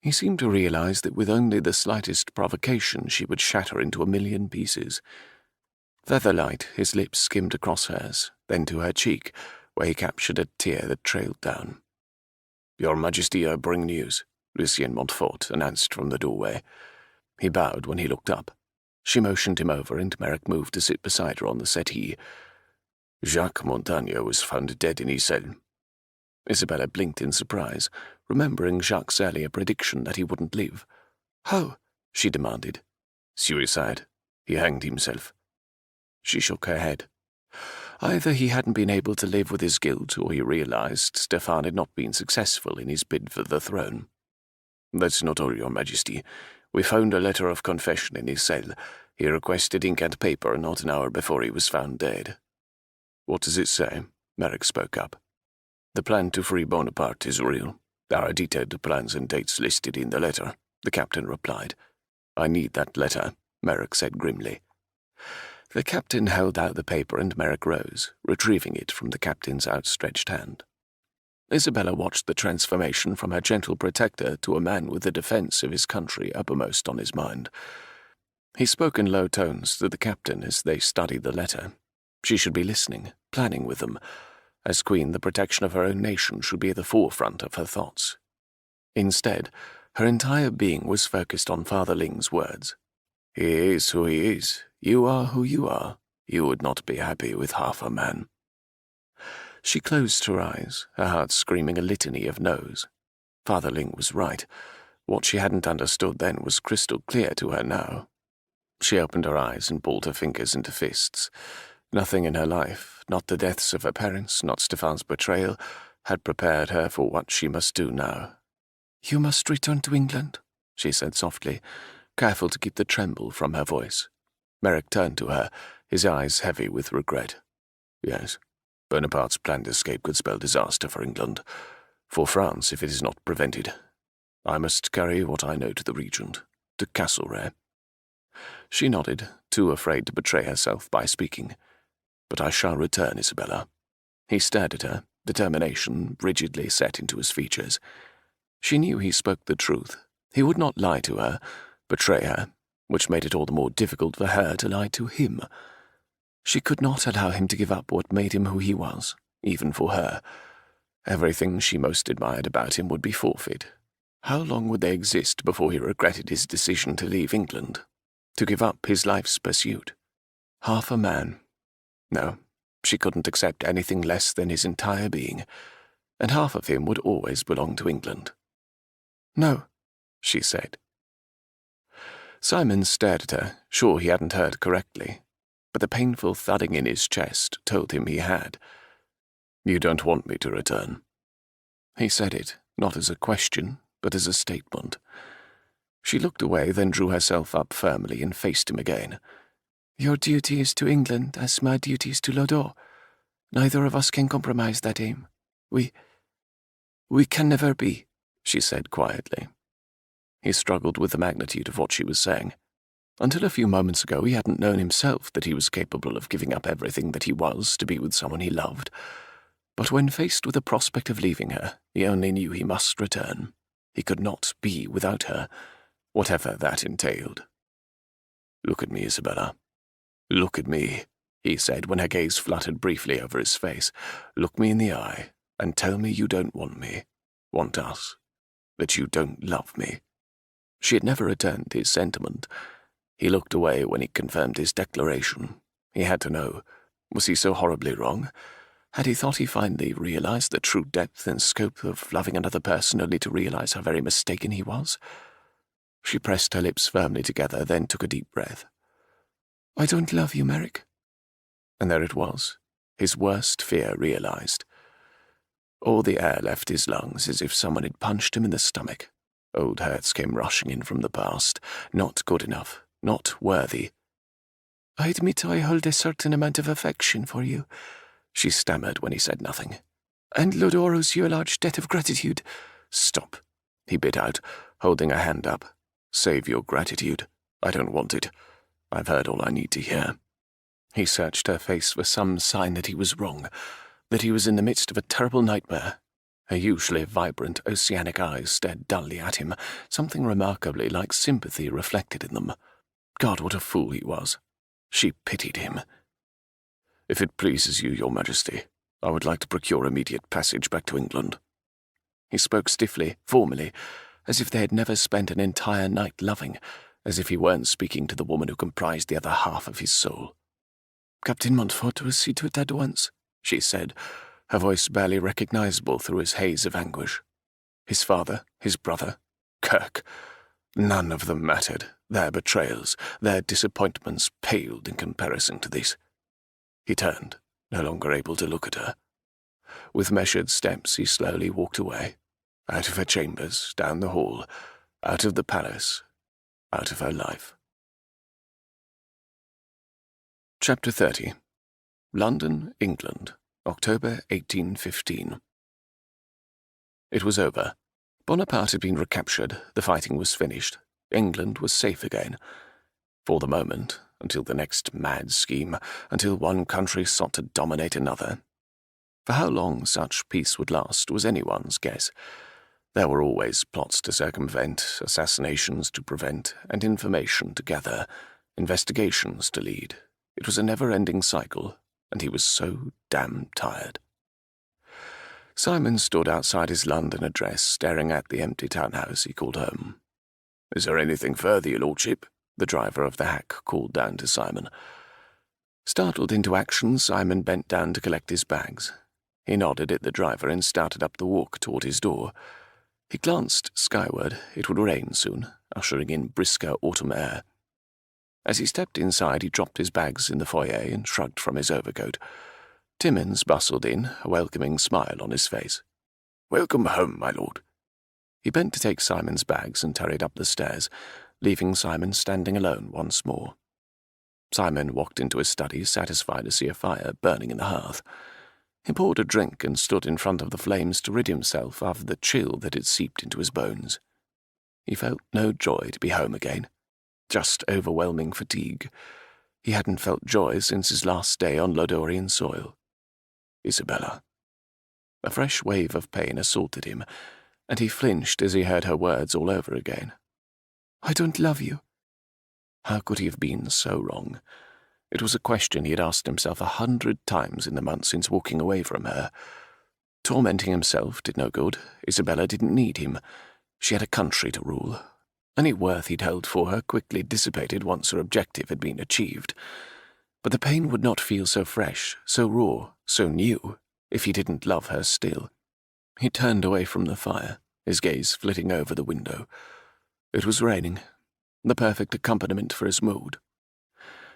He seemed to realize that with only the slightest provocation she would shatter into a million pieces. Featherlight, his lips skimmed across hers, then to her cheek, where he captured a tear that trailed down. "Your Majesty, I bring news," Lucien Montfort announced from the doorway. He bowed when he looked up. She motioned him over, and Merrick moved to sit beside her on the settee. "Jacques Montaigne was found dead in his cell." Isabella blinked in surprise, remembering Jacques' earlier prediction that he wouldn't live. "How?" she demanded. "Suicide. He hanged himself." She shook her head. Either he hadn't been able to live with his guilt, or he realized Stefan had not been successful in his bid for the throne. "That's not all, Your Majesty. We found a letter of confession in his cell. He requested ink and paper not an hour before he was found dead." "What does it say?" Merrick spoke up. "The plan to free Bonaparte is real. There are detailed plans and dates listed in the letter," the captain replied. "I need that letter," Merrick said grimly. The captain held out the paper and Merrick rose, retrieving it from the captain's outstretched hand. Isabella watched the transformation from her gentle protector to a man with the defense of his country uppermost on his mind. He spoke in low tones to the captain as they studied the letter. She should be listening, planning with them. As queen, the protection of her own nation should be at the forefront of her thoughts. Instead, her entire being was focused on Father Ling's words. "He is who he is. You are who you are. You would not be happy with half a man." She closed her eyes, her heart screaming a litany of no's. Father Ling was right. What she hadn't understood then was crystal clear to her now. She opened her eyes and balled her fingers into fists. Nothing in her life, not the deaths of her parents, not Stefan's betrayal, had prepared her for what she must do now. "You must return to England," she said softly, careful to keep the tremble from her voice. Merrick turned to her, his eyes heavy with regret. "Yes, Bonaparte's planned escape could spell disaster for England, for France if it is not prevented. I must carry what I know to the regent, to Castlereagh." She nodded, too afraid to betray herself by speaking. "But I shall return, Isabella." He stared at her, determination rigidly set into his features. She knew he spoke the truth. He would not lie to her, betray her, which made it all the more difficult for her to lie to him. She could not allow him to give up what made him who he was, even for her. Everything she most admired about him would be forfeit. How long would they exist before he regretted his decision to leave England? to give up his life's pursuit. Half a man. No, she couldn't accept anything less than his entire being, and half of him would always belong to England. "No," she said. Simon stared at her, sure he hadn't heard correctly, but the painful thudding in his chest told him he had. "You don't want me to return." He said it, not as a question, but as a statement. She looked away, then drew herself up firmly and faced him again. "Your duty is to England as my duty is to Lodore. Neither of us can compromise that aim. We can never be," she said quietly. He struggled with the magnitude of what she was saying. Until a few moments ago he hadn't known himself that he was capable of giving up everything that he was to be with someone he loved. But when faced with the prospect of leaving her, he only knew he must return. He could not be without her, whatever that entailed. "Look at me, Isabella. Look at me," he said when her gaze fluttered briefly over his face. "Look me in the eye and tell me you don't want me, want us, that you don't love me." She had never returned his sentiment. He looked away when he confirmed his declaration. He had to know. Was he so horribly wrong? Had he thought he finally realized the true depth and scope of loving another person only to realize how very mistaken he was? She pressed her lips firmly together, then took a deep breath. "I don't love you, Merrick." And there it was, his worst fear realized. All the air left his lungs as if someone had punched him in the stomach. Old hurts came rushing in from the past. Not good enough, not worthy. "I admit I hold a certain amount of affection for you," she stammered when he said nothing. "And Lodore owes you a large debt of gratitude." "Stop," he bit out, holding a hand up. "Save your gratitude. I don't want it. I've heard all I need to hear." He searched her face for some sign that he was wrong, that he was in the midst of a terrible nightmare. Her usually vibrant, oceanic eyes stared dully at him, something remarkably like sympathy reflected in them. God, what a fool he was. She pitied him. "If it pleases you, Your Majesty, I would like to procure immediate passage back to England." He spoke stiffly, formally, as if they had never spent an entire night loving, as if he weren't speaking to the woman who comprised the other half of his soul. "Captain Montfort will see to it at once," she said, her voice barely recognizable through his haze of anguish. His father, his brother, Kirk. None of them mattered. Their betrayals, their disappointments paled in comparison to this. He turned, no longer able to look at her. With measured steps he slowly walked away, out of her chambers, down the hall, out of the palace, out of her life. Chapter 30. London, England, October 1815. It was over. Bonaparte had been recaptured, the fighting was finished, England was safe again. For the moment, until the next mad scheme, until one country sought to dominate another. For how long such peace would last was anyone's guess. There were always plots to circumvent, assassinations to prevent, and information to gather, investigations to lead. It was a never-ending cycle, and he was so damn tired. Simon stood outside his London address, staring at the empty townhouse he called home. "Is there anything further, your lordship?" the driver of the hack called down to Simon. Startled into action, Simon bent down to collect his bags. He nodded at the driver and started up the walk toward his door. He glanced skyward. It would rain soon, ushering in brisker autumn air. As he stepped inside, he dropped his bags in the foyer and shrugged from his overcoat. Timmins bustled in, a welcoming smile on his face. "Welcome home, my lord." He bent to take Simon's bags and hurried up the stairs, leaving Simon standing alone once more. Simon walked into his study, satisfied to see a fire burning in the hearth. He poured a drink and stood in front of the flames to rid himself of the chill that had seeped into his bones. He felt no joy to be home again, just overwhelming fatigue. He hadn't felt joy since his last day on Lodorian soil. Isabella. A fresh wave of pain assaulted him, and he flinched as he heard her words all over again. "I don't love you." How could he have been so wrong? It was a question he had asked himself 100 times in the months since walking away from her. Tormenting himself did no good. Isabella didn't need him. She had a country to rule. Any worth he'd held for her quickly dissipated once her objective had been achieved. But the pain would not feel so fresh, so raw, so new, if he didn't love her still. He turned away from the fire, his gaze flitting over the window. It was raining, the perfect accompaniment for his mood.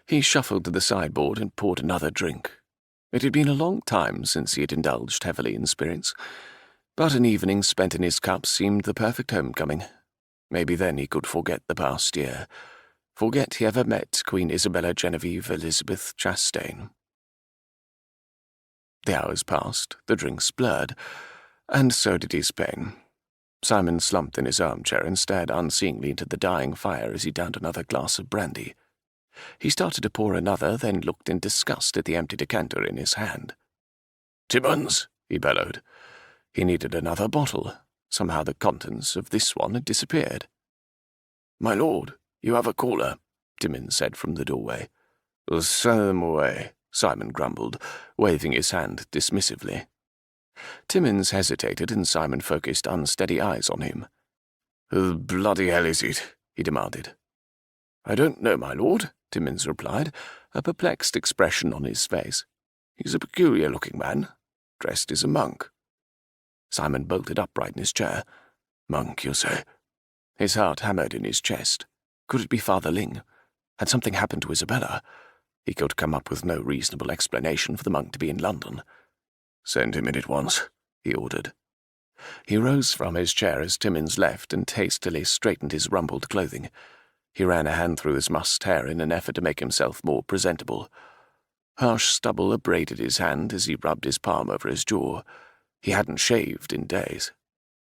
He shuffled to the sideboard and poured another drink. It had been a long time since he had indulged heavily in spirits, but an evening spent in his cup seemed the perfect homecoming. Maybe then he could forget the past year, forget he ever met Queen Isabella Genevieve Elizabeth Chastaine. The hours passed, the drinks blurred, and so did his pain. Simon slumped in his armchair and stared unseeingly into the dying fire as he downed another glass of brandy. He started to pour another, then looked in disgust at the empty decanter in his hand. "Timmons!" he bellowed. He needed another bottle. Somehow the contents of this one had disappeared. "My lord, you have a caller," Timmons said from the doorway. "Send them away," Simon grumbled, waving his hand dismissively. Timmons hesitated, and Simon focused unsteady eyes on him. "Who the bloody hell is it?" he demanded. "I don't know, my lord," Timmons replied, a perplexed expression on his face. "He's a peculiar-looking man, dressed as a monk." Simon bolted upright in his chair. "Monk, you say?" His heart hammered in his chest. Could it be Father Ling? Had something happened to Isabella? He could come up with no reasonable explanation for the monk to be in London. "Send him in at once," he ordered. He rose from his chair as Timmons left and hastily straightened his rumpled clothing. He ran a hand through his mussed hair in an effort to make himself more presentable. Harsh stubble abraded his hand as he rubbed his palm over his jaw. He hadn't shaved in days.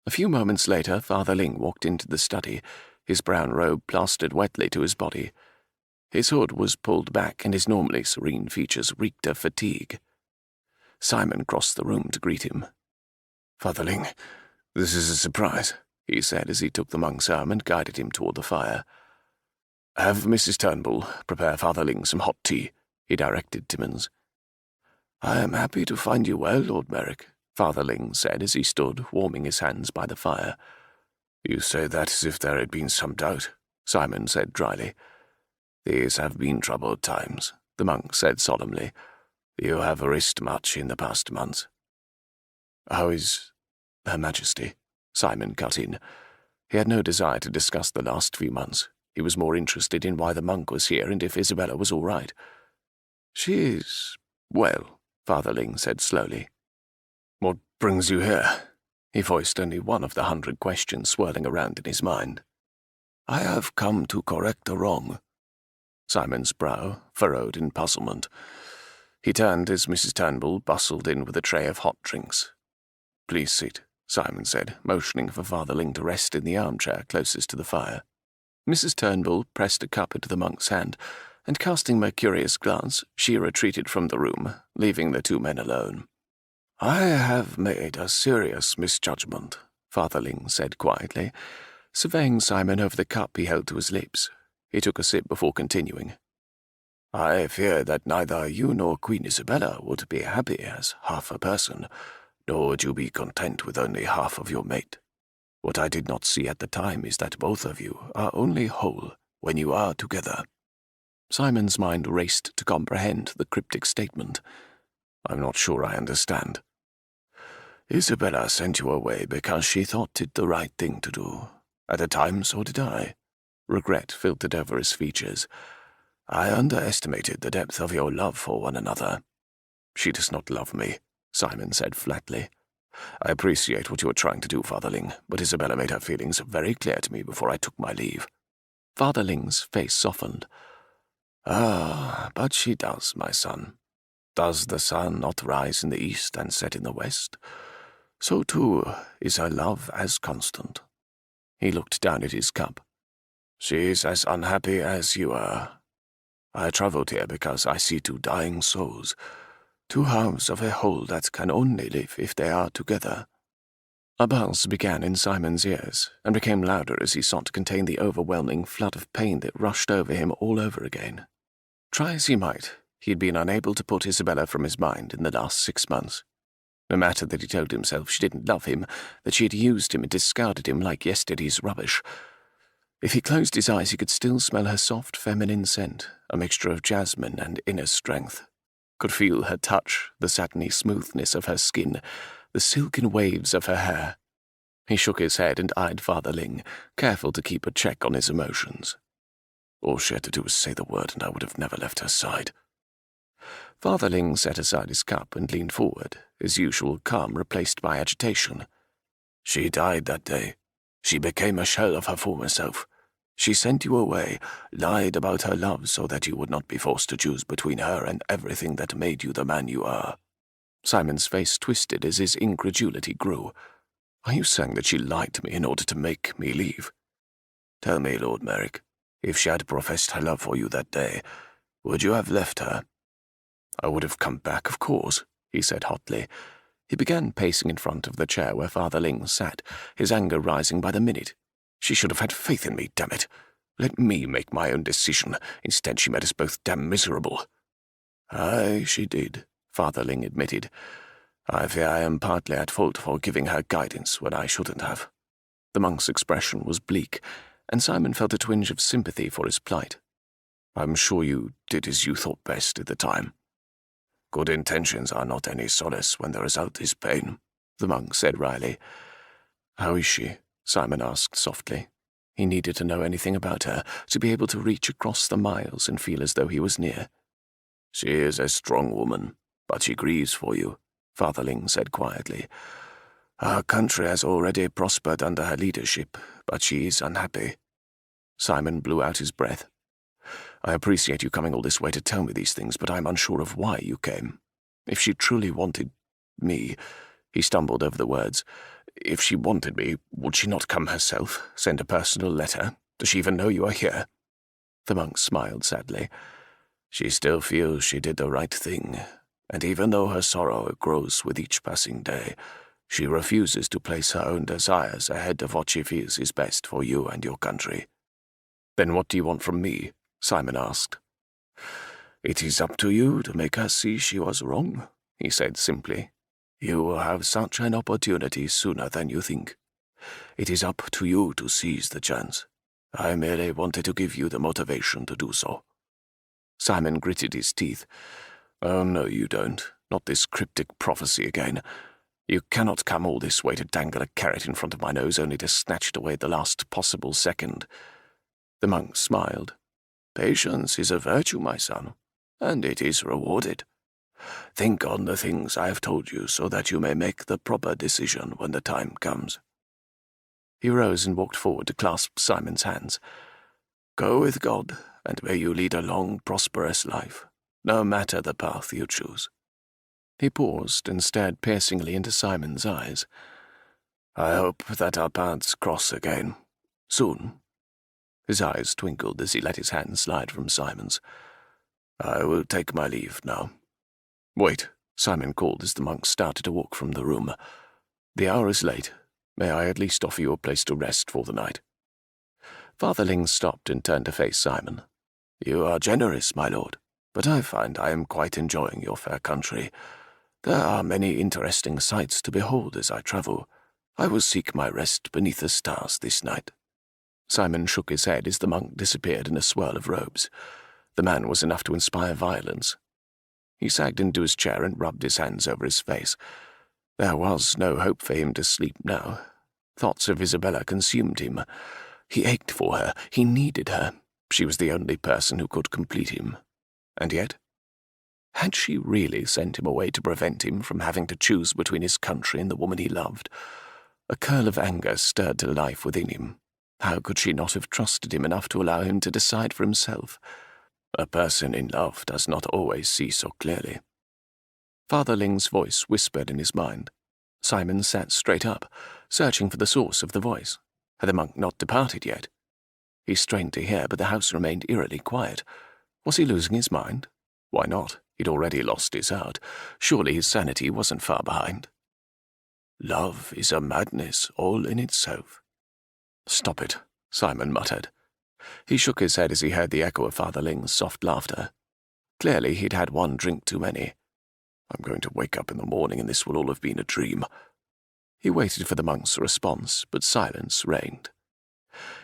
A few moments later, Father Ling walked into the study, his brown robe plastered wetly to his body. His hood was pulled back, and his normally serene features reeked of fatigue. Simon crossed the room to greet him. "Father Ling, this is a surprise," he said as he took the monk's arm and guided him toward the fire. "Have Mrs. Turnbull prepare Father Ling some hot tea," he directed Timmons. "I am happy to find you well, Lord Merrick," Father Ling said as he stood, warming his hands by the fire. "You say that as if there had been some doubt," Simon said dryly. "These have been troubled times," the monk said solemnly. "You have risked much in the past months." "How is Her Majesty?" Simon cut in. He had no desire to discuss the last few months. He was more interested in why the monk was here and if Isabella was all right. "She is well," Father Ling said slowly. "What brings you here?" He voiced only one of the 100 questions swirling around in his mind. "I have come to correct a wrong." Simon's brow furrowed in puzzlement. He turned as Mrs. Turnbull bustled in with a tray of hot drinks. "Please sit," Simon said, motioning for Father Ling to rest in the armchair closest to the fire. Mrs. Turnbull pressed a cup into the monk's hand, and casting a curious glance, she retreated from the room, leaving the two men alone. "I have made a serious misjudgment," Father Ling said quietly, surveying Simon over the cup he held to his lips. He took a sip before continuing. "I fear that neither you nor Queen Isabella would be happy as half a person, nor would you be content with only half of your mate. What I did not see at the time is that both of you are only whole when you are together." Simon's mind raced to comprehend the cryptic statement. "I'm not sure I understand." "Isabella sent you away because she thought it the right thing to do. At the time, so did I." Regret filtered over his features. "I underestimated the depth of your love for one another." "She does not love me," Simon said flatly. "I appreciate what you are trying to do, Father Ling, but Isabella made her feelings very clear to me before I took my leave." Father Ling's face softened. "Ah, but she does, my son. Does the sun not rise in the east and set in the west? So too is her love as constant." He looked down at his cup. "She is as unhappy as you are. I travelled here because I see two dying souls, two halves of a whole that can only live if they are together." A buzz began in Simon's ears, and became louder as he sought to contain the overwhelming flood of pain that rushed over him all over again. Try as he might, he had been unable to put Isabella from his mind in the last 6 months. No matter that he told himself she didn't love him, that she had used him and discarded him like yesterday's rubbish. If he closed his eyes, he could still smell her soft feminine scent, a mixture of jasmine and inner strength. Could feel her touch, the satiny smoothness of her skin, the silken waves of her hair. He shook his head and eyed Father Ling, careful to keep a check on his emotions. All she had to do was say the word, and I would have never left her side. Father Ling set aside his cup and leaned forward, his usual calm replaced by agitation. She died that day. She became a shell of her former self. She sent you away, lied about her love so that you would not be forced to choose between her and everything that made you the man you are. Simon's face twisted as his incredulity grew. Are you saying that she lied to me in order to make me leave? Tell me, Lord Merrick, if she had professed her love for you that day, would you have left her? I would have come back, of course, he said hotly. He began pacing in front of the chair where Father Ling sat, his anger rising by the minute. She should have had faith in me, damn it. Let me make my own decision. Instead, she made us both damn miserable. Aye, she did, Father Ling admitted. I fear I am partly at fault for giving her guidance when I shouldn't have. The monk's expression was bleak, and Simon felt a twinge of sympathy for his plight. I'm sure you did as you thought best at the time. Good intentions are not any solace when the result is pain, the monk said wryly. How is she? Simon asked softly. He needed to know anything about her, to be able to reach across the miles and feel as though he was near. She is a strong woman, but she grieves for you, Father Ling said quietly. Our country has already prospered under her leadership, but she is unhappy. Simon blew out his breath. I appreciate you coming all this way to tell me these things, but I'm unsure of why you came. If she truly wanted me, he stumbled over the words. If she wanted me, would she not come herself, send a personal letter? Does she even know you are here? The monk smiled sadly. She still feels she did the right thing, and even though her sorrow grows with each passing day, she refuses to place her own desires ahead of what she feels is best for you and your country. Then what do you want from me? Simon asked. It is up to you to make her see she was wrong, he said simply. You will have such an opportunity sooner than you think. It is up to you to seize the chance. I merely wanted to give you the motivation to do so. Simon gritted his teeth. Oh, no, you don't. Not this cryptic prophecy again. You cannot come all this way to dangle a carrot in front of my nose only to snatch it away at the last possible second. The monk smiled. Patience is a virtue, my son, and it is rewarded. Think on the things I have told you so that you may make the proper decision when the time comes. He rose and walked forward to clasp Simon's hands. Go with God, and may you lead a long, prosperous life, no matter the path you choose. He paused and stared piercingly into Simon's eyes. I hope that our paths cross again, soon. His eyes twinkled as he let his hand slide from Simon's. I will take my leave now. Wait, Simon called as the monk started to walk from the room. The hour is late. May I at least offer you a place to rest for the night? Father Ling stopped and turned to face Simon. You are generous, my lord, but I find I am quite enjoying your fair country. There are many interesting sights to behold as I travel. I will seek my rest beneath the stars this night. Simon shook his head as the monk disappeared in a swirl of robes. The man was enough to inspire violence. He sagged into his chair and rubbed his hands over his face. There was no hope for him to sleep now. Thoughts of Isabella consumed him. He ached for her. He needed her. She was the only person who could complete him. And yet, had she really sent him away to prevent him from having to choose between his country and the woman he loved? A curl of anger stirred to life within him. How could she not have trusted him enough to allow him to decide for himself? A person in love does not always see so clearly. Father Ling's voice whispered in his mind. Simon sat straight up, searching for the source of the voice. Had the monk not departed yet? He strained to hear, but the house remained eerily quiet. Was he losing his mind? Why not? He'd already lost his heart. Surely his sanity wasn't far behind. Love is a madness all in itself. Stop it, Simon muttered. He shook his head as he heard the echo of Father Ling's soft laughter. Clearly he'd had one drink too many. I'm going to wake up in the morning and this will all have been a dream. He waited for the monk's response, but silence reigned.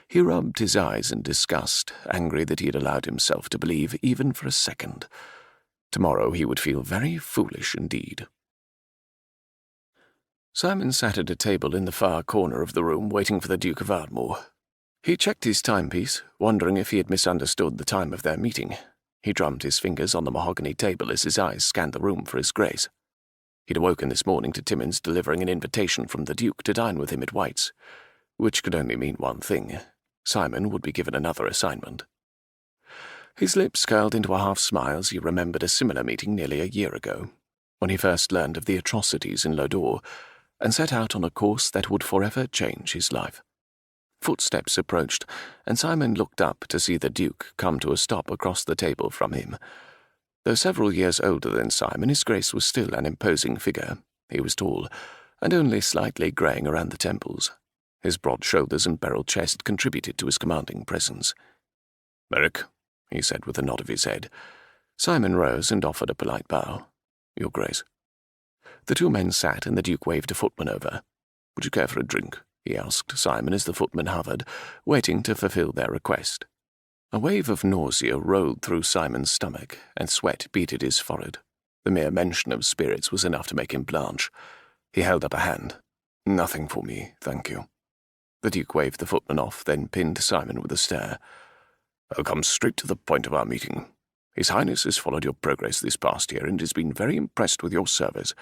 He rubbed his eyes in disgust, angry that he had allowed himself to believe even for a second. Tomorrow he would feel very foolish indeed. Simon sat at a table in the far corner of the room waiting for the Duke of Ardmore. He checked his timepiece, wondering if he had misunderstood the time of their meeting. He drummed his fingers on the mahogany table as his eyes scanned the room for his grace. He'd awoken this morning to Timmins delivering an invitation from the Duke to dine with him at White's, which could only mean one thing. Simon would be given another assignment. His lips curled into a half-smile as he remembered a similar meeting nearly a year ago, when he first learned of the atrocities in Lodore, and set out on a course that would forever change his life. Footsteps approached, and Simon looked up to see the Duke come to a stop across the table from him. Though several years older than Simon, his grace was still an imposing figure. He was tall, and only slightly greying around the temples. His broad shoulders and barrel chest contributed to his commanding presence. "Merrick," he said with a nod of his head. Simon rose and offered a polite bow. "Your Grace." The two men sat, and the Duke waved a footman over. "Would you care for a drink?" he asked Simon as the footman hovered, waiting to fulfill their request. A wave of nausea rolled through Simon's stomach, and sweat beaded his forehead. The mere mention of spirits was enough to make him blanch. He held up a hand. "Nothing for me, thank you." The Duke waved the footman off, then pinned Simon with a stare. "I'll come straight to the point of our meeting. His Highness has followed your progress this past year and has been very impressed with your service,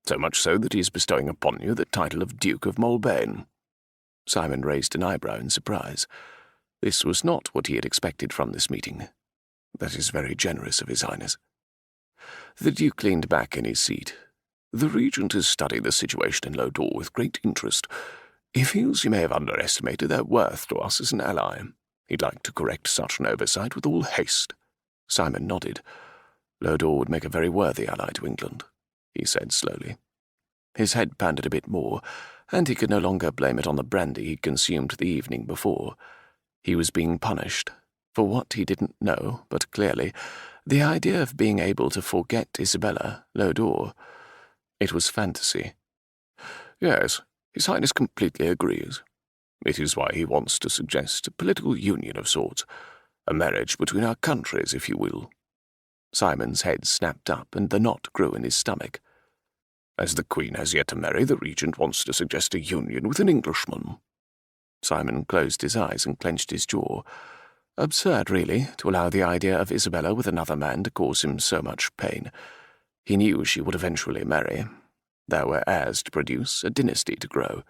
so much so that he is bestowing upon you the title of Duke of Mulbane." Simon raised an eyebrow in surprise. This was not what he had expected from this meeting. "That is very generous of His Highness." The Duke leaned back in his seat. "The Regent has studied the situation in Lodore with great interest. He feels you may have underestimated their worth to us as an ally. He'd like to correct such an oversight with all haste." Simon nodded. "Lodore would make a very worthy ally to England," he said slowly. His head pounded a bit more, and he could no longer blame it on the brandy he'd consumed the evening before. He was being punished for what he didn't know, but clearly, the idea of being able to forget Isabella, Lodore. It was fantasy. "Yes, His Highness completely agrees. It is why he wants to suggest a political union of sorts, a marriage between our countries, if you will." Simon's head snapped up, and the knot grew in his stomach. "As the Queen has yet to marry, the Regent wants to suggest a union with an Englishman." Simon closed his eyes and clenched his jaw. Absurd, really, to allow the idea of Isabella with another man to cause him so much pain. He knew she would eventually marry. There were heirs to produce, a dynasty to grow.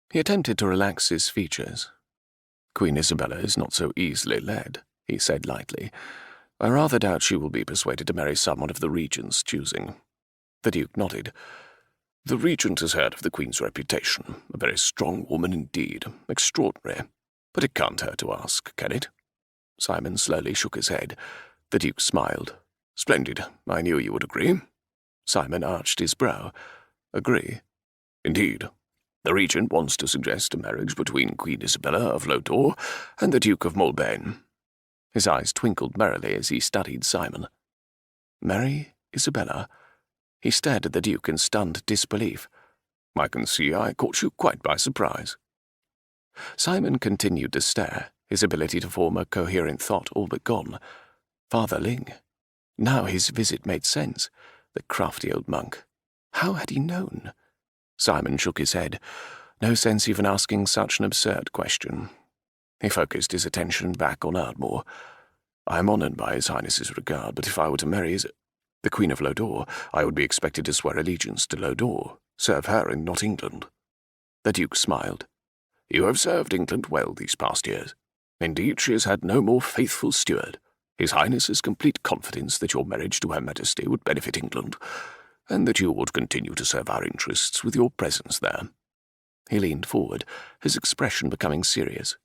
He attempted to relax his features. "Queen Isabella is not so easily led," he said lightly. "I rather doubt she will be persuaded to marry someone of the Regent's choosing." The Duke nodded. "The Regent has heard of the Queen's reputation. A very strong woman indeed. Extraordinary. But it can't hurt to ask, can it?" Simon slowly shook his head. The Duke smiled. "Splendid. I knew you would agree." Simon arched his brow. "Agree?" "Indeed. The Regent wants to suggest a marriage between Queen Isabella of Lodore and the Duke of Mulbane." His eyes twinkled merrily as he studied Simon. "Marry Isabella?" He stared at the Duke in stunned disbelief. "I can see I caught you quite by surprise." Simon continued to stare, his ability to form a coherent thought all but gone. Father Ling. Now his visit made sense. The crafty old monk. How had he known? Simon shook his head. No sense even asking such an absurd question. He focused his attention back on Ardmore. "I am honoured by His Highness's regard, but if I were to marry the Queen of Lodore, I would be expected to swear allegiance to Lodore, serve her and not England." The Duke smiled. "You have served England well these past years. Indeed, she has had no more faithful steward. His Highness has complete confidence that your marriage to Her Majesty would benefit England, and that you would continue to serve our interests with your presence there." He leaned forward, his expression becoming serious.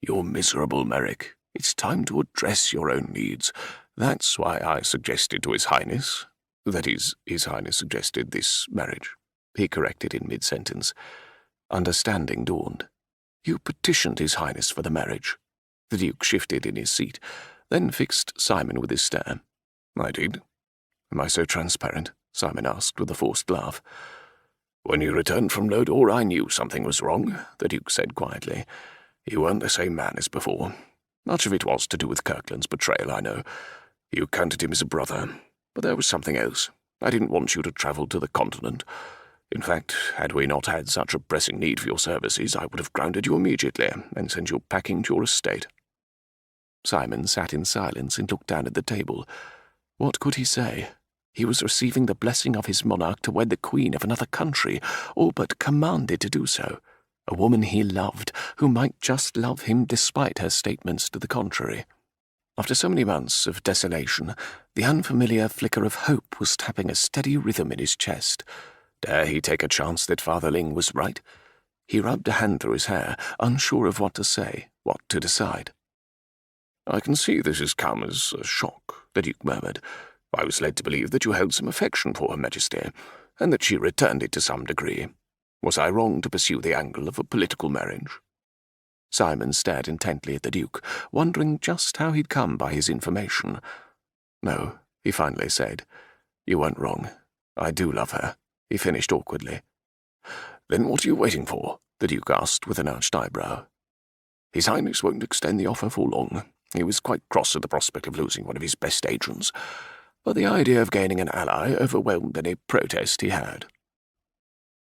"You're miserable, Merrick. It's time to address your own needs. That's why I suggested to His Highness, that is, His Highness suggested this marriage," he corrected in mid-sentence. Understanding dawned. "You petitioned His Highness for the marriage." The Duke shifted in his seat, then fixed Simon with his stare. "I did." "Am I so transparent?" Simon asked with a forced laugh. "When you returned from Lodore, I knew something was wrong," the Duke said quietly. You weren't the same man as before. Much of it was to do with Kirkland's betrayal, I know. You counted him as a brother, but there was something else. I didn't want you to travel to the continent. In fact, had we not had such a pressing need for your services, I would have grounded you immediately and sent you packing to your estate. Simon sat in silence and looked down at the table. What could he say? He was receiving the blessing of his monarch to wed the queen of another country, all but commanded to do so. A woman he loved, who might just love him despite her statements to the contrary. After so many months of desolation, the unfamiliar flicker of hope was tapping a steady rhythm in his chest. Dare he take a chance that Father Ling was right? He rubbed a hand through his hair, unsure of what to say, what to decide. I can see this has come as a shock, the Duke murmured. I was led to believe that you held some affection for Her Majesty, and that she returned it to some degree. Was I wrong to pursue the angle of a political marriage? Simon stared intently at the Duke, wondering just how he'd come by his information. No, he finally said. You weren't wrong. I do love her, he finished awkwardly. Then what are you waiting for? The Duke asked with an arched eyebrow. His Highness won't extend the offer for long. He was quite cross at the prospect of losing one of his best agents, but the idea of gaining an ally overwhelmed any protest he had.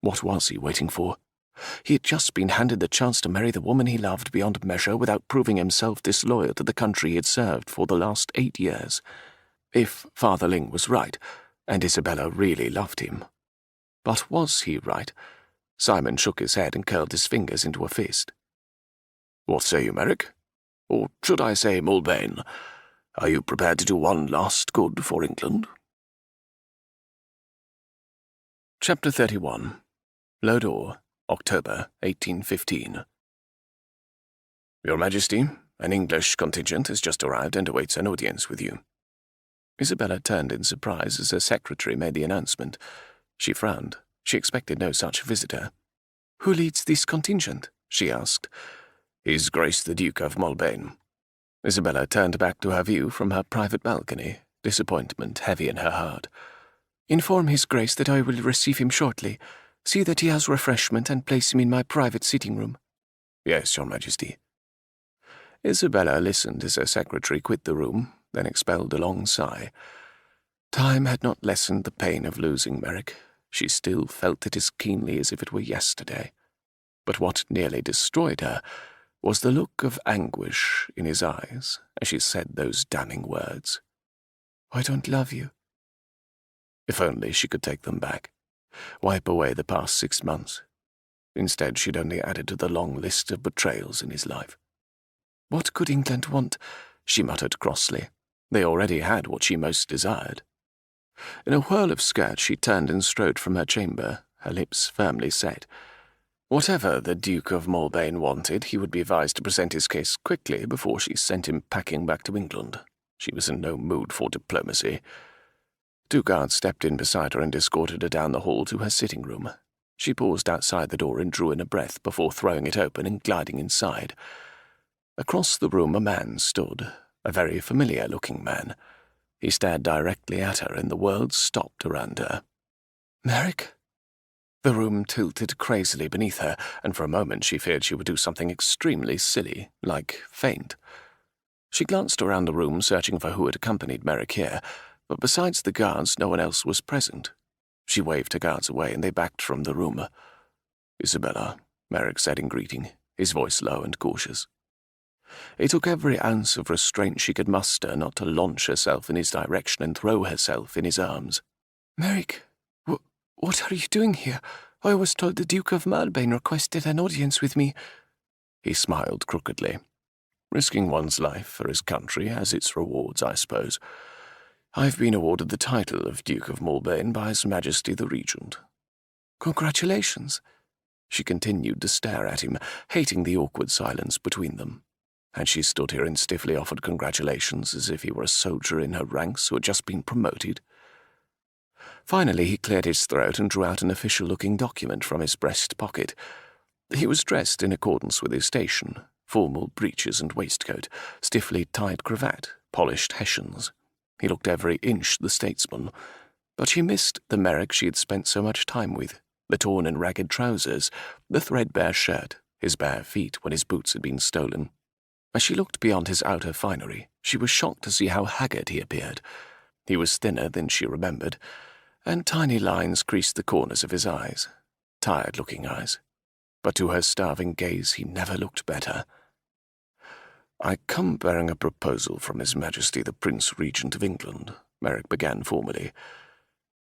What was he waiting for? He had just been handed the chance to marry the woman he loved beyond measure without proving himself disloyal to the country he had served for the last 8 years. If Father Ling was right, and Isabella really loved him. But was he right? Simon shook his head and curled his fingers into a fist. What say you, Merrick? Or should I say Mulbane? Are you prepared to do one last good for England? Chapter 31. Lodore, October 1815. Your Majesty, an English contingent has just arrived and awaits an audience with you. Isabella turned in surprise as her secretary made the announcement. She frowned. She expected no such visitor. "Who leads this contingent?" she asked. His Grace the Duke of Mulbane. Isabella turned back to her view from her private balcony, disappointment heavy in her heart. "Inform His Grace that I will receive him shortly. See that he has refreshment and place him in my private sitting room." Yes, Your Majesty. Isabella listened as her secretary quit the room, then expelled a long sigh. Time had not lessened the pain of losing Merrick. She still felt it as keenly as if it were yesterday. But what nearly destroyed her was the look of anguish in his eyes as she said those damning words. "I don't love you." If only she could take them back, wipe away the past 6 months. Instead, she'd only added to the long list of betrayals in his life. What could England want? She muttered crossly. They already had what she most desired. In a whirl of skirts, she turned and strode from her chamber, her lips firmly set. Whatever the Duke of Mulbane wanted, he would be advised to present his case quickly before she sent him packing back to England. She was in no mood for diplomacy. 2 guards stepped in beside her and escorted her down the hall to her sitting room. She paused outside the door and drew in a breath before throwing it open and gliding inside. Across the room a man stood, a very familiar-looking man. He stared directly at her, and the world stopped around her. "Merrick?" The room tilted crazily beneath her, and for a moment she feared she would do something extremely silly, like faint. She glanced around the room, searching for who had accompanied Merrick here, but besides the guards, no one else was present. She waved her guards away, and they backed from the room. "Isabella," Merrick said in greeting, his voice low and cautious. It took every ounce of restraint she could muster not to launch herself in his direction and throw herself in his arms. "Merrick, what are you doing here? I was told the Duke of Mulbane requested an audience with me." He smiled crookedly. "Risking one's life for his country has its rewards, I suppose. I've been awarded the title of Duke of Mulbane by His Majesty the Regent." "Congratulations." She continued to stare at him, hating the awkward silence between them. Had she stood here and stiffly offered congratulations as if he were a soldier in her ranks who had just been promoted? Finally, he cleared his throat and drew out an official-looking document from his breast pocket. He was dressed in accordance with his station, formal breeches and waistcoat, stiffly tied cravat, polished hessians. He looked every inch the statesman, but she missed the Merrick she had spent so much time with, the torn and ragged trousers, the threadbare shirt, his bare feet when his boots had been stolen. As she looked beyond his outer finery, she was shocked to see how haggard he appeared. He was thinner than she remembered, and tiny lines creased the corners of his eyes, tired-looking eyes. But to her starving gaze he never looked better. "I come bearing a proposal from His Majesty the Prince Regent of England," Merrick began formally.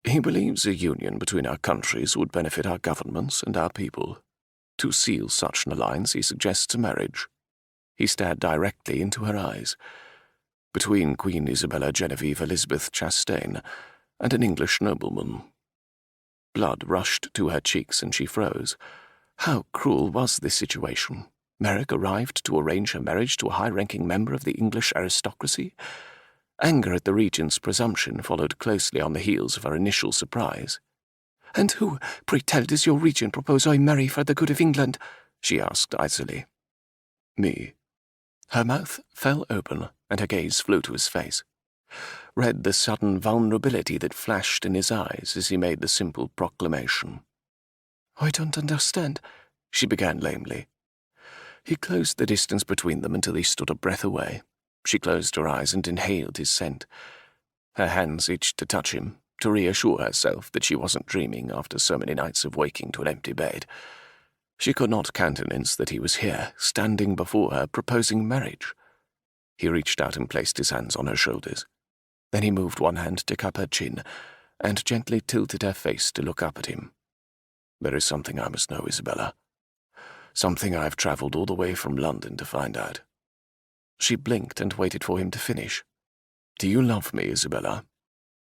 "He believes a union between our countries would benefit our governments and our people. To seal such an alliance, he suggests a marriage." He stared directly into her eyes. "Between Queen Isabella Genevieve Elizabeth Chastaine and an English nobleman." Blood rushed to her cheeks and she froze. How cruel was this situation? Merrick arrived to arrange her marriage to a high-ranking member of the English aristocracy? Anger at the regent's presumption followed closely on the heels of her initial surprise. "And who, pray tell, does your regent propose I marry for the good of England?" she asked icily. "Me." Her mouth fell open, and her gaze flew to his face. Read the sudden vulnerability that flashed in his eyes as he made the simple proclamation. "I don't understand," she began lamely. He closed the distance between them until he stood a breath away. She closed her eyes and inhaled his scent. Her hands itched to touch him, to reassure herself that she wasn't dreaming after so many nights of waking to an empty bed. She could not countenance that he was here, standing before her, proposing marriage. He reached out and placed his hands on her shoulders. Then he moved one hand to cup her chin, and gently tilted her face to look up at him. "There is something I must know, Isabella. Something I've travelled all the way from London to find out." She blinked and waited for him to finish. "Do you love me, Isabella?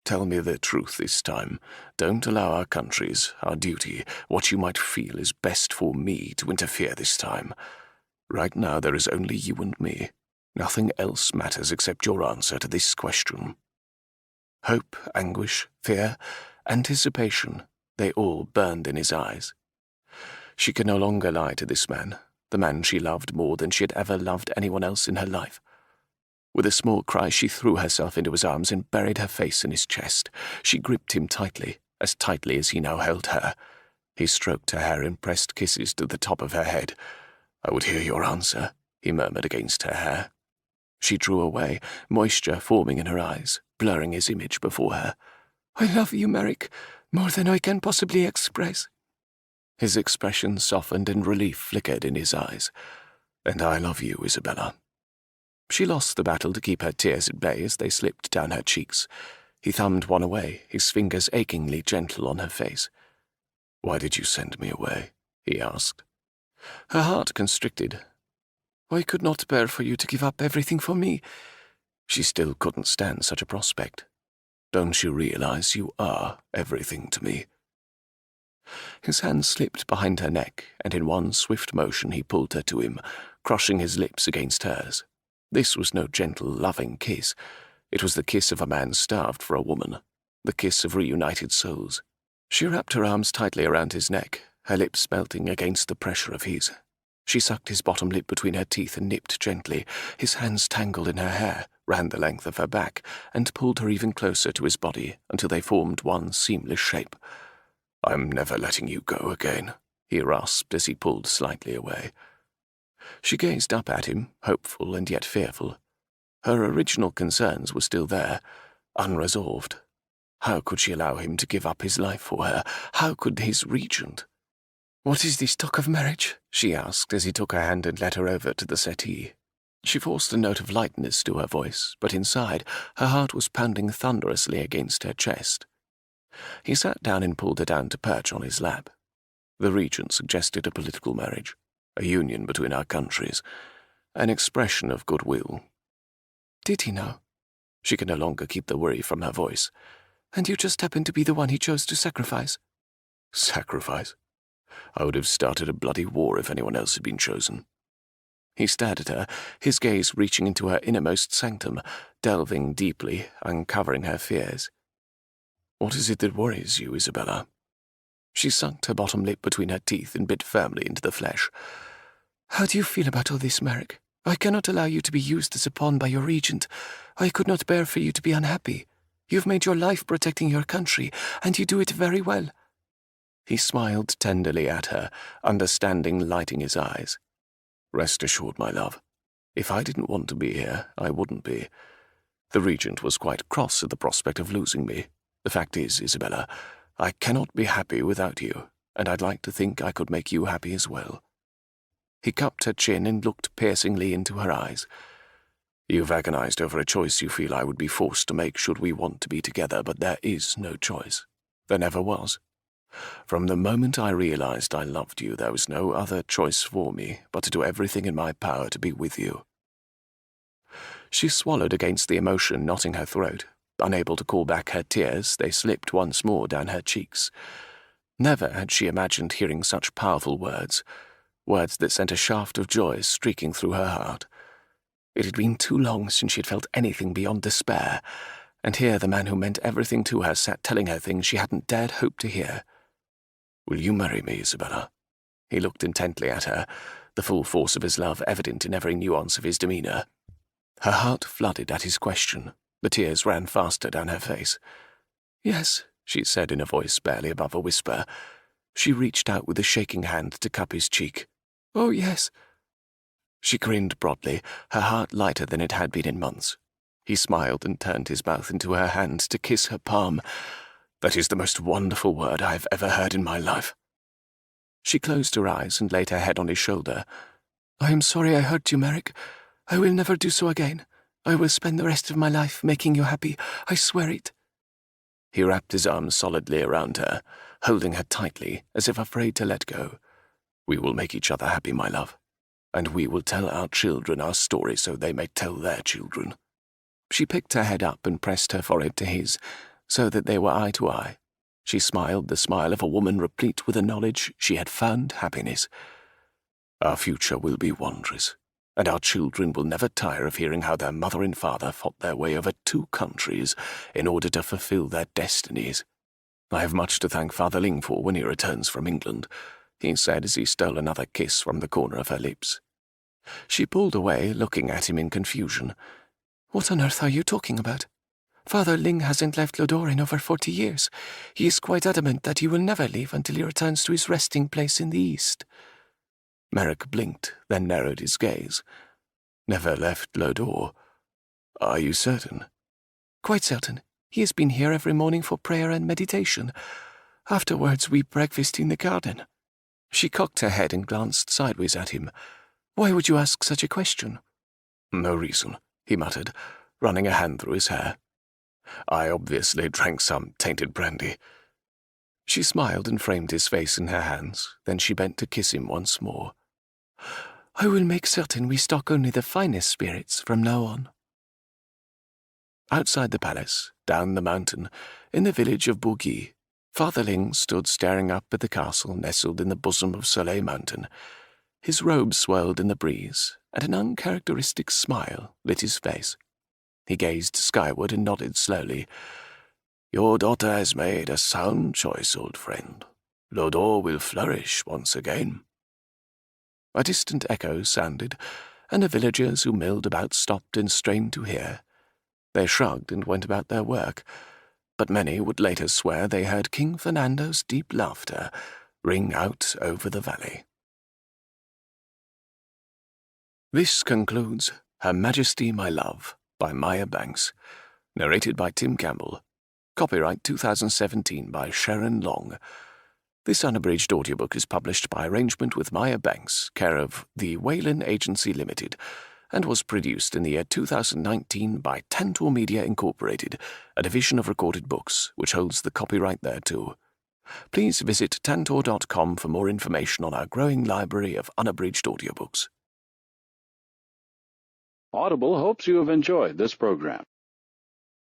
Tell me the truth this time. Don't allow our countries, our duty, what you might feel is best for me to interfere this time. Right now there is only you and me. Nothing else matters except your answer to this question." Hope, anguish, fear, anticipation, they all burned in his eyes. She could no longer lie to this man, the man she loved more than she had ever loved anyone else in her life. With a small cry, she threw herself into his arms and buried her face in his chest. She gripped him tightly as he now held her. He stroked her hair and pressed kisses to the top of her head. "I would hear your answer," he murmured against her hair. She drew away, moisture forming in her eyes, blurring his image before her. "I love you, Merrick, more than I can possibly express." His expression softened and relief flickered in his eyes. "And I love you, Isabella." She lost the battle to keep her tears at bay as they slipped down her cheeks. He thumbed one away, his fingers achingly gentle on her face. "Why did you send me away?" he asked. Her heart constricted. "I could not bear for you to give up everything for me." She still couldn't stand such a prospect. "Don't you realize you are everything to me?" His hand slipped behind her neck, and in one swift motion he pulled her to him, crushing his lips against hers. This was no gentle, loving kiss. It was the kiss of a man starved for a woman, the kiss of reunited souls. She wrapped her arms tightly around his neck, her lips melting against the pressure of his. She sucked his bottom lip between her teeth and nipped gently. His hands tangled in her hair, ran the length of her back, and pulled her even closer to his body until they formed one seamless shape. "I'm never letting you go again," he rasped as he pulled slightly away. She gazed up at him, hopeful and yet fearful. Her original concerns were still there, unresolved. How could she allow him to give up his life for her? How could his regent? "What is this talk of marriage?" she asked as he took her hand and led her over to the settee. She forced a note of lightness to her voice, but inside, her heart was pounding thunderously against her chest. He sat down and pulled her down to perch on his lap. The regent suggested a political marriage, a union between our countries, an expression of goodwill. "Did he now?" She could no longer keep the worry from her voice. "And you just happened to be the one he chose to sacrifice?" "Sacrifice? I would have started a bloody war if anyone else had been chosen." He stared at her, his gaze reaching into her innermost sanctum, delving deeply, uncovering her fears. "What is it that worries you, Isabella?" She sucked her bottom lip between her teeth and bit firmly into the flesh. "How do you feel about all this, Merrick? I cannot allow you to be used as a pawn by your regent. I could not bear for you to be unhappy. You've made your life protecting your country, and you do it very well." He smiled tenderly at her, understanding lighting his eyes. "Rest assured, my love. If I didn't want to be here, I wouldn't be. The Regent was quite cross at the prospect of losing me. The fact is, Isabella, I cannot be happy without you, and I'd like to think I could make you happy as well." He cupped her chin and looked piercingly into her eyes. "You've agonized over a choice you feel I would be forced to make should we want to be together, but there is no choice. There never was. From the moment I realized I loved you, there was no other choice for me but to do everything in my power to be with you." She swallowed against the emotion knotting her throat. Unable to call back her tears, they slipped once more down her cheeks. Never had she imagined hearing such powerful words that sent a shaft of joy streaking through her heart. It had been too long since she had felt anything beyond despair, and here the man who meant everything to her sat telling her things she hadn't dared hope to hear. "Will you marry me, Isabella?" He looked intently at her, the full force of his love evident in every nuance of his demeanour. Her heart flooded at his question. The tears ran faster down her face. "Yes," she said in a voice barely above a whisper. She reached out with a shaking hand to cup his cheek. "Oh, yes." She grinned broadly, her heart lighter than it had been in months. He smiled and turned his mouth into her hand to kiss her palm. "That is the most wonderful word I have ever heard in my life." She closed her eyes and laid her head on his shoulder. "I am sorry I hurt you, Merrick. I will never do so again. I will spend the rest of my life making you happy. I swear it." He wrapped his arms solidly around her, holding her tightly, as if afraid to let go. "We will make each other happy, my love, and we will tell our children our story so they may tell their children." She picked her head up and pressed her forehead to his, so that they were eye to eye. She smiled the smile of a woman replete with the knowledge she had found happiness. "Our future will be wondrous, and our children will never tire of hearing how their mother and father fought their way over 2 countries in order to fulfill their destinies. I have much to thank Father Ling for when he returns from England," he said as he stole another kiss from the corner of her lips. She pulled away, looking at him in confusion. "What on earth are you talking about? Father Ling hasn't left Lodore in over 40 years. He is quite adamant that he will never leave until he returns to his resting place in the east." Merrick blinked, then narrowed his gaze. "Never left Lodore? Are you certain?" "Quite certain. He has been here every morning for prayer and meditation. Afterwards we breakfast in the garden." She cocked her head and glanced sideways at him. "Why would you ask such a question?" "No reason," he muttered, running a hand through his hair. "I obviously drank some tainted brandy." She smiled and framed his face in her hands, then she bent to kiss him once more. "I will make certain we stock only the finest spirits from now on." Outside the palace, down the mountain, in the village of Bourgui, Father Ling stood staring up at the castle nestled in the bosom of Soleil Mountain. His robe swirled in the breeze, and an uncharacteristic smile lit his face. He gazed skyward and nodded slowly. "Your daughter has made a sound choice, old friend. Lodore will flourish once again." A distant echo sounded, and the villagers who milled about stopped and strained to hear. They shrugged and went about their work, but many would later swear they heard King Fernando's deep laughter ring out over the valley. This concludes Her Majesty My Love by Maya Banks, narrated by Tim Campbell. Copyright 2017 by Sharon Long. This unabridged audiobook is published by arrangement with Maya Banks, care of the Wayland Agency Limited, and was produced in the year 2019 by Tantor Media Incorporated, a division of Recorded Books, which holds the copyright thereto. Please visit tantor.com for more information on our growing library of unabridged audiobooks. Audible hopes you have enjoyed this program.